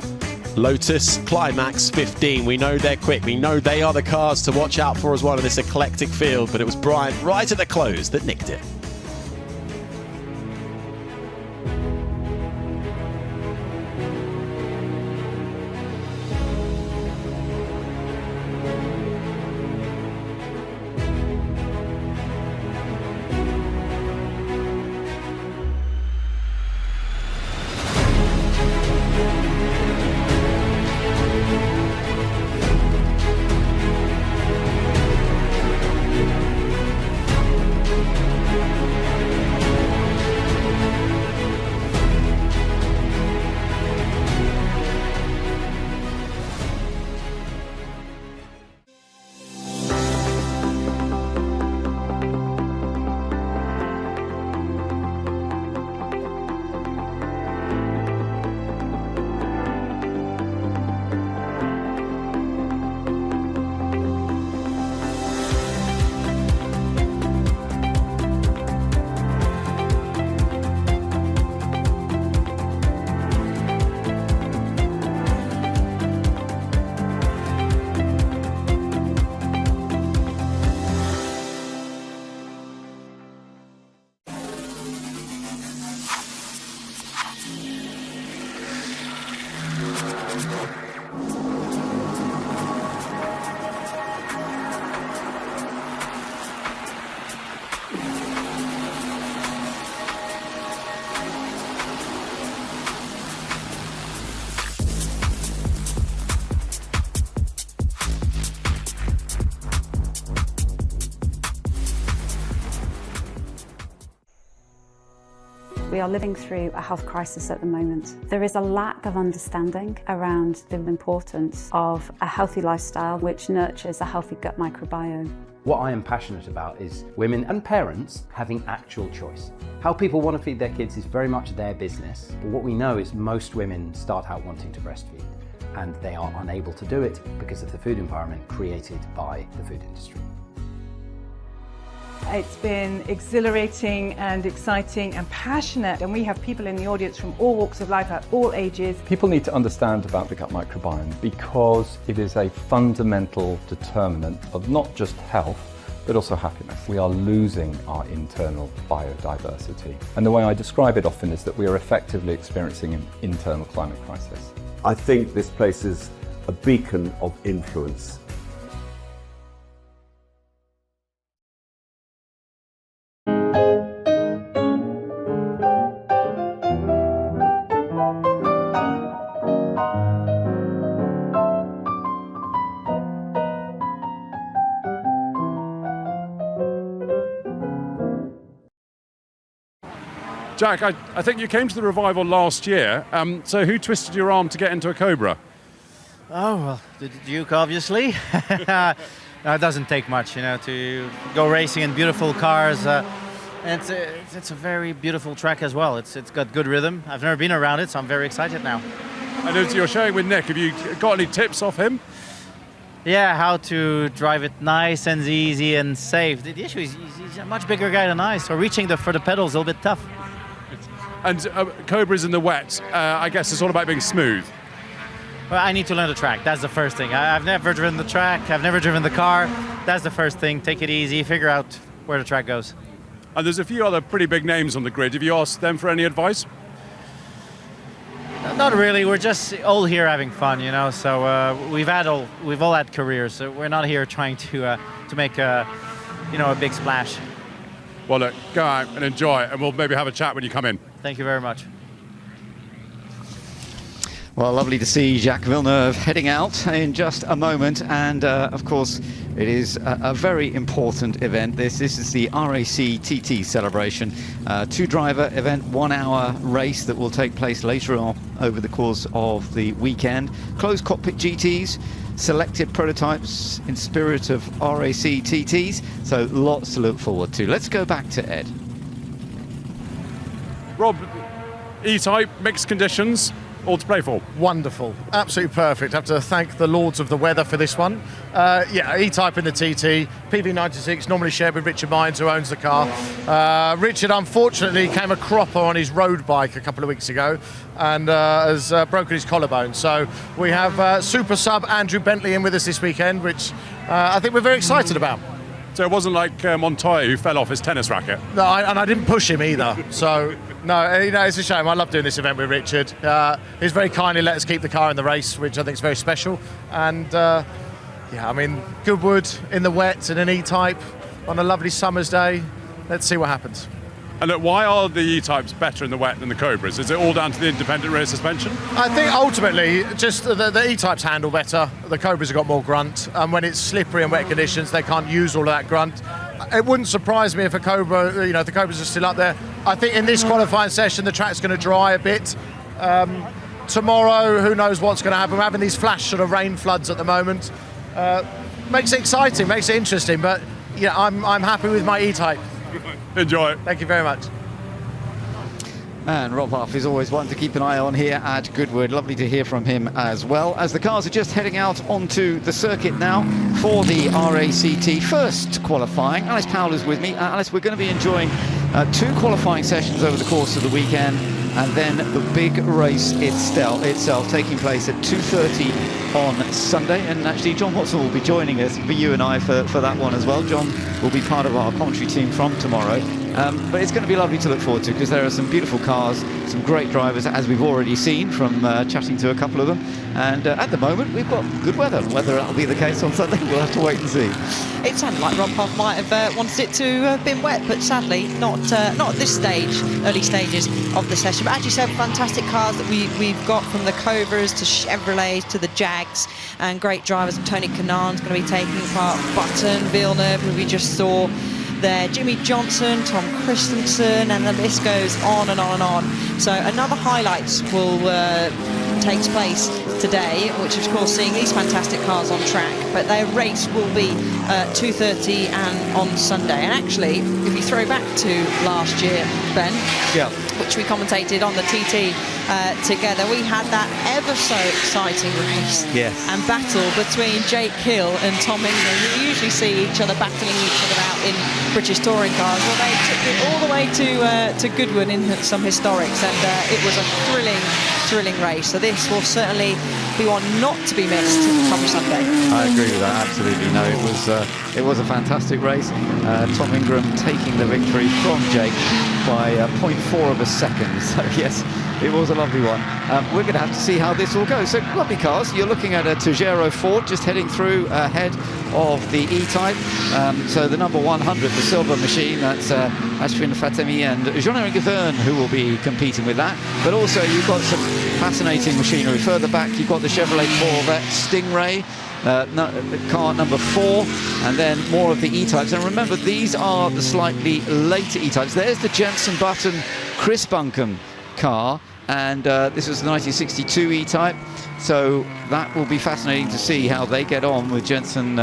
Lotus Climax 15. We know they're quick, we know they are the cars to watch out for as well in this eclectic field, but it was Bryant right at the close that nicked it. We are living through a health crisis at the moment. There is a lack of understanding around the importance of a healthy lifestyle which nurtures a healthy gut microbiome. What I am passionate about is women and parents having actual choice. How people want to feed their kids is very much their business, but what we know is most women start out wanting to breastfeed and they are unable to do it because of the food environment created by the food industry. It's been exhilarating and exciting and passionate, and we have people in the audience from all walks of life at all ages. People need to understand about the gut microbiome because it is a fundamental determinant of not just health but also happiness. We are losing our internal biodiversity, and the way I describe it often is that we are effectively experiencing an internal climate crisis. I think this place is a beacon of influence. Jack, I think you came to the Revival last year, so who twisted your arm to get into a Cobra? Oh, well, the Duke, obviously. It doesn't take much, you know, to go racing in beautiful cars. And it's a very beautiful track as well. It's got good rhythm. I've never been around it, so I'm very excited now. And as you're sharing with Nick, have you got any tips off him? Yeah, how to drive it nice and easy and safe. The issue is he's a much bigger guy than I, so reaching for the pedals is a little bit tough. And Cobra's in the wet, I guess it's all about being smooth. Well, I need to learn the track. That's the first thing. I've never driven the track. I've never driven the car. That's the first thing. Take it easy. Figure out where the track goes. And there's a few other pretty big names on the grid. Have you asked them for any advice? Not really. We're just all here having fun, you know. So we've all had careers. So we're not here trying to make a big splash. Well, look, go out and enjoy, and we'll maybe have a chat when you come in. Thank you very much. Well, lovely to see Jacques Villeneuve heading out in just a moment, and of course it is a very important event. This is the RAC TT celebration, two-driver event, 1 hour race that will take place later on over the course of the weekend. Closed cockpit GTs, selected prototypes in spirit of RAC TTs, so lots to look forward to. Let's go back to Ed. Rob, E-Type, mixed conditions, all to play for. Wonderful, absolutely perfect. I have to thank the lords of the weather for this one. Yeah, E-Type in the TT, PV96, normally shared with Richard Mines, who owns the car. Richard unfortunately came a cropper on his road bike a couple of weeks ago and has broken his collarbone. So we have super sub Andrew Bentley in with us this weekend, which I think we're very excited about. So it wasn't like Montoya who fell off his tennis racket? No, and I didn't push him either. So, no, it's a shame. I love doing this event with Richard. He's very kindly let us keep the car in the race, which I think is very special. And, yeah, I mean, Goodwood in the wet and an E-Type on a lovely summer's day. Let's see what happens. And look, why are the E-Types better in the wet than the Cobras? Is it all down to the independent rear suspension? I think ultimately, just the E-Types handle better. The Cobras have got more grunt. And when it's slippery and wet conditions, they can't use all of that grunt. It wouldn't surprise me if a Cobra, if the Cobras are still up there. I think in this qualifying session, the track's going to dry a bit. Tomorrow, who knows what's going to happen. We're having these flash sort of rain floods at the moment. Makes it exciting, makes it interesting. But yeah, I'm happy with my E-Type. Enjoy it. Thank you very much. And Rob Huff is always one to keep an eye on here at Goodwood. Lovely to hear from him as well. As the cars are just heading out onto the circuit now for the RACT first qualifying. Alice Powell is with me. Alice, we're going to be enjoying two qualifying sessions over the course of the weekend, and then the big race itself taking place at 2:30 on Sunday. And actually John Watson will be joining us for you and I for that one as well. John will be part of our commentary team from tomorrow. But it's going to be lovely to look forward to, because there are some beautiful cars, some great drivers, as we've already seen from chatting to a couple of them. And at the moment, we've got good weather. Whether that'll be the case on Sunday, we'll have to wait and see. It sounded like Rob Huff might have wanted it to have been wet, but sadly not at this stage, early stages of the session. But as you said, fantastic cars that we've got, from the Cobras to Chevrolets to the Jags, and great drivers. Tony Kanan's going to be taking part, Button, Villeneuve, who we just saw there, Jimmy Johnson, Tom Christensen, and the list goes on and on and on. So another highlights will takes place today, which is of course seeing these fantastic cars on track, but their race will be 2:30 and on Sunday. And actually, if you throw back to last year, Ben, which we commentated on the TT together, we had that ever so exciting race and battle between Jake Hill and Tom Ingram. You usually see each other battling each other out in British touring cars. Well, they took it all the way to Goodwood in some historics, and it was a thrilling race. So this will certainly be one not to be missed from Sunday. I agree with that, absolutely. No, it was a fantastic race. Tom Ingram taking the victory from Jake by 0.4 of a second. So yes, it was a lovely one. We're going to have to see how this all goes. So lovely cars. You're looking at a Togero Ford just heading through ahead of the E-Type. So the number 100, the silver machine, that's Ashwin Fatemi and Jean-Eric Gaverne who will be competing with that. But also you've got some fascinating machinery. Further back you've got the Chevrolet Corvette Stingray, car number 4, and then more of the E-Types. And remember, these are the slightly later E-Types. There's the Jenson Button Chris Buncombe car, and this was the 1962 E-Type. So that will be fascinating to see how they get on with Jenson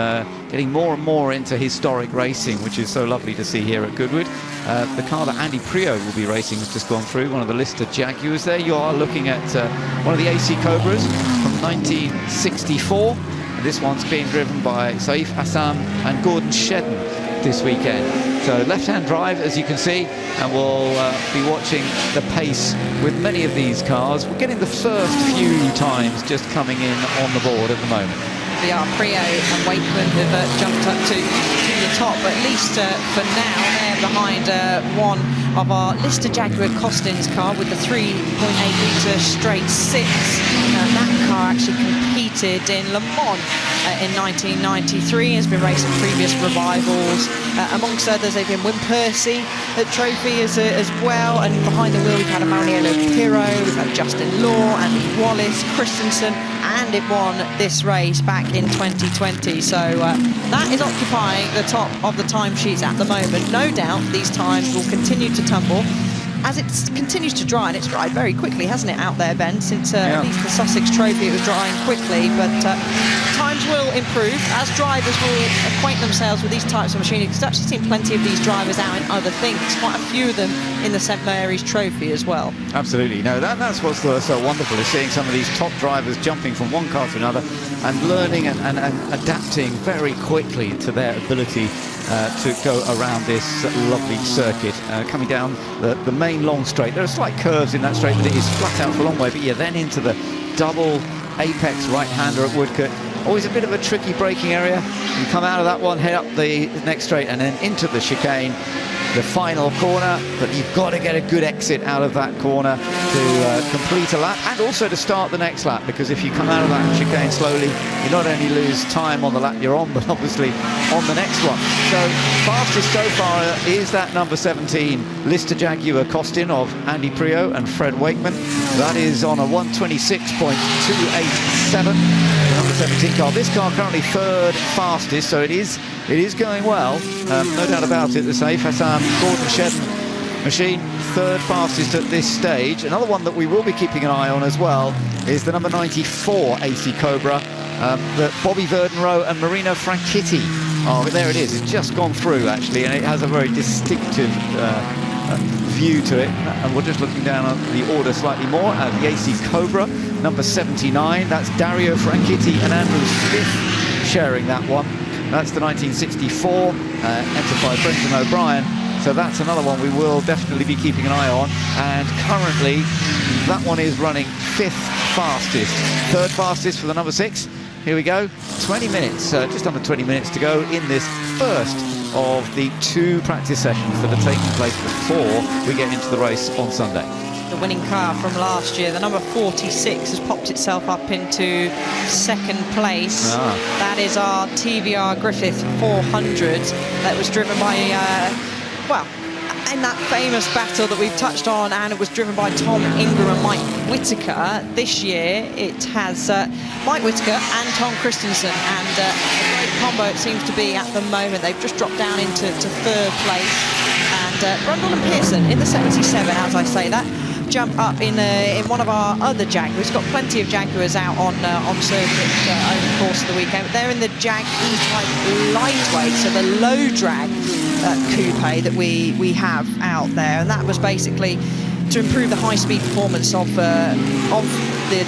getting more and more into historic racing, which is so lovely to see here at Goodwood. The car that Andy Prio will be racing has just gone through, one of the Lister Jaguars there. You are looking at one of the AC Cobras from 1964. And this one's being driven by Saif Assam and Gordon Shedden this weekend. So left-hand drive, as you can see, and we'll be watching the pace with many of these cars. We're getting the first few times just coming in on the board at the moment. Prio and Wakeman have jumped up to the top, but at least for now they're behind one of our Lister Jaguar Costins car with the 3.8 litre straight 6. And that car actually competed in Le Mans in 1993, has been racing previous revivals, Amongst others, they've been Win Percy Trophy as well, and behind the wheel we've had a Mariello Pirro, we've had Justin Law, Andy Wallace, Christensen, and it won this race back in 2020. So that is occupying the top of the timesheets at the moment. No doubt these times will continue to tumble as it continues to dry, and it's dried very quickly, hasn't it, out there, Ben? Since at least the Sussex Trophy, it was drying quickly, but times will improve as drivers will acquaint themselves with these types of machinery, because I've actually seen plenty of these drivers out in other things, quite a few of them in the St Mary's Trophy as well. Absolutely. No, that's what's so wonderful, is seeing some of these top drivers jumping from one car to another and learning and adapting very quickly to their ability to go around this lovely circuit. Coming down the main long straight, there are slight curves in that straight, but it is flat out for a long way. But you're then into the double apex right-hander at Woodcote. Always a bit of a tricky braking area. You come out of that one, head up the next straight, and then into the chicane, the final corner. But you've got to get a good exit out of that corner to complete a lap, and also to start the next lap, because if you come out of that chicane slowly, you not only lose time on the lap you're on, but obviously on the next one. So fastest so far is that number 17 Lister Jaguar Costin of Andy Prio and Fred Wakeman. That is on a 126.287, number 17 car. This car currently third fastest, so it is going well, no doubt about it. The safe Hassan Gordon Shedden machine, third fastest at this stage. Another one that we will be keeping an eye on as well is the number 94 AC Cobra that Bobby Verdenroe and Marina Franchitti. Oh, there it is. It's just gone through, actually, and it has a very distinctive view to it. And we're just looking down at the order slightly more at the AC Cobra, number 79. That's Dario Franchitti and Andrew Smith sharing that one. That's the 1964, entered by Brendan O'Brien. So that's another one we will definitely be keeping an eye on. And currently, that one is running fifth fastest. Third fastest for the number 6. Here we go. 20 minutes, just under 20 minutes to go in this first of the 2 practice sessions that are taking place before we get into the race on Sunday. The winning car from last year, the number 46, has popped itself up into second place. That is our TVR Griffith 400 that was driven by, in that famous battle that we've touched on, and it was driven by Tom Ingram and Mike Whitaker. This year it has Mike Whitaker and Tom Christensen, and a great combo it seems to be at the moment. They've just dropped down into third place, and Brundle and Pearson in the 77, as I say that, jump up in one of our other Jaguars. We've got plenty of Jaguars out on circuit over the course of the weekend. But they're in the Jag E-Type lightweight, so the low drag coupe that we have out there, and that was basically to improve the high-speed performance of the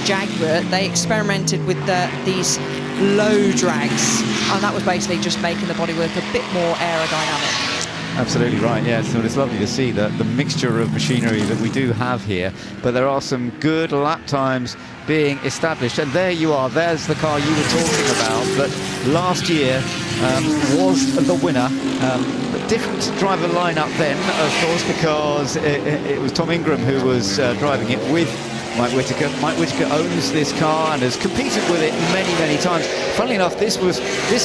Jaguar. They experimented with these low drags, and that was basically just making the bodywork a bit more aerodynamic. Absolutely right, yeah. So it's lovely to see the mixture of machinery that we do have here, but there are some good lap times being established, and there you are, there's the car you were talking about that last year was the winner. Different driver lineup then, of course, because it was Tom Ingram who was driving it with Mike Whitaker. Mike Whitaker owns this car and has competed with it many, many times. Funnily enough, this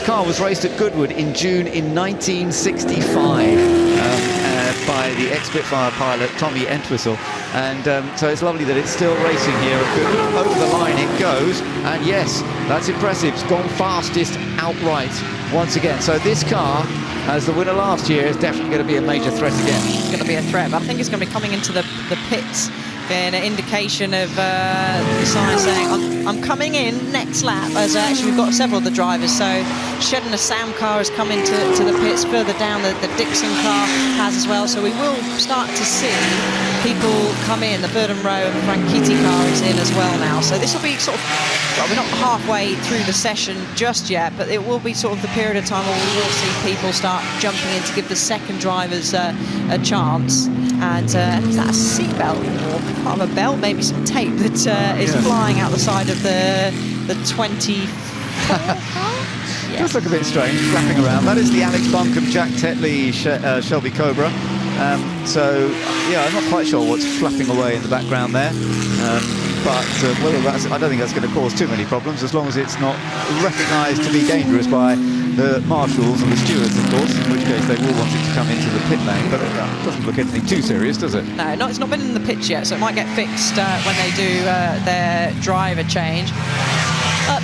car was raced at Goodwood in June in 1965 by the ex-Spitfire pilot Tommy Entwistle, and so it's lovely that it's still racing here at Goodwood. Over the line it goes, and yes, that's impressive. It's gone fastest outright once again. So this car, as the winner last year, is definitely going to be a major threat again. It's going to be a threat, but I think it's going to be coming into the pits. An indication of the sign saying I'm coming in next lap, as actually we've got several of the drivers. So Shedden, a Sam car has come into the pits. Further down the Dixon car has as well, so we will start to see people come in. The Verdenroe and Franchitti car is in as well now, so this will be sort of, well, we're not halfway through the session just yet, but it will be sort of the period of time where we will see people start jumping in to give the second drivers a chance. And is that a seatbelt or part of a belt, maybe some tape that is flying out the side of the 20. Does look a bit strange, flapping around. That is the Alex Buncombe, Jack Tetley, Shelby Cobra. So yeah, I'm not quite sure what's flapping away in the background there. But whether I don't think that's going to cause too many problems, as long as it's not recognised to be dangerous by the marshals and the stewards, of course, in which case they will want it to come into the pit lane, but it doesn't look anything too serious, does it? No, it's not been in the pitch yet, so it might get fixed when they do their driver change.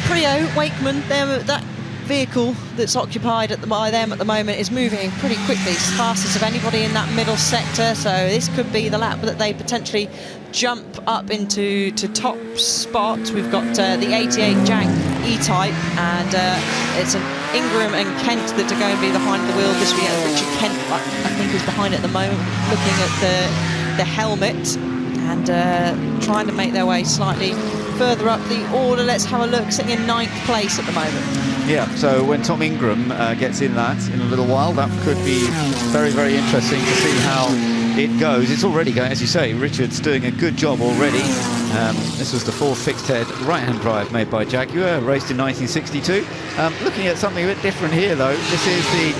Prio, Wakeman, that vehicle that's occupied by them at the moment is moving pretty quickly, as fast as of anybody in that middle sector, so this could be the lap that they potentially jump up into top spot. We've got the 88 Jag E-Type, and it's an Ingram and Kent that are going to be behind the wheel this week. Richard Kent, I think, is behind at the moment, looking at the helmet and trying to make their way slightly further up the order. Let's have a look, sitting in 9th place at the moment. Yeah, so when Tom Ingram gets in that in a little while, that could be very, very interesting to see how it goes. It's already going, as you say, Richard's doing a good job already. This was the 4th fixed head right-hand drive made by Jaguar, raced in 1962. Looking at something a bit different here, though, this is the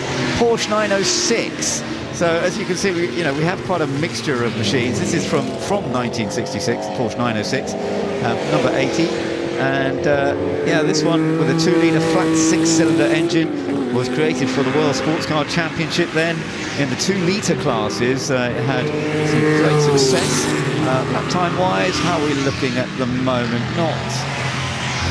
Porsche 906. So as you can see, we have quite a mixture of machines. This is from 1966, Porsche 906, number 80. And yeah, this one with a 2-litre flat 6-cylinder engine was created for the World Sports Car Championship then. In the 2-litre classes, it had some great success. Lap time-wise, how are we looking at the moment? Not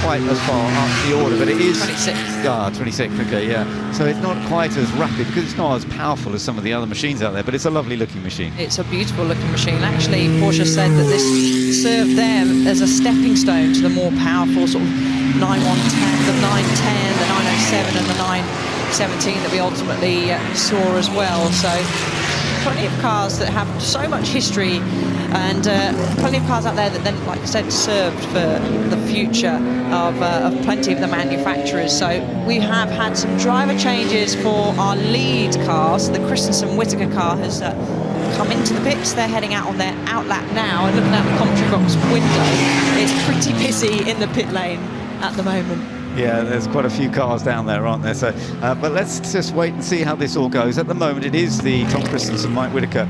quite as far up the order, but it is 26th. 26th, okay, yeah. So it's not quite as rapid because it's not as powerful as some of the other machines out there, but it's a lovely looking machine. It's a beautiful looking machine. Actually, Porsche said that this served them as a stepping stone to the more powerful sort of 910, the 910, the 907 and the 917 that we ultimately saw as well. So plenty of cars that have so much history, and plenty of cars out there that then, like I said, served for the future of plenty of the manufacturers. So we have had some driver changes for our lead cars. The Christensen Whittaker car has come into the pits. They're heading out on their out lap now, and looking out the commentary box window, it's pretty busy in the pit lane at the moment. Yeah, there's quite a few cars down there, aren't there? So, but let's just wait and see how this all goes. At the moment, it is the Tom Christensen, Mike Whittaker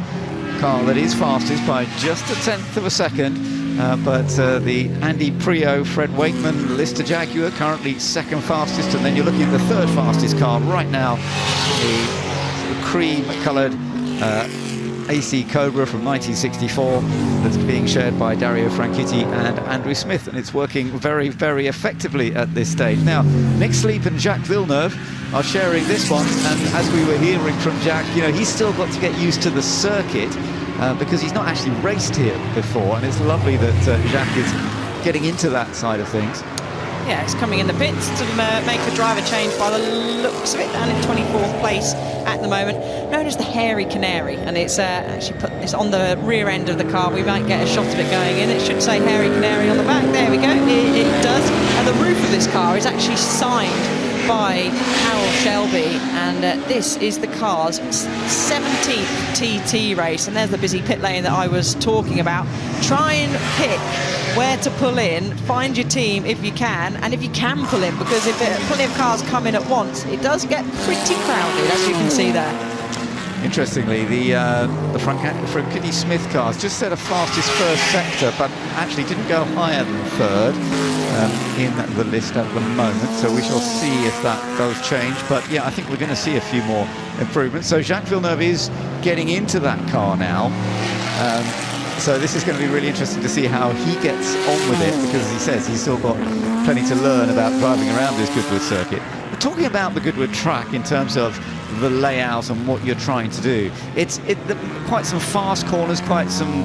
car that is fastest by just 1/10 of a second. But the Andy Prio, Fred Wakeman, Lister Jaguar currently 2nd fastest, and then you're looking at the 3rd fastest car right now, the sort of cream-coloured AC Cobra from 1964 that's being shared by Dario Franchitti and Andrew Smith, and it's working very, very effectively at this stage. Now, Nick Sleep and Jacques Villeneuve are sharing this one, and as we were hearing from Jacques, he's still got to get used to the circuit because he's not actually raced here before, and it's lovely that Jacques is getting into that side of things. Yeah, it's coming in the pits to make a driver change by the looks of it, down in 24th place at the moment, known as the Hairy Canary, and it's actually it's on the rear end of the car. We might get a shot of it going in. It should say Hairy Canary on the back. There we go, it does. And the roof of this car is actually signed by Harold Shelby, and this is the car's 17th TT race, and there's the busy pit lane that I was talking about. Try and pick where to pull in, find your team if you can, and if you can pull in, because if plenty of cars come in at once, it does get pretty crowded, as you can see there. Interestingly, the Franchitti Smith cars just set a fastest 1st sector, but actually didn't go higher than 3rd in the list at the moment. So we shall see if that does change. But yeah, I think we're going to see a few more improvements. So Jacques Villeneuve is getting into that car now. So this is going to be really interesting to see how he gets on with it, because as he says, he's still got plenty to learn about driving around this Goodwood circuit. But talking about the Goodwood track in terms of the layout and what you're trying to do, it's quite some fast corners, quite some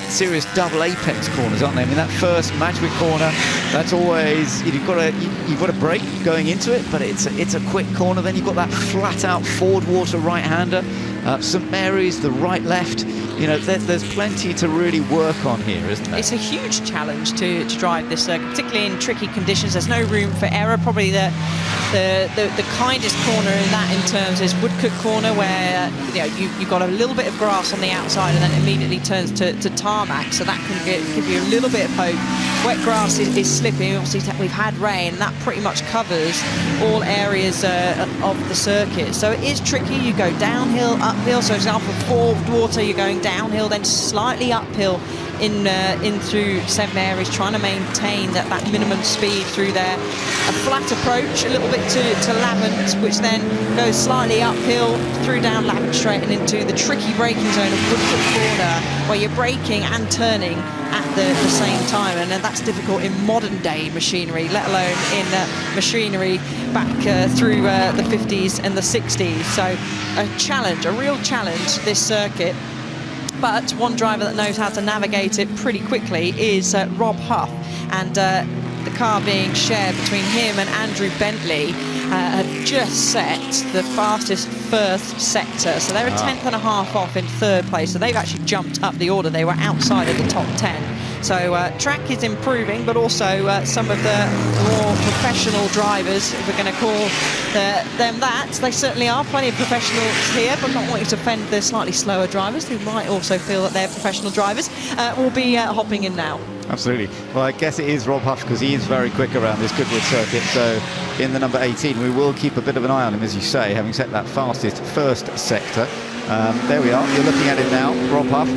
serious double apex corners, aren't they? I mean, that first Madgwick corner, that's always, you've got a brake going into it, but it's a quick corner. Then you've got that flat out Ford Water right-hander, St Mary's, the right-left. There's plenty to really work on here, isn't there? It's a huge challenge to drive this circuit, particularly in tricky conditions. There's no room for error. Probably the kindest corner in that in terms is Woodcote Corner, where you've got a little bit of grass on the outside and then immediately turns to tarmac, so that can give you a little bit of hope. Wet grass is slipping. Obviously, we've had rain, and that pretty much covers all areas of the circuit. So it is tricky. You go downhill, uphill. So, for example, Ford Water, you're going downhill, then slightly uphill in through St Mary's, trying to maintain that minimum speed through there. A flat approach a little bit to Lavant, which then goes slightly uphill through down Lavant Straight and into the tricky braking zone of Woodford Corner, where you're braking and turning at the same time, and that's difficult in modern day machinery, let alone in machinery back through the 50s and the 60s. So a challenge, a real challenge, this circuit. But one driver that knows how to navigate it pretty quickly is Rob Huff, and the car being shared between him and Andrew Bentley had just set the fastest first sector, so they're a tenth and a half off in third place, so they've actually jumped up the order. They were outside of the top 10. So track is improving, but also some of the more professional drivers, if we're going to call them that, they certainly are. Plenty of professionals here, but not wanting to offend the slightly slower drivers who might also feel that they're professional drivers, will be hopping in now. Absolutely. Well, I guess it is Rob Huff, because he is very quick around this Goodwood circuit. So in the number 18, we will keep a bit of an eye on him, as you say, having set that fastest first sector. There we are. You're looking at it now, Rob Huff.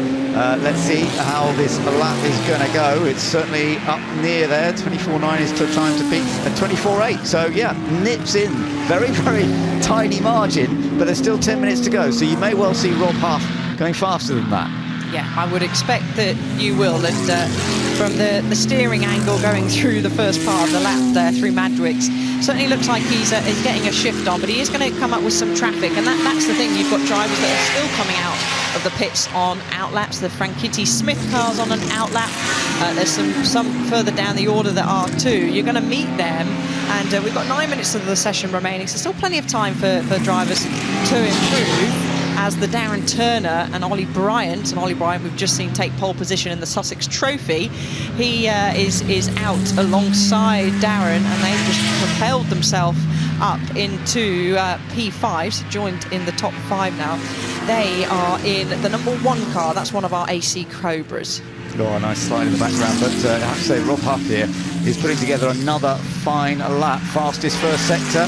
Let's see how this lap is going to go. It's certainly up near there. 24.9 is the time to beat at 24.8. So, yeah, nips in. Very, very tiny margin, but there's still 10 minutes to go. So you may well see Rob Huff going faster than that. Yeah, I would expect that you will. And from the steering angle going through the first part of the lap there through Madwicks, certainly looks like he's getting a shift on, but he is going to come up with some traffic, and that's the thing. You've got drivers that are still coming out of the pits on outlaps. The Franchitti Smith cars on an outlap. There's some further down the order that are too. You're going to meet them, and we've got 9 minutes of the session remaining, so still plenty of time for drivers to improve. As the Darren Turner and Ollie Bryant, we've just seen take pole position in the Sussex Trophy. He is out alongside Darren, and they've just propelled themselves up into P5, so joined in the top 5 now. They are in the number 1 car. That's one of our AC Cobras. Oh, a nice slide in the background, but I have to say Rob Huff here is putting together another fine lap. Fastest first sector,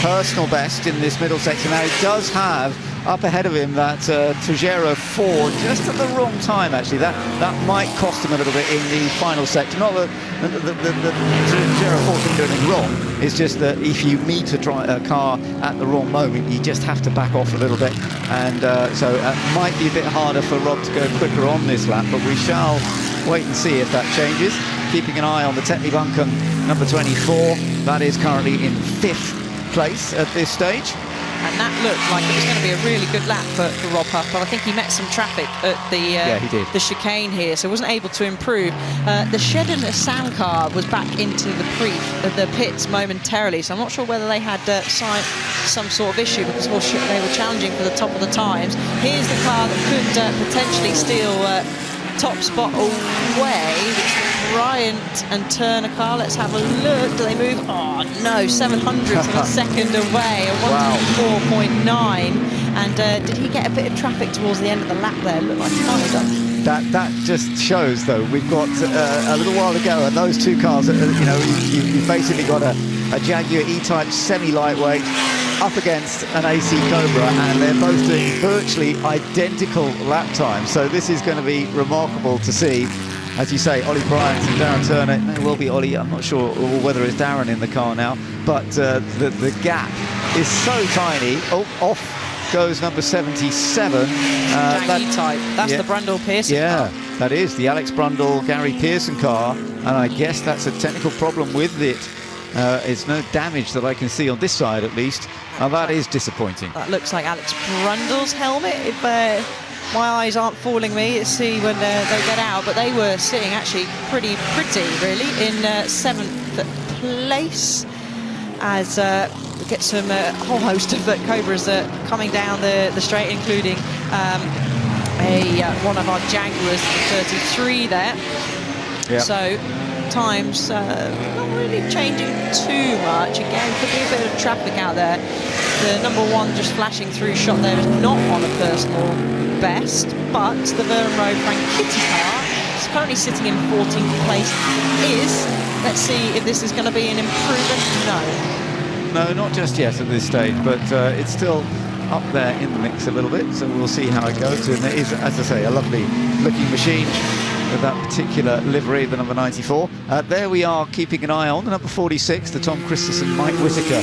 personal best in this middle sector. Now, he does have up ahead of him that Trigero 4 just at the wrong time, actually. That might cost him a little bit in the final sector. Not that the Trigero 4 didn't do anything wrong. It's just that if you meet a car at the wrong moment, you just have to back off a little bit. And so it might be a bit harder for Rob to go quicker on this lap, but we shall wait and see if that changes. Keeping an eye on the Tetley Buncombe number 24. That is currently in 5th place at this stage. And that looked like it was going to be a really good lap for Rob Huff, but I think he met some traffic at the chicane here, so wasn't able to improve. The Shedden Sam car was back into the pits momentarily, so I'm not sure whether they had some sort of issue, because they were challenging for the top of the times. Here's the car that could potentially steal top spot away. Bryant and Turner car. Let's have a look. Do they move? Oh no, 700 of a second away. A 1:04.9. And did he get a bit of traffic towards the end of the lap there? Looked like he might have done. That just shows, though, we've got a little while to go, and those two cars, you've basically got a Jaguar E-Type semi-lightweight up against an AC Cobra, and they're both doing virtually identical lap times. So this is going to be remarkable to see. As you say, Ollie Bryant and Darren Turner. It may well be Ollie, I'm not sure whether it's Darren in the car now, but the gap is so tiny. Oh, off goes number 77. E-Type. That's the Brundle Pearson car. That is the Alex Brundle, Gary Pearson car, and I guess that's a technical problem with it. It's no damage that I can see on this side, at least. Now, that is disappointing. That looks like Alex Brundle's helmet. If my eyes aren't fooling me, let's see when they get out. But they were sitting actually pretty, really, in 7th place. As we get some whole host of Cobras coming down the straight, including one of our Jaguars, 33 there. Yep. So times not really changing too much. Again, could be a bit of traffic out there. The number 1 just flashing through shot there is not on a personal best, but the Vernon Road Franchitti car is currently sitting in 14th place. Let's see if this is going to be an improvement. No, not just yet at this stage, but it's still up there in the mix a little bit, so we'll see how it goes. And it is, as I say, a lovely looking machine. with that particular livery, the number 94. There we are keeping an eye on the number 46, the Tom Christensen Mike Whittaker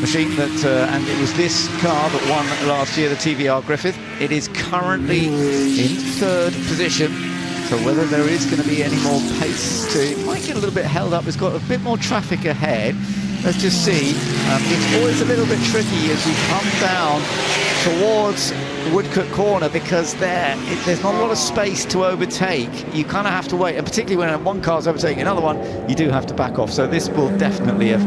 machine, that and it was this car that won last year, the TVR Griffith. It is currently in 3rd position, so whether there is going to be any more pace to it, might get a little bit held up. It's got a bit more traffic ahead. Let's just see. It's always a little bit tricky as we come down towards Woodcote Corner, because there's not a lot of space to overtake. You kind of have to wait, and particularly when one car's overtaking another one, you do have to back off. So this will definitely have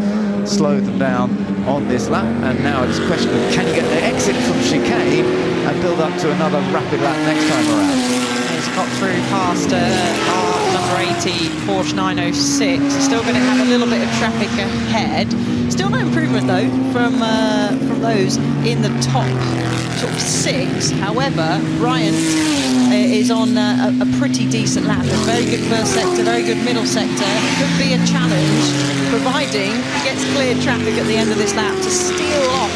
slowed them down on this lap, and now it's a question of can you get the exit from chicane and build up to another rapid lap next time around. He's got through past our number 80 Porsche 906. Still going to have a little bit of traffic ahead. Still no improvement though from those in the top sort of 6. However, Bryant is on a pretty decent lap. A very good first sector, very good middle sector. Could be a challenge, providing he gets clear traffic at the end of this lap to steal off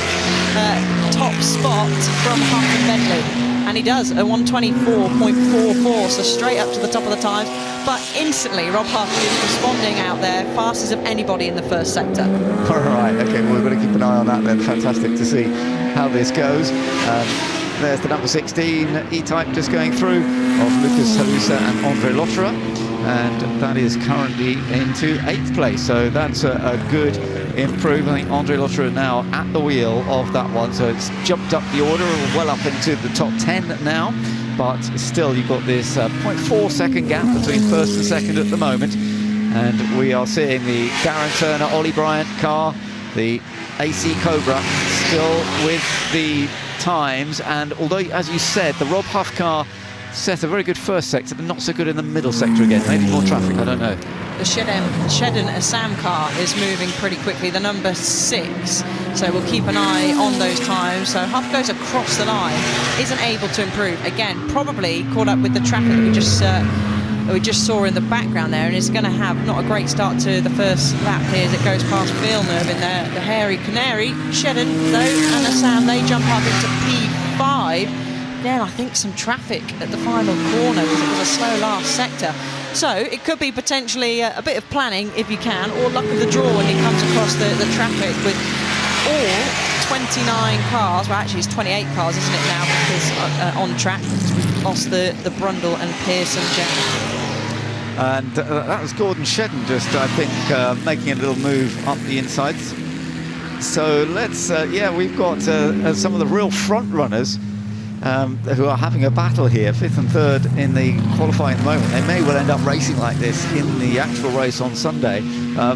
top spot from Huff and Bentley. And he does, a 124.44, so straight up to the top of the times. But instantly, Rob Huff is responding out there, fastest of anybody in the first sector. All right, okay, well, we're going to keep an eye on that then. Fantastic to see how this goes. There's the number 16 E-Type just going through of Lucas Halusa and Andre Lotterer, and that is currently into 8th place, so that's a good improvement. I think Andre Lotterer now at the wheel of that one, so it's jumped up the order, well up into the top 10 now, but still you've got this 0.4 second gap between first and second at the moment, and we are seeing the Darren Turner, Ollie Bryant car, the AC Cobra, still with the times. And although, as you said, the Rob Huff car set a very good first sector, but not so good in the middle sector again. Maybe more traffic, I don't know. The Shedden Assam car is moving pretty quickly, the number 6, so we'll keep an eye on those times. So Huff goes across the line, isn't able to improve. Again, probably caught up with the traffic that we just saw in the background there, and is going to have not a great start to the first lap here as it goes past Villeneuve in the Hairy Canary. Shedden, though, and Assam, they jump up into P5. Then I think some traffic at the final corner because it was a slow last sector. So it could be potentially a bit of planning if you can, or luck of the draw when he comes across the traffic with all 29 cars. Well, actually it's 28 cars, isn't it now, because on track, because we've lost the Brundle and Pearson jam. And that was Gordon Shedden just, I think, making a little move up the insides. So let's, we've got some of the real front runners who are having a battle here, 5th and 3rd in the qualifying at the moment. They may well end up racing like this in the actual race on Sunday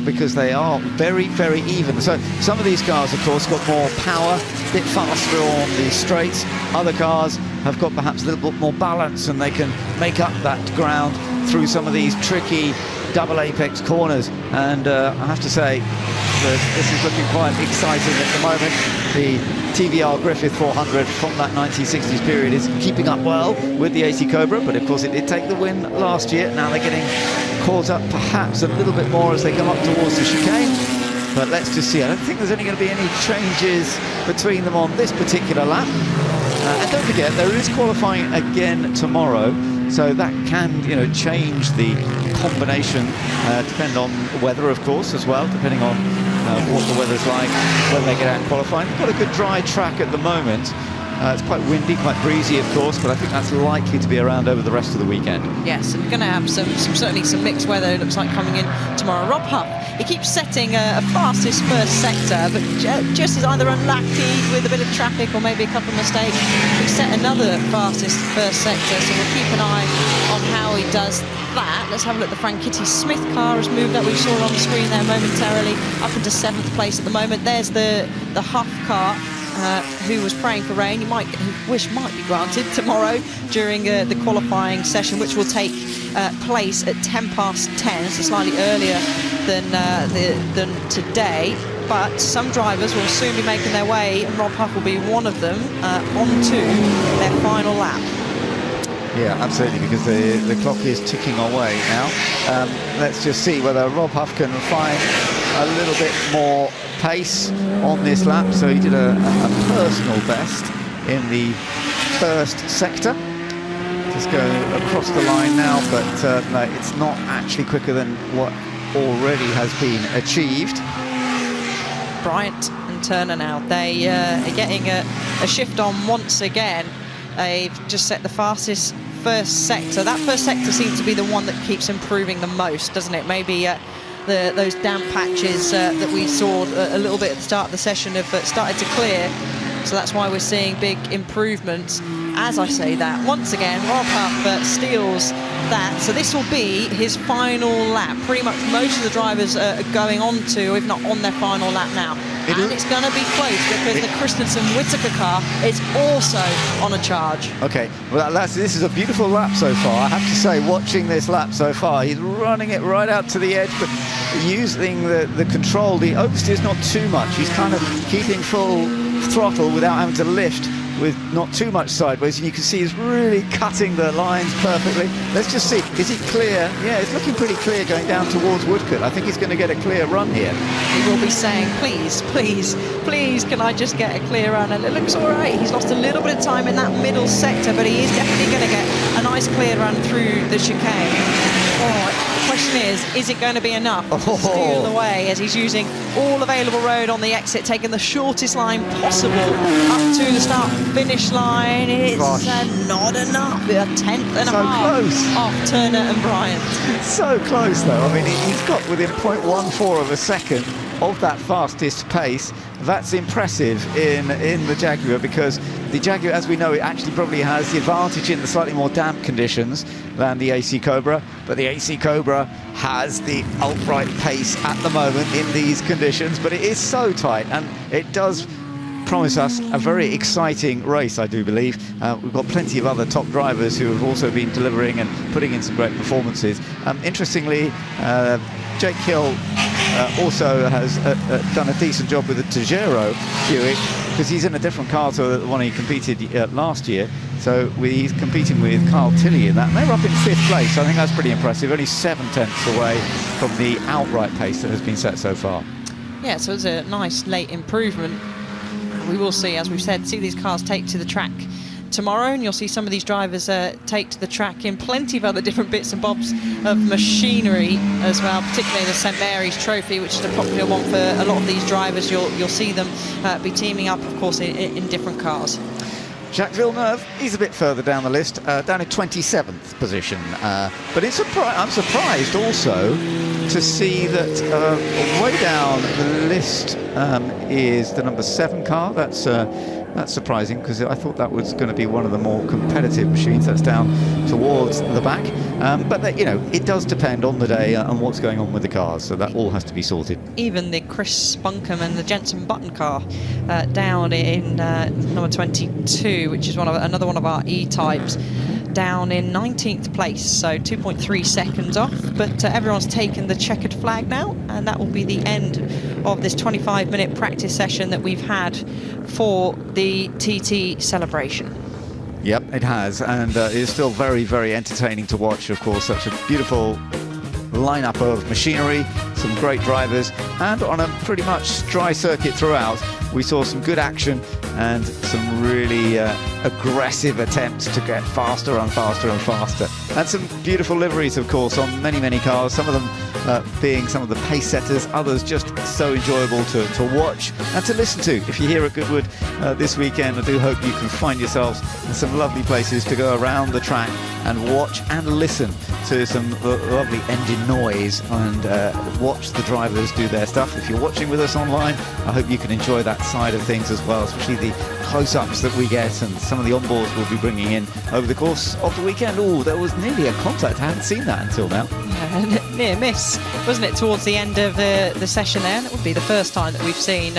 because they are very, very even. So some of these cars, of course, got more power, a bit faster on the straights. Other cars have got perhaps a little bit more balance, and they can make up that ground through some of these tricky double apex corners. And I have to say that this is looking quite exciting at the moment. The TVR Griffith 400 from that 1960s period is keeping up well with the AC Cobra, but of course it did take the win last year. Now they're getting caught up perhaps a little bit more as they come up towards the chicane, but let's just see. I don't think there's only going to be any changes between them on this particular lap. And don't forget, there is qualifying again tomorrow, so that can, change the combination, depend on weather, of course, as well, depending on what the weather's like when they get out qualifying. They've got a good dry track at the moment. It's quite windy, quite breezy, of course, but I think that's likely to be around over the rest of the weekend. Yes, and we're going to have certainly some mixed weather, it looks like, coming in tomorrow. Rob Huff, he keeps setting a fastest first sector, but just is either unlucky with a bit of traffic or maybe a couple of mistakes. He set another fastest first sector, so we'll keep an eye on how he does that. Let's have a look. The Franchitti Smith car has moved up. We saw on the screen there momentarily, up into 7th place at the moment. There's the Huff car. Who was praying for rain, might be granted tomorrow during the qualifying session, which will take place at 10:10, so slightly earlier than today. But some drivers will soon be making their way, and Rob Huff will be one of them, onto their final lap. Yeah, absolutely, because the clock is ticking away now. Let's just see whether Rob Huff can find a little bit more pace on this lap. So he did a personal best in the first sector, Just going across the line now, but no, it's not actually quicker than what already has been achieved. Bryant and Turner now, they are getting a shift on once again. They've just set the fastest first sector. That first sector seems to be the one that keeps improving the most, doesn't it? Maybe those damp patches that we saw a little bit at the start of the session have started to clear. So that's why we're seeing big improvements. As I say that, once again, Rob Huff steals that. So this will be his final lap. Pretty much most of the drivers are going on to, if not on their final lap now. And it's going to be close because the Christensen-Whitaker car is also on a charge. Okay, well, this is a beautiful lap so far. I have to say, watching this lap so far, he's running it right out to the edge, but using the control, the oversteer is not too much. He's kind of keeping full throttle without having to lift, with not too much sideways, and you can see he's really cutting the lines perfectly. Let's just see, is he clear? Yeah, it's looking pretty clear going down towards Woodcote. I think he's going to get a clear run here. He will be saying, please, please, please, can I just get a clear run? And it looks all right. He's lost a little bit of time in that middle sector, but he is definitely going to get a nice clear run through the chicane. The question is it going to be enough to steal away as he's using all available road on the exit, taking the shortest line possible up to the start-finish line? It's not enough. A tenth and a half off Turner and Bryant. So close, though. I mean, he's got within 0.14 of a second of that fastest pace. That's impressive in the Jaguar, because the Jaguar, as we know, it actually probably has the advantage in the slightly more damp conditions than the AC Cobra, but the AC Cobra has the upright pace at the moment in these conditions, but it is so tight, and it does promise us a very exciting race, I do believe. We've got plenty of other top drivers who have also been delivering and putting in some great performances. Interestingly, Jake Hill also has done a decent job with the Tejero Buick, because he's in a different car to the one he competed last year. So he's competing with Carl Tilley in that. And they're up in 5th place, so I think that's pretty impressive. Only 7/10 away from the outright pace that has been set so far. Yeah, so it's a nice late improvement. We will see, as we've said, see these cars take to the track tomorrow, and you'll see some of these drivers take to the track in plenty of other different bits and bobs of machinery as well, particularly the St Mary's Trophy, which is a popular one for a lot of these drivers. You'll see them be teaming up, of course, in different cars. Jacques Villeneuve, he's a bit further down the list, down in 27th position. But I'm surprised also to see that way down the list is the number 7 car. That's surprising, because I thought that was going to be one of the more competitive machines. That's down towards the back. But it does depend on the day and what's going on with the cars, so that all has to be sorted. Even the Chris Bunkum and the Jensen Button car down in number 22, which is another one of our E-types, down in 19th place, so 2.3 seconds off. But everyone's taken the checkered flag now, and that will be the end of this 25-minute practice session that we've had for the TT celebration. Yep, it has, and it is still very, very entertaining to watch. Of course, such a beautiful lineup of machinery, some great drivers, and on a pretty much dry circuit throughout, we saw some good action and some really aggressive attempts to get faster and faster and faster. And some beautiful liveries, of course, on many, many cars, some of them being some of the pace setters, others just so enjoyable to watch and to listen to. If you're here at Goodwood this weekend, I do hope you can find yourselves in some lovely places to go around the track and watch and listen to some lovely engine noise and watch the drivers do their stuff. If you're watching with us online, I hope you can enjoy that side of things as well, especially the close-ups that we get and some of the onboards we'll be bringing in over the course of the weekend. Oh, there was nearly a contact. I hadn't seen that until now. Yeah, near miss, wasn't it, towards the end of the session there? And it would be the first time that we've seen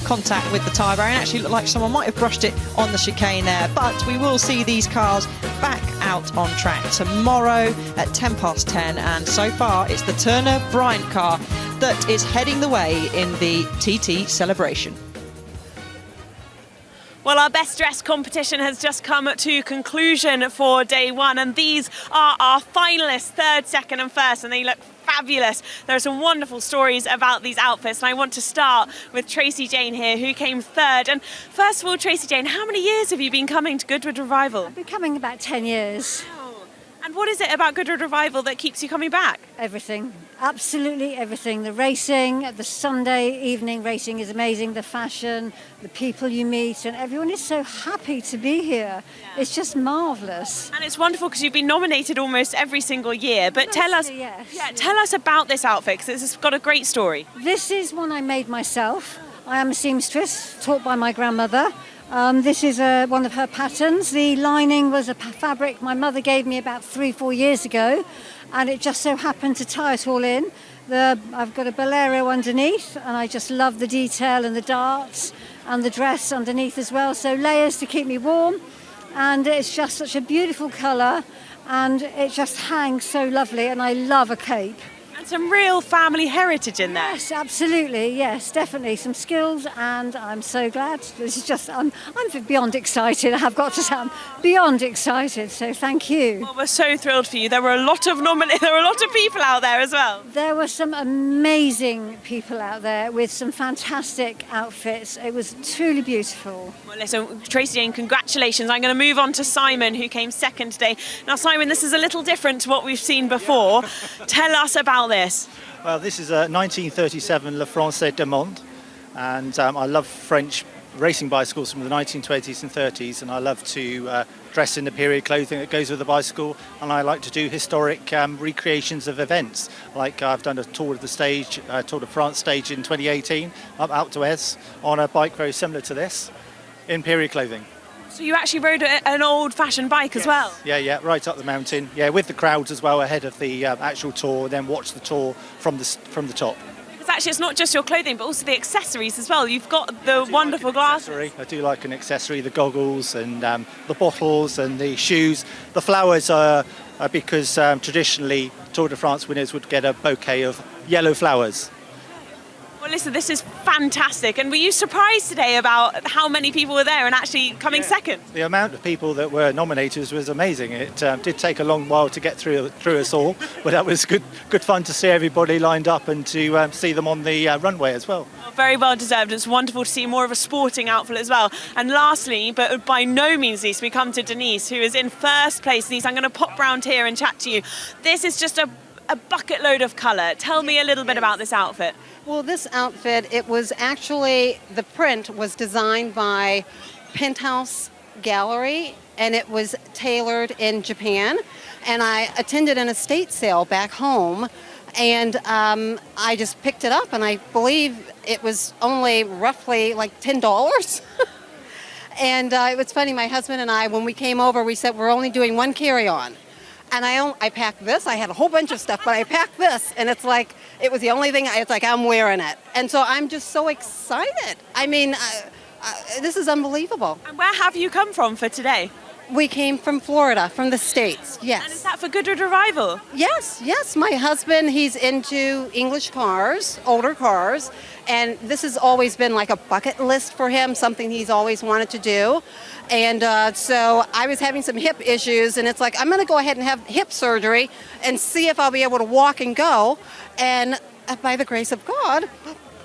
contact with the tyre barrier. It actually looked like someone might have brushed it on the chicane there, but we will see these cars back out on track tomorrow at 10:10, and so far it's the Turner Bryant car that is heading the way in the TT celebration. Well, our best dressed competition has just come to conclusion for day one, and these are our finalists, 3rd, 2nd and 1st, and they look fabulous. There are some wonderful stories about these outfits, and I want to start with Tracy Jane here, who came 3rd. And first of all, Tracy Jane, how many years have you been coming to Goodwood Revival? I've been coming about 10 years. Oh, And what is it about Goodwood Revival that keeps you coming back? Everything, absolutely everything. The racing, the Sunday evening racing is amazing. The fashion, the people you meet, and everyone is so happy to be here. Yeah. It's just marvellous. And it's wonderful because you've been nominated almost every single year. But tell us about this outfit because it's got a great story. This is one I made myself. I am a seamstress, taught by my grandmother. This is one of her patterns. The lining was a fabric my mother gave me about 3-4 years ago, and it just so happened to tie it all in. I've got a bolero underneath, and I just love the detail and the darts and the dress underneath as well. So layers to keep me warm, and it's just such a beautiful colour, and it just hangs so lovely, and I love a cape. And some real family heritage in there. Yes, absolutely. Yes, definitely some skills, and I'm so glad. This is just I'm beyond excited. I've got to say, I'm beyond excited. So thank you. Well, we're so thrilled for you. There were a lot of people out there as well. There were some amazing people out there with some fantastic outfits. It was truly beautiful. Well, listen, Tracy Jane, congratulations. I'm going to move on to Simon, who came second today. Now, Simon, this is a little different to what we've seen before. Tell us about this. Well, this is a 1937 Le Français de Monde, and I love French racing bicycles from the 1920s and 30s, and I love to dress in the period clothing that goes with the bicycle, and I like to do historic recreations of events. Like I've done a Tour of the Stage, Tour de France stage in 2018 up Alpe d'Huez on a bike very similar to this in period clothing. So you actually rode an old-fashioned bike as well? Yeah, right up the mountain. Yeah, with the crowds as well ahead of the actual tour, then watch the tour from the top. Because actually it's not just your clothing, but also the accessories as well. You've got the wonderful glasses. I do like an accessory, the goggles and the bottles and the shoes. The flowers are because traditionally Tour de France winners would get a bouquet of yellow flowers. Well, listen, this is fantastic. And were you surprised today about how many people were there and actually coming second? The amount of people that were nominated was amazing. It did take a long while to get through us all, but that was good fun to see everybody lined up and to see them on the runway as well. Well, very well deserved. It's wonderful to see more of a sporting outfit as well. And lastly, but by no means least, we come to Denise, who is in first place. Denise, I'm going to pop round here and chat to you. This is just a bucket load of colour. Tell me a little bit about this outfit. Well, this outfit, it was actually, the print was designed by Penthouse Gallery, and it was tailored in Japan. And I attended an estate sale back home, and I just picked it up, and I believe it was only roughly like $10. And it was funny, my husband and I, when we came over, we said we're only doing one carry-on. And I packed this. I had a whole bunch of stuff, but I packed this, and it's like, it was the only thing, it's like I'm wearing it. And so I'm just so excited. I mean, this is unbelievable. And where have you come from for today? We came from Florida, from the States, yes. And is that for Goodwood Revival? Yes. My husband, he's into English cars, older cars, and this has always been like a bucket list for him, something he's always wanted to do. And so I was having some hip issues, and it's like, I'm going to go ahead and have hip surgery and see if I'll be able to walk and go. And by the grace of God,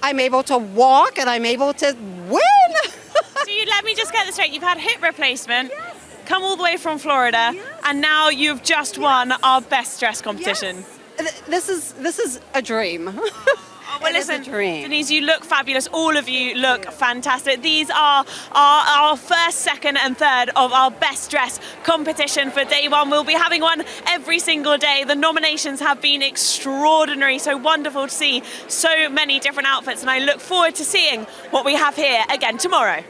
I'm able to walk and I'm able to win. So let me just get this straight. You've had hip replacement, come all the way from Florida, and now you've just won our best dress competition. This is a dream. Well, listen, Denise, you look fabulous. All of you look fantastic. These are our first, second and third of our best dress competition for day one. We'll be having one every single day. The nominations have been extraordinary. So wonderful to see so many different outfits. And I look forward to seeing what we have here again tomorrow.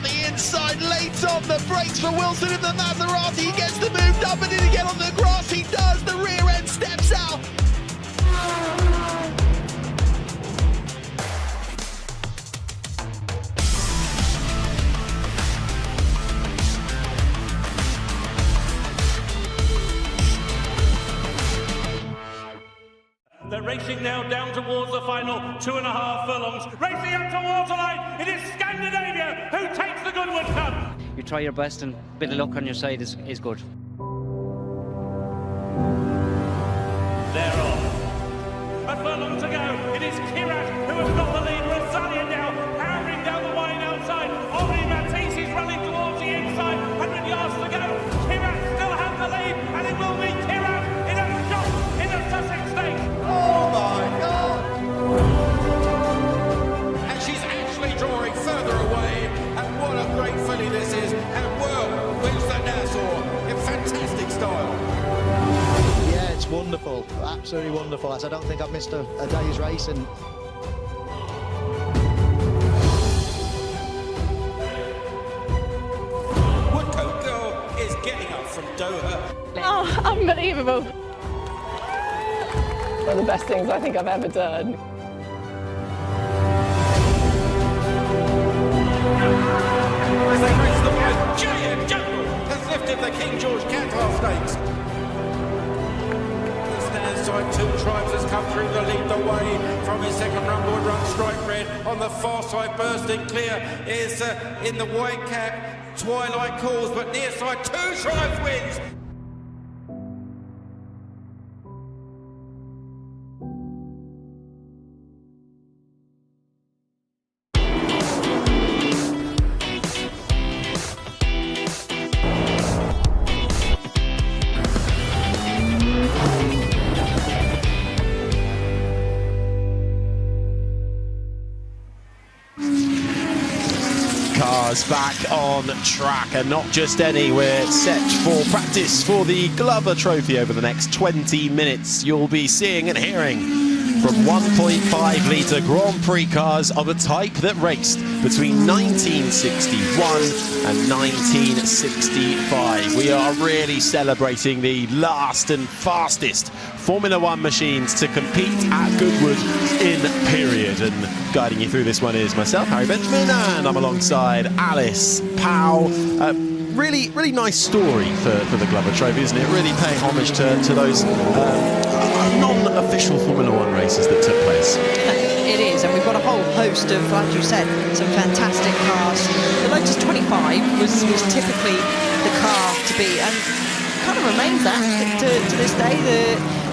the inside, late on the brakes for Wilson in the Maserati. He gets the move done, but did he get on the grass? He does. The rear end steps out. They're racing now down towards the final 2.5 furlongs. Racing up towards the line, it is Scandinavia who takes the Goodwood Cup. You try your best and a bit of luck on your side is good. They're off. A furlong to go. It is Kirat who has got the lead. Rosalia now powering down the wide outside. Henri Matisse is running towards the inside. 100 yards to go. Kirat still has the lead, and it will be Kirat in a shot in the Sussex Stakes. Oh my God! And she's actually drawing further away. And what a great filly this is. And World wins the Nassau in fantastic style. Yeah, it's wonderful, absolutely wonderful. As I don't think I've missed a day's racing. Woodcote Girl is getting up from Doha. Oh, unbelievable. One of the best things I think I've ever done. As they race the white, Giant Jungle has lifted the King George Qatar Stakes. The stand side, Two Tribes has come through the lead the way from his second run, Would Run Stripe Red. On the far side, bursting clear is in the white cap, Twilight Calls, but near side, Two Tribes wins. Cars back on track, and not just any. We're set for practice for the Glover Trophy over the next 20 minutes. You'll be seeing and hearing from 1.5 litre Grand Prix cars of a type that raced between 1961 and 1965. We are really celebrating the last and fastest Formula One machines to compete at Goodwood in period. And guiding you through this one is myself, Harry Benjamin, and I'm alongside Alice Powell. Really nice story for the Glover Trophy, isn't it? Really paying homage to those non-official Formula One races that took place. It is, and we've got a whole host of, like you said, some fantastic cars. The Lotus 25 was typically the car to beat, and kind of remains that to this day.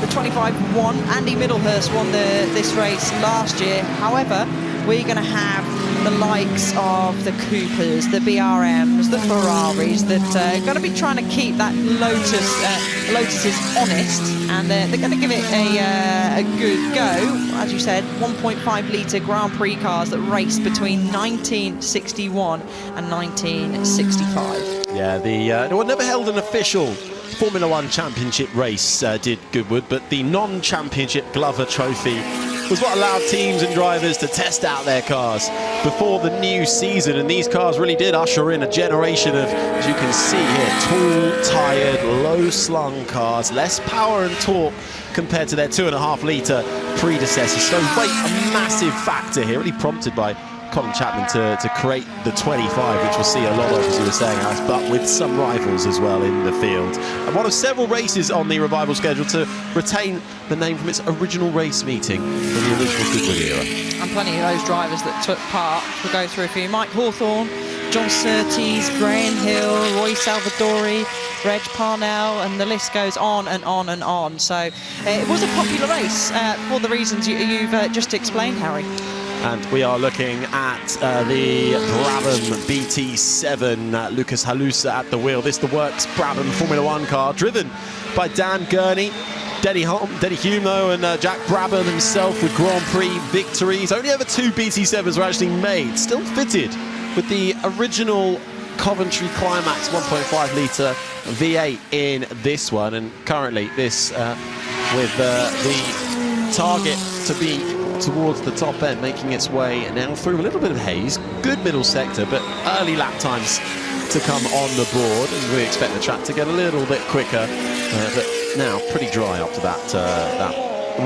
The 25 won. Andy Middlehurst won this race last year. However, we're going to have the likes of the Coopers, the BRMs, the Ferraris that are going to be trying to keep that Lotuses honest, and they're going to give it a good go. As you said, 1.5 litre Grand Prix cars that raced between 1961 and 1965. Yeah, the well, never held an official Formula One championship race, did Goodwood, but the non-championship Glover Trophy was what allowed teams and drivers to test out their cars before the new season, and these cars really did usher in a generation of, as you can see here, tall, tired, low-slung cars, less power and torque compared to their 2.5 litre predecessors. So weight, a massive factor here, really prompted by Colin Chapman to create the 25, which we'll see a lot of, as you were saying, Alice, but with some rivals as well in the field. And one of several races on the Revival schedule to retain the name from its original race meeting in the original Goodwood era. And plenty of those drivers that took part. We'll go through a few. Mike Hawthorne, John Surtees, Graham Hill, Roy Salvadori, Reg Parnell, and the list goes on and on and on. So it was a popular race for the reasons you've just explained, Harry. And we are looking at the Brabham BT7, Lucas Halusa at the wheel. This the Works Brabham Formula One car, driven by Dan Gurney, Denny Hume, though, and Jack Brabham himself with Grand Prix victories. Only ever 2 BT7s were actually made, still fitted with the original Coventry Climax 1.5 litre V8 in this one. And currently this with the target to be towards the top end, making its way now through a little bit of haze. Good middle sector, but early lap times to come on the board, and we expect the track to get a little bit quicker. But now pretty dry after that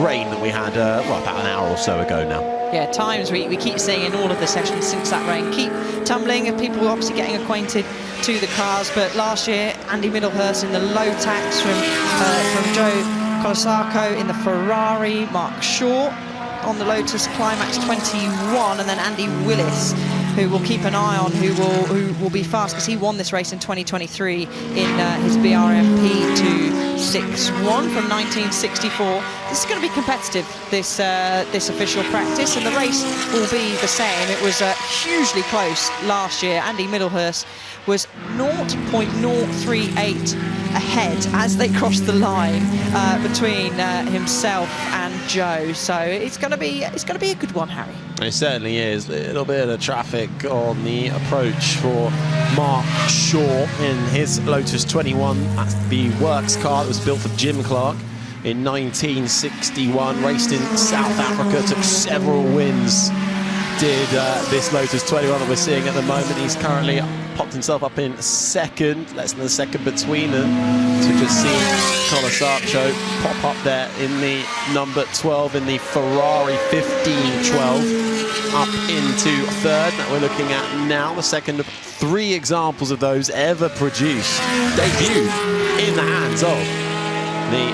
rain that we had well, about an hour or so ago now. Yeah, times we keep seeing in all of the sessions since that rain keep tumbling, and people obviously getting acquainted to the cars. But last year, Andy Middlehurst in the low tax from Joe Colasarco in the Ferrari, Mark Shaw on the Lotus Climax 21, and then Andy Willis, who we'll keep an eye on, who will be fast because he won this race in 2023 in his BRMP 261 from 1964. This is going to be competitive, this official practice, and the race will be the same. It was hugely close last year. Andy Middlehurst was 0.038 ahead as they crossed the line between himself and Joe. So it's going to be a good one, Harry. It certainly is. A little bit of traffic on the approach for Mark Shaw in his Lotus 21. That's the works car that was built for Jim Clark in 1961. Raced in South Africa, took several wins. Did this Lotus 21 that we're seeing at the moment. He's currently popped himself up in second, less than a second between them. So just see Colasarco pop up there in the number 12 in the Ferrari 1512, up into third. That we're looking at now, the second of 3 examples of those ever produced, debuted in the hands of the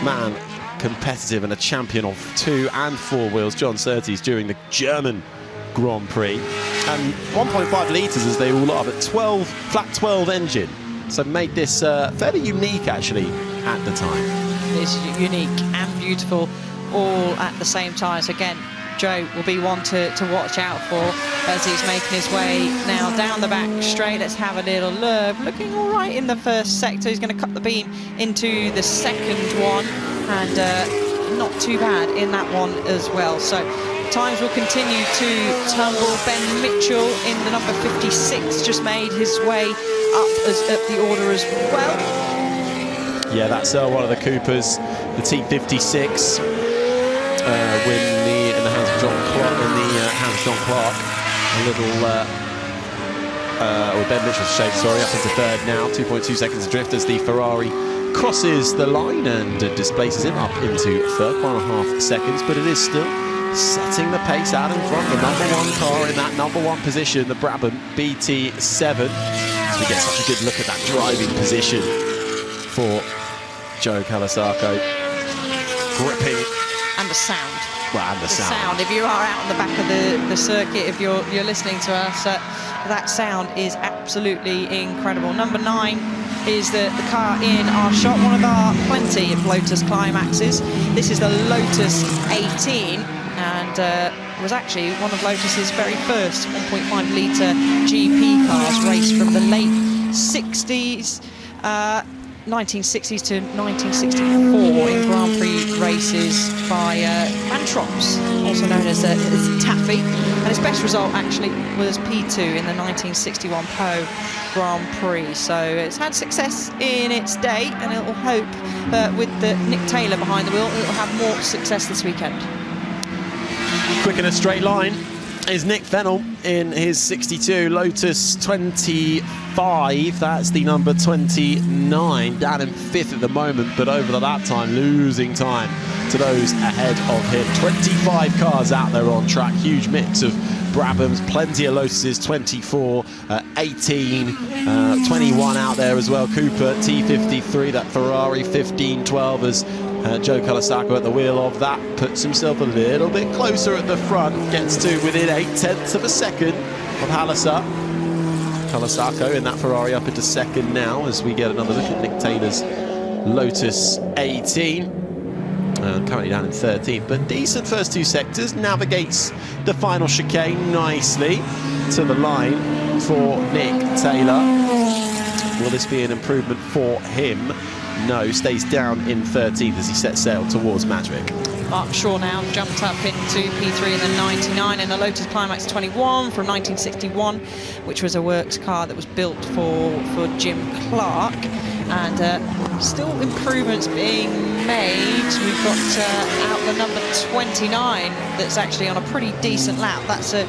man competitive and a champion of 2 and 4 wheels, John Surtees, during the German Grand Prix, and 1.5 litres as they all are, but flat 12 engine, so made this fairly unique actually at the time. It's unique and beautiful all at the same time. So again, Joe will be one to watch out for as he's making his way now down the back straight. Let's have a little look. Looking all right in the first sector. He's going to cut the beam into the second one, and not too bad in that one as well. So times will continue to tumble. Ben Mitchell in the number 56 just made his way up the order as well. Yeah, that's one of the Coopers, the T56, win in the hands of John Clark. A little, Ben Mitchell's shape, sorry, up into third now. 2.2 seconds adrift as the Ferrari crosses the line and displaces him up into third, 1.5 seconds, but it is still setting the pace out in front. The number 1 car in that number 1 position, the Brabham BT7. So we get such a good look at that driving position for Joe Colasarco. Gripping. And the sound. Well, and the sound. If you are out on the back of the circuit, if you're listening to us, that sound is absolutely incredible. Number 9 is the car in our shot, one of our plenty of Lotus Climaxes. This is the Lotus 18, and was actually one of Lotus's very first 1.5 litre GP cars, raced from the late 60s, 1960s to 1964 in Grand Prix races by Antrops, also known as Taffy, and his best result actually was P2 in the 1961 Po Grand Prix. So it's had success in its day, and it will hope with the Nick Taylor behind the wheel, it will have more success this weekend. Quick in a straight line is Nick Fennell in his 62 Lotus 25. That's the number 29, down in 5th at the moment, but over the lap time losing time to those ahead of him. 25 cars out there on track, huge mix of Brabhams, plenty of Lotuses, 24, 18, 21 out there as well. Cooper T53, that Ferrari 1512 as Joe Colasarco at the wheel of that puts himself a little bit closer at the front, gets to within 0.8 of a second of Colasarco in that Ferrari up into second now as we get another look at Nick Taylor's Lotus 18. Currently down in 13th, but decent first 2 sectors, navigates the final chicane nicely to the line for Nick Taylor. Will this be an improvement for him? No, stays down in 13th as he sets sail towards Madrid. Mark Shaw now jumped up into P3 in the 99 in the Lotus Climax 21 from 1961, which was a works car that was built for Jim Clark. and still improvements being made. We've got out the number 29 that's actually on a pretty decent lap. That's a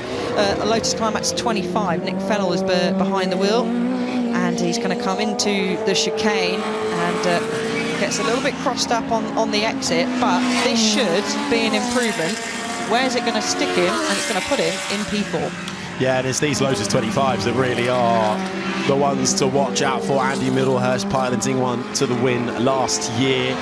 Lotus Climax 25. Nick Fennell is behind the wheel, and he's going to come into the chicane and gets a little bit crossed up on the exit, but this should be an improvement. Where's it going to stick him? And it's going to put him in P4. Yeah, and it's these Lotus 25s that really are the ones to watch out for. Andy Middlehurst piloting one to the win last year,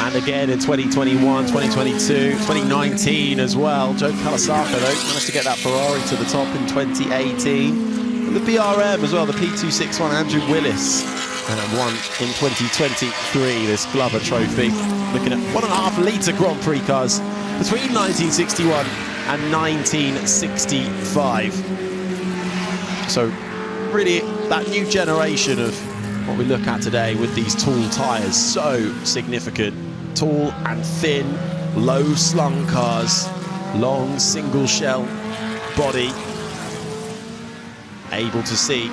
and again in 2021, 2022, 2019 as well. Joe Kalasaka, though, managed to get that Ferrari to the top in 2018. And the BRM as well, the P261, Andrew Willis, won in 2023 this Glover Trophy. Looking at 1.5 litre Grand Prix cars between 1961 and 1965. So really that new generation of what we look at today with these tall tyres, so significant. Tall and thin, low slung cars, long single shell body, able to see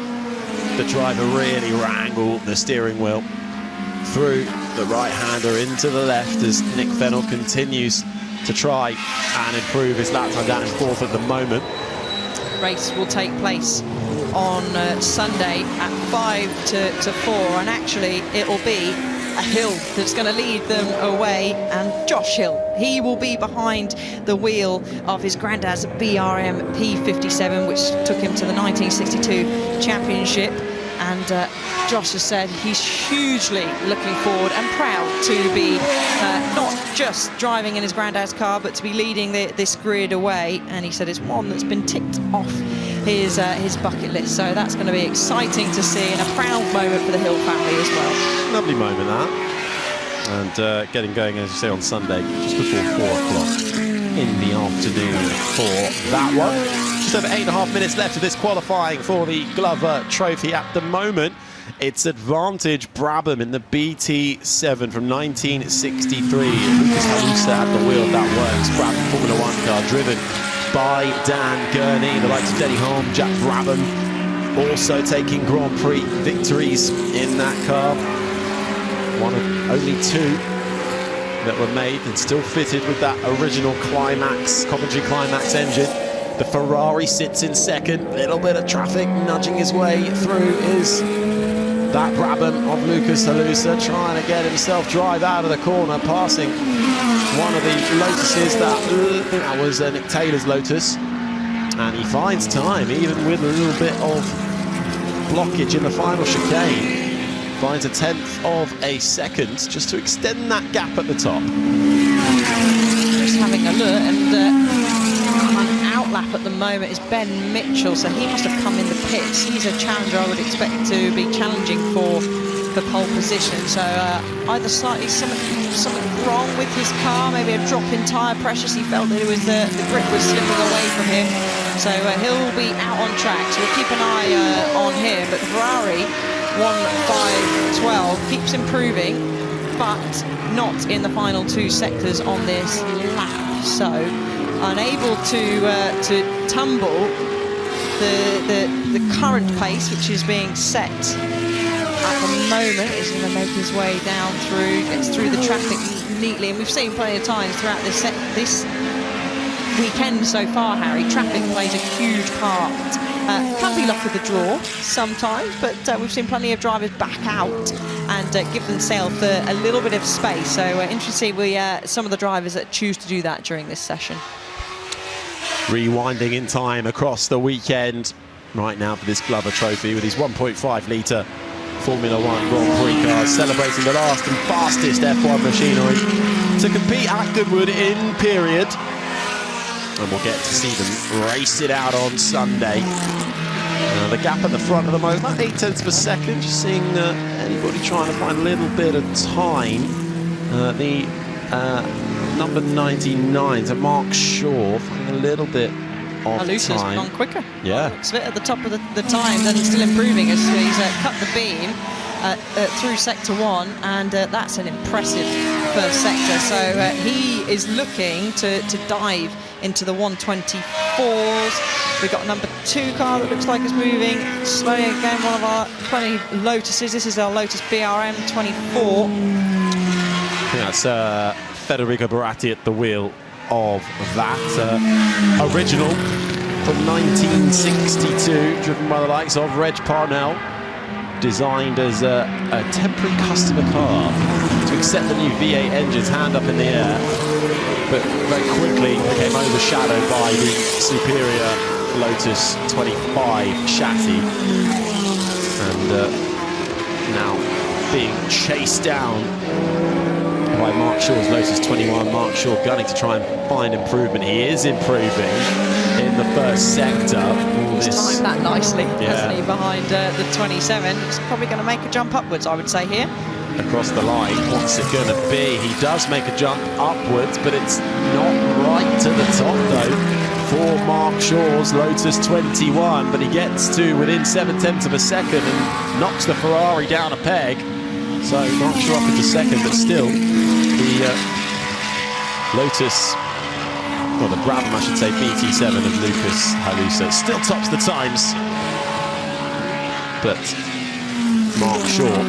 the driver really wrangle the steering wheel through the right-hander into the left as Nick Fennell continues to try and improve his lap time, down in 4th at the moment. Race will take place on Sunday at 5 to 4, and actually it'll be a Hill that's going to lead them away, and Josh Hill, he will be behind the wheel of his granddad's BRM P57, which took him to the 1962 championship. And Josh has said he's hugely looking forward and proud to be not just driving in his granddad's car, but to be leading this grid away. And he said it's one that's been ticked off his bucket list. So that's going to be exciting to see, and a proud moment for the Hill family as well. Lovely moment, that. And getting going, as you say, on Sunday, just before 4 o'clock in the afternoon for that one. Just over 8.5 minutes left of this qualifying for the Glover Trophy. At the moment, it's Advantage Brabham in the BT7 from 1963. Lucas Halusa at the wheel of that works. Brabham Formula 1 car driven by Dan Gurney, the likes of Denny Holm, Jack Brabham, also taking Grand Prix victories in that car. One of only 2 that were made and still fitted with that original Climax, Coventry Climax engine. The Ferrari sits in second. Little bit of traffic nudging his way through is that Brabham of Lucas Halusa, trying to get himself drive out of the corner, passing one of the Lotuses. That was Nick Taylor's Lotus. And he finds time, even with a little bit of blockage in the final chicane. Finds a 1/10 of a second just to extend that gap at the top. Just having a look, and on outlap at the moment is Ben Mitchell, so he must have come in the pits. He's a challenger I would expect to be challenging for the pole position. So either slightly something wrong with his car, maybe a drop in tyre pressures. He felt that it was the grip was slipping away from him. So he'll be out on track. So we'll keep an eye on him. But Ferrari 1.5.12 keeps improving, but not in the final 2 sectors on this lap. So unable to tumble the current pace, which is being set at the moment. He's going to make his way down through, gets through the traffic neatly, and we've seen plenty of times throughout this weekend so far, Harry, traffic plays a huge part. Can be luck of the draw sometimes, but we've seen plenty of drivers back out and give themselves a little bit of space. So interesting to see some of the drivers that choose to do that during this session. Rewinding in time across the weekend right now for this Glover Trophy with his 1.5 litre Formula 1 Grand Prix cars, celebrating the last and fastest F1 machinery to compete at Goodwood in period. And we'll get to see them race it out on Sunday. The gap at the front at the moment, about 0.8 of a second. Just seeing anybody trying to find a little bit of time. The number 99, so Mark Shaw, finding a little bit of Halusa's time. gone quicker. Yeah. Looks at the top of the times, and still improving as he's cut the beam through sector 1, and that's an impressive first sector. So he is looking to dive into the 124s. We've got a number 2 car that looks like it's moving slowly again, one of our 20 Lotuses. This is our Lotus BRM 24. I think that's Federico Baratti at the wheel of that. Original from 1962, driven by the likes of Reg Parnell. Designed as a temporary customer car to accept the new V8 engines, hand up in the air, but very quickly became overshadowed by the superior Lotus 25 chassis, and now being chased down by Mark Shaw's Lotus 21. Mark Shaw gunning to try and find improvement. He is improving in the first sector. He's timed that nicely, hasn't he, Yeah. behind the 27. He's probably going to make a jump upwards, I would say, here. Across the line, what's it going to be? He does make a jump upwards, but it's not right to the top, though, for Mark Shaw's Lotus 21. But he gets to within 7/10 of a second and knocks the Ferrari down a peg. So Mark Shaw up into second, but still the Lotus, or the Brabham, I should say, BT7 of Lucas Halusa still tops the times. But Mark Shaw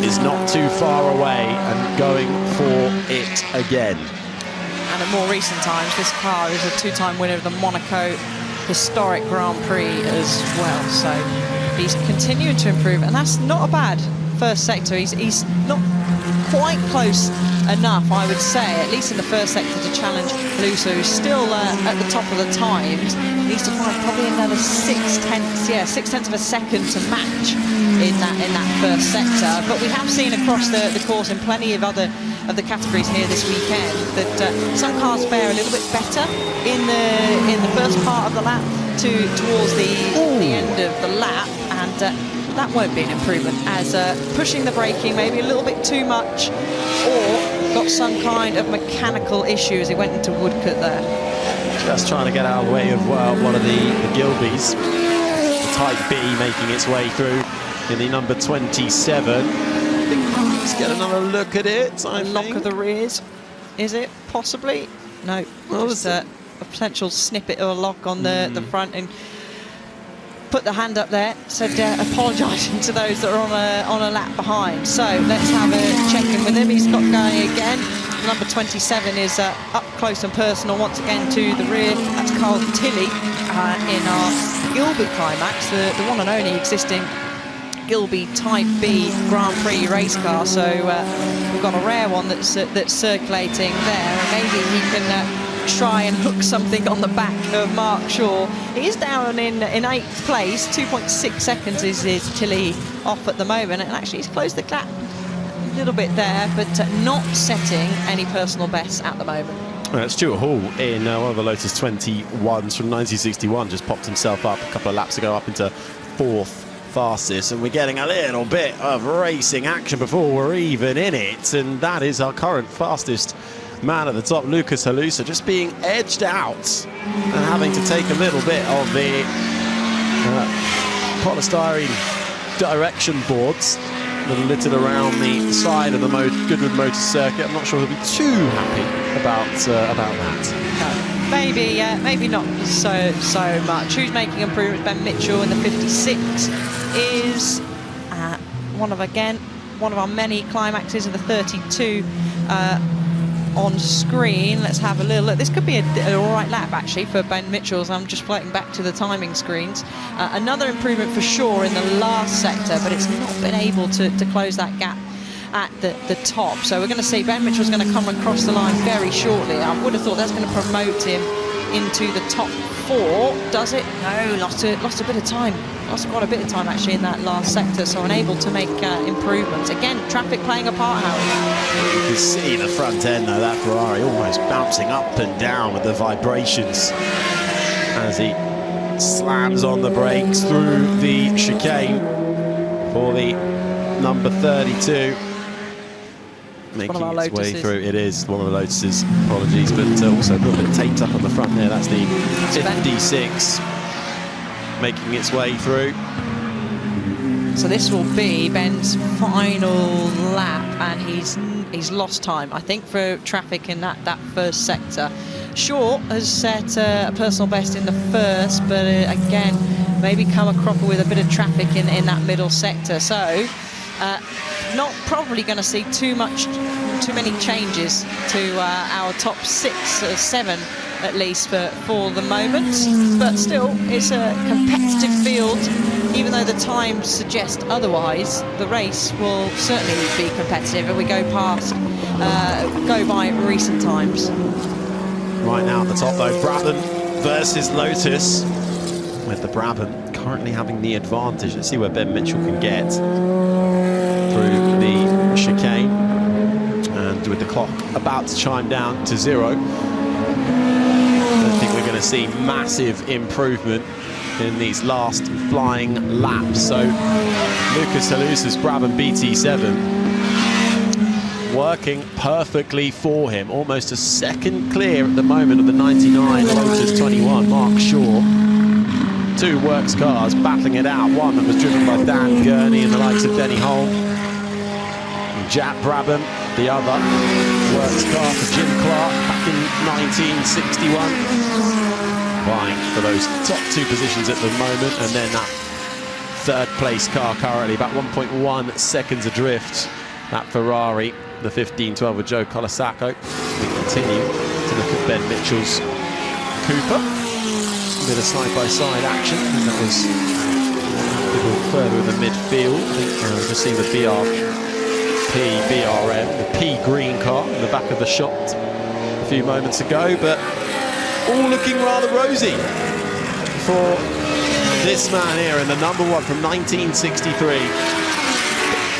is not too far away and going for it again. And in more recent times, this car is a 2-time winner of the Monaco Historic Grand Prix as well. So he's continuing to improve, and that's not a bad first sector. He's not quite close enough, I would say, at least in the first sector, to challenge Halusa, who's still at the top of the times. Needs to find probably another 6/10 of a second to match in that first sector. But we have seen across the course in plenty of the categories here this weekend that some cars fare a little bit better in the first part of the lap towards the end of the lap, and that won't be an improvement, as pushing the braking maybe a little bit too much, or got some kind of mechanical issue as he went into Woodcut there. Just trying to get out of the way of one of the Gilbeys. The Type B making its way through in the number 27. Let's get another look at it. Lock of the rears, is it? Possibly? No, just a potential snippet or a lock on the front, and put the hand up there, said apologising to those that are on a lap behind. So let's have a check-in with him. He's got going again. Number 27 is up close and personal once again to the rear. That's Carl Tilley in our Gilbey Climax, the one and only existing Gilbey Type B Grand Prix race car. So we've got a rare one that's circulating there, and maybe he can try and hook something on the back of Mark Shaw. He is down in 8th place, 2.6 seconds is Tilley off at the moment, and actually he's closed the gap a little bit there, but not setting any personal bests at the moment. Well, Stuart Hall in one of the Lotus 21s from 1961 just popped himself up a couple of laps ago up into 4th fastest, and we're getting a little bit of racing action before we're even in it, and that is our current fastest man at the top, Lucas Halusa, just being edged out and having to take a little bit of the polystyrene direction boards that are littered around the side of the Goodwood Motor Circuit. I'm not sure he'll be too happy about that. No, maybe not so much. Who's making improvements? Ben Mitchell in the 56 is one of our many climaxes of the 32 on screen. Let's have a little look. This could be an all right lap actually for Ben Mitchell's. I'm just floating back to the timing screens. Another improvement for sure in the last sector, but it's not been able to close that gap at the top. So we're going to see Ben Mitchell's going to come across the line very shortly. I would have thought that's going to promote him into the top 4. Does it? No, lost a bit of time. Lost quite a bit of time actually in that last sector, so unable to make improvements. Again, traffic playing a part, Harry. You can see the front end though, that Ferrari almost bouncing up and down with the vibrations as he slams on the brakes through the chicane for the number 32. Making its way through. It is one of the Lotuses, apologies, but also a little bit taped up on the front there. That's the 56 making its way through. So this will be Ben's final lap, and he's lost time, I think, for traffic in that first sector. Shaw has set a personal best in the first, but again, maybe come a cropper with a bit of traffic in that middle sector. So not probably going to see too many changes to our top 6 or 7 at least for the moment, but still it's a competitive field. Even though the times suggest otherwise, the race will certainly be competitive and we go by recent times. Right now at the top though, Brabham versus Lotus, with the Brabham currently having the advantage. Let's see where Ben Mitchell can get through the chicane, and with the clock about to chime down to 0, I don't think we're going to see massive improvement in these last flying laps. So Lucas Halusa's Brabham BT7 working perfectly for him, almost a second clear at the moment of the 99 Lotus 21 Mark Shaw. 2 works cars battling it out, one that was driven by Dan Gurney and the likes of Denny Holm, and Jack Brabham, the other works car for Jim Clark back in 1961, vying for those top 2 positions at the moment. And then that 3rd place car currently about 1.1 seconds adrift, that Ferrari, the 1512 with Joe Colasacco. We continue to look at Ben Mitchell's Cooper. A bit of side-by-side action, and that was a little further in the midfield. I think we've just seen the BRM, the P green car in the back of the shot a few moments ago, but all looking rather rosy for this man here in the number 1 from 1963.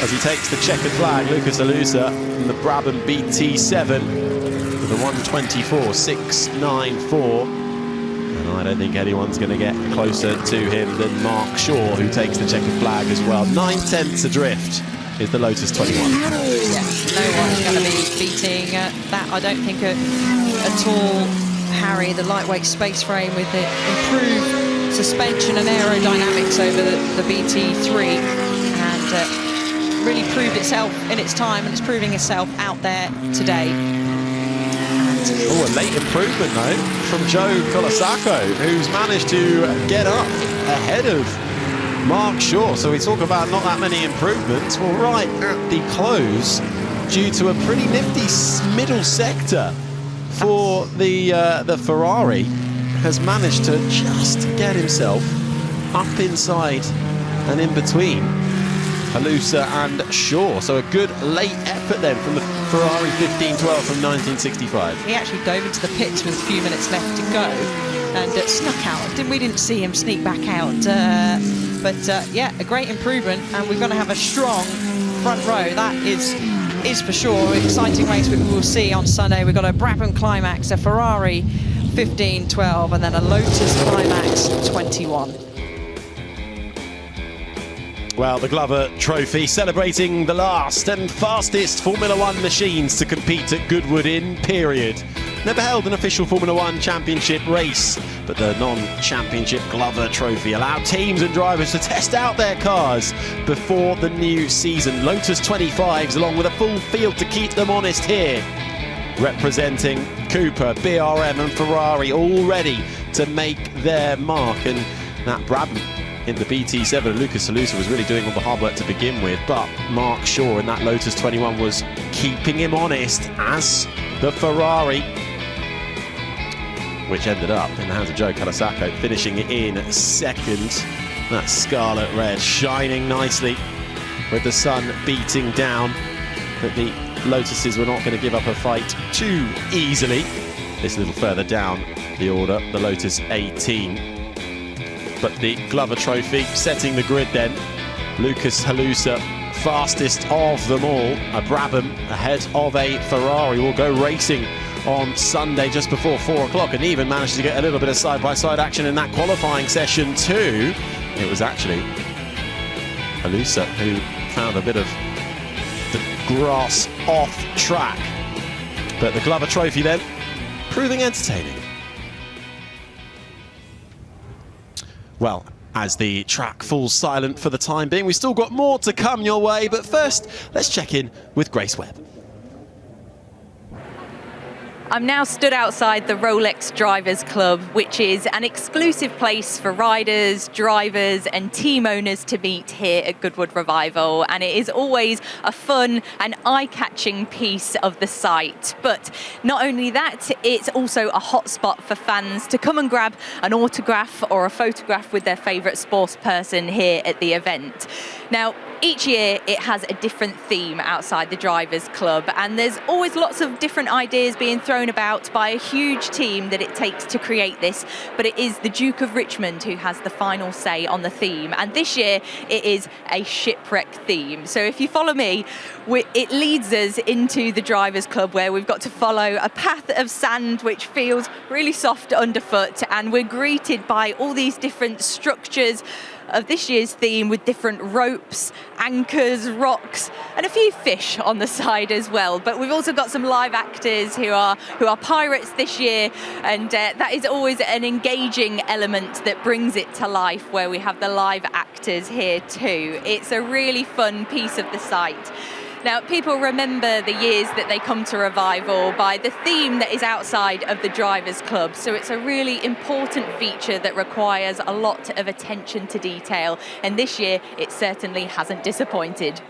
As he takes the checkered flag, Lucas Halusa in the Brabham BT7 with a 1:24.694. And I don't think anyone's going to get closer to him than Mark Shaw, who takes the checkered flag as well. 9/10 adrift is the Lotus 21. Yeah, no one's going to be beating that, I don't think, at all. Harry, the lightweight space frame with the improved suspension and aerodynamics over the BT3, and really proved itself in its time, and it's proving itself out there today. Oh, a late improvement though from Joe Colasacco, who's managed to get up ahead of Mark Shaw. So we talk about not that many improvements. Well, right at the close, due to a pretty nifty middle sector for the Ferrari, has managed to just get himself up inside and in between Halusa and Shaw. So a good late effort then from the Ferrari 1512 from 1965. He actually dove into the pits with a few minutes left to go and snuck out. We didn't see him sneak back out. But yeah, a great improvement, and we're going to have a strong front row. That is for sure. Exciting race we will see on Sunday. We've got a Brabham Climax, a Ferrari 1512, and then a Lotus Climax 21. Well, the Glover Trophy celebrating the last and fastest Formula One machines to compete at Goodwood in period. Never held an official Formula One championship race, but the non-championship Glover Trophy allowed teams and drivers to test out their cars before the new season. Lotus 25s along with a full field to keep them honest here, representing Cooper, BRM and Ferrari, all ready to make their mark. And that Brabham in the BT7, Lucas Halusa was really doing all the hard work to begin with, but Mark Shaw in that Lotus 21 was keeping him honest, as the Ferrari, which ended up in the hands of Joe Colasacco, finishing in second. That scarlet red shining nicely with the sun beating down, but the Lotuses were not going to give up a fight too easily. This a little further down the order, the Lotus 18. But the Glover Trophy setting the grid then. Lucas Halusa, fastest of them all. A Brabham ahead of a Ferrari will go racing on Sunday just before 4 o'clock, and even managed to get a little bit of side-by-side action in that qualifying session too. It was actually Halusa who found a bit of the grass off track. But the Glover Trophy then proving entertaining. Well, as the track falls silent for the time being, we've still got more to come your way, but first, let's check in with Grace Webb. I'm now stood outside the Rolex Drivers Club, which is an exclusive place for riders, drivers and team owners to meet here at Goodwood Revival, and it is always a fun and eye-catching piece of the site. But not only that, it's also a hotspot for fans to come and grab an autograph or a photograph with their favourite sports person here at the event. Now, each year it has a different theme outside the Drivers Club, and there's always lots of different ideas being thrown about by a huge team that it takes to create this, but it is the Duke of Richmond who has the final say on the theme, and this year it is a shipwreck theme. So if you follow me, it leads us into the Drivers Club, where we've got to follow a path of sand which feels really soft underfoot, and we're greeted by all these different structures of this year's theme with different ropes, anchors, rocks and a few fish on the side as well. But we've also got some live actors who are pirates this year, and that is always an engaging element that brings it to life, where we have the live actors here too. It's a really fun piece of the site. Now, people remember the years that they come to Revival by the theme that is outside of the Drivers Club. So it's a really important feature that requires a lot of attention to detail. And this year, it certainly hasn't disappointed.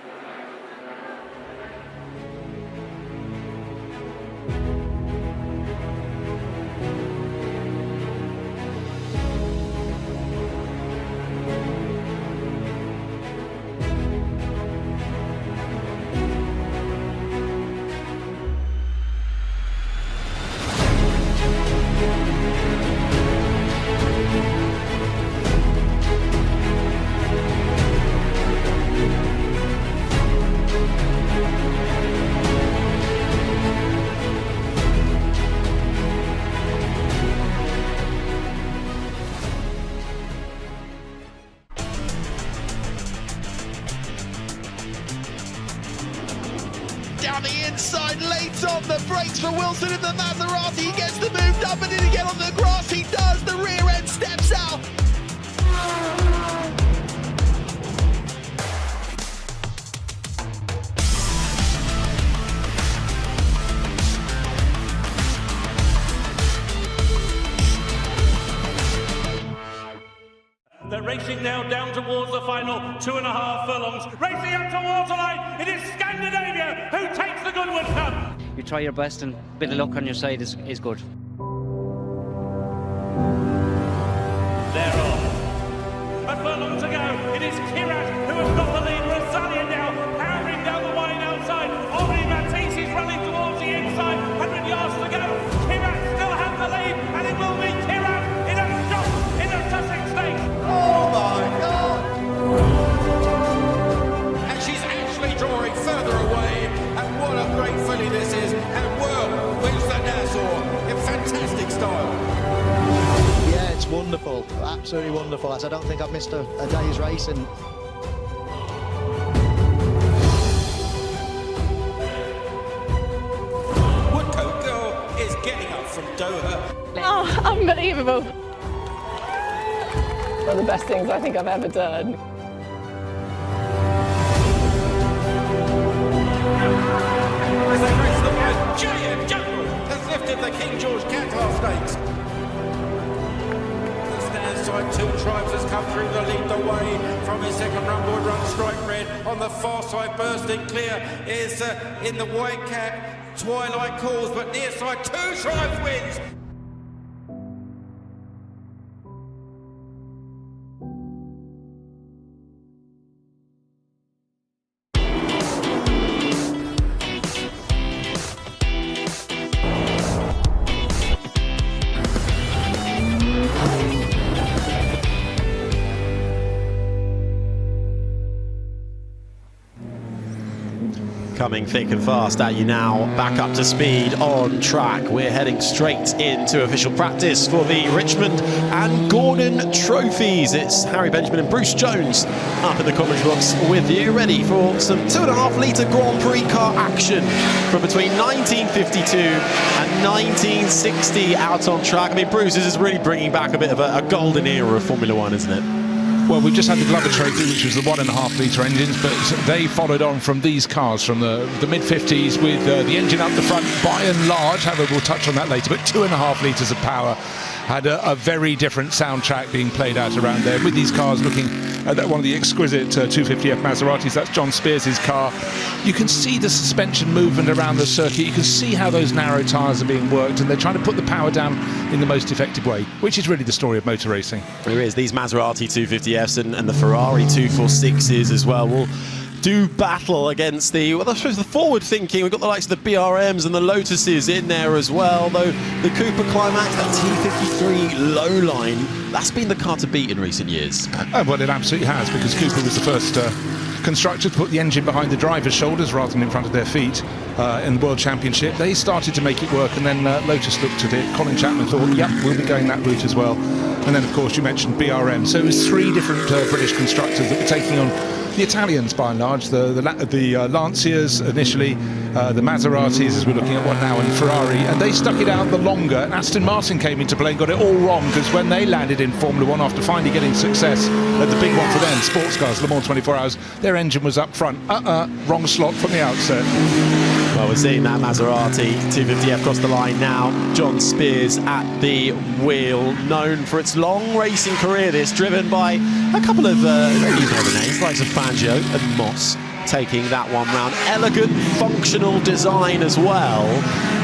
Down the inside, late on the brakes for Wilson in the Maserati. He gets the move up, and did he get on the grass? He does. The rear end steps out. They're racing now down towards the final 2.5 furlongs. Racing up towards the line, it is Scandinavia who takes the Goodwood Cup. You try your best, and a bit of luck on your side is good. They're off. A furlong to go. It is Kirat who has got the lead. Rosalia now powering down the line outside. Henri Matisse is running towards the inside. 100 yards to go. Kirat still has the lead, and it will be Kirat in a shot in the Sussex Stakes. Oh my God! And she's actually drawing further away, and what a great filly this is, and World wins the Nassau in fantastic style. Yeah, it's wonderful, absolutely wonderful. As I don't think I've missed a day's racing. Woodcote Girl is getting up from Doha. Oh, unbelievable. One of the best things I think I've ever done. As they race the line, Julian Jungle has lifted the King George Qatar Stakes. The stand side, Two Tribes has come through the lead away from his second run. Boy Run Stripe Red on the far side, bursting clear is in the white cap. Twilight Calls, but near side, Two Tribes wins. Coming thick and fast at you now, back up to speed on track. We're heading straight into official practice for the Richmond and Gordon trophies. It's Harry Benjamin and Bruce Jones up in the commentary box with you, ready for some 2.5 litre Grand Prix car action from between 1952 and 1960 out on track. I mean, Bruce, this is really bringing back a bit of a golden era of Formula One, isn't it? Well, we've just had the Glover Trophy, which was the 1.5 litre engines, but they followed on from these cars from the mid-50s with the engine up the front by and large. However, we'll touch on that later, but 2.5 litres of power. Had a very different soundtrack being played out around there with these cars looking at one of the exquisite 250F Maseratis. That's John Spears' car. You can see the suspension movement around the circuit. You can see how those narrow tyres are being worked, and they're trying to put the power down in the most effective way, which is really the story of motor racing. There is. These Maserati 250Fs and the Ferrari 246s as well will do battle against the, well, I suppose the forward thinking. We've got the likes of the BRMs and the Lotuses in there as well, though the Cooper Climax, that T53 low line, that's been the car to beat in recent years. Well, it absolutely has, because Cooper was the first constructor to put the engine behind the driver's shoulders rather than in front of their feet in the World Championship. They started to make it work, and then Lotus looked at it. Colin Chapman thought, yep, we'll be going that route as well. And then, of course, you mentioned BRM. So it was 3 different British constructors that were taking on the Italians, by and large, the Lancias initially, the Maseratis, as we're looking at one now, and Ferrari, and they stuck it out the longer. And Aston Martin came into play and got it all wrong, because when they landed in Formula 1 after finally getting success at the big one for them, sports cars, Le Mans 24 Hours, their engine was up front. Wrong slot from the outset. Well, we're seeing that Maserati 250F across the line now. John Spears at the wheel, known for its long racing career. This driven by a couple of names, like Fangio and Moss, taking that one round. Elegant, functional design as well.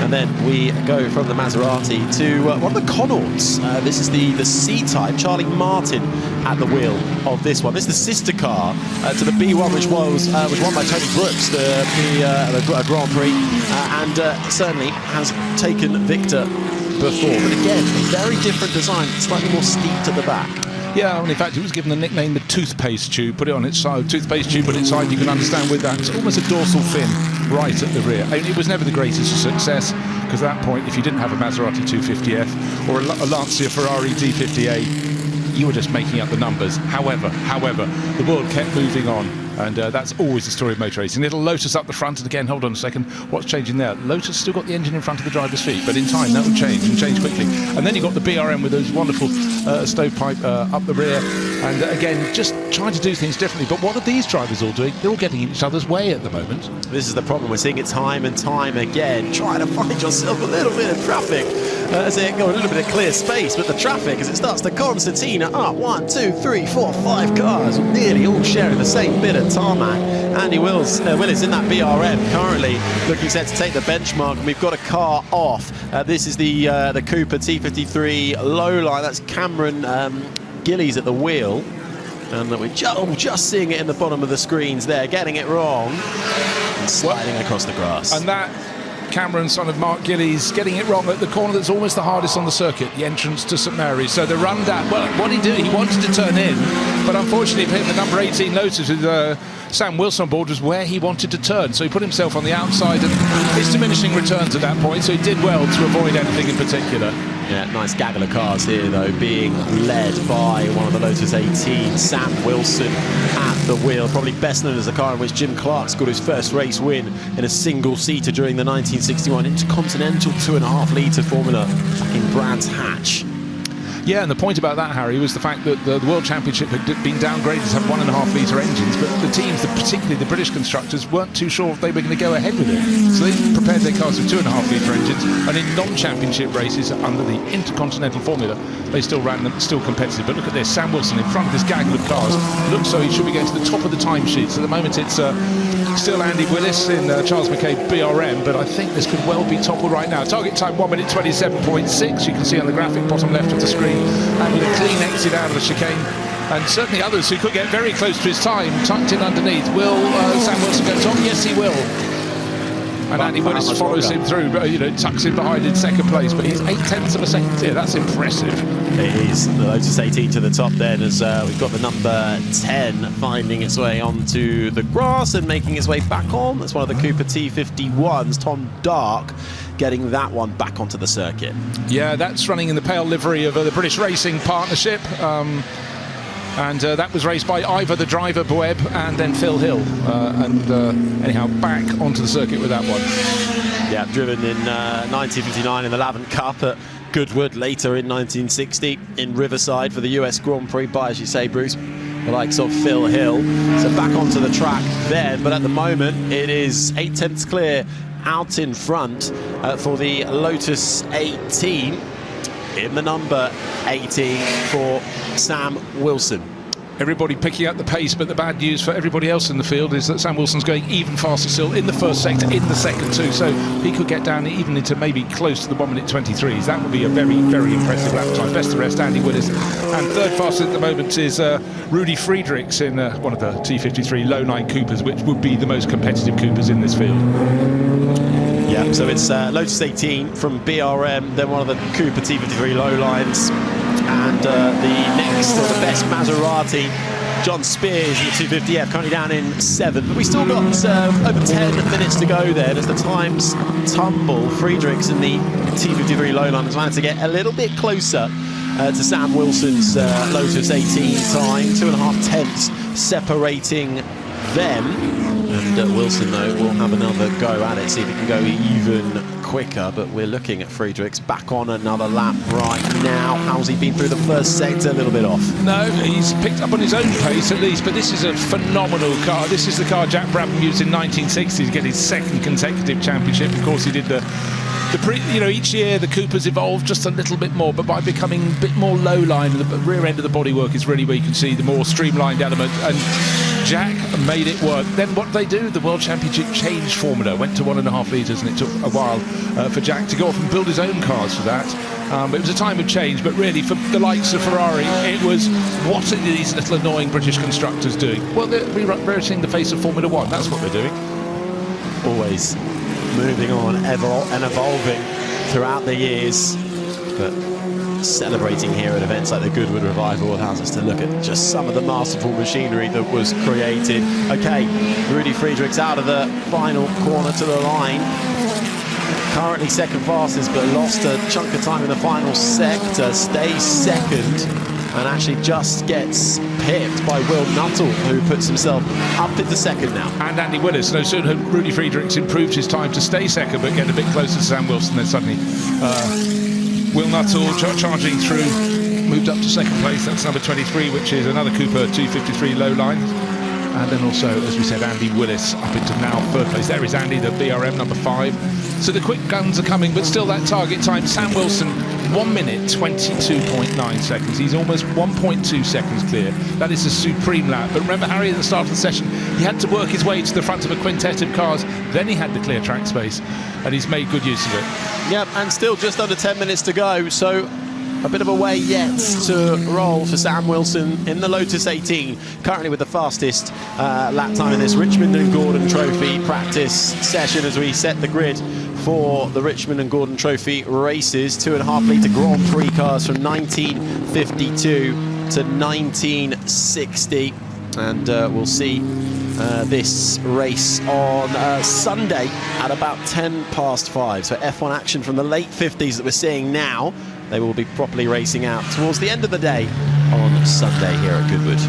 And then we go from the Maserati to one of the Connaughts. This is the C-Type. Charlie Martin at the wheel of this one. This is the sister car to the B1, which was won by Tony Brooks, the Grand Prix, and certainly has taken Victor before. But again, very different design, slightly more steeped at the back. Yeah, and in fact, it was given the nickname the toothpaste tube. Put it on its side, toothpaste tube on its side. You can understand with that, it's almost a dorsal fin right at the rear. I mean, it was never the greatest of success, because at that point, if you didn't have a Maserati 250F or a Lancia Ferrari D50A, you were just making up the numbers. However, the world kept moving on, and that's always the story of motor racing. Little Lotus up the front, and again, hold on a second, what's changing there? Lotus still got the engine in front of the driver's feet, but in time that will change, and change quickly. And then you've got the BRM with those wonderful stovepipe up the rear, and again, just trying to do things differently. But what are these drivers all doing? They're all getting in each other's way at the moment. This is the problem. We're seeing it time and time again. Trying to find yourself a little bit of traffic as it got a little bit of clear space, but the traffic as it starts to concertina up. 1, 2, 3, 4, 5 cars, nearly all sharing the same bit of tarmac. Andy Willis in that BRM currently looking set to take the benchmark, and we've got a car off. This is the Cooper T53 low line. That's Cameron Gillies at the wheel, and we're just seeing it in the bottom of the screens there, getting it wrong and sliding across the grass. And that Cameron, son of Mark Gillies, getting it wrong at the corner that's almost the hardest on the circuit, the entrance to St Mary's. So the run down, well, what he did, he wanted to turn in, but unfortunately hitting the number 18 Lotus with Sam Wilson on board was where he wanted to turn. So he put himself on the outside, and it's diminishing returns at that point, so he did well to avoid anything in particular. Yeah, nice gaggle of cars here, though, being led by one of the Lotus 18, Sam Wilson at the wheel. Probably best known as the car in which Jim Clark scored his first race win in a single-seater during the 1961 Intercontinental 2.5 litre Formula back in Brands Hatch. Yeah, and the point about that, Harry, was the fact that the World Championship had been downgraded to have 1.5 litre engines, but the teams, particularly the British constructors, weren't too sure if they were going to go ahead with it. So they prepared their cars with 2.5 litre engines, and in non-championship races under the Intercontinental Formula, they still ran them, still competitive. But look at this, Sam Wilson in front of this gaggle of cars. Looks so he should be going to the top of the timesheets. At the moment, it's still Andy Willis in Charles McCabe BRM, but I think this could well be toppled right now. Target time 1 minute 27.6. You can see on the graphic bottom left of the screen, and with a clean exit out of the chicane, and certainly others who could get very close to his time tucked in underneath. Will Sam Wilson go top? Yes, he will. And Andy Willis follows him through, tucks in behind in second place, but he's 0.8 of a second here. That's impressive. It is. The Lotus 18 to the top then, as we've got the number 10 finding its way onto the grass and making its way back on. That's one of the Cooper T51s, Tom Dark, getting that one back onto the circuit. Yeah, that's running in the pale livery of the British Racing Partnership. And that was raced by Ivor the driver, Boeb, and then Phil Hill. Anyhow, back onto the circuit with that one. Yeah, driven in 1959 in the Lavant Cup at Goodwood, later in 1960 in Riverside for the US Grand Prix by, as you say, Bruce, the likes of Phil Hill. So back onto the track then, but at the moment it is 8 tenths clear out in front for the Lotus 18 in the number 18 for Sam Wilson. Everybody picking up the pace, but the bad news for everybody else in the field is that Sam Wilson's going even faster still in the first sector, in the second too, so he could get down even into maybe close to the 1 minute 23s. That would be a very, very impressive lap time. Best of the rest, Andy Willis. And third fastest at the moment is Rudy Friedrichs in one of the T53 Low-9 Coopers, which would be the most competitive Coopers in this field. Yeah, so it's Lotus 18 from BRM, then one of the Cooper T53 Lowlines, and the next, or the best Maserati, John Spears in the 250F, currently down in 7th. But we still got over 10 minutes to go there as the times tumble. Friedrichs in the T53 Lowline has managed to get a little bit closer to Sam Wilson's Lotus 18 time, 2.5 tenths separating them. And Wilson, though, will have another go at it, see if he can go even quicker. But we're looking at Friedrichs back on another lap right now. How's he been through the first sector? A little bit off. No, he's picked up on his own pace at least, but this is a phenomenal car. This is the car Jack Brabham used in 1960 to get his second consecutive championship. Of course, he did each year the Coopers evolved just a little bit more, but by becoming a bit more low line, the rear end of the bodywork is really where you can see the more streamlined element, and Jack made it work. Then what did they do? The World Championship changed formula, went to 1.5 litres, and it took a while for Jack to go off and build his own cars for that. But it was a time of change, but really for the likes of Ferrari, it was, what are these little annoying British constructors doing? Well, they're reversing the face of Formula One. That's what they're doing. Always moving on and evolving throughout the years, but celebrating here at events like the Goodwood Revival allows us to look at just some of the masterful machinery that was created. Okay, Rudy Friedrichs out of the final corner to the line. Currently second fastest, but lost a chunk of time in the final sector. Stays second and actually just gets pipped by Will Nuttall, who puts himself up into second now. And Andy Willis. No sooner had Rudy Friedrichs improved his time to stay second, but get a bit closer to Sam Wilson, then suddenly Will Nuttall charging through, moved up to second place. That's number 23, which is another Cooper 253 low line. And then also, as we said, Andy Willis up into now third place. There is Andy, the BRM number 5. So the quick guns are coming, but still that target time. Sam Wilson, 1 minute 22.9 seconds. He's almost 1.2 seconds clear. That is a supreme lap. But remember, Harry, at the start of the session, he had to work his way to the front of a quintet of cars. Then he had the clear track space, and he's made good use of it. Yep, and still just under 10 minutes to go. So a bit of a way yet to roll for Sam Wilson in the Lotus 18, currently with the fastest lap time in this Richmond and Gordon Trophy practice session as we set the grid for the Richmond and Gordon Trophy races. 2.5 litre Grand Prix cars from 1952 to 1960. And we'll see this race on Sunday at about 5:10. So F1 action from the late 50s that we're seeing now. They will be properly racing out towards the end of the day on Sunday here at Goodwood.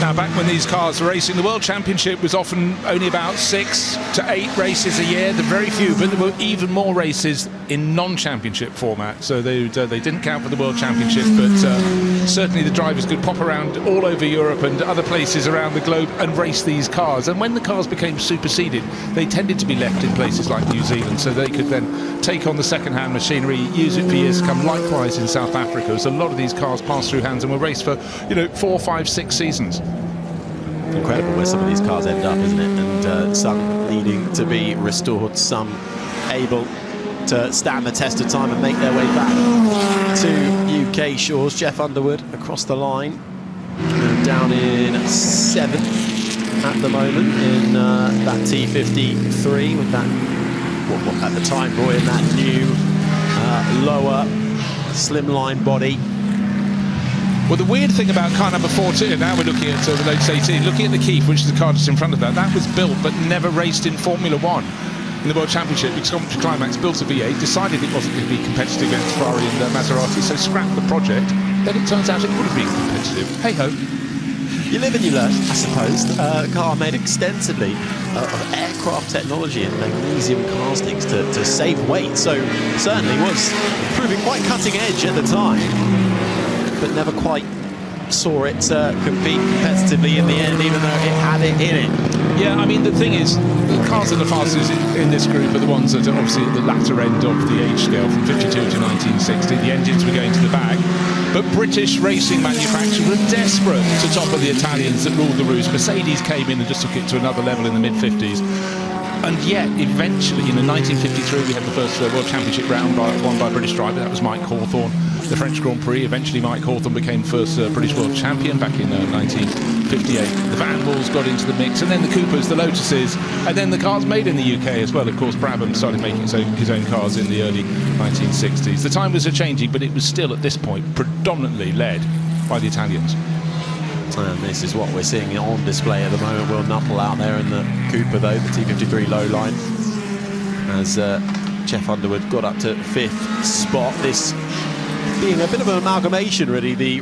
Now, back when these cars were racing, the World Championship was often only about 6 to 8 races a year. There were very few, but there were even more races in non-championship format. So they didn't count for the World Championship, but certainly the drivers could pop around all over Europe and other places around the globe and race these cars. And when the cars became superseded, they tended to be left in places like New Zealand, so they could then take on the second-hand machinery, use it for years to come. Likewise in South Africa, as a lot of these cars passed through hands and were raced for 4, 5, 6 seasons. Incredible where some of these cars end up, isn't it? And some needing to be restored, some able to stand the test of time and make their way back to UK shores. Jeff Underwood across the line, down in 7th at the moment in that T53 with that, what at the time brought in that new lower slimline body. Well, the weird thing about car number 14, now we're looking at the Lotus 18, looking at the Keith, which is the car just in front of that was built but never raced in Formula One in the World Championship, because Commentary Climax built a V8, decided it wasn't going to be competitive against Ferrari and Maserati, so scrapped the project. Then it turns out it would have been competitive. Hey-ho. You live and you learn, I suppose. A car made extensively of aircraft technology and magnesium castings to save weight, so certainly was proving quite cutting edge at the time, but never quite saw it compete competitively in the end, even though it had it in it. Yeah, I mean, the thing is, the cars that are fastest in this group are the ones that are obviously at the latter end of the age scale, from 52 to 1960. The engines were going to the back. But British racing manufacturers were desperate to topple the Italians that ruled the roost. Mercedes came in and just took it to another level in the mid-50s. And yet, eventually, in 1953, we had the first World Championship round won by a British driver. That was Mike Hawthorn. The French Grand Prix. Eventually, Mike Hawthorn became first British World Champion back in 1958. The Van Walls got into the mix, and then the Coopers, the Lotuses, and then the cars made in the UK as well. Of course, Brabham started making his own cars in the early 1960s. The time was changing, but it was still, at this point, predominantly led by the Italians. And this is what we're seeing on display at the moment. Will Nuttall out there in the Cooper, though, the T53 low line, as Jeff Underwood got up to 5th spot. This being a bit of an amalgamation, really, the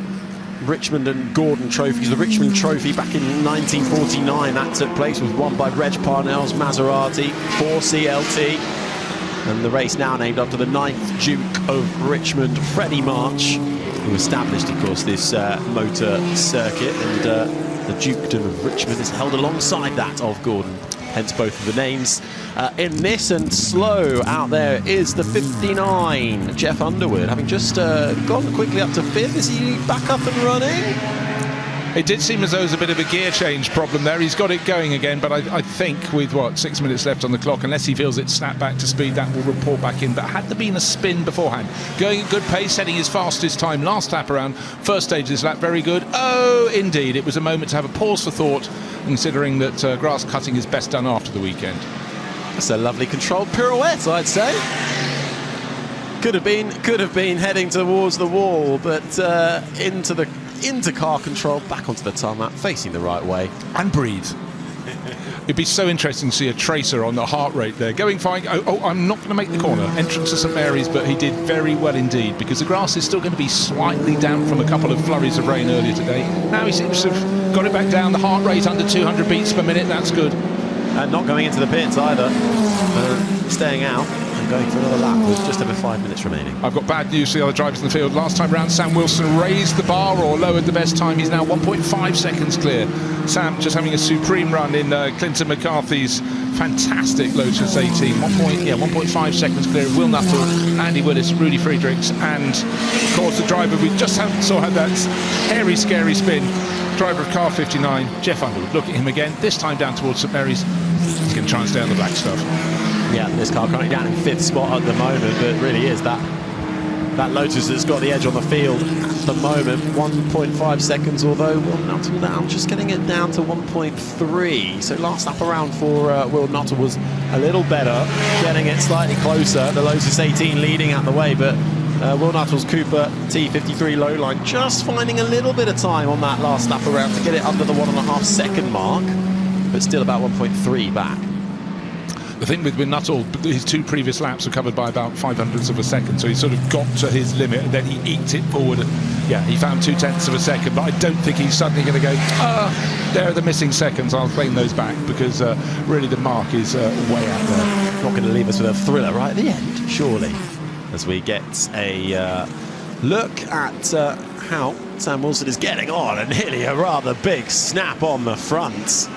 Richmond and Gordon trophies. The Richmond Trophy back in 1949, that took place, was won by Reg Parnell's Maserati 4CLT. And the race now named after the 9th Duke of Richmond, Freddie March, who established, of course, this motor circuit, and the Dukedom of Richmond is held alongside that of Gordon, hence both of the names in this. And slow out there is the 59, Jeff Underwood, having just gone quickly up to 5th. Is he back up and running? It did seem as though there was a bit of a gear change problem there. He's got it going again, but I think with, 6 minutes left on the clock, unless he feels it's snapped back to speed, that will report back in. But had there been a spin beforehand, going at good pace, setting his fastest time last lap around, first stage of this lap, very good. Oh, indeed, it was a moment to have a pause for thought, considering that grass cutting is best done after the weekend. That's a lovely controlled pirouette, I'd say. Could have been heading towards the wall, but into car control, back onto the tarmac, facing the right way. And breathe. It'd be so interesting to see a tracer on the heart rate there. Going fine. Oh, I'm not going to make the corner. Entrance to St Mary's, but he did very well indeed, because the grass is still going to be slightly damp from a couple of flurries of rain earlier today. Now he seems to have got it back down. The heart rate under 200 beats per minute. That's good. And not going into the pits either. Staying out and going for another lap with just over 5 minutes remaining. I've got bad news for the other drivers in the field. Last time round, Sam Wilson raised the bar or lowered the best time. He's now 1.5 seconds clear. Sam just having a supreme run in Clinton McCarthy's fantastic Lotus 18. 1.5 seconds clear of Will Nuttall, Andy Willis, Rudy Friedrichs, and of course the driver we just saw had that hairy, scary spin. Driver of car 59, Jeff Underwood. Look at him again, this time down towards St Mary's. He's going to try and stay on the black stuff. Yeah, this car currently down in 5th spot at the moment, but it really is that Lotus that's got the edge on the field at the moment. 1.5 seconds, although Will Nuttall now just getting it down to 1.3. So last lap around for Will Nuttall was a little better, getting it slightly closer. The Lotus 18 leading out the way, but Will Nuttall's Cooper T53 low line just finding a little bit of time on that last lap around to get it under the 1.5 second mark, but still about 1.3 back. The thing with Nuttall, his 2 previous laps were covered by about 0.05 of a second, so he sort of got to his limit and then he eked it forward. Yeah, he found 0.2 of a second, but I don't think he's suddenly going to go, there are the missing seconds, I'll claim those back, because really the mark is way out there. Not going to leave us with a thriller right at the end, surely, as we get a look at how Sam Wilson is getting on, and nearly a rather big snap on the front.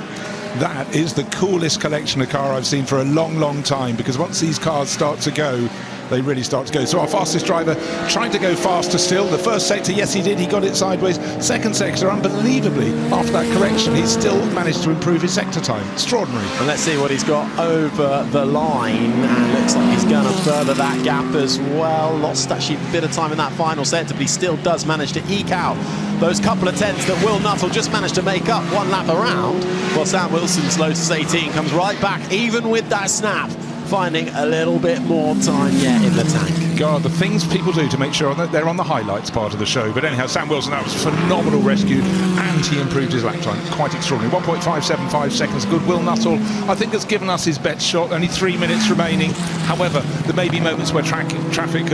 That is the coolest collection of car I've seen for a long, long time, because once these cars start to go, they really start to go. So our fastest driver trying to go faster still. The first sector, yes, he did. He got it sideways. Second sector, unbelievably, after that correction, he still managed to improve his sector time. Extraordinary. And let's see what he's got over the line. And looks like he's going to further that gap as well. Lost actually a bit of time in that final sector, but he still does manage to eke out those couple of tenths that Will Nuttall just managed to make up one lap around. Well, Sam Wilson's Lotus 18 comes right back, even with that snap, finding a little bit more time yet in the tank. God, the things people do to make sure that they're on the highlights part of the show. But anyhow, Sam Wilson, that was a phenomenal rescue, and he improved his lap time. Quite extraordinary. 1.575 seconds. Good. Will Nuttall, I think, has given us his best shot. Only 3 minutes remaining. However, there may be moments where traffic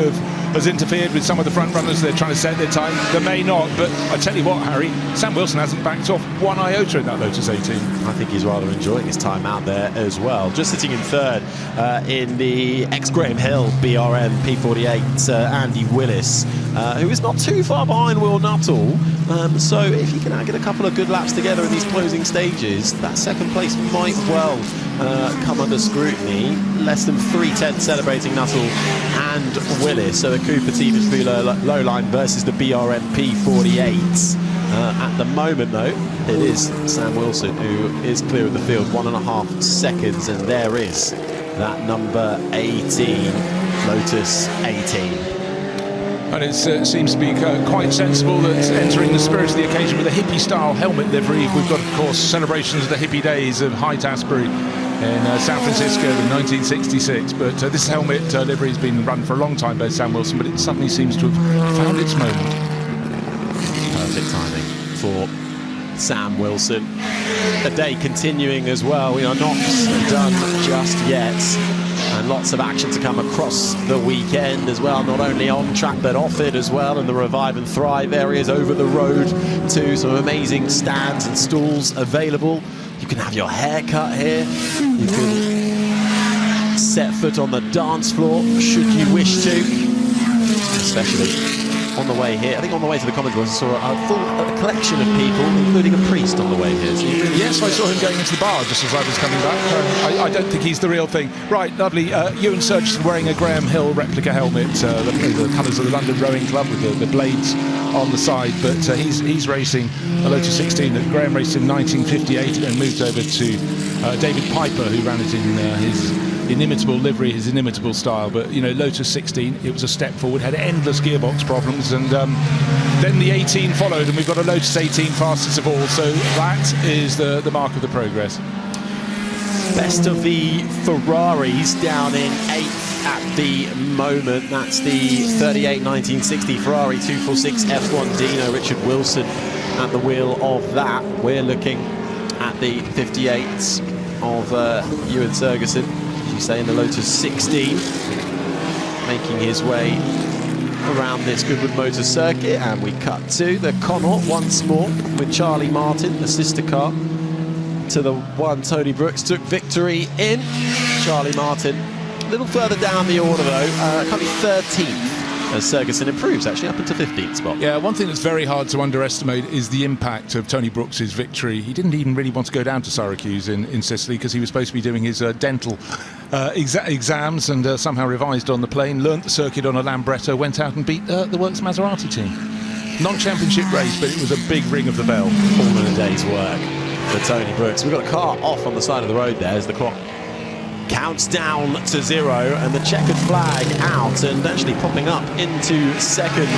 has interfered with some of the front runners. They're trying to set their time. They may not, but I tell you what, Harry, Sam Wilson hasn't backed off one iota in that Lotus 18. I think he's rather enjoying his time out there as well. Just sitting in third in the ex-Graham Hill BRM P40 48, Andy Willis, who is not too far behind Will Nuttall. So if he can get a couple of good laps together in these closing stages, that second place might well come under scrutiny. Less than 3:10 celebrating Nuttall and Willis. So the Cooper T53 low line versus the BRMP 48. At the moment, though, it is Sam Wilson who is clear of the field, 1.5 seconds, and there is that number 18, Lotus 18. And it seems to be quite sensible that entering the spirit of the occasion with a hippie-style helmet livery. We've got, of course, celebrations of the hippie days of Haight-Ashbury in San Francisco in 1966. But this helmet livery has been run for a long time by Sam Wilson, but it suddenly seems to have found its moment. Perfect timing for Sam Wilson. The day continuing as well. We are not done just yet. And lots of action to come across the weekend as well, not only on track but off it as well, in the Revive and Thrive areas over the road too. Some amazing stands and stalls available. You can have your hair cut here. You can set foot on the dance floor should you wish to, especially on the way here. I think on the way to the Commons, I saw a collection of people, including a priest on the way here. So yes, I saw him going into the bar just as I was coming back. I don't think he's the real thing. Right, lovely. Ewan Surgeson wearing a Graham Hill replica helmet, the colours of the London Rowing Club with the blades on the side. But he's racing a Lotus 16 that Graham raced in 1958 and moved over to David Piper, who ran it in his inimitable livery, his inimitable style. But you know, Lotus 16, it was a step forward, had endless gearbox problems, and then the 18 followed, and we've got a Lotus 18 fastest of all. So that is the mark of the progress. Best of the Ferraris down in 8th at the moment. That's the 38 1960 Ferrari 246 F1 Dino, Richard Wilson at the wheel of that. We're looking at the 58s of Ewan Surgeson, as you say, in the Lotus 16, making his way around this Goodwood Motor Circuit. And we cut to the Connaught once more with Charlie Martin, the sister car to the one Tony Brooks took victory in. Charlie Martin a little further down the order though, currently 13th as Surgeson improves actually up into 15th spot. Yeah, one thing that's very hard to underestimate is the impact of Tony Brooks's victory. He didn't even really want to go down to Syracuse in Sicily because he was supposed to be doing his dental exams, and somehow revised on the plane, learnt the circuit on a Lambretta, went out and beat the Works Maserati team. Non-championship race, but it was a big ring of the bell. All in a day's work for Tony Brooks. We've got a car off on the side of the road there as the clock counts down to 0 and the checkered flag out and actually popping up into second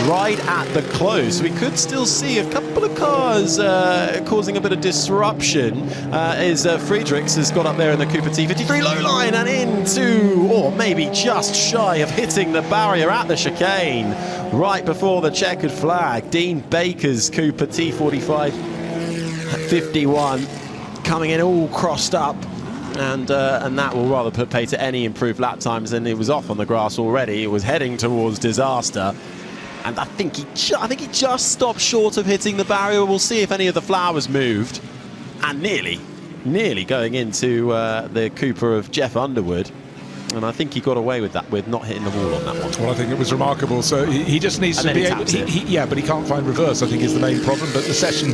right at the close. We could still see a couple of cars causing a bit of disruption as Friedrichs has got up there in the Cooper T53 low line and into, or maybe just shy of hitting the barrier at the chicane right before the checkered flag. Dean Baker's Cooper T45 at 51 coming in all crossed up. And that will rather put pay to any improved lap times, and it was off on the grass already. It was heading towards disaster, and I think he just stopped short of hitting the barrier. We'll see if any of the flowers moved, and nearly going into the Cooper of Jeff Underwood. And I think he got away with that, with not hitting the wall on that one. Well, I think it was remarkable. So he just needs to be able. Yeah, but he can't find reverse, I think, is the main problem. But the session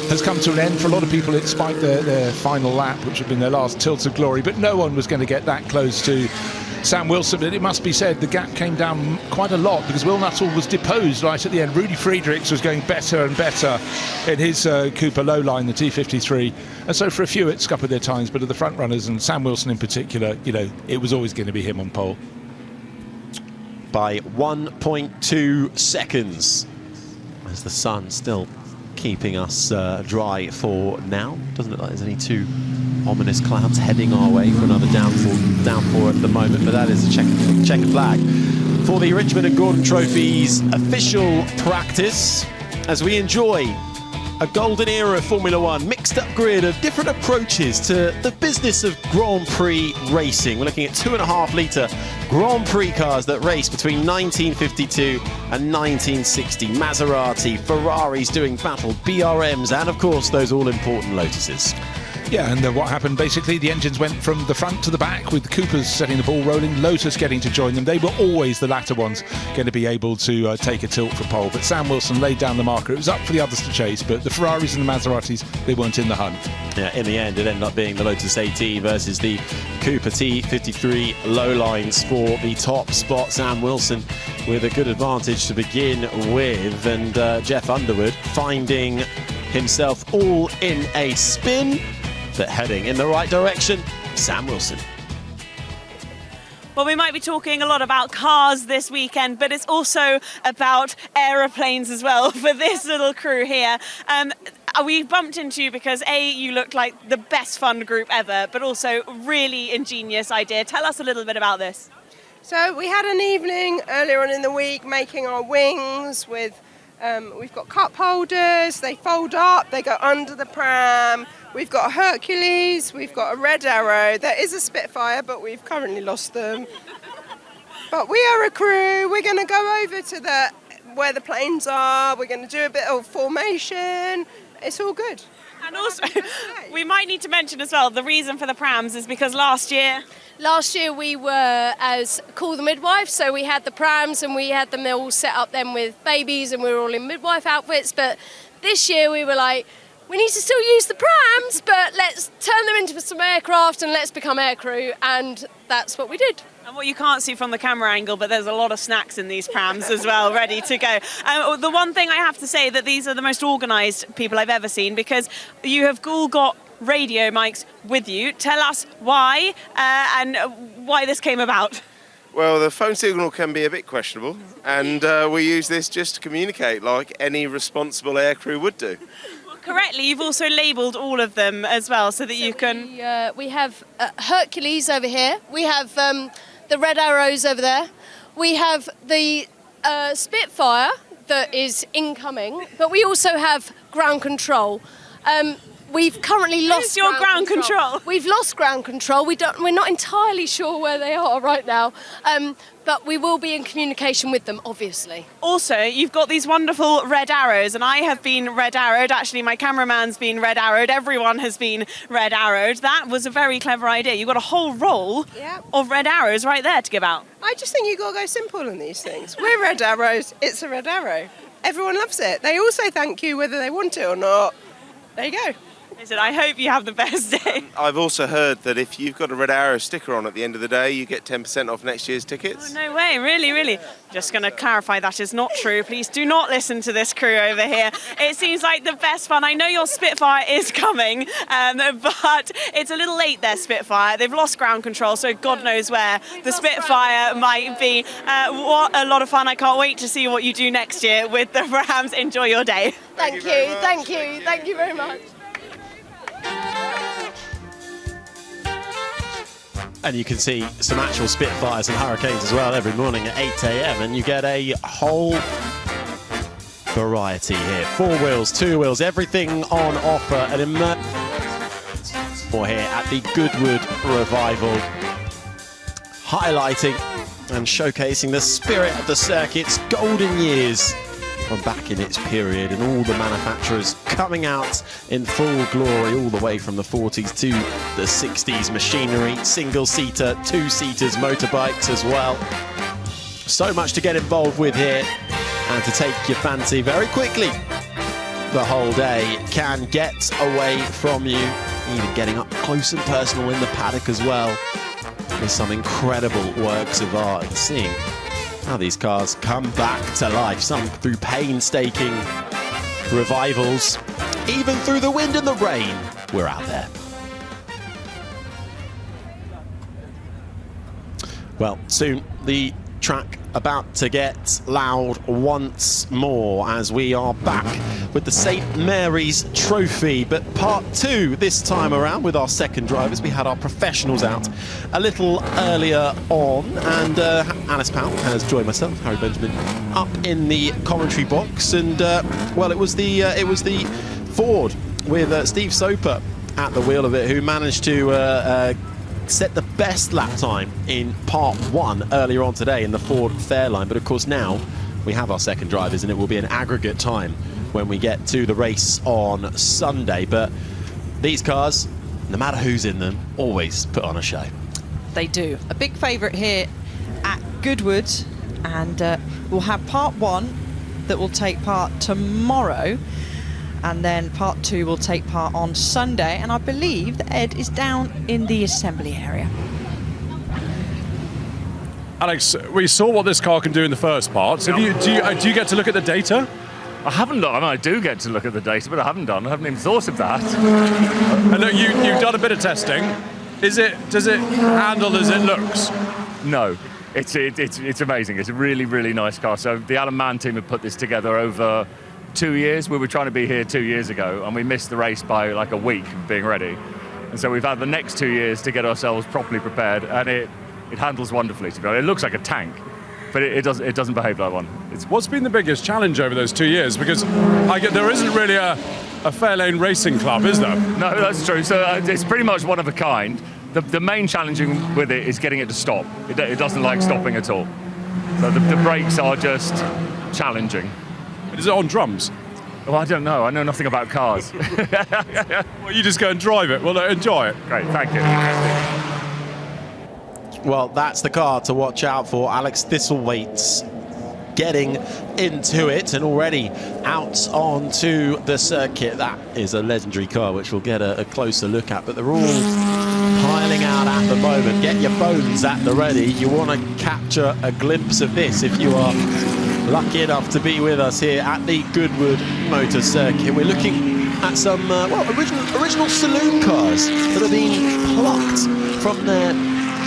has come to an end for a lot of people. It spiked their final lap, which had been their last tilt of glory. But no one was going to get that close to Sam Wilson. But it must be said, the gap came down quite a lot because Will Nuttall was deposed right at the end. Rudy Friedrichs was going better and better in his Cooper low line, the T53. And so for a few, it scuppered their times. But of the front runners, and Sam Wilson in particular, you know, it was always going to be him on pole. By 1.2 seconds, as the sun still keeping us dry for now. Doesn't look like there's any too ominous clouds heading our way for another downpour at the moment, but that is a checkered flag for the Richmond and Gordon Trophies official practice as we enjoy a golden era of Formula One, mixed up grid of different approaches to the business of Grand Prix racing. We're looking at 2.5 litre Grand Prix cars that race between 1952 and 1960. Maserati, Ferraris doing battle, BRMs, and of course those all-important Lotuses. Yeah, and what happened, basically, the engines went from the front to the back, with Coopers setting the ball rolling, Lotus getting to join them. They were always the latter ones going to be able to take a tilt for pole, but Sam Wilson laid down the marker. It was up for the others to chase, but the Ferraris and the Maseratis, they weren't in the hunt. Yeah, in the end, it ended up being the Lotus AT versus the Cooper T53 low lines for the top spot. Sam Wilson with a good advantage to begin with, and Jeff Underwood finding himself all in a spin, but heading in the right direction. Sam Wilson. Well, we might be talking a lot about cars this weekend, but it's also about aeroplanes as well for this little crew here. We bumped into you because you looked like the best fun group ever, but also really ingenious idea. Tell us a little bit about this. So we had an evening earlier on in the week making our wings with, we've got cup holders, they fold up, they go under the pram. We've got a Hercules, we've got a Red Arrow. There is a Spitfire, but we've currently lost them. But we are a crew. We're going to go over to where the planes are. We're going to do a bit of formation. It's all good. And also, we might need to mention as well, the reason for the prams is because last year we were as Call the Midwife, so we had the prams and we had them all set up then with babies and we were all in midwife outfits. But this year we were like, we need to still use the prams, but let's turn them into some aircraft and let's become aircrew, and that's what we did. And what you can't see from the camera angle, but there's a lot of snacks in these prams as well, ready to go. The one thing I have to say that these are the most organised people I've ever seen, because you have all got radio mics with you. Tell us why and why this came about. Well, the phone signal can be a bit questionable, and we use this just to communicate like any responsible aircrew would do. Correctly, you've also labelled all of them as well, so that you can... We have Hercules over here. We have the Red Arrows over there. We have the Spitfire that is incoming, but we also have ground control. We've currently lost ground control. We've lost ground control. We're not entirely sure where they are right now, but we will be in communication with them, obviously. Also, you've got these wonderful red arrows, and I have been red arrowed. Actually, my cameraman's been red arrowed. Everyone has been red arrowed. That was a very clever idea. You've got a whole roll of red arrows right there to give out. I just think you've got to go simple on these things. We're red arrows, it's a red arrow. Everyone loves it. They all say thank you whether they want it or not. There you go. Listen, I hope you have the best day. I've also heard that if you've got a Red Arrow sticker on at the end of the day, you get 10% off next year's tickets. Oh, no way, really? Just going to clarify that is not true. Please do not listen to this crew over here. It seems like the best fun. I know your Spitfire is coming, but it's a little late there, Spitfire. They've lost ground control, so God knows where the Spitfire might be. What a lot of fun. I can't wait to see what you do next year with the Rams. Enjoy your day. Thank you very much. And you can see some actual Spitfires and Hurricanes as well every morning at 8 a.m. and you get a whole variety here. 4 wheels, 2 wheels, everything on offer at more here at the Goodwood Revival, highlighting and showcasing the spirit of the circuit's golden years from back in its period, and all the manufacturers coming out in full glory all the way from the 40s to the 60s. Machinery, single-seater, 2-seaters, motorbikes as well. So much to get involved with here and to take your fancy very quickly. The whole day can get away from you, even getting up close and personal in the paddock as well. There's some incredible works of art, and seeing how these cars come back to life, some through painstaking revivals, even through the wind and the rain. We're out there. Well, soon the track about to get loud once more as we are back with the St Mary's Trophy, but part 2 this time around with our second drivers. We had our professionals out a little earlier on, and Alice Powell has joined myself, Harry Benjamin, up in the commentary box, and well, it was the Ford with Steve Soper at the wheel of it who managed to set the best lap time in part 1 earlier on today in the Ford Fairline. But of course now we have our second drivers, and it will be an aggregate time when we get to the race on Sunday. But these cars no matter who's in them, always put on a show. They do. A big favourite here at Goodwood, and we'll have part 1 that will take part tomorrow, and then part 2 will take part on Sunday, and I believe that Ed is down in the assembly area. Alex, we saw what this car can do in the first part. So do you get to look at the data? I haven't looked. I mean, I do get to look at the data, but I haven't even thought of that. And look, you've done a bit of testing. Does it handle as it looks? No, it's amazing. It's a really, really nice car. So the Alan Mann team have put this together over 2 years. We were trying to be here 2 years ago, and we missed the race by like a week of being ready. And so we've had the next 2 years to get ourselves properly prepared, and it handles wonderfully. To be honest, it looks like a tank, but it doesn't behave like one. What's been the biggest challenge over those 2 years? Because there isn't really a Fairlane racing club, is there? No, that's true. So it's pretty much one of a kind. The main challenging with it is getting it to stop. It doesn't like stopping at all. So the brakes are just challenging. Is it on drums? Well, I don't know. I know nothing about cars. Well, you just go and drive it. Well, enjoy it. Great, thank you. Well, that's the car to watch out for. Alex Thistlethwaite's getting into it and already out onto the circuit. That is a legendary car, which we'll get a closer look at, but they're all piling out at the moment. Get your phones at the ready. You want to capture a glimpse of this if you are lucky enough to be with us here at the Goodwood Motor Circuit. We're looking at some original saloon cars that have been plucked from their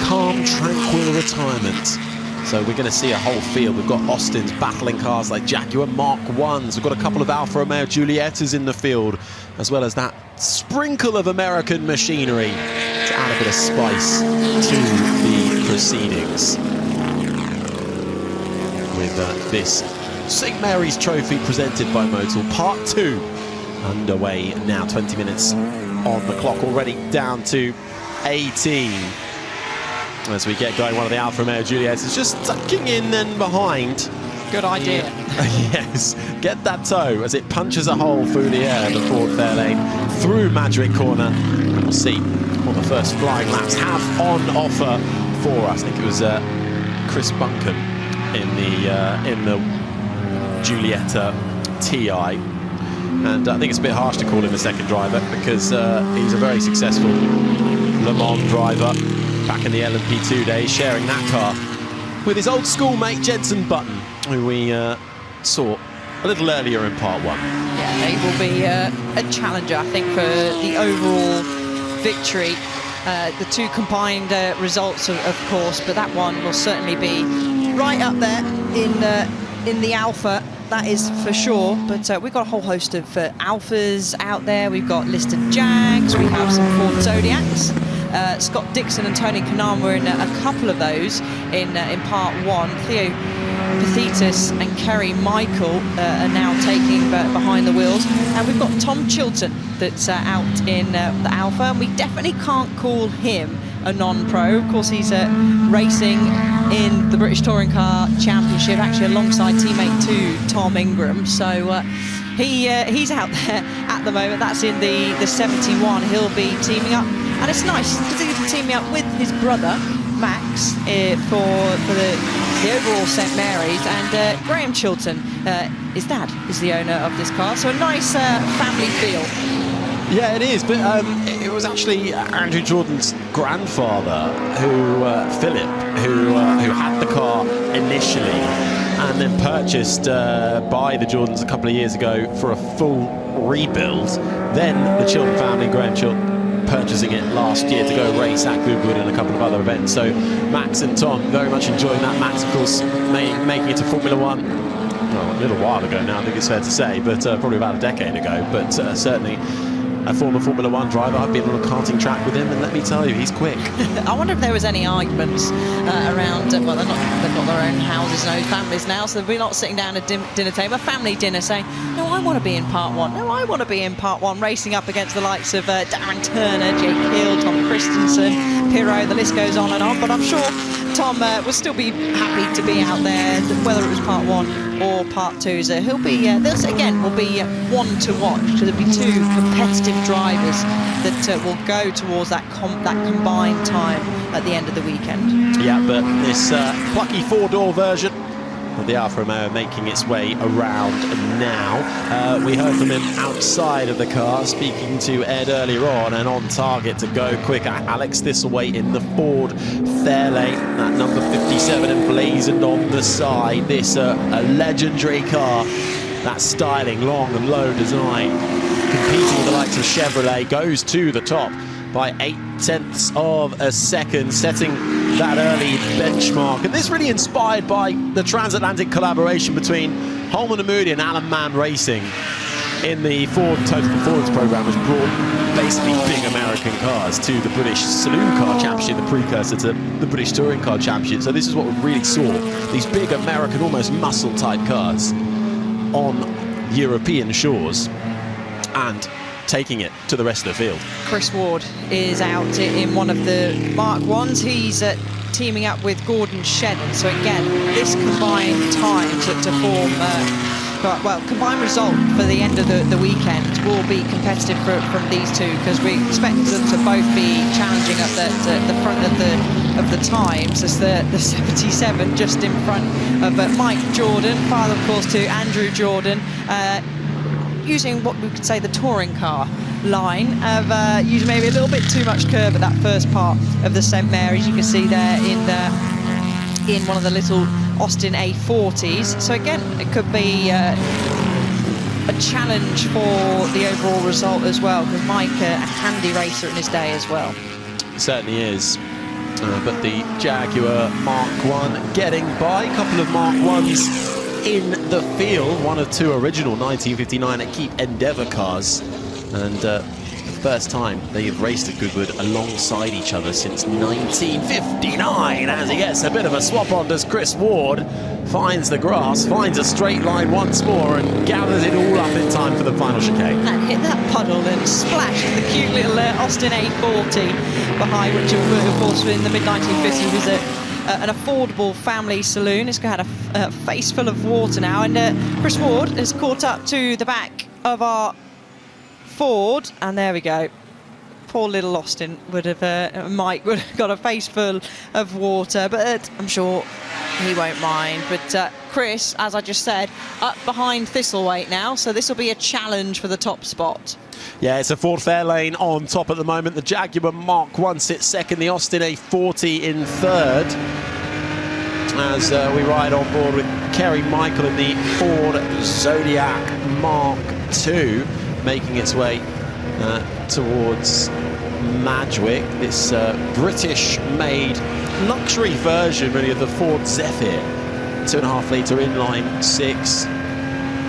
calm, tranquil retirement. So we're going to see a whole field. We've got Austin's battling cars like Jaguar Mark 1s. We've got a couple of Alfa Romeo Giuliettas in the field, as well as that sprinkle of American machinery to add a bit of spice to the proceedings. With this St Mary's Trophy presented by Motul, Part 2 underway now. 20 minutes on the clock, already down to 18. As we get going, one of the Alfa Romeo Giuliettas is just tucking in and behind. Good idea. Yes, get that toe as it punches a hole through the air, the Ford Fairlane, through Madrid Corner. And we'll see what the first flying laps have on offer for us. I think it was Chris Buncombe in the Giulietta TI. And I think it's a bit harsh to call him a second driver, because he's a very successful Le Mans driver back in the LMP2 days, sharing that car with his old schoolmate Jenson Button, who we saw a little earlier in part 1. Yeah, he will be a challenger, I think, for the overall victory. The two combined results, of course, but that one will certainly be right up there in the Alpha. That is for sure, but we've got a whole host of Alphas out there. We've got listed Jags, we have some Ford Zodiacs. Scott Dixon and Tony Kanaan were in a couple of those in part 1. Theo Pathetis and Kerry Michael are now taking behind the wheels. And we've got Tom Chilton that's out in the Alpha, and we definitely can't call him a non-pro. Of course, he's racing in the British Touring Car Championship, actually alongside teammate 2 Tom Ingram. So he's out there at the moment. That's in the 71. He'll be teaming up, and it's nice because he'll be teaming up with his brother Max for the overall St Mary's, and Graham Chilton, his dad, is the owner of this car. So a nice family feel. Yeah, it is, but it was actually Andrew Jordan's grandfather, Philip, who had the car initially and then purchased by the Jordans a couple of years ago for a full rebuild. Then the Chilton family, Graham Chilton, purchasing it last year to go race at Goodwood and a couple of other events. So Max and Tom very much enjoying that. Max, of course, making it to Formula One a little while ago now, I think it's fair to say, but probably about a decade ago. But certainly a former Formula One driver. I've been on a karting track with him, and let me tell you, he's quick. I wonder if there was any arguments around, well, they've got their own houses and own families now, so we're not sitting down at dinner table, a family dinner, saying, no, I want to be in part 1, no, I want to be in part 1, racing up against the likes of Darren Turner, Jake Hill, Tom Christensen, Pirro, the list goes on and on. But I'm sure Tom will still be happy to be out there, whether it was part 1 or part 2. So he'll be, this again will be one to watch. So there'll be 2 competitive drivers that will go towards that combined time at the end of the weekend. Yeah, but this plucky 4-door version of the Alfa Romeo making its way around now. We heard from him outside of the car, speaking to Ed earlier on target to go quicker. Alex Thistlethwaite in the Ford Fairlane, that number 57 emblazoned on the side. This a legendary car, that styling, long and low design, competing with the likes of Chevrolet, goes to the top by 0.8 of a second, setting that early benchmark. And this really inspired by the transatlantic collaboration between Holman & Moody and Alan Mann Racing in the Ford Total Performance program, which brought basically big American cars to the British Saloon Car Championship, the precursor to the British Touring Car Championship. So this is what we really saw, these big American, almost muscle type cars on European shores and taking it to the rest of the field. Chris Ward is out in one of the Mark 1s. He's teaming up with Gordon Shedden. So again, this combined time to form, combined result for the end of the weekend will be competitive from these two, because we expect them to both be challenging at the front of the times, as the 77 just in front of Mike Jordan, father of course to Andrew Jordan, using what we could say the touring car line of using maybe a little bit too much curb at that first part of the St Mary's. You can see there in one of the little Austin A40s. So again, it could be a challenge for the overall result as well, because Mike, a handy racer in his day as well. Certainly is. But the Jaguar Mark 1 getting by. A couple of Mark 1s in the field, 1 of 2 original 1959 at Keep Endeavour cars, and the first time they've raced at Goodwood alongside each other since 1959. As he gets a bit of a swap on, does Chris Ward, finds the grass, finds a straight line once more and gathers it all up in time for the final chicane. And hit that puddle and splashed the cute little Austin A40 behind, which of course in the mid-1950s was an affordable family saloon. It's got a face full of water now, and Chris Ward has caught up to the back of our Ford, and there we go. Poor little Austin Mike would have got a face full of water, but I'm sure he won't mind. But Chris, as I just said, up behind Thistlethwaite now, so this will be a challenge for the top spot. Yeah, it's a Ford Fairlane on top at the moment. The Jaguar Mark 1 sits second, the Austin A40 in third. As we ride on board with Kerry Michael in the Ford Zodiac Mark 2, making its way towards Madgwick, this British-made luxury version really of the Ford Zephyr, 2.5 litre inline 6.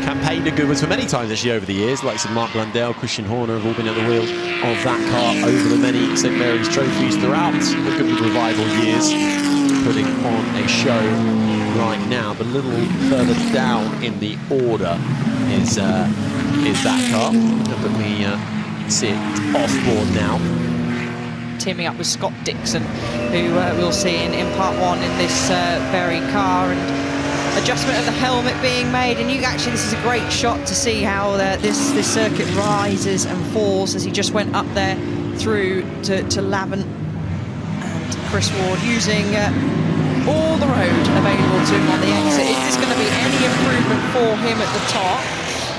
Campaigned at Goodwood for many times actually over the years, like some Mark Blundell, Christian Horner have all been at the wheel of that car over the many St Mary's trophies throughout the Goodwood Revival years, putting on a show right now. But a little further down in the order is that car, but we see it off board now. Teaming up with Scott Dixon, who we'll see in part 1 in this very car, and adjustment of the helmet being made. And this is a great shot to see how this circuit rises and falls as he just went up there through to Lavant. And Chris Ward using all the road available to him on the exit. Is this going to be any improvement for him at the top?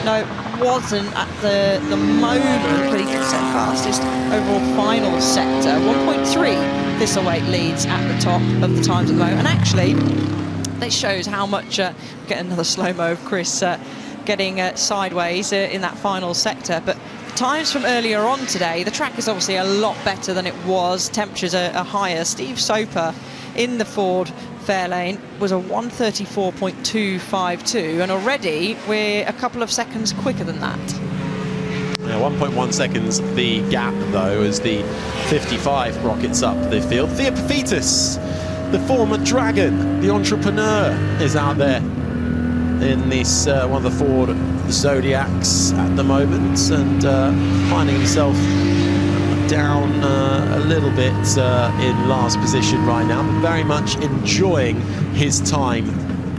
No, wasn't at the moment, but he gets set fastest overall final sector. 1.3 Thistlethwaite leads at the top of the times at the moment. And actually, this shows how much, get another slow-mo of Chris getting sideways in that final sector. But times from earlier on today, the track is obviously a lot better than it was. Temperatures are higher. Steve Soper in the Ford Fairlane was a 134.252, and already we're a couple of seconds quicker than that. Yeah, 1.1 seconds the gap though, as the 55 rockets up the field. Thea Paphitis, the former Dragon, the entrepreneur, is out there in this one of the Ford Zodiacs at the moment, and finding himself down a little bit in last position right now, but very much enjoying his time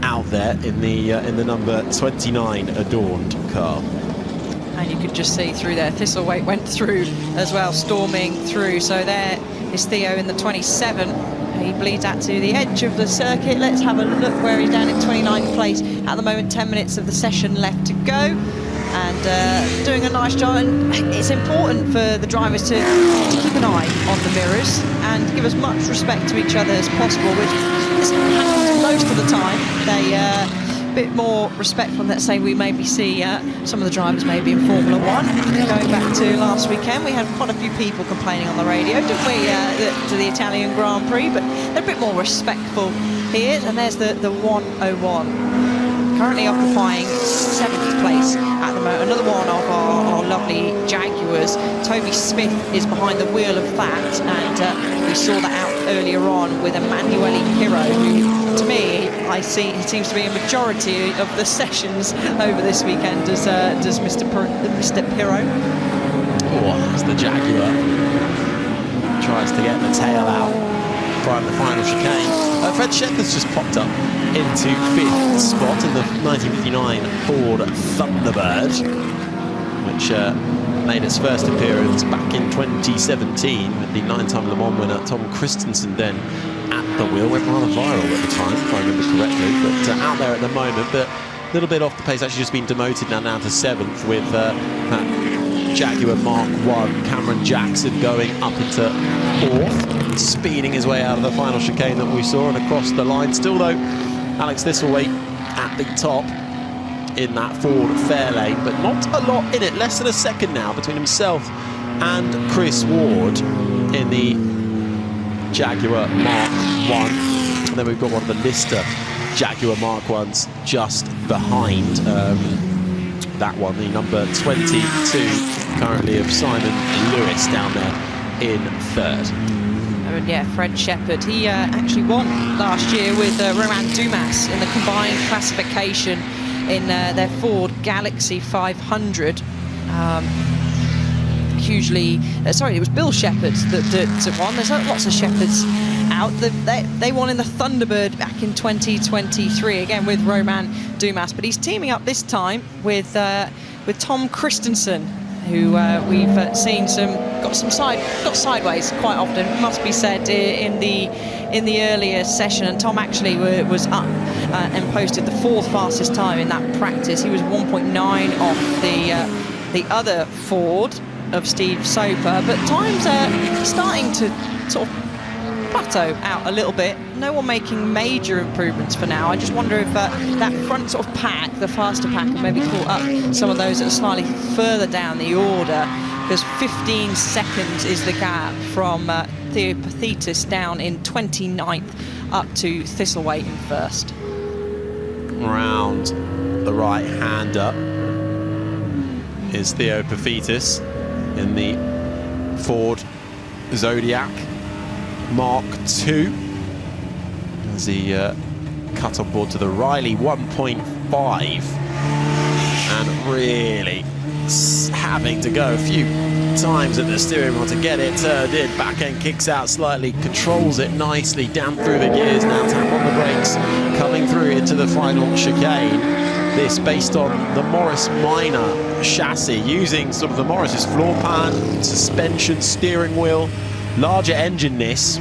out there in the number 29 adorned car. And you could just see through there, Thistlethwaite went through as well, storming through. So there is Theo in the 27. He bleeds out to the edge of the circuit. Let's have a look where he's down in 29th place. At the moment, 10 minutes of the session left to go. And doing a nice job. And it's important for the drivers to keep an eye on the mirrors and give as much respect to each other as possible, which happens most of the time. They a bit more respectful, let's say we maybe see some of the drivers maybe in Formula 1. Going back to last weekend, we had quite a few people complaining on the radio, didn't we, to the Italian Grand Prix, but they're a bit more respectful here. And there's the 101. Currently occupying 7th place at the moment. Another one of our lovely Jaguars. Toby Smith is behind the wheel of that, and we saw that out earlier on with Emanuele Pirro, who, to me, I see it seems to be a majority of the sessions over this weekend. Does Mr. Pirro? Oh, that's the Jaguar. Tries to get the tail out prior to the final chicane. Fred Shepherd's just popped up into 5th spot in the 1959 Ford Thunderbird, which made its first appearance back in 2017 with the 9-time Le Mans winner Tom Christensen then at the wheel. Went rather viral at the time, if I remember correctly, but out there at the moment, but a little bit off the pace. Actually just been demoted now down to 7th with that Jaguar Mark 1. Cameron Jackson going up into 4th, speeding his way out of the final chicane that we saw and across the line. Still though, Alex Thistlethwaite at the top in that Ford Fairlane, but not a lot in it. Less than a second now between himself and Chris Ward in the Jaguar Mark 1. And then we've got one of the Lister Jaguar Mark 1s just behind that one, the number 22, currently of Simon Lewis down there in 3rd. Yeah, Fred Shepherd. He actually won last year with Romain Dumas in the combined classification in their Ford Galaxy 500. Sorry, it was Bill Shepherd that won. There's lots of Shepherds out. They won in the Thunderbird back in 2023, again with Romain Dumas. But he's teaming up this time with Tom Christensen, who we've seen got sideways quite often, must be said, in the earlier session. And Tom actually was up and posted the 4th fastest time in that practice. He was 1.9 off the other Ford of Steve Soper, but times are starting to sort of plateau out a little bit. No one making major improvements for now. I just wonder if that front sort of pack, the faster pack, have maybe caught up some of those that are slightly further down the order, because 15 seconds is the gap from Theo Pathetis down in 29th up to Thistlethwaite in 1st. Round the right hand up is Theo Pathetis in the Ford Zodiac Mark II as he cut on board to the Riley 1.5 and really having to go a few times at the steering wheel to get it turned in. Back end kicks out slightly, controls it nicely down through the gears, now tap on the brakes, coming through into the final chicane. This based on the Morris Minor chassis, using sort of the Morris's floor pan, suspension, steering wheel, larger engine this.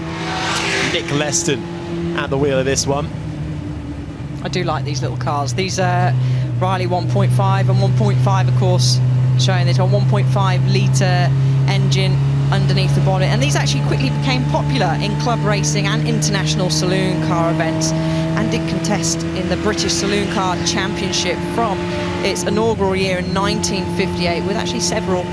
Nick Leston at the wheel of this one. I do like these little cars. These Riley 1.5 and 1.5, of course, showing this on 1.5 litre engine underneath the bonnet. And these actually quickly became popular in club racing and international saloon car events, and did contest in the British Saloon Car Championship from its inaugural year in 1958, with actually several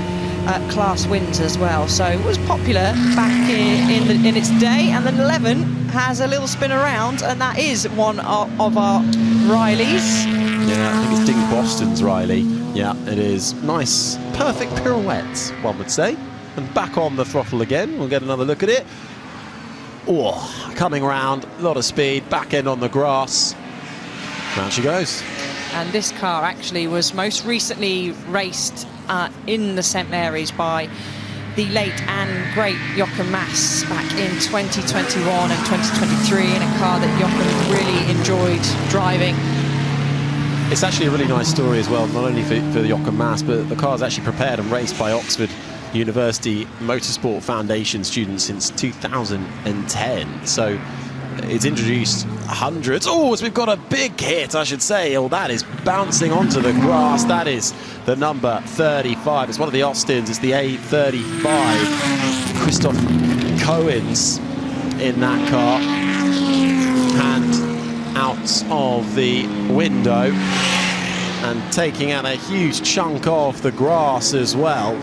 class wins as well. So it was popular back in its day. And then 11 has a little spin around, and that is one of our Rileys. Yeah, I think it's Ding Boston's Riley. Yeah, it is. Nice, perfect pirouette, one would say. And back on the throttle again. We'll get another look at it. Oh, coming around, a lot of speed, back end on the grass. Round she goes. And this car actually was most recently raced in the St Mary's by the late and great Jochen Mass back in 2021 and 2023 in a car that Jochen really enjoyed driving. It's actually a really nice story as well, not only for the Jochen Mass, but the car's actually prepared and raced by Oxford University Motorsport Foundation students since 2010. So it's introduced hundreds. Oh, as we've got a big hit, I should say. Oh, that is bouncing onto the grass. That is the number 35. It's one of the Austins. It's the A35. Christoph Cohen's in that car. Hand out of the window and taking out a huge chunk off the grass as well.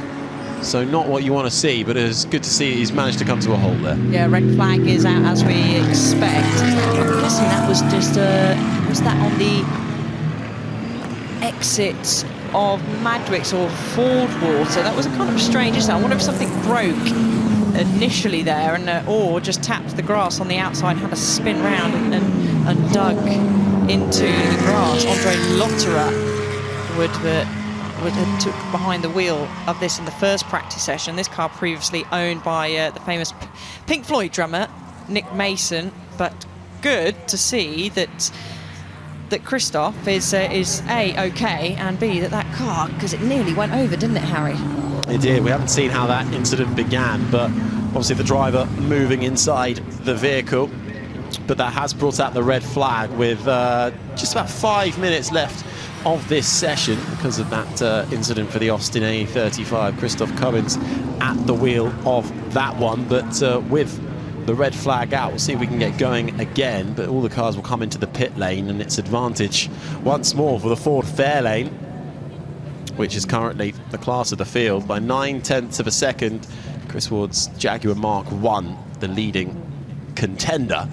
So not what you want to see, but it's good to see he's managed to come to a halt there. Yeah, red flag is out as we expect. I'm guessing that was just, was that on the exit of Madwicks or Fordwater? That was a kind of strange, isn't it? I wonder if something broke initially there and or just tapped the grass on the outside, had a spin round and dug into the grass. Andre Lotterer took behind the wheel of this in the first practice session. This car previously owned by the famous Pink Floyd drummer Nick Mason, but good to see that Christoph is A, okay, and B, that car, because it nearly went over, didn't it, Harry? It did. We haven't seen how that incident began, but obviously the driver moving inside the vehicle, but that has brought out the red flag with just about 5 minutes left of this session because of that incident for the Austin A35. Christoph Cohen's at the wheel of that one, but with the red flag out, we'll see if we can get going again, but all the cars will come into the pit lane and it's advantage once more for the Ford Fairlane, which is currently the class of the field by 9/10 of a second. Chris Ward's Jaguar Mark 1, the leading contender,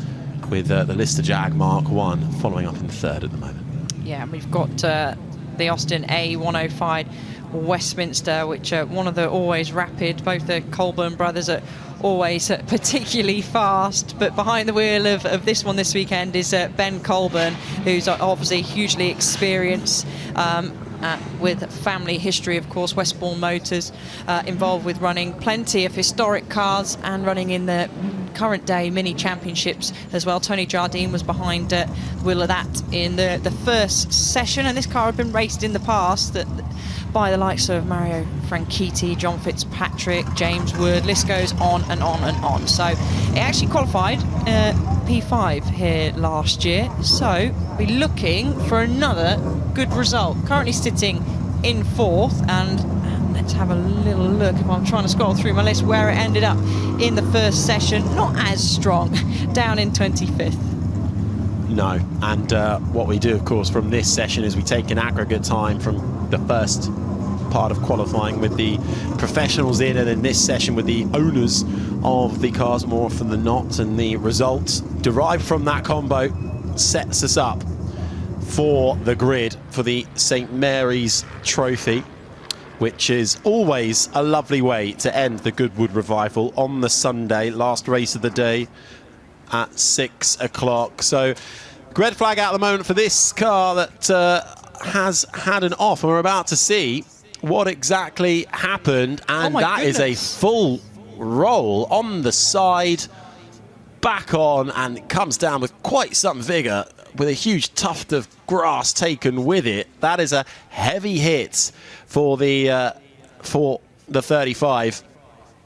with the Lister Jag Mark 1 following up in third at the moment. Yeah, and we've got the Austin A105 Westminster, which one of the always rapid, both the Colburn brothers are always particularly fast, but behind the wheel of this one this weekend is Ben Colburn, who's obviously hugely experienced with family history, of course, Westbourne Motors, involved with running plenty of historic cars and running in the current day mini championships as well. Tony Jardine was behind the wheel of that in the first session, and this car had been raced in the past by the likes of Mario Franchitti, John Fitzpatrick, James Wood, list goes on and on and on. So it actually qualified P5 here last year, so we're looking for another good result. Currently sitting in fourth, and let's have a little look, if I'm trying to scroll through my list, where it ended up in the first session. Not as strong, down in 25th. No, and what we do, of course, from this session is we take an aggregate time from the first part of qualifying with the professionals in, and in this session with the owners of the cars more often than not, and the results derived from that combo sets us up for the grid for the St Mary's Trophy, which is always a lovely way to end the Goodwood Revival on the Sunday, last race of the day at 6 o'clock. So red flag out at the moment for this car that has had an off, and we're about to see what exactly happened, and that is a full roll on the side, back on, and it comes down with quite some vigour, with a huge tuft of grass taken with it. That is a heavy hit for the 35.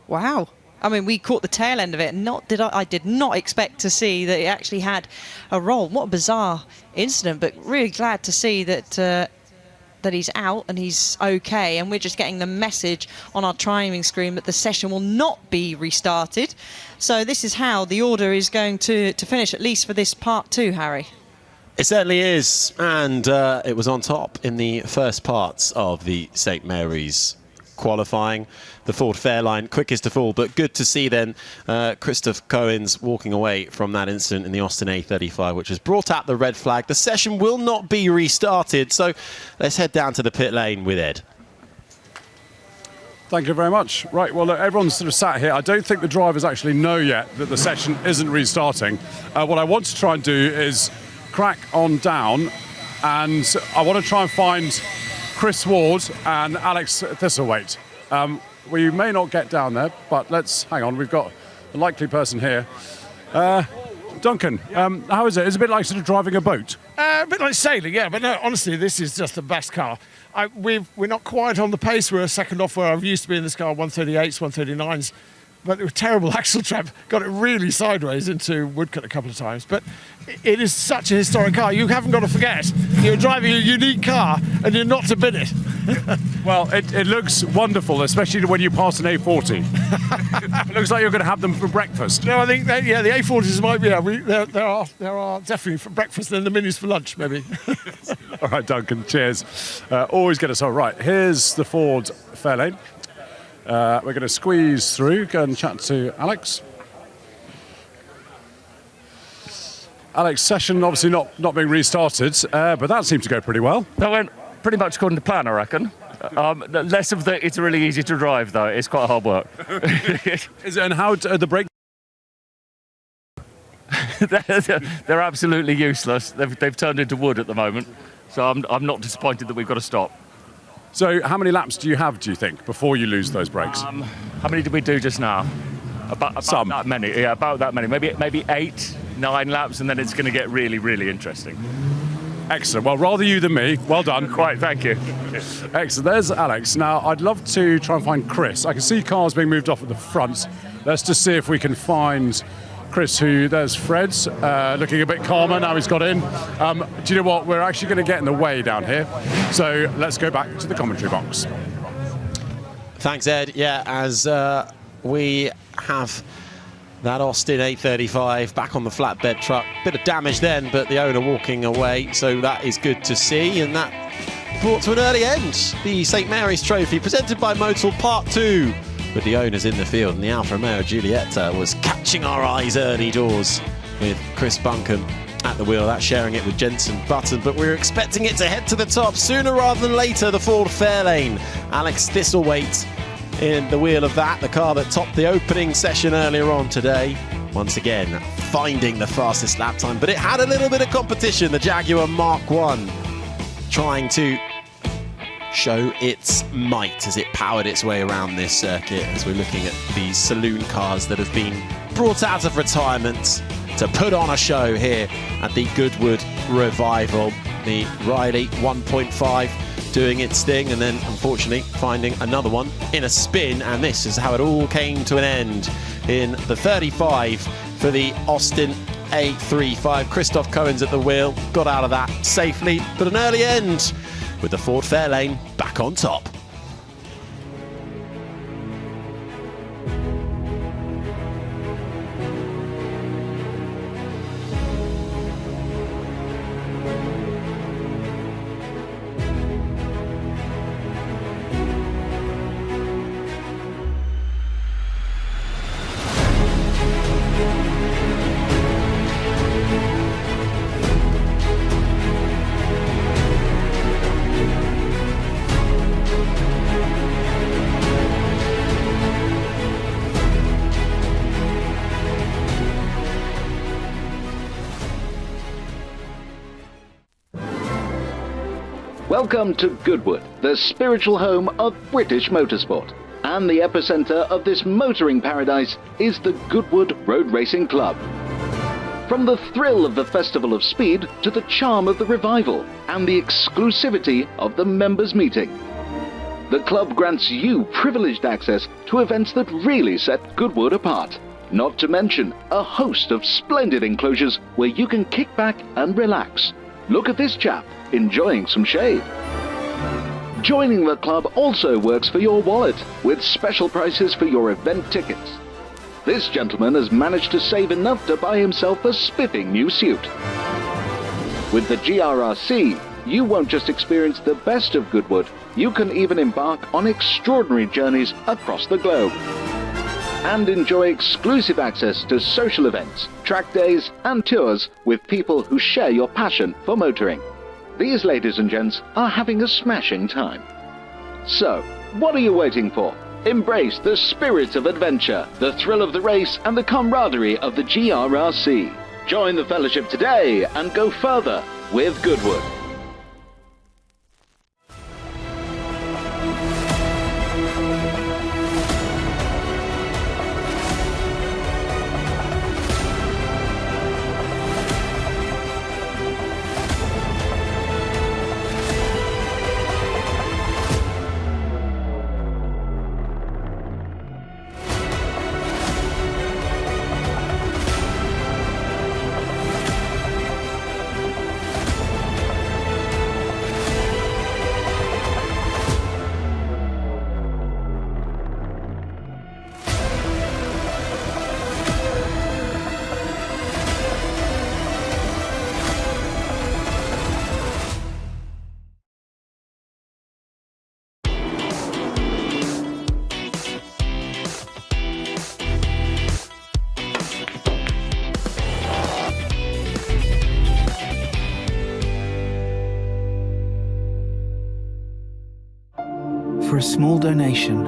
Wow. I mean, we caught the tail end of it. I did not expect to see that it actually had a roll. What a bizarre incident, but really glad to see that that he's out and he's okay, and we're just getting the message on our timing screen that the session will not be restarted. So this is how the order is going to finish, at least for this part 2, Harry. It certainly is, and it was on top in the first parts of the St Mary's qualifying. The Ford Fairlane quickest of all, but good to see then Christoph Cohen's walking away from that incident in the Austin A35, which has brought out the red flag. The session will not be restarted, so let's head down to the pit lane with Ed. Thank you very much. Right, well, look, everyone's sort of sat here. I don't think the drivers actually know yet that the session isn't restarting. What I want to try and do is crack on down, and I want to try and find Chris Ward and Alex Thistlethwaite. we may not get down there, but let's hang on. We've got a likely person here. Duncan, how is it? It's a bit like sort of driving a boat. A bit like sailing, yeah. But no, honestly, this is just the best car. We're not quite on the pace. We're a second off where I used to be in this car, 138s, 139s. But it was terrible axle trap. Got it really sideways into Woodcut a couple of times. But it is such a historic car. You haven't got to forget, you're driving a unique car and you're not to bid it. Well, it looks wonderful, especially when you pass an A40. It looks like you're going to have them for breakfast. No, I think that, yeah, the A40s might be. Yeah, there are definitely for breakfast, and the minis for lunch, maybe. All right, Duncan. Cheers. Always get us all right. Here's the Ford Fairlane. We're going to squeeze through, go and chat to Alex. Alex, session obviously not being restarted, but that seemed to go pretty well. That went pretty much according to plan, I reckon. Less of the, it's really easy to drive, though. It's quite hard work. Is it, and how the brake? They're absolutely useless. They've turned into wood at the moment, so I'm not disappointed that we've got to stop. So how many laps do you have, do you think, before you lose those brakes? How many did we do just now? About Some. that many. Yeah, about that many. Maybe 8, 9 laps, and then it's going to get really, really interesting. Excellent. Well, rather you than me. Well done. Quite, thank you. Excellent. There's Alex. Now, I'd love to try and find Chris. I can see cars being moved off at the front. Let's just see if we can find Chris, there's Fred, looking a bit calmer now he's got in. Do you know what? We're actually going to get in the way down here. So let's go back to the commentary box. Thanks, Ed. Yeah, as we have that Austin 835 back on the flatbed truck. Bit of damage then, but the owner walking away. So that is good to see. And that brought to an early end the St Mary's Trophy, presented by Motul Part 2. With the owners in the field, and the Alfa Romeo Giulietta was catching our eyes early doors with Chris Buncombe at the wheel. That's sharing it with Jensen Button, but we were expecting it to head to the top sooner rather than later. The Ford Fairlane, Alex Thistlethwaite in the wheel of that, the car that topped the opening session earlier on today. Once again, finding the fastest lap time, but it had a little bit of competition. The Jaguar Mark 1 trying to show its might as it powered its way around this circuit, as we're looking at these saloon cars that have been brought out of retirement to put on a show here at the Goodwood Revival. The Riley 1.5 doing its thing, and then unfortunately finding another one in a spin, and this is how it all came to an end in the 35 for the Austin A35. Christoph Cohen's at the wheel, got out of that safely, but an early end with the Ford Fairlane back on top. Welcome to Goodwood, the spiritual home of British motorsport. And the epicentre of this motoring paradise is the Goodwood Road Racing Club. From the thrill of the Festival of Speed to the charm of the revival and the exclusivity of the members' meeting, the club grants you privileged access to events that really set Goodwood apart. Not to mention a host of splendid enclosures where you can kick back and relax. Look at this chap, enjoying some shade. Joining the club also works for your wallet, with special prices for your event tickets. This gentleman has managed to save enough to buy himself a spiffing new suit. With the GRRC, you won't just experience the best of Goodwood, you can even embark on extraordinary journeys across the globe. And enjoy exclusive access to social events, track days and tours with people who share your passion for motoring. These ladies and gents are having a smashing time. So, what are you waiting for? Embrace the spirit of adventure, the thrill of the race and the camaraderie of the GRRC. Join the fellowship today and go further with Goodwood. For a small donation,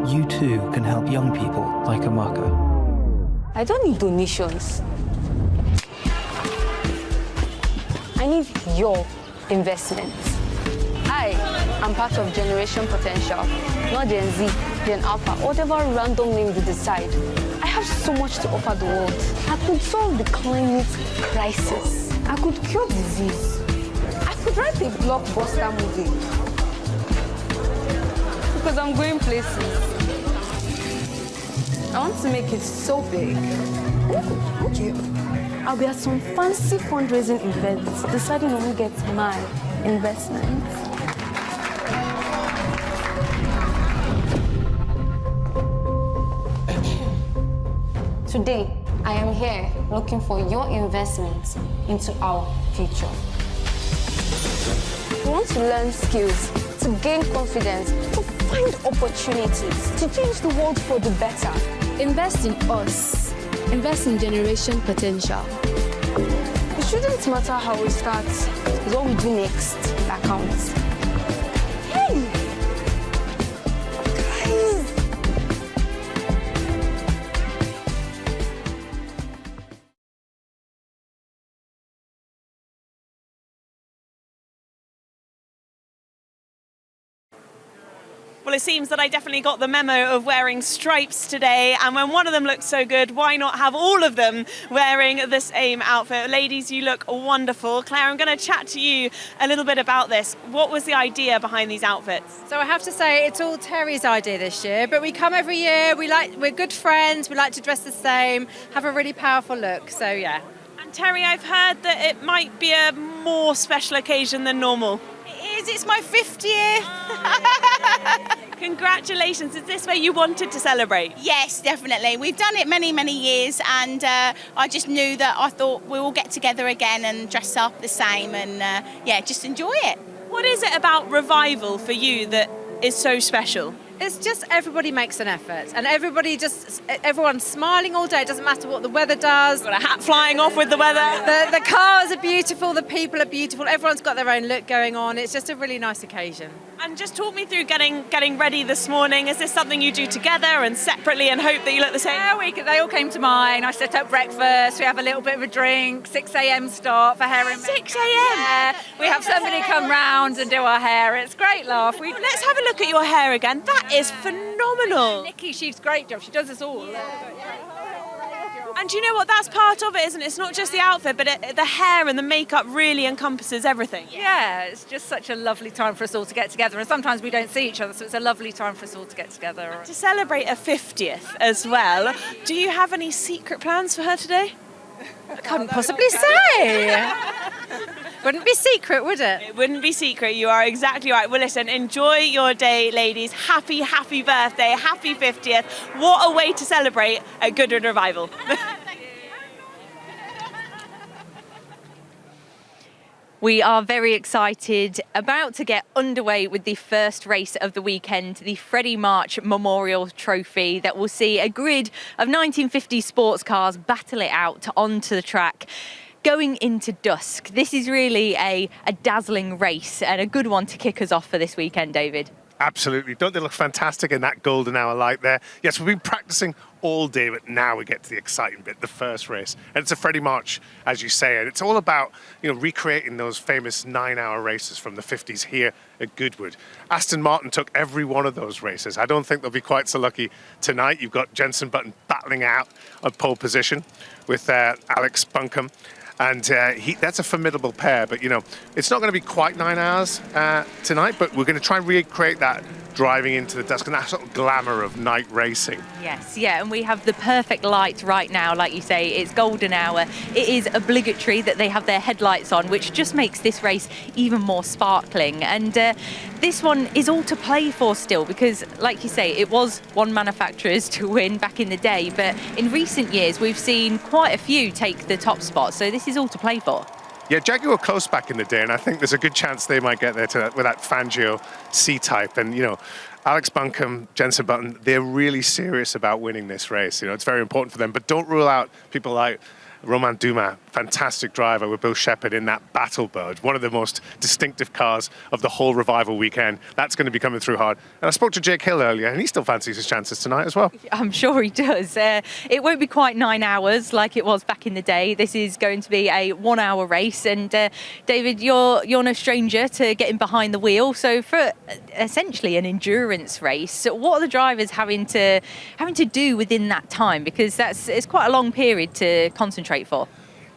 you too can help young people like Amaka. I don't need donations. I need your investment. I am part of Generation Potential, not Gen Z, Gen Alpha, whatever random name they decide. I have so much to offer the world. I could solve the climate crisis. I could cure disease. I could write a blockbuster movie. Because I'm going places. I want to make it so big. Ooh, okay. I'll be at some fancy fundraising events, deciding on who gets my investment. Today, I am here looking for your investment into our future. We want to learn skills, to gain confidence, to find opportunities, to change the world for the better. Invest in us. Invest in Generation Potential. It shouldn't matter how we start, it's what we do next that counts. Hey! Guys! Well, it seems that I definitely got the memo of wearing stripes today, and when one of them looks so good, why not have all of them wearing the same outfit? Ladies, you look wonderful. Claire, I'm going to chat to you a little bit about this. What was the idea behind these outfits? So I have to say it's all Terry's idea this year, but we come every year, we're good friends, we like to dress the same, have a really powerful look, so yeah. And Terry, I've heard that it might be a more special occasion than normal. It is, it's my 5th year. Congratulations, is this where you wanted to celebrate? Yes, definitely. We've done it many, many years, and I just knew that I thought we'll all get together again and dress up the same and, yeah, just enjoy it. What is it about Revival for you that is so special? It's just everybody makes an effort, and everyone's smiling all day. It doesn't matter what the weather does. Got a hat flying off with the weather. The cars are beautiful, the people are beautiful, everyone's got their own look going on. It's just a really nice occasion. And just talk me through getting ready this morning. Is this something you do together and separately and hope that you look the same? Yeah, they all came to mine. I set up breakfast, we have a little bit of a drink, 6 a.m. start for hair and makeup. 6 a.m? Yeah, we have somebody come round and do our hair. It's great laugh. Let's have a look at your hair again. That is phenomenal. Nikki, she's a great job. She does us all. And you know what? That's part of it, isn't it? It's not just the outfit, but the hair and the makeup really encompasses everything. Yeah, it's just such a lovely time for us all to get together. And sometimes we don't see each other, so it's a lovely time for us all to get together. To celebrate a 50th as well, do you have any secret plans for her today? I can't possibly say. Wouldn't be secret, would it? It wouldn't be secret. You are exactly right. Well, listen, enjoy your day, ladies. Happy, happy birthday. Happy 50th. What a way to celebrate at Goodwood Revival. We are very excited, about to get underway with the first race of the weekend, the Freddie March Memorial Trophy, that will see a grid of 1950 sports cars battle it out onto the track. Going into dusk. This is really a dazzling race and a good one to kick us off for this weekend, David. Absolutely. Don't they look fantastic in that golden hour light there? Yes, we've been practicing all day, but now we get to the exciting bit, the first race. And it's a Freddie March, as you say, and it's all about, recreating those famous 9-hour races from the 50s here at Goodwood. Aston Martin took every one of those races. I don't think they'll be quite so lucky tonight. You've got Jenson Button battling out on pole position with Alex Buncombe. And that's a formidable pair, but it's not going to be quite 9 hours tonight, but we're going to try and recreate that driving into the dusk and that sort of glamour of night racing. Yes, yeah, and we have the perfect light right now, like you say, it's golden hour. It is obligatory that they have their headlights on, which just makes this race even more sparkling. And this one is all to play for still, because like you say, it was one manufacturer's to win back in the day, but in recent years we've seen quite a few take the top spot, so this is all to play for. Yeah, Jaguar were close back in the day, and I think there's a good chance they might get there with that Fangio C-type. And, Alex Buncombe, Jenson Button, they're really serious about winning this race. It's very important for them. But don't rule out people like Romain Dumas, fantastic driver with Bill Shepherd in that Battle Bird, one of the most distinctive cars of the whole Revival weekend. That's going to be coming through hard. And I spoke to Jake Hill earlier, and he still fancies his chances tonight as well. I'm sure he does. It won't be quite 9 hours like it was back in the day. This is going to be a 1 hour race. And David, you're no stranger to getting behind the wheel. So for essentially an endurance race, what are the drivers having to do within that time? Because it's quite a long period to concentrate for.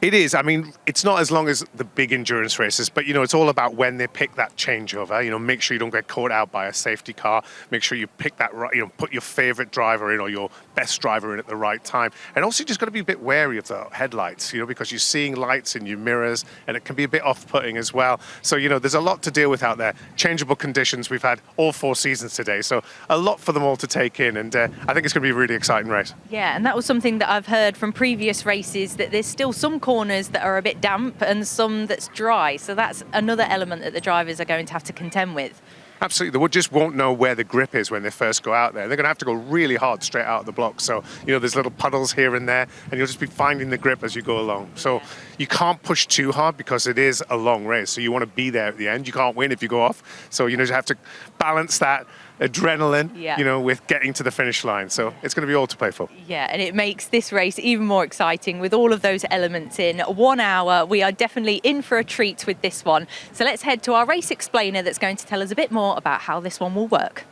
It is. I mean, it's not as long as the big endurance races, but, you know, it's all about when they pick that changeover. You know, make sure you don't get caught out by a safety car. Make sure you pick that right, you know, put your favorite driver in or your best driver in at the right time. And also, you just got to be a bit wary of the headlights, you know, because you're seeing lights in your mirrors and it can be a bit off-putting as well. So, you know, there's a lot to deal with out there. Changeable conditions. We've had all 4 seasons today, so a lot for them all to take in. And I think it's going to be a really exciting race. Yeah, and that was something that I've heard from previous races, that there's still some corners that are a bit damp and some that's dry. So that's another element that the drivers are going to have to contend with. Absolutely. They just won't know where the grip is when they first go out there. They're going to have to go really hard straight out of the block. So, you know, there's little puddles here and there, and you'll just be finding the grip as you go along. So you can't push too hard because it is a long race. So you want to be there at the end. You can't win if you go off. So, you know, you have to balance that adrenaline, you know, with getting to the finish line. So it's going to be all to play for. Yeah, and it makes this race even more exciting with all of those elements in 1 hour. We are definitely in for a treat with this one. So let's head to our race explainer that's going to tell us a bit more about how this one will work.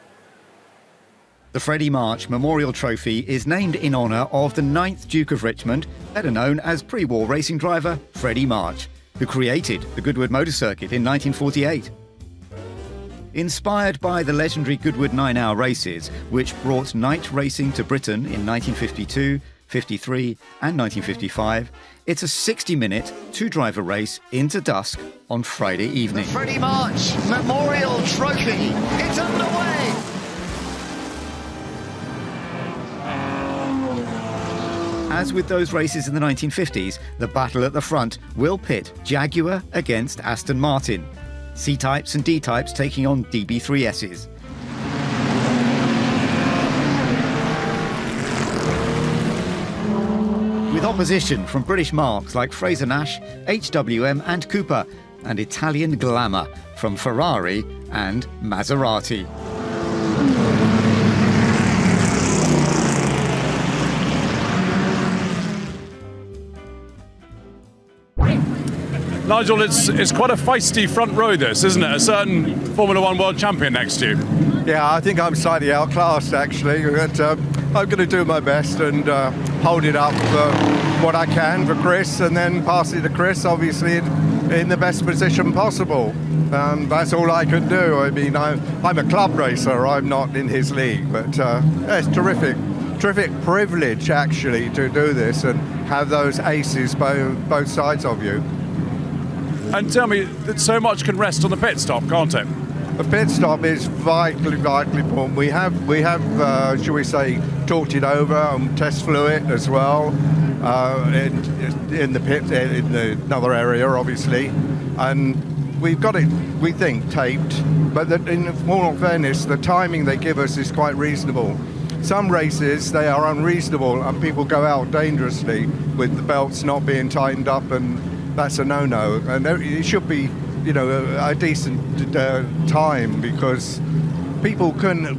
The Freddie March Memorial Trophy is named in honour of the 9th Duke of Richmond, better known as pre-war racing driver Freddie March, who created the Goodwood Motor Circuit in 1948. Inspired by the legendary Goodwood 9-hour races, which brought night racing to Britain in 1952, 53 and 1955, it's a 60-minute, 2-driver race into dusk on Friday evening. The Freddie March Memorial Trophy, it's underway! As with those races in the 1950s, the battle at the front will pit Jaguar against Aston Martin, C-types and D-types taking on DB3Ss. With opposition from British marques like Fraser Nash, HWM and Cooper, and Italian glamour from Ferrari and Maserati. Nigel, it's quite a feisty front row, this, isn't it? A certain Formula One world champion next to you. Yeah, I think I'm slightly outclassed, actually. But, I'm going to do my best and hold it up what I can for Chris, and then pass it to Chris, obviously, in the best position possible. That's all I can do. I mean, I'm a club racer. I'm not in his league, but it's terrific. Terrific privilege, actually, to do this and have those aces both sides of you. And tell me, that so much can rest on the pit stop, can't it? The pit stop is vitally important. We have, shall we say, talked it over and test fluid as well in the pit, in another area, obviously, and we've got it, we think, taped. But in all fairness, the timing they give us is quite reasonable. Some races, they are unreasonable, and people go out dangerously with the belts not being tightened up, and that's a no-no. And it should be, you know, a decent time, because people can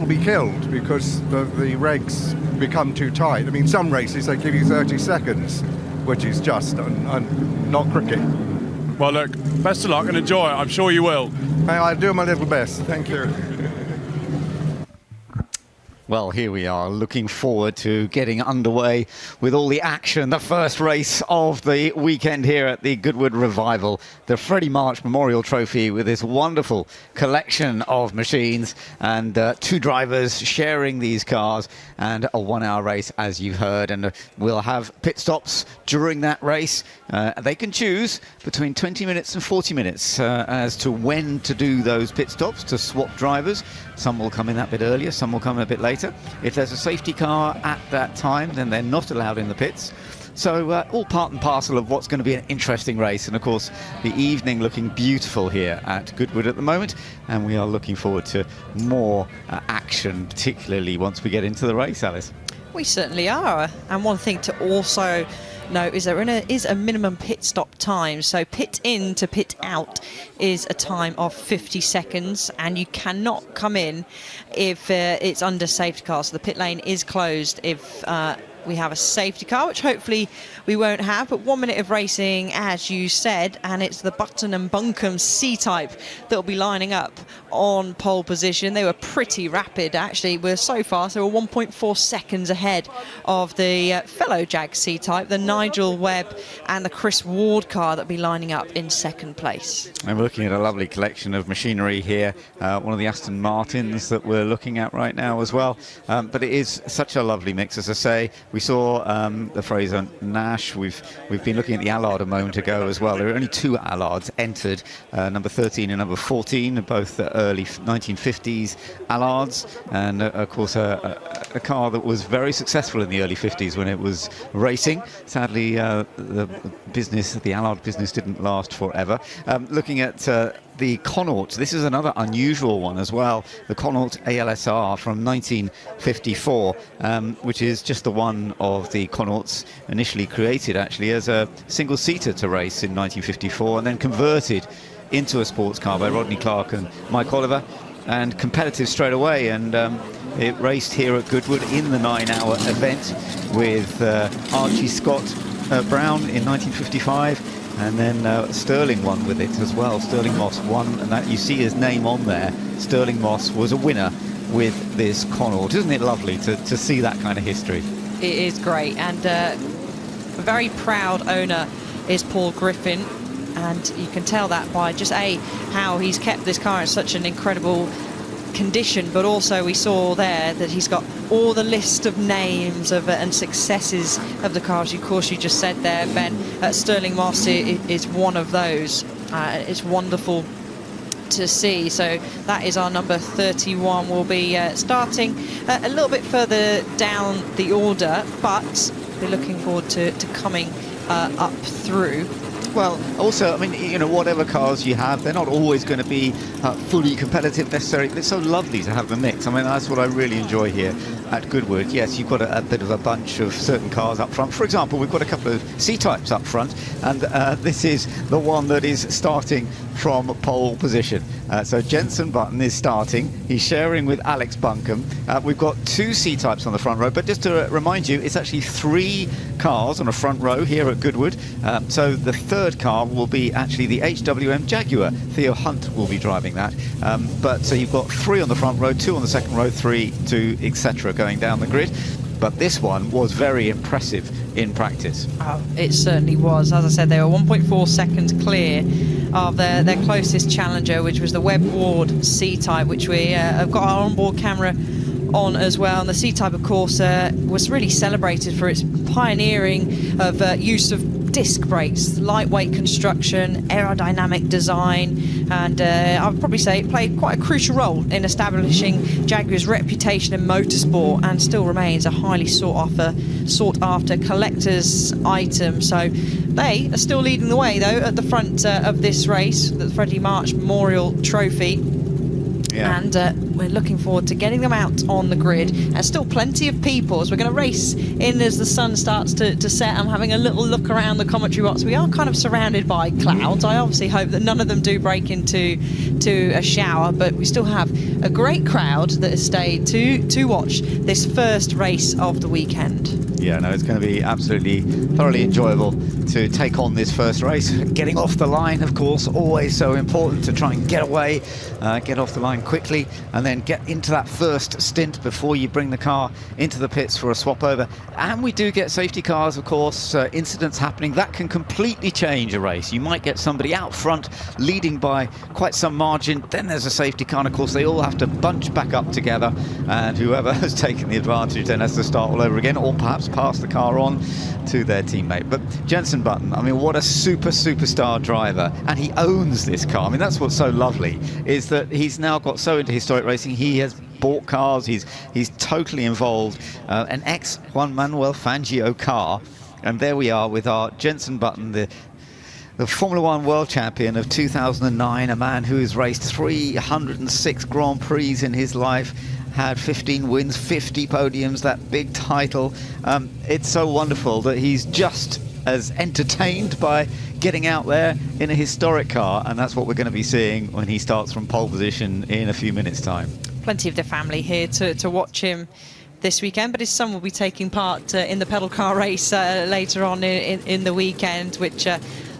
be killed because the regs become too tight. I mean, some races, they give you 30 seconds, which is just not cricket. Well, look, best of luck and enjoy it. I'm sure you will. I'll do my little best. Thank you. Well, here we are, looking forward to getting underway with all the action. The first race of the weekend here at the Goodwood Revival, the Freddie March Memorial Trophy, with this wonderful collection of machines and 2 drivers sharing these cars, and a 1-hour race, as you heard. And we'll have pit stops during that race. They can choose between 20 minutes and 40 minutes as to when to do those pit stops to swap drivers. Some will come in that bit earlier, some will come in a bit later. If there's a safety car at that time, then they're not allowed in the pits. So all part and parcel of what's going to be an interesting race. And of course, the evening looking beautiful here at Goodwood at the moment. And we are looking forward to more action, particularly once we get into the race, Alice. We certainly are. And one thing to also note is there is a minimum pit stop time. So pit in to pit out is a time of 50 seconds, and you cannot come in if it's under safety car. So the pit lane is closed if we have a safety car, which hopefully we won't have. But 1 minute of racing, as you said, and it's the Button and Buncombe C-Type that will be lining up on pole position. They were pretty rapid, actually. We're so fast, they were 1.4 seconds ahead of the fellow Jag C-Type, the Nigel Webb and the Chris Ward car that will be lining up in second place. And we're looking at a lovely collection of machinery here. One of the Aston Martins that we're looking at right now as well. But it is such a lovely mix, as I say. We saw the Fraser Nash. We've been looking at the Allard a moment ago as well. There are only 2 Allards entered, number 13 and number 14, both the early 1950s Allards, and of course a car that was very successful in the early 50s when it was racing. Sadly, the Allard business didn't last forever. Looking at the Connaught, this is another unusual one as well, the Connaught ALSR from 1954, which is just the one of the Connaughts initially created actually as a single-seater to race in 1954 and then converted into a sports car by Rodney Clark and Mike Oliver, and competitive straight away. And it raced here at Goodwood in the 9-hour event with Archie Scott Brown in 1955. And then Sterling won with it as well. Sterling Moss won, and that you see his name on there. Sterling Moss was a winner with this Connaught. Isn't it lovely to see that kind of history? It is great, and a very proud owner is Paul Griffin, and you can tell that by just how he's kept this car in such an incredible condition, but also we saw there that he's got all the list of names of and successes of the cars. Of course, you just said there, Ben, Sterling Moss is one of those. It's wonderful to see. So that is our number 31. We'll be starting a little bit further down the order, but we're looking forward to coming up through. Well, also, I mean, you know, whatever cars you have, they're not always going to be fully competitive necessarily. It's so lovely to have the mix. I mean, that's what I really enjoy here at Goodwood. Yes, you've got a bit of a bunch of certain cars up front. For example, we've got a couple of C-Types up front, and this is the one that is starting from pole position. So Jenson Button is starting. He's sharing with Alex Buncombe. We've got 2 C-Types on the front row, but just to remind you, it's actually 3 cars on a front row here at Goodwood. So the third car will be actually the HWM Jaguar. Theo Hunt will be driving that. But so you've got 3 on the front row, 2 on the second row, 3, 2, etc. going down the grid. But this one was very impressive in practice. Oh, it certainly was. As I said, they were 1.4 seconds clear of their closest challenger, which was the Webb Ward C-Type, which we have got our onboard camera on as well. And the C-Type, of course, was really celebrated for its pioneering of use of disc brakes, lightweight construction, aerodynamic design, and I would probably say it played quite a crucial role in establishing Jaguar's reputation in motorsport, and still remains a highly sought after collector's item. So they are still leading the way though at the front of this race, the Freddie March Memorial Trophy. Yeah. And we're looking forward to getting them out on the grid. And still plenty of people as we're going to race in as the sun starts to set. I'm having a little look around the commentary box. We are kind of surrounded by clouds. I obviously hope that none of them do break into a shower, but we still have a great crowd that has stayed to watch this first race of the weekend. Yeah, no, it's going to be absolutely thoroughly enjoyable to take on this first race. Getting off the line, of course, always so important to try and get away, get off the line quickly, and then get into that first stint before you bring the car into the pits for a swap over. And we do get safety cars, of course, incidents happening. That can completely change a race. You might get somebody out front leading by quite some margin, then there's a safety car, and of course they all have to bunch back up together, and whoever has taken the advantage then has to start all over again, or perhaps pass the car on to their teammate. But Jenson Button, I mean, what a superstar driver, and he owns this car. I mean, that's what's so lovely, is that he's now got so into historic racing. He has bought cars, he's totally involved. An ex-Juan Manuel Fangio car, and there we are with our Jenson Button, the Formula One world champion of 2009, a man who has raced 306 Grand Prix in his life, had 15 wins, 50 podiums, that big title. It's so wonderful that he's just as entertained by getting out there in a historic car, and that's what we're going to be seeing when he starts from pole position in a few minutes' time. Plenty of the family here to watch him this weekend, but his son will be taking part in the pedal car race later on in the weekend, which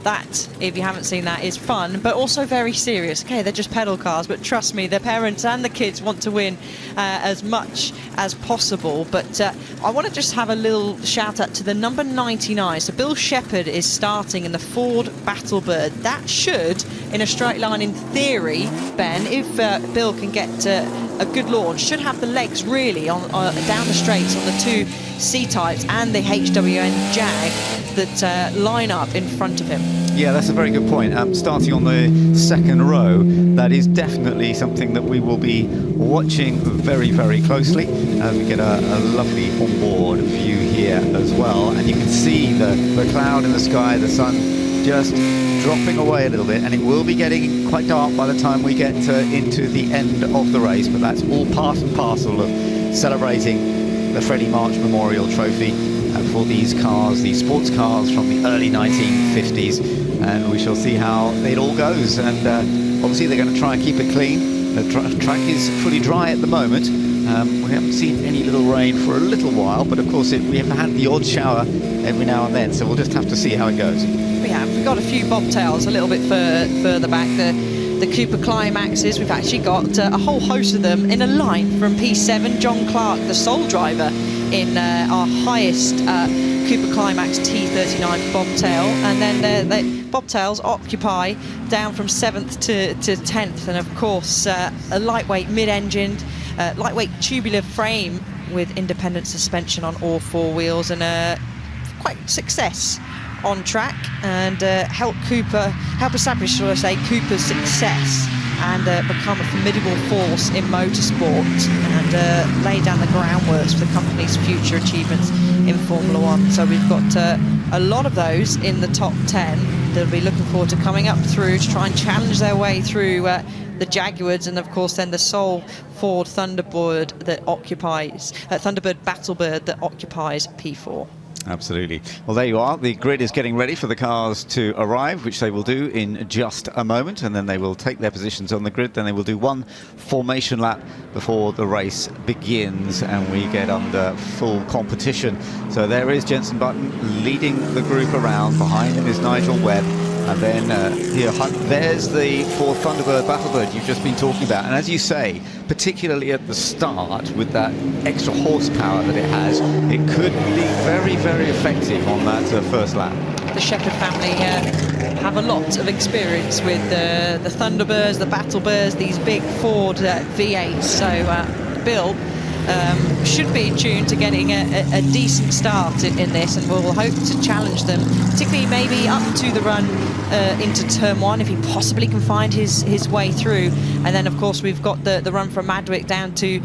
that, if you haven't seen that, is fun, but also very serious. Okay, they're just pedal cars, but trust me, the parents and the kids want to win as much as possible. But I want to just have a little shout out to the number 99. So Bill Shepherd is starting in the Ford Battlebird. That should, in a straight line in theory, Ben, if Bill can get a good launch, should have the legs really on down the straights on the two C-types and the HWN Jag that line up in front of him. Yeah, that's a very good point. Starting on the second row, that is definitely something that we will be watching very, very closely. We get a lovely onboard view here as well, and you can see the cloud in the sky, the sun just dropping away a little bit, and it will be getting quite dark by the time we get into the end of the race, but that's all part and parcel of celebrating the Freddie March Memorial Trophy for these cars, these sports cars from the early 1950s, and we shall see how it all goes. And obviously they're going to try and keep it clean. The track is fully dry at the moment. We haven't seen any little rain for a little while, but of course we have had the odd shower every now and then, so we'll just have to see how it goes. We've got a few bobtails a little bit further back. The Cooper Climaxes, we've actually got a whole host of them in a line from P7. John Clark, the sole driver in our highest Cooper Climax T39 bobtail, and then the bobtails occupy down from 7th to 10th, and of course a lightweight mid-engined, lightweight tubular frame with independent suspension on all four wheels, and quite success on track, and help establish, shall I say, Cooper's success and become a formidable force in motorsport, and lay down the groundworks for the company's future achievements in Formula One. So we've got a lot of those in the top 10 that'll be looking forward to coming up through to try and challenge their way through the Jaguars, and of course then the sole Ford Thunderbird that occupies Thunderbird Battlebird that occupies P4. Absolutely. Well, there you are. The grid is getting ready for the cars to arrive, which they will do in just a moment, and then they will take their positions on the grid. Then they will do one formation lap before the race begins and we get under full competition. So there is Jenson Button leading the group around. Behind him is Nigel Webb. And then there's the Ford Thunderbird Battlebird you've just been talking about. And as you say, particularly at the start, with that extra horsepower that it has, it could be very, very effective on that first lap. The Shepherd family have a lot of experience with the Thunderbirds, the Battlebirds, these big Ford V8s. So Bill should be in tune to getting a decent start in this, and we'll hope to challenge them, particularly maybe up to the run into turn one if he possibly can find his way through. And then of course we've got the run from Madwick down to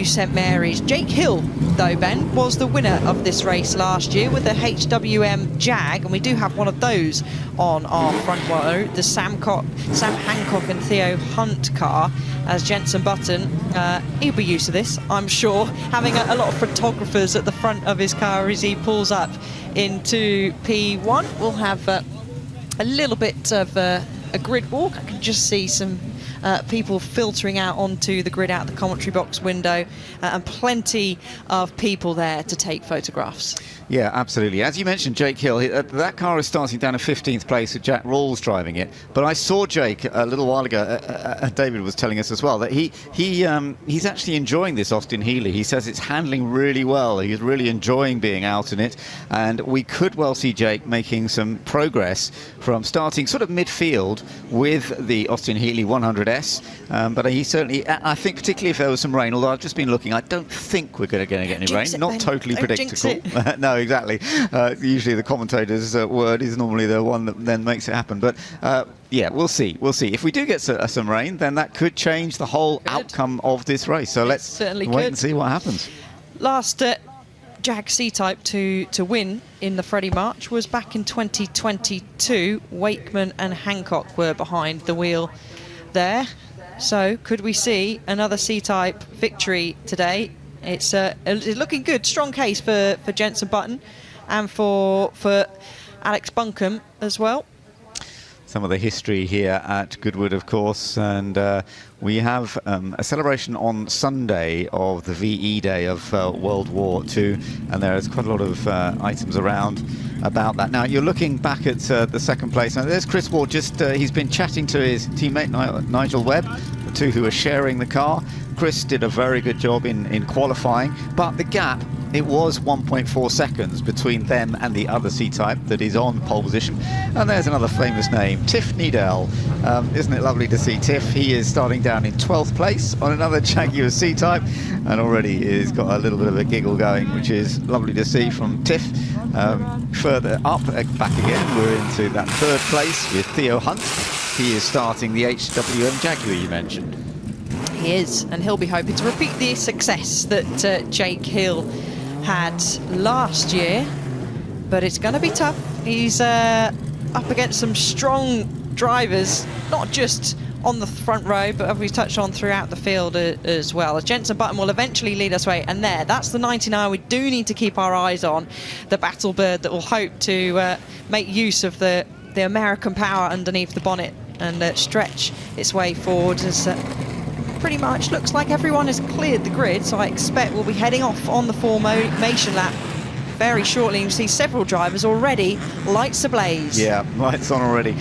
St Mary's. Jake Hill, though, Ben, was the winner of this race last year with the HWM Jag, and we do have one of those on our front row, the Sam Hancock and Theo Hunt car, as Jenson Button, he'll be used to this, I'm sure, having a lot of photographers at the front of his car as he pulls up into P1. We'll have a little bit of a grid walk. I can just see some people filtering out onto the grid out the commentary box window, and plenty of people there to take photographs. Yeah, absolutely. As you mentioned, Jake Hill, that car is starting down in 15th place with Jack Rawls driving it. But I saw Jake a little while ago, David was telling us as well, that he's actually enjoying this Austin Healey. He says it's handling really well. He's really enjoying being out in it. And we could well see Jake making some progress from starting sort of midfield with the Austin Healey 100S. But he certainly, I think particularly if there was some rain, although I've just been looking, I don't think we're going to get any rain. Not totally predictable. No, exactly. Usually the commentator's word is normally the one that then makes it happen. But yeah, we'll see. We'll see. If we do get some rain, then that could change the whole outcome of this race. So let's wait and see what happens. Last Jag C-Type to win in the Freddie March was back in 2022. Wakeman and Hancock were behind the wheel there. So could we see another C-Type victory today? It's looking good. Strong case for Jenson Button and for Alex Buncombe as well. Some of the history here at Goodwood, of course, and we have a celebration on Sunday of the VE Day of World War II, and there is quite a lot of items around about that. Now, you're looking back at the second place. Now, there's Chris Ward, he's been chatting to his teammate Nigel Webb, the two who are sharing the car. Chris did a very good job in qualifying, but the gap, it was 1.4 seconds between them and the other C-Type that is on pole position. And there's another famous name, Tiff Needell. Isn't it lovely to see Tiff? He is starting down in 12th place on another Jaguar C-Type, and already he's got a little bit of a giggle going, which is lovely to see from Tiff. Further up, back again, we're into that third place with Theo Hunt. He is starting the HWM Jaguar you mentioned. He is, and he'll be hoping to repeat the success that Jake Hill had last year, but it's going to be tough. He's up against some strong drivers, not just on the front row, but as we touched on throughout the field as well. As Jenson Button will eventually lead us away, and that's the 99 we do need to keep our eyes on, the Battle Bird that will hope to make use of the American power underneath the bonnet and stretch its way forward as pretty much looks like everyone has cleared the grid, so I expect we'll be heading off on the formation lap very shortly. You see several drivers already, lights ablaze. Yeah, lights on already.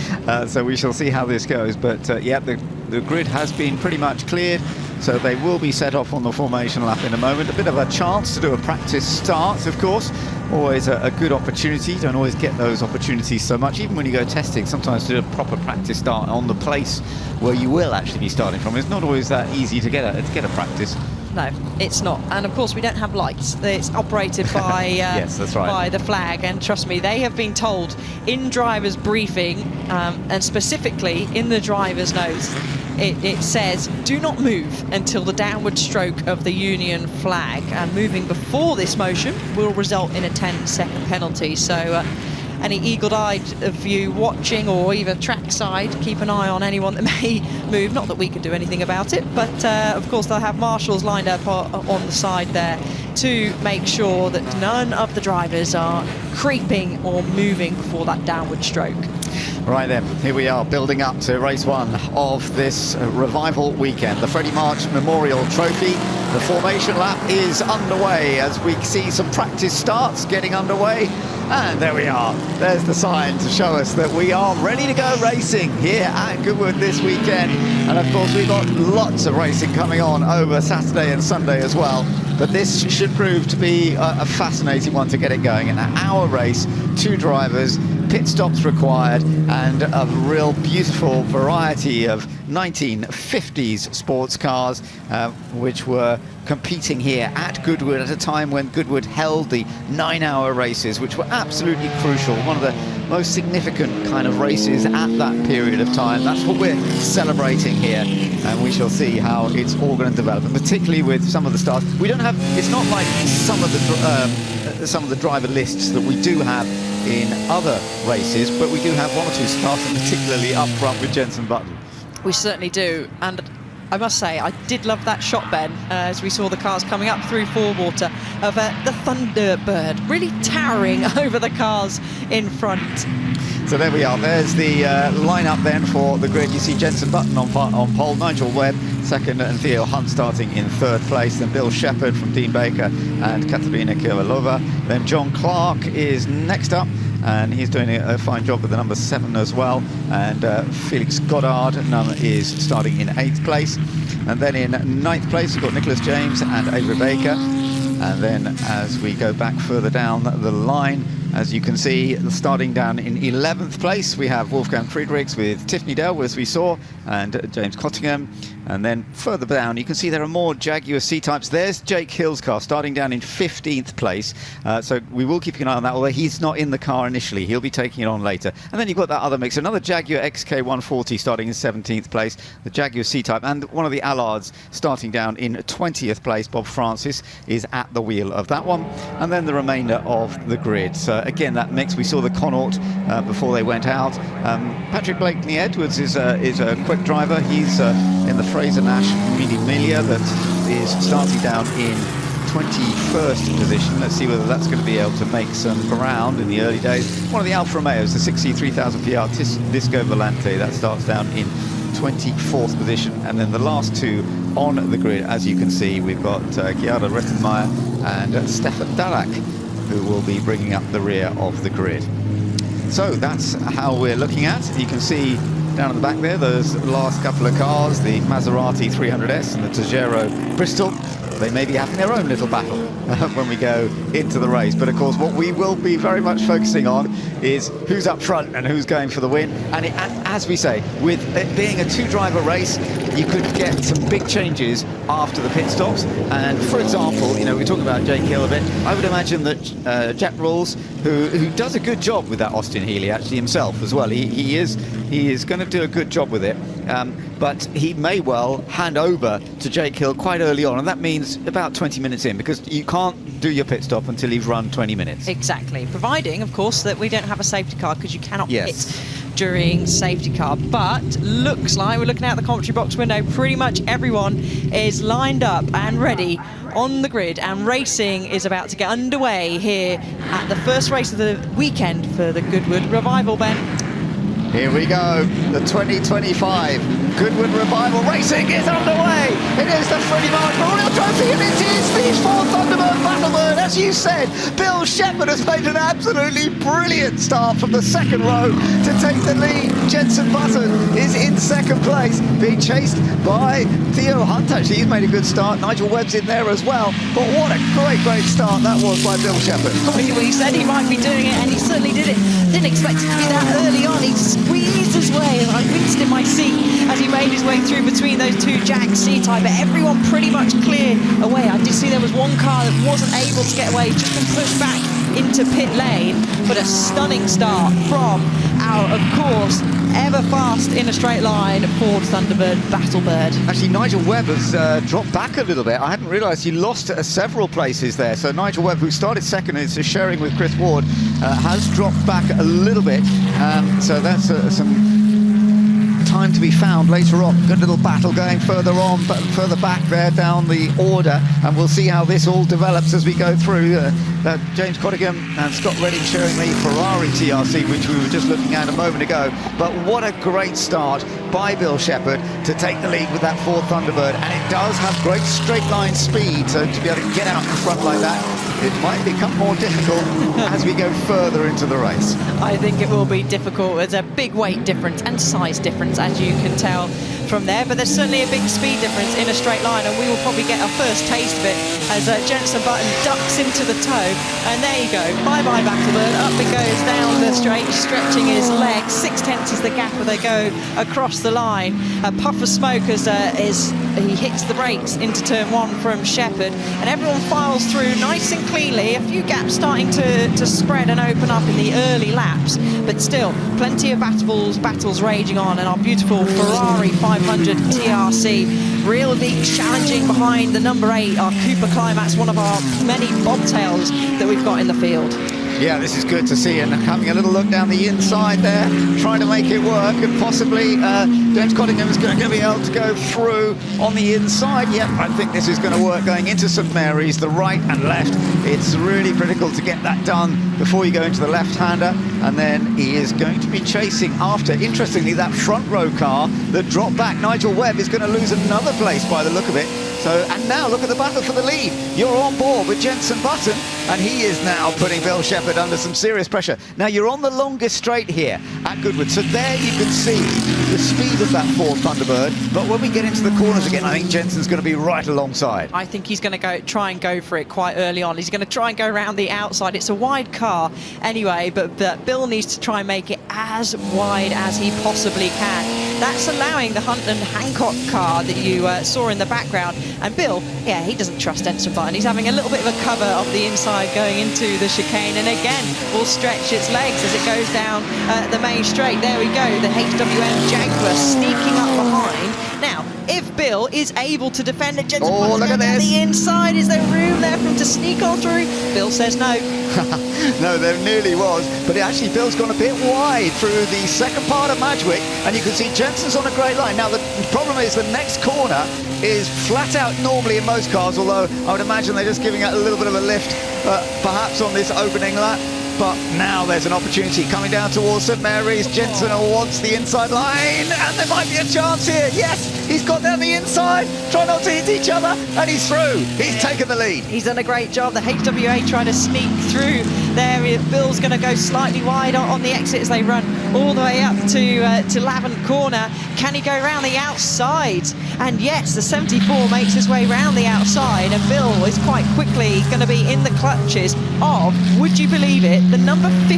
So we shall see how this goes. But yeah, the grid has been pretty much cleared, so they will be set off on the formation lap in a moment. A bit of a chance to do a practice start, of course. Always a good opportunity. You don't always get those opportunities so much. Even when you go testing, sometimes to do a proper practice start on the place where you will actually be starting from. It's not always that easy to get a practice. No, it's not. And of course we don't have lights. It's operated by yes, that's right, by the flag, and trust me, they have been told in drivers briefing and specifically in the driver's notes, it says do not move until the downward stroke of the Union flag, and moving before this motion will result in a 10-second penalty. So any eagle-eyed of you watching, or even trackside, keep an eye on anyone that may move. Not that we can do anything about it, but of course they'll have marshals lined up on the side there to make sure that none of the drivers are creeping or moving before that downward stroke. Right then, here we are building up to race one of this Revival weekend, the Freddie March Memorial Trophy. The formation lap is underway as we see some practice starts getting underway. And there we are. There's the sign to show us that we are ready to go racing here at Goodwood this weekend. And of course, we've got lots of racing coming on over Saturday and Sunday as well. But this should prove to be a fascinating one to get it going. An hour race, 2 drivers, pit stops required, and a real beautiful variety of 1950s sports cars which were competing here at Goodwood at a time when Goodwood held the 9-hour races, which were absolutely crucial. One of the most significant kind of races at that period of time. That's what we're celebrating here, and we shall see how it's all going to develop, and particularly with some of the stars. We don't have, it's not like some of the driver lists that we do have in other races, but we do have 1 or 2 stars, and particularly up front with Jenson Button. We certainly do, and I must say, I did love that shot, Ben, as we saw the cars coming up through Forewater of the Thunderbird, really towering over the cars in front. So there we are. There's the lineup then for the grid. You see Jenson Button on pole, Nigel Webb second, and Theo Hunt starting in 3rd place. Then Bill Shepherd from Dean Baker and Katarina Kirilova. Then John Clark is next up, and he's doing a fine job with the number 7 as well. And Felix Goddard is starting in 8th place. And then in 9th place, we've got Nicholas James and Avery Baker. And then as we go back further down the line, as you can see, starting down in 11th place, we have Wolfgang Friedrichs with Tiff Needell, as we saw, and James Cottingham. And then further down, you can see there are more Jaguar C-Types. There's Jake Hill's car starting down in 15th place. So we will keep an eye on that, although he's not in the car initially. He'll be taking it on later. And then you've got that other mix, another Jaguar XK140 starting in 17th place, the Jaguar C-Type, and one of the Allards starting down in 20th place. Bob Francis is at the wheel of that one. And then the remainder of the grid. So again, that mix, we saw the Connaught before they went out. Patrick Blakeney-Edwards is a quick driver. He's in the Fraser Nash Mini Milia that is starting down in 21st position. Let's see whether that's going to be able to make some ground in the early days. One of the Alfa Romeos, the 63,000 PR Disco Volante, that starts down in 24th position. And then the last two on the grid, as you can see, we've got Gerda Rettenmeier and Stefan Darak, who will be bringing up the rear of the grid. So that's how we're looking at. You can see down at the back there, those last couple of cars, the Maserati 300S and the Tagero Bristol. They may be having their own little battle when we go into the race. But of course, what we will be very much focusing on is who's up front and who's going for the win. And as we say, with it being a two-driver race, you could get some big changes after the pit stops. And for example, you know, we talk about Jake Hill a bit. I would imagine that Jack Rawls, who does a good job with that Austin Healey actually himself as well. He is going to do a good job with it. But he may well hand over to Jake Hill quite early on, and that means about 20 minutes in, because you can't do your pit stop until you've run 20 minutes. Exactly, providing, of course, that we don't have a safety car, because you cannot Yes. pit during safety car. But looks like we're looking out the commentary box window, pretty much everyone is lined up and ready on the grid, and racing is about to get underway here at the first race of the weekend for the Goodwood Revival, Ben. Here we go, the 2025 Goodwood Revival racing is underway. It is the Freddie March Memorial Trophy, and it is the 4th Thunderbird Battlebird. As you said, Bill Shepherd has made an absolutely brilliant start from the second row to take the lead. Jenson Button is in second place, being chased by Theo Hunt. Actually, he's made a good start. Nigel Webb's in there as well. But what a great start that was by Bill Shepherd. Well, he said he might be doing it, and he certainly did it. Didn't expect it to be that early on. He squeezed his way, and I winced in my seat as he made his way through between those two Jag C-Type, but everyone pretty much cleared away. I did see there was one car that wasn't able to get away, just been pushed back into pit lane, but a stunning start from our, of course, ever fast in a straight line Ford Thunderbird Battlebird. Actually, Nigel Webb has dropped back a little bit. I hadn't realised he lost several places there. So Nigel Webb, who started second and is sharing with Chris Ward, has dropped back a little bit. So that's some time to be found later on. Good little battle going further on, but further back there down the order, and we'll see how this all develops as we go through. James Cottingham and Scott Redding sharing the Ferrari TRC, which we were just looking at a moment ago. But what a great start by Bill Shepherd to take the lead with that Ford Thunderbird, and it does have great straight line speed, so to be able to get out in front like that, it might become more difficult as we go further into the race. I think it will be difficult. There's a big weight difference and size difference, as you can tell from there, but there's certainly a big speed difference in a straight line, and we will probably get our first taste of it as Jenson Button ducks into the toe, and there you go, bye-bye Battlebird, up it goes down the straight, stretching his legs, 6/10 is the gap where they go across the line. A puff of smoke as he hits the brakes into turn one from Shepherd, and everyone files through nice and cleanly. A few gaps starting to spread and open up in the early laps, but still plenty of battles raging on, and our beautiful Ferrari 500 TRC really challenging behind the number 8, our Cooper Climax, one of our many bobtails that we've got in the field. Yeah, this is good to see, and having a little look down the inside there, trying to make it work, and possibly James Cottingham is going to be able to go through on the inside. Yep, I think this is going to work going into St Mary's, the right and left. It's really critical to get that done before you go into the left-hander, and then he is going to be chasing after, interestingly, that front row car that dropped back. Nigel Webb is going to lose another place by the look of it. So, and now look at the battle for the lead. You're on board with Jenson Button, and he is now putting Bill Shepherd under some serious pressure. Now, you're on the longest straight here at Goodwood, so there you can see the speed of that Ford Thunderbird, but when we get into the corners again, I think Jenson's going to be right alongside. I think he's going to try and go for it quite early on. He's going to try and go around the outside. It's a wide car anyway, but Bill needs to try and make it as wide as he possibly can. That's allowing the Hunt and Hancock car that you saw in the background. And Bill, yeah, he doesn't trust Jenson Button. He's having a little bit of a cover of the inside going into the chicane, and again will stretch its legs as it goes down the main straight. There we go, the HWM Jaguar sneaking up behind. Now, if Bill is able to defend it, Jenson Button look at on this. the inside, is there room there for him to sneak on through? Bill says no. No, there nearly was, but actually Bill's gone a bit wide through the second part of Madgwick, and you can see Jenson's on a great line. Now, the The problem is the next corner is flat out normally in most cars, although I would imagine they're just giving it a little bit of a lift, perhaps on this opening lap. But now there's an opportunity coming down towards St Mary's. Jensen wants the inside line, and there might be a chance here. Yes, he's got down the inside, try not to hit each other, and he's through. He's taken the lead. He's done a great job. The HWA trying to sneak through there. Bill's going to go slightly wide on the exit as they run all the way up to Lavant Corner. Can he go around the outside? And yes, the 74 makes his way round the outside, and Bill is quite quickly going to be in the clutches of, would you believe it, the number 15,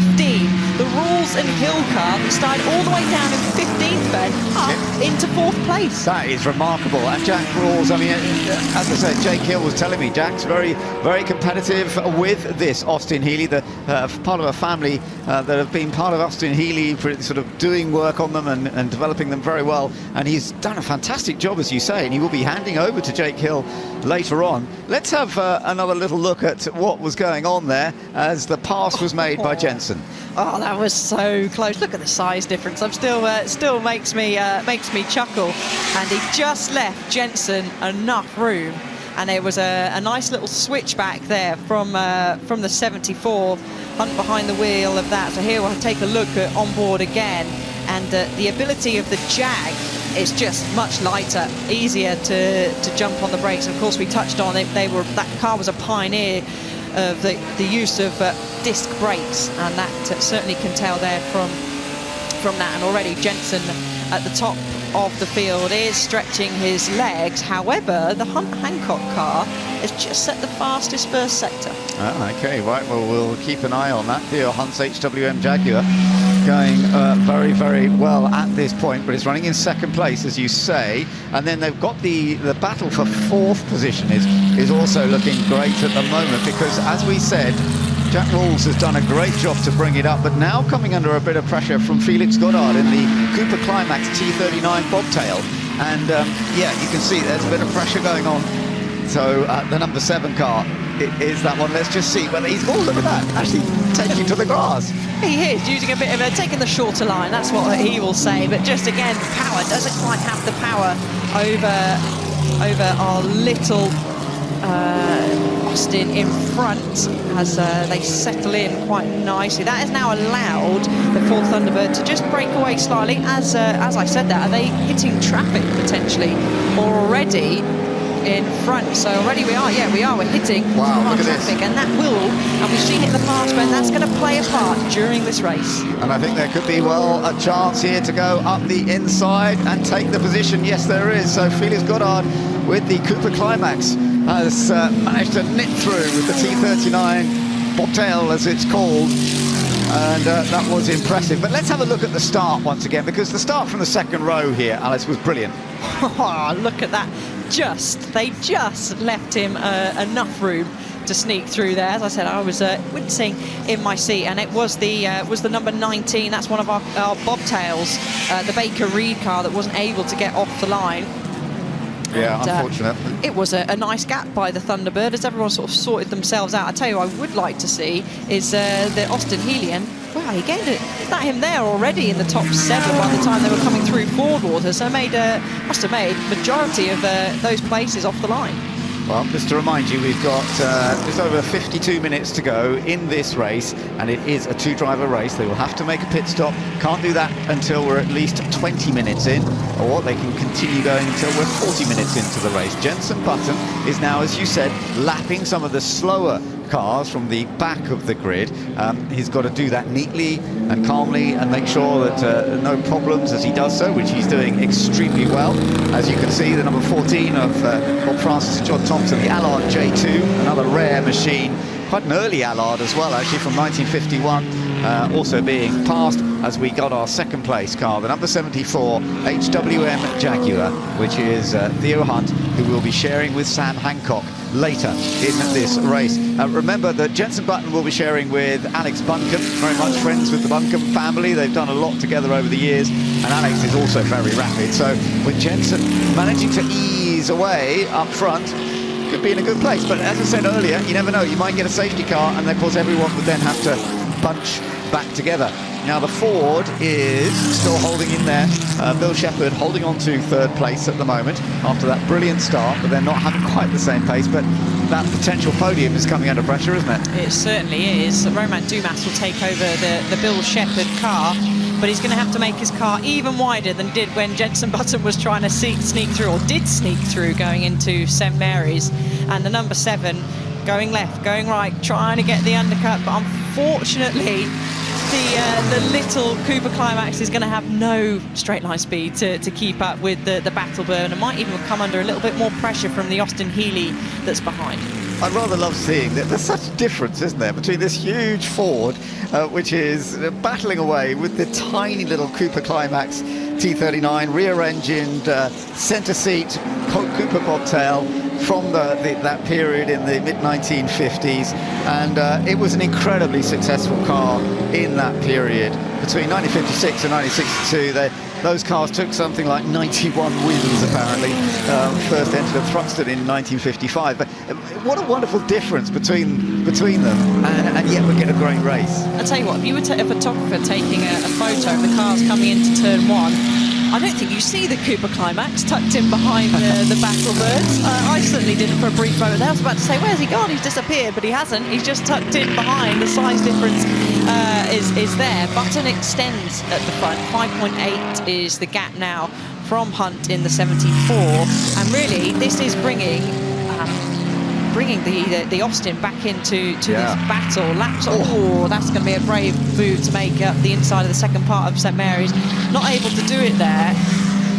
the Rules and Hill car that started all the way down in 15th bed up into 4th place. That is remarkable. And Jack Rules, I mean, as I said, Jake Hill was telling me, Jack's very, very competitive with this Austin Healey, the part of a family that have been part of Austin Healey, for sort of doing work on them and developing them very well. And he's done a fantastic job, as you say, and he will be handing over to Jake Hill later on. Let's have another little look at what was going on there as the pass was made by Jensen. Oh, that was so close. Look at the size difference. I'm still makes me chuckle. And he just left Jensen enough room, and it was a nice little switchback there from the 74. Hunt behind the wheel of that. So here we'll take a look at onboard again, and the ability of the Jag is just much lighter, easier to jump on the brakes. Of course, we touched on it. That car was a pioneer of the use of disc brakes, and that certainly can tell there from that. And already Jensen at the top of the field is stretching his legs. However, the Hunt Hancock car has just set the fastest first sector. Okay, right, well, we'll keep an eye on that. Theo Hunt's HWM Jaguar going very, very well at this point, but it's running in second place, as you say. And then they've got the battle for fourth position is also looking great at the moment, because, as we said, Jack Rawls has done a great job to bring it up, but now coming under a bit of pressure from Felix Goddard in the Cooper Climax T39 bobtail. And yeah, you can see there's a bit of pressure going on. So the number 7 car is that one. Let's just see whether he's, oh, look at that, actually taking to the grass. He is using a bit of taking the shorter line, that's what he will say, but just again, power, doesn't quite have the power over our little Austin in front as they settle in quite nicely. That has now allowed the 4th Thunderbird to just break away slightly. As I said that, are they hitting traffic potentially already in front? So already we're hitting traffic, and that will, and we've seen it in the past, but that's going to play a part during this race. And I think there could be, well, a chance here to go up the inside and take the position. Yes, there is. So Felix Goddard with the Cooper Climax has managed to nip through with the T39 bobtail, as it's called, and that was impressive. But let's have a look at the start once again, because the start from the second row here, Alice, was brilliant. Oh, look at that. They just left him enough room to sneak through there. As I said, I was wincing in my seat, and it was the number 19. That's one of our bobtails, the Baker Reed car that wasn't able to get off the line. Yeah, unfortunate. It was a nice gap by the Thunderbird as everyone sort of sorted themselves out. I tell you, I would like to see is the Austin Healey. Wow, he gained it. Is that him there already in the top 7 by the time they were coming through Ford Water? So must have made majority of those places off the line. Well, just to remind you, we've got just over 52 minutes to go in this race, and it is a 2-driver race. They will have to make a pit stop. Can't do that until we're at least 20 minutes in, or they can continue going until we're 40 minutes into the race. Jensen Button is now, as you said, lapping some of the slower cars from the back of the grid. He's got to do that neatly and calmly and make sure that no problems as he does so, which he's doing extremely well. As you can see, the number 14 of Bob Francis and John Thompson, the Allard J2, another rare machine, quite an early Allard as well, actually, from 1951, also being passed as we got our second place car, the number 74 HWM Jaguar, which is Theo Hunt, who will be sharing with Sam Hancock later in this race. Remember that Jensen Button will be sharing with Alex Buncombe, very much friends with the Buncombe family. They've done a lot together over the years, and Alex is also very rapid. So with Jensen managing to ease away up front, could be in a good place. But as I said earlier, you never know, you might get a safety car, and of course everyone would then have to bunch back together. Now the Ford is still holding in there Bill Shepherd holding on to third place at the moment after that brilliant start, but they're not having quite the same pace. But that potential podium is coming under pressure, isn't it? It certainly is. Romain Dumas will take over the Bill Shepherd car, but he's going to have to make his car even wider than did when Jenson Button was trying to sneak through, or did sneak through, going into St Mary's. And the number 7 going left, going right, trying to get the undercut, but unfortunately the little Cooper Climax is going to have no straight line speed to keep up with the Battlebird, and might even come under a little bit more pressure from the Austin Healey that's behind. I'd rather love seeing that there's such a difference, isn't there, between this huge Ford, which is battling away with the tiny little Cooper Climax T39 rear-engined centre seat Cooper bobtail from that period in the mid-1950s, and it was an incredibly successful car in that period. Between 1956 and 1962, those cars took something like 91 wins, apparently. First entered at Thruxton in 1955. But what a wonderful difference between them, and yet we get a great race. I'll tell you what, if you were a photographer taking a photo of the cars coming into turn 1, I don't think you see the Cooper Climax tucked in behind the Battlebirds. I certainly didn't for a brief moment there. I was about to say, where's he gone? He's disappeared, but he hasn't. He's just tucked in behind. The size difference is there. Button extends at the front. 5.8 is the gap now from Hunt in the 74. And really, this is bringing the Austin back into this battle. Laps. Oh, that's going to be a brave move to make up the inside of the second part of St Mary's. Not able to do it there.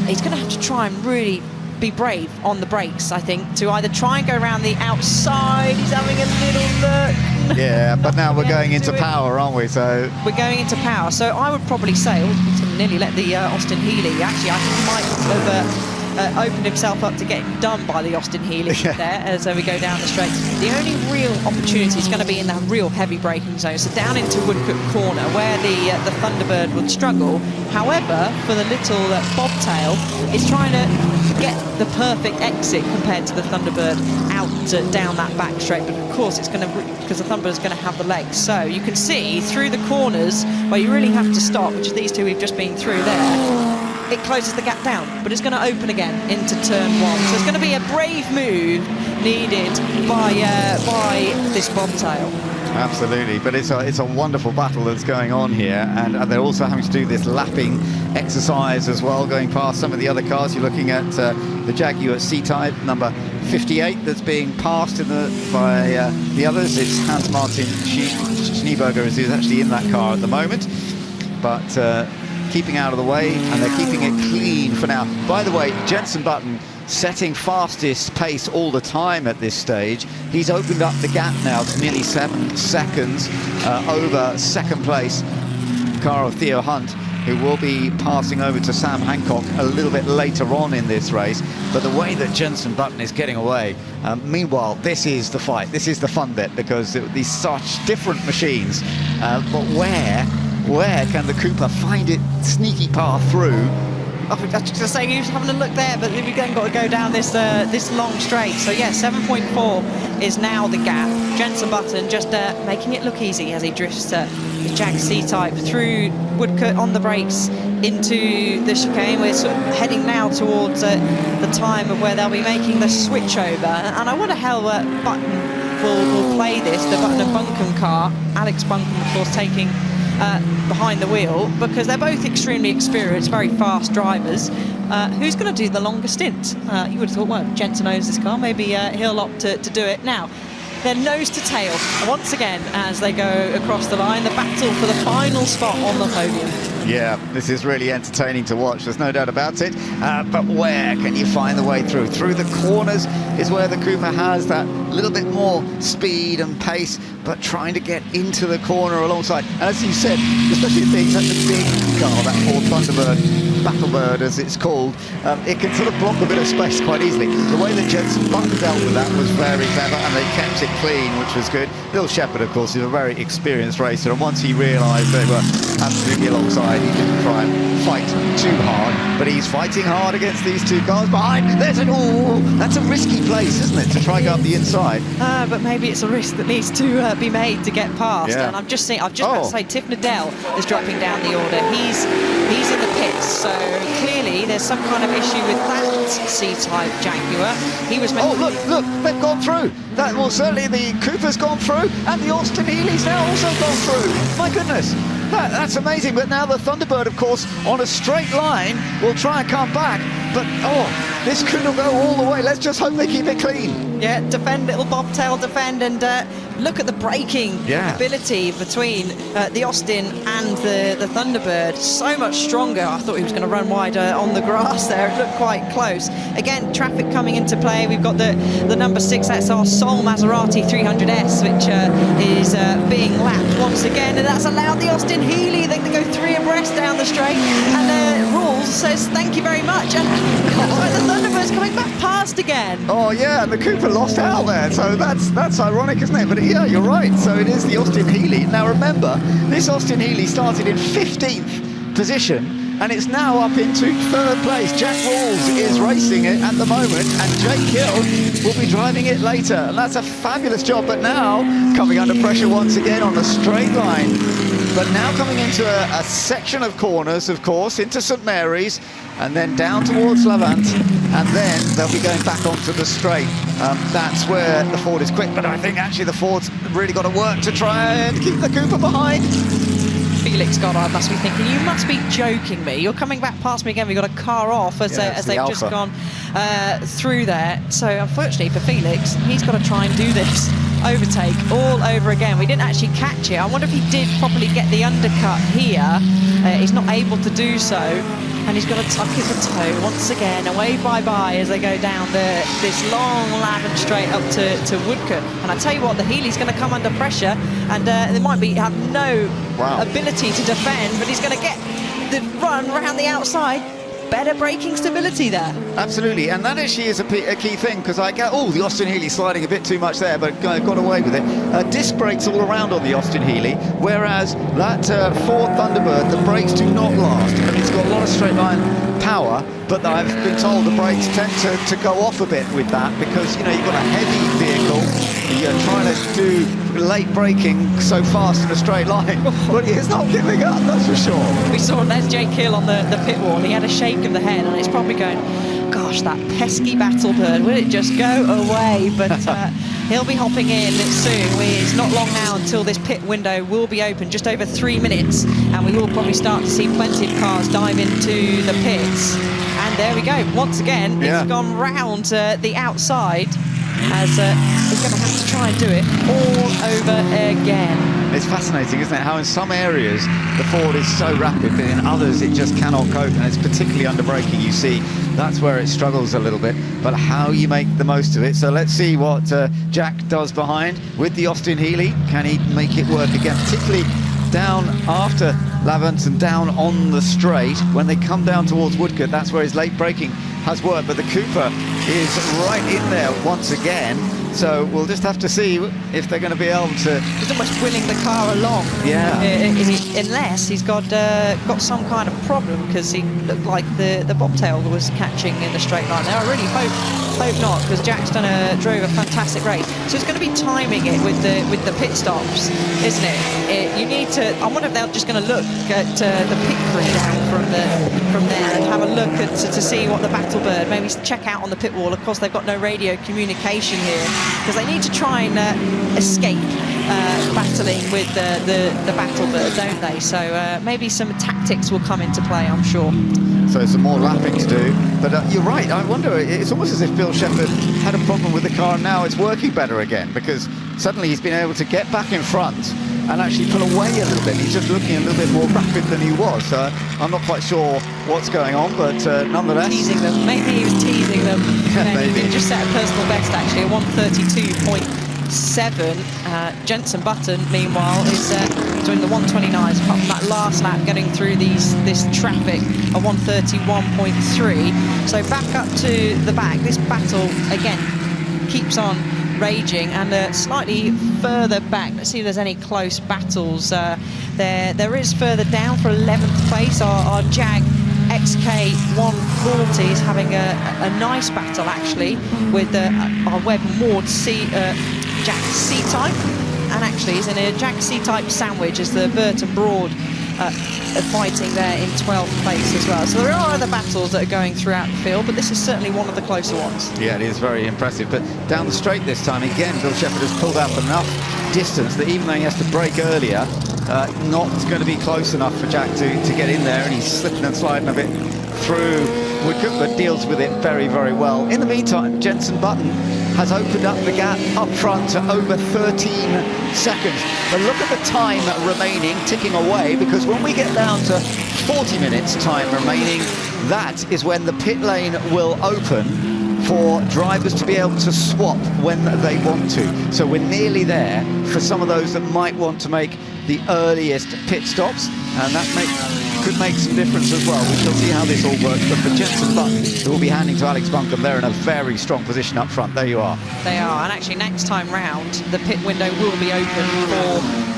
He's going to have to try and really be brave on the brakes, I think, to either try and go around the outside. He's having a little look. Yeah, but now we're going into power, aren't we? So we're going into power. So I would probably say, nearly let the Austin Healey. Actually, I think he might have opened himself up to getting done by the Austin Healey there as we go down the straight. The only real opportunity is going to be in that real heavy braking zone, so down into Woodcote Corner where the Thunderbird would struggle. However, for the little bobtail, it's trying to get the perfect exit compared to the Thunderbird out down that back straight. But of course, it's going to, because the Thunderbird's going to have the legs. So you can see through the corners where you really have to stop, which is these two we've just been through there. It closes the gap down, but it's going to open again into turn 1. So it's going to be a brave move needed by this bobtail. Absolutely, but it's a wonderful battle that's going on here, and they're also having to do this lapping exercise as well, going past some of the other cars. You're looking at the Jaguar C-Type number 58 that's being passed by the others. It's Hans-Martin Schneeberger who's actually in that car at the moment, but keeping out of the way, and they're keeping it clean for now. By the way, Jenson Button setting fastest pace all the time at this stage. He's opened up the gap now to nearly 7 seconds over second place car of Theo Hunt, who will be passing over to Sam Hancock a little bit later on in this race. But the way that Jenson Button is getting away, meanwhile, this is the fight, this is the fun bit, because these such different machines, but where can the Cooper find it sneaky path through? I was just saying, he was having a look there, but we've again got to go down this long straight. So yeah, 7.4 is now the gap. Jenson Button just making it look easy as he drifts his Jag C-Type through Woodcote on the brakes into the chicane. We're sort of heading now towards the time of where they'll be making the switch over. And I wonder how Button will play this, the Button and Buncombe car. Alex Buncombe, of course, taking behind the wheel, because they're both extremely experienced, very fast drivers. Who's going to do the longer stint? You would have thought, well, Jenson owns this car, maybe he'll opt to do it. Now, they're nose to tail once again as they go across the line, the battle for the final spot on the podium. Yeah, this is really entertaining to watch, there's no doubt about it. But where can you find the way through? Through the corners is where the Cooper has that little bit more speed and pace, but trying to get into the corner alongside. And as you said, especially being such a big car, that Ford Thunderbird, Battlebird as it's called, it can sort of block a bit of space quite easily. The way that Jenson Button dealt with that was very clever, and they kept it clean, which was good. Bill Shepherd, of course, is a very experienced racer, and once he realised they were absolutely alongside, he didn't try and fight too hard, but he's fighting hard against these two cars behind. There's an that's a risky place, isn't it, to try and go up the inside? But maybe it's a risk that needs to be made to get past. Yeah. And I've just about to say Tiff Nadell is dropping down the order. He's in the pits. So clearly there's some kind of issue with that C-type Jaguar. He was meant look, they've gone through. That will certainly, the Cooper's gone through, and the Austin Healey's now also gone through. My goodness, that's amazing. But now the Thunderbird, of course, on a straight line, will try and come back. But, this couldn't go all the way. Let's just hope they keep it clean. Yeah, defend, little bobtail defend, and look at the braking ability between the Austin and the Thunderbird. So much stronger. I thought he was going to run wide on the grass there. It looked quite close. Again, traffic coming into play. We've got the number 6, that's our Sol Maserati 300S, which is being lapped once again, and that's allowed the Austin Healey then to go 3 abreast down the straight. And Rules says thank you very much. And the Thunderbird's coming back past again. Oh yeah, and the Cooper lost out there, so that's ironic, isn't it? But yeah, you're right. So it is the Austin Healey. Now remember, this Austin Healey started in 15th position, and it's now up into 3rd place. Jack Rawls is racing it at the moment, and Jake Hill will be driving it later. And that's a fabulous job. But now coming under pressure once again on the straight line. But now coming into a section of corners, of course, into St Mary's, and then down towards Lavant, and then they'll be going back onto the straight. That's where the Ford is quick, but I think actually the Ford's really got to work to try and keep the Cooper behind. Felix Goddard must be thinking, you must be joking me. You're coming back past me again. We've got a car off as they've just gone through there. So unfortunately for Felix, he's got to try and do this overtake all over again. We didn't actually catch it. I wonder if he did properly get the undercut here. He's not able to do so, and he's got to tuck in the toe once again. Away bye-bye as they go down this long Lavant straight up to Woodcote. And I tell you what, the Healey's going to come under pressure, and they might have no ability to defend, but he's going to get the run around the outside. Better braking stability there. Absolutely, and that actually is a key thing, because I get, the Austin Healey sliding a bit too much there, but got away with it. Disc brakes all around on the Austin Healey, whereas that Ford Thunderbird, the brakes do not last. I mean, it's got a lot of straight line power, but I've been told the brakes tend to go off a bit with that, because, you've got a heavy vehicle, you're trying to do late braking so fast in a straight line, but he's not giving up, that's for sure. We saw there's Jake Hill on the pit wall. He had a shake of the head, and it's probably going, gosh, that pesky Battlebird, will it just go away? But he'll be hopping in soon. It's not long now until this pit window will be open, just over 3 minutes, and we will probably start to see plenty of cars dive into the pits. And there we go, once again, it's gone round the outside, as he's going to have to try and do it all over again. It's fascinating, isn't it, how in some areas the Ford is so rapid, but in others it just cannot cope, and it's particularly under braking. You see, that's where it struggles a little bit, but how you make the most of it. So let's see what Jack does behind with the Austin Healey. Can he make it work again, particularly down after Lavant and down on the straight? When they come down towards Woodcote, that's where his late braking has worked, but the Cooper is right in there once again. So we'll just have to see if they're going to be able to... He's almost willing the car along. Yeah. Unless he's got some kind of problem, because he looked like the bobtail was catching in the straight line there. I really hope not, because Jack's drove a fantastic race. So it's going to be timing it with the pit stops, isn't it? You need to... I wonder if they're just going to look at the pit crew down from there and have a look to see what the Battlebird, maybe check out on the pit wall. Of course, they've got no radio communication here, because they need to try and escape battling with the Battlebird, don't they? So maybe some tactics will come into play, I'm sure. So some more lapping to do. But you're right, I wonder, it's almost as if Bill Shepherd had a problem with the car, and now it's working better again, because suddenly he's been able to get back in front and actually pull away a little bit. He's just looking a little bit more rapid than he was. So I'm not quite sure what's going on, but nonetheless... Teasing them. Maybe he was teasing them. Maybe. He just set a personal best, actually, a 1:32.7. Jenson Button, meanwhile, is doing the 1:29s, apart from that last lap, getting through this traffic, a 1:31.3. So back up to the back. This battle, again, keeps on raging, and slightly further back, let's see if there's any close battles. There is further down for 11th place. Our Jag XK 140 is having a nice battle, actually, with our Webb Maud Jag C-Type, and actually he's in a Jag C-Type sandwich as the Burton Broad fighting there in 12th place as well. So there are other battles that are going throughout the field, but this is certainly one of the closer ones. Yeah, it is very impressive. But down the straight this time, again, Bill Shepherd has pulled up enough distance that even though he has to brake earlier, not going to be close enough for Jack to get in there, and he's slipping and sliding a bit through Woodcock, but deals with it very, very well. In the meantime, Jenson Button has opened up the gap up front to over 13 seconds. But look at the time remaining, ticking away, because when we get down to 40 minutes time remaining, that is when the pit lane will open for drivers to be able to swap when they want to. So we're nearly there for some of those that might want to make the earliest pit stops, and that could make some difference as well. We shall see how this all works, but for Jenson Button, who will be handing to Alex Buncombe, they're in a very strong position up front. There you are. They are, and actually next time round, the pit window will be open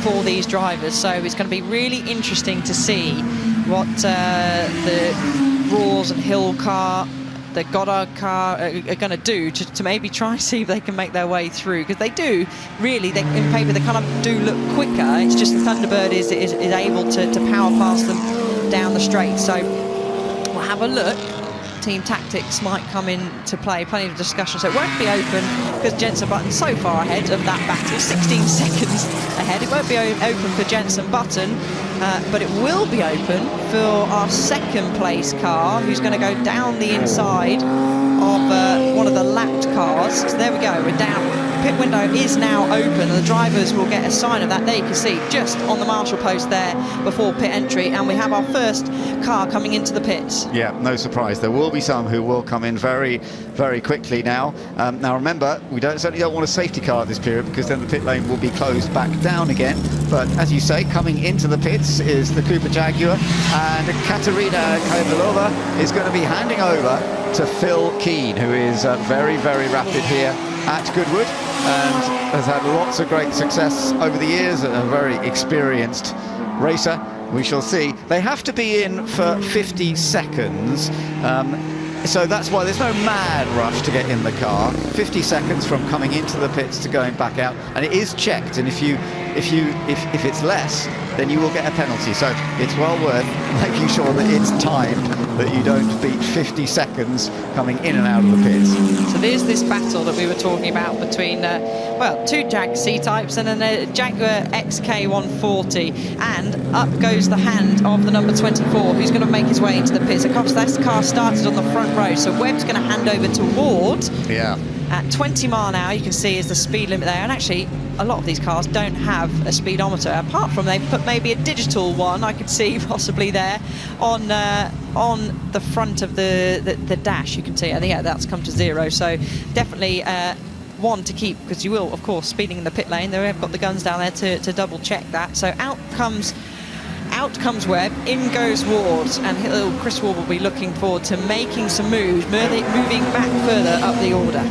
for these drivers, so it's going to be really interesting to see what the Rawls and Hill car, the Goddard car are going to do to maybe try and see if they can make their way through, because they do really, in paper they kind of do look quicker. It's just the Thunderbird is able to power past them down the straight. So we'll have a look. Team tactics might come into play, plenty of discussion, so it won't be open because Jenson Button's so far ahead of that battle, 16 seconds ahead. It won't be open for Jenson Button, but it will be open for our second place car, who's going to go down the inside of one of the lapped cars. So there we go, we're down. Pit window is now open, and the drivers will get a sign of that. There you can see, just on the marshal post there before pit entry, and we have our first car coming into the pits. Yeah, no surprise. There will be some who will come in very, very quickly now. Now remember, we certainly don't want a safety car at this period, because then the pit lane will be closed back down again. But as you say, coming into the pits is the Cooper Jaguar, and Katerina Kaivalova is going to be handing over to Phil Keane, who is very, very rapid here at Goodwood and has had lots of great success over the years, a very experienced racer. We shall see. They have to be in for 50 seconds, so that's why there's no mad rush to get in the car. 50 seconds from coming into the pits to going back out, and it is checked, and if it's less, then you will get a penalty. So it's well worth making sure that it's timed, that you don't beat 50 seconds coming in and out of the pits. So there's this battle that we were talking about between, two Jag C-types and then a Jaguar XK140, and up goes the hand of the number 24, who's going to make his way into the pits. Of course, this car started on the front row, so Webb's going to hand over to Ward. Yeah. At 20 mile an hour, you can see is the speed limit there, and actually a lot of these cars don't have a speedometer, apart from they've put maybe a digital one I could see possibly there on the front of the dash. You can see, and yeah, that's come to 0, so definitely one to keep, because you will, of course, speeding in the pit lane. They have got the guns down there to double check that. So out comes Webb, in goes Ward, and little Chris Ward will be looking forward to making some moves, moving back further up the order.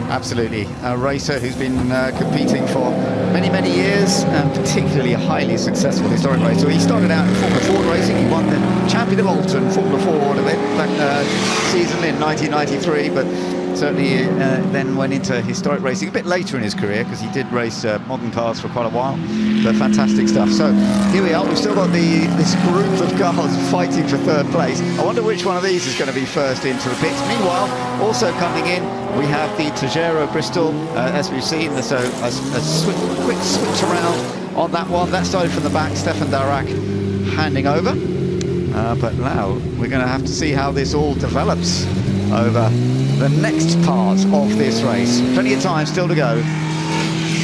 Absolutely. A racer who's been competing for many, many years, and particularly a highly successful historic racer. So he started out in Formula Ford racing. He won the Champion of Alton Formula Ford event back season in 1993, but certainly then went into historic racing a bit later in his career, because he did race modern cars for quite a while. But fantastic stuff. So here we are. We've still got this group of cars fighting for third place. I wonder which one of these is going to be first into the pits. Meanwhile, also coming in, we have the Tejero Bristol, as we've seen. There's a quick switch around on that one. That started from the back. Stefan Darak handing over. But now we're going to have to see how this all develops over the next part of this race. Plenty of time still to go.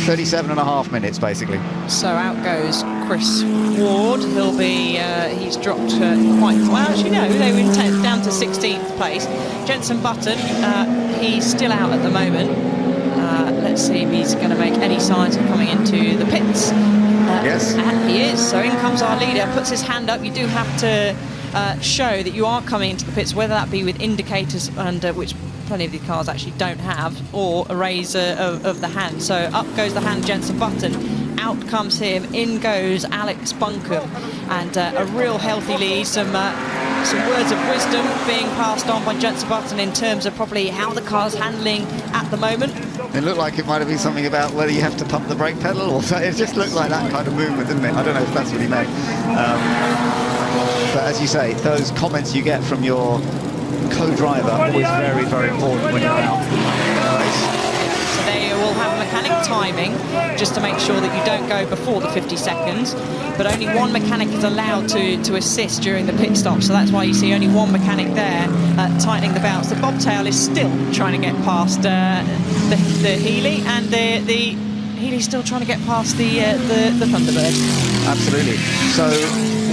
37.5 minutes, basically. So out goes Chris Ward. He'll be, he's dropped quite well. Actually, no, they were down to 16th place. Jenson Button, he's still out at the moment. Let's see if he's going to make any signs of coming into the pits. Yes. And he is. So in comes our leader, puts his hand up. You do have to show that you are coming into the pits, whether that be with indicators, and which plenty of these cars actually don't have, or a raise of the hand. So up goes the hand, Jenson Button. Out comes him, in goes Alex Buncombe, and a real healthy lead. Some some words of wisdom being passed on by Jenson Button in terms of probably how the car's handling at the moment. It looked like it might have been something about whether you have to pump the brake pedal or so. It just looked like that kind of movement, didn't it? I don't know if that's what he meant. But as you say, those comments you get from your co-driver are always very, very important when you're out in the race. So they will have mechanic timing just to make sure that you don't go before the 50 seconds, but only one mechanic is allowed to assist during the pit stop, so that's why you see only one mechanic there tightening the belts. The bobtail is still trying to get past the Healy, and the Healy's still trying to get past the Thunderbird. Absolutely. So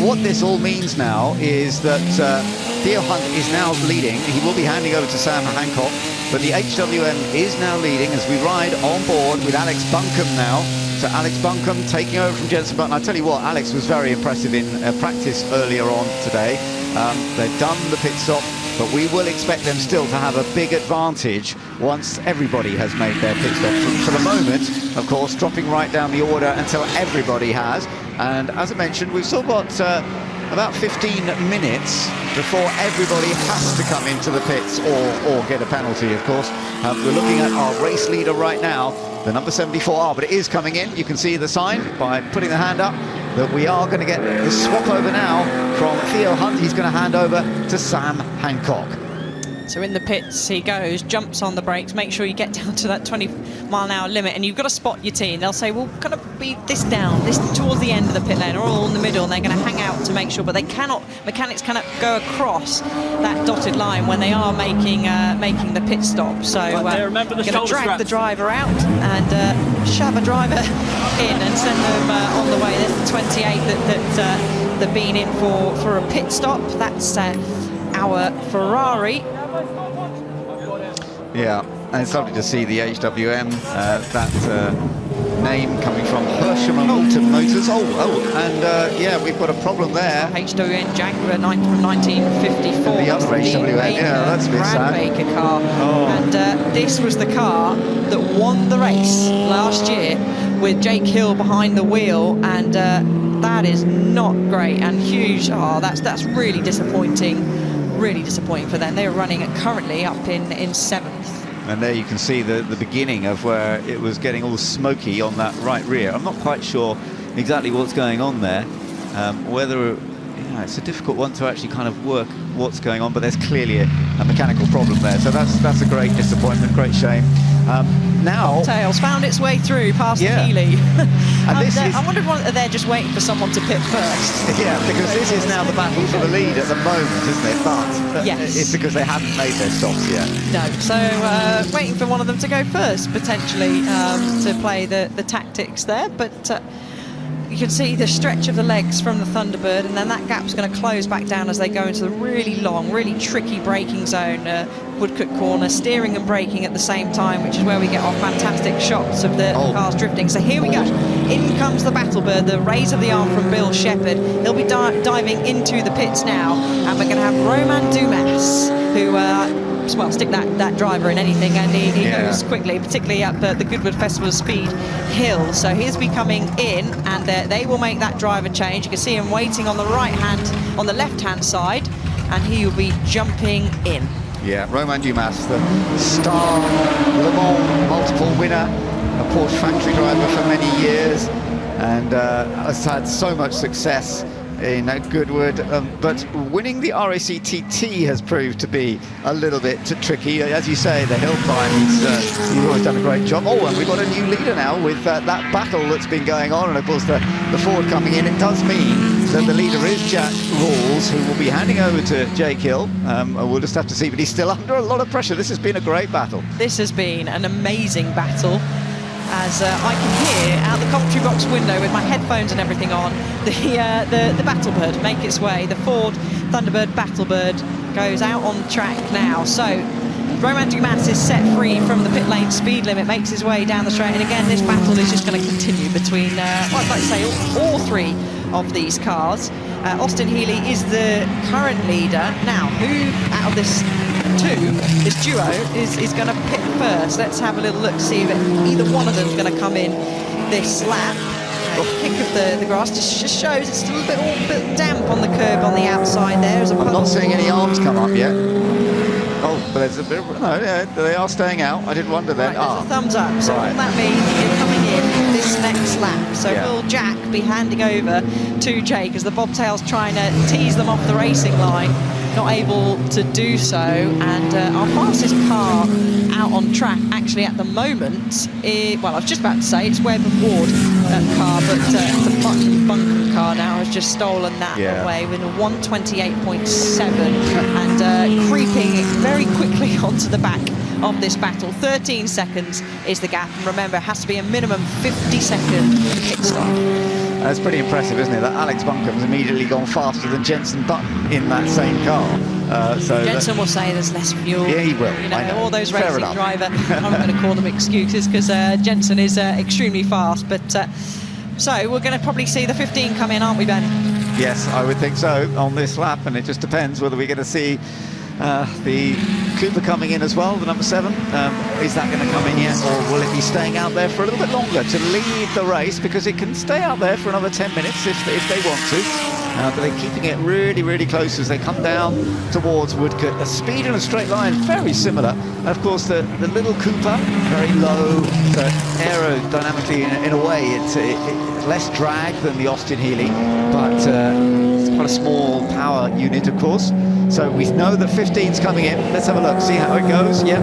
what this all means now is that Theo Hunt is now leading. He will be handing over to Sam Hancock, but the HWM is now leading as we ride on board with Alex Buncombe now. So Alex Buncombe taking over from Jenson Button. I tell you what, Alex was very impressive in practice earlier on today. They've done the pit stop, but we will expect them still to have a big advantage once everybody has made their pit stop. For the moment, of course, dropping right down the order until everybody has. And as I mentioned, we've still got about 15 minutes before everybody has to come into the pits or get a penalty, of course. We're looking at our race leader right now, the number 74R, but it is coming in. You can see the sign by putting the hand up that we are going to get the swap over now from Theo Hunt. He's going to hand over to Sam Hancock. So in the pits he goes, jumps on the brakes, make sure you get down to that 20-mile-an-hour limit, and you've got to spot your team. They'll say, well, kind of be this down, this towards the end of the pit lane, or all in the middle, and they're going to hang out to make sure, but they cannot, mechanics cannot go across that dotted line when they are making the pit stop. So going to drag the driver out and shove a driver in and send them on the way. There's the 28 that they've been in for a pit stop. That's our Ferrari. Yeah, and it's lovely to see the HWM, that name coming from Hersham and Walton Motors. And yeah, we've got a problem there. HWM Jaguar from 1954. The other HWM, yeah, that's a bit sad. Baker car. And this was the car that won the race last year with Jake Hill behind the wheel, and that is not great and huge. Oh, that's really disappointing. Really disappointing for them. They're running currently up in 7th. And there you can see the beginning of where it was getting all smoky on that right rear. I'm not quite sure exactly what's going on there. Whether, it's a difficult one to actually kind of work what's going on, but there's clearly a mechanical problem there. So that's a great disappointment, great shame. Now Tails found its way through past the Healy. And I wonder if they're just waiting for someone to pit first. Yeah, because this is now the battle for the lead at the moment, isn't it? But yes, it's because they haven't made their stops yet. No, so waiting for one of them to go first, potentially, to play the tactics there. But you can see the stretch of the legs from the Thunderbird, and then that gap's going to close back down as they go into the really long, really tricky braking zone, Woodcote corner, steering and braking at the same time, which is where we get our fantastic shots of the cars drifting. So here we go. In comes the Battlebird, the raise of the arm from Bill Shepherd. He'll be diving into the pits now, and we're going to have Romain Dumas, who well, stick that driver in anything, and he goes quickly, particularly up the Goodwood Festival Speed hill. So he's be coming in, and they will make that driver change. You can see him waiting on the left-hand side, and he will be jumping in. Yeah, Romain Dumas, the star Le Mans multiple winner, a Porsche factory driver for many years, and has had so much success in Goodwood, but winning the RACTT has proved to be a little bit tricky. As you say, the hill climb, he's always done a great job. And we've got a new leader now with that battle that's been going on, and of course the Ford coming in. It does mean that the leader is Jack Rawls, who will be handing over to Jake Hill. We'll just have to see, but he's still under a lot of pressure. This has been a great battle. This has been an amazing battle, as I can hear out the commentary box window with my headphones and everything on, the Battlebird make its way. The Ford Thunderbird Battlebird goes out on the track now. So Romain Dumas is set free from the pit lane speed limit, makes his way down the straight, and again this battle is just going to continue between, well, I'd like to say, all three of these cars. Austin Healy is the current leader. Now, who out of this duo is going to pit first? Let's have a little look to see if either one of them is going to come in this lap. Kick of the grass just shows it's still a bit damp on the curb on the outside there. As a I'm not seeing any arms come up yet. Oh, but there's a bit of, no, yeah, they are staying out. I did wonder then. Right, there's a thumbs up. So what that means is you're coming in this next lap. So will Jack be handing over to Jake as the bobtail's trying to tease them off the racing line? Not able to do so, and our fastest car out on track actually at the moment well, I was just about to say it's Webb and Ward car, but the Button Bunkum car now has just stolen that away with a 1:28.7 and creeping very quickly onto the back of this battle. 13 seconds is the gap, and remember, it has to be a minimum 50-second pit stop. That's pretty impressive, isn't it? That Alex Bunkum's immediately gone faster than Jenson Button in that same car. So Jenson will say there's less fuel. Yeah, he will. You know, I know. all those Fair racing enough. driver. I'm not going to call them excuses because Jenson is extremely fast. But so we're going to probably see the 15 come in, aren't we, Ben? Yes, I would think so on this lap, and it just depends whether we're going to see the Cooper coming in as well, the number 7. Is that going to come in yet, or will it be staying out there for a little bit longer to lead the race, because it can stay out there for another 10 minutes if they want to. But they're keeping it really, really close as they come down towards Woodcote. The speed in a straight line, very similar. Of course, the little Cooper, very low, so aerodynamically in a way, it's less drag than the Austin Healey, but it's quite a small power unit, of course. So we know that 15's coming in. Let's have a look, see how it goes. Yep,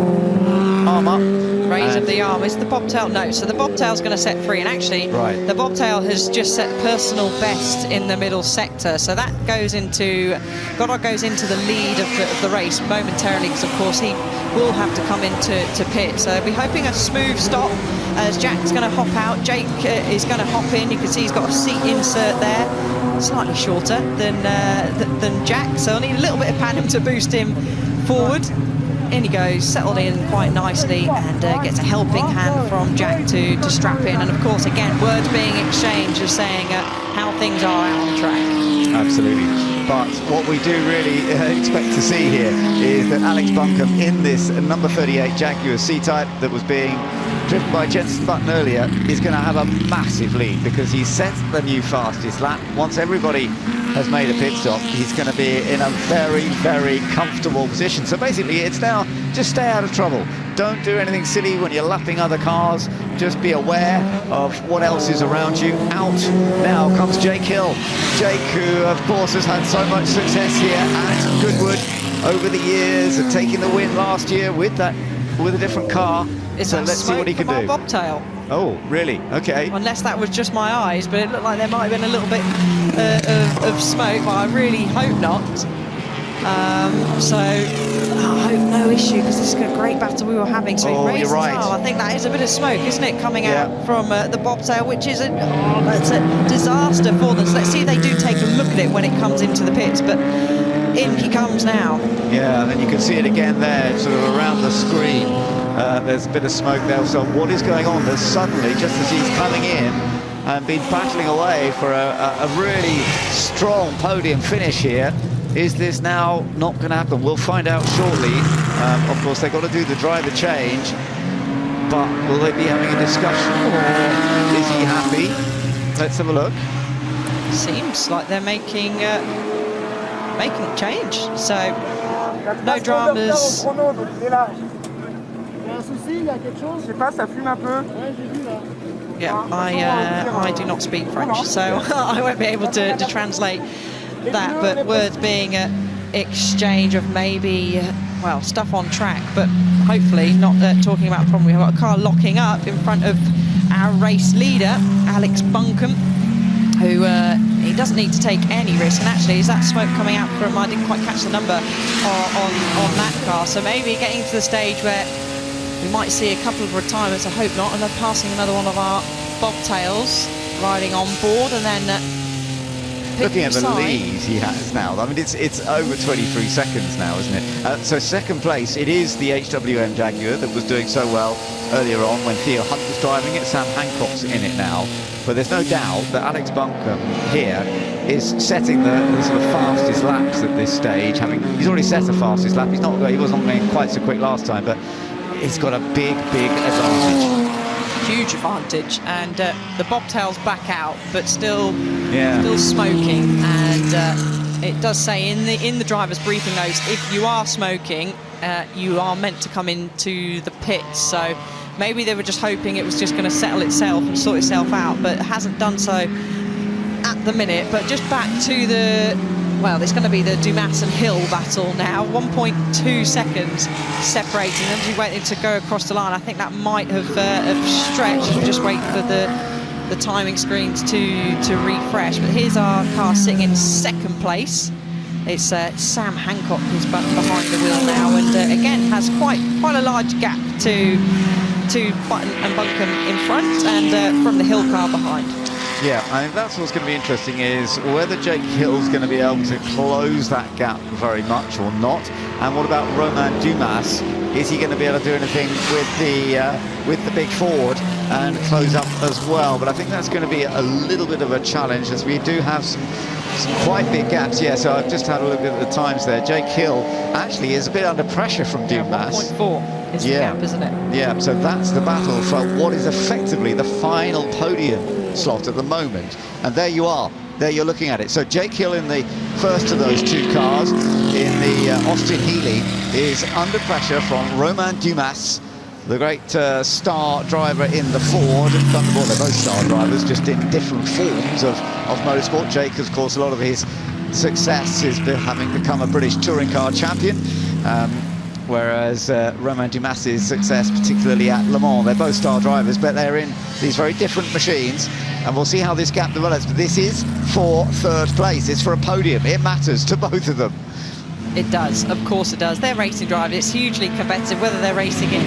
arm up. Raise of the arm. It's the bobtail. No, so the bobtail's going to set free, and actually the bobtail has just set personal best in the middle sector. So that goes into Goddard goes into the lead of the race momentarily, because of course he will have to come into pit. So they'll be hoping a smooth stop as Jack's going to hop out. Jake is going to hop in. You can see he's got a seat insert there, slightly shorter than Jack. So I'll need a little bit of padding to boost him forward. In he goes, settled in quite nicely, and gets a helping hand from Jack to strap in. And of course, again, words being exchanged of saying how things are out on track. Absolutely. But what we do really expect to see here is that Alex Bunkum in this number 38 Jaguar C-Type that was being driven by Jenson Button earlier is going to have a massive lead, because he sets the new fastest lap. Once everybody has made a pit stop, he's going to be in a very, very comfortable position. So basically, it's now just stay out of trouble. Don't do anything silly when you're lapping other cars. Just be aware of what else is around you. Out now comes Jake Hill. Jake, who of course has had so much success here at Goodwood over the years, and taking the win last year with a different car. So let's see what he can do. Bobtail. Oh, really? Okay. Unless that was just my eyes, but it looked like there might have been a little bit of smoke, but I really hope not. So I hope no issue, because this is a great battle we were having. So you're right. I think that is a bit of smoke, isn't it, coming out from the bobtail, which is that's a disaster for them. So let's see if they do take a look at it when it comes into the pits. But in he comes now. Yeah, and then you can see it again there, sort of around the screen. There's a bit of smoke there. So what is going on? There's suddenly, just as he's coming in and been battling away for a really strong podium finish here, is this now not going to happen? We'll find out shortly. Of course, they've got to do the driver change, but will they be having a discussion, or is he happy? Let's have a look. Seems like they're making a change. So no dramas. Yeah, I do not speak French, so I won't be able to translate that, but words being an exchange of maybe, well, stuff on track, but hopefully not talking about a problem. We've got a car locking up in front of our race leader, Alex Bunkum, who he doesn't need to take any risk. And actually, is that smoke coming out from, I didn't quite catch the number on that car, so maybe getting to the stage where we might see a couple of retirements. I hope not, and then passing another one of our bobtails riding on board, and then looking at the lead he has now, I mean, it's over 23 seconds now, isn't it? So second place, it is the HWM Jaguar that was doing so well earlier on when Theo Hunt was driving it. Sam Hancock's in it now, but there's no doubt that Alex Bunkum here is setting the sort of fastest laps at this stage. He's already set the fastest lap. He wasn't going quite so quick last time, but he's got a big advantage. huge advantage, and the bobtail's back out, but still smoking. And it does say in the driver's briefing notes, if you are smoking, you are meant to come into the pits. So maybe they were just hoping it was just going to settle itself and sort itself out, but it hasn't done so at the minute. But just back to there's going to be the Dumas and Hill battle now. 1.2 seconds separating them. As we waited to go across the line, I think that might have stretched. We'll just wait for the timing screens to refresh. But here's our car sitting in second place. It's Sam Hancock who's behind the wheel now, and again has quite a large gap to Button and Buncombe in front, and from the Hill car behind. Yeah, I think that's what's going to be interesting, is whether Jake Hill's going to be able to close that gap very much or not. And what about Romain Dumas? Is he going to be able to do anything with the big Ford and close up as well? But I think that's going to be a little bit of a challenge, as we do have some quite big gaps. Yeah, so I've just had a look at the times there. Jake Hill actually is a bit under pressure from Dumas. 1.4 is the gap, isn't it? Yeah, so that's the battle for what is effectively the final podium slot at the moment. And there you are. There you're looking at it. So Jake Hill in the first of those two cars in the Austin Healey is under pressure from Romain Dumas, the great star driver in the Ford and Thunderbolt. They're both star drivers, just in different forms of motorsport. Jake, of course, a lot of his success is having become a British touring car champion, whereas Romain Dumas's success, particularly at Le Mans. They're both star drivers, but they're in these very different machines, and we'll see how this gap develops. But this is for third place. It's for a podium. It matters to both of them. It does, of course it does. They're racing drivers. It's hugely competitive, whether they're racing in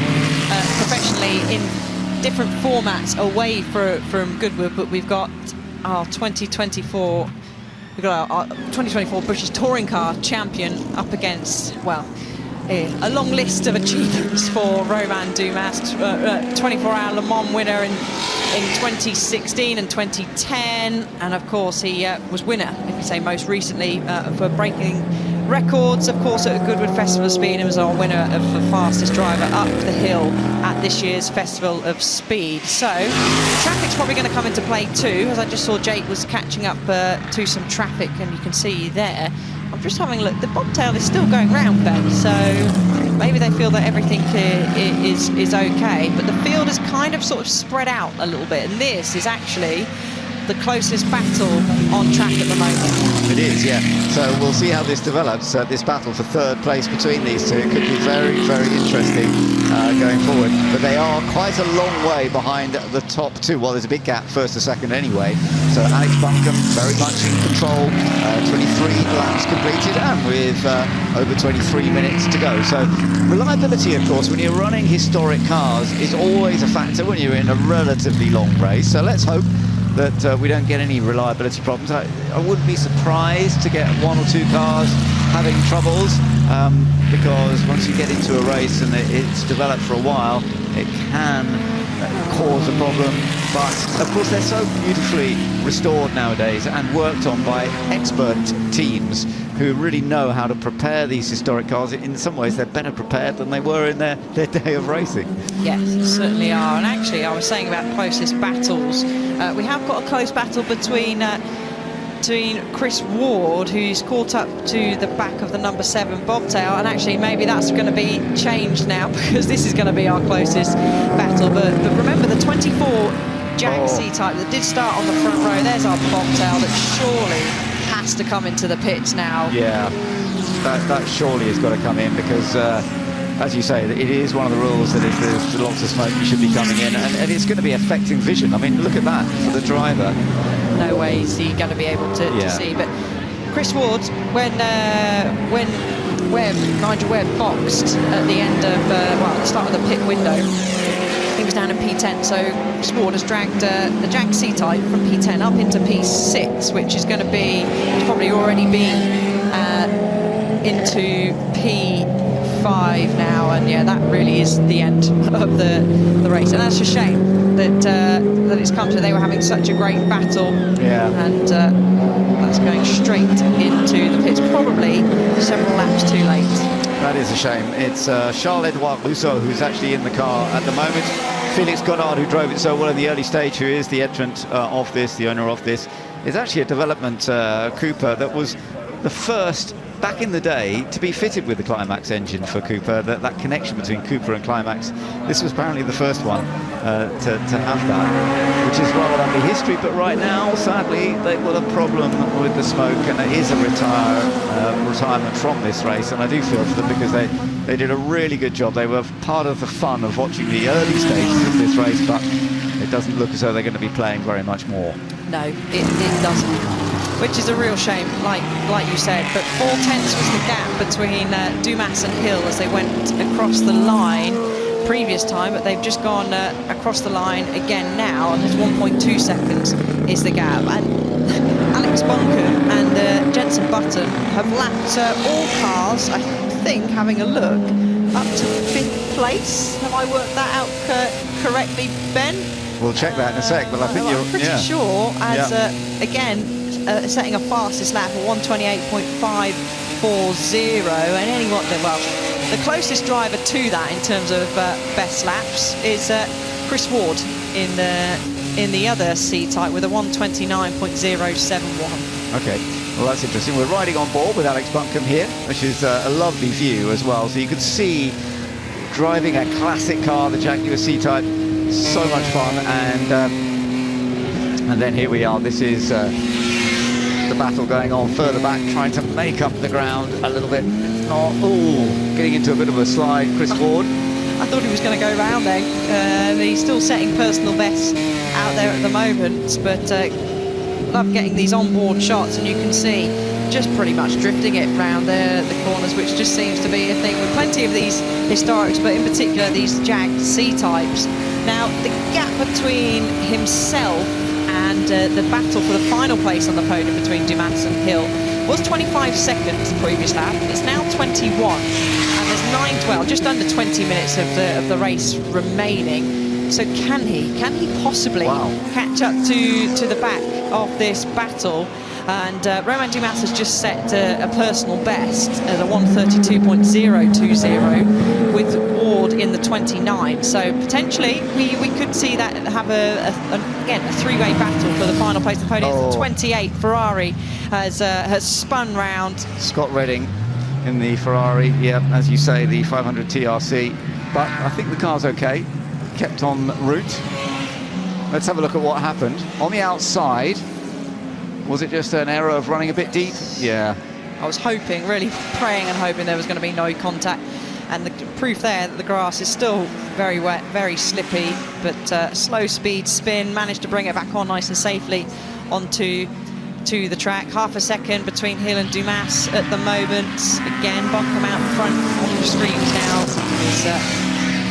professionally in different formats away from Goodwood. But we've got our 2024. We've got our 2024 British Touring Car champion up against, well, a long list of achievements for Romain Dumas. 24-hour Le Mans winner in 2016 and 2010, and of course he was winner, if you say most recently, for breaking records, of course, at the Goodwood Festival of Speed, and was our winner of the fastest driver up the hill at this year's Festival of Speed. So traffic's probably going to come into play too, as I just saw Jake was catching up to some traffic, and you can see there. I'm just having a look. The bobtail is still going round, Ben, so maybe they feel that everything is okay. But the field is kind of sort of spread out a little bit, and this is actually the closest battle on track at the moment. It is, yeah. So we'll see how this develops, this battle for third place between these two. It could be very, very interesting going forward. But they are quite a long way behind the top two. Well, there's a big gap, first to second anyway. So Alex Buncombe very much in control. 23 laps completed, and with over 23 minutes to go. So reliability, of course, when you're running historic cars, is always a factor when you're in a relatively long race. So let's hope that we don't get any reliability problems. I wouldn't be surprised to get one or two cars having troubles, because once you get into a race and it's developed for a while, it can cause a problem. But of course they're so beautifully restored nowadays and worked on by expert teams who really know how to prepare these historic cars. In some ways they're better prepared than they were in their day of racing. Yes, certainly are. And actually I was saying about closest battles, we have got a close battle between Chris Ward, who's caught up to the back of the number 7 bobtail, and actually maybe that's going to be changed now, because this is going to be our closest battle. But remember the 24 Jag C-type that did start on the front row, there's our bobtail that surely has to come into the pits now. Yeah, that surely has got to come in, because as you say, it is one of the rules that if there's lots of smoke, you should be coming in, and it's going to be affecting vision. I mean, look at that for the driver. No way is he going to be able to see. But Chris Ward, when Nigel Webb boxed at the end of, the start of the pit window, he was down in P10, so Chris Ward has dragged the Jag C-type from P10 up into P6, which is going to be, it's probably already been into P5 now, and yeah, that really is the end of the race, and that's a shame that it's come to. They were having such a great battle, and that's going straight into the pits, probably several laps too late. That is a shame. It's Charles-Edouard Rousseau who's actually in the car at the moment. Felix Goddard, who drove it so well in the early stage, who is the entrant of this, the owner of this, is actually a development Cooper that was the first back in the day to be fitted with the Climax engine for Cooper. That connection between Cooper and Climax, this was apparently the first one to have that, which is rather lovely history. But right now, sadly, they've got a problem with the smoke, and it is a retirement from this race. And I do feel for them because they did a really good job. They were part of the fun of watching the early stages of this race, but it doesn't look as though they're going to be playing very much more. No, it doesn't. Which is a real shame, like you said. But 4/10 was the gap between Dumas and Hill as they went across the line previous time, but they've just gone across the line again now, and there's 1.2 seconds is the gap. And Alex Buncombe and Jenson Button have lapped all cars, I think, having a look, up to 5th place. Have I worked that out correctly, Ben? We'll check that in a sec, but I think I'm pretty sure, as again, setting a fastest lap of 128.540, and anyone, well, the closest driver to that in terms of best laps is Chris Ward in the other C-type with a 129.071. Okay, well that's interesting. We're riding on board with Alex Buncombe here, which is a lovely view as well. So you can see driving a classic car, the Jaguar C-type, so much fun. And then here we are. This is the battle going on further back, trying to make up the ground a little bit. It's not, getting into a bit of a slide. Chris Ward. I thought he was going to go round there. He's still setting personal bests out there at the moment, but love getting these onboard shots, and you can see just pretty much drifting it round the corners, which just seems to be a thing with plenty of these historics, but in particular these Jag C-types. Now, the gap between himself and the battle for the final place on the podium between Dumas and Hill was 25 seconds the previous lap. It's now 21, and there's 9:12, just under 20 minutes of the race remaining. So can he possibly catch up to the back of this battle? And Romain Dumas has just set a personal best at a 132.020 with Ward in the 29. So potentially we could see that have again a three-way battle for the final place of the podium. The 28 Ferrari has spun round. Scott Redding in the Ferrari, as you say, the 500 TRC. But I think the car's okay, kept en route. Let's have a look at what happened. On the outside, was it just an error of running a bit deep? Yeah. I was hoping, really praying and hoping there was going to be no contact. And the proof there that the grass is still very wet, very slippy, but slow speed spin, managed to bring it back on nice and safely onto the track. Half a second between Hill and Dumas at the moment. Again, Buncombe out in front on the screens now. He's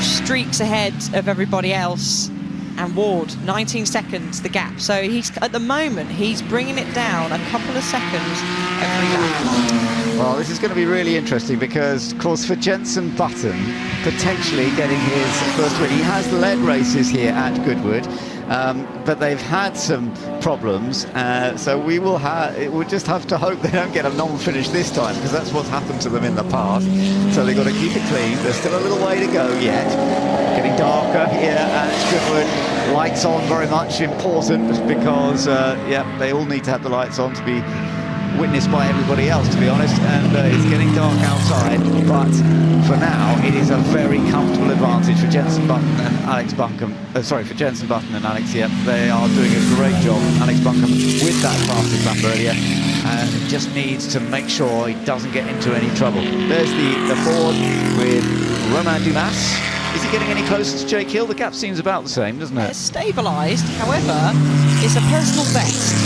streaks ahead of everybody else. And Ward, 19 seconds, the gap. So he's at the moment, he's bringing it down a couple of seconds every lap. Well, this is going to be really interesting because, of course, for Jenson Button, potentially getting his first win. He has led races here at Goodwood, but they've had some problems. So we'll just have to hope they don't get a non-finish this time, because that's what's happened to them in the past. So they've got to keep it clean. There's still a little way to go yet. Getting darker here at Goodwood. Lights on, very much important, because they all need to have the lights on to be witnessed by everybody else, to be honest, and it's getting dark outside, but for now it is a very comfortable advantage for Jenson Button and Alex Buncombe. For Jenson Button and Alex, they are doing a great job. Alex Buncombe with that fastest lap earlier, and just needs to make sure he doesn't get into any trouble. There's the Ford with Romain Dumas. Is he getting any closer to Jake Hill? The gap seems about the same, doesn't it? It's stabilised, however, it's a personal best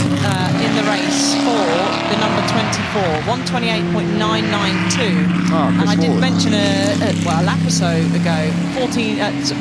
in the race for the number 24, 128.992. And I did mention a lap or so ago,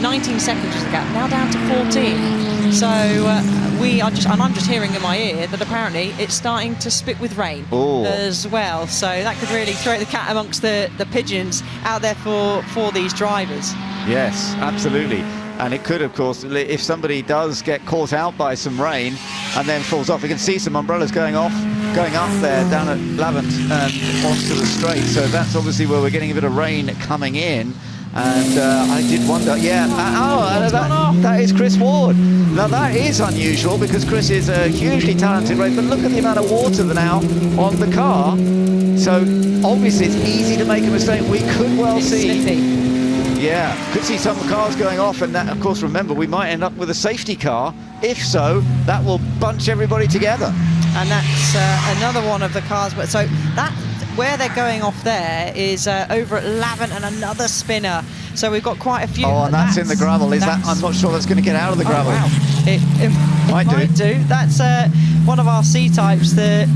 19 seconds was the gap, now down to 14. So I'm just hearing in my ear that apparently it's starting to spit with rain as well. So that could really throw the cat amongst the pigeons out there for these drivers. Yes, absolutely. And it could, of course, if somebody does get caught out by some rain and then falls off, we can see some umbrellas going up there down at Lavant and onto the straight. So that's obviously where we're getting a bit of rain coming in. And I did wonder, that is Chris Ward. Now that is unusual because Chris is a hugely talented racer, but look at the amount of water now on the car. So obviously it's easy to make a mistake. We could well see. Yeah, could see some cars going off, and that, of course, remember, we might end up with a safety car. If so, that will bunch everybody together. And that's another one of the cars. But so that where they're going off there is over at Lavant and another spinner. So we've got quite a few. Oh, and that's in the gravel. Is that? I'm not sure that's going to get out of the gravel. Wow. It might do. That's one of our C-types, the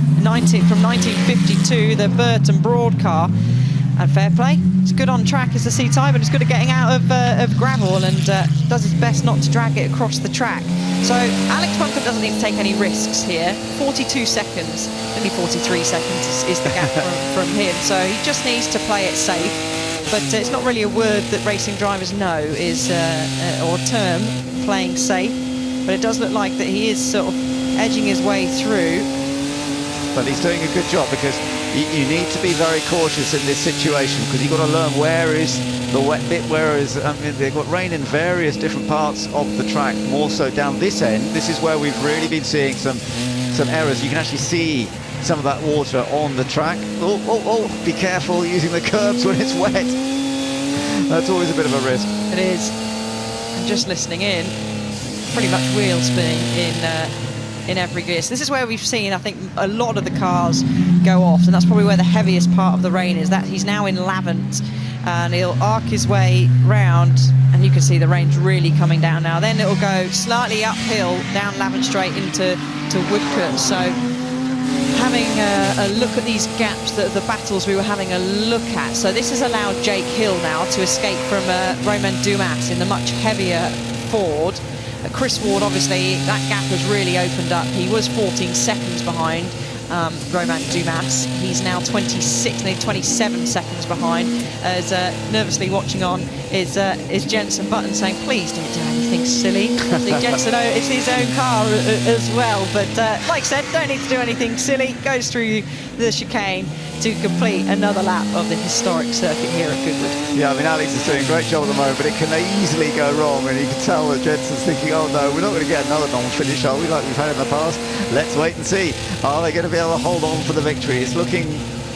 from 1952, the Burton Broad car. And fair play, it's good on track as a C-type, but it's good at getting out of gravel and does its best not to drag it across the track. So Alex Buncombe doesn't need to take any risks here. 42 seconds, only 43 seconds is the gap from him. So he just needs to play it safe. But it's not really a word that racing drivers know is, or a term, playing safe. But it does look like that he is sort of edging his way through. But he's doing a good job because you need to be very cautious in this situation because you've got to learn where is the wet bit, they've got rain in various different parts of the track, more so down this end. This is where we've really been seeing some errors. You can actually see some of that water on the track. Oh, be careful using the curbs when it's wet. That's always a bit of a risk. It is. And just listening in, pretty much wheel spin in every gear. So this is where we've seen, I think, a lot of the cars go off, and that's probably where the heaviest part of the rain is. That he's now in Lavant, and he'll arc his way round, and you can see the rain's really coming down now. Then it'll go slightly uphill down Lavant Straight into Woodcote. So having a look at these gaps, the battles we were having a look at. So this has allowed Jake Hill now to escape from Romain Dumas in the much heavier Ford. Chris Ward, obviously, that gap has really opened up. He was 14 seconds behind Romain Dumas. He's now 26, nearly 27 seconds behind. As nervously watching on is Jenson Button saying, please don't do anything silly. Jenson, it's his own car as well. But like I said, don't need to do anything silly. Goes through the chicane to complete another lap of the historic circuit here at Goodwood. Yeah, I mean, Alex is doing a great job at the moment, but it can easily go wrong, and you can tell that Jenson's thinking, oh no, we're not going to get another non-finish, are we, like we've had in the past? Let's wait and see. Are they going to be able to hold on for the victory? It's looking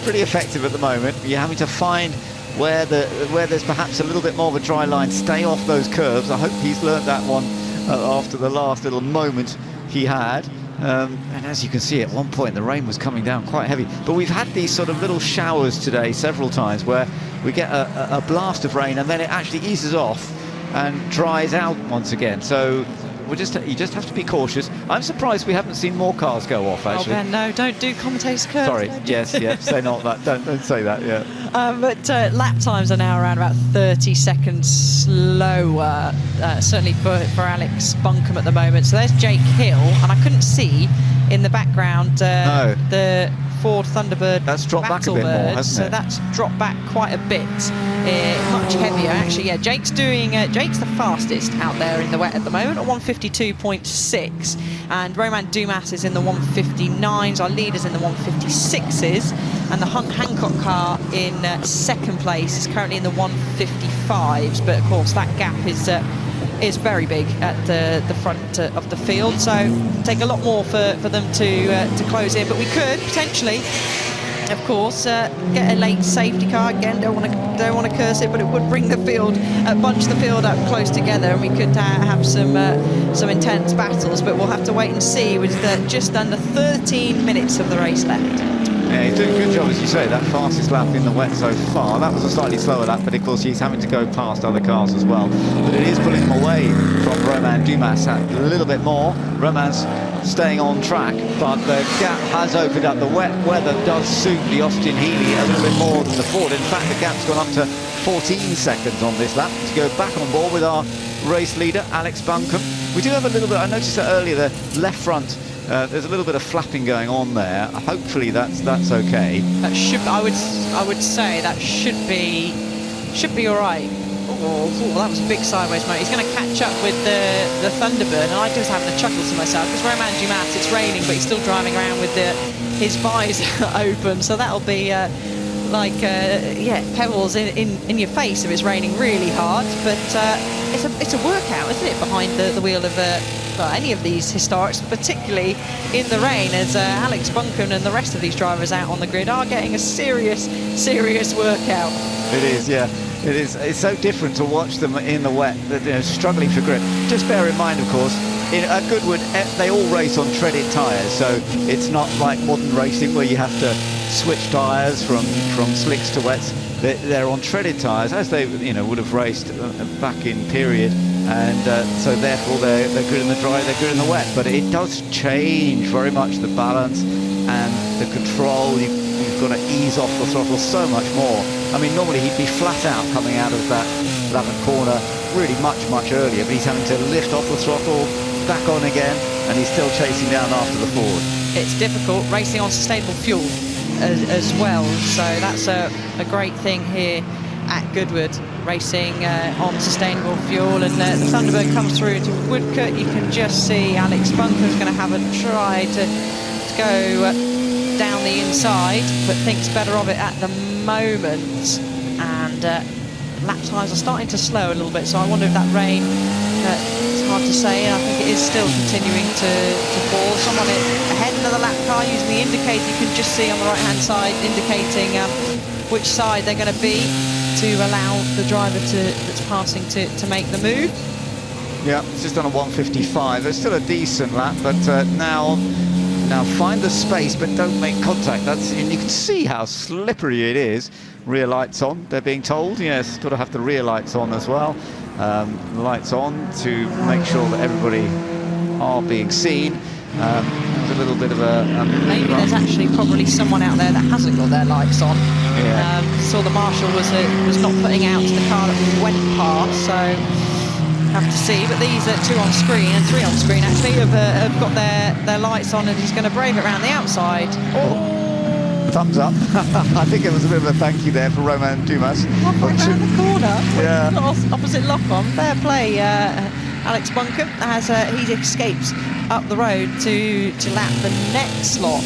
pretty effective at the moment. You're having to find where there's perhaps a little bit more of a dry line. Stay off those curves. I hope he's learned that one after the last little moment he had. And as you can see, at one point the rain was coming down quite heavy, but we've had these sort of little showers today several times where we get a blast of rain and then it actually eases off and dries out once again. So you just have to be cautious. I'm surprised we haven't seen more cars go off, actually. Oh Ben, no, don't do commentator's curves. Sorry, yes, say not that. Don't say that, yeah. But lap times are now around about 30 seconds slower, certainly for Alex Buncombe at the moment. So there's Jake Hill, and I couldn't see in the background the Ford Thunderbird. That's dropped back a bit more, hasn't it? So that's dropped back quite a bit, much heavier actually. Yeah, Jake's the fastest out there in the wet at the moment at 152.6, and Romain Dumas is in the 159s. Our leaders in the 156s, and the Hunt Hancock car in second place is currently in the 155s. But of course that gap is very big at the front of the field, so it'll take a lot more for them to close in. But we could potentially, of course, get a late safety car. Again, don't want to curse it, but it would bring the field, bunch the field up close together, and we could have some intense battles. But we'll have to wait and see. With just under 13 minutes of the race left. Yeah, he's doing a good job, as you say, that fastest lap in the wet so far. That was a slightly slower lap, but of course he's having to go past other cars as well. But it is pulling him away from Romain Dumas a little bit more. Romain's staying on track, but the gap has opened up. The wet weather does suit the Austin Healey a little bit more than the Ford. In fact, the gap's gone up to 14 seconds on this lap to go back on board with our race leader, Alex Buncombe. We do have a little bit, I noticed that earlier, the left front, there's a little bit of flapping going on there. Hopefully that's okay. That should, I would say that should be all right. Oh, that was a big sideways moment. He's going to catch up with the Thunderbird, and I was having a chuckle to myself because Romain Dumas, it's raining, but he's still driving around with his visor open, so that'll be like pebbles in your face if it's raining really hard. But it's a workout, isn't it, behind the wheel of any of these historics, particularly in the rain, as Alex Buncombe and the rest of these drivers out on the grid are getting a serious workout. It is, yeah. It is. It's so different to watch them in the wet, struggling for grip. Just bear in mind, of course, at Goodwood, they all race on treaded tyres, so it's not like modern racing where you have to switch tyres from slicks to wets. They're on treaded tyres, as they would have raced back in period, and so therefore they're good in the dry, they're good in the wet. But it does change very much the balance and the control. You've got to ease off the throttle so much more. I mean, normally he'd be flat out coming out of that 11th corner really much earlier, but he's having to lift off the throttle, back on again, and he's still chasing down after the Ford. It's difficult racing on sustainable fuel as well, so that's a great thing here at Goodwood, racing on sustainable fuel. And the Thunderbird comes through to Woodcote. You can just see Alex Buncombe's going to have a try to go down the inside, but thinks better of it at the moment. And lap times are starting to slow a little bit, so I wonder if that rain, it's hard to say. I think it is still continuing to fall. Someone ahead, another lap car using the indicator, you can just see on the right hand side indicating which side they're going to be to allow the driver that's passing to make the move. Yeah, it's just on a 1:55. It's still a decent lap, but now find the space, but don't make contact. And you can see how slippery it is. Rear lights on, they're being told. Yes, got to have the rear lights on as well. Lights on to make sure that everybody are being seen. There's a little bit of a... Maybe there's actually probably someone out there that hasn't got their lights on. Yeah. Saw the marshal was not putting out to the car that we went past, so have to see. But these are 2 on screen and 3 on screen actually have got their lights on, and he's going to brave it around the outside. Thumbs up. I think it was a bit of a thank you there for Romain Dumas. Right around the corner. Yeah. Opposite lock on. Fair play, Alex Buncombe, as he escapes up the road to lap the next lot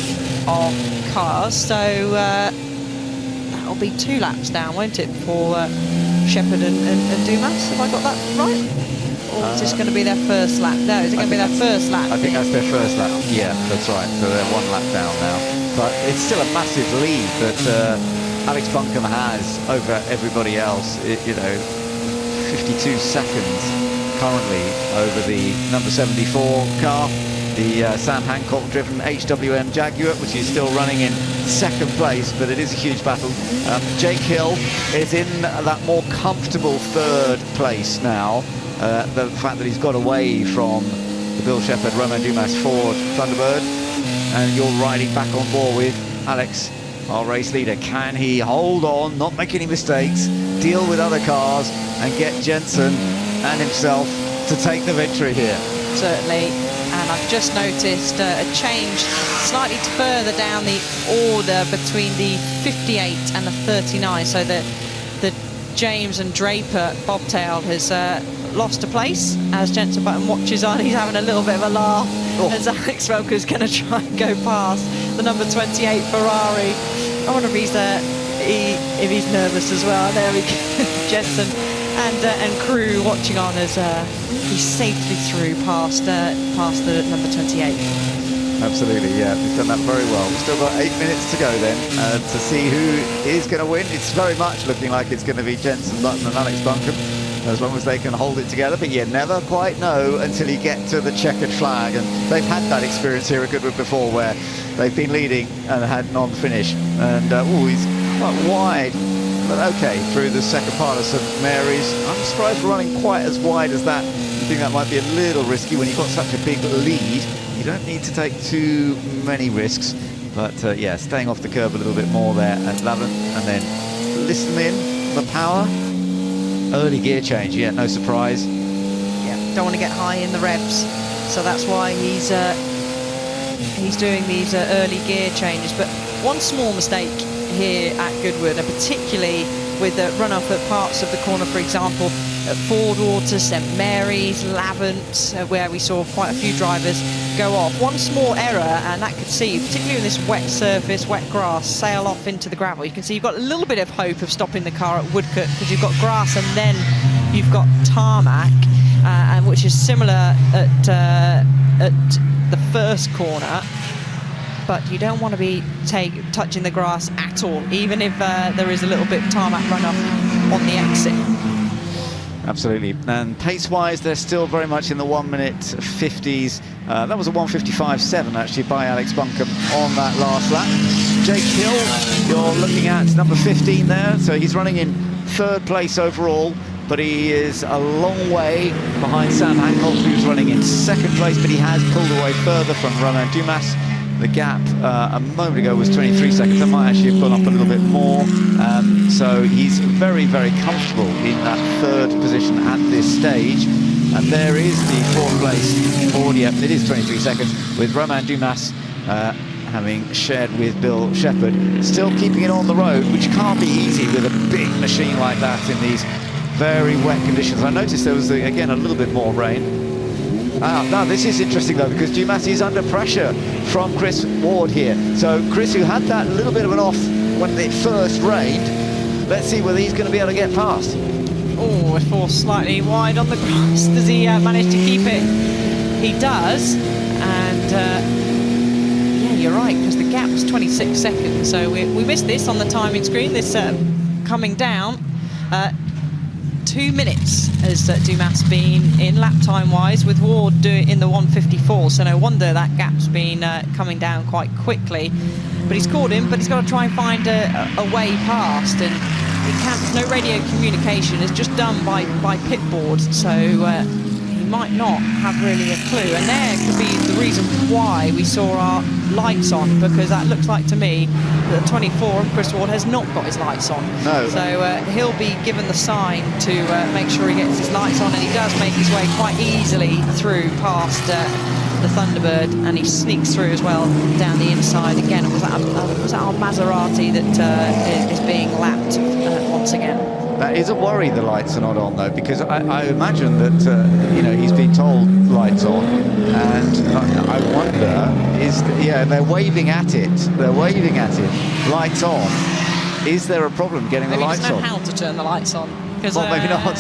of cars. So that'll be 2 laps down, won't it, for Shepherd and Dumas? Have I got that right? Or is this going to be their first lap? No, is it going to be their first lap? I think that's their first lap. Yeah, that's right. So they're 1 lap down now. But it's still a massive lead that Alex Buncombe has over everybody else. 52 seconds currently over the number 74 car, the Sam Hancock-driven HWM Jaguar, which is still running in 2nd place, but it is a huge battle. Jake Hill is in that more comfortable 3rd place now. The fact that he's got away from the Bill Shepherd, Romain Dumas Ford Thunderbird, and you're riding back on board with Alex, our race leader. Can he hold on, not make any mistakes, deal with other cars, and get Jensen and himself to take the victory here? Certainly. And I've just noticed a change slightly further down the order between the 58 and the 39. So the James and Draper bobtail has lost a place as Jensen Button watches on. He's having a little bit of a laugh as Alex Welker's going to try and go past the number 28 Ferrari. I wonder if he's nervous as well. There we go. Jensen and crew watching on as he's safely through past the number 28. Absolutely, yeah, he's done that very well. We've still got 8 minutes to go then to see who is going to win. It's very much looking like it's going to be Jensen Button and Alex Buncombe, as long as they can hold it together. But you never quite know until you get to the checkered flag, and they've had that experience here at Goodwood before where they've been leading and had non-finish. And he's quite wide, but okay, through the second part of St Mary's. I'm surprised we're running quite as wide as that. I think that might be a little risky when you've got such a big lead. You don't need to take too many risks, but yeah, staying off the curb a little bit more there at 11th, and then listen in the power. Early gear change, yeah, no surprise. Yeah, don't want to get high in the revs, so that's why he's doing these early gear changes. But one small mistake here at Goodwood, and particularly with the runoff at parts of the corner, for example, at Fordwater, St Mary's, Lavant, where we saw quite a few drivers go off. One small error, and that could see, particularly in this wet surface, wet grass, sail off into the gravel. You can see you've got a little bit of hope of stopping the car at Woodcote because you've got grass and then you've got tarmac, and which is similar at the first corner. But you don't want to be touching the grass at all, even if there is a little bit of tarmac runoff on the exit. Absolutely. And pace-wise, they're still very much in the 1 minute 50s. That was a 1:55.7 actually by Alex Buncombe on that last lap. Jake Hill, you're looking at number 15 there, so he's running in 3rd place overall, but he is a long way behind Sam Hancock, who's running in 2nd place, but he has pulled away further from Romain Dumas. The gap a moment ago was 23 seconds. That might actually have gone up a little bit more. So he's very, very comfortable in that 3rd position at this stage. And there is the 4th place forward. Yep, it is 23 seconds with Romain Dumas having shared with Bill Shepherd. Still keeping it on the road, which can't be easy with a big machine like that in these very wet conditions. I noticed there was, again, a little bit more rain. Now, this is interesting, though, because Dumas is under pressure from Chris Ward here. So Chris, who had that little bit of an off when it first rained, let's see whether he's going to be able to get past. Oh, it falls slightly wide on the grass. Does he manage to keep it? He does. And, yeah, you're right, because the gap was 26 seconds. So we missed this on the timing screen, this coming down. 2 minutes has Dumas been in lap time wise, with Ward doing in the 1:54, so no wonder that gap's been coming down quite quickly. But he's caught him, but he's got to try and find a way past, and he can't. No radio communication. It's just done by pit board, so he might not have really a clue. And there could be the reason why we saw our lights on, because that looks like to me that 24 and Chris Ward has not got his lights on. No. So he'll be given the sign to make sure he gets his lights on, and he does make his way quite easily through past the Thunderbird, and he sneaks through as well down the inside. Again, was that our Maserati that is being lapped once again? That is a worry the lights are not on, though, because I imagine that, you know, he's been told lights on, and I wonder, they're waving at it. They're waving at it. Lights on. Is there a problem getting the lights on? Maybe he doesn't know how to turn the lights on. Well, maybe not.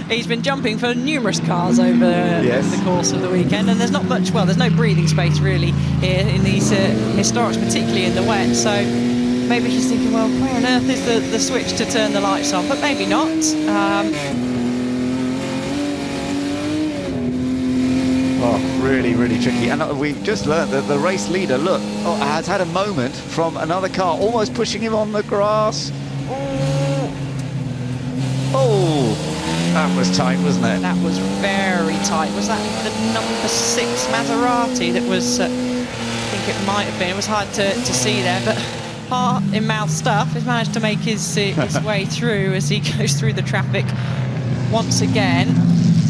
He's been jumping for numerous cars over the course of the weekend, and there's not much, well, there's no breathing space really here in these historics, particularly in the wet, so maybe he's thinking, well, where on earth is the switch to turn the lights on? But maybe not. Really, really tricky. And we've just learned that the race leader, look, has had a moment from another car, almost pushing him on the grass. Oh, that was tight, wasn't it? That was very tight. Was that the number 6 Maserati that was, I think it might have been. It was hard to see there, but heart in mouth stuff has managed to make his way through as he goes through the traffic once again.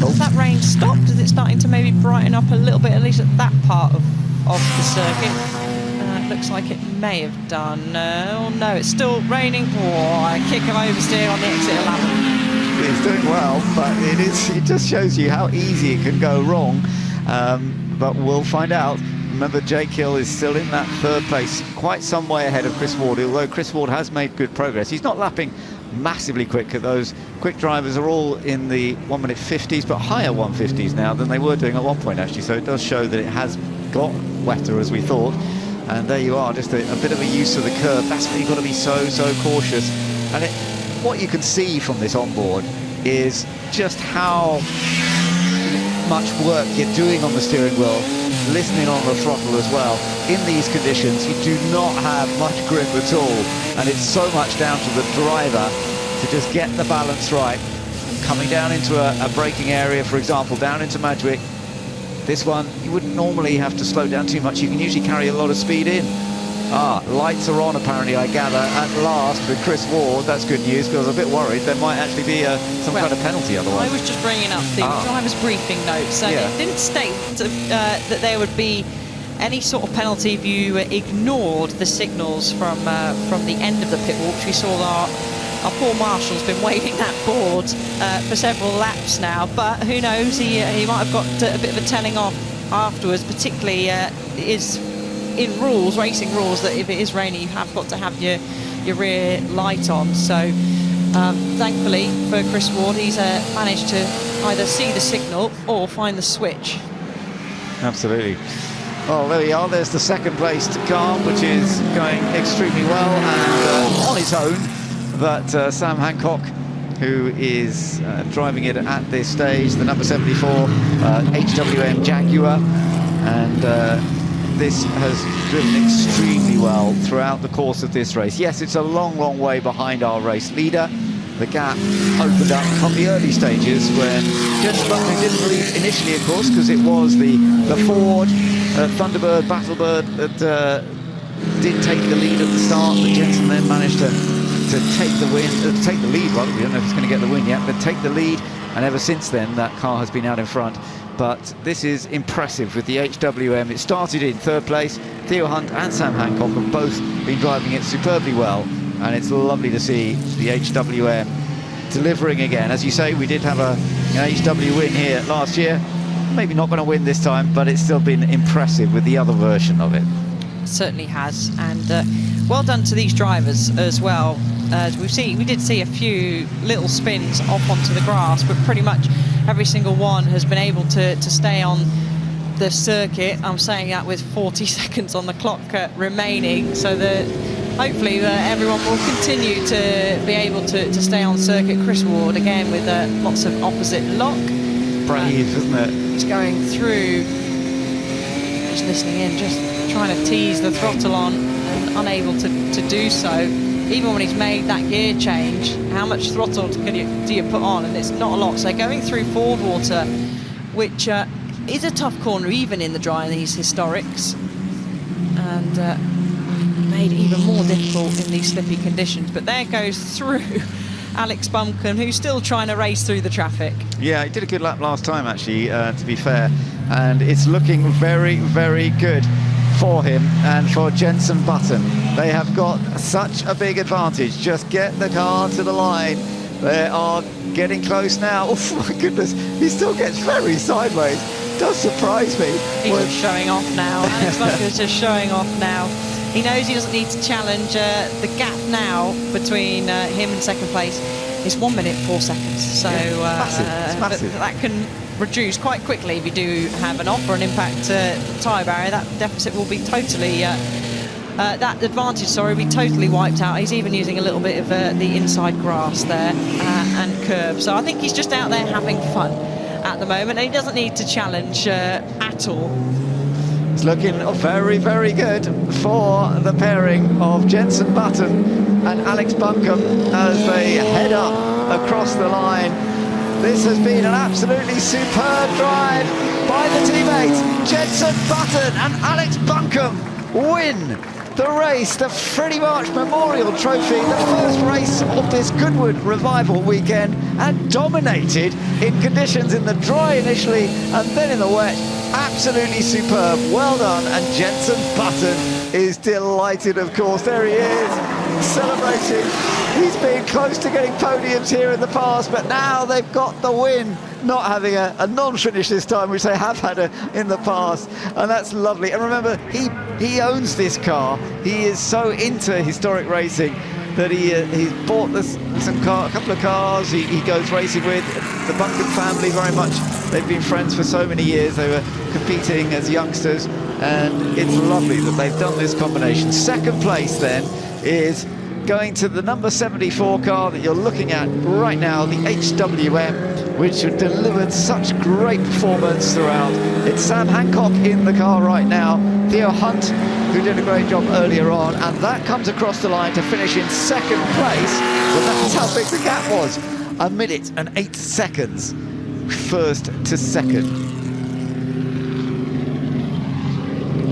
Has that rain stopped? Is it starting to maybe brighten up a little bit, at least at that part of the circuit? It looks like it may have done. No, it's still raining. A kick of oversteer on the exit 11. He's doing well, but it just shows you how easy it can go wrong. But we'll find out. Remember, Jake Hill is still in that 3rd place, quite some way ahead of Chris Ward, although Chris Ward has made good progress. He's not lapping massively quick. Those quick drivers are all in the 1 minute 50s, but higher 150s now than they were doing at one point, actually. So it does show that it has got wetter as we thought. And there you are, just a bit of a use of the curb. That's where you've got to be so cautious. And what you can see from this onboard is just how much work you're doing on the steering wheel, listening on the throttle as well. In these conditions, you do not have much grip at all, and it's so much down to the driver to just get the balance right. Coming down into a braking area, for example, down into Madgwick, this one, you wouldn't normally have to slow down too much. You can usually carry a lot of speed in. Lights are on, apparently, I gather, at last with Chris Ward. That's good news, because I was a bit worried there might actually be some kind of penalty otherwise. I was just bringing up the driver's briefing notes, and it didn't state that there would be any sort of penalty if you ignored the signals from the end of the pit wall, which we saw Our poor Marshall's been waving that board for several laps now, but who knows, he might have got a bit of a telling off afterwards, particularly is in rules, racing rules, that if it is rainy you have got to have your rear light on. So thankfully for Chris Ward, he's managed to either see the signal or find the switch. Absolutely. Well, there we are. There's the second placed car, which is going extremely well and on its own. But Sam Hancock, who is driving it at this stage, the number 74 HWM Jaguar, and this has driven extremely well throughout the course of this race. Yes, it's a long, long way behind our race leader. The gap opened up from the early stages when Jensen Button didn't lead initially, of course, because it was the Ford Thunderbird, Battlebird that did take the lead at the start, but Jensen then managed to take the lead, rather. We don't know if it's going to get the win yet, but take the lead, and ever since then that car has been out in front. But this is impressive with the HWM. It started in third place. Theo Hunt and Sam Hancock have both been driving it superbly well, and it's lovely to see the HWM delivering again. As you say, we did have an HW win here last year. Maybe not going to win this time, but it's still been impressive with the other version of it. Certainly has, and well done to these drivers as well. As we did see a few little spins off onto the grass, but pretty much every single one has been able to stay on the circuit. I'm saying that with 40 seconds on the clock remaining, so that hopefully everyone will continue to be able to stay on circuit. Chris Ward again with lots of opposite lock. Brave, isn't it? He's going through, just listening in, just trying to tease the throttle on and unable to do so. Even when he's made that gear change, how much throttle do you put on? And it's not a lot. So going through Ford Water, which is a tough corner even in the dry in these historics, and made even more difficult in these slippy conditions. But there goes through Alex Buncombe, who's still trying to race through the traffic. Yeah, he did a good lap last time, actually, to be fair. And it's looking very, very good for him and for Jensen Button. They have got such a big advantage. Just get the car to the line. They are getting close now. Oh my goodness, he still gets very sideways. Does surprise me. He's just showing off now. Alex Buncombe's just showing off now. He knows he doesn't need to challenge. The gap now between him and second place is 1 minute 4 seconds. So massive. It's massive. That can reduce quite quickly if you do have an off or an impact tyre barrier. That deficit will be totally, that advantage, will be totally wiped out. He's even using a little bit of the inside grass there and curb. So I think he's just out there having fun at the moment, and he doesn't need to challenge at all. It's looking very, very good for the pairing of Jensen Button and Alex Buncombe as they head up across the line. This has been an absolutely superb drive by the teammates. Jensen Button and Alex Buncombe win the race, the Freddie March Memorial Trophy, the first race of this Goodwood Revival weekend, and dominated in conditions in the dry initially and then in the wet. Absolutely superb. Well done. And Jensen Button is delighted, of course. There he is, celebrating. He's been close to getting podiums here in the past, but now they've got the win, not having a non-finish this time, which they have had in the past, and that's lovely. And remember, he owns this car. He is so into historic racing that he's bought a couple of cars he goes racing with. The Buncombe family very much, they've been friends for so many years. They were competing as youngsters, and it's lovely that they've done this combination. Second place then is going to the number 74 car that you're looking at right now, the HWM, which have delivered such great performance throughout. It's Sam Hancock in the car right now, Theo Hunt, who did a great job earlier on, and that comes across the line to finish in second place. But that's how big the gap was. 1 minute and 8 seconds, first to second.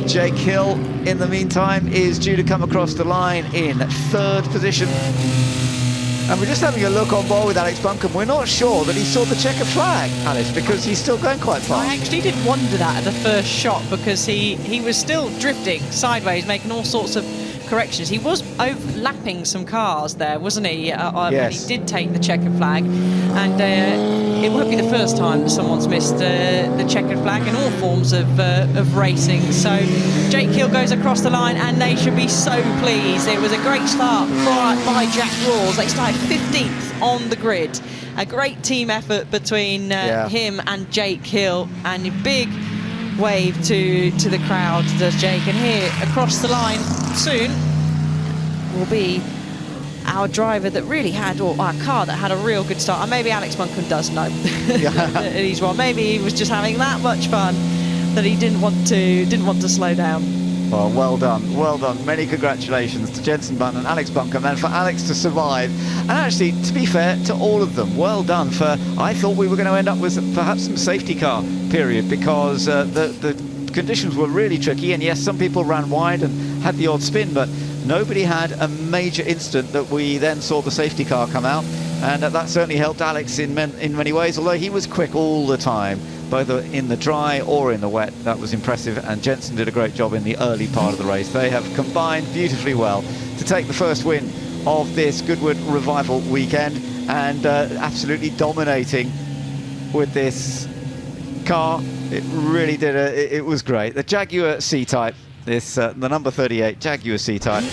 Jake Hill, in the meantime, is due to come across the line in third position. And we're just having a look on board with Alex Buncombe. We're not sure that he saw the checker flag, Alice, because he's still going quite fast. I actually did wonder that at the first shot, because he was still drifting sideways, making all sorts of corrections. He was overlapping some cars there, wasn't he? Yes. And he did take the checkered flag, and it won't be the first time that someone's missed the checkered flag in all forms of racing. So Jake Hill goes across the line, and they should be so pleased. It was a great start by Jack Rawls. They started 15th on the grid. A great team effort between him and Jake Hill, and a big wave to the crowd does Jake. And here across the line soon will be our driver that really had, or our car that had a real good start. And maybe Alex Buncombe does know that he's won. Maybe he was just having that much fun that he didn't want to slow down. Well done, well done. Many congratulations to Jenson Button and Alex Buncombe, and for Alex to survive. And actually, to be fair to all of them, well done. I thought we were going to end up with perhaps some safety car period, because the conditions were really tricky. And yes, some people ran wide and had the odd spin, but nobody had a major incident that we then saw the safety car come out. And that certainly helped Alex in many ways, although he was quick all the time, both in the dry or in the wet. That was impressive, and Jenson did a great job in the early part of the race. They have combined beautifully well to take the first win of this Goodwood Revival weekend, and absolutely dominating with this car. It really did. It was great. The Jaguar C-Type, the number 38 Jaguar C-Type,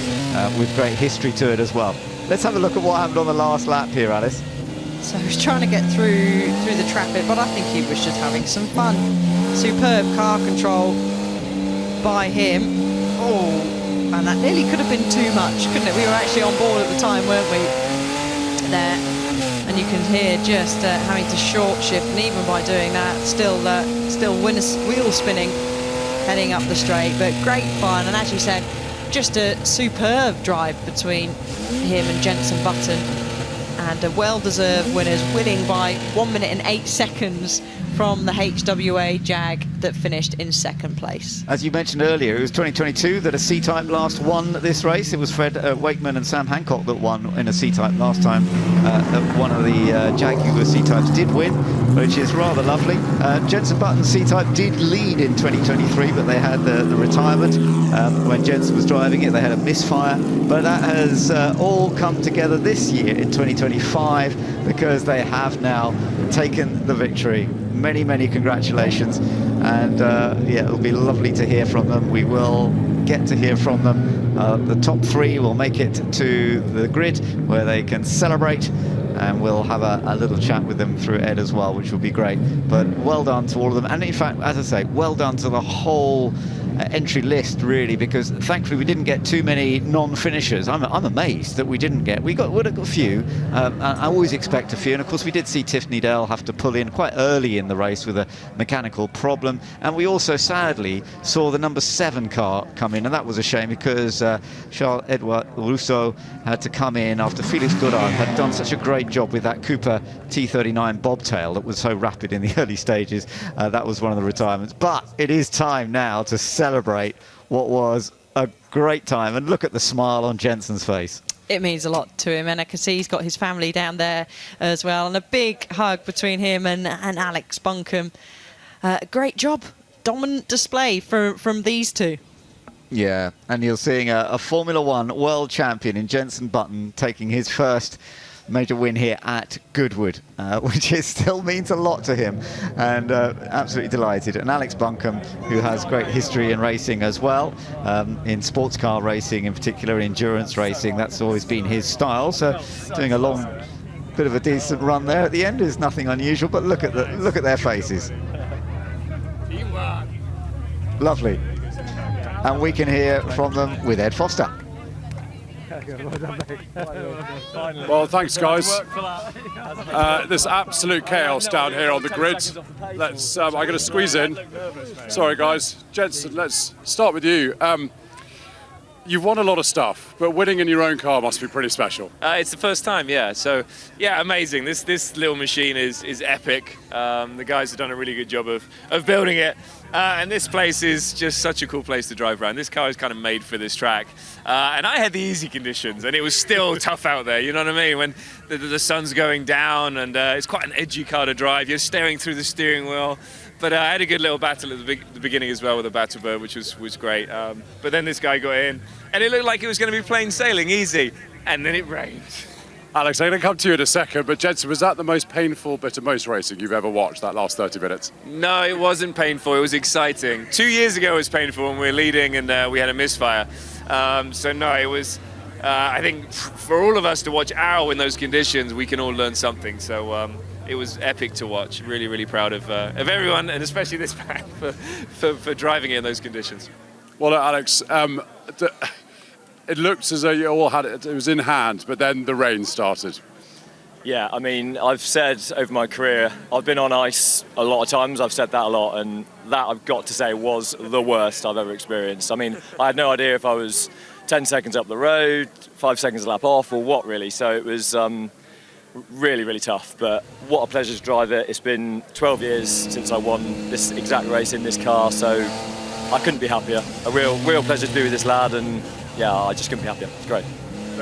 with great history to it as well. Let's have a look at what happened on the last lap here, Alice. So he was trying to get through the traffic, but I think he was just having some fun. Superb car control by him. Oh, and that nearly could have been too much, couldn't it? We were actually on board at the time, weren't we? There, and you can hear just having to short shift, and even by doing that, still wheel spinning, heading up the straight. But great fun, and as you said, just a superb drive between him and Jenson Button. And a well-deserved winners, winning by 1 minute and 8 seconds from the HWA Jag that finished in second place. As you mentioned earlier, it was 2022 that a C-Type last won this race. It was Fred Wakeman and Sam Hancock that won in a C-Type last time. One of the Jaguar C-Types did win, which is rather lovely. Jenson Button's C-Type did lead in 2023, but they had the retirement when Jenson was driving it. They had a misfire, but that has all come together this year in 2025, because they have now taken the victory. Many congratulations, and yeah, it'll be lovely to hear from them. We will get to hear from them. The top three will make it to the grid where they can celebrate, and we'll have a little chat with them through Ed as well, which will be great. But well done to all of them, and in fact, as I say, well done to the whole entry list, really, because thankfully we didn't get too many non-finishers. I'm amazed that we didn't get. We'd have got a few. I always expect a few, and of course we did see Tiffany Dell have to pull in quite early in the race with a mechanical problem, and we also sadly saw the number 7 car come in, and that was a shame, because Charles-Edouard Rousseau had to come in after Felix Goddard had done such a great job with that Cooper T39 bobtail that was so rapid in the early stages. That was one of the retirements, but it is time now to celebrate what was a great time, and look at the smile on Jenson's face. It means a lot to him, and I can see he's got his family down there as well, and a big hug between him and Alex Buncombe. Great job, dominant display from these two. Yeah, and you're seeing a Formula One world champion in Jenson Button taking his first major win here at Goodwood, which still means a lot to him, and absolutely delighted. And Alex Buncombe, who has great history in racing as well, in sports car racing in particular, endurance racing, that's always been his style. So doing a long bit of a decent run there at the end is nothing unusual, but look at their faces. Lovely. And we can hear from them with Ed Foster. Well, thanks, guys. There's absolute chaos down here on the grid. Let's. I'm going to squeeze in. Sorry, guys. Jenson, let's start with you. You've won a lot of stuff, but winning in your own car must be pretty special. It's the first time, yeah. So, yeah, amazing. This little machine is epic. The guys have done a really good job of building it. And this place is just such a cool place to drive around. This car is kind of made for this track. And I had the easy conditions, and it was still tough out there, you know what I mean? When the sun's going down, and it's quite an edgy car to drive. You're staring through the steering wheel. But I had a good little battle at the beginning as well with a battle bird, which was great. But then this guy got in, and it looked like it was going to be plain sailing, easy, and then it rained. Alex, I'm going to come to you in a second, but Jensen, was that the most painful bit of motor racing you've ever watched, that last 30 minutes? No, it wasn't painful. It was exciting. 2 years ago it was painful when we were leading and we had a misfire. So no, it was, I think for all of us to watch Al in those conditions, we can all learn something. So it was epic to watch. Really, really proud of everyone, and especially this man for driving it in those conditions. Well, Alex, it looked as though you all had it was in hand, but then the rain started. Yeah, I mean, I've said over my career, I've been on ice a lot of times, I've said that a lot, and that, I've got to say, was the worst I've ever experienced. I mean, I had no idea if I was 10 seconds up the road, 5 seconds a lap off, or what really, so it was really, really tough, but what a pleasure to drive it. It's been 12 years since I won this exact race in this car, so I couldn't be happier. A real pleasure to be with this lad, and yeah, I just couldn't be happier. It's great.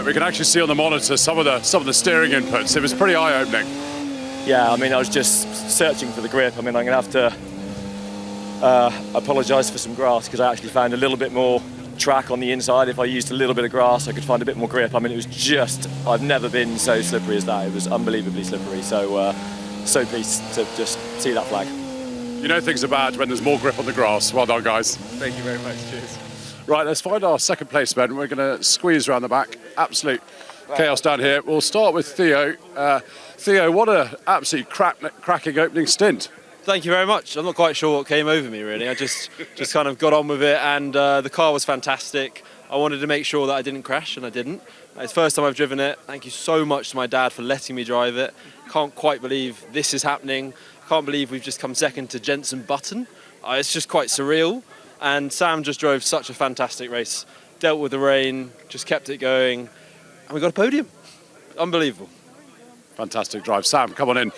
We can actually see on the monitor some of the steering inputs. It was pretty eye-opening. Yeah, I mean, I was just searching for the grip. I mean, I'm going to have to apologise for some grass, because I actually found a little bit more track on the inside. If I used a little bit of grass, I could find a bit more grip. I mean, it was just, I've never been so slippery as that. It was unbelievably slippery. So pleased to just see that flag. You know things are bad when there's more grip on the grass. Well done, guys. Thank you very much. Cheers. Right, let's find our second place men. We're going to squeeze around the back. Absolute chaos down here. We'll start with Theo. Theo, what an absolute cracking opening stint. Thank you very much. I'm not quite sure what came over me, really. I just kind of got on with it, and the car was fantastic. I wanted to make sure that I didn't crash, and I didn't. It's the first time I've driven it. Thank you so much to my dad for letting me drive it. Can't quite believe this is happening. Can't believe we've just come second to Jensen Button. It's just quite surreal. And Sam just drove such a fantastic race. Dealt with the rain, just kept it going, and we got a podium. Unbelievable. Fantastic drive. Sam, come on in.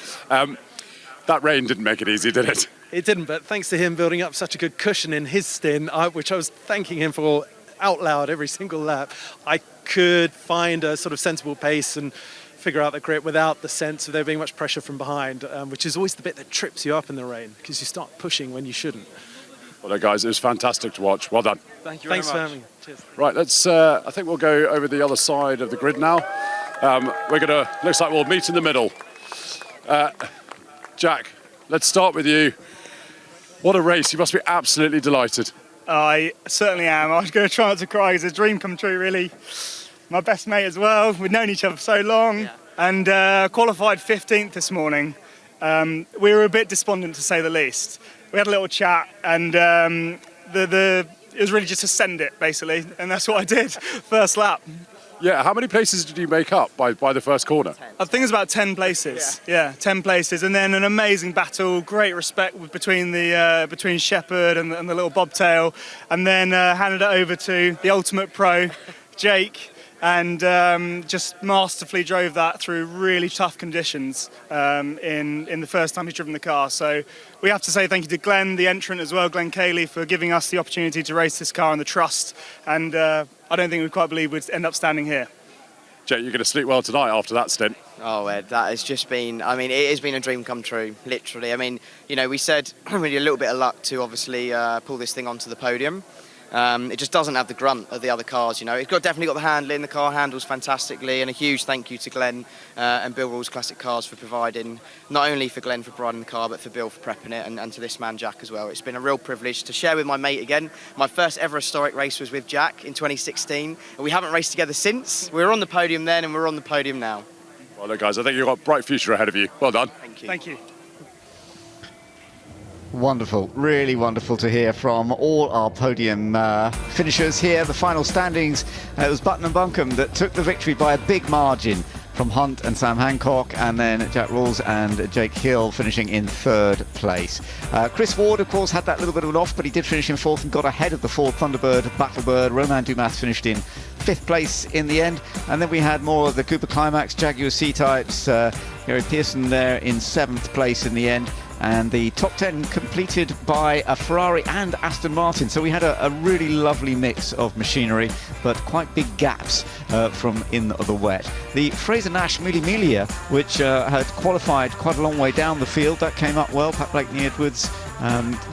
That rain didn't make it easy, did it? It didn't, but thanks to him building up such a good cushion in his stint, which I was thanking him for out loud every single lap, I could find a sort of sensible pace and figure out the grip without the sense of there being much pressure from behind, which is always the bit that trips you up in the rain, because you start pushing when you shouldn't. Well, guys, it was fantastic to watch. Well done. Thank you very much. Thanks for having me. Cheers. Right, let's. I think we'll go over the other side of the grid now. We're gonna. Looks like we'll meet in the middle. Jack, let's start with you. What a race! You must be absolutely delighted. I certainly am. I was going to try not to cry. It's a dream come true, really. My best mate as well. We've known each other for so long, and qualified 15th this morning. We were a bit despondent, to say the least. We had a little chat, and it was really just to send it, basically, and that's what I did, first lap. Yeah, how many places did you make up by the first corner? I think it was about 10 places. Yeah, 10 places, and then an amazing battle, great respect between between Shepherd and the little bobtail, and then handed it over to the ultimate pro, Jake, and just masterfully drove that through really tough conditions in the first time he's driven the car. So we have to say thank you to Glenn, the entrant as well, Glenn Cayley, for giving us the opportunity to race this car and the trust. And I don't think we quite believe we'd end up standing here. Jake, you're going to sleep well tonight after that stint. Oh, Ed, that has just been, I mean, it has been a dream come true, literally. I mean, you know, we said we need a little bit of luck to obviously pull this thing onto the podium. It just doesn't have the grunt of the other cars, you know. It's definitely got the handling, the car handles fantastically, and a huge thank you to Glenn and Bill Rules Classic Cars for providing, not only for Glenn for providing the car, but for Bill for prepping it, and to this man Jack as well. It's been a real privilege to share with my mate again. My first ever historic race was with Jack in 2016, and we haven't raced together since. We were on the podium then, and we're on the podium now. Well, look, guys, I think you've got a bright future ahead of you. Well done. Thank you. Thank you. Wonderful, really wonderful to hear from all our podium finishers here. The final standings, it was Button and Buncombe that took the victory by a big margin from Hunt and Sam Hancock, and then Jack Rawls and Jake Hill finishing in third place. Chris Ward, of course, had that little bit of an off, but he did finish in fourth and got ahead of the Ford Thunderbird, Battlebird. Roman Dumas finished in fifth place in the end, and then we had more of the Cooper Climax, Jaguar C-Types, Gary Pearson there in seventh place in the end. And the top 10 completed by a Ferrari and Aston Martin. So we had a really lovely mix of machinery, but quite big gaps from in the wet. The Fraser Nash Mille Miglia, which had qualified quite a long way down the field, that came up well. Pat Blakeney Edwards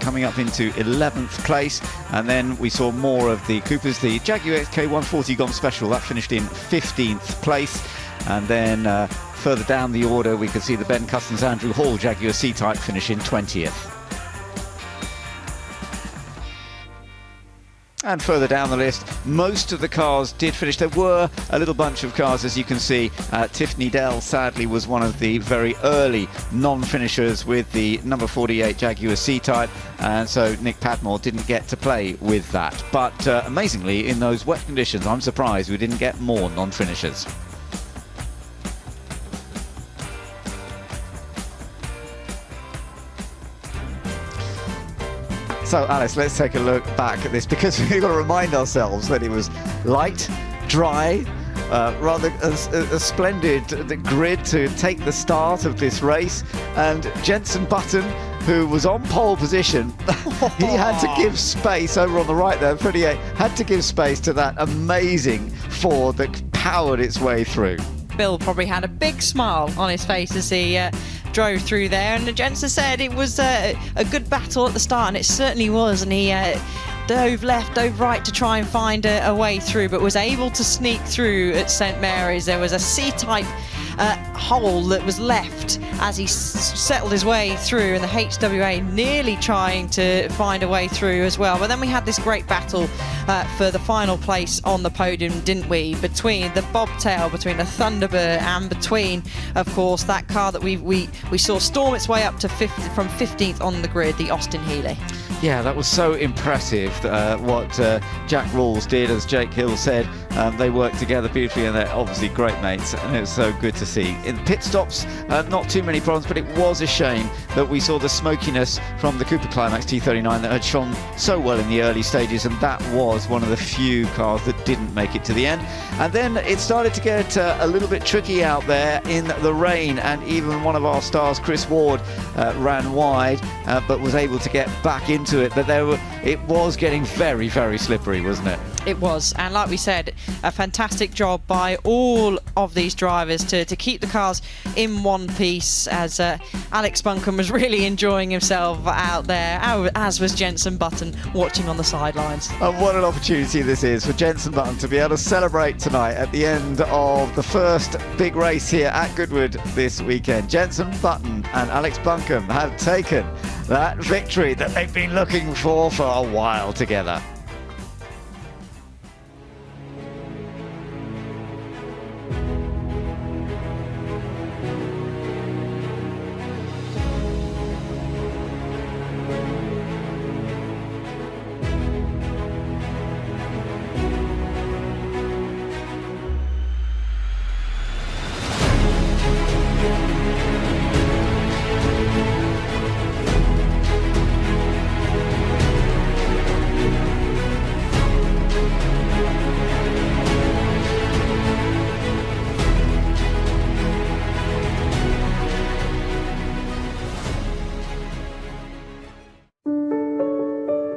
coming up into 11th place. And then we saw more of the Coopers. The Jaguar XK140 Gone Special, that finished in 15th place. And then further down the order, we could see the Ben Cussons Andrew Hall Jaguar C-Type finish in 20th. And further down the list, most of the cars did finish. There were a little bunch of cars, as you can see. Tiffany Dell, sadly, was one of the very early non-finishers with the number 48 Jaguar C-Type, and so Nick Padmore didn't get to play with that. But amazingly, in those wet conditions, I'm surprised we didn't get more non-finishers. So, Alice, let's take a look back at this, because we've got to remind ourselves that it was light, dry, rather a splendid grid to take the start of this race. And Jenson Button, who was on pole position, he had to give space over on the right there. Freddie had to give space to that amazing Ford that powered its way through. Bill probably had a big smile on his face as he drove through there, and Jensen said it was a good battle at the start, and it certainly was, and he dove left, dove right to try and find a way through, but was able to sneak through at St Mary's. There was a C-type hole that was left as he settled his way through, and the HWA nearly trying to find a way through as well. But then we had this great battle for the final place on the podium, didn't we, between the Bobtail, between the Thunderbird, and between, of course, that car that we saw storm its way up to from 15th on the grid, the Austin Healey. Yeah, that was so impressive what Jack Rawls did. As Jake Hill said, they worked together beautifully, and they're obviously great mates, and it was so good to see. In pit stops, not too many problems, but it was a shame that we saw the smokiness from the Cooper Climax T39 that had shone so well in the early stages, and that was one of the few cars that didn't make it to the end. And then it started to get a little bit tricky out there in the rain, and even one of our stars, Chris Ward, ran wide, but was able to get back into it. But it was getting very, very slippery, wasn't it? It was, and like we said, a fantastic job by all of these drivers to keep the cars in one piece, as Alex Buncombe was really enjoying himself out there, as was Jenson Button watching on the sidelines. And what an opportunity this is for Jenson Button to be able to celebrate tonight at the end of the first big race here at Goodwood this weekend. Jenson Button and Alex Buncombe have taken that victory that they've been looking for a while together.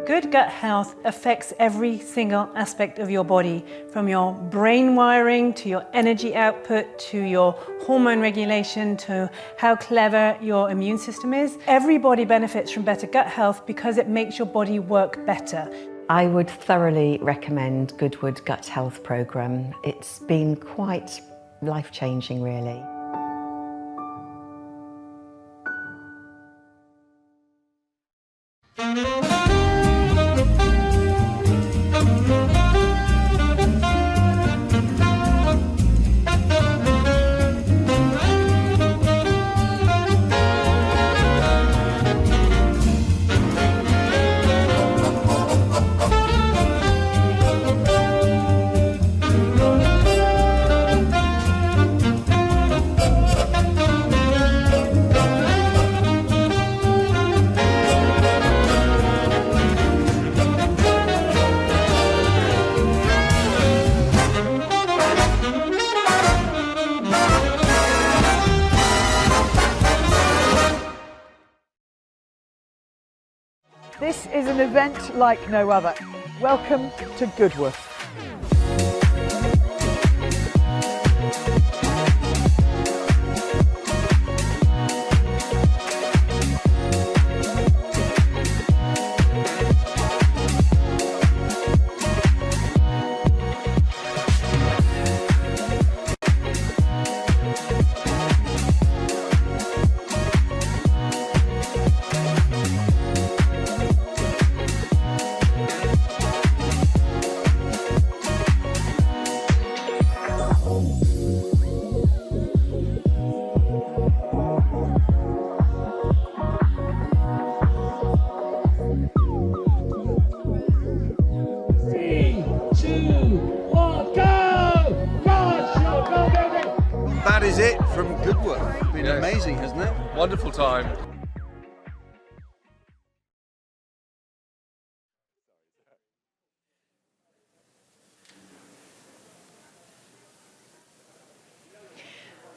Good gut health affects every single aspect of your body, from your brain wiring to your energy output to your hormone regulation to how clever your immune system is. Everybody benefits from better gut health because it makes your body work better. I would thoroughly recommend Goodwood Gut Health Programme. It's been quite life-changing, really. This is an event like no other. Welcome to Goodwood. is it from Goodwood. It's been amazing, hasn't it? Wonderful time.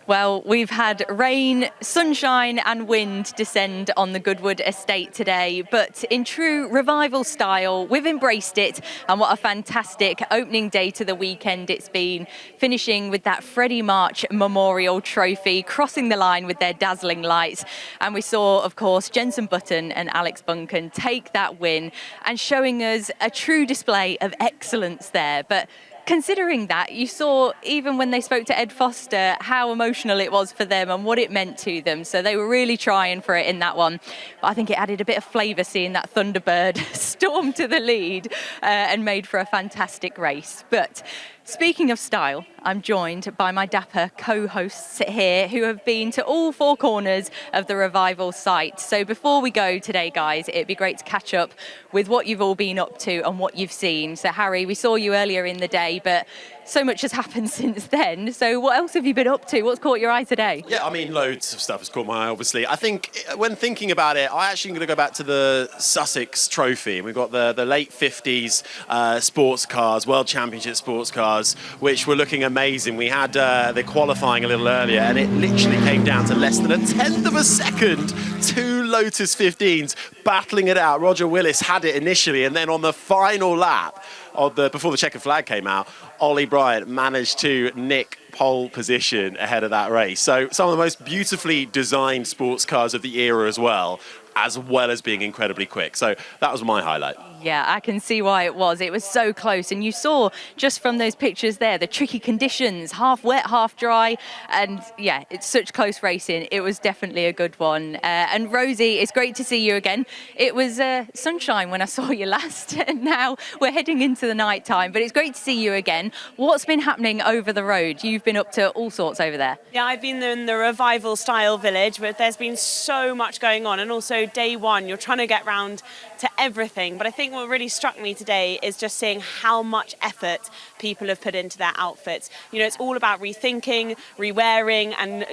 Well, we've had rain, sunshine and wind descend on the Goodwood estate today, but in true revival style, we've embraced it, and what a fantastic opening day to the weekend it's been, finishing with that Freddie March Memorial Trophy, crossing the line with their dazzling lights. And we saw, of course, Jenson Button and Alex Buncan take that win and showing us a true display of excellence there. But considering that, you saw even when they spoke to Ed Foster how emotional it was for them and what it meant to them. So they were really trying for it in that one. But I think it added a bit of flavour seeing that Thunderbird storm to the lead and made for a fantastic race. But speaking of style, I'm joined by my dapper co-hosts here who have been to all four corners of the Revival site. So before we go today, guys, it'd be great to catch up with what you've all been up to and what you've seen. So Harry, we saw you earlier in the day, but so much has happened since then. So what else have you been up to? What's caught your eye today? Yeah, I mean, loads of stuff has caught my eye, obviously. I think when thinking about it, I actually am going to go back to the Sussex Trophy. We've got the late 50s sports cars, World Championship sports cars, which were looking amazing. We had the qualifying a little earlier, and it literally came down to less than a tenth of a second. Two Lotus 15s battling it out. Roger Willis had it initially, and then on the final lap of before the checkered flag came out, Ollie Bryant managed to nick pole position ahead of that race. So some of the most beautifully designed sports cars of the era as well as being incredibly quick. So that was my highlight. Yeah, I can see why it was. It was so close. And you saw just from those pictures there, the tricky conditions, half wet, half dry. And yeah, it's such close racing. It was definitely a good one. And Rosie, it's great to see you again. It was sunshine when I saw you last. And now we're heading into the night time. But it's great to see you again. What's been happening over the road? You've been up to all sorts over there. Yeah, I've been in the Revival style village, but there's been so much going on. And also day one, you're trying to get round to everything. But I think what really struck me today is just seeing how much effort people have put into their outfits. You know, it's all about rethinking, re-wearing and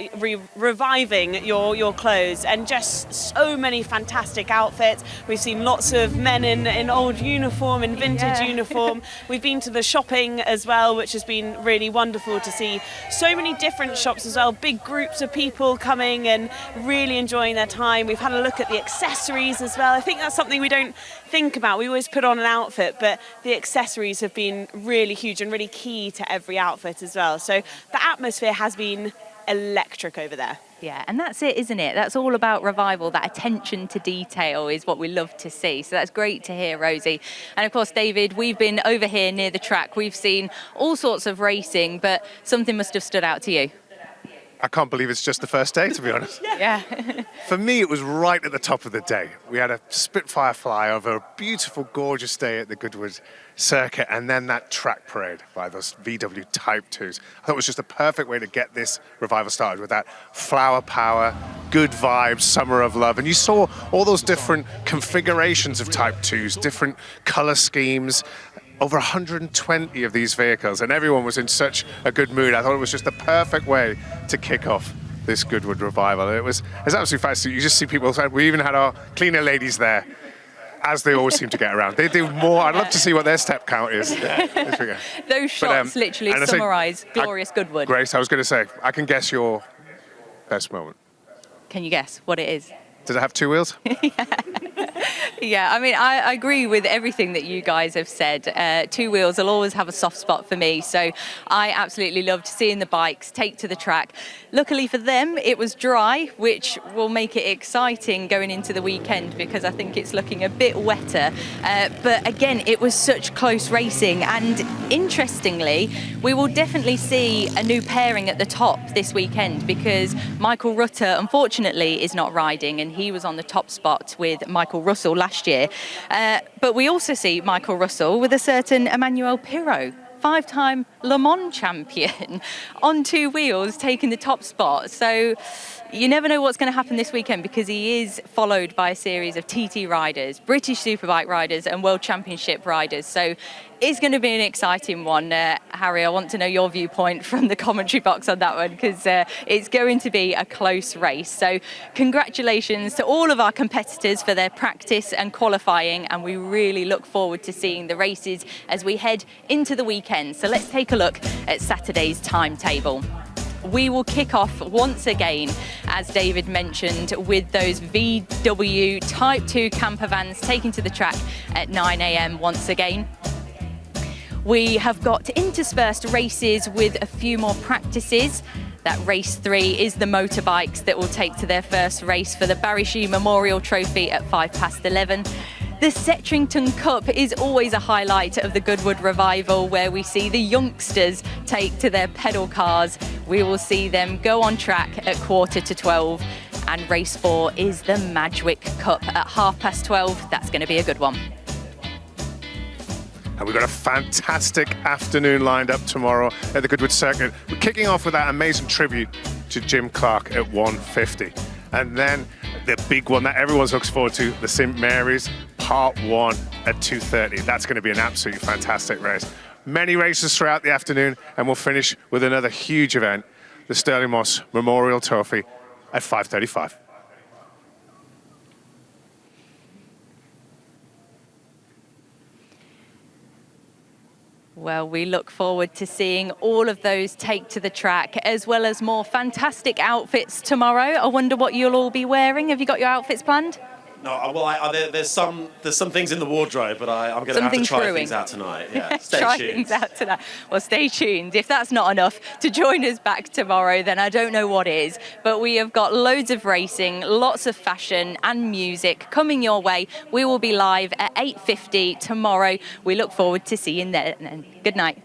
reviving your clothes, and just so many fantastic outfits. We've seen lots of men in old uniform, in vintage uniform. We've been to the shopping as well, which has been really wonderful to see. So many different shops as well, big groups of people coming and really enjoying their time. We've had a look at the accessories as well. I think that's something we don't think about. We always put on an outfit, but the accessories have been really huge and really key to every outfit as well. So the atmosphere has been electric over there. Yeah, and that's it, isn't it? That's all about Revival. That attention to detail is what we love to see. So that's great to hear, Rosie. And of course, David, we've been over here near the track. We've seen all sorts of racing, but something must have stood out to you. I can't believe it's just the first day, to be honest. Yeah. For me, it was right at the top of the day. We had a Spitfire flyover, a beautiful, gorgeous day at the Goodwood circuit, and then that track parade by those VW Type 2s. I thought it was just a perfect way to get this Revival started with that flower power, good vibes, summer of love. And you saw all those different configurations of Type 2s, different color schemes, over 120 of these vehicles, and everyone was in such a good mood. I thought it was just the perfect way to kick off this Goodwood Revival. It's absolutely fascinating. You just see people, we even had our cleaner ladies there, as they always seem to get around. They do more. I'd love to see what their step count is. Those shots literally summarise glorious Goodwood. Grace, I was going to say, I can guess your best moment. Can you guess what it is? Does it have two wheels? Yeah, I mean, I agree with everything that you guys have said. Two wheels will always have a soft spot for me, so I absolutely loved seeing the bikes take to the track. Luckily for them, it was dry, which will make it exciting going into the weekend because I think it's looking a bit wetter. But again, it was such close racing, and interestingly, we will definitely see a new pairing at the top this weekend because Michael Rutter, unfortunately, is not riding, and he was on the top spot with Michael Russell last year. But we also see Michael Russell with a certain Emmanuel Pirot, five-time Le Mans champion, on two wheels taking the top spot. So you never know what's going to happen this weekend because he is followed by a series of TT riders, British Superbike riders and World Championship riders. So It's going to be an exciting one. Harry, I want to know your viewpoint from the commentary box on that one, because it's going to be a close race. So congratulations to all of our competitors for their practice and qualifying, and we really look forward to seeing the races as we head into the weekend. So let's take a look at Saturday's timetable. We will kick off once again, as David mentioned, with those VW Type 2 camper vans taking to the track at 9 a.m. once again. We have got interspersed races with a few more practices. That race 3 is the motorbikes that will take to their first race for the Barry Sheene Memorial Trophy at 11:05. The Setrington Cup is always a highlight of the Goodwood Revival, where we see the youngsters take to their pedal cars. We will see them go on track at 11:45. And race 4 is the Madgwick Cup at 12:30. That's going to be a good one. And we've got a fantastic afternoon lined up tomorrow at the Goodwood Circuit. We're kicking off with that amazing tribute to Jim Clark at 1:50. And then the big one that everyone's looks forward to, the St Mary's Part 1 at 2:30. That's going to be an absolutely fantastic race. Many races throughout the afternoon, and we'll finish with another huge event, the Stirling Moss Memorial Trophy at 5:35. Well, we look forward to seeing all of those take to the track, as well as more fantastic outfits tomorrow. I wonder what you'll all be wearing. Have you got your outfits planned? No, well, there's some things in the wardrobe, but I'm going to have to try things out tonight. Yeah, stay Try tuned. things out tonight. Well, stay tuned. If that's not enough to join us back tomorrow, then I don't know what is. But we have got loads of racing, lots of fashion and music coming your way. We will be live at 8:50 tomorrow. We look forward to seeing you then. Good night.